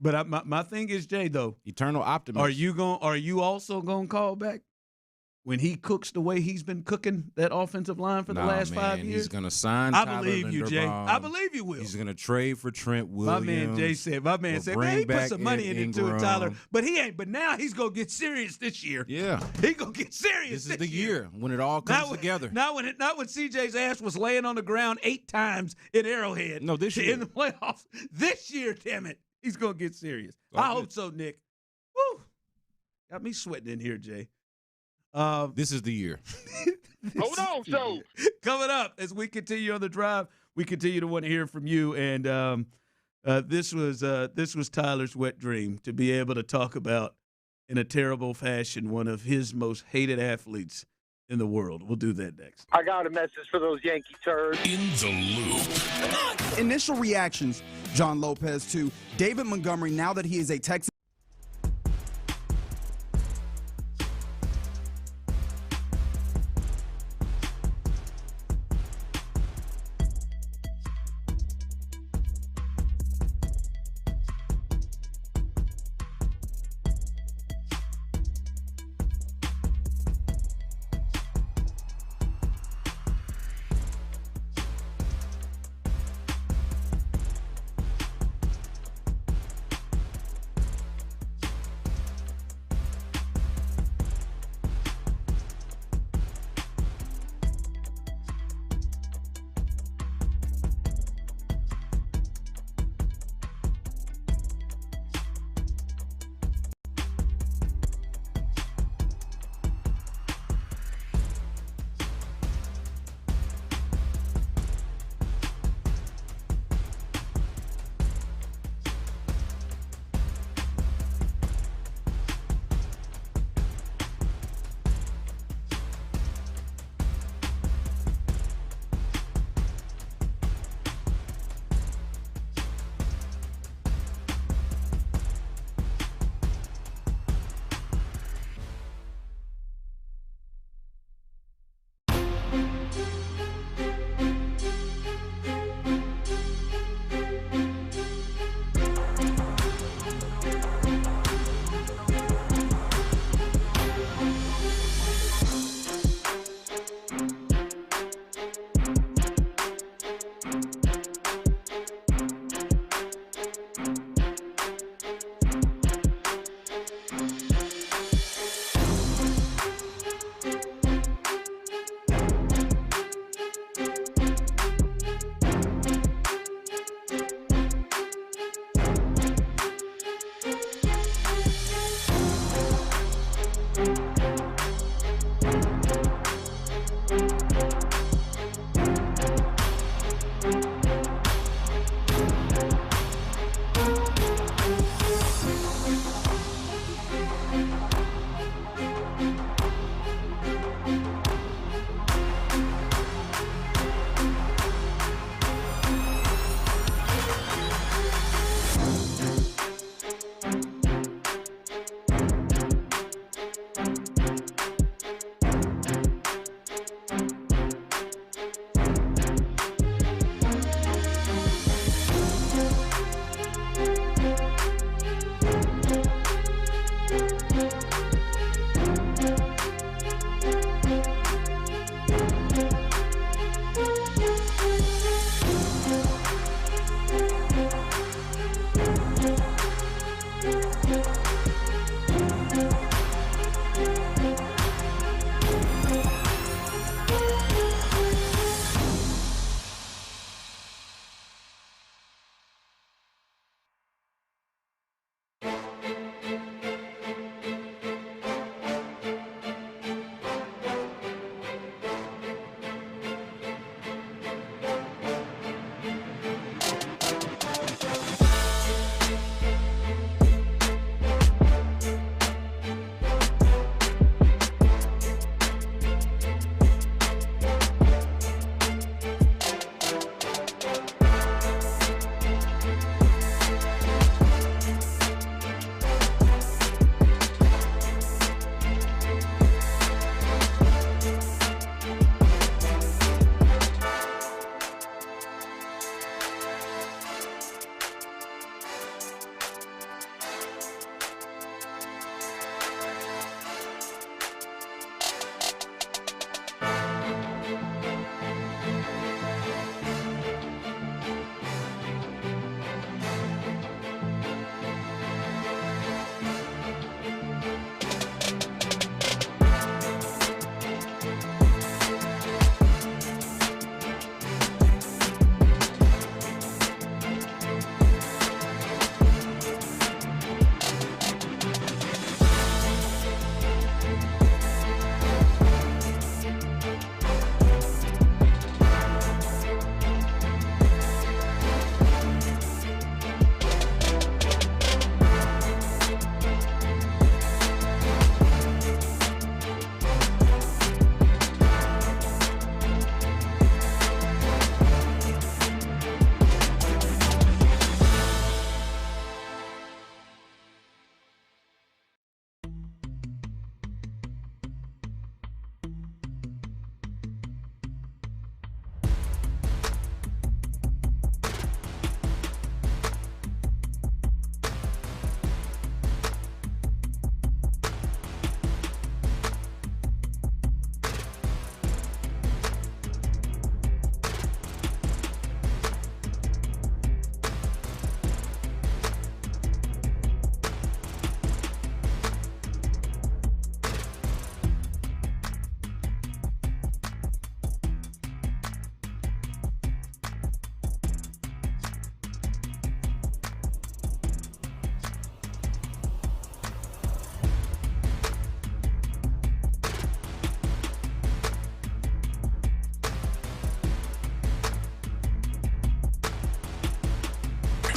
But my thing is, Jay, though. Eternal optimist. Are you also gonna call back when he cooks the way he's been cooking that offensive line for the last 5 years? He's gonna sign. I Tyler believe you, Linderbaum. Jay. I believe you will. He's gonna trade for Trent Williams. My man said, man, he put some money in it too, Tyler. But he ain't. But now he's gonna get serious this year. Yeah, he gonna get serious. This is the year when it all comes together. Not when CJ's ass was laying on the ground 8 times in Arrowhead. No, this year in the playoffs. This year, damn it, he's gonna get serious. I hope so, Nick. Woo, got me sweating in here, Jay. This is the year. Hold on, so coming up as we continue on the drive, we continue to want to hear from you. And this was Tyler's wet dream to be able to talk about in a terrible fashion one of his most hated athletes in the world. We'll do that next. I got a message for those Yankee turds. In the loop. Initial reactions, John Lopez, to David Montgomery now that he is a Texan.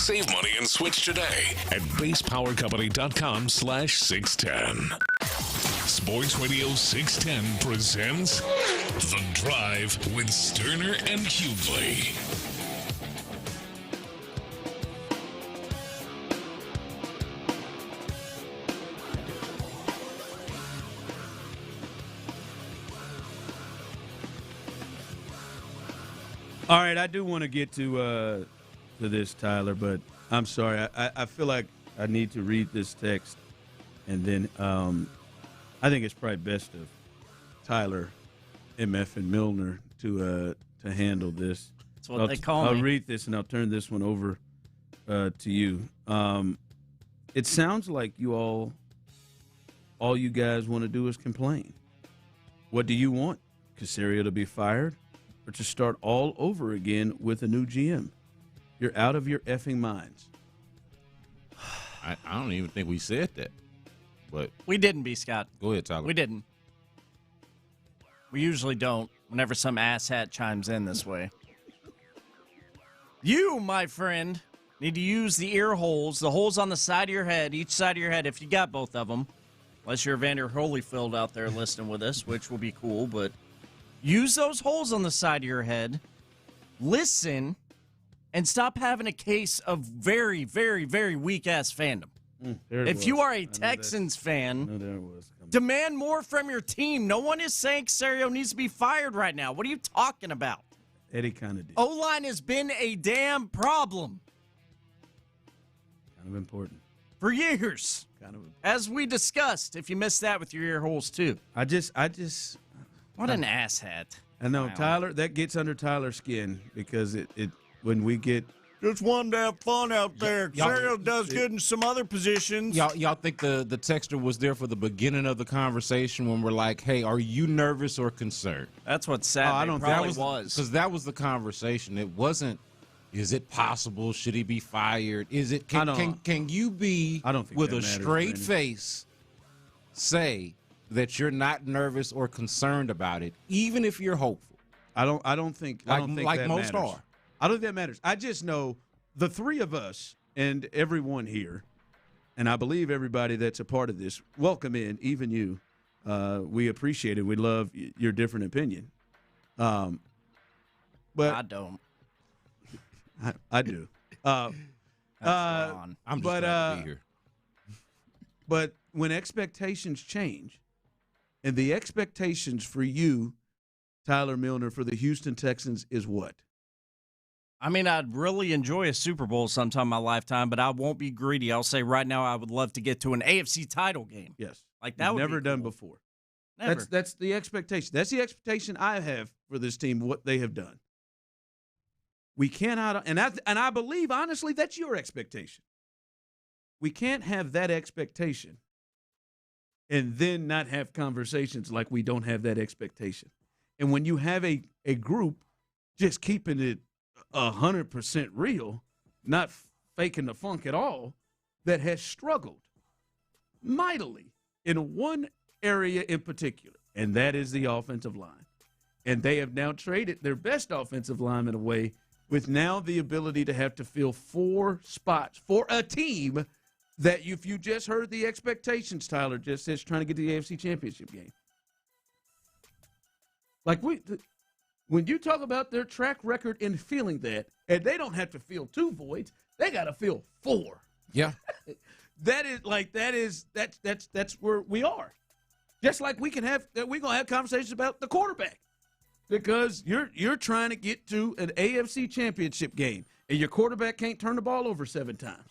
Save money and switch today at basepowercompany.com/610. Sports Radio 610 presents The Drive with Stoerner and Hughley. All right, I do want to get to this, Tyler, but I'm sorry. I feel like I need to read this text, and then I think it's probably best of Tyler, MF, and Milner to handle this. That's what they call me. I'll read this, and I'll turn this one over to you. It sounds like all you guys want to do is complain. What do you want? Caserio to be fired? Or to start all over again with a new GM? You're out of your effing minds. I don't even think we said that. But we didn't, B. Scott. Go ahead, Tyler. We didn't. We usually don't whenever some asshat chimes in this way. You, my friend, need to use the ear holes, the holes on the side of your head, each side of your head, if you got both of them. Unless you're Vander Holyfield out there listening with us, which will be cool, but use those holes on the side of your head, listen, and stop having a case of very, very, very weak-ass fandom. If you are a Texans fan, demand more from your team. No one is saying Caserio needs to be fired right now. What are you talking about? Eddie kind of did. O-line has been a damn problem. Kind of important. For years. As we discussed, if you missed that with your ear holes, too. I just What an asshat. I know, Wow. Tyler, that gets under Tyler's skin because it when we get just one to have fun out there. Caserio does good in some other positions. Y'all think the texter was there for the beginning of the conversation when we're like, hey, are you nervous or concerned? That's what sad I don't probably think was. Because that was the conversation. It wasn't, is it possible? Should he be fired? Is it can you be I don't think with that a matters, straight Brandon. face say that you're not nervous or concerned about it, even if you're hopeful? I don't think like that most matters. are. I don't think that matters. I just know the three of us and everyone here, and I believe everybody that's a part of this, welcome in, even you. We appreciate it. We love your different opinion. But I don't. I do. Ron. I'm just glad to be here. But when expectations change, and the expectations for you, Tyler Milner, for the Houston Texans is what? I mean, I'd really enjoy a Super Bowl sometime in my lifetime, but I won't be greedy. I'll say right now I would love to get to an AFC title game. Yes. Like that would never be done cool. before. Never. That's the expectation. That's the expectation I have for this team, what they have done. We cannot, and I believe, honestly, that's your expectation. We can't have that expectation and then not have conversations like we don't have that expectation. And when you have a group just keeping it 100% real, not faking the funk at all, that has struggled mightily in one area in particular, and that is the offensive line. And they have now traded their best offensive lineman away with now the ability to have to fill 4 spots for a team that, if you just heard the expectations, Tyler just says trying to get to the AFC Championship game. Like when you talk about their track record in feeling that, and they don't have to fill 2 voids, they got to fill 4. Yeah. That's where we are. Just like we're gonna have conversations about the quarterback, because you're trying to get to an AFC Championship game, and your quarterback can't turn the ball over 7 times.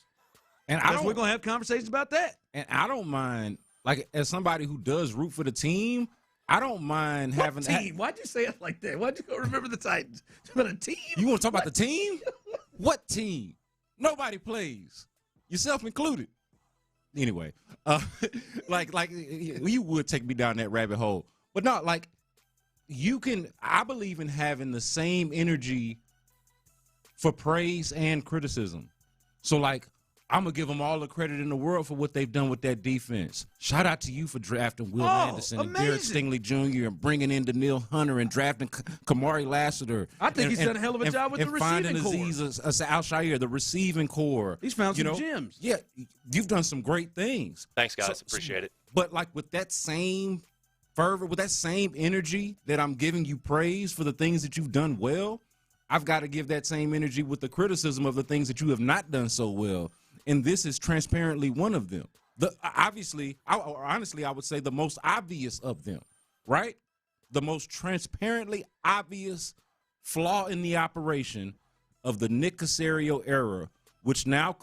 And we're gonna have conversations about that. And I don't mind, like, as somebody who does root for the team, I don't mind having team. Why'd you say it like that? Why'd you go remember the Titans? About a team? You want to talk about the team? What team? Nobody plays, yourself included. Anyway, like you would take me down that rabbit hole, but no, like I believe in having the same energy for praise and criticism. So like I'm going to give them all the credit in the world for what they've done with that defense. Shout out to you for drafting Will Anderson and Derek Stingley Jr. and bringing in Daniil Hunter and drafting Kamari Lassiter. I think he's done a hell of a job with the receiving core. And finding Aziz Al-Shire, the receiving core. He's found some gems. Yeah, you've done some great things. Thanks, guys. Appreciate it. But like with that same fervor, with that same energy that I'm giving you praise for the things that you've done well, I've got to give that same energy with the criticism of the things that you have not done so well. And this is transparently one of them. Honestly, I would say the most obvious of them, right? The most transparently obvious flaw in the operation of the Nick Caserio era, which now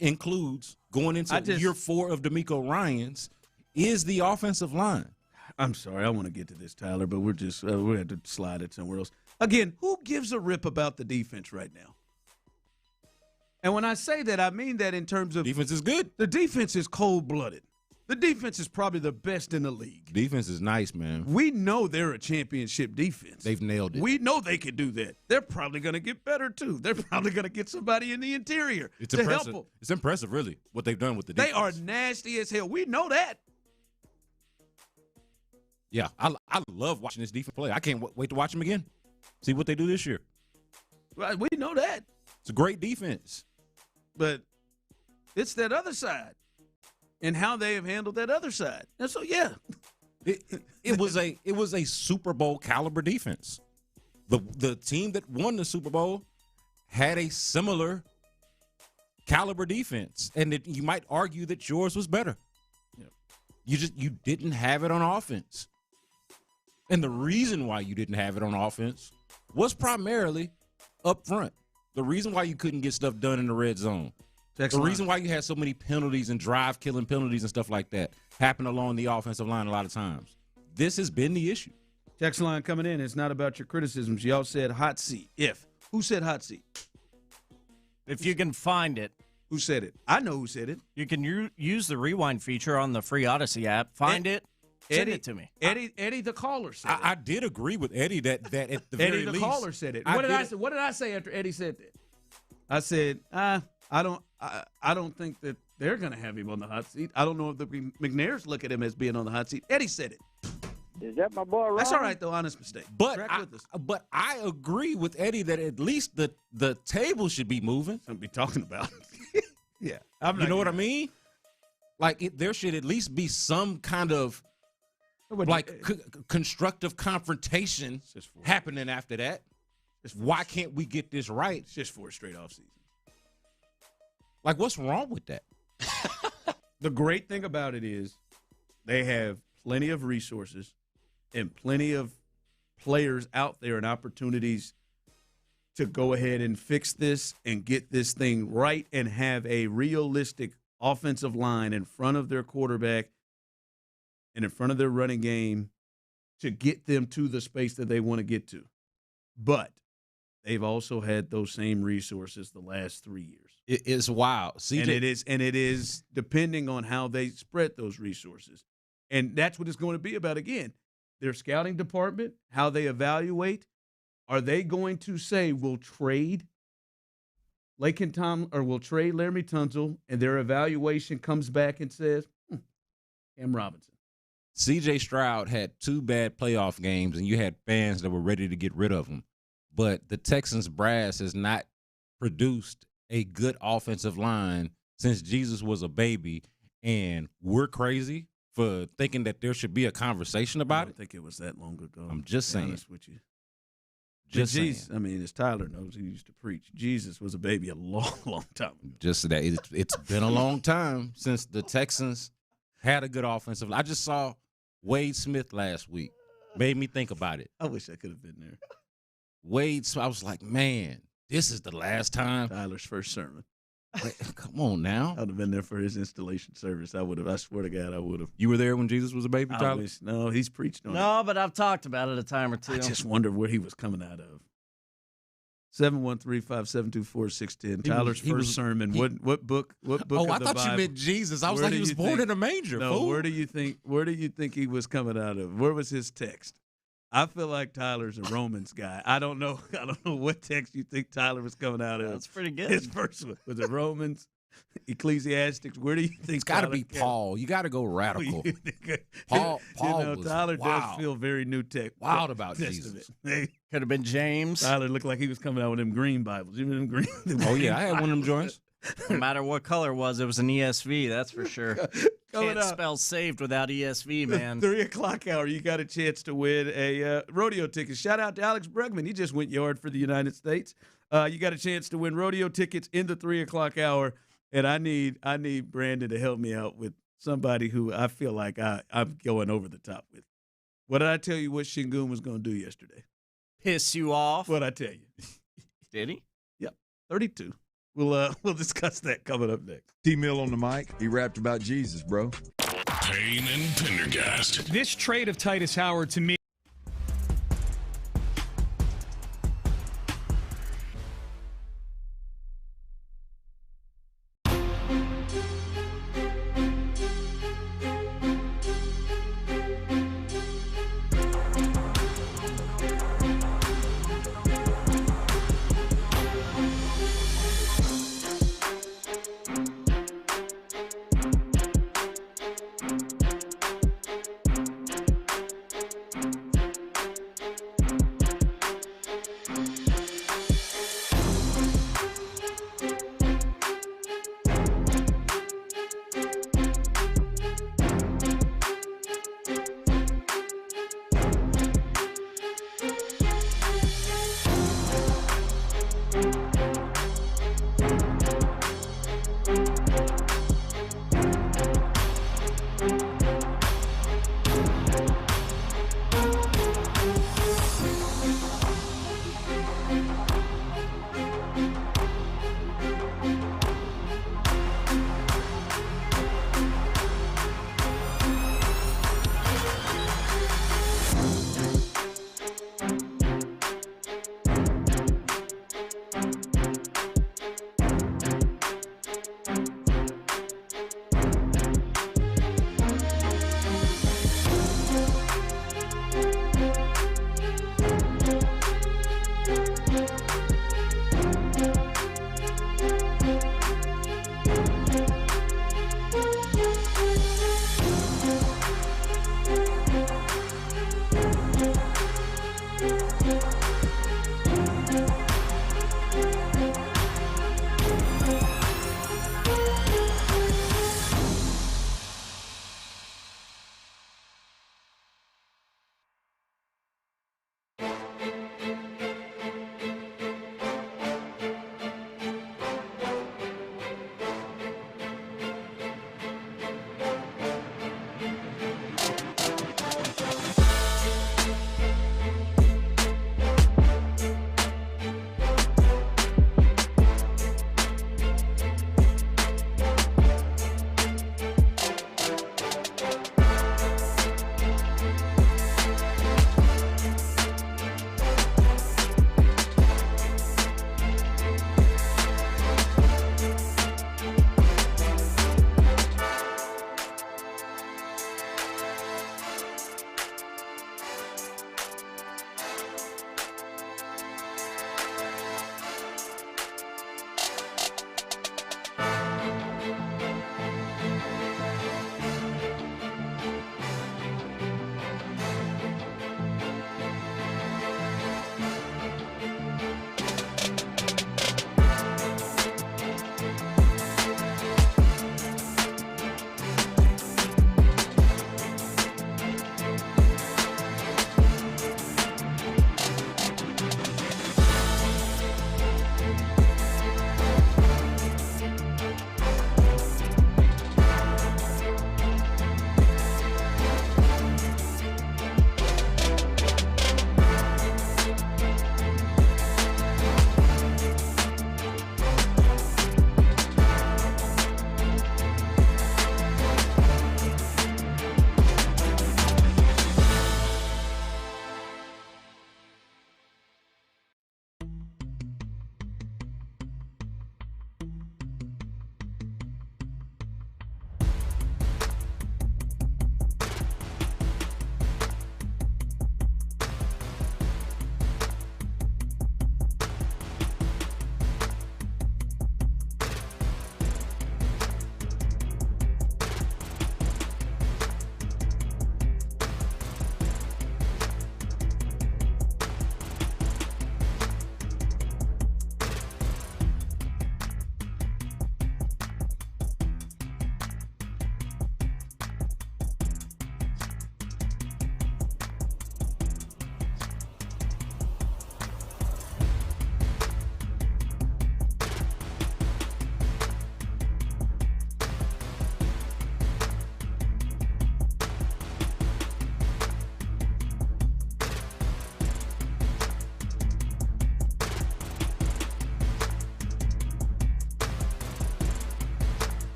includes going into year 4 of D'Amico Ryans, is the offensive line. I'm sorry, I want to get to this, Tyler, but we're we have to slide it somewhere else. Again, who gives a rip about the defense right now? And when I say that, I mean that in terms of defense is good. The defense is cold-blooded. The defense is probably the best in the league. Defense is nice, man. We know they're a championship defense. They've nailed it. We know they can do that. They're probably going to get better, too. They're probably going to get somebody in the interior to help them. It's impressive, really, what they've done with the defense. They are nasty as hell. We know that. Yeah, I love watching this defense play. I can't wait to watch them again. See what they do this year. Right, we know that. It's a great defense. But it's that other side and how they have handled that other side. And so, yeah. It was a Super Bowl caliber defense. The team that won the Super Bowl had a similar caliber defense. And you might argue that yours was better. Yeah. You didn't have it on offense. And the reason why you didn't have it on offense was primarily up front. The reason why you couldn't get stuff done in the red zone. The reason why you had so many penalties and drive-killing penalties and stuff like that happen along the offensive line a lot of times. This has been the issue. Text line coming in. It's not about your criticisms. Y'all said hot seat. Who said hot seat? If you can find it. Who said it? I know who said it. You can use the rewind feature on the free Odyssey app. Find it. Send it to me. Eddie the caller said it. I did agree with Eddie that at the very least. Eddie the caller said it. What did I say after Eddie said that? I said, I don't think that they're going to have him on the hot seat. I don't know if the McNairs look at him as being on the hot seat. Eddie said it. Is that my boy Ron? That's all right, though. Honest mistake. But I agree with Eddie that at least the table should be moving. Something to be talking about. Yeah. You know what I mean? Like there should at least be some kind of constructive confrontation happening after that. Why can't we get this right? It's just 4 straight off seasons. Like, what's wrong with that? The great thing about it is they have plenty of resources and plenty of players out there and opportunities to go ahead and fix this and get this thing right and have a realistic offensive line in front of their quarterback and in front of their running game to get them to the space that they want to get to. But they've also had those same resources the last 3 years. It is wild. CJ. And it is depending on how they spread those resources. And that's what it's going to be about again. Their scouting department, how they evaluate. Are they going to say we'll trade Laken Tom or we'll trade Laramie Tunsil, and their evaluation comes back and says, Cam Robinson. CJ Stroud had 2 bad playoff games, and you had fans that were ready to get rid of him. But the Texans brass has not produced a good offensive line since Jesus was a baby, and we're crazy for thinking that there should be a conversation about it. I don't think it was that long ago. I'm just saying. Honest with you. Just Jesus, I mean, as Tyler knows, he used to preach. Jesus was a baby a long, long time ago. Just that it's been a long time since the Texans had a good offensive line. I just saw Wade Smith last week. Made me think about it. I wish I could have been there. Wade, I was like, man, this is the last time. Tyler's first sermon. Wait, come on now. I would have been there for his installation service. I would have. I swear to God, I would have. You were there when Jesus was a baby, Tyler? No, he's preached on it. No, but I've talked about it a time or two. I just wondered where he was coming out of. 713-572-4610. Tyler's first sermon. What book? What book? Oh, I of the thought Bible? you meant Jesus. I was like, he was born in a manger. No, fool. where do you think he was coming out of? Where was his text? I feel like Tyler's a Romans guy. I don't know what text you think Tyler was coming out of. That's pretty good. His first one was it Romans. Ecclesiastics. Where do you think It's got to be Paul. You got to go radical. Paul was Tyler wild. does feel very New Wild about Jesus. Could have been James. Tyler looked like he was coming out with them green Bibles. You know them green? Oh, yeah. I had one of them joints. No matter what color it was an ESV, that's for sure. Can't spell saved without ESV, man. 3 o'clock hour, you got a chance to win a rodeo ticket. Shout out to Alex Bregman. He just went yard for the United States. You got a chance to win rodeo tickets in the 3 o'clock hour. And I need Brandon to help me out with somebody who I feel like I'm going over the top with. What did I tell you what Shingun was going to do yesterday? Piss you off? What'd I tell you? Did he? Yep, 32. We'll discuss that coming up next. T-Mill on the mic. He rapped about Jesus, bro. Payne and Pendergast. This trade of Titus Howard to me.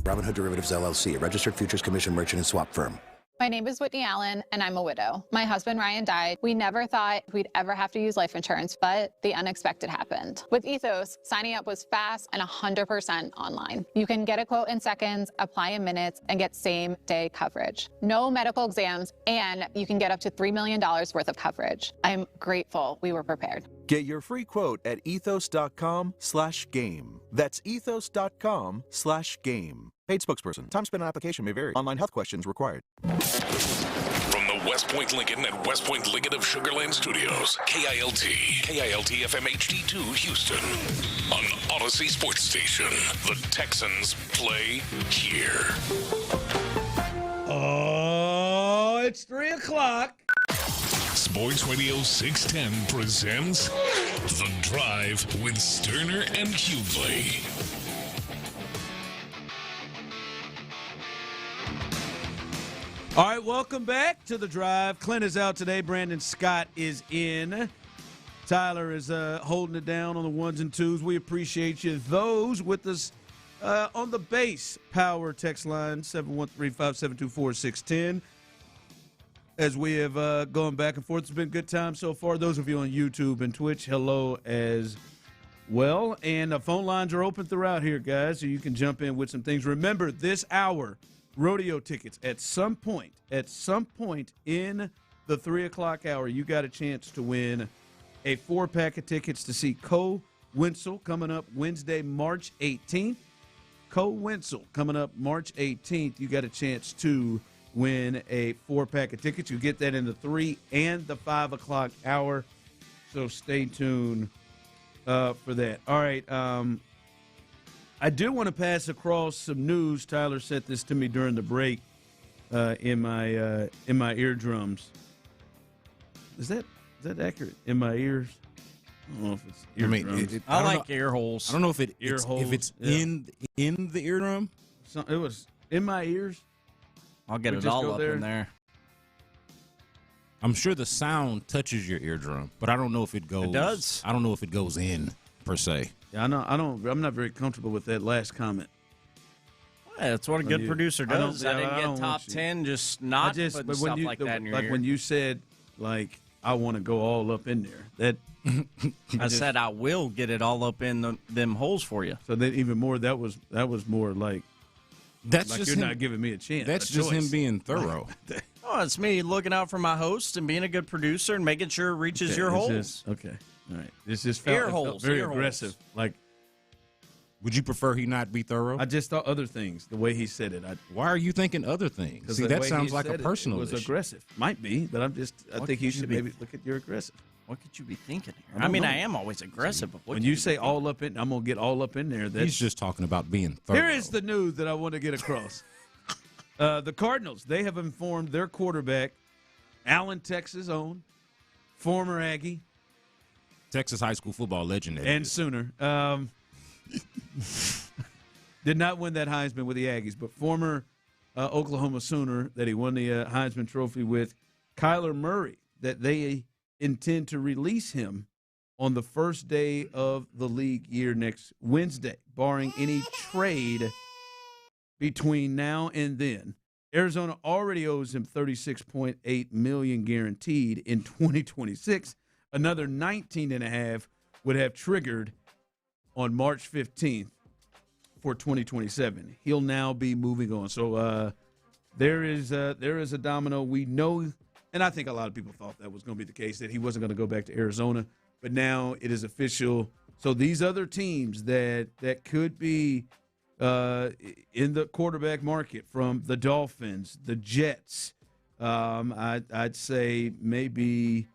Robinhood Derivatives, LLC, a registered futures commission merchant and swap firm. My name is Whitney Allen, and I'm a widow. My husband, Ryan, died. We never thought we'd ever have to use life insurance, but the unexpected happened. With Ethos, signing up was fast and 100% online. You can get a quote in seconds, apply in minutes, and get same-day coverage. No medical exams, and you can get up to $3 million worth of coverage. I'm grateful we were prepared. Get your free quote at ethos.com/game. That's ethos.com/game. Paid spokesperson. Time spent on application may vary. Online health questions required. From the West Point Lincoln and West Point Lincoln of Sugar Land Studios, KILT FM HD2 Houston. On Odyssey Sports Station, the Texans play here. Oh, it's 3 o'clock. Sports Radio 610 presents The Drive with Stoerner and Hughley. All right, welcome back to The Drive. Clint is out today. Brandon Scott is in. Tyler is holding it down on the ones and twos. We appreciate you. Those with us on the base power text line, 713-572-4610. As we have gone back and forth, it's been a good time so far. Those of you on YouTube and Twitch, hello as well. And the phone lines are open throughout here, guys, so you can jump in with some things. Remember, this hour, rodeo tickets. At some point in the 3 o'clock hour, you got a chance to win a 4-pack of tickets to see Cole Winsel coming up Wednesday, March 18th. Cole Winsel coming up March 18th. You got a chance to win a 4-pack of tickets. You get that in the 3 and the 5 o'clock hour. So stay tuned for that. All right. I do want to pass across some news. Tyler sent this to me during the break in my eardrums. Is that accurate? In my ears? I don't know if it's eardrums. I like ear holes. I don't know if it's yeah. in the eardrum. So it was in my ears. I'll get it all up in there. I'm sure the sound touches your eardrum, but I don't know if it goes. It does. I don't know if it goes in per se. Yeah, I'm not very comfortable with that last comment. Yeah, that's what a good producer does. I didn't get top 10, just not putting stuff like that in your ear. Like when you said, like, I want to go all up in there. That I said I will get it all up in them holes for you. So then even more, that was more like, that's like just you're him, not giving me a chance. That's just him being thorough. Oh, it's me looking out for my host and being a good producer and making sure it reaches your holes. Okay. All right. This just ear felt holes, very ear aggressive. Holes. Like, would you prefer he not be thorough? I just thought other things. The way he said it. Why are you thinking other things? See, that sounds like a personal issue. It was issue. aggressive. Might be, but I think you should maybe look at your aggressive. What could you be thinking here? I mean, I am always aggressive. But when you say all up in, I'm going to get all up in there. He's just talking about being thorough. Here is the news that I want to get across. The Cardinals, they have informed their quarterback, Allen, Texas' own, former Aggie. Texas high school football legend. And Sooner. Did not win that Heisman with the Aggies, but former Oklahoma Sooner that he won the Heisman Trophy with, Kyler Murray, that they intend to release him on the first day of the league year next Wednesday, barring any trade between now and then. Arizona already owes him $36.8 million guaranteed in 2026. Another $19.5 would have triggered on March 15th for 2027. He'll now be moving on. So there is a domino. We know, and I think a lot of people thought that was going to be the case, that he wasn't going to go back to Arizona. But now it is official. So these other teams that could be in the quarterback market, from the Dolphins, the Jets, I'd say maybe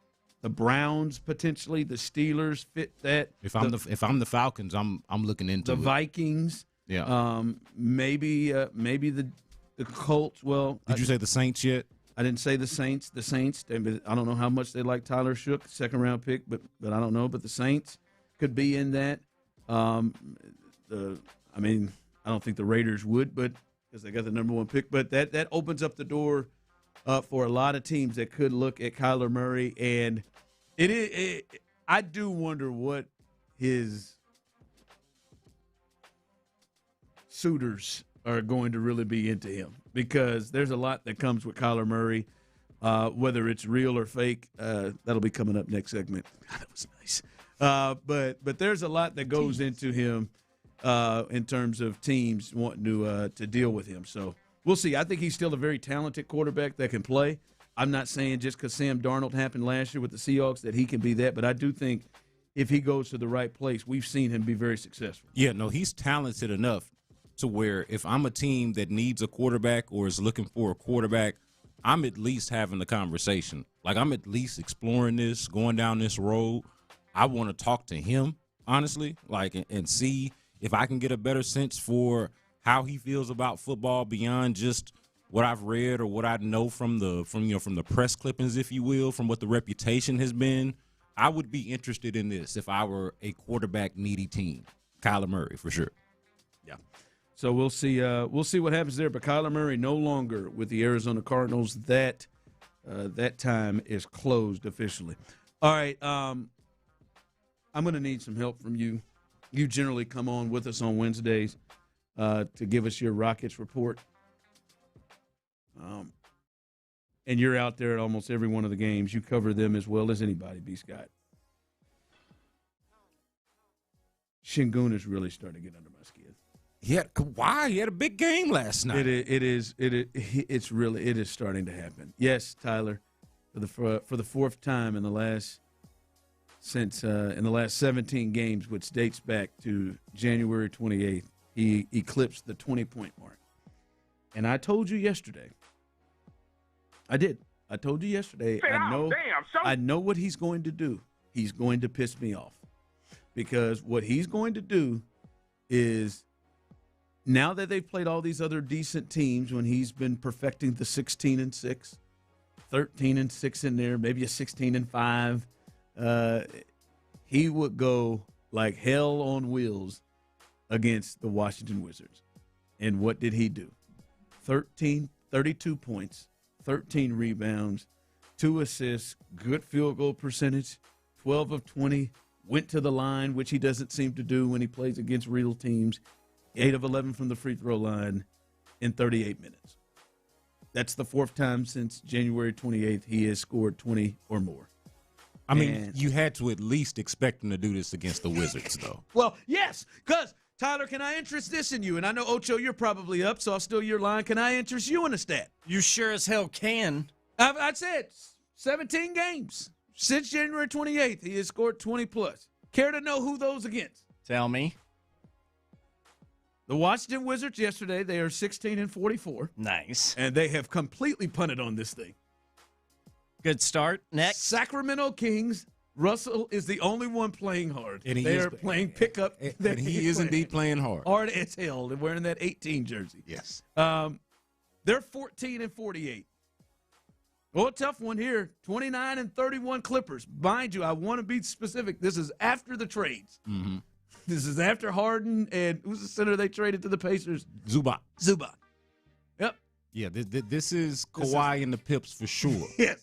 the Browns, potentially the Steelers fit that. If I'm the Falcons, I'm looking into the Vikings. Yeah. Maybe the Colts. Well, did you say the Saints yet? I didn't say the Saints. The Saints. I don't know how much they like Tyler Shook, second round pick, but I don't know. But the Saints could be in that. I don't think the Raiders would, but because they got the number 1 pick. But that opens up the door for a lot of teams that could look at Kyler Murray, and I do wonder what his suitors are going to really be into him because there's a lot that comes with Kyler Murray, whether it's real or fake. That'll be coming up next segment. God, that was nice. But there's a lot that goes into him in terms of teams wanting to deal with him. So we'll see. I think he's still a very talented quarterback that can play. I'm not saying just because Sam Darnold happened last year with the Seahawks that he can be that, but I do think if he goes to the right place, we've seen him be very successful. Yeah, no, he's talented enough to where if I'm a team that needs a quarterback or is looking for a quarterback, I'm at least having the conversation. Like, I'm at least exploring this, going down this road. I want to talk to him, honestly, like, and see if I can get a better sense for how he feels about football beyond just what I've read or what I know from the press clippings, if you will, from what the reputation has been. I would be interested in this if I were a quarterback-needy team. Kyler Murray, for sure. Yeah. So we'll see what happens there. But Kyler Murray no longer with the Arizona Cardinals. That time is closed officially. All right. I'm going to need some help from you. You generally come on with us on Wednesdays to give us your Rockets report. And you're out there at almost every one of the games. You cover them as well as anybody, B. Scott. Şengün is really starting to get under my skin. Why? He had a big game last night. It is starting to happen. Yes, Tyler, for the fourth time in the last 17 games, which dates back to January 28th, he eclipsed the 20-point mark. And I told you yesterday. I did. I told you yesterday. I know what he's going to do. He's going to piss me off because what he's going to do is, now that they've played all these other decent teams, when he's been perfecting the 16-6, 13-6 in there, maybe a 16-5, he would go like hell on wheels against the Washington Wizards. And what did he do? 32 points, 13 rebounds, 2 assists, good field goal percentage, 12 of 20, went to the line, which he doesn't seem to do when he plays against real teams, 8 of 11 from the free throw line in 38 minutes. That's the fourth time since January 28th he has scored 20 or more. I mean, you had to at least expect him to do this against the Wizards, though. Well, yes, because, Tyler, can I interest this in you? And I know, Ocho, you're probably up, so I'll steal your line. Can I interest you in a stat? You sure as hell can. I said 17 games. Since January 28th, he has scored 20-plus. Care to know who those against? Tell me. The Washington Wizards yesterday, they are 16-44. Nice. And they have completely punted on this thing. Good start. Next. Sacramento Kings. Russell is the only one playing hard. And they are playing pickup. And he is indeed playing hard. Hard as hell. They're wearing that 18 jersey. Yes. They're 14-48. Well, a tough one here. 29-31 Clippers. Mind you, I want to be specific. This is after the trades. Mm-hmm. This is after Harden and who's the center they traded to the Pacers? Zubac. Yep. Yeah, this is Kawhi and the Pips for sure. Yes.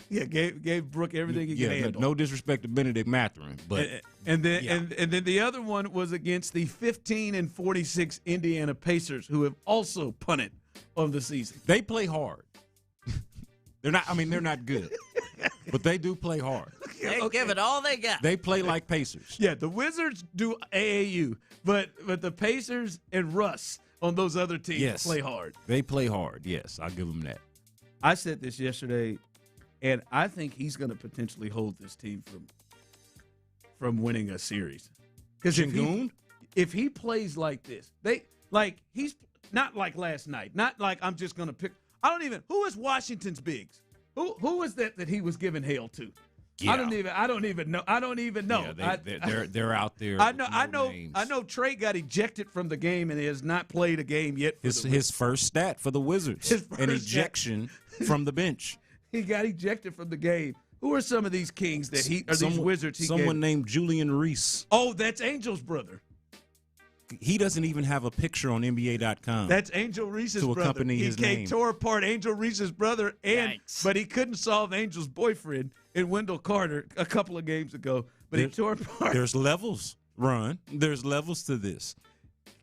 Yeah, gave Brooke everything he can handle. No disrespect to Benedict Mathurin, but and then the other one was against the 15-46 Indiana Pacers, who have also punted on the season. They play hard. They're not good, but they do play hard. They give it all they got. They play like Pacers. Yeah, the Wizards do AAU, but the Pacers and Russ on those other teams play hard. They play hard, yes. I'll give them that. I said this yesterday, and I think he's going to potentially hold this team from winning a series. Because if he plays like this, he's not like last night. Not like I'm just going to pick. Who is Washington's bigs? Who is that he was giving hell to? Yeah. I don't even know. Yeah, they're out there. I know Trey got ejected from the game and he has not played a game yet. His first stat for the Wizards, an ejection from the bench. He got ejected from the game. Who are some of these Kings that these Wizards? Someone named Julian Reese. Oh, that's Angel's brother. He doesn't even have a picture on NBA.com. That's Angel Reese's brother. To accompany his name. He tore apart Angel Reese's brother, but he couldn't solve Angel's boyfriend in Wendell Carter a couple of games ago. But he tore apart. There's levels, Ron. There's levels to this.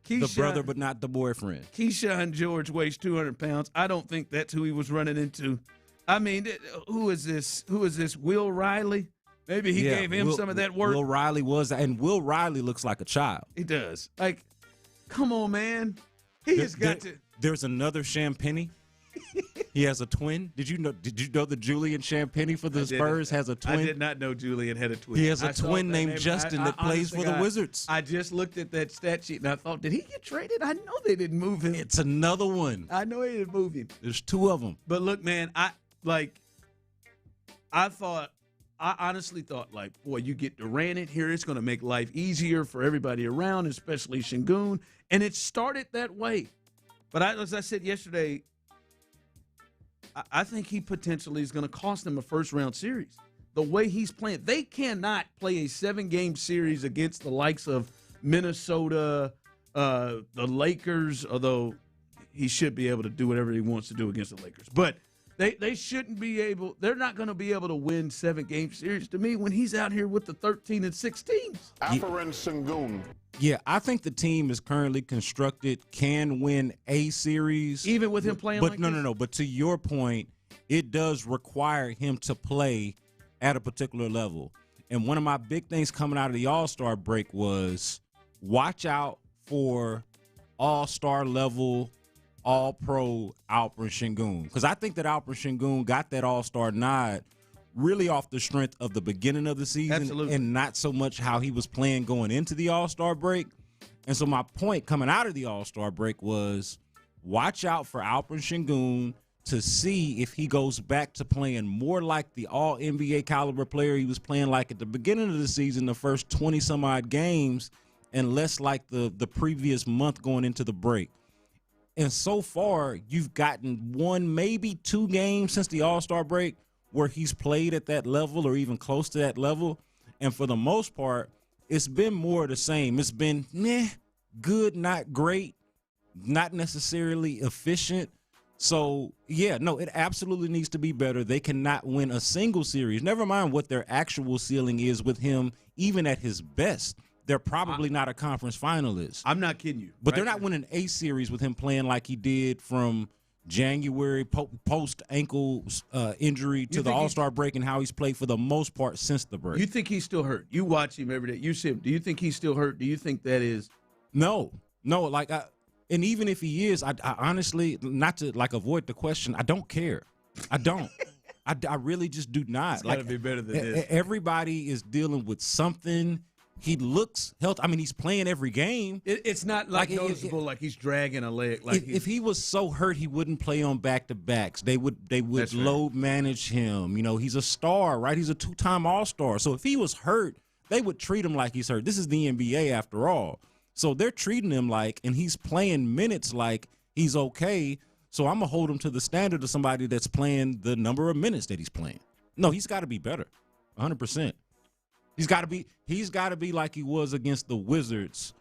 the brother, but not the boyfriend. Keyshawn George weighs 200 pounds. I don't think that's who he was running into. I mean, who is this? Who is this? Will Riley? Maybe he gave him some of that work. Will Riley and Will Riley looks like a child. He does. Like, come on, man. He has got to. There's another Champagny. He has a twin. Did you know that Julian Champagny for the Spurs has a twin? I did not know Julian had a twin. He has a twin named Justin that plays for the Wizards. I just looked at that stat sheet and I thought, did he get traded? I know they didn't move him. It's another one. I know they didn't move him. There's two of them. But look, man, I honestly thought, like, boy, you get Durant in here, it's going to make life easier for everybody around, especially Şengün. And it started that way. But as I said yesterday, I think he potentially is going to cost them a first-round series. The way he's playing, they cannot play a 7-game series against the likes of Minnesota, the Lakers, although he should be able to do whatever he wants to do against the Lakers. But they shouldn't be able – they're not going to be able to win 7-game series to me when he's out here with the 13 and 16s. Alperen Şengün. Yeah, I think the team is currently constructed can win a series. Even with him playing like this? No. But to your point, it does require him to play at a particular level. And one of my big things coming out of the All-Star break was watch out for All-Star level, All-Pro Alperen Şengün. Because I think that Alperen Şengün got that All-Star nod really off the strength of the beginning of the season. Absolutely. And not so much how he was playing going into the All-Star break. And so my point coming out of the All-Star break was watch out for Alperen Şengün to see if he goes back to playing more like the All-NBA caliber player he was playing like at the beginning of the season, the first 20-some-odd games, and less like the previous month going into the break. And so far, you've gotten one, maybe 2 games since the All-Star break where he's played at that level or even close to that level. And for the most part, it's been more of the same. It's been good, not great, not necessarily efficient. So, yeah, no, it absolutely needs to be better. They cannot win a single series. Never mind what their actual ceiling is with him, even at his best. They're probably not a conference finalist. I'm not kidding you. But they're not winning a series with him playing like he did from January post-ankle injury to the All-Star break and how he's played for the most part since the break. You think he's still hurt? You watch him every day. You see him. Do you think he's still hurt? Do you think that is? No. And even if he is, I honestly, not to avoid the question, I don't care. I don't. I really just do not. It's got to be better than this. Everybody is dealing with something. He looks healthy. I mean, he's playing every game. It's not noticeable like he's dragging a leg. Like if he was so hurt, he wouldn't play on back-to-backs. They would load manage him. You know, he's a star, right? He's a 2-time All-Star. So if he was hurt, they would treat him like he's hurt. This is the NBA after all. So they're treating him like, and he's playing minutes like he's okay. So I'm going to hold him to the standard of somebody that's playing the number of minutes that he's playing. No, he's got to be better, 100%. He's got to be like he was against the Wizards,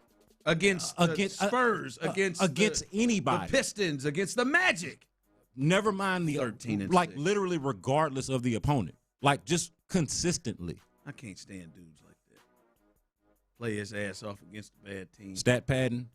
against Spurs, against anybody, the Pistons, against the Magic. Never mind the 13 and 6. Literally regardless of the opponent, like just consistently. I can't stand dudes like that. Play his ass off against a bad team. Stat padding.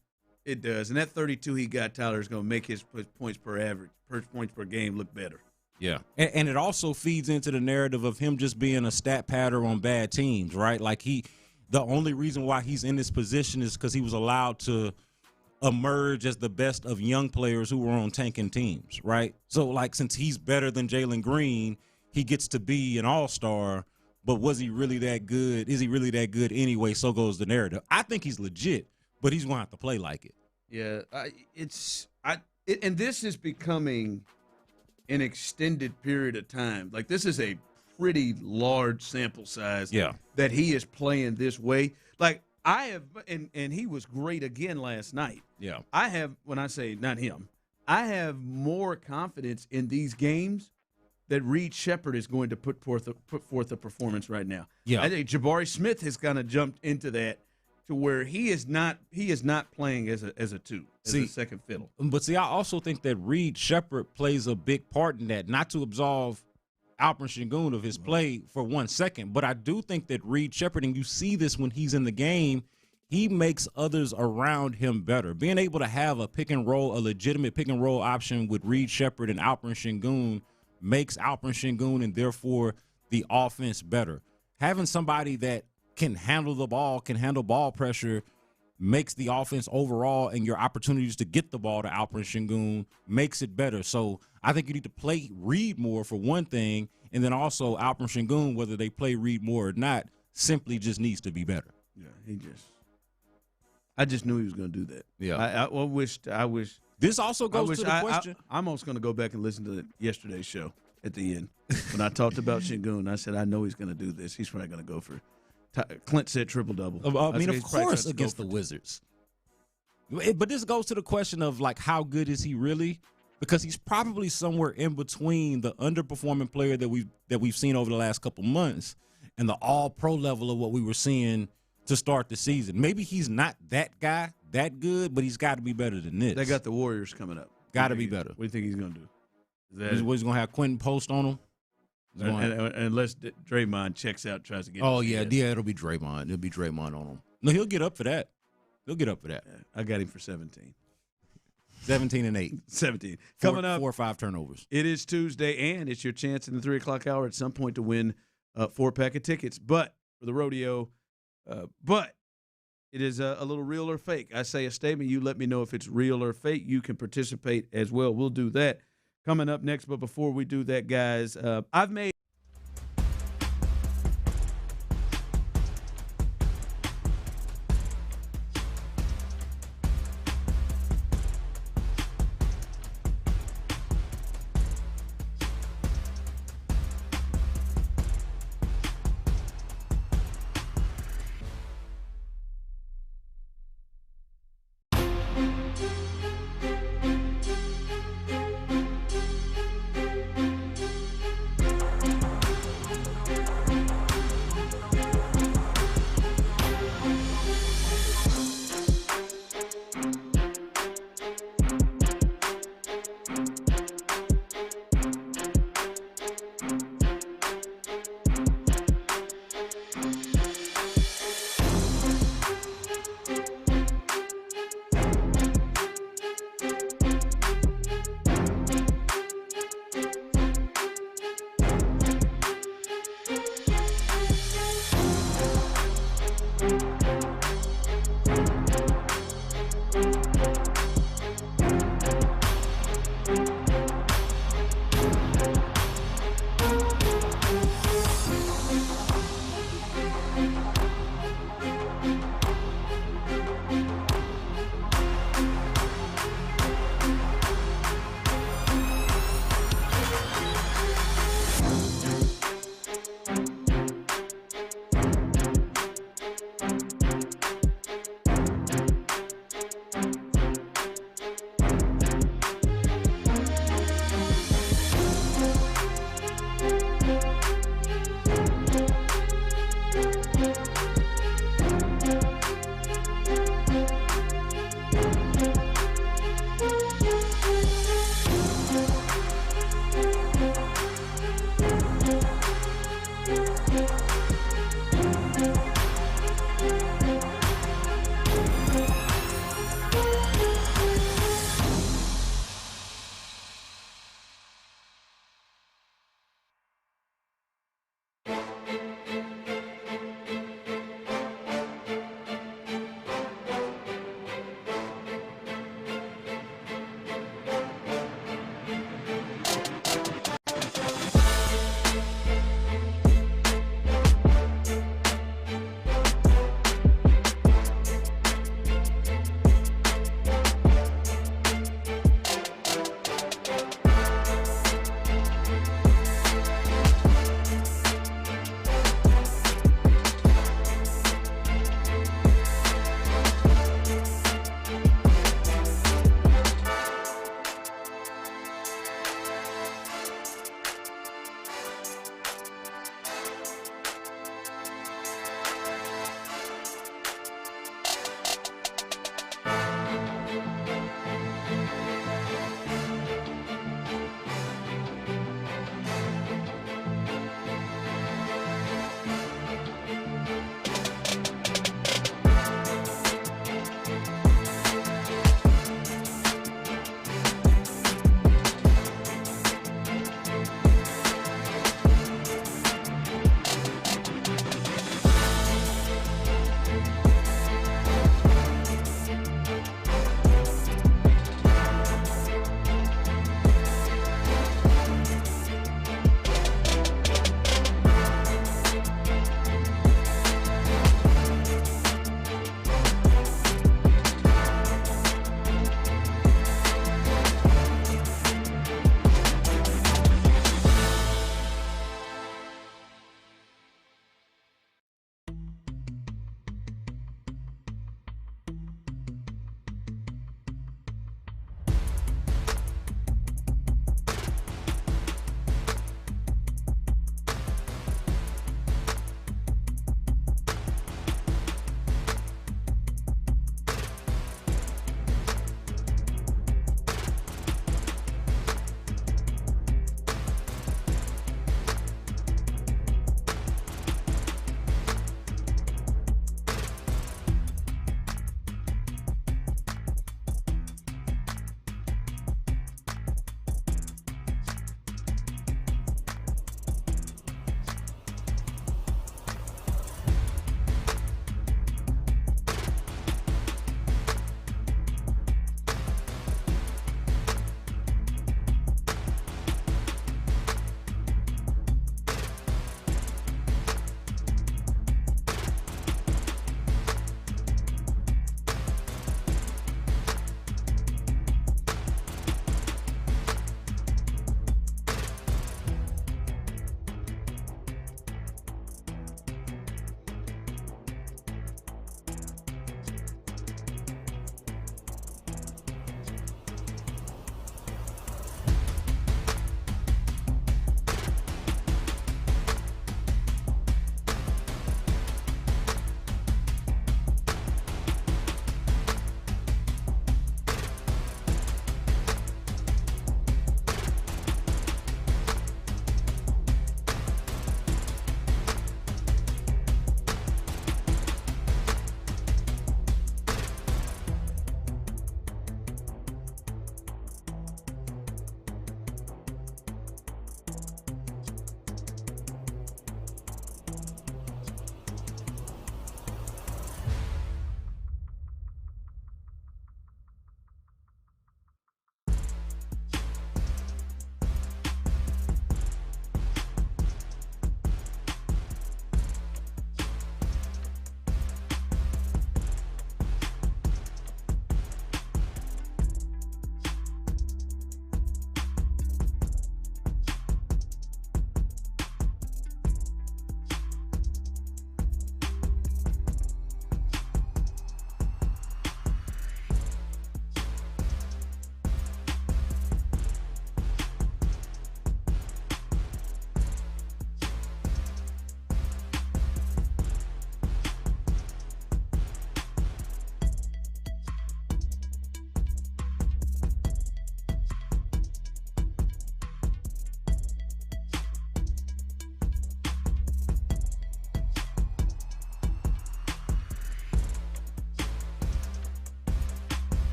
It does, and that 32 he got, Tyler, is going to make his points per game look better. Yeah, and it also feeds into the narrative of him just being a stat padder on bad teams, right? Like the only reason why he's in this position is because he was allowed to emerge as the best of young players who were on tanking teams, right? So, like, since he's better than Jalen Green, he gets to be an all-star, but was he really that good? Is he really that good anyway? So goes the narrative. I think he's legit, but he's going to have to play like it. Yeah, and this is becoming an extended period of time. Like, this is a pretty large sample size that he is playing this way. Like, I have, and he was great again last night. Yeah. I have, when I say not him, I have more confidence in these games that Reed Shepherd is going to put forth a performance right now. Yeah. I think Jabari Smith has kind of jumped into that to where he is not playing as a second fiddle. But see, I also think that Reed Shepherd plays a big part in that, not to absolve Alperen Şengün of his play for 1 second, but I do think that Reed Shepherd, and you see this when he's in the game, he makes others around him better. Being able to have a legitimate pick and roll option with Reed Shepherd and Alperen Sengun makes Alperen Sengun and therefore the offense better. Having somebody that can handle the ball, can handle ball pressure, makes the offense overall and your opportunities to get the ball to Alperen Sengun makes it better. So I think you need to play Reed more for one thing, and then also Alperen Sengun, whether they play Reed more or not, simply just needs to be better. Yeah, I just knew he was going to do that. Yeah. I wish. This also goes to the question. I'm almost going to go back and listen to yesterday's show at the end. When I talked about Sengun, I said, I know he's going to do this. He's probably going to go for Clint said triple-double. I mean, of course, against the Wizards. But this goes to the question of, like, how good is he really? Because he's probably somewhere in between the underperforming player that we've seen over the last couple months and the all-pro level of what we were seeing to start the season. Maybe he's not that guy, that good, but he's got to be better than this. They got the Warriors coming up. Got to be better. What do you think he's going to do? He's going to have Quentin Post on him? Unless Draymond checks out, tries to get. Oh yeah, it'll be Draymond. It'll be Draymond on him. No, he'll get up for that. Yeah, I got him for 17. 17 and 8. 17. Coming up, 4 or 5 turnovers. It is Tuesday, and it's your chance in the 3 o'clock hour at some point to win a 4-pack of tickets. But for the rodeo, but it is a little real or fake. I say a statement. You let me know if it's real or fake. You can participate as well. We'll do that coming up next. But before we do that, guys, I've made.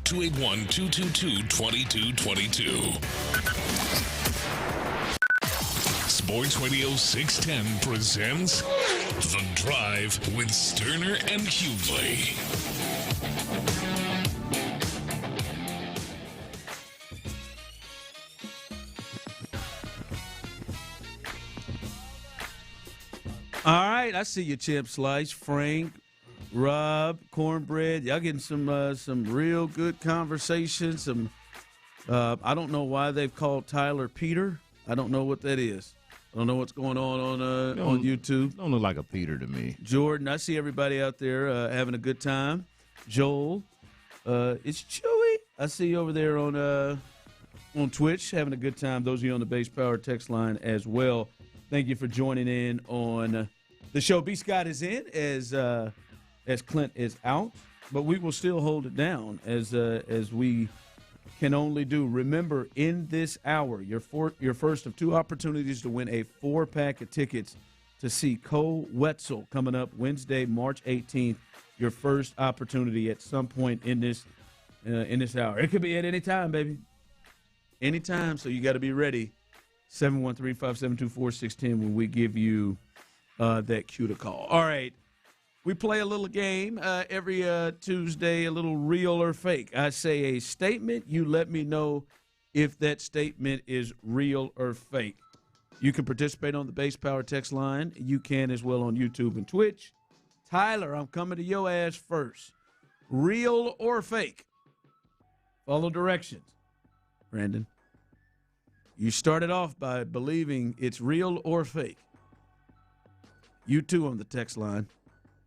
281-222-2222. Sports Radio 610 presents The Drive with Stoerner and Hughley. All right, I see you, Chip Slice, Frank, Rob, Cornbread. Y'all getting some real good conversation. I don't know why they've called Tyler Peter. I don't know what that is. I don't know what's going on YouTube. Don't look like a Peter to me. Jordan, I see everybody out there having a good time. Joel, it's Chewy. I see you over there on Twitch having a good time. Those of you on the Base Power text line as well. Thank you for joining in on the show. B. Scott is in as Clint is out, but we will still hold it down as we can only do. Remember, in this hour, your first of two opportunities to win a 4-pack of tickets to see Cole Wetzel coming up Wednesday, March 18th. Your first opportunity at some point in this hour. It could be at any time, baby. Anytime, so you got to be ready. 713-572-4610 when we give you that cue to call. All right. We play a little game every Tuesday, a little real or fake. I say a statement. You let me know if that statement is real or fake. You can participate on the Base Power text line. You can as well on YouTube and Twitch. Tyler, I'm coming to your ass first. Real or fake? Follow directions. Brandon. You started off by believing it's real or fake. You too on the text line,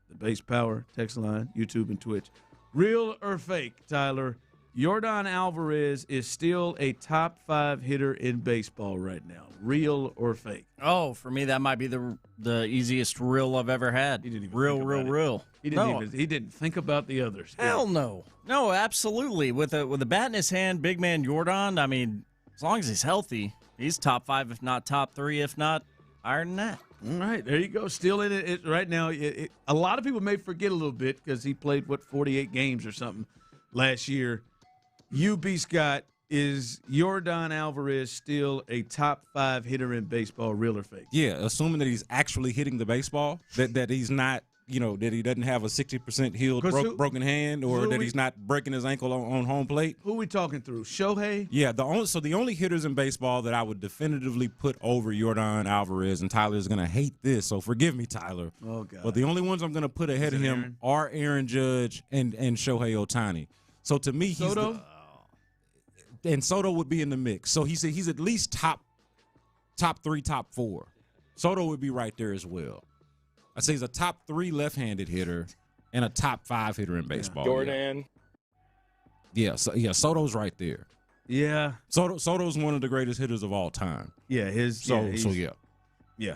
the Base Power text line, YouTube and Twitch. Real or fake, Tyler? Yordan Alvarez is still a top 5 hitter in baseball right now. Real or fake? Oh, for me, that might be the easiest real I've ever had. He didn't even real. He didn't think about the others. Hell no. No, absolutely. With a bat in his hand, big man Yordan, I mean, as long as he's healthy, he's top 5, if not top 3, if not higher than that. All right, there you go. Still in it right now. A lot of people may forget a little bit because he played, 48 games or something last year. B. Scott, is Yordan Alvarez still a top 5 hitter in baseball, real or fake? Yeah, assuming that he's actually hitting the baseball, that he's not, that he doesn't have a 60% healed broken hand, or that he's not breaking his ankle on home plate. Who we talking through? Shohei? Yeah, the only hitters in baseball that I would definitively put over Yordan Alvarez, and Tyler's going to hate this, so forgive me, Tyler. Oh, God. But the only ones I'm going to put ahead of him are Aaron Judge and Shohei Ohtani. So to me, he's Soto? And Soto would be in the mix. So he's at least top 3, top 4. Soto would be right there as well. I say he's a top 3 left-handed hitter and a top 5 hitter in baseball. Yordan. Yeah, Soto's right there. Yeah. Soto's one of the greatest hitters of all time. Yeah, Yeah.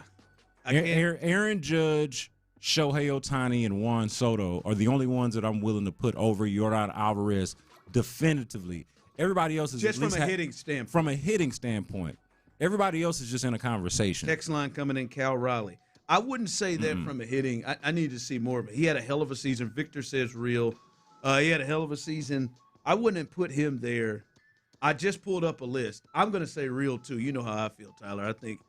Aaron Judge, Shohei Ohtani, and Juan Soto are the only ones that I'm willing to put over Yordan Alvarez definitively. Everybody else is just from a hitting standpoint. From a hitting standpoint. Everybody else is just in a conversation. Text line coming in, Cal Riley. I wouldn't say that from a hitting. I need to see more of it. He had a hell of a season. Victor says real. He had a hell of a season. I wouldn't put him there. I just pulled up a list. I'm going to say real, too. You know how I feel, Tyler. I think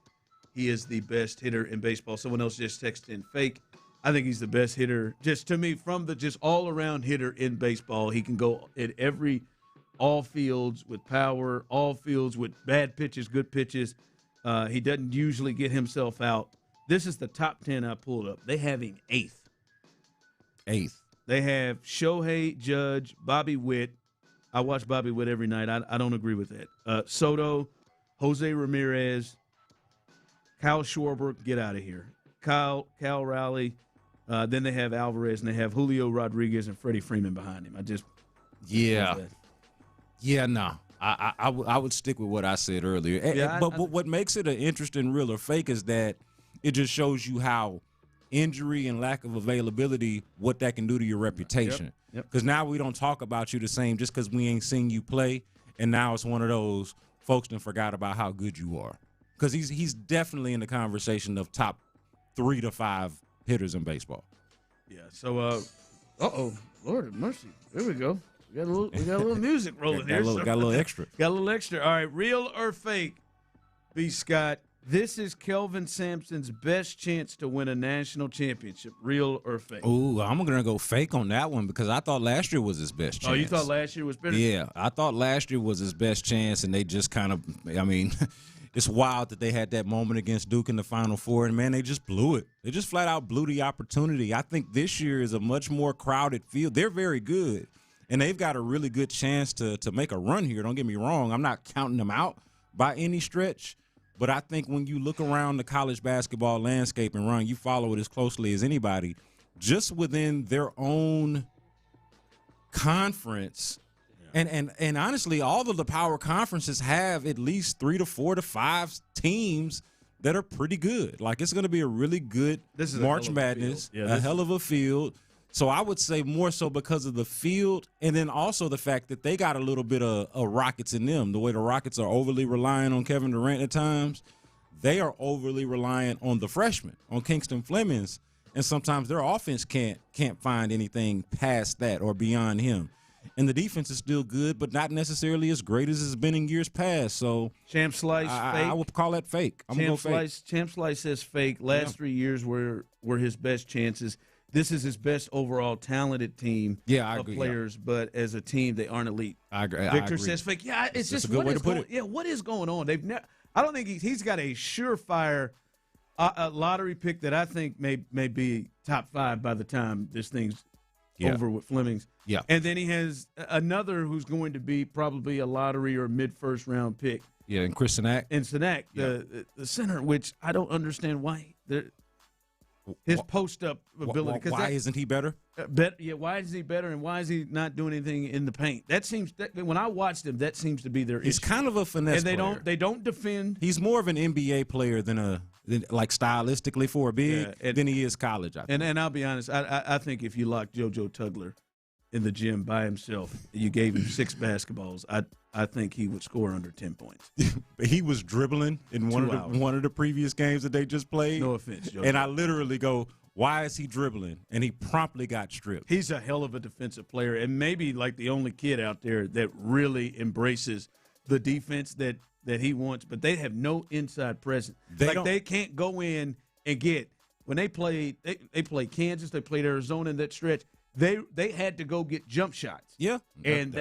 he is the best hitter in baseball. Someone else just texted in fake. I think he's the best hitter, just to me, from the just all-around hitter in baseball. He can go at all fields with power, all fields with bad pitches, good pitches. He doesn't usually get himself out. This is the top 10 I pulled up. They have him 8th. They have Shohei, Judge, Bobby Witt. I watch Bobby Witt every night. I don't agree with that. Soto, Jose Ramirez, Kyle Schwarber, get out of here. Cal Raleigh. Then they have Alvarez, and they have Julio Rodriguez and Freddie Freeman behind him. I would stick with what I said earlier. But what makes it an interesting real or fake is that it just shows you how injury and lack of availability, what that can do to your reputation. Because now we don't talk about you the same just because we ain't seen you play, and now it's one of those folks that forgot about how good you are. Because he's definitely in the conversation of top 3 to 5 hitters in baseball. Yeah, so, Lord have mercy. There we go. We got a little music rolling here. Got a little extra. Got a little extra. All right, real or fake? B. Scott, this is Kelvin Sampson's best chance to win a national championship. Real or fake? Ooh, I'm going to go fake on that one because I thought last year was his best chance. Oh, you thought last year was better? Yeah, I thought last year was his best chance, and they just kind of, I mean, it's wild that they had that moment against Duke in the Final Four, and, man, they just blew it. They just flat out blew the opportunity. I think this year is a much more crowded field. They're very good, and they've got a really good chance to make a run here. Don't get me wrong. I'm not counting them out by any stretch. But I think when you look around the college basketball landscape and Ron, you follow it as closely as anybody, just within their own conference, and honestly, all of the power conferences have at least 3 to 4 to 5 teams that are pretty good. Like, it's going to be a really good March Madness, a hell of a field. So I would say more so because of the field, and then also the fact that they got a little bit of Rockets in them. The way the Rockets are overly reliant on Kevin Durant at times, they are overly reliant on the freshmen, on Kingston Flemings, and sometimes their offense can't find anything past that or beyond him. And the defense is still good, but not necessarily as great as it's been in years past. So Champ Slice, fake. I would call that fake. I'm going to go fake. Champ Slice says fake. Last 3 years were his best chances. This is his best overall talented team of players, but as a team, they aren't elite. I agree. Victor says fake. Yeah, it's just a good way to put it. Yeah, what is going on? I don't think he's got a surefire lottery pick that I think may be top 5 by the time this thing's over with Flemings. Yeah, and then he has another who's going to be probably a lottery or mid-first round pick. Yeah, and Chris Sinak. The center, which I don't understand why his post-up ability. Why isn't he better? Why is he better, and why is he not doing anything in the paint? When I watched him, that seems to be their issue. He's kind of a finesse player. They don't defend. He's more of an NBA player than stylistically for a big than he is college. I think. And I'll be honest, I think if you locked JoJo Tugler in the gym by himself, you gave him 6 basketballs, I think he would score under 10 points. He was dribbling in one of the previous games that they just played. No offense, Joe. And I literally go, why is he dribbling? And he promptly got stripped. He's a hell of a defensive player, and maybe like the only kid out there that really embraces the defense that he wants, but they have no inside presence. They can't go in and get – when they played Kansas, they played Arizona in that stretch, They had to go get jump shots. Yeah, and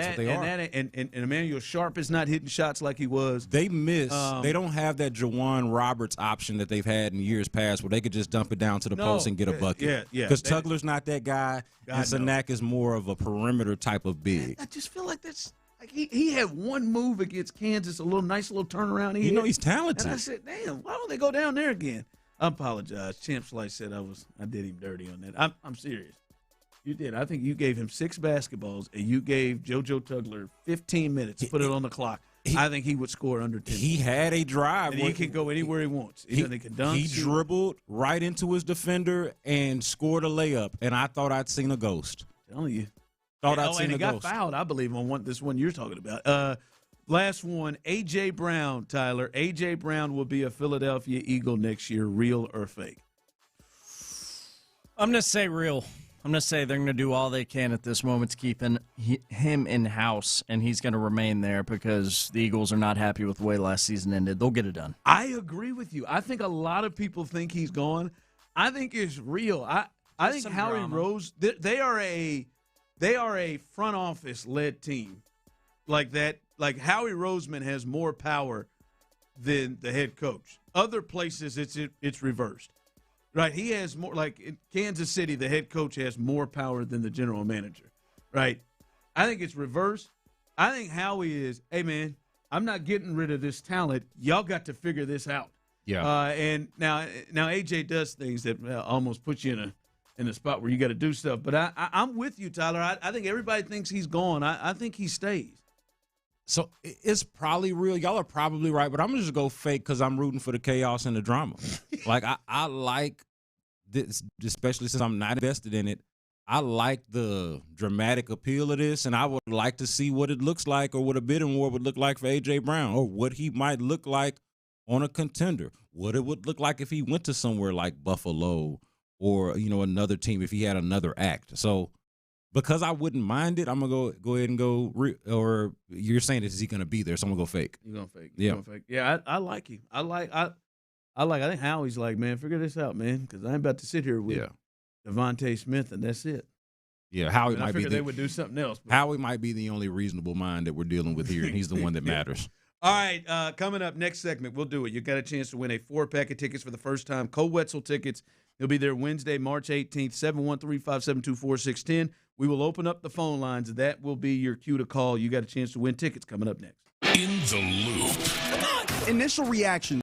Emmanuel Sharp is not hitting shots like he was. They miss. They don't have that Jawan Roberts option that they've had in years past, where they could just dump it down to the post and get a bucket. Yeah. Because Tugler's not that guy, and Sinak is more of a perimeter type of big. I just feel like that's. Like he had one move against Kansas, a nice little turnaround. He's talented. And I said, "Damn, why don't they go down there again?" I apologize. Champ Slice said I did him dirty on that. I'm serious. You did. I think you gave him 6 basketballs, and you gave JoJo Tugler 15 minutes to put it on the clock. I think he would score under 10. He had a drive. And he can go anywhere he wants. He can dunk. He dribbled right into his defender and scored a layup, and I thought I'd seen a ghost. I'm telling you. And he got fouled, I believe, on this one you're talking about. Last one, A.J. Brown, Tyler. A.J. Brown will be a Philadelphia Eagle next year, real or fake? I'm going to say real. I'm going to say they're going to do all they can at this moment to keep him in-house, and he's going to remain there because the Eagles are not happy with the way last season ended. They'll get it done. I agree with you. I think a lot of people think he's gone. I think it's real. I think Howie Rose, they are a front office-led team like that. Like Howie Roseman has more power than the head coach. Other places, it's reversed. Right, he has more, like in Kansas City, the head coach has more power than the general manager, right? I think it's reversed. I think Howie is, hey, man, I'm not getting rid of this talent. Y'all got to figure this out. Yeah. And now AJ does things that almost put you in a spot where you got to do stuff. But I'm with you, Tyler. I think everybody thinks he's gone. I think he stays. So it's probably real. Y'all are probably right, but I'm going to just go fake because I'm rooting for the chaos and the drama. Like, I like this, especially since I'm not invested in it. I like the dramatic appeal of this, and I would like to see what it looks like or what a bidding war would look like for A.J. Brown or what he might look like on a contender, what it would look like if he went to somewhere like Buffalo or, another team if he had another act. So because I wouldn't mind it, I'm gonna go ahead and go. Or you're saying is he gonna be there? So I'm gonna go fake. You're gonna fake. Yeah. You're gonna fake. Yeah, I like him. I think Howie's like, man, figure this out, man, because I ain't about to sit here with Devontae Smith and that's it. Yeah, Howie I might be. They would do something else. Howie might be the only reasonable mind that we're dealing with here, and he's the one that matters. All right, coming up next segment, we'll do it. You got a chance to win a 4-pack of tickets for the first time. Cole Wetzel tickets. He'll be there Wednesday, March 18th, 713-572-4610. We will open up the phone lines. That will be your cue to call. You got a chance to win tickets coming up next. In the Loop. Initial reaction.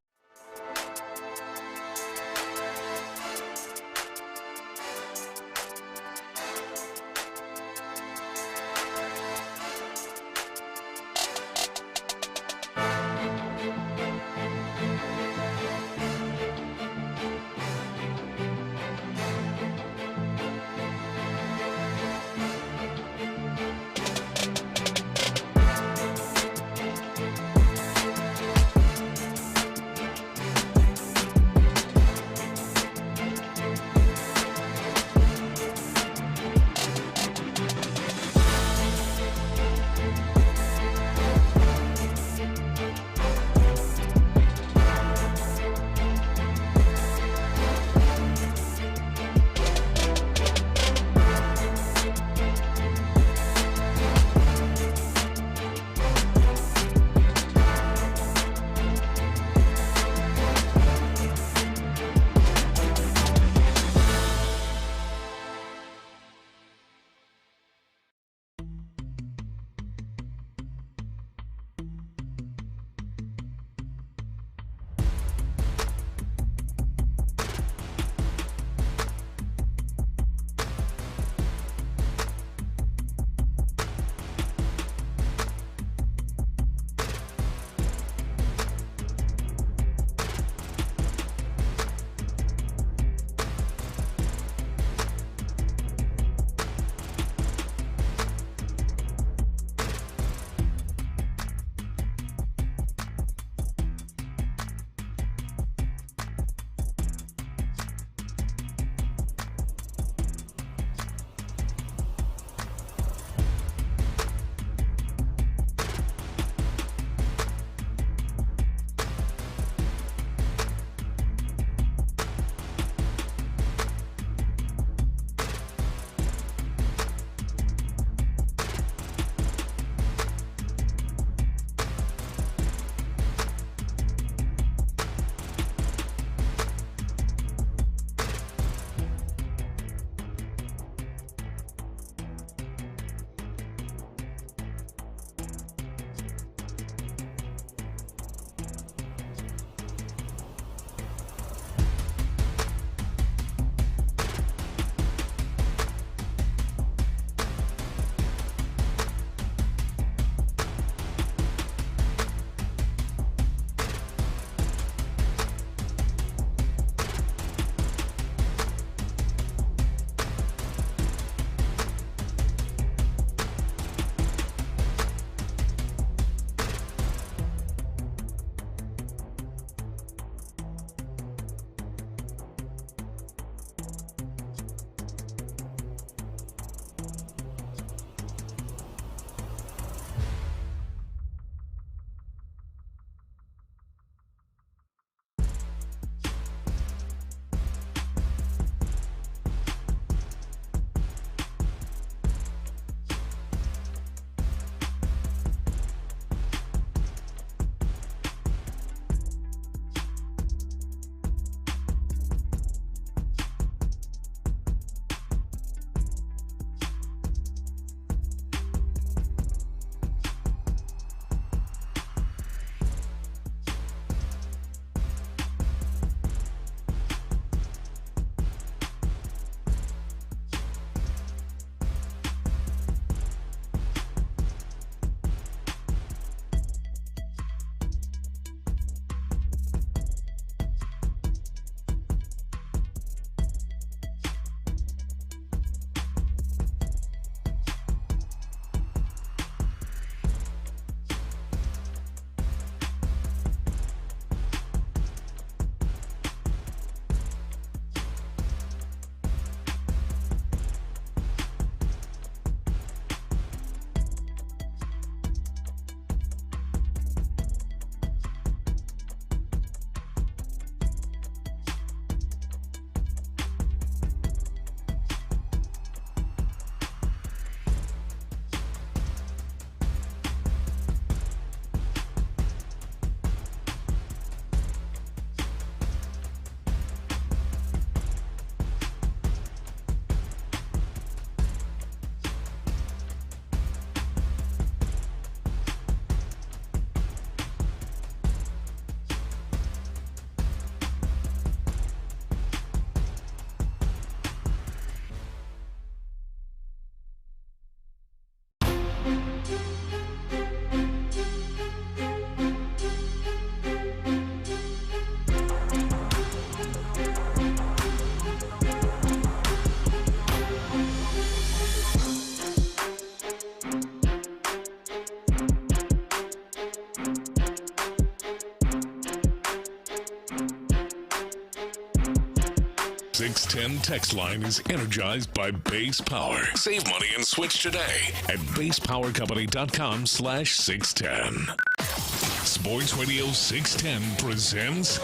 610 text line is energized by Base Power. Save money and switch today at basepowercompany.com/610. Sports Radio 610 presents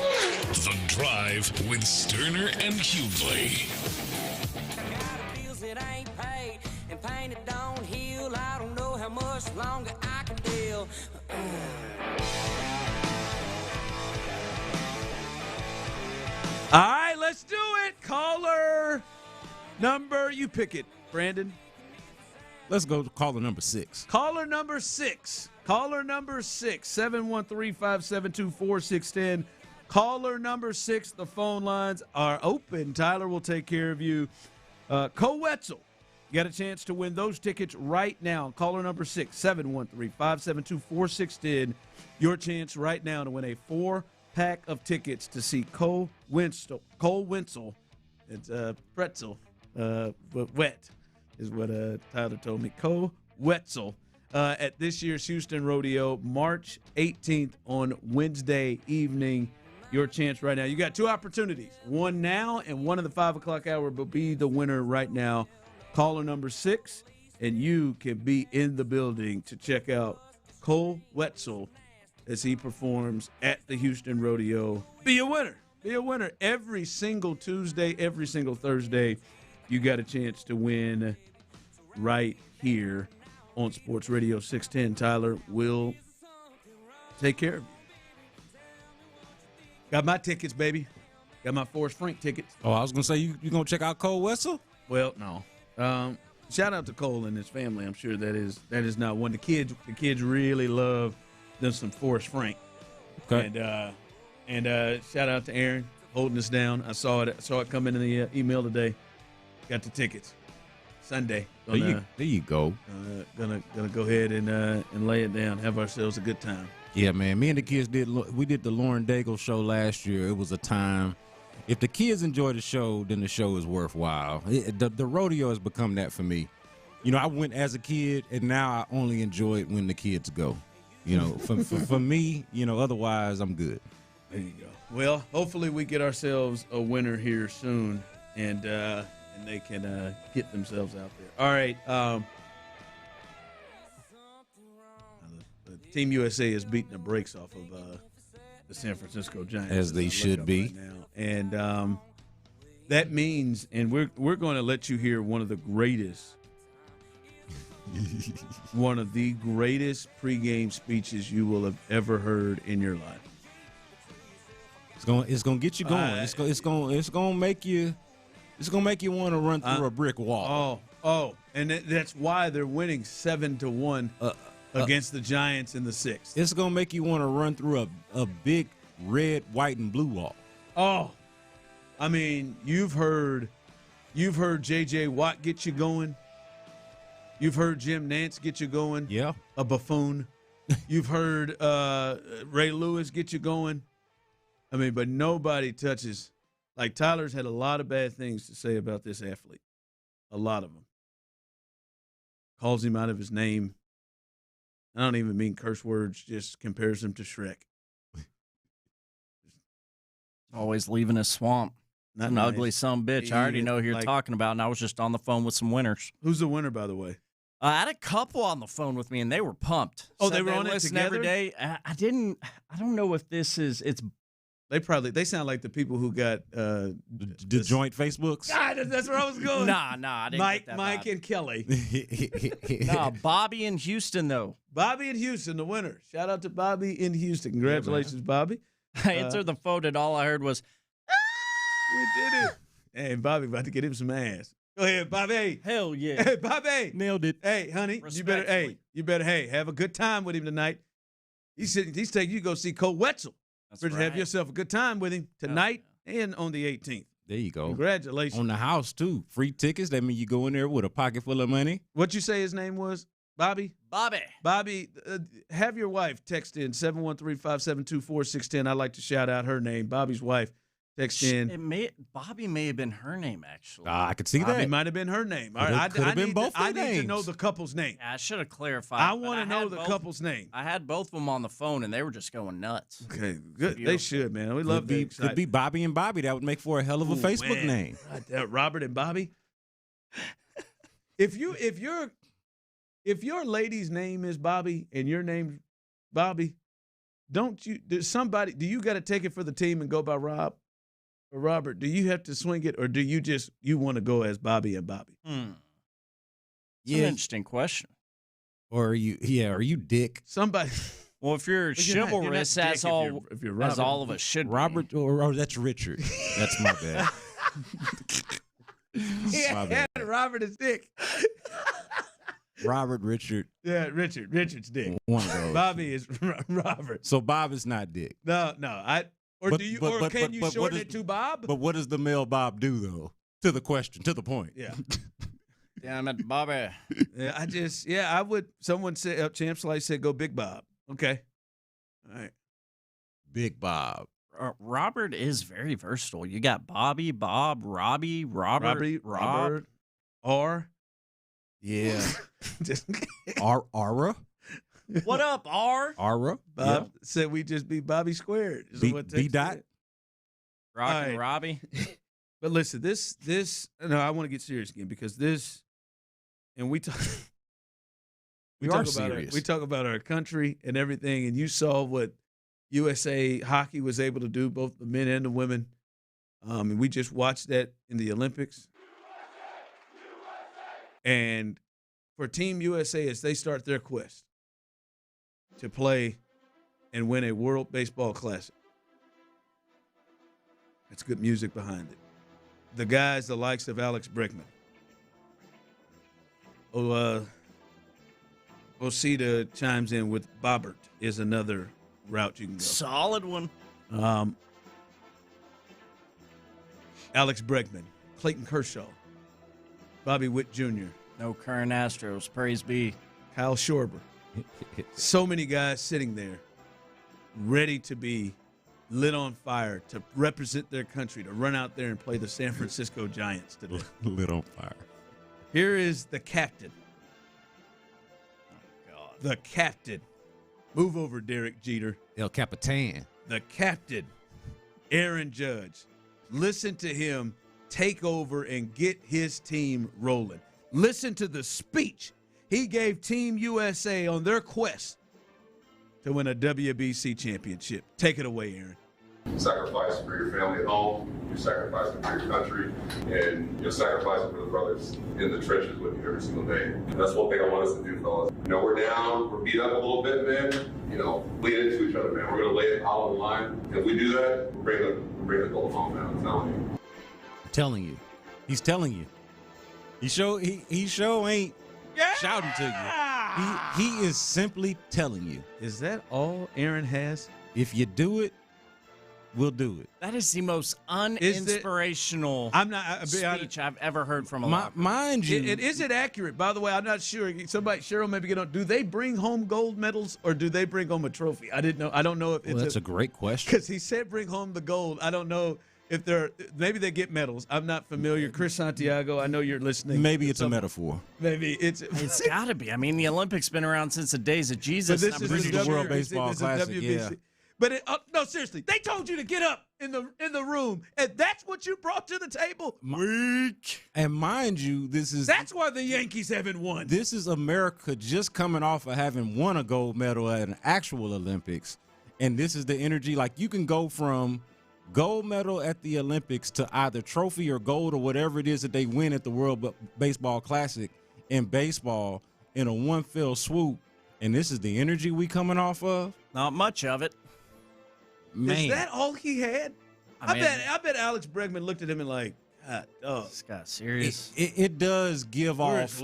The Drive with Stoerner and Hughley. Pain it don't heal. I don't know how much longer I can deal. All right, let's do it. Caller number, you pick it, Brandon. Let's go to caller number 6. Caller number 6. Caller number 6, 713-572-4610. Caller number 6, the phone lines are open. Tyler will take care of you. Cole Wetzel, you got a chance to win those tickets right now. Caller number 6, 713-572-4610. Your chance right now to win a 4-pack of tickets to see Cole Wentzel. It's pretzel, but wet is what Tyler told me. Cole Wetzel at this year's Houston Rodeo, March 18th on Wednesday evening. Your chance right now. You got 2 opportunities, one now and one in the 5 o'clock hour, but be the winner right now. Caller number 6, and you can be in the building to check out Cole Wetzel as he performs at the Houston Rodeo. Be a winner. Be a winner. Every single Tuesday, every single Thursday, you got a chance to win right here on Sports Radio 610. Tyler will take care of you. Got my tickets, baby. Got my Forrest Frank tickets. Oh, I was going to say, you going to check out Cole Wetzel? Well, no. Shout out to Cole and his family. I'm sure that is not one. The kids really love them some Forrest Frank. Okay. And shout out to Aaron holding us down. I saw it come in the email today. Got the tickets. Sunday. There you go. Gonna go ahead and lay it down. Have ourselves a good time. Yeah, man. Me and the kids did the Lauren Daigle show last year. It was a time. If the kids enjoy the show, then the show is worthwhile. The rodeo has become that for me. You know, I went as a kid, and now I only enjoy it when the kids go. You know, for me, you know, otherwise I'm good. There you go. Well, hopefully we get ourselves a winner here soon, and they can get themselves out there. All right. Team USA is beating the brakes off of the San Francisco Giants, as they should be. Right now. And that means, and we're going to let you hear one of the greatest pregame speeches you will have ever heard in your life. It's going to get you going. It's going to make you want to run through a brick wall. And that's why they're winning 7-1 against the Giants in the 6th. It's going to make you want to run through a big red, white, and blue wall. Oh, I mean, you've heard J.J. Watt get you going. You've heard Jim Nantz get you going. Yeah. A buffoon. You've heard Ray Lewis get you going. I mean, but nobody touches. Like, Tyler's had a lot of bad things to say about this athlete. A lot of them. Calls him out of his name. I don't even mean curse words, just compares him to Shrek. Always leaving a swamp. Not an nice. Ugly son of a bitch. I already know who you're talking about, and I was just on the phone with some winners. Who's the winner, by the way? I had a couple on the phone with me, and they were pumped. Oh, Said they were on it together? every day. I don't know if this is. It's. They sound like the people who got the joint Facebooks. God, that's where I was going. Nah, I didn't get that Mike vibe. and Kelly. Nah, Bobby in Houston though. Bobby in Houston, the winner. Shout out to Bobby in Houston. Congratulations, Bobby. I answered the phone, and all I heard was, "We did it!" Hey, Bobby about to get him some ass. Go ahead, Bobby. Hell yeah. Hey, Bobby. Nailed it. Hey, honey, you better have a good time with him tonight. He's taking you to go see Cole Wetzel. That's Better right. have yourself a good time with him tonight and on the 18th. There you go. Congratulations. On the house, too. Free tickets. That means you go in there with a pocket full of money. What'd you say his name was? Bobby? Bobby, have your wife text in 713-572-4610. I'd like to shout out her name, Bobby's wife. Text in. Bobby may have been her name, actually. I could see Bobby that. might have been her name. All Could right, have been both I their need to know names. the couple's name. Yeah, I should have clarified. I want to know the couple's name. I had both of them on the phone, and they were just going nuts. Okay, good. They should, man. We love that. Could be Bobby and Bobby. That would make for a hell of a Facebook name. Robert and Bobby. If your lady's name is Bobby and your name's Bobby, do you got to take it for the team and go by Rob or Robert? Do you have to swing it, or do you want to go as Bobby and Bobby? It's an interesting question. Or are you Dick? Somebody. Well, if you're chivalrous, as all of us should. Robert, or that's Richard. That's my bad. Yeah, Robert is Dick. Robert, Richard. Yeah, Richard's Dick. One of those. Bobby is Robert. So Bob is not Dick. No. Can you shorten it to Bob? But what does the male Bob do though? To the question, to the point. Yeah. Damn it, Bobby. Yeah, I would. Someone said, Champ Slice said, go Big Bob. Okay. All right. Big Bob. Robert is very versatile. You got Bobby, Bob, Robbie, Robert. R. Yeah. Ara. What up, R? Ara. Bob said we just be Bobby squared. B dot. Rock and Robbie. But listen, I want to get serious again because this, and we talk about our country and everything, and you saw what USA hockey was able to do, both the men and the women. And we just watched that in the Olympics. And for Team USA, as they start their quest to play and win a World Baseball Classic, it's good music behind it. The guys, the likes of Alex Bregman. Osita chimes in with Bobbert is another route you can go. Solid one. Alex Bregman, Clayton Kershaw, Bobby Witt Jr. No current Astros, praise be. Kyle Schwarber. So many guys sitting there ready to be lit on fire, to represent their country, to run out there and play the San Francisco Giants today. Lit on fire. Here is the captain. Oh, God. The captain. Move over, Derek Jeter. El Capitan. The captain, Aaron Judge. Listen to him take over and get his team rolling. Listen to the speech he gave Team USA on their quest to win a WBC championship. Take it away, Aaron. Sacrifice for your family at home, you're sacrificing for your country, and you're sacrificing for the brothers in the trenches with you every single day. And that's one thing I want us to do, fellas. We're down, we're beat up a little bit, man. Bleed into each other, man. We're going to lay it all on the line. If we do that, we'll bring the goal home, man. I'm telling you. I'm telling you. He's telling you. He sure ain't shouting to you. He is simply telling you. Is that all Aaron has? If you do it, we'll do it. That is the most uninspirational speech I've ever heard from a lot. Mind you. Is it accurate? By the way, I'm not sure. Cheryl, maybe get on. Do they bring home gold medals or do they bring home a trophy? I didn't know. I don't know if that's a great question. Because he said bring home the gold. I don't know if maybe they get medals. I'm not familiar. Chris Santiago, I know you're listening. Maybe it's a metaphor. Maybe it's got to be. I mean, the Olympics been around since the days of Jesus. But this is the World Baseball Classic. Yeah. But no, seriously, they told you to get up in the room, and that's what you brought to the table. Weak. And mind you, that's why the Yankees haven't won. This is America just coming off of having won a gold medal at an actual Olympics, and this is the energy. Like you can go from gold medal at the Olympics to either trophy or gold or whatever it is that they win at the World Baseball Classic in baseball in a one fell swoop. And this is the energy we coming off of. Not much of it. Man. Is that all he had? I bet Alex Bregman looked at him and like, God, this guy's serious. It does give off.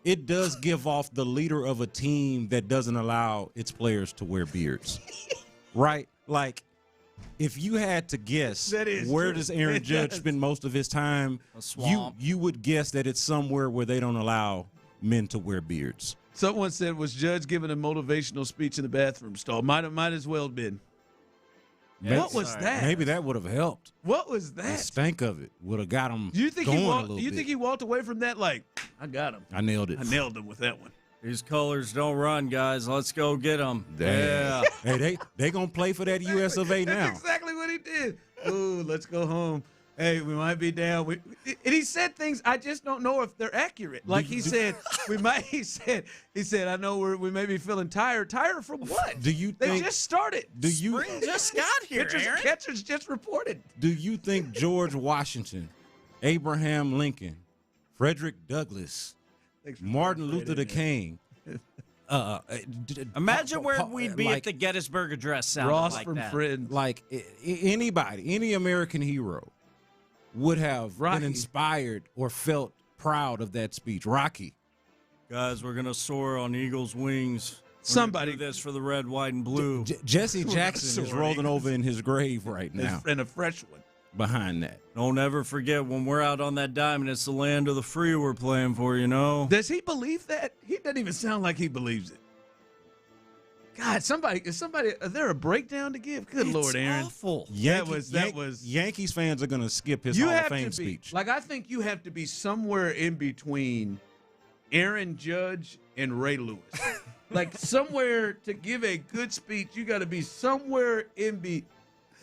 It does give off the leader of a team that doesn't allow its players to wear beards, right? Like, if you had to guess, where does Aaron Judge spend most of his time? A swamp. You would guess that it's somewhere where they don't allow men to wear beards. Someone said, was Judge giving a motivational speech in the bathroom stall? Might as well been. What was that? Maybe that would have helped. What was The that? stank of it would have got him Do you think going he a walked? little You bit. think he walked away from that like, I got him. I nailed it. I nailed him with that one. These colors don't run, guys. Let's go get them. Damn. Yeah. Hey, they gonna play for that US of A now. That's exactly what he did. Ooh, let's go home. Hey, we might be down. And he said things I just don't know if they're accurate. Like he said, we might. He said, I know we may be feeling tired. Tired from what? Do you They think? just started. Do you Spring just got here, Aaron. Catchers just reported. do you think George Washington, Abraham Lincoln, Frederick Douglass, Martin Luther the King? Imagine where we'd be if the Gettysburg Address sounded Ross like from that. Friends. Like anybody, any American hero would have Rocky. been inspired or felt proud of that speech. Rocky. Guys, we're gonna soar on eagle's wings. We're Somebody- gonna do this for the red, white, and blue. Jesse Jackson is rolling over in his grave right now And a fresh one. behind that. Don't ever forget when we're out on that diamond, it's the land of the free we're playing for. You know. Does he believe that? He doesn't even sound like he believes it. God, is there a breakdown to give? Good Lord, Aaron. Awful. That was Yankees fans are going to skip his you Hall of have Fame to be, speech. Like, I think you have to be somewhere in between Aaron Judge and Ray Lewis. Like, somewhere to give a good speech, you got to be somewhere in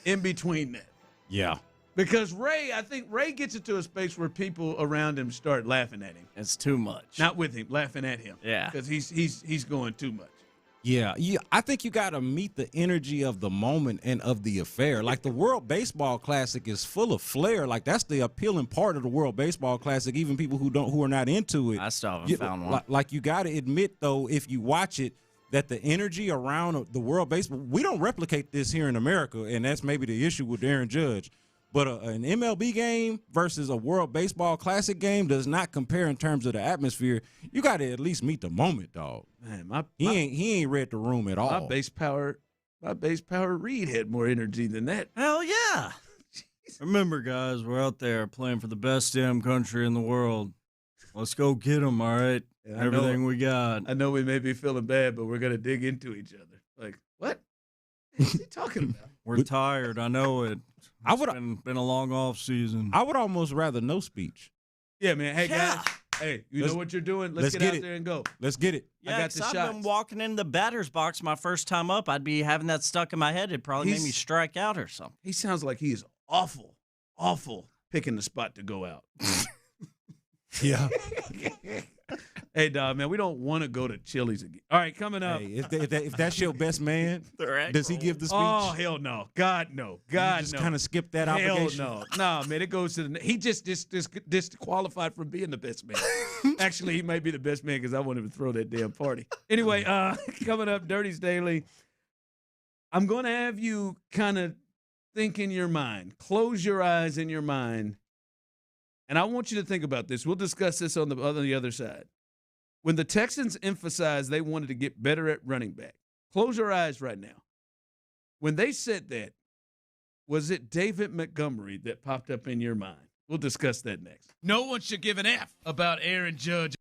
between that. Yeah. Because I think Ray gets into a space where people around him start laughing at him. It's too much. Not with him, laughing at him. Yeah. Because he's going too much. Yeah, I think you got to meet the energy of the moment and of the affair. Like the World Baseball Classic is full of flair. Like that's the appealing part of the World Baseball Classic. Even people who are not into it. I still haven't found one. Like you got to admit though, if you watch it, that the energy around the World Baseball, we don't replicate this here in America, and that's maybe the issue with Aaron Judge. But an MLB game versus a World Baseball Classic game does not compare in terms of the atmosphere. You got to at least meet the moment, dog. Man, he ain't read the room at all. My base power read had more energy than that. Hell yeah. Remember, guys, we're out there playing for the best damn country in the world. Let's go get them, all right? Yeah, Everything we got. I know we may be feeling bad, but we're going to dig into each other. Like, what? What's he talking about? We're tired. I know it. It's been a long off season. I would almost rather no speech. Yeah, man. Hey, guys. Hey, you know what you're doing? Let's get out there and go. Let's get it. Yeah, I got the I've shots. been walking in the batter's box my first time up. I'd be having that stuck in my head. It'd probably make me strike out or something. He sounds like he is awful picking the spot to go out. Yeah. Hey, dog, man, we don't want to go to Chili's again. All right, coming up. Hey, if that's your best man, does he give the speech? Oh, hell no. God, no. God, just no. kind of skip that Hell obligation. no. No, man, it goes to the – he just disqualified from being the best man. Actually, he might be the best man because I want him to throw that damn party. Anyway, coming up, Dirty's Daily, I'm going to have you kind of think in your mind. Close your eyes in your mind. And I want you to think about this. We'll discuss this on the other side. When the Texans emphasized they wanted to get better at running back, close your eyes right now. When they said that, was it David Montgomery that popped up in your mind? We'll discuss that next. No one should give an F about Aaron Judge.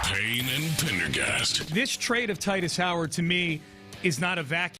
Payne and Pendergast. This trade of Titus Howard, to me, is not a vacuum.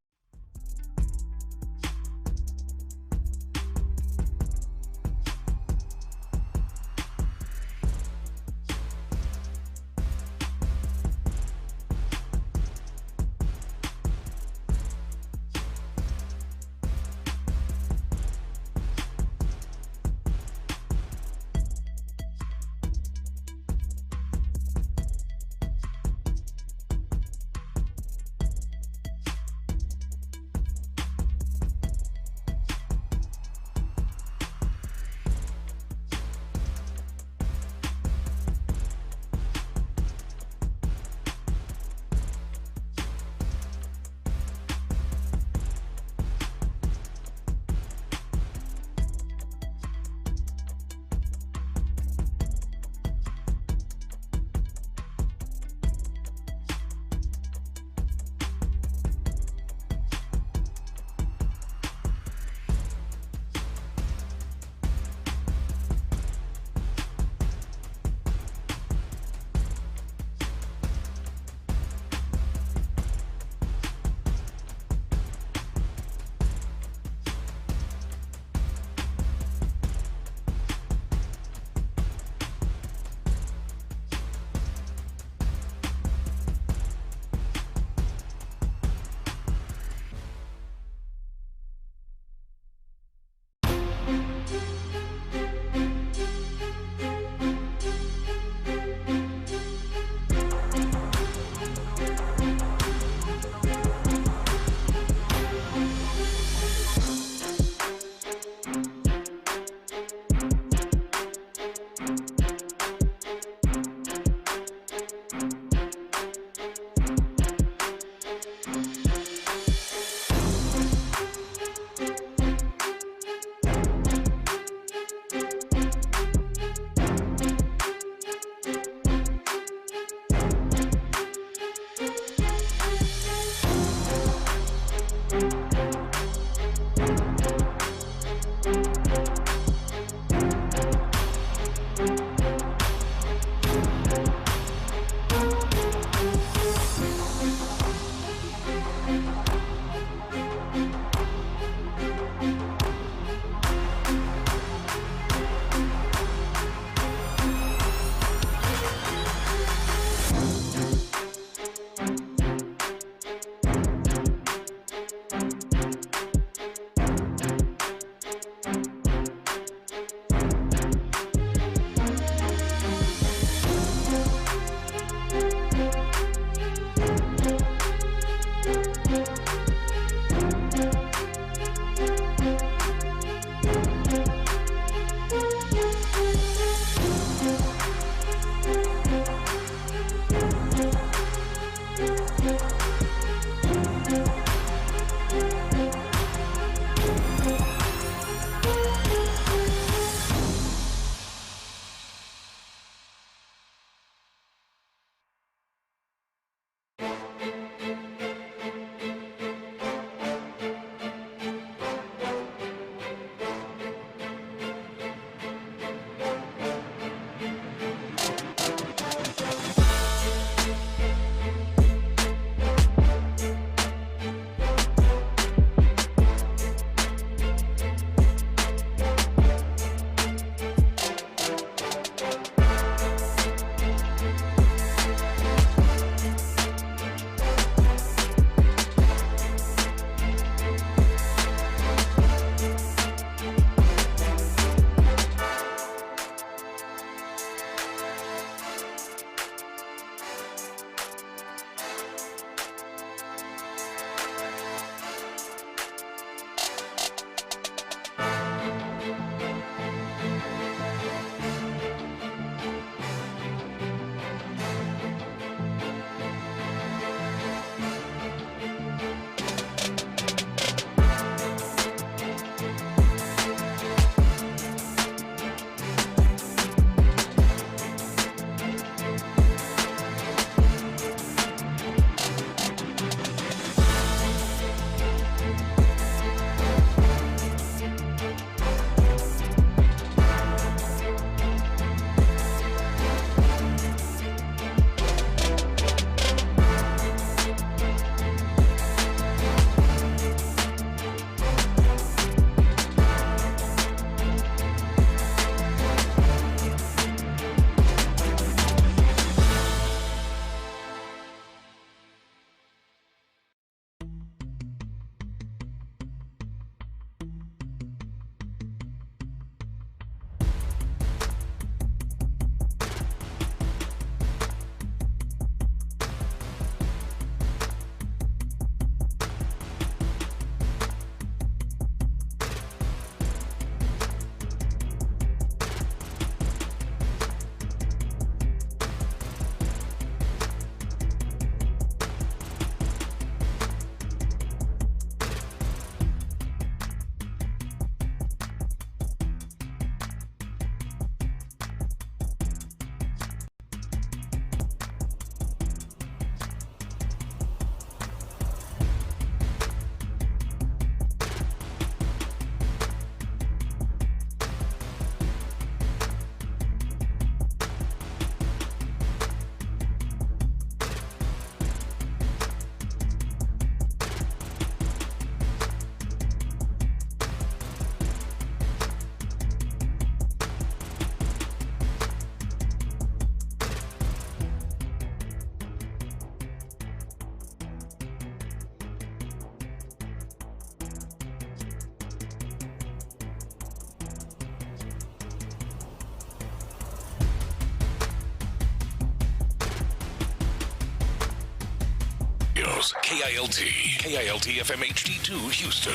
Studios. KILT FM HD2 Houston.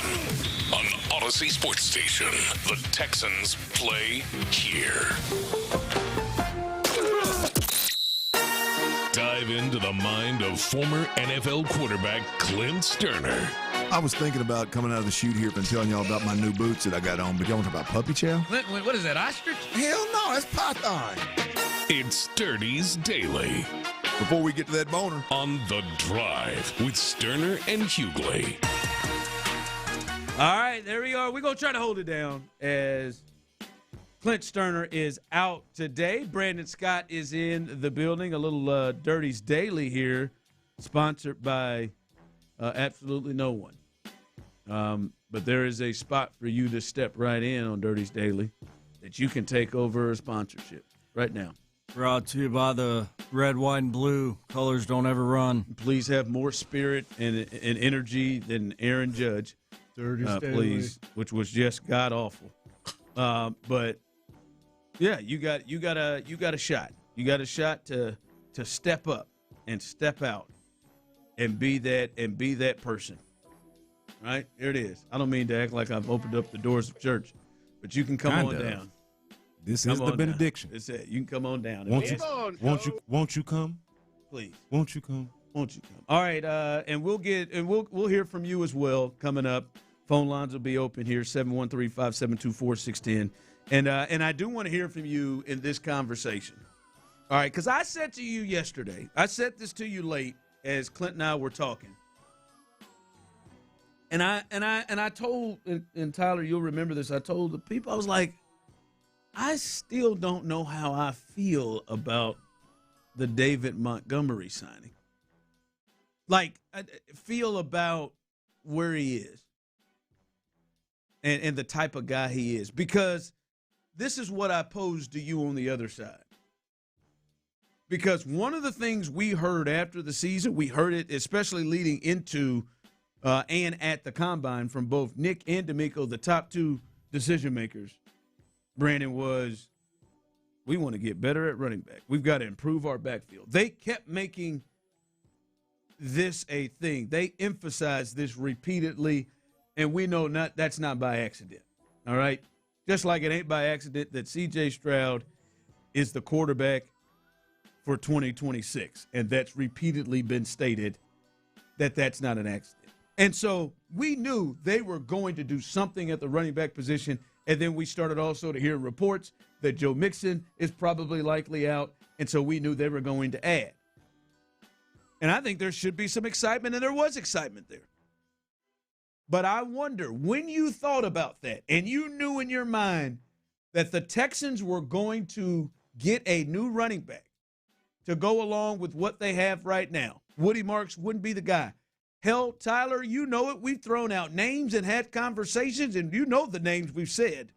On Odyssey Sports Station. The Texans play here. Dive into the mind of former NFL quarterback Clint Stoerner. I was thinking about coming out of the chute here and telling y'all about my new boots that I got on, but y'all want to talk about puppy chow? Clint, what is that, ostrich? Hell no, that's python. It's Sturdy's Daily. Before we get to that boner. On The Drive with Stoerner and Hughley. All right, there we are. We're going to try to hold it down as Clint Stoerner is out today. Brandon Scott is in the building. A little Dirty's Daily here, sponsored by absolutely no one. But there is a spot for you to step right in on Dirty's Daily that you can take over a sponsorship right now. Brought to you by the red, white, and blue. Colors don't ever run. Please have more spirit and energy than Aaron Judge. Dirty's Daily. Please, which was just god awful. But yeah, you got a shot. You got a shot to step up and step out and be that person. Right? Here it is. I don't mean to act like I've opened up the doors of church, but you can come on down. This is the benediction. That's it. You can come on down. Won't you come? Please. Won't you come? Won't you come? All right, and we'll hear from you as well coming up. Phone lines will be open here, 713-572-4610. And I do want to hear from you in this conversation. All right, because I said to you yesterday, I said this to you late as Clint and I were talking. And I told, and Tyler, you'll remember this, I told the people, I was like, I still don't know how I feel about the David Montgomery signing. Like, I feel about where he is and the type of guy he is. Because this is what I posed to you on the other side. Because one of the things we heard after the season, we heard it especially leading into and at the combine from both Nick and D'Amico, the top two decision makers, Brandon, was we want to get better at running back. We've got to improve our backfield. They kept making this a thing. They emphasized this repeatedly, and we know that's not by accident. All right? Just like it ain't by accident that C.J. Stroud is the quarterback for 2026, and that's repeatedly been stated that that's not an accident. And so we knew they were going to do something at the running back position. And then we started also to hear reports that Joe Mixon is probably likely out. And so we knew they were going to add. And I think there should be some excitement, and there was excitement there. But I wonder, when you thought about that and you knew in your mind that the Texans were going to get a new running back to go along with what they have right now, Woody Marks wouldn't be the guy. Hell, Tyler, you know it. We've thrown out names and had conversations, and you know the names we've said.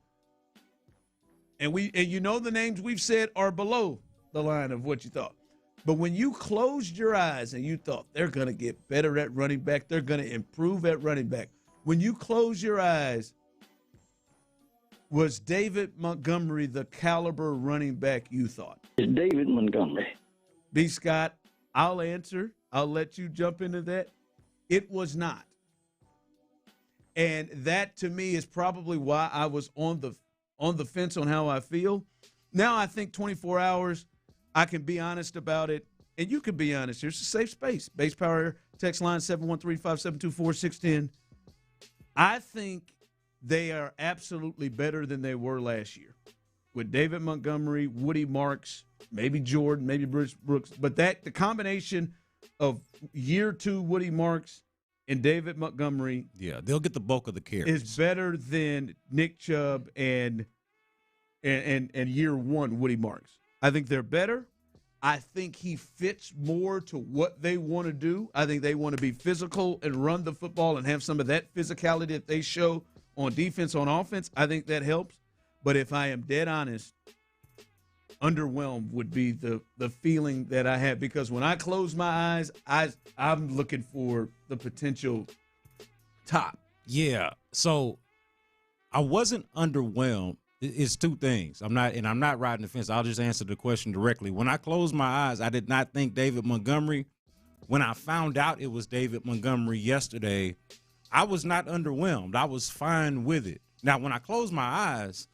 And you know the names we've said are below the line of what you thought. But when you closed your eyes and you thought they're going to get better at running back, they're going to improve at running back. When you close your eyes, was David Montgomery the caliber running back you thought? It's David Montgomery. B. Scott, I'll answer. I'll let you jump into that. It was not. And that, to me, is probably why I was on the fence on how I feel. Now I think 24 hours, I can be honest about it, and you can be honest. Here's a safe space. Base Power text line 713-572-4610. I think they are absolutely better than they were last year with David Montgomery, Woody Marks, maybe Yordan, maybe Bruce Brooks. But the combination of year two Woody Marks and David Montgomery, yeah, they'll get the bulk of the carries, is better than Nick Chubb and year one Woody Marks. I think they're better. I think he fits more to what they want to do. I think they want to be physical and run the football and have some of that physicality that they show on defense, on offense. I think that helps. But if I am dead honest, underwhelmed would be the feeling that I have, because when I close my eyes, I'm looking for the potential top. Yeah. So I wasn't underwhelmed. It's two things. I'm not riding the fence. I'll just answer the question directly. When I closed my eyes, I did not think David Montgomery when I found out it was David Montgomery yesterday, I was not underwhelmed. I was fine with it. Now, when I closed my eyes,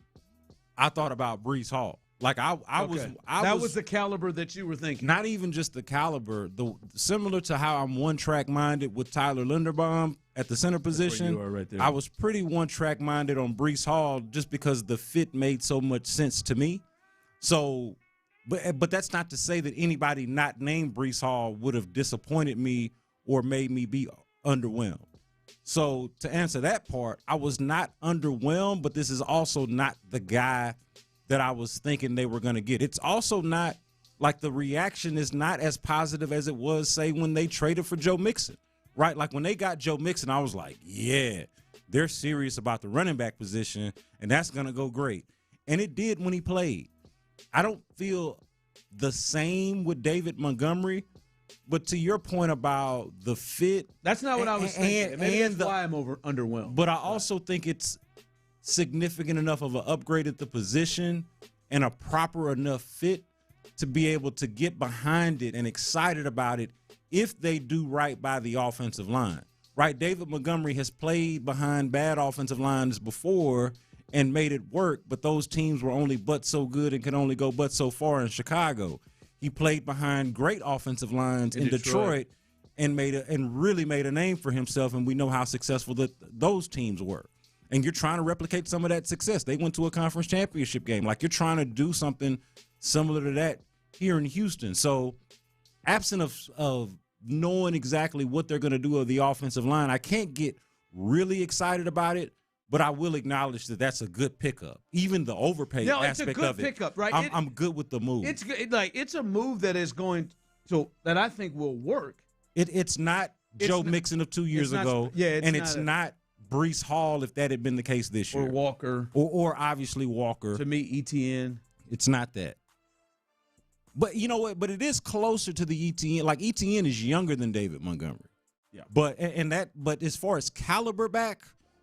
I thought about Breece Hall. Like I was the caliber that you were thinking. Not even just the caliber. Similar to how I'm one-track minded with Tyler Linderbaum at the center position. You are right there. I was pretty one-track minded on Breece Hall just because the fit made so much sense to me. So, but that's not to say that anybody not named Breece Hall would have disappointed me or made me be underwhelmed. So to answer that part, I was not underwhelmed, but this is also not the guy that I was thinking they were going to get. It's also not like the reaction is not as positive as it was, say, when they traded for Joe Mixon, right? Like when they got Joe Mixon, I was like, yeah, they're serious about the running back position, and that's going to go great. And it did when he played. I don't feel the same with David Montgomery, but to your point about the fit. That's not what I was thinking. Maybe that's why I'm underwhelmed. But I also think it's significant enough of an upgrade at the position and a proper enough fit to be able to get behind it and excited about it if they do right by the offensive line, right? David Montgomery has played behind bad offensive lines before and made it work, but those teams were only but so good and could only go but so far in Chicago. He played behind great offensive lines in Detroit and really made a name for himself, and we know how successful those teams were. And you're trying to replicate some of that success. They went to a conference championship game. Like, you're trying to do something similar to that here in Houston. So, absent of knowing exactly what they're going to do of the offensive line, I can't get really excited about it, but I will acknowledge that that's a good pickup. Even the overpay aspect of it. It's a good pickup, right? I'm good with the move. It's a move that is going to that I think will work. It's not Joe Mixon of 2 years ago. It's not Breece Hall, if that had been the case this year. Or Walker. Or obviously Walker. To me, ETN. It's not that. But you know what? But it is closer to the ETN. Like, ETN is younger than David Montgomery. Yeah. But as far as caliber back,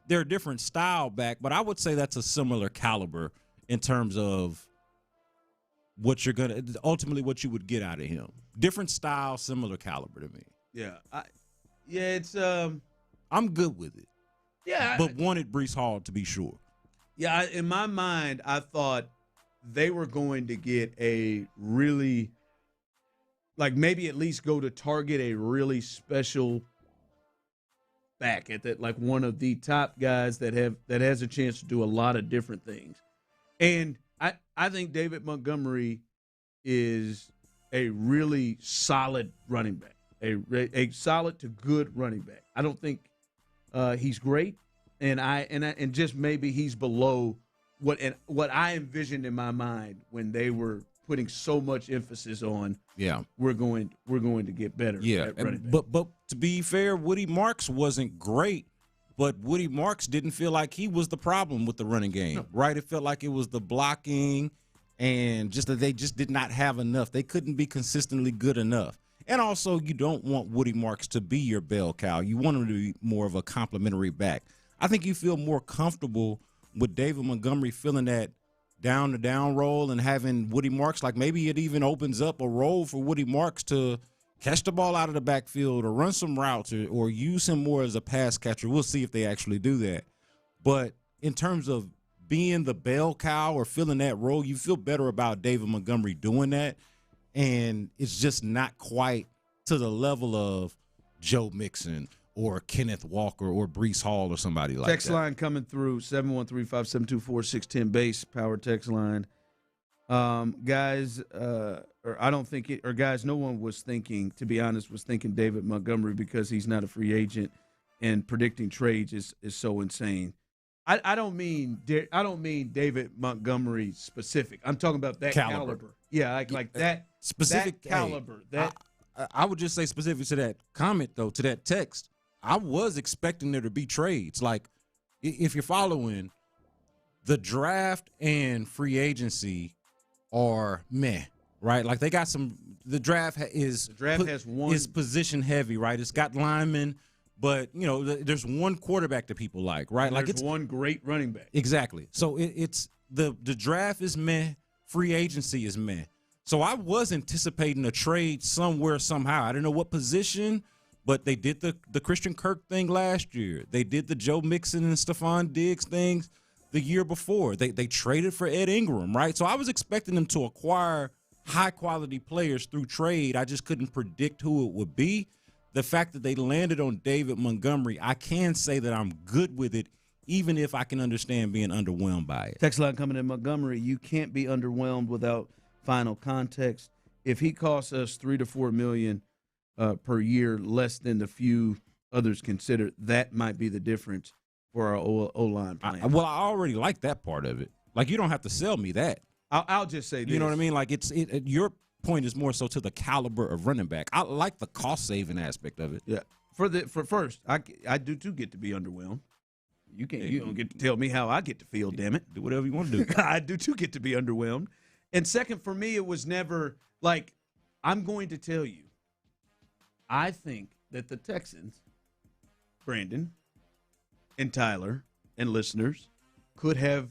they're a different style back. But I would say that's a similar caliber in terms of what you're going to – ultimately what you would get out of him. Different style, similar caliber to me. Yeah. It's I'm good with it. Yeah. But wanted Breece Hall to be sure. Yeah, in my mind, I thought they were going to get a really, like, maybe at least go to target a really special back at that, like one of the top guys that has a chance to do a lot of different things. And I think David Montgomery is a really solid running back, a solid to good running back. I don't think he's great, and just maybe he's below what I envisioned in my mind when they were putting so much emphasis on. Yeah, we're going to get better. Yeah, but to be fair, Woody Marks wasn't great, but Woody Marks didn't feel like he was the problem with the running game. No. Right? It felt like it was the blocking and just that they just did not have enough. They couldn't be consistently good enough. And also, you don't want Woody Marks to be your bell cow. You want him to be more of a complimentary back. I think you feel more comfortable with David Montgomery filling that down-to-down role and having Woody Marks, like maybe it even opens up a role for Woody Marks to catch the ball out of the backfield or run some routes or use him more as a pass catcher. We'll see if they actually do that. But in terms of being the bell cow or filling that role, you feel better about David Montgomery doing that. And it's just not quite to the level of Joe Mixon or Kenneth Walker or Breece Hall or somebody like text that. Text line coming through, 713-572-4610 base, power text line. Guys, no one was thinking, to be honest, was thinking David Montgomery because he's not a free agent and predicting trades is so insane. I don't mean David Montgomery specific. I'm talking about that caliber. Yeah, like that specific caliber. I would just say specific to that comment, though, to that text. I was expecting there to be trades. Like, if you're following, the draft and free agency are meh, right? Like, they got some. The draft has position heavy, right? It's got linemen. But, you know, there's one quarterback that people like, right? Like, it's one great running back. Exactly. So it's the draft is meh, free agency is meh. So I was anticipating a trade somewhere, somehow. I didn't know what position, but they did the Christian Kirk thing last year. They did the Joe Mixon and Stephon Diggs things the year before. They traded for Ed Ingram, right? So I was expecting them to acquire high-quality players through trade. I just couldn't predict who it would be. The fact that they landed on David Montgomery, I can say that I'm good with it, even if I can understand being underwhelmed by it. Text line coming in Montgomery. You can't be underwhelmed without final context. If he costs us $3 to $4 million per year, less than the few others consider, that might be the difference for our O-line plan. I already like that part of it. Like, you don't have to sell me that. I'll just say this. You know what I mean? Like, your point is more so to the caliber of running back. I like the cost-saving aspect of it. Yeah. For first, I do too get to be underwhelmed. You don't get to tell me how I get to feel, damn it. Do whatever you want to do. I do too get to be underwhelmed. And second, for me, it was never like, I'm going to tell you, I think that the Texans, Brandon and Tyler and listeners, could have,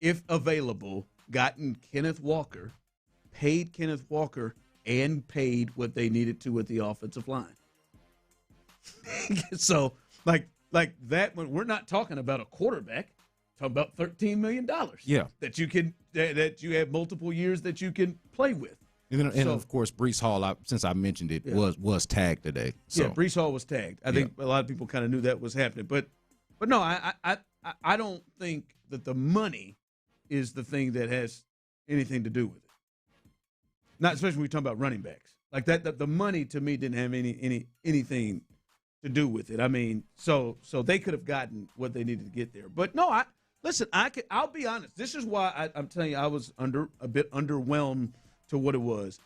if available, gotten Kenneth Walker, paid Kenneth Walker, and paid what they needed to with the offensive line. So, like that, when we're not talking about a quarterback, talking about $13 million. Yeah. That you have multiple years that you can play with. And of course, Breece Hall, since I mentioned it, was tagged today. So. Yeah, Breece Hall was tagged. I think a lot of people kind of knew that was happening. But no, I don't think that the money is the thing that has anything to do with it. Not especially when we're talking about running backs. Like that, the money to me didn't have anything to do with it. I mean, so they could have gotten what they needed to get there. But no, I'll be honest. This is why I'm telling you I was a bit underwhelmed to what it was.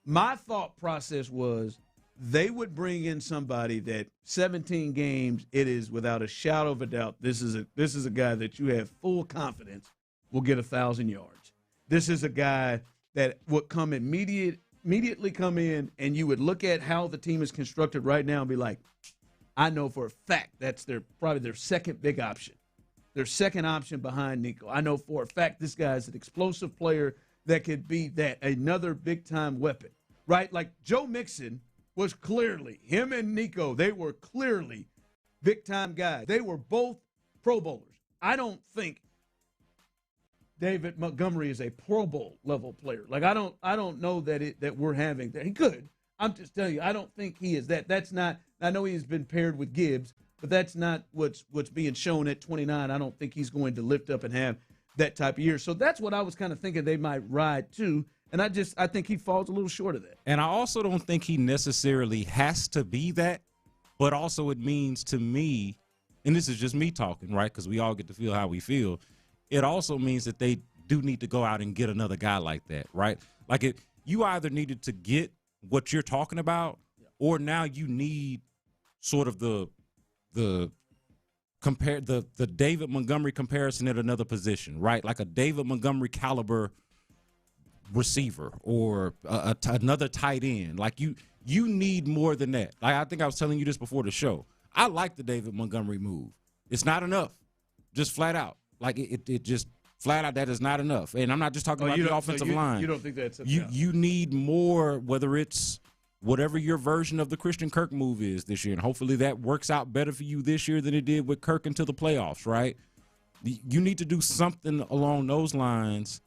My thought process was they would bring in somebody that 17 games, it is without a shadow of a doubt, this is a guy that you have full confidence will get 1,000 yards. This is a guy that would come immediately come in, and you would look at how the team is constructed right now and be like, I know for a fact that's probably their second big option, their second option behind Nico. I know for a fact this guy is an explosive player that could be another big-time weapon, right? Like Joe Mixon was clearly, him and Nico, they were clearly big-time guys. They were both Pro Bowlers. I don't think David Montgomery is a Pro Bowl level player. Like I don't know that we're having that. He could. I'm just telling you, I don't think he is that. That's not. I know he's been paired with Gibbs, but that's not what's being shown at 29. I don't think he's going to lift up and have that type of year. So that's what I was kind of thinking they might ride to, and I think he falls a little short of that. And I also don't think he necessarily has to be that, but also it means to me, and this is just me talking, right? Because we all get to feel how we feel. It also means that they do need to go out and get another guy like that, right? Like you either needed to get what you're talking about, or now you need sort of the David Montgomery comparison at another position, right? Like a David Montgomery caliber receiver or another tight end. Like you need more than that. Like I think I was telling you this before the show. I like the David Montgomery move. It's not enough, just flat out. Like it just flat out, that is not enough. And I'm not just talking about the offensive line. You don't think that's you need more, whether it's whatever your version of the Christian Kirk move is this year. And hopefully that works out better for you this year than it did with Kirk into the playoffs, right? You need to do something along those lines,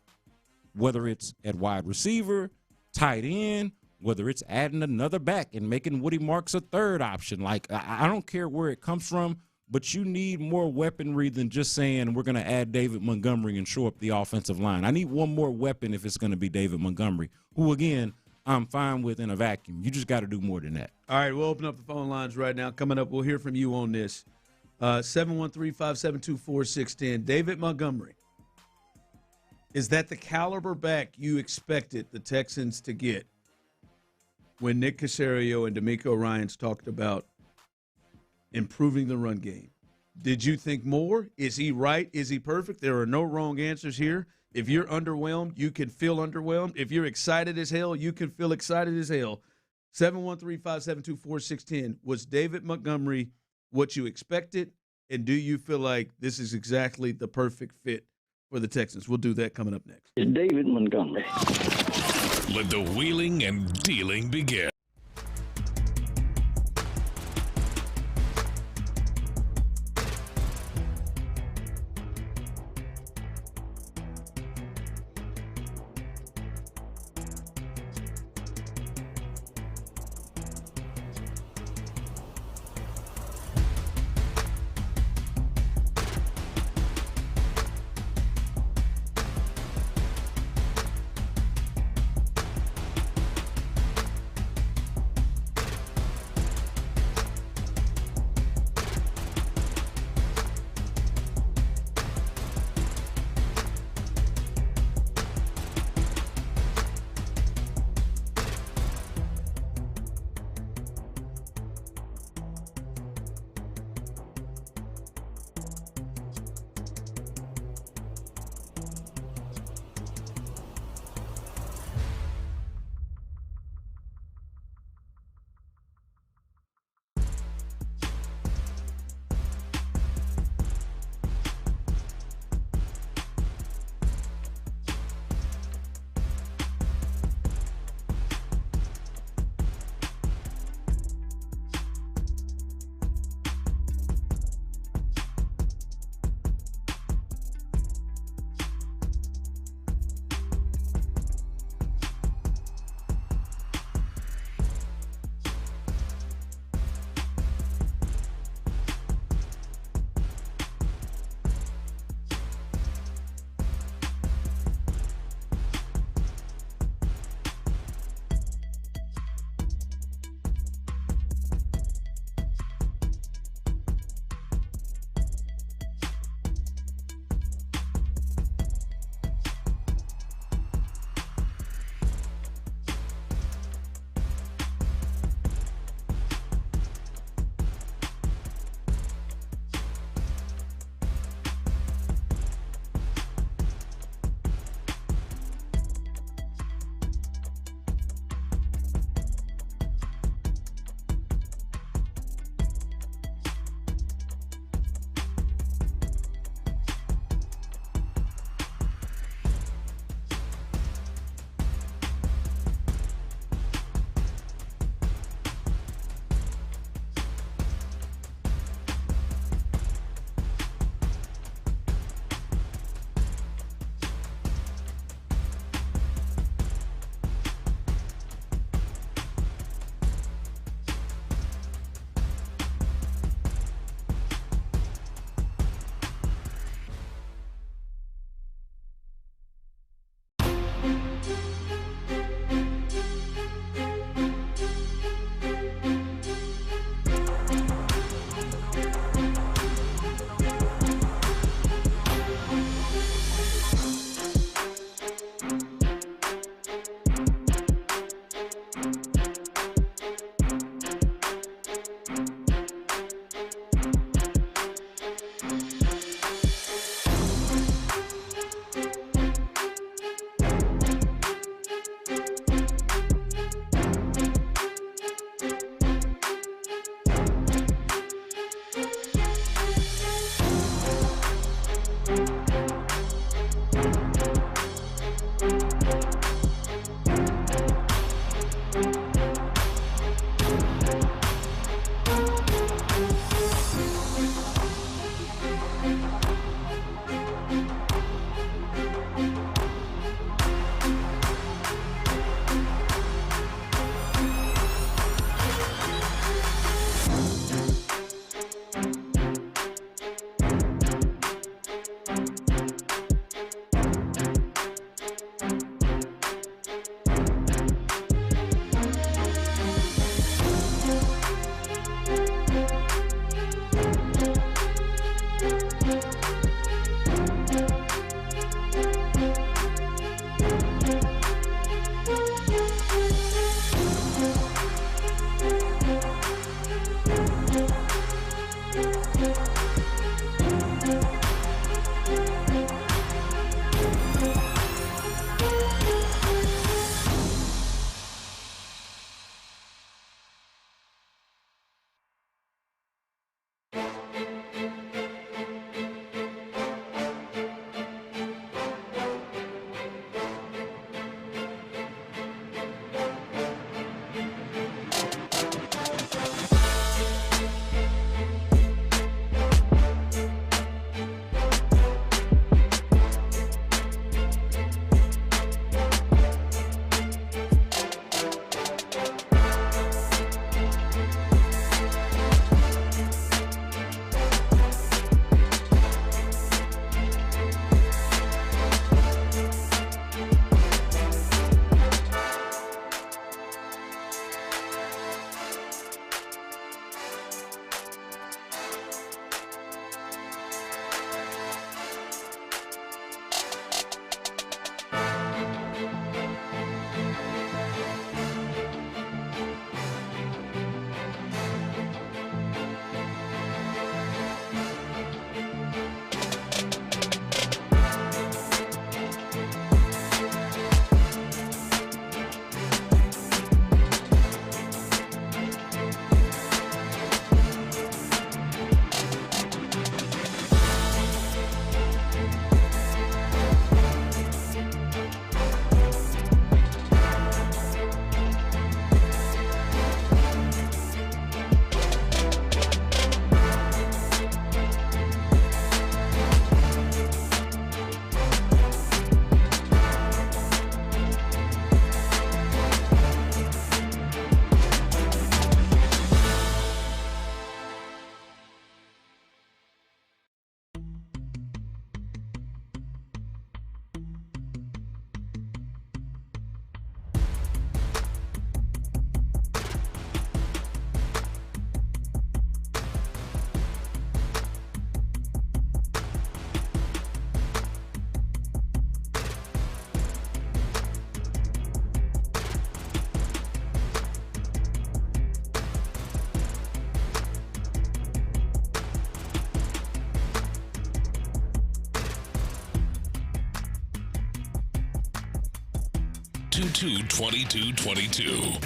whether it's at wide receiver, tight end, whether it's adding another back and making Woody Marks a third option. Like, I don't care where it comes from, but you need more weaponry than just saying we're going to add David Montgomery and shore up the offensive line. I need one more weapon if it's going to be David Montgomery, who, again, I'm fine with in a vacuum. You just got to do more than that. All right, we'll open up the phone lines right now. Coming up, we'll hear from you on this. 713-572-4610. David Montgomery, is that the caliber back you expected the Texans to get when Nick Caserio and D'Amico Ryans talked about improving the run game? Did you think more? Is he right? Is he perfect? There are no wrong answers here. If you're underwhelmed, you can feel underwhelmed. If you're excited as hell, you can feel excited as hell. 713-572-4610. Was David Montgomery what you expected? And do you feel like this is exactly the perfect fit for the Texans? We'll do that coming up next. It's David Montgomery. Let the wheeling and dealing begin. 822-2222.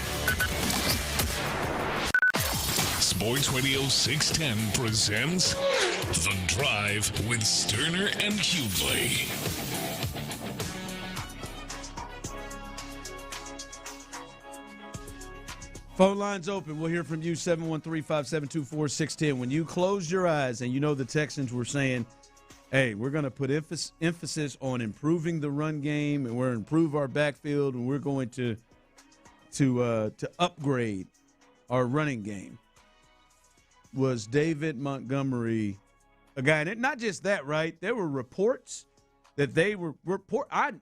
Sports Radio 610 presents The Drive with Stoerner and Hughley. Phone lines open. We'll hear from you, 713-572-4610. When you close your eyes and you know the Texans were saying, hey, we're going to put emphasis on improving the run game, and we're going to improve our backfield, and we're going to upgrade our running game. Was David Montgomery a guy? And not just that, right? There were reports that they were I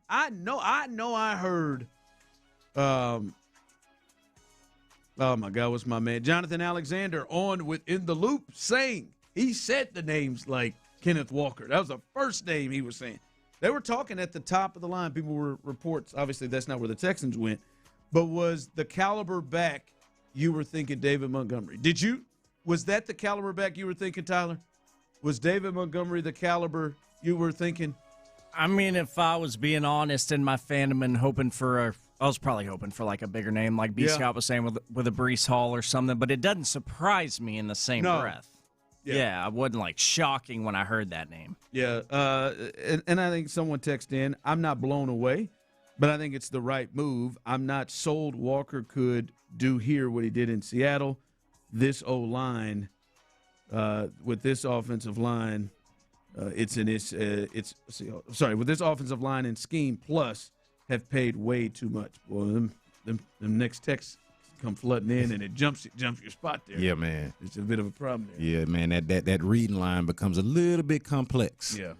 heard. Oh my God, what's my man Jonathan Alexander on within the loop saying he said the names like Kenneth Walker. That was the first name he was saying. They were talking at the top of the line. People were reports. Obviously, that's not where the Texans went. But was the caliber back you were thinking David Montgomery? Was that the caliber back you were thinking, Tyler? Was David Montgomery the caliber you were thinking? I mean, if I was being honest in my fandom and I was probably hoping for like a bigger name, like B. Scott was saying with a Breece Hall or something, but it doesn't surprise me in the same breath. Yeah, I wasn't like shocking when I heard that name. Yeah, and I think someone texted in, I'm not blown away, but I think it's the right move. I'm not sold Walker could do here what he did in Seattle. This O-line, with this offensive line, with this offensive line and scheme plus have paid way too much. Well, them next texts come flooding in, and it jumps your spot there. Yeah, man. It's a bit of a problem there. Yeah, man. That reading line becomes a little bit complex. Yeah.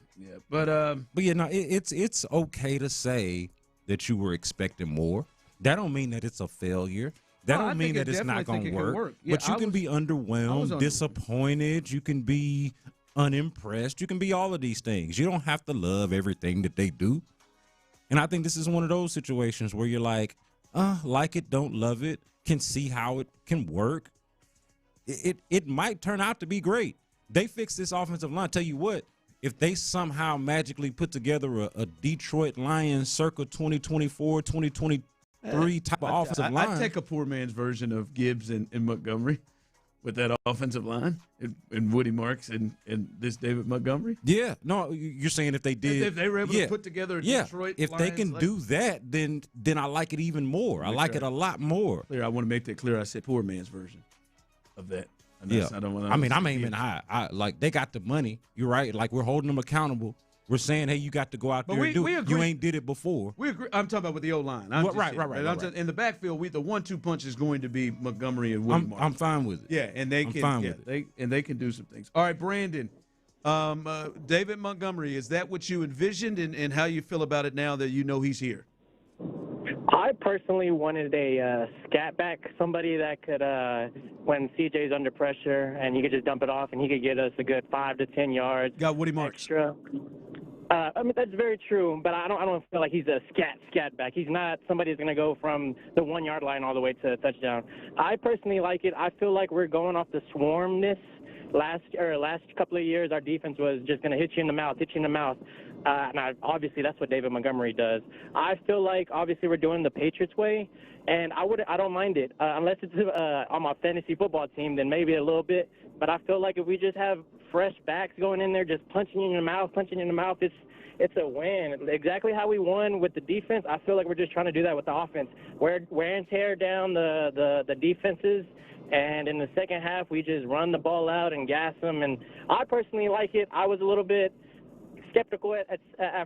But yeah, no, it's okay to say that you were expecting more. That don't mean that it's a failure. That don't mean that it's not going to work. Yeah, but you can be underwhelmed, disappointed. You can be unimpressed. You can be all of these things. You don't have to love everything that they do. And I think this is one of those situations where you're like it, don't love it, can see how it can work. It might turn out to be great. They fix this offensive line. Tell you what, if they somehow magically put together a Detroit Lions circa 2024, 2023 type of offensive line. I'd take a poor man's version of Gibbs and Montgomery with that offensive line and Woody Marks and this David Montgomery. Yeah. No, you're saying if they did. If they were able to put together a Detroit if Lions, they can do that, then I like it even more. I like it a lot more. Clear. I want to make that clear. I said poor man's version of that. I'm aiming high. Like they got the money. You're right. Like we're holding them accountable. We're saying, hey, you got to go out there and do it. You ain't did it before. We agree. I'm talking about with the O-line. Right. In the backfield, the 1-2 punch is going to be Montgomery and Woody Marks. I'm fine with it. Yeah, and they can do some things. All right, Brandon. David Montgomery, is that what you envisioned and how you feel about it now that you know he's here? I personally wanted a scat back, somebody that could, when CJ's under pressure, and he could just dump it off, and he could get us a good 5 to 10 yards. Got Woody Marks. Extra. I mean, that's very true, but I don't feel like he's a scat back. He's not somebody who's going to go from the 1 yard line all the way to a touchdown. I personally like it. I feel like we're going off the swarmness. Last couple of years, our defense was just going to hit you in the mouth. And obviously, that's what David Montgomery does. I feel like, obviously, we're doing the Patriots way, and I don't mind it. Unless it's on my fantasy football team, then maybe a little bit. But I feel like if we just have fresh backs going in there, just punching you in the mouth, it's a win. Exactly how we won with the defense, I feel like we're just trying to do that with the offense. Wear and tear down the defenses, and in the second half, we just run the ball out and gas them. And I personally like it. I was a little bit skeptical at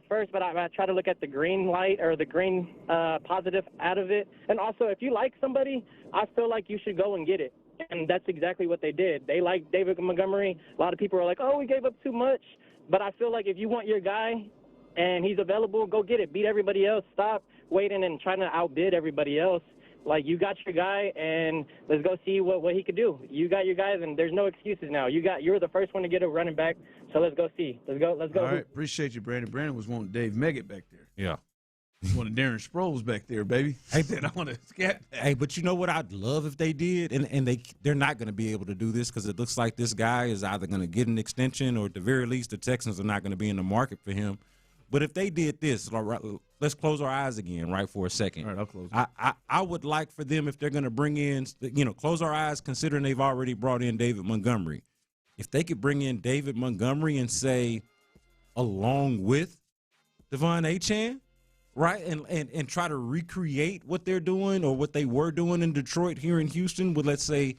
first, but I try to look at the green light or the green positive out of it. And also, if you like somebody, I feel like you should go and get it. And that's exactly what they did. They liked David Montgomery. A lot of people are like, oh, we gave up too much. But I feel like if you want your guy and he's available, go get it. Beat everybody else. Stop waiting and trying to outbid everybody else. Like, you got your guy, and let's go see what he could do. You got your guys, and there's no excuses now. You're the first one to get a running back, so let's go see. Let's go. All right, appreciate you, Brandon. Brandon was wanting Dave Meggett back there. Yeah. Wanted Darren Sproles back there, baby. Hey, said I want to scat. Hey, but you know what I'd love if they did, and they're not going to be able to do this because it looks like this guy is either going to get an extension or at the very least the Texans are not going to be in the market for him. But if they did this, let's close our eyes again, right, for a second. All right, I'll close. I would like for them, if they're going to bring in, close our eyes, considering they've already brought in David Montgomery. If they could bring in David Montgomery and say, along with Devon Achane, right, and try to recreate what they're doing or what they were doing in Detroit here in Houston with, let's say,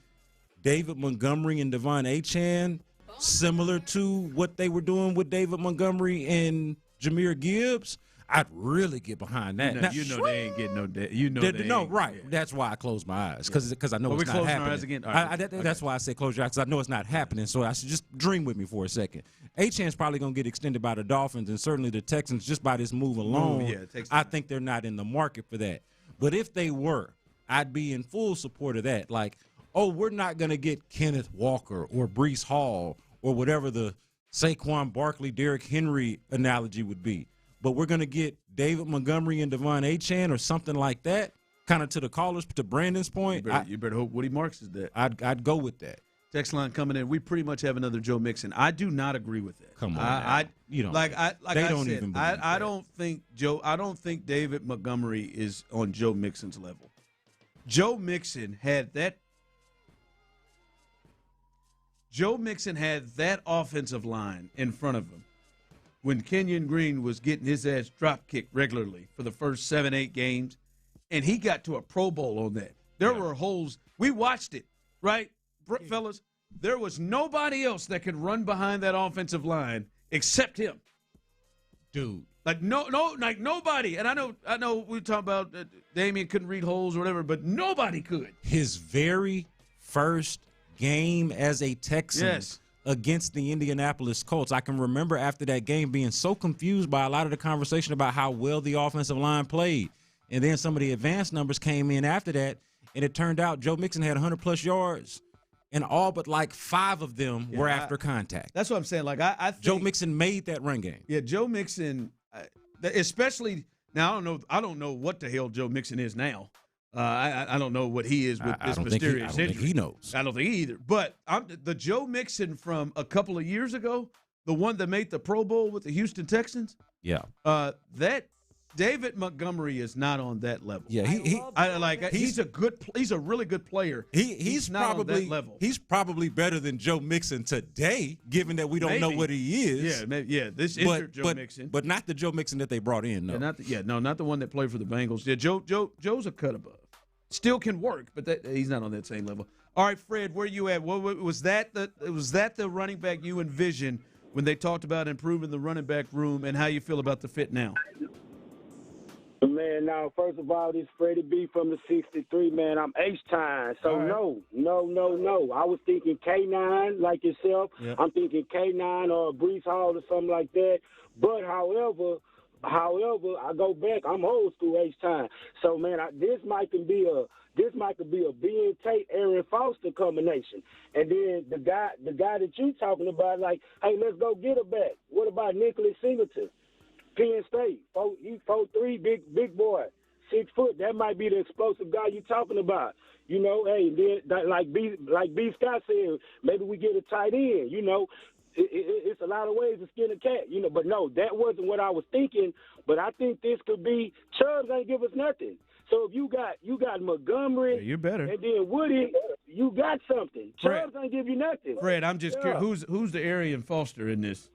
David Montgomery and Devon Achane, similar to what they were doing with David Montgomery and Jahmyr Gibbs, I'd really get behind that. They ain't getting no. Right. Yeah. That's why I close my eyes because I know it's not happening. Our eyes again? Right. That's why I say close your eyes because I know it's not happening. So I should just dream with me for a second. Achane's probably going to get extended by the Dolphins and certainly the Texans just by this move alone. I think they're not in the market for that. But if they were, I'd be in full support of that. Like, we're not going to get Kenneth Walker or Breece Hall or whatever the Saquon Barkley, Derrick Henry analogy would be. But we're going to get David Montgomery and Devon Achane or something like that, kind of to the callers, to Brandon's point. You better hope Woody Marks is that. I'd go with that. Text line coming in. We pretty much have another Joe Mixon. I do not agree with that. Come on, I don't think David Montgomery is on Joe Mixon's level. Joe Mixon had that offensive line in front of him when Kenyon Green was getting his ass drop kicked regularly for the first 7-8 games, and he got to a Pro Bowl on that. There were holes. We watched it, right, fellas? There was nobody else that could run behind that offensive line except him. Dude. Like nobody. And I know we talk about Damian couldn't read holes or whatever, but nobody could. His very first game as a Texan against the Indianapolis Colts. I can remember after that game being so confused by a lot of the conversation about how well the offensive line played. And then some of the advanced numbers came in after that, and it turned out Joe Mixon had 100-plus yards, and all but like 5 of them were after contact. That's what I'm saying. Like I think Joe Mixon made that run game. Yeah, Joe Mixon, especially now. I don't know what the hell Joe Mixon is now. I don't know what he is with this mysterious injury. I don't think he knows. I don't think he either. But the Joe Mixon from a couple of years ago, the one that made the Pro Bowl with the Houston Texans. Yeah. That David Montgomery is not on that level. Yeah, he's a really good player. He's not probably on that level. He's probably better than Joe Mixon today, given that we don't know what he is. This injured Joe Mixon, but not the Joe Mixon that they brought in. No, not the one that played for the Bengals. Yeah, Joe's a cut above. Still can work, but he's not on that same level. All right, Fred, where you at? Was that the running back you envisioned when they talked about improving the running back room, and how you feel about the fit now? Man, now, first of all, this Freddie B from the 63, man, I'm H-time. So, right. No. I was thinking K9 like yourself. Yep. I'm thinking K9 or Breece Hall or something like that. But, however, I go back. I'm old school H-time. So, man, this might be a Ben Tate, Aaron Foster combination. And then the guy that you talking about, like, hey, let's go get a back. What about Nicholas Singleton? Penn State, he's 4'3", big boy, 6 foot. That might be the explosive guy you're talking about. You know, hey, then like B Scott said, maybe we get a tight end. You know, it's a lot of ways to skin a cat. You know, but no, that wasn't what I was thinking. But I think this could be. Chubbs ain't give us nothing. So if you got Montgomery, you're better, and then Woody, you got something. Chubbs ain't give you nothing. Fred, I'm just curious, who's the Arian Foster in this?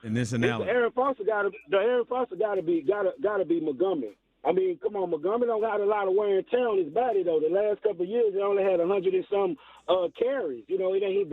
In this analogy, Aaron Foster got to be Montgomery. I mean, come on, Montgomery don't got a lot of wear and tear on his body though. The last couple of years, he only had 100 and some carries. You know, he ain't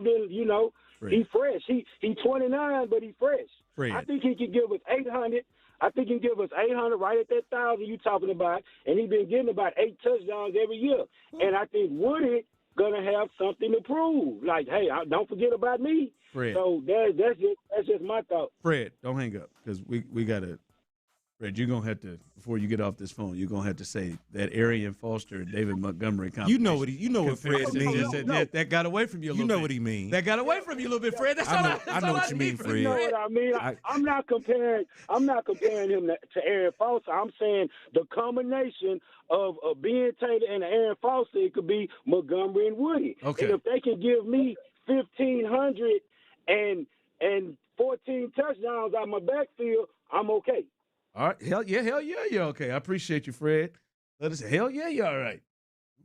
been. You know, he fresh. He 29, but he fresh. Fred. I think he can give us 800. I think he can give us 800 right at that 1,000 you talking about, and he been getting about 8 touchdowns every year. And I think Woody gonna have something to prove. Like, hey, don't forget about me. Fred. So that's just my thought. Fred, don't hang up because we gotta. Fred, you're gonna have to, before you get off this phone, you're gonna have to say that Arian Foster and David Montgomery combination. You know what Fred means. That got away from you a little bit. You know what he means. That got away from you a little bit, Fred. I know what you mean, Fred. You know what I mean? I'm not comparing him to Arian Foster. I'm saying the combination of Ben Taylor and Arian Foster, it could be Montgomery and Woody. Okay. And if they can give me 1,500 and 14 touchdowns out my backfield, I'm okay. All right. Hell yeah, you're okay. I appreciate you, Fred. Let us hell yeah, you're all right.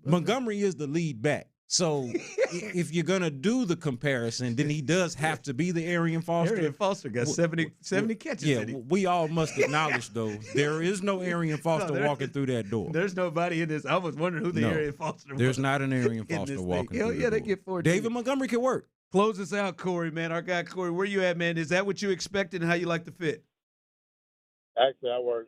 Montgomery is the lead back. So if you're going to do the comparison, then he does have to be the Arian Foster. Arian Foster got 70 catches. Yeah, we all must acknowledge, though, there is no Arian Foster walking through that door. There's nobody in this. I was wondering who the Arian Foster was. There's not an Arian Foster walking hell through yeah, the they door. get 14. David Montgomery can work. Close us out, Corey, man. Our guy, Corey, where you at, man? Is that what you expected and how you like to fit? Actually, I work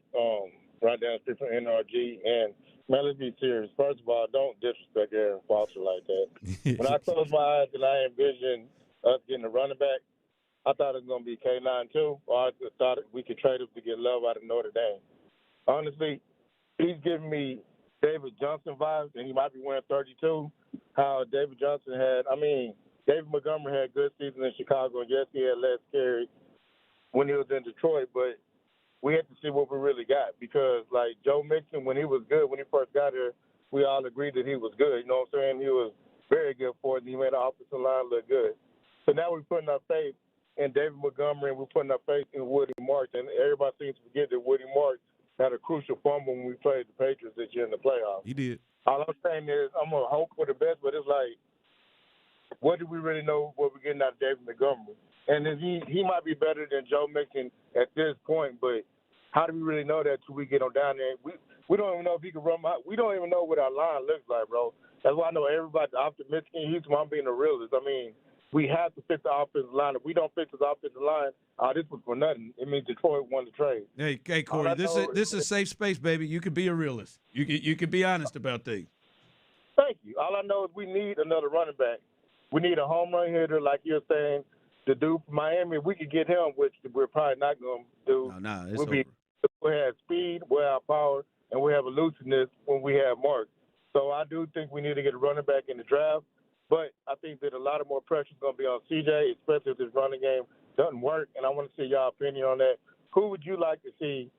right down the street from NRG, and man, let's be serious. First of all, don't disrespect Aaron Foster like that. When I close my eyes and I envision us getting a running back, I thought it was going to be K9 too, or I thought we could trade him to get Love out of Notre Dame. Honestly, he's giving me David Johnson vibes, and he might be wearing 32. How David Johnson David Montgomery had good season in Chicago, and yes, he had less carries when he was in Detroit, but we had to see what we really got because, like, Joe Mixon, when he was good, when he first got here, we all agreed that he was good. You know what I'm saying? He was very good for it, and he made the offensive line look good. So now we're putting our faith in David Montgomery, and we're putting our faith in Woody Marks. And everybody seems to forget that Woody Marks had a crucial fumble when we played the Patriots this year in the playoffs. He did. All I'm saying is I'm going to hope for the best, but it's like, what do we really know what we're getting out of David Montgomery? And he might be better than Joe Mixon at this point, but how do we really know that till we get on down there? We don't even know if he can run. We don't even know what our line looks like, bro. That's why I know everybody's optimistic in Houston. I'm being a realist. I mean, we have to fix the offensive line. If we don't fix the offensive line, this was for nothing. It means Detroit won the trade. Hey, Corey, this is a safe space, baby. You can be a realist. You can be honest about things. Thank you. All I know is we need another running back. We need a home run hitter, like you're saying. The dude from Miami, if we could get him, which we're probably not going to do. We'll have speed, we'll have power, and we'll have elusiveness when we have Mark. So I do think we need to get a running back in the draft, but I think that a lot of more pressure is going to be on CJ, especially if this running game doesn't work, and I want to see y'all opinion on that. Who would you like to see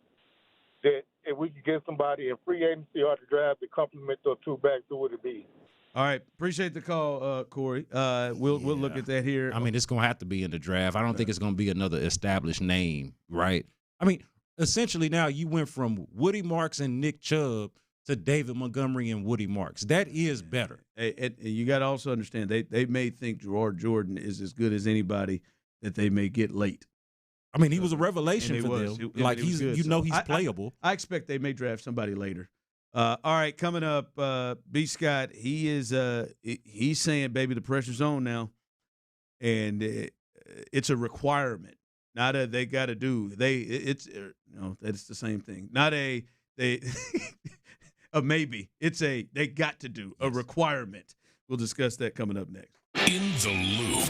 that if we could get somebody in free agency or the draft to complement those two backs, who would it be? All right, appreciate the call, Corey. We'll look at that here. I mean, it's going to have to be in the draft. I don't think it's going to be another established name, right? I mean, essentially now you went from Woody Marks and Nick Chubb to David Montgomery and Woody Marks. That is better. And you got to also understand, they may think Gerard Jordan is as good as anybody that they may get late. I mean, he was a revelation for them. He's playable. I expect they may draft somebody later. All right, coming up, B. Scott, he's saying, baby, the pressure's on now, and it's a requirement, not a they got to do. It's the same thing. Not a maybe. It's a they got to do, a requirement. We'll discuss that coming up next. In the Loop.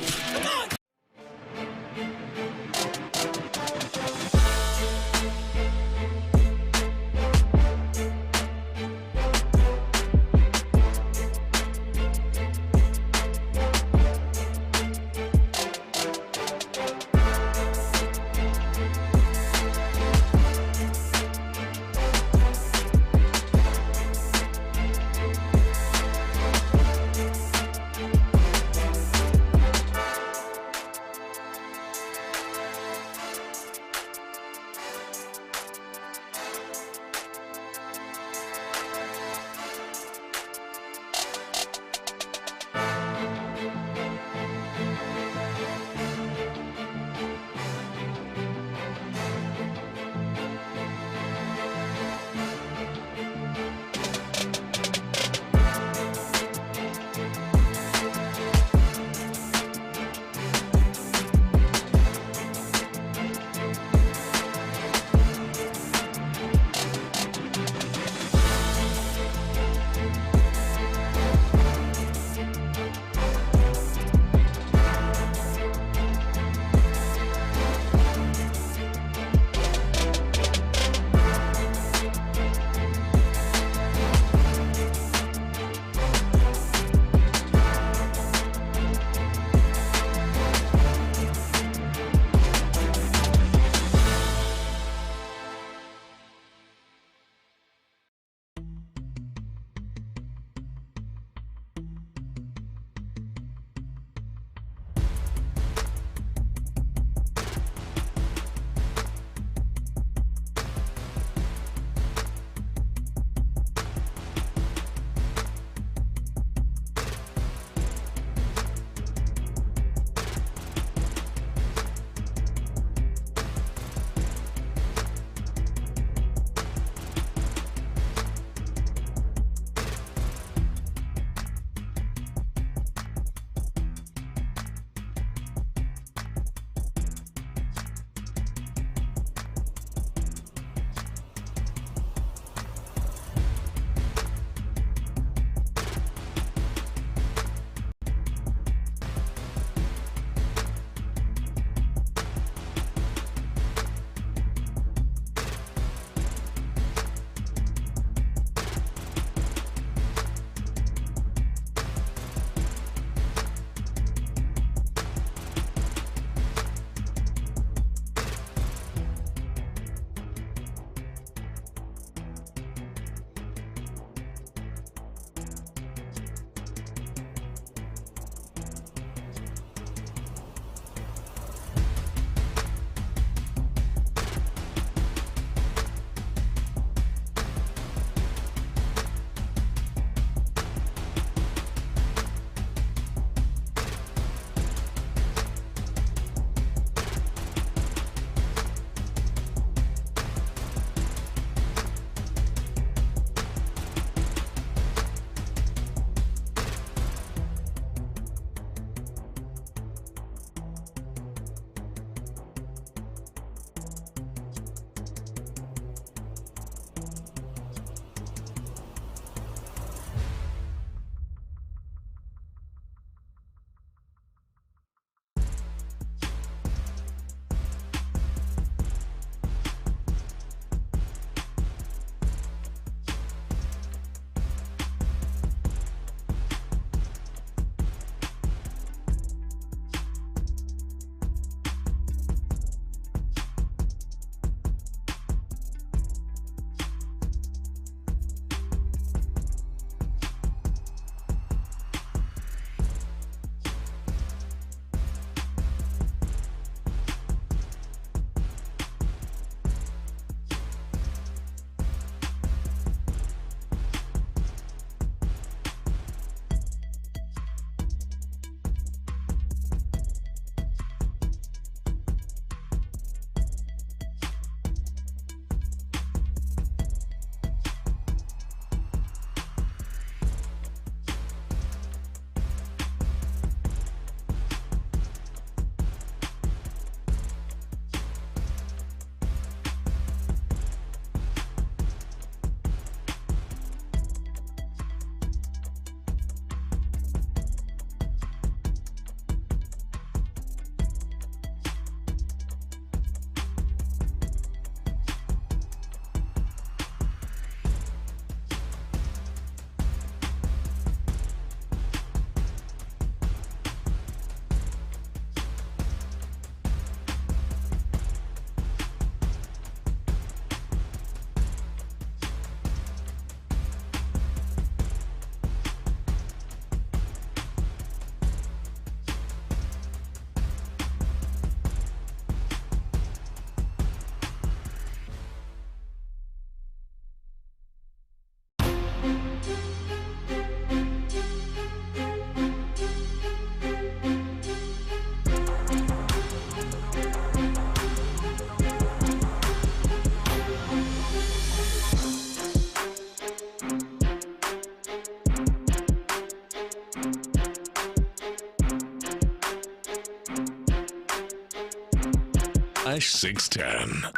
610.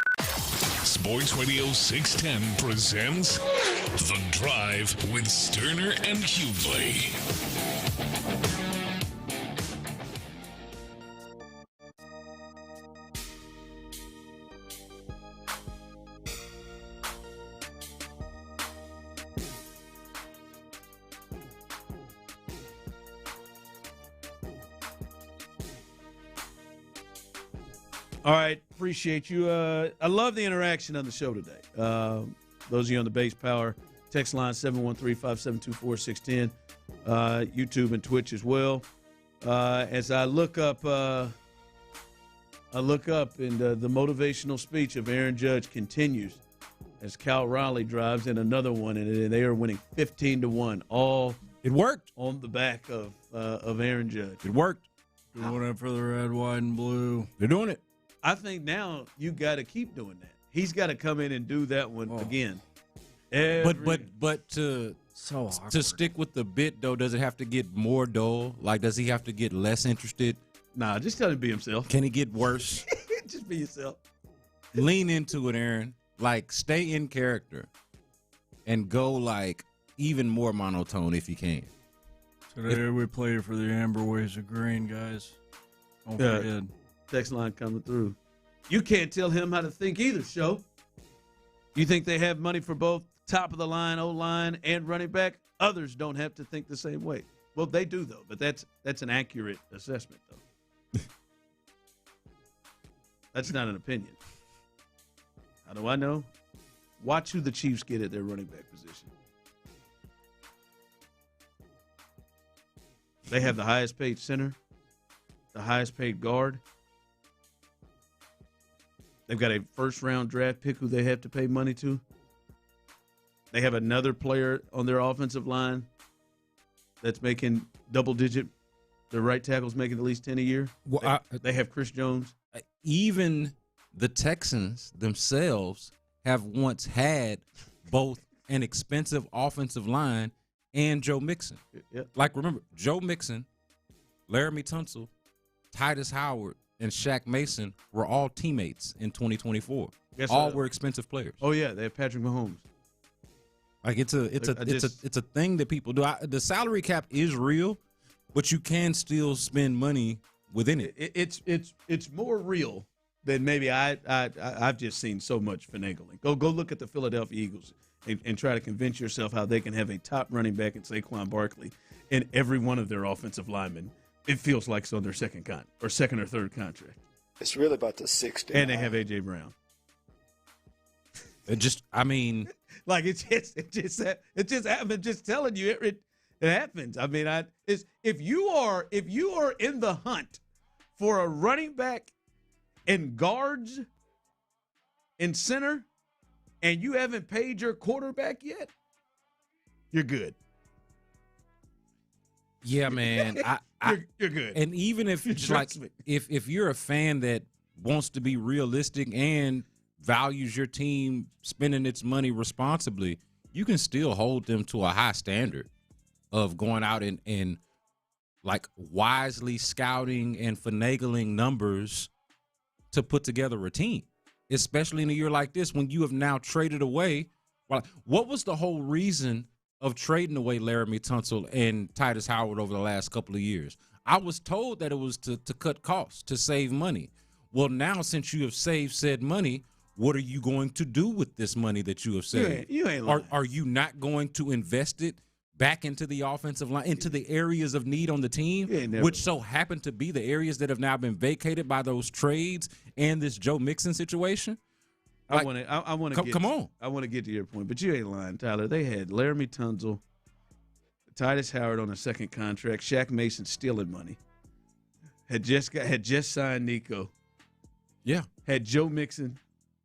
Sports Radio 610 presents The Drive with Stoerner and Hughley. All right, appreciate you. I love the interaction on the show today. Those of you on the Base Power text line 713-572-4610, YouTube and Twitch as well. As I look up, and the motivational speech of Aaron Judge continues as Cal Raleigh drives in another one, and they are winning 15-1. All it worked on the back of Aaron Judge. It worked. Doing it for the red, white, and blue. They're doing it. I think now you got to keep doing that. He's got to come in and do that one again. But to stick with the bit though, does it have to get more dull? Like, does he have to get less interested? Nah, just tell him to be himself. Can he get worse? Just be yourself. Lean into it, Aaron. Like, stay in character and go like even more monotone if you can. Today we play for the Amber Ways of Green, guys. Don't forget. Text line coming through. You can't tell him how to think either, Show. You think they have money for both top of the line, O-line, and running back? Others don't have to think the same way. Well, they do, though, but that's an accurate assessment, though. That's not an opinion. How do I know? Watch who the Chiefs get at their running back position. They have the highest paid center, the highest paid guard. They've got a first-round draft pick who they have to pay money to. They have another player on their offensive line that's making double-digit. Their right tackle's making at least 10 a year. Well, they have Chris Jones. Even the Texans themselves have once had both an expensive offensive line and Joe Mixon. Yep. Like, remember, Joe Mixon, Laramie Tunsil, Titus Howard, and Shaq Mason were all teammates in 2024. All were expensive players. Oh yeah, they have Patrick Mahomes. Like, it's a thing that people do. The salary cap is real, but you can still spend money within it. It's more real than maybe I've just seen so much finagling. Go look at the Philadelphia Eagles and try to convince yourself how they can have a top running back in Saquon Barkley and every one of their offensive linemen. It feels like it's on their second or third contract. It's really about the 60. And they have A.J. Brown. Like it's just happened. Just telling you, it happens. I mean, if you are in the hunt for a running back and guards and center, and you haven't paid your quarterback yet, you're good. Yeah, man. You're good. And even if if you're a fan that wants to be realistic and values your team spending its money responsibly, you can still hold them to a high standard of going out and like wisely scouting and finagling numbers to put together a team, especially in a year like this when you have now traded away. Well, what was the whole reason of trading away Laramie Tunsil and Titus Howard over the last couple of years? I was told that it was to cut costs, to save money. Well, now since you have saved said money, what are you going to do with this money that you have saved? You ain't lying. Are you not going to invest it back into the offensive line, into the areas of need on the team, which so happen to be the areas that have now been vacated by those trades and this Joe Mixon situation? I want to come on. I want to get to your point, but you ain't lying, Tyler. They had Laramie Tunsil, Titus Howard on a second contract, Shaq Mason stealing money. Had just signed Nico. Yeah. Had Joe Mixon.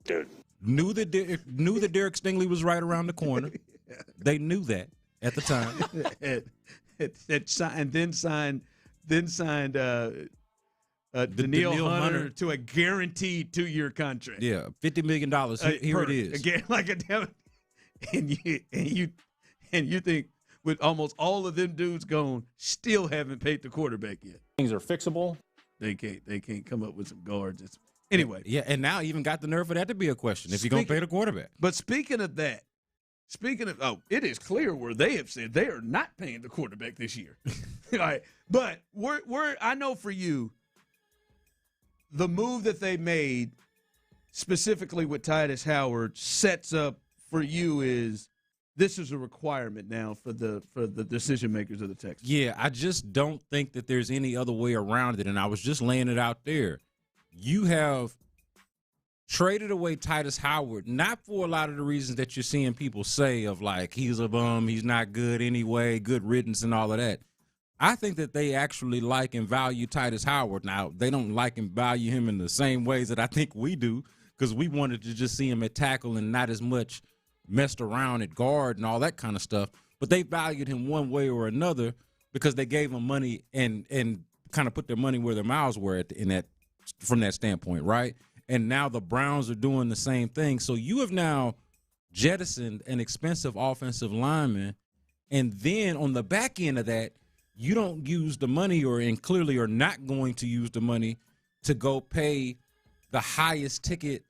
Dude. Knew that Derek Stingley was right around the corner. They knew that at the time. Then signed Daniil Hunter to a guaranteed 2-year contract. Yeah, $50 million. Here it is. Again, like a damn. And you think with almost all of them dudes gone, still haven't paid the quarterback yet. Things are fixable. They can't come up with some guards. Anyway. Yeah, and now even got the nerve for that to be a question if you're going to pay the quarterback. But speaking of, it is clear where they have said they are not paying the quarterback this year. All right. But I know for you, the move that they made specifically with Titus Howard sets up for you is this is a requirement now for the decision makers of the Texans. Yeah, I just don't think that there's any other way around it, and I was just laying it out there. You have traded away Titus Howard, not for a lot of the reasons that you're seeing people say of like he's a bum, he's not good anyway, good riddance and all of that. I think that they actually like and value Titus Howard. Now, they don't like and value him in the same ways that I think we do because we wanted to just see him at tackle and not as much messed around at guard and all that kind of stuff. But they valued him one way or another because they gave him money and kind of put their money where their mouths were from that standpoint, right? And now the Browns are doing the same thing. So you have now jettisoned an expensive offensive lineman, and then on the back end of that, you don't use the money and clearly are not going to use the money to go pay the highest ticket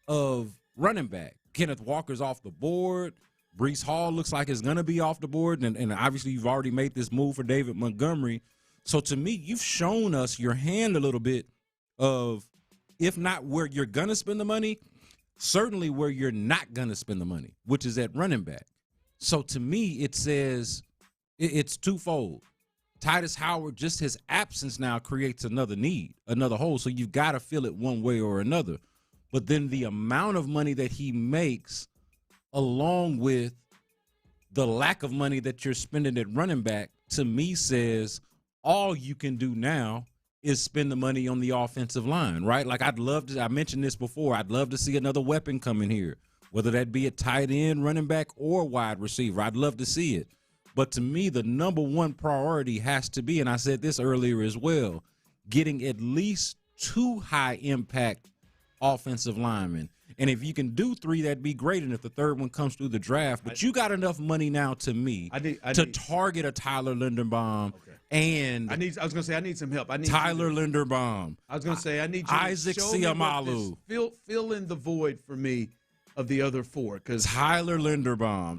of running back. Kenneth Walker's off the board. Breece Hall looks like it's going to be off the board. And obviously you've already made this move for David Montgomery. So to me, you've shown us your hand a little bit of, if not where you're going to spend the money, certainly where you're not going to spend the money, which is at running back. So to me, it says it's twofold. Titus Howard, just his absence now creates another need, another hole. So you've got to fill it one way or another. But then the amount of money that he makes, along with the lack of money that you're spending at running back, to me says all you can do now is spend the money on the offensive line, right? Like I mentioned this before, I'd love to see another weapon come in here, whether that be a tight end, running back, or wide receiver. I'd love to see it. But to me, the number one priority has to be, and I said this earlier as well, getting at least 2 high-impact offensive linemen. And if you can do 3, that'd be great. And if the third one comes through the draft, but you got enough money now to me to target a Tyler Linderbaum. Okay. And I need some help. Tyler Linderbaum. I was going to say I need you Isaac to Seumalo. Fill in the void for me of the other 4, because Tyler Linderbaum,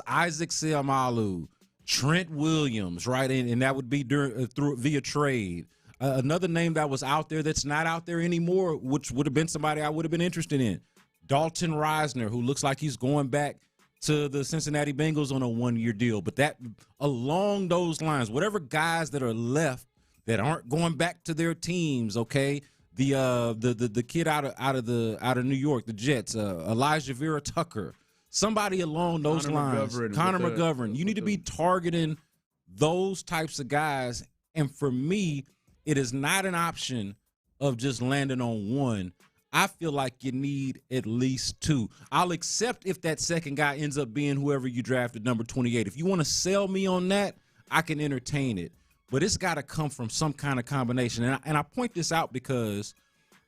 Isaac Seumalo, Trent Williams, right, and that would be via trade. Another name that was out there that's not out there anymore, which would have been somebody I would have been interested in, Dalton Reisner, who looks like he's going back to the Cincinnati Bengals on a 1-year deal. But that along those lines, whatever guys that are left that aren't going back to their teams, okay. The kid out of New York, the Jets, Elijah Vera Tucker, somebody along those lines, Connor McGovern. You need to be targeting those types of guys. And for me, it is not an option of just landing on 1. I feel like you need at least 2. I'll accept if that second guy ends up being whoever you drafted, number 28. If you want to sell me on that, I can entertain it. But it's got to come from some kind of combination. And I point this out because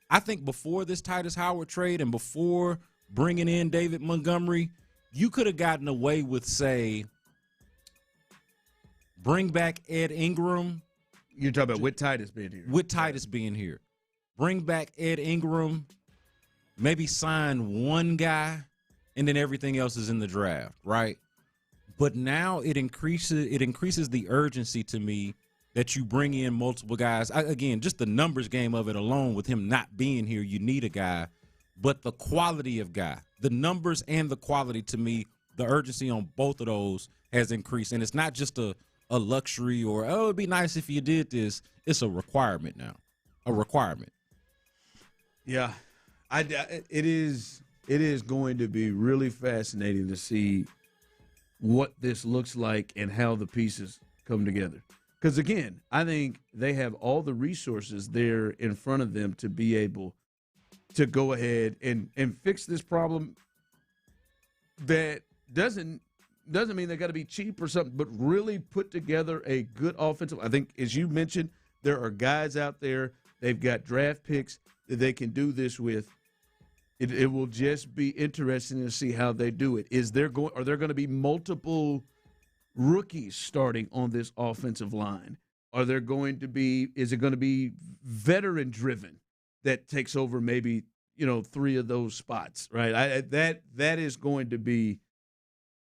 I think before this Titus Howard trade and before bringing in David Montgomery, you could have gotten away with, say, bring back Ed Ingram. You're talking about with Titus being here. With Titus being here. Bring back Ed Ingram, maybe sign 1 guy, and then everything else is in the draft, right? But now it increases the urgency to me that you bring in multiple guys. Again, just the numbers game of it alone with him not being here, you need a guy. But the quality of guy, the numbers and the quality, to me, the urgency on both of those has increased. And it's not just a luxury or, oh, it'd be nice if you did this. It's a requirement now, a requirement. Yeah, it is going to be really fascinating to see what this looks like and how the pieces come together. Because, again, I think they have all the resources there in front of them to be able to go ahead and fix this problem. That doesn't mean they got to be cheap or something, but really put together a good offensive. I think, as you mentioned, there are guys out there. They've got draft picks that they can do this with. It will just be interesting to see how they do it. Are there going to be multiple rookies starting on this offensive line? Is it going to be veteran driven? that takes over maybe, 3 of those spots, right? That is going to be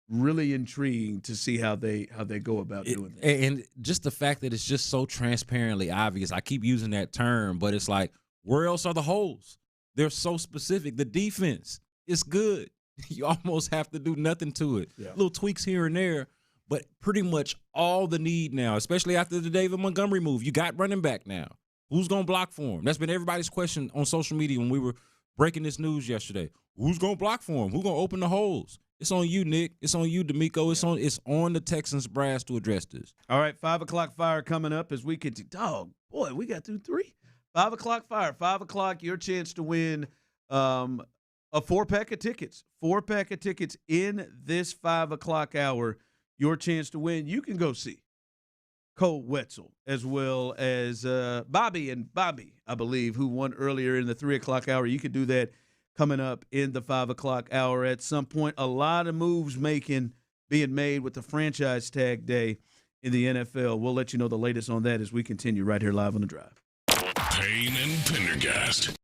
really intriguing to see how they go about doing that. And just the fact that it's just so transparently obvious. I keep using that term, but it's like, where else are the holes? They're so specific. The defense is good. You almost have to do nothing to it. Yeah. Little tweaks here and there, but pretty much all the need now, especially after the David Montgomery move. You got running back now. Who's going to block for him? That's been everybody's question on social media when we were breaking this news yesterday. Who's going to block for him? Who's going to open the holes? It's on you, Nick. It's on you, D'Amico. It's on the Texans brass to address this. All right, 5 o'clock fire coming up as we get to we got through 3. 5 o'clock fire. 5 o'clock, your chance to win a 4-pack of tickets. 4-pack of tickets in this 5 o'clock hour. Your chance to win. You can go see Cole Wetzel as well as Bobby, I believe, who won earlier in the 3 o'clock hour. You could do that coming up in the 5 o'clock hour at some point. A lot of moves being made with the franchise tag day in the NFL. We'll let you know the latest on that as we continue right here live on The Drive. Payne and Pendergast.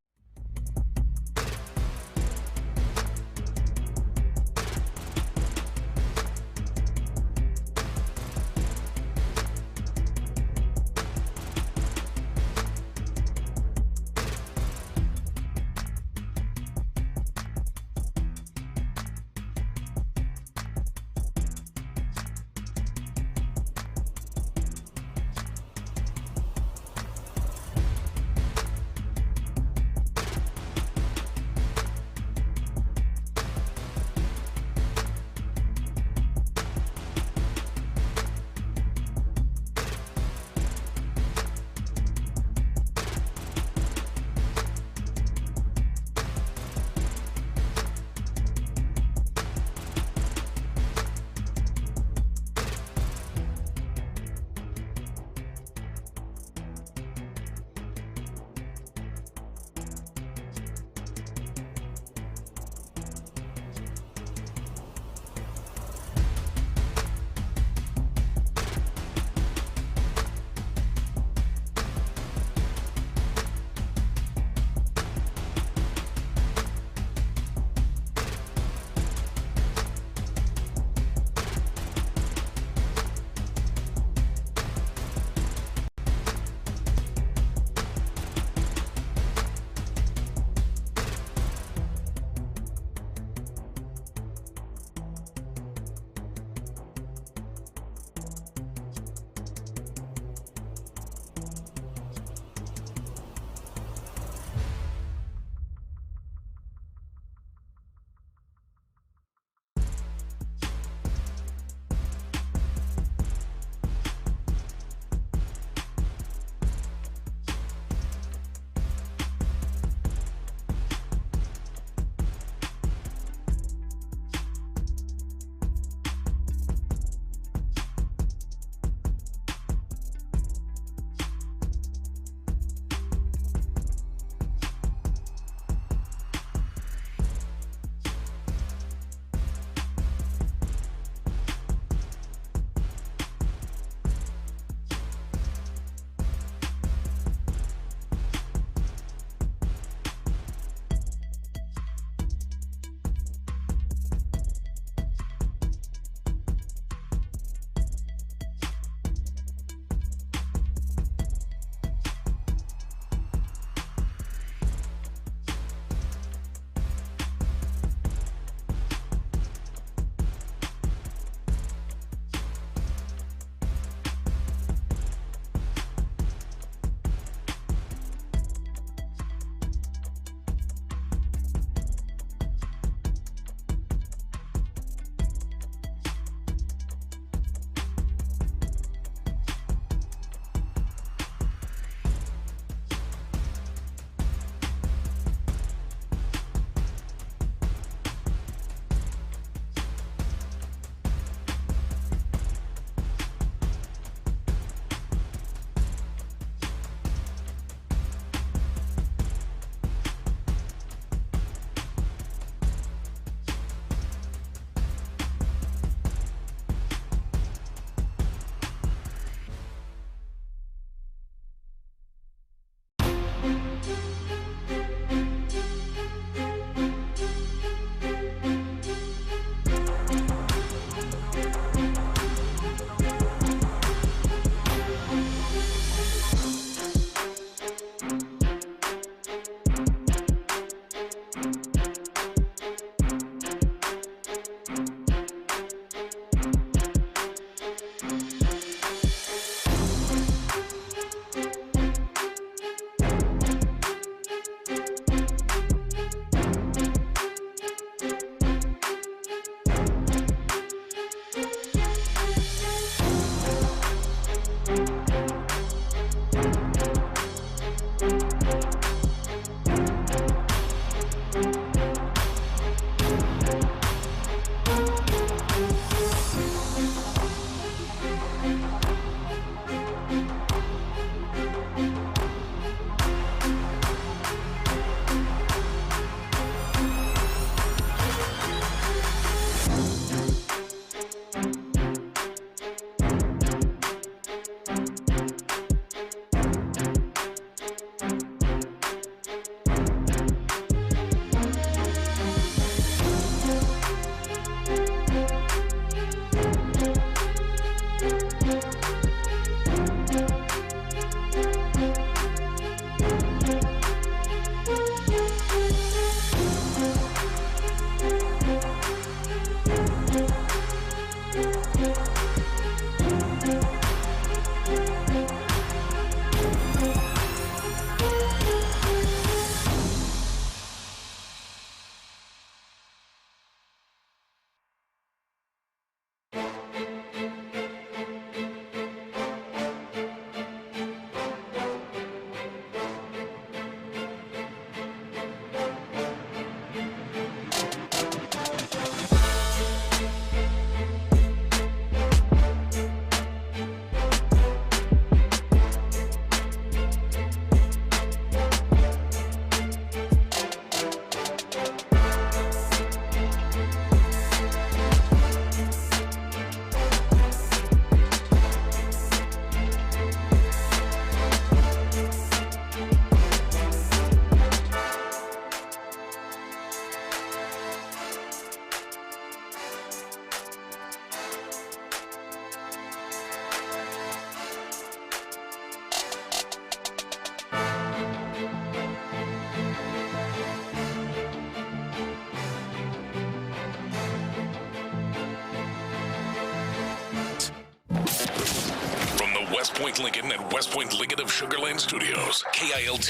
Point Lincoln and West Point Lincoln of Sugar Land Studios. KILT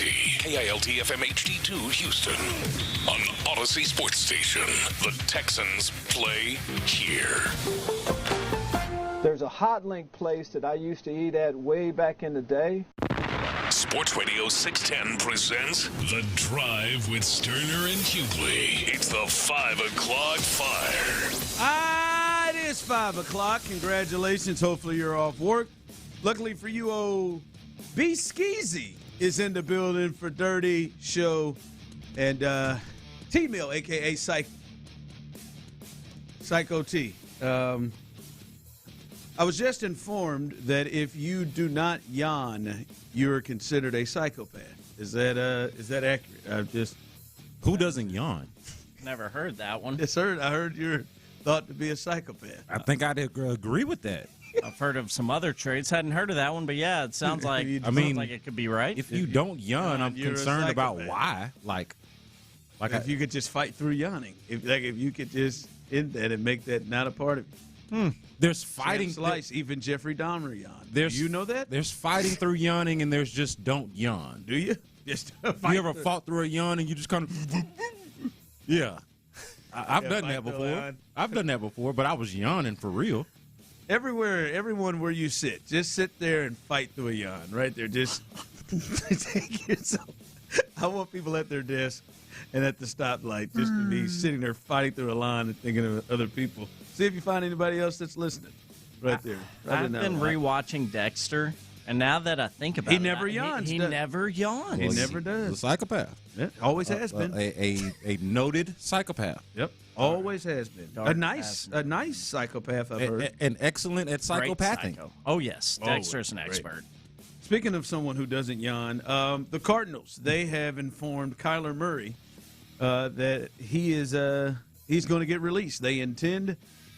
FM HD2 Houston. On Odyssey Sports Station. The Texans play here. There's a hot link place that I used to eat at way back in the day. Sports Radio 610 presents The Drive with Stoerner and Hughley. It's the 5 o'clock fire. It is 5 o'clock. Congratulations. Hopefully you're off work. Luckily for you, old B Skeezy is in the building for Dirty Show. And T-Mill, a.k.a. Psycho T. I was just informed that if you do not yawn, you're considered a psychopath. Is that accurate? Who doesn't yawn? Never heard that one. I heard you're thought to be a psychopath. I think I'd agree with that. I've heard of some other traits. Hadn't heard of that one, but yeah, it sounds like sounds like it could be right. If you don't yawn, I'm concerned about why. Like if you could just fight through yawning. If you could just end that and make that not a part of you. There's fighting. Slice, even Jeffrey Dahmer yawned. Do you know that? There's fighting through yawning, and there's just don't yawn. Do you? Just you ever fought through a yawn and you just kind of? Yeah, I've done that before. I've done that before, but I was yawning for real. Everyone where you sit, just sit there and fight through a yawn. Right there, just take yourself. I want people at their desk and at the stoplight just to be sitting there fighting through a line and thinking of other people. See if you find anybody else that's listening. Right there. I've been rewatching Dexter, and now that I think about it, he never yawns. He never yawns. He never does. A psychopath. Yeah, always has been. A noted psychopath. Yep. Always has been. A nice psychopath, I've heard. And excellent at psychopathing. Oh, yes. Dexter's an expert. Great. Speaking of someone who doesn't yawn, the Cardinals, they have informed Kyler Murray that he's going to get released. They intend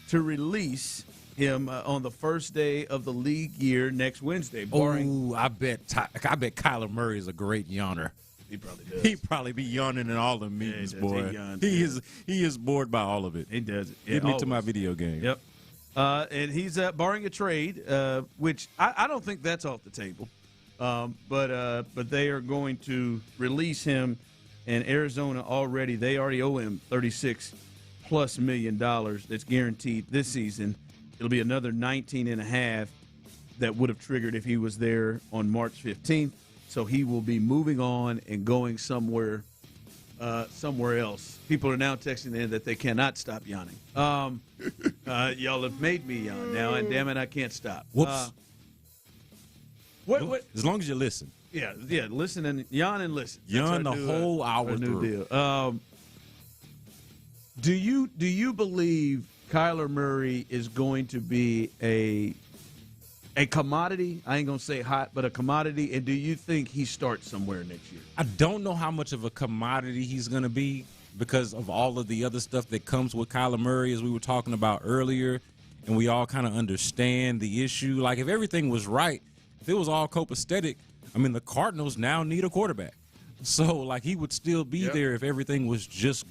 to release him on the first day of the league year next Wednesday. I bet Kyler Murray is a great yawner. He probably does. He'd probably be yawning in all the meetings, boy. He is bored by all of it. He does it. Get me to my video game. Yep. And he's barring a trade, which I don't think that's off the table. But they are going to release him, and Arizona they already owe him $36+ million that's guaranteed this season. It'll be another 19.5 that would have triggered if he was there on March 15th. So he will be moving on and going somewhere else. People are now texting in that they cannot stop yawning. Y'all have made me yawn now, and damn it, I can't stop. Whoops. What? As long as you listen. Yeah. Listen and yawn and listen. Yawn the whole hour through. Deal. Do you believe Kyler Murray is going to be a commodity? I ain't gonna say hot, but a commodity. And do you think he starts somewhere next year? I don't know how much of a commodity he's gonna be because of all of the other stuff that comes with Kyler Murray, as we were talking about earlier, and we all kind of understand the issue. Like if everything was right, if it was all copacetic, I mean the Cardinals now need a quarterback. So like he would still be there if everything was just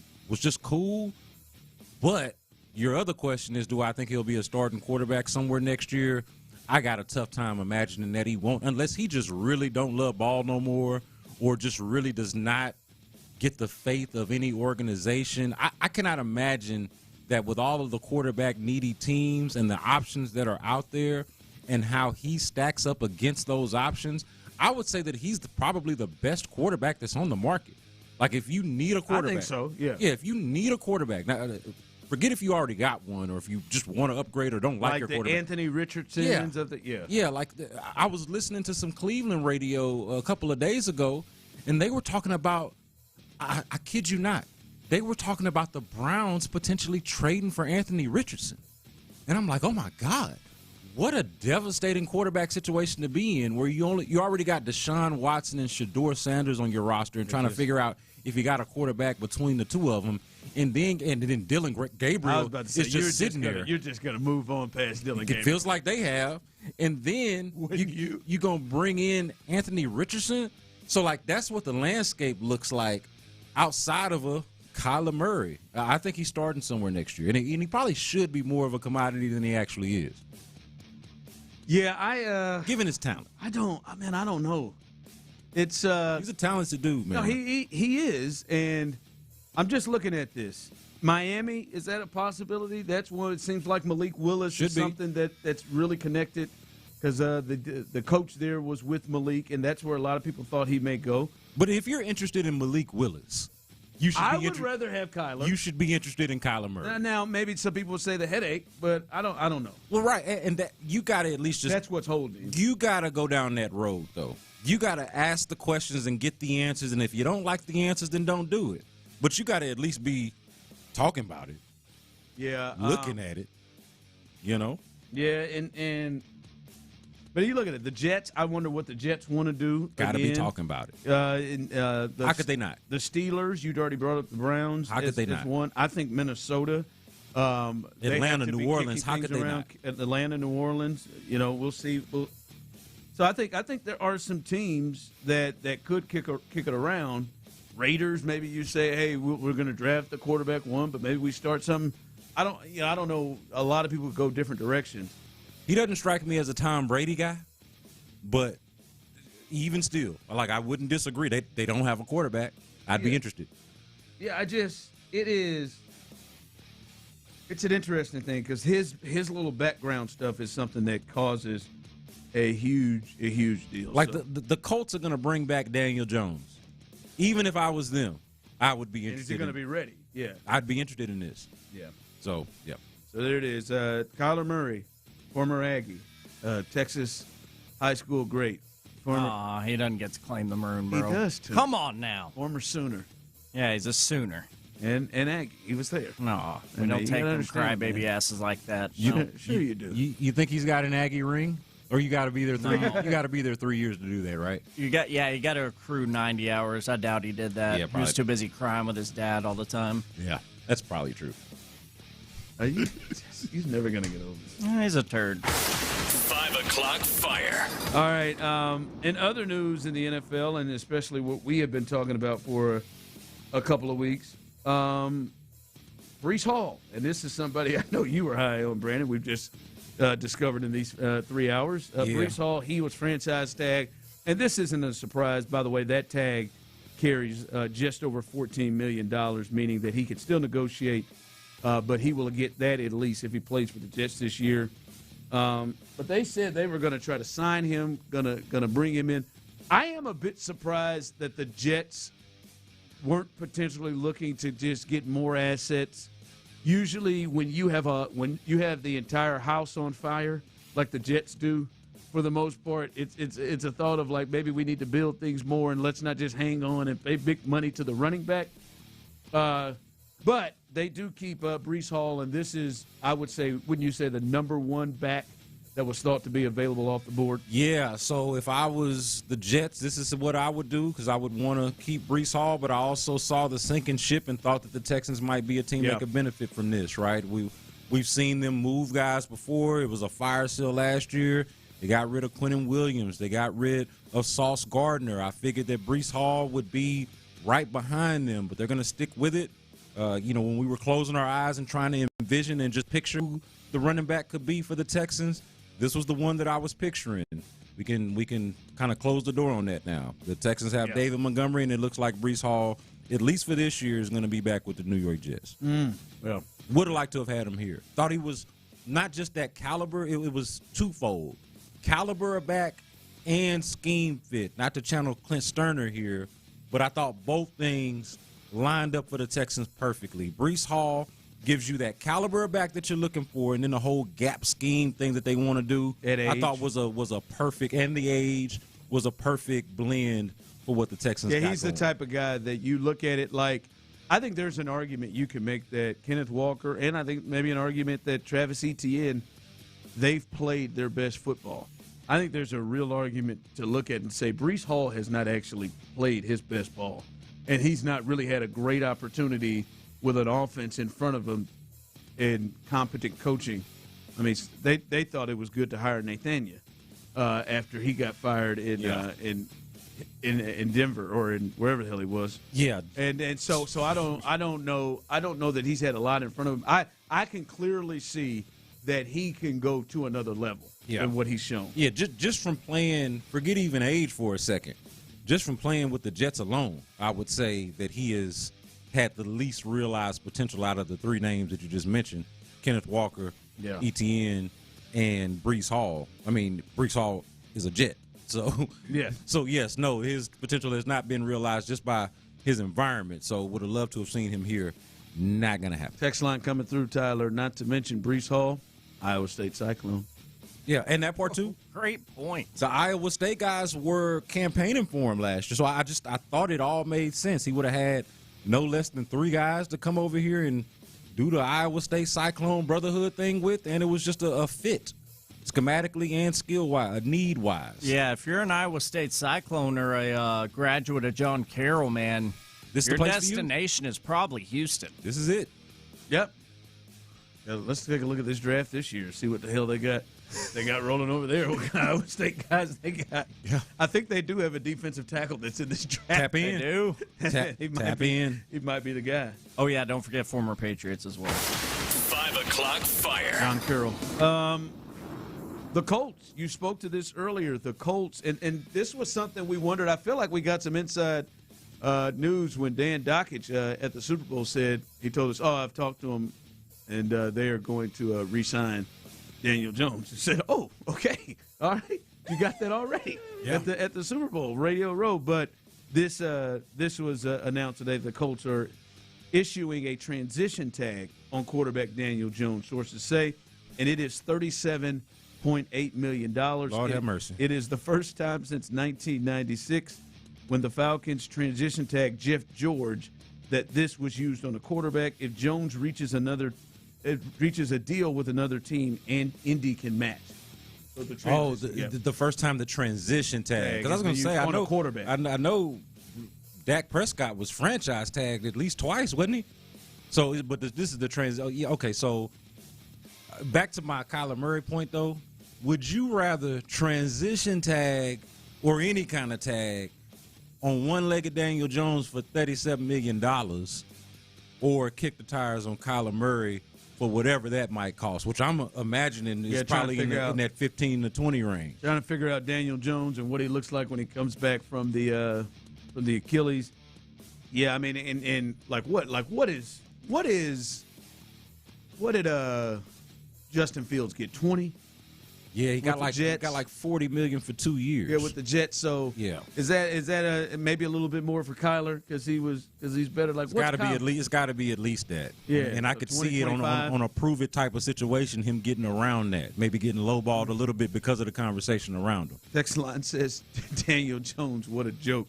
cool. But your other question is, do I think he'll be a starting quarterback somewhere next year? I got a tough time imagining that he won't, unless he just really don't love ball no more or just really does not get the faith of any organization. I cannot imagine that with all of the quarterback-needy teams and the options that are out there and how he stacks up against those options, I would say that he's probably the best quarterback that's on the market. Like, if you need a quarterback. I think so, yeah. Yeah, if you need a quarterback. Now, forget if you already got one or if you just want to upgrade or don't like your quarterback. Like the Anthony Richardsons of the – Yeah, like I was listening to some Cleveland radio a couple of days ago, and they were talking about – I kid you not, they were talking about the Browns potentially trading for Anthony Richardson. And I'm like, oh, my God, what a devastating quarterback situation to be in where you already got Deshaun Watson and Shedeur Sanders on your roster and trying to figure out if you got a quarterback between the two of them. And then Dylan Gabriel is just sitting there. You're just going to move on past Dylan Gabriel. It feels like they have. And then you're going to bring in Anthony Richardson. So, like, that's what the landscape looks like outside of a Kyler Murray. I think he's starting somewhere next year. And he probably should be more of a commodity than he actually is. Yeah, given his talent. I don't know. It's he's a talented dude, man. No, he is, and I'm just looking at this. Miami, is that a possibility? That's one. It seems like Malik Willis is something that's really connected because the coach there was with Malik, and that's where a lot of people thought he may go. But if you're interested in Malik Willis, I would rather have Kyler. You should be interested in Kyler Murray. Now, maybe some people would say the headache, but I don't know. Well, right, and that you got to at least that's what's holding. You got to go down that road, though. You got to ask the questions and get the answers, and if you don't like the answers, then don't do it. But you got to at least be talking about it. Yeah, looking at it. You know. Yeah, and but you look at it. The Jets. I wonder what the Jets want to do. Got to be talking about it. How could they not? The Steelers. You'd already brought up the Browns. How could they not? One. I think Minnesota. Atlanta, New Orleans. How could they not? Atlanta, New Orleans. You know, we'll see. So I think there are some teams that could kick it around. Raiders. Maybe you say, hey, we're going to draft the quarterback one, but maybe we start something. I don't know. A lot of people go different directions. He doesn't strike me as a Tom Brady guy, but even still, I wouldn't disagree. They don't have a quarterback. I'd be interested. Yeah, it's an interesting thing because his little background stuff is something that causes a huge deal. The Colts are going to bring back Daniel Jones. Even if I was them, I would be interested. Is he going to be ready? Yeah. I'd be interested in this. Yeah. So, yeah. So there it is. Kyler Murray, former Aggie, Texas high school great. He doesn't get to claim the maroon, bro. He does, too. Come on now. Former Sooner. Yeah, he's a Sooner. And Aggie. He was there. No, we don't take them crybaby asses like that. Sure you do. You think he's got an Aggie ring? Or you got to be there. You got to be there 3 years to do that, right? You got to accrue 90 hours. I doubt he did that. Yeah, he was too busy crying with his dad all the time. Yeah, that's probably true. He's never gonna get over this. He's a turd. 5 o'clock fire. All right. In other news in the NFL, and especially what we have been talking about for a couple of weeks, Breece Hall, and this is somebody I know you were high on, Brandon. We've just discovered in these 3 hours. Breece Hall, he was franchise tagged. And this isn't a surprise, by the way. That tag carries just over $14 million, meaning that he could still negotiate, but he will get that at least if he plays for the Jets this year. But they said they were going to try to sign him, going to bring him in. I am a bit surprised that the Jets weren't potentially looking to just get more assets. Usually when you have the entire house on fire, like the Jets do, for the most part, it's a thought of like maybe we need to build things more and let's not just hang on and pay big money to the running back. But they do keep Breece Hall, and this is, I would say, wouldn't you say, the number one back that was thought to be available off the board? Yeah, so if I was the Jets, this is what I would do because I would want to keep Breece Hall, but I also saw the sinking ship and thought that the Texans might be a team that could benefit from this, right? We've seen them move guys before. It was a fire sale last year. They got rid of Quentin Williams. They got rid of Sauce Gardner. I figured that Breece Hall would be right behind them, but they're going to stick with it. When we were closing our eyes and trying to envision and just picture who the running back could be for the Texans, this was the one that I was picturing. We can kind of close the door on that now. The Texans have David Montgomery, and it looks like Breece Hall, at least for this year, is going to be back with the New York Jets. Well, would have liked to have had him here. Thought he was not just that caliber, it was twofold. Caliber of back and scheme fit. Not to channel Clint Stoerner here, but I thought both things lined up for the Texans perfectly. Breece Hall gives you that caliber of back that you're looking for, and then the whole gap scheme thing that they want to do, I thought was a perfect, and the age was a perfect blend for what the Texans got Yeah, he's going. the type of guy that you look at it like, I think there's an argument you can make that Kenneth Walker, and I think maybe an argument that Travis Etienne, they've played their best football. I think there's a real argument to look at and say Breece Hall has not actually played his best ball, and he's not really had a great opportunity with an offense in front of him and competent coaching. I mean, they thought it was good to hire Nathaniel after he got fired in Denver or in wherever the hell he was. Yeah, and so I don't know that he's had a lot in front of him. I can clearly see that he can go to another level. than what he's shown. Yeah, just from playing, forget even age for a second, just from playing with the Jets alone, I would say that he has had the least realized potential out of the three names that you just mentioned, Kenneth Walker, ETN, and Breece Hall. I mean, Breece Hall is a Jet. So, yes, his potential has not been realized just by his environment. So would have loved to have seen him here. Not going to happen. Text line coming through, Tyler, not to mention Breece Hall, Iowa State Cyclone. Yeah, and that part too. Great point. The Iowa State guys were campaigning for him last year, so I thought it all made sense. He would have had no less than 3 guys to come over here and do the Iowa State Cyclone Brotherhood thing with, and it was just a fit, schematically and skill-wise, need-wise. Yeah, if you're an Iowa State Cyclone or a graduate of John Carroll, man, your destination is probably Houston. This is it. Yep. Yeah, let's take a look at this draft this year, see what the hell they got. They got rolling over there. What kind of Iowa State guys they got? Yeah. I think they do have a defensive tackle that's in this draft. Tap in. They do. Tap in. He might be the guy. Oh, yeah, don't forget former Patriots as well. 5 o'clock fire. John Carroll. The Colts. You spoke to this earlier. The Colts. And this was something we wondered. I feel like we got some inside news when Dan Dockich at the Super Bowl said, he told us, I've talked to him, and they are going to re-sign Daniel Jones. He said, okay, all right, you got that already at the Super Bowl, Radio Row. But this was announced today. The Colts are issuing a transition tag on quarterback Daniel Jones, sources say, and it is $37.8 million. Lord have mercy. It is the first time since 1996 when the Falcons transition tag Jeff George that this was used on a quarterback. If Jones reaches a deal with another team, and Indy can match. So the first time the transition tag. Because I was going to say, I know quarterback. I know Dak Prescott was franchise tagged at least twice, wasn't he? So, but this is the transition. Yeah, okay. So, back to my Kyler Murray point though, would you rather transition tag or any kind of tag on one-legged Daniel Jones for $37 million, or kick the tires on Kyler Murray for whatever that might cost, which I'm imagining is probably in that 15 to 20 range. Trying to figure out Daniel Jones and what he looks like when he comes back from the Achilles. Yeah, I mean, and what did Justin Fields get? 20? Yeah, he got like $40 million for 2 years. Yeah, with the Jets. So yeah, is that maybe a little bit more for Kyler because he's better? Like, it's got to be at least that. Yeah, and I could see it on a prove it type of situation, him getting around that, maybe getting lowballed a little bit because of the conversation around him. Text line says Daniel Jones, what a joke.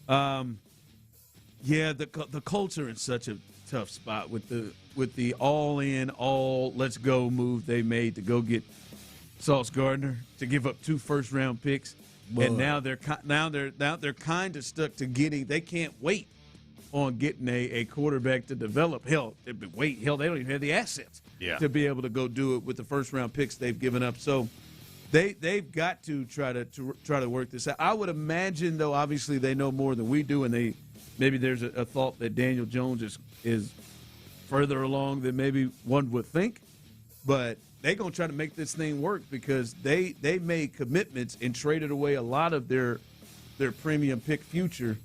Yeah, the Colts are in such a tough spot with the all let's go move they made to go get Sauce Gardner, to give up 2 first-round picks, and now they're kind of stuck to getting. They can't wait on getting a quarterback to develop. They don't even have the assets to be able to go do it with the first-round picks they've given up. So they've got to try to work this out. I would imagine, though, obviously they know more than we do, and maybe there's a thought that Daniel Jones is further along than maybe one would think, but they're going to try to make this thing work because they made commitments and traded away a lot of their premium pick future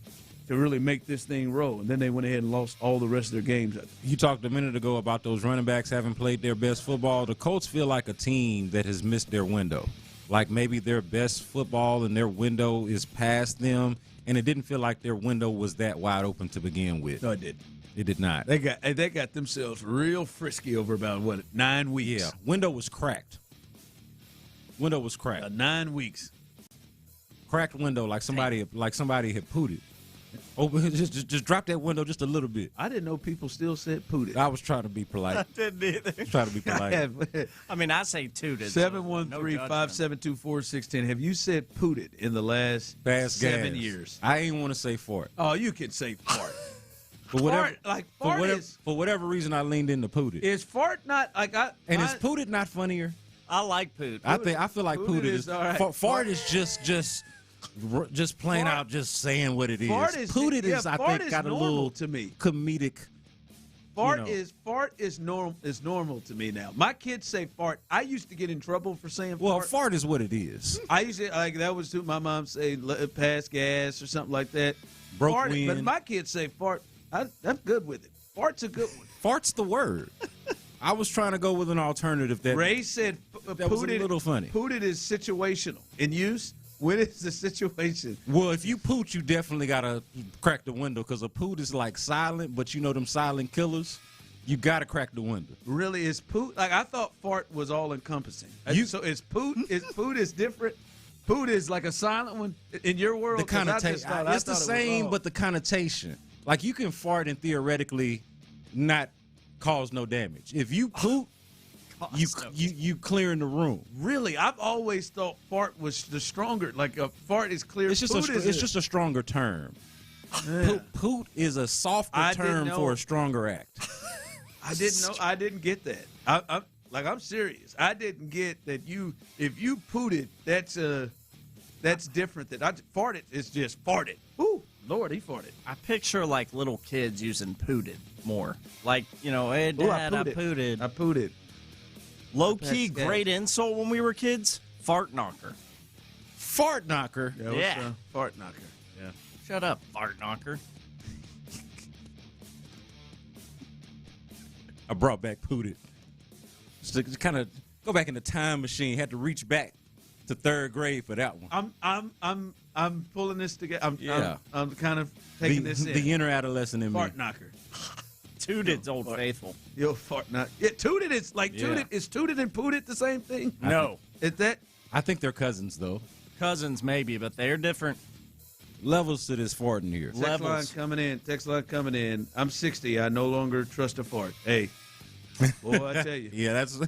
to really make this thing roll. And then they went ahead and lost all the rest of their games. You talked a minute ago about those running backs having played their best football. The Colts feel like a team that has missed their window. Like maybe their best football and their window is past them, and it didn't feel like their window was that wide open to begin with. No, it didn't. It did not. They got themselves real frisky over about 9 weeks. Yeah, window was cracked. 9 weeks. Cracked window, like somebody had pooted. Oh, just drop that window just a little bit. I didn't know people still said pooted. I was trying to be polite. I didn't either. Trying to be polite. I mean, I say tooted. 713-572-4610. Have you said pooted in the last 7 years? I ain't want to say fart. Oh, you can say fart. For whatever reason, I leaned into pooted. Is fart not like I? And is pooted not funnier? I like poot. I feel like pooted is all right. Fart is just plain out, just saying what it is. Pooted is, I think, got a little to me comedic Fart is normal to me now. My kids say fart. I used to get in trouble for saying Well, fart. fart is what it is. I used to that was to my mom say pass gas or something like that. Broke fart, wind. but my kids say fart. I'm good with it. Fart's a good one. Fart's the word. I was trying to go with an alternative that Ray said that was a little funny. Pooted is situational in use. When is the situation? Well, if you poot, you definitely gotta crack the window because a poot is like silent, but you know them silent killers. You gotta crack the window. Really, is poot? Like I thought, fart was all encompassing. So is poot? Is poot is different? Poot is like a silent one in your world. The connotation. It's the same, but the connotation. Like you can fart and theoretically not cause no damage. If you poot, you clearing the room. Really, I've always thought fart was the stronger. Like a fart is clear. It's just a stronger term. Yeah. Poot is a softer term for a stronger act. I didn't know. I didn't get that. I'm serious. I didn't get that. If you pooted, that's different. That I farted is just farted. Ooh, Lord, he farted. I picture like little kids using pooted more. Like, hey, Dad, I pooted. I pooted. Low key, great insult when we were kids. Fart knocker. Fart knocker. Yeah. Fart knocker. Yeah. Shut up, fart knocker. I brought back pooted. Just to kind of go back in the time machine. Had to reach back to third grade for that one. I'm pulling this together. I'm kind of taking this in. The inner adolescent in fart me. knocker. Tooted's Old Faithful. Yo, fart knocker. Yeah, tooted is like tooted. Is tooted and pooted the same thing? No. Is that? I think they're cousins though. Cousins maybe, but they're different. Levels to this farting here. Text line coming in. I'm 60. I no longer trust a fart. Hey. Boy, I tell you. Yeah, that's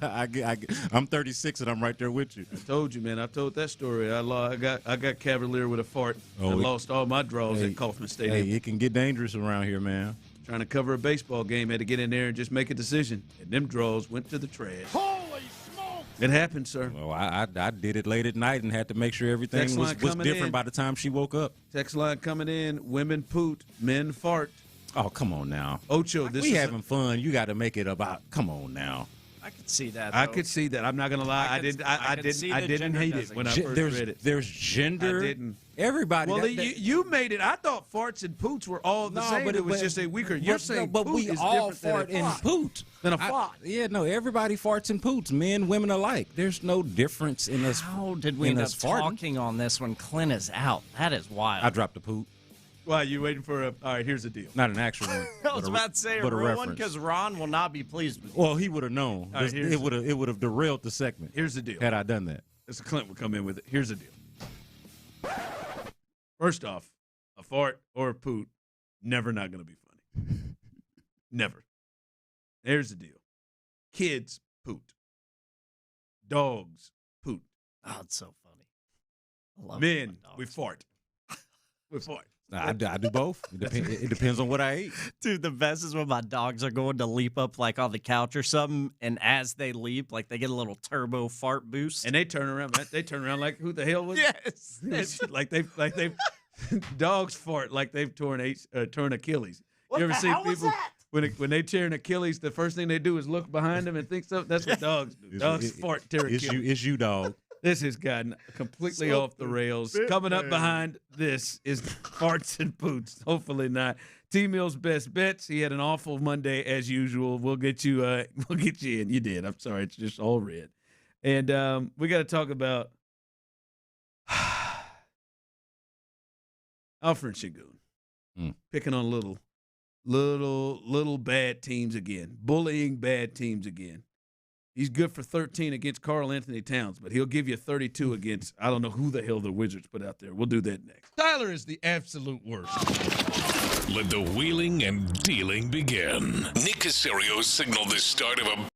I'm 36 and I'm right there with you. I told you, man. I told that story. I got cavalier with a fart. I lost all my draws at Kaufman Stadium. Hey, it can get dangerous around here, man. Trying to cover a baseball game, had to get in there and just make a decision. And them draws went to the trash. Holy smoke! It happened, sir. Well, I did it late at night and had to make sure everything was different by the time she woke up. Text line coming in. Women poot, men fart. Oh, come on now. Ocho, we having fun. You got to make it about. Come on now. I could see that. I could see that. I'm not gonna lie. I didn't hate it when I first read it. There's gender. I didn't. Everybody. Well, you made it. I thought farts and poots were all the same. But it was just a weaker. You're saying but poot we is all different fart than and poot. Than a fart. Yeah, no. Everybody farts and poots. Men, women alike. There's no difference in us. How did we end up talking on this when Clint is out? That is wild. I dropped a poot. Why, you waiting for a... All right, here's the deal. Not an actual one. I was about to say a real one because Ron will not be pleased with it. Well, he would have known. Right, it would have derailed the segment. Here's the deal. Had I done that. Mr. Clint would come in with it. Here's the deal. First off, a fart or a poot, never not going to be funny. Never. Here's the deal. Kids poot. Dogs poot. Oh, it's so funny. I love Men, we fart. We fart. I do both. It depends on what I eat. Dude, the best is when my dogs are going to leap up like on the couch or something, and as they leap, like they get a little turbo fart boost. And they turn around. They turn around like who the hell was? Yes. like they've dogs fart like they've torn Achilles. What you ever the see hell was people that? when they tear an Achilles, the first thing they do is look behind them and think something. That's what dogs do. Dogs fart, tear Achilles. It's you, dog. This has gotten completely off the rails. Coming up behind this is farts and poots. Hopefully not. T-Mill's best bets. He had an awful Monday as usual. We'll get you in. You did. I'm sorry. It's just all red. And we got to talk about Alfred Şengün picking on little bad teams again, bullying bad teams again. He's good for 13 against Karl Anthony Towns, but he'll give you 32 against, I don't know who the hell the Wizards put out there. We'll do that next. Tyler is the absolute worst. Let the wheeling and dealing begin. Nick Caserio signaled the start of a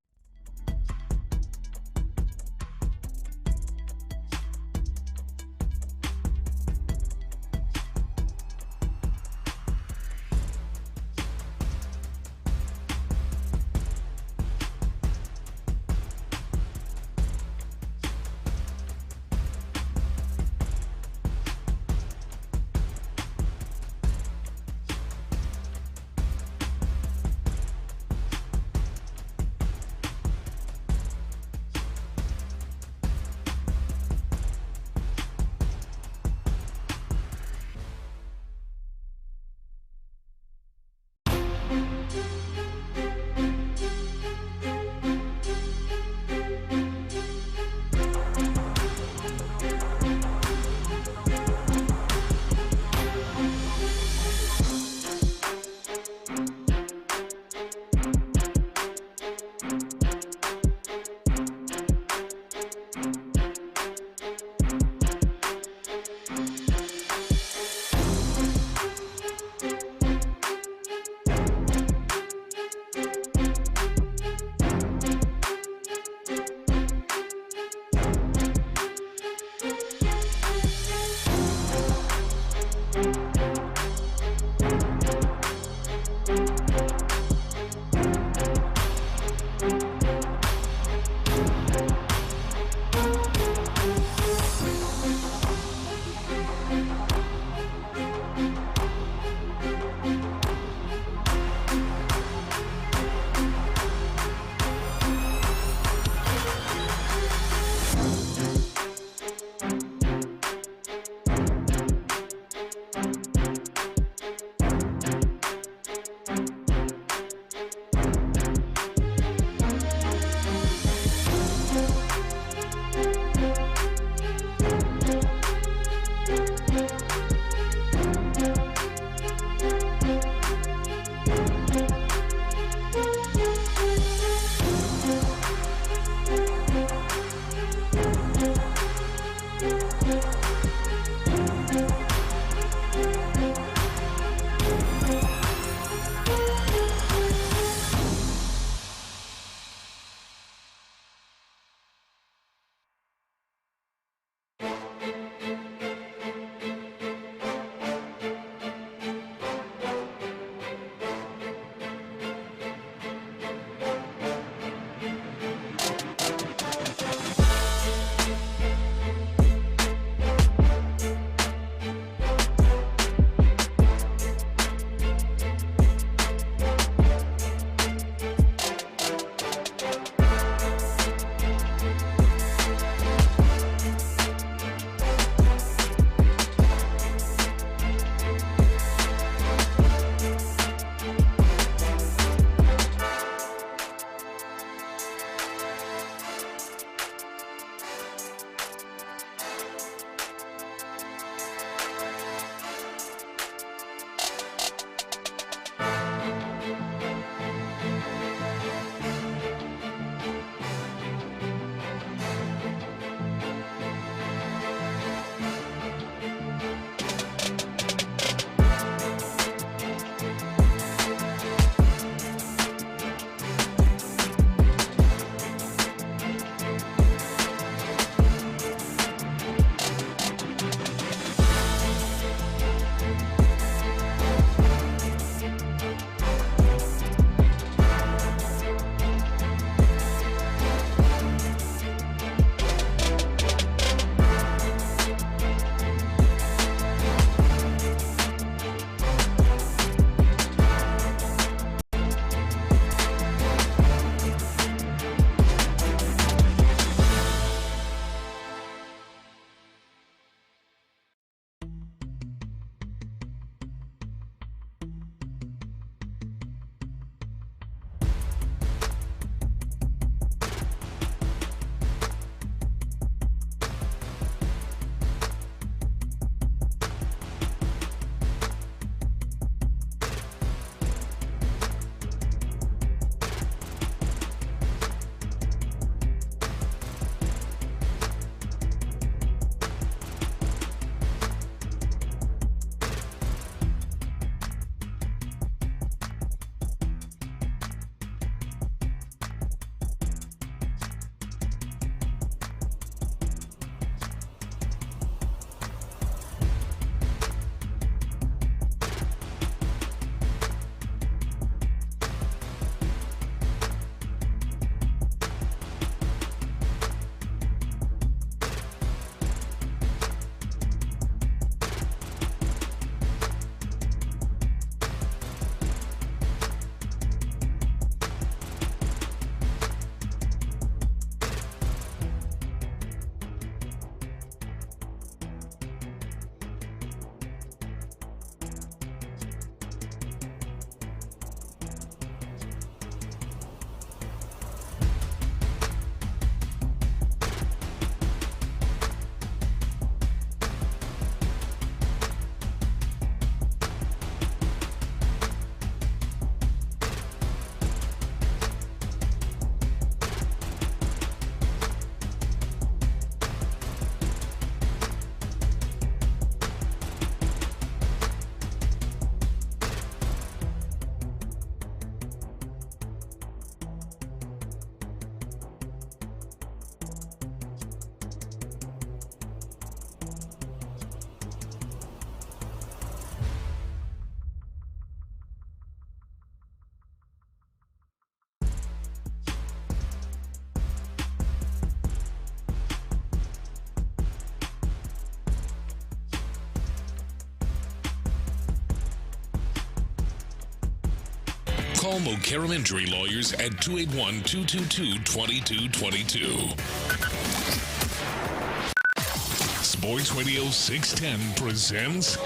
Call Mokaram Injury Lawyers at 281-222-2222. Sports Radio 610 presents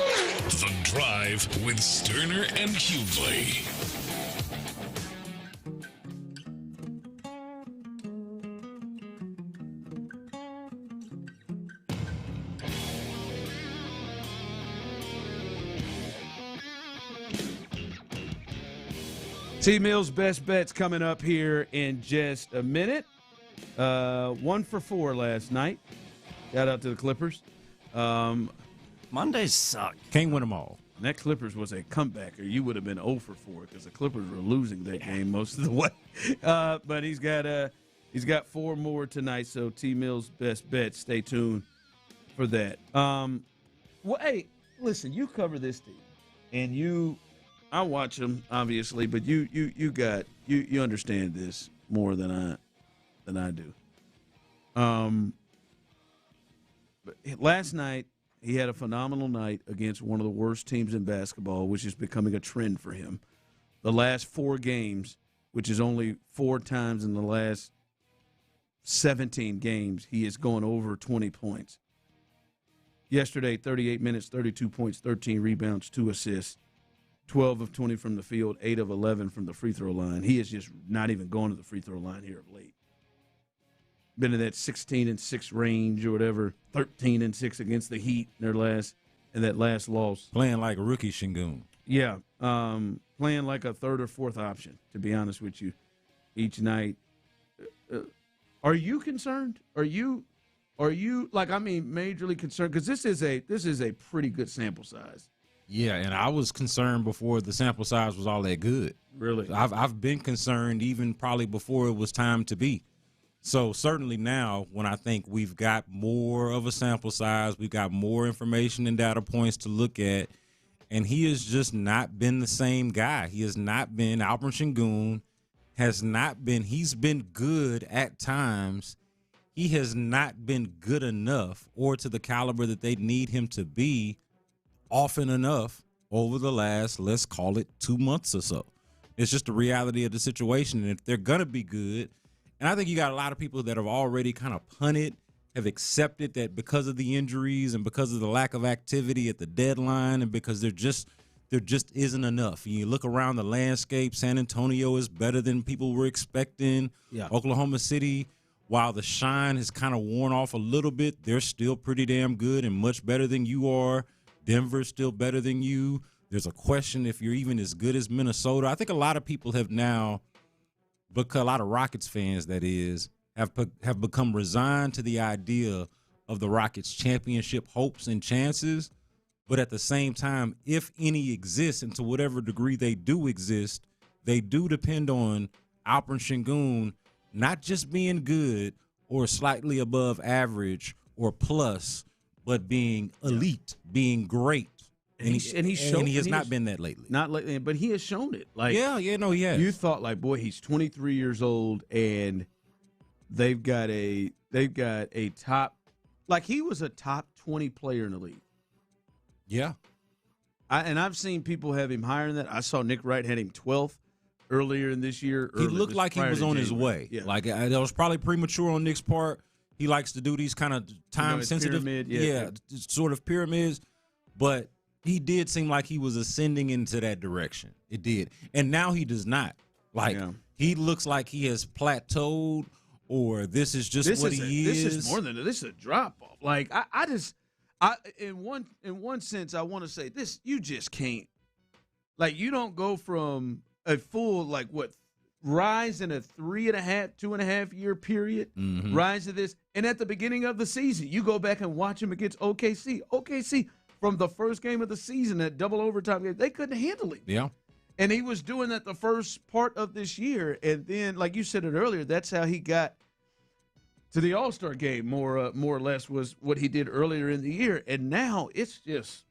The Drive with Stoerner and Hughley. T-Mill's best bets coming up here in just a minute. 1 for 4 last night. Shout out to the Clippers. Mondays suck. Can't win them all. And that Clippers was a comebacker. You would have been 0 for 4 because the Clippers were losing that game most of the way. But he's got 4 more tonight. So T-Mill's best bet. Stay tuned for that. Well, hey, listen, you cover this team, and I watch them obviously, but you understand this more than I do. But last night he had a phenomenal night against one of the worst teams in basketball, which is becoming a trend for him. The last 4 games, which is only 4 times in the last 17 games, he is going over 20 points. Yesterday, 38 minutes, 32 points, 13 rebounds, 2 assists, 12 of 20 from the field, 8 of 11 from the free throw line. He is just not even going to the free throw line here of late. Been in that 16-6 range or whatever, 13-6 against the Heat in that last loss. Playing like rookie Şengün. Yeah, playing like a third or fourth option, to be honest with you, each night. Are you concerned? Are you majorly concerned? Because this is a pretty good sample size. Yeah, and I was concerned before the sample size was all that good. Really? I've been concerned even probably before it was time to be. So certainly now, when I think we've got more of a sample size, we've got more information and data points to look at, and he has just not been the same guy. He has not been Alperen Şengün, he's been good at times. He has not been good enough or to the caliber that they need him to be often enough over the last, let's call it 2 months or so. It's just the reality of the situation. And if they're going to be good, and I think you got a lot of people that have already kind of punted, have accepted that because of the injuries and because of the lack of activity at the deadline and because there just isn't enough. And you look around the landscape, San Antonio is better than people were expecting. Yeah. Oklahoma City, while the shine has kind of worn off a little bit, they're still pretty damn good and much better than you are. Denver's still better than you. There's a question if you're even as good as Minnesota. I think a lot of people have now, because a lot of Rockets fans, that is, have become resigned to the idea of the Rockets' championship hopes and chances. But at the same time, if any exist, and to whatever degree they do exist, they do depend on Alperen Şengün not just being good or slightly above average or plus, but being elite, being great. And he has not been that lately. Not lately, but he has shown it. Like, he has. You thought, like, boy, he's 23 years old, and they've got a top, like, he was a top 20 player in the league. Yeah. I've seen people have him higher than that. I saw Nick Wright had him 12th earlier in this year. He looked like he was on his way. Yeah. Like, that was probably premature on Nick's part. He likes to do these kind of time-sensitive, sort of pyramids. But he did seem like he was ascending into that direction. It did. And now he does not. Like, he looks like he has plateaued, or this is just what he is. This is more than this is a drop-off. Like, in one sense, I want to say this, you just can't. Like, you don't go from a full, like, rise in a 2.5 year period, rise to this. And at the beginning of the season, you go back and watch him against OKC. OKC, from the first game of the season, that double overtime game, they couldn't handle him. Yeah. And he was doing that the first part of this year. And then, like you said it earlier, that's how he got to the All-Star game, more or less, was what he did earlier in the year. And now it's just,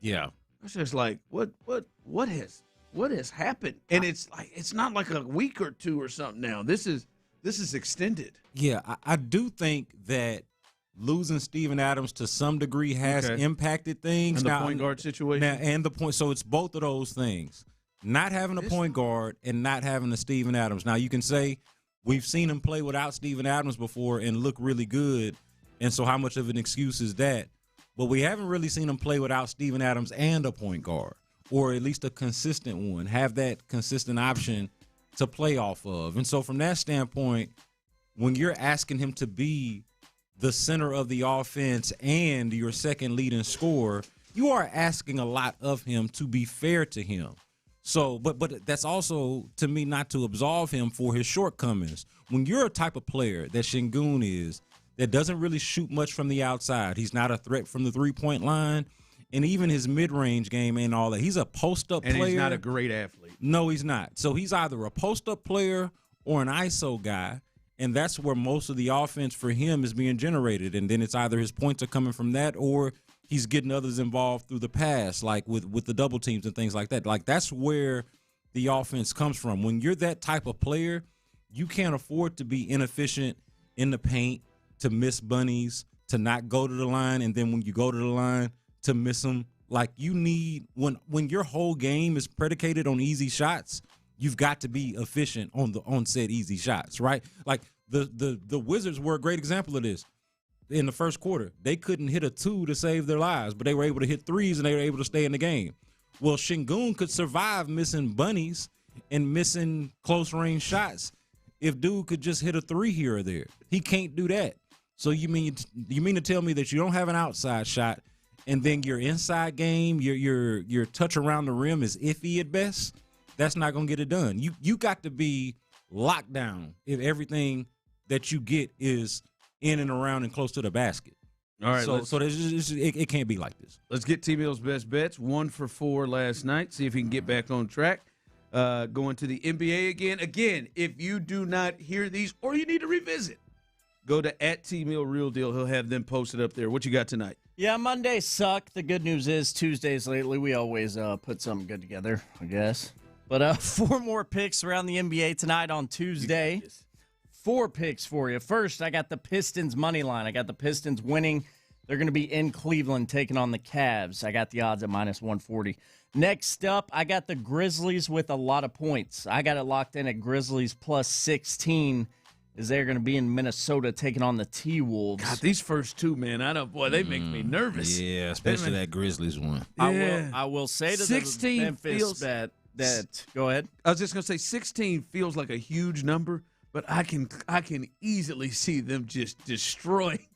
it's just like, what has happened? And it's not like a week or two or something now. This is extended. Yeah, I do think that losing Steven Adams to some degree has impacted things. And the point guard situation. So it's both of those things. Not having a point guard and not having a Steven Adams. Now, you can say we've seen him play without Steven Adams before and look really good, and so how much of an excuse is that? But we haven't really seen him play without Steven Adams and a point guard, or at least a consistent one, have that consistent option to play off of. And so from that standpoint, when you're asking him to be the center of the offense and your second leading scorer, you are asking a lot of him, to be fair to him. So, but that's also, to me, not to absolve him for his shortcomings. When you're a type of player that Şengün is, that doesn't really shoot much from the outside, he's not a threat from the three-point line, and even his mid-range game ain't all that. He's a post-up player. And he's not a great athlete. No, he's not. So he's either a post-up player or an ISO guy, and that's where most of the offense for him is being generated. And then it's either his points are coming from that or he's getting others involved through the pass, like with the double teams and things like that. Like, that's where the offense comes from. When you're that type of player, you can't afford to be inefficient in the paint, to miss bunnies, to not go to the line, and then when you go to the line, to miss them. Like, you need, when your whole game is predicated on easy shots, you've got to be efficient on said easy shots, right? Like, the Wizards were a great example of this. In the first quarter, they couldn't hit a 2 to save their lives, but they were able to hit 3s and they were able to stay in the game. Well, Şengün could survive missing bunnies and missing close range shots if dude could just hit a 3 here or there. He can't do that. So you mean to tell me that you don't have an outside shot, and then your inside game, your touch around the rim is iffy at best? That's not gonna get it done. You got to be locked down if everything that you get is in and around and close to the basket. All right. So it can't be like this. Let's get T-Mill's best bets. 1 for 4 last night. See if he can get back on track. Going to the NBA again. Again, if you do not hear these or you need to revisit, go to @T-Mill_Real_Deal. He'll have them posted up there. What you got tonight? Yeah, Mondays suck. The good news is Tuesdays lately we always put something good together, I guess. But 4 more picks around the NBA tonight on Tuesday. 4 picks for you. First, I got the Pistons money line. I got the Pistons winning. They're going to be in Cleveland taking on the Cavs. I got the odds at -140. Next up, I got the Grizzlies with a lot of points. I got it locked in at Grizzlies +16 as they're going to be in Minnesota taking on the T-Wolves. God, these first 2, man, they make me nervous. Yeah, especially that Grizzlies one. Yeah. I will say to 16 the Memphis feels, that go ahead. I was just going to say 16 feels like a huge number, but I can easily see them just destroying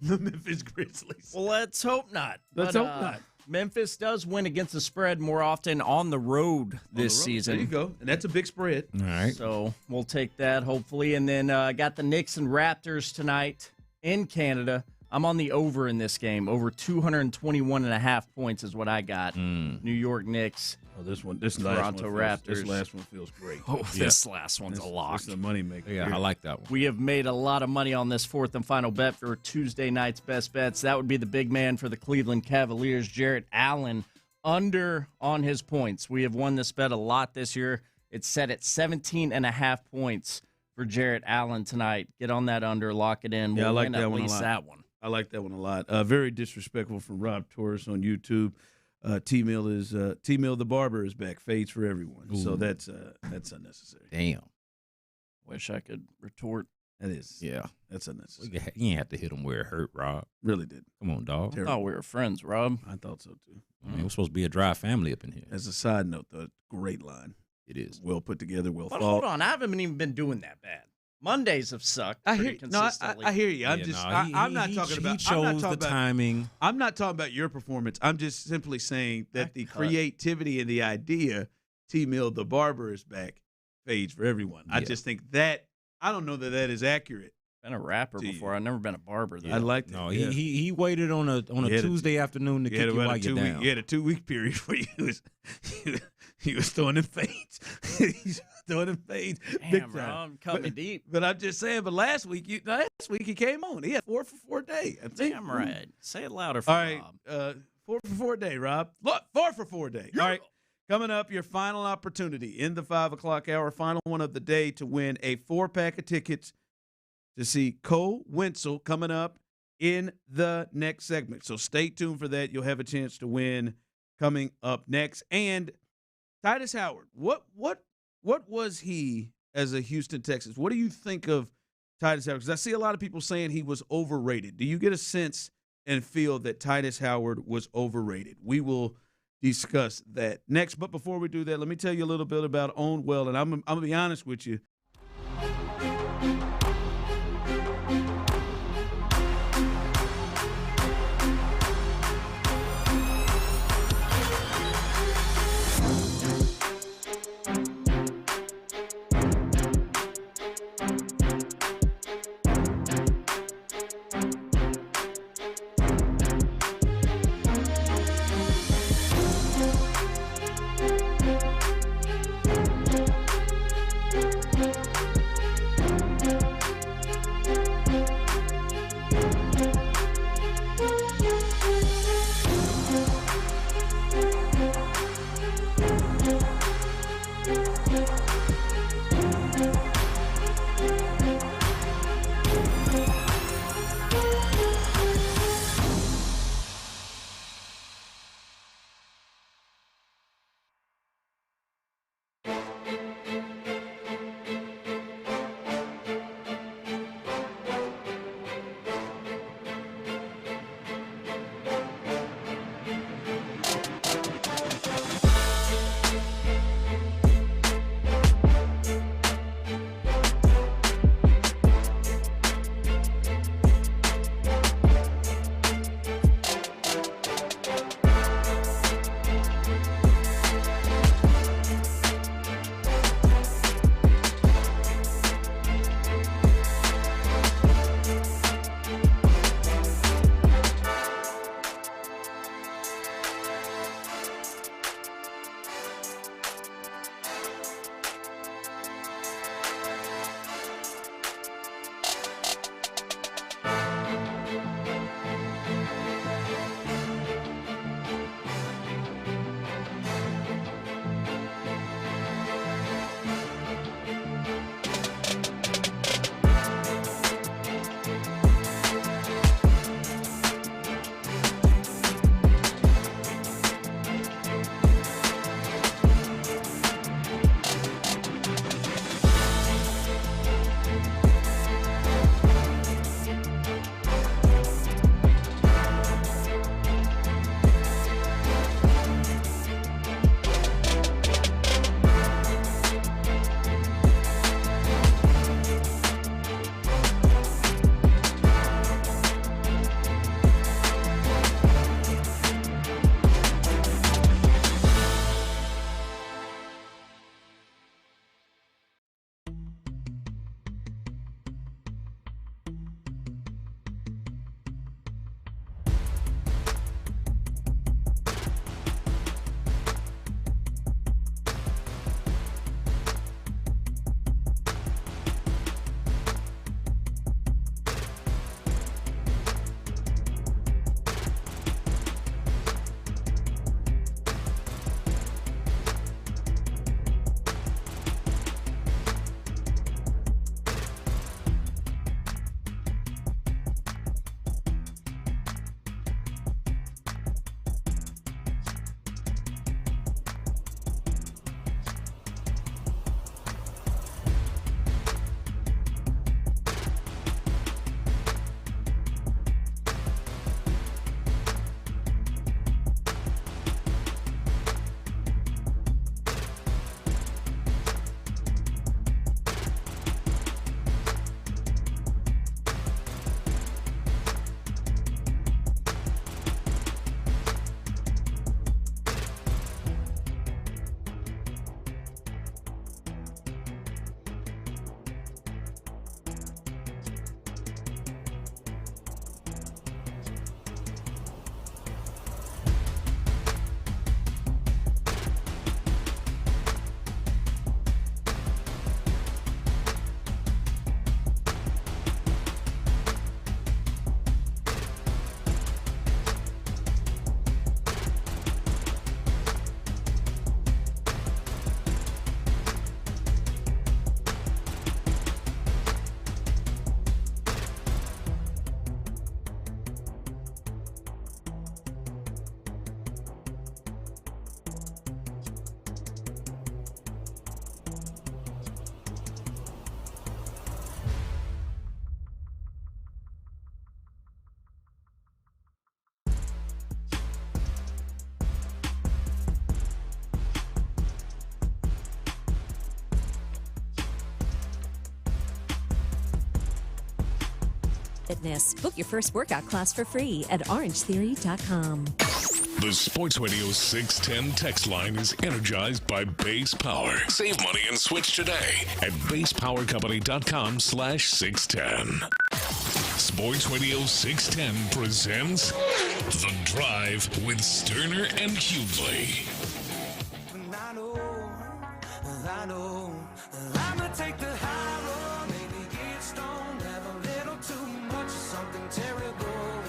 the Memphis Grizzlies. Well, let's hope not. Let's hope not. Memphis does win against the spread more often on the road this season. There you go. And that's a big spread. All right. So we'll take that, hopefully. And then I got the Knicks and Raptors tonight in Canada. I'm on the over in this game. Over 221.5 points is what I got. New York Knicks. Oh, this Toronto Raptors. This last one feels great. Oh, this last one's a lock. This is a moneymaker. Yeah, I like that one. We have made a lot of money on this 4th and final bet for Tuesday night's best bets. That would be the big man for the Cleveland Cavaliers, Jarrett Allen, under on his points. We have won this bet a lot this year. It's set at 17.5 points for Jarrett Allen tonight. Get on that under, lock it in. Yeah, We'll I like win that at one least a lot. that one. I like that one a lot. Very disrespectful from Rob Torres on YouTube. T-Mill the barber is back. Fades for everyone. Ooh. So that's unnecessary. Damn. Wish I could retort. That is. Yeah. That's unnecessary. You ain't have to hit him where it hurt, Rob. Really did. Come on, dog. Oh, we were friends, Rob. I thought so too. I mean, we're supposed to be a dry family up in here. As a side note, though, great line. It is. Well put together, well But thought. hold on, I haven't even been doing that bad. Mondays have sucked. I hear. pretty No, consistently. I hear you. I'm I'm not talking about. He chose the timing. I'm not talking about your performance. I'm just simply saying that the creativity and the idea, T-Mill the barber is back, fades for everyone. I just think that I don't know that is accurate. Been a rapper before. I've never been a barber though. I like that. No, he waited on a Tuesday afternoon to kick you while you're down. He had a 2-week period where he was throwing them fades. He's throwing them fades big Damn, time. Rob, cut me deep. But I'm just saying. But last week he came on. He had 4 for 4 day. Damn right. Say it louder for All right, Rob. 4 for 4 day, Rob. Look, 4 for 4 day. All right. Coming up, your final opportunity in the 5 o'clock hour, final one of the day to win a 4-pack of tickets to see Cole Wenzel coming up in the next segment. So stay tuned for that. You'll have a chance to win coming up next. And Titus Howard, what was he as a Houston Texans? What do you think of Titus Howard? Because I see a lot of people saying he was overrated. Do you get a sense and feel that Titus Howard was overrated? We will discuss that next. But before we do that, let me tell you a little bit about Own Well. And I'm going to be honest with you. Fitness. Book your first workout class for free at orangetheory.com. The Sports Radio 610 text line is energized by Base Power. Save money and switch today at basepowercompany.com/610. Sports Radio 610 presents The Drive with Stoerner and Hughley. I know I'ma take the high road, maybe get stoned, have a little too much, something terrible.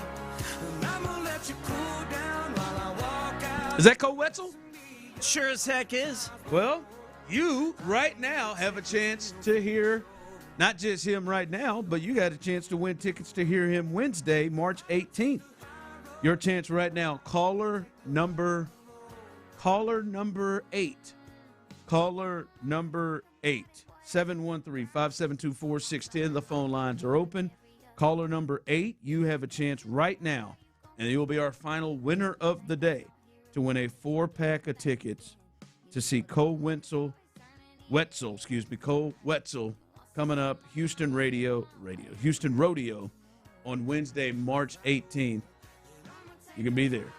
And I'ma let you cool down while I walk out. Is that Cole Wetzel? Sure as heck is. Well, you right now have a chance to hear not just him right now, but you got a chance to win tickets to hear him Wednesday, March 18th. Your chance right now, caller number 8. Caller number 8, 713-572-4610. The phone lines are open. Caller number 8, you have a chance right now, and you will be our final winner of the day to win a 4-pack of tickets to see Cole Wetzel coming up Houston Rodeo on Wednesday, March 18th. You can be there.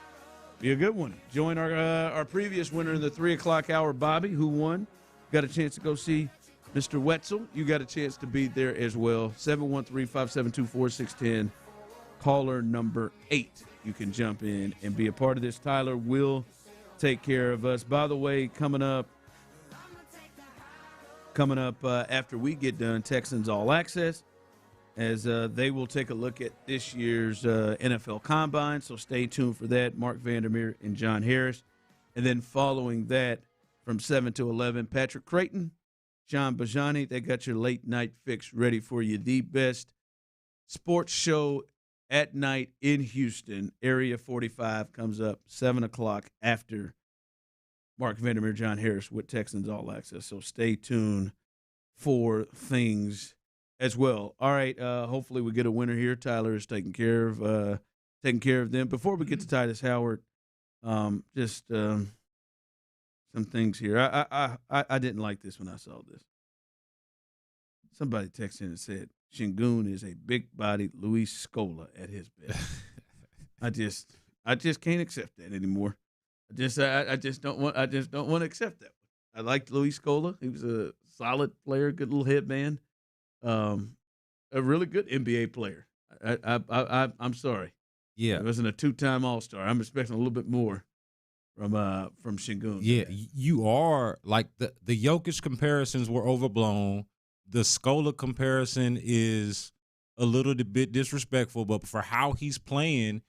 Be a good one. Join our previous winner in the 3 o'clock hour, Bobby, who won. Got a chance to go see Mr. Wetzel. You got a chance to be there as well. 713-572-4610. Caller number 8. You can jump in and be a part of this. Tyler will take care of us. By the way, coming up after we get done, Texans All Access, as they will take a look at this year's NFL Combine. So stay tuned for that. Mark Vandermeer and John Harris. And then following that, from 7 to 11, Patrick Creighton, John Bijani. They got your late night fix ready for you. The best sports show at night in Houston. Area 45 comes up 7 o'clock after Mark Vandermeer, John Harris with Texans All Access. So stay tuned for things as well. All right, hopefully we get a winner here. Tyler is taking care of them. Before we get to Titus Howard, just some things here. I didn't like this when I saw this. Somebody texted in and said Şengün is a big-bodied Luis Scola at his best. I just can't accept that anymore. I just don't want to accept that. I liked Luis Scola. He was a solid player, good little headband. A really good NBA player. I'm sorry. Yeah, he wasn't a 2-time All-Star. I'm expecting a little bit more from Şengün. Yeah, you are like the Jokic comparisons were overblown. The Scola comparison is a little bit disrespectful, but for how he's playing,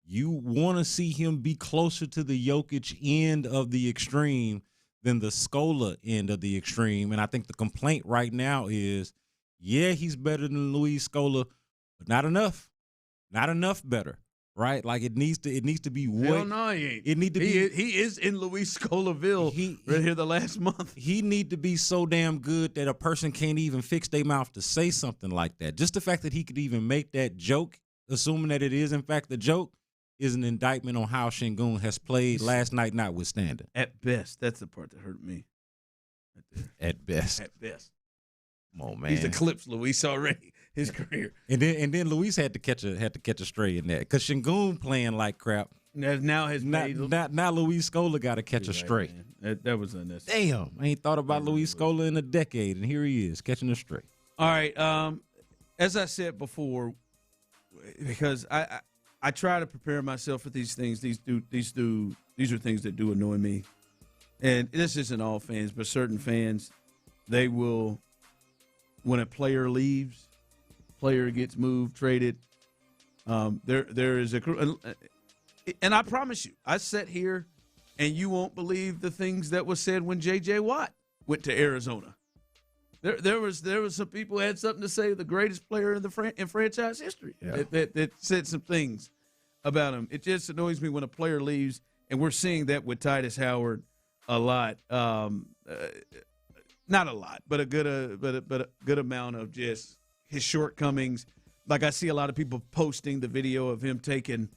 you want to see him be closer to the Jokic end of the extreme than the Scola end of the extreme. And I think the complaint right now is, yeah, he's better than Luis Scola, but not enough. Not enough better, right? Like it needs to be way. Hell no, he ain't. It need to be. He is in Luis Scolaville right here the last month. He need to be so damn good that a person can't even fix their mouth to say something like that. Just the fact that he could even make that joke, assuming that it is in fact a joke, is an indictment on how Şengün has played last night, notwithstanding. At best, that's the part that hurt me. Right At best. At best. Come on, man. He's eclipsed Luis already, his career. And then Luis had to catch a stray in that because Şengün playing like crap. Now Luis Scola got to catch a stray. That was unnecessary. Damn, I ain't thought about Luis Scola in a decade, and here he is catching a stray. All right, as I said before, because I try to prepare myself for these things. These are things that do annoy me, and this isn't all fans, but certain fans, they will. When a player leaves, player gets moved, traded, there is and I promise you, I sat here and you won't believe the things that was said when J.J. Watt went to Arizona. There was some people who had something to say, the greatest player in franchise history, that said some things about him. It just annoys me when a player leaves, and we're seeing that with Titus Howard a lot. Not a lot, but a good amount of just his shortcomings. Like I see a lot of people posting the video of him taking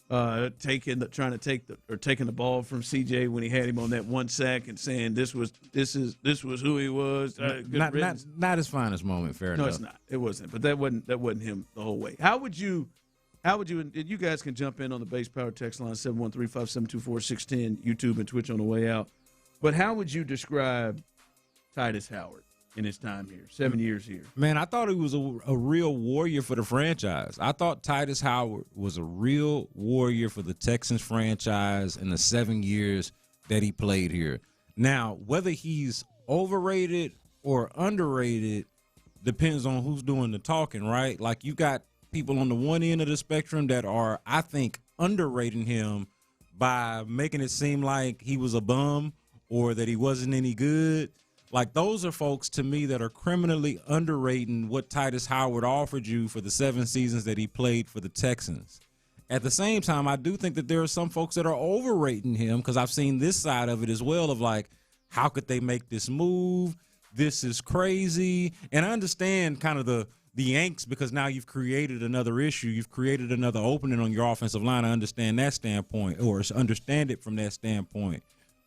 taking the ball from CJ when he had him on that one sack and saying this was who he was. Not his finest moment. Fair enough. No, it's not. It wasn't. But that wasn't him the whole way. How would you? And you guys can jump in on the base power text line 713-572-4610, YouTube and Twitch on the way out. But how would you describe Titus Howard in his time here, 7 years here? Man, I thought he was a real warrior for the franchise. I thought Titus Howard was a real warrior for the Texans franchise in the 7 years that he played here. Now, whether he's overrated or underrated depends on who's doing the talking, right? Like, you got people on the one end of the spectrum that are, I think, underrating him by making it seem like he was a bum or that he wasn't any good. Like, those are folks to me that are criminally underrating what Titus Howard offered you for the 7 seasons that he played for the Texans. At the same time, I do think that there are some folks that are overrating him, because I've seen this side of it as well of like, how could they make this move? This is crazy. And I understand kind of the angst, because now you've created another issue. You've created another opening on your offensive line. I understand that standpoint, or understand it from that standpoint.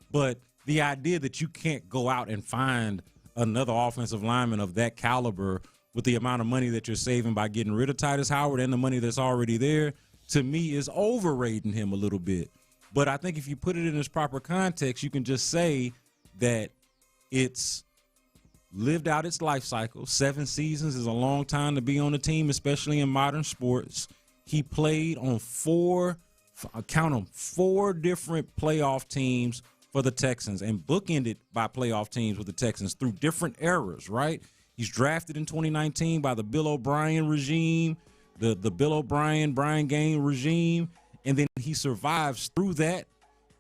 But the idea that you can't go out and find another offensive lineman of that caliber with the amount of money that you're saving by getting rid of Titus Howard and the money that's already there, to me, is overrating him a little bit. But I think if you put it in its proper context, you can just say that it's lived out its life cycle. 7 seasons is a long time to be on a team, especially in modern sports. He played on 4 different playoff teams for the Texans and bookended by playoff teams with the Texans through different eras, right? He's drafted in 2019 by the Bill O'Brien regime, the Bill O'Brien, Brian Gaine regime, and then he survives through that,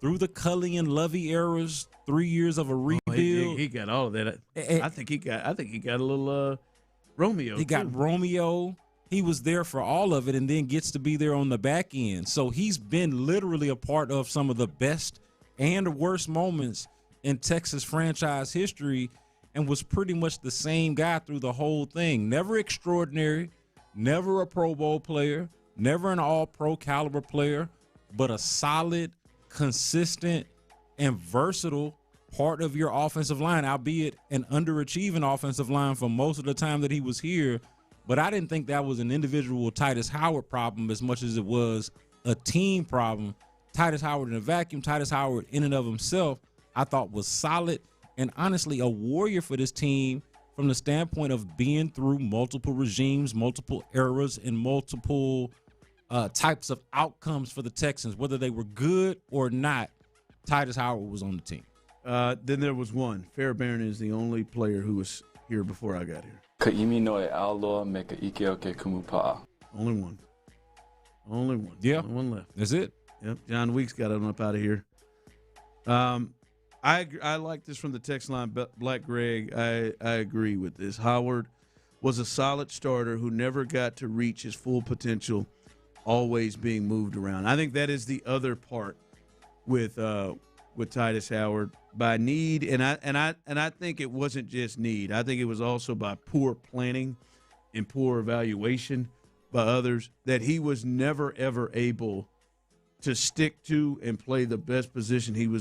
through the Cully and Lovey eras, 3 years of a rebuild. He got all of that. I think he got a little Romeo. He got Romeo. He was there for all of it, and then gets to be there on the back end. So he's been literally a part of some of the best and worst moments in Texas franchise history, and was pretty much the same guy through the whole thing. Never extraordinary, never a Pro Bowl player, never an all-pro caliber player, but a solid, consistent, and versatile part of your offensive line, albeit an underachieving offensive line for most of the time that he was here. But I didn't think that was an individual Titus Howard problem as much as it was a team problem. Titus Howard in a vacuum, Titus Howard in and of himself, I thought was solid and honestly a warrior for this team from the standpoint of being through multiple regimes, multiple eras, and multiple types of outcomes for the Texans, whether they were good or not. Titus Howard was on the team. Then there was one. Fairbairn is the only player who was here before I got here. Kaimi no e aloa me ka ike o ke kumupa'a. Only one. Yeah. Only one left. That's it. Yep. John Weeks got him up out of here. I like this from the text line. Black Greg, I agree with this. Howard was a solid starter who never got to reach his full potential, always being moved around. I think that is the other part with Titus Howard, by need, and I think it wasn't just need. I think it was also by poor planning and poor evaluation by others, that he was never ever able to stick to and play the best position he was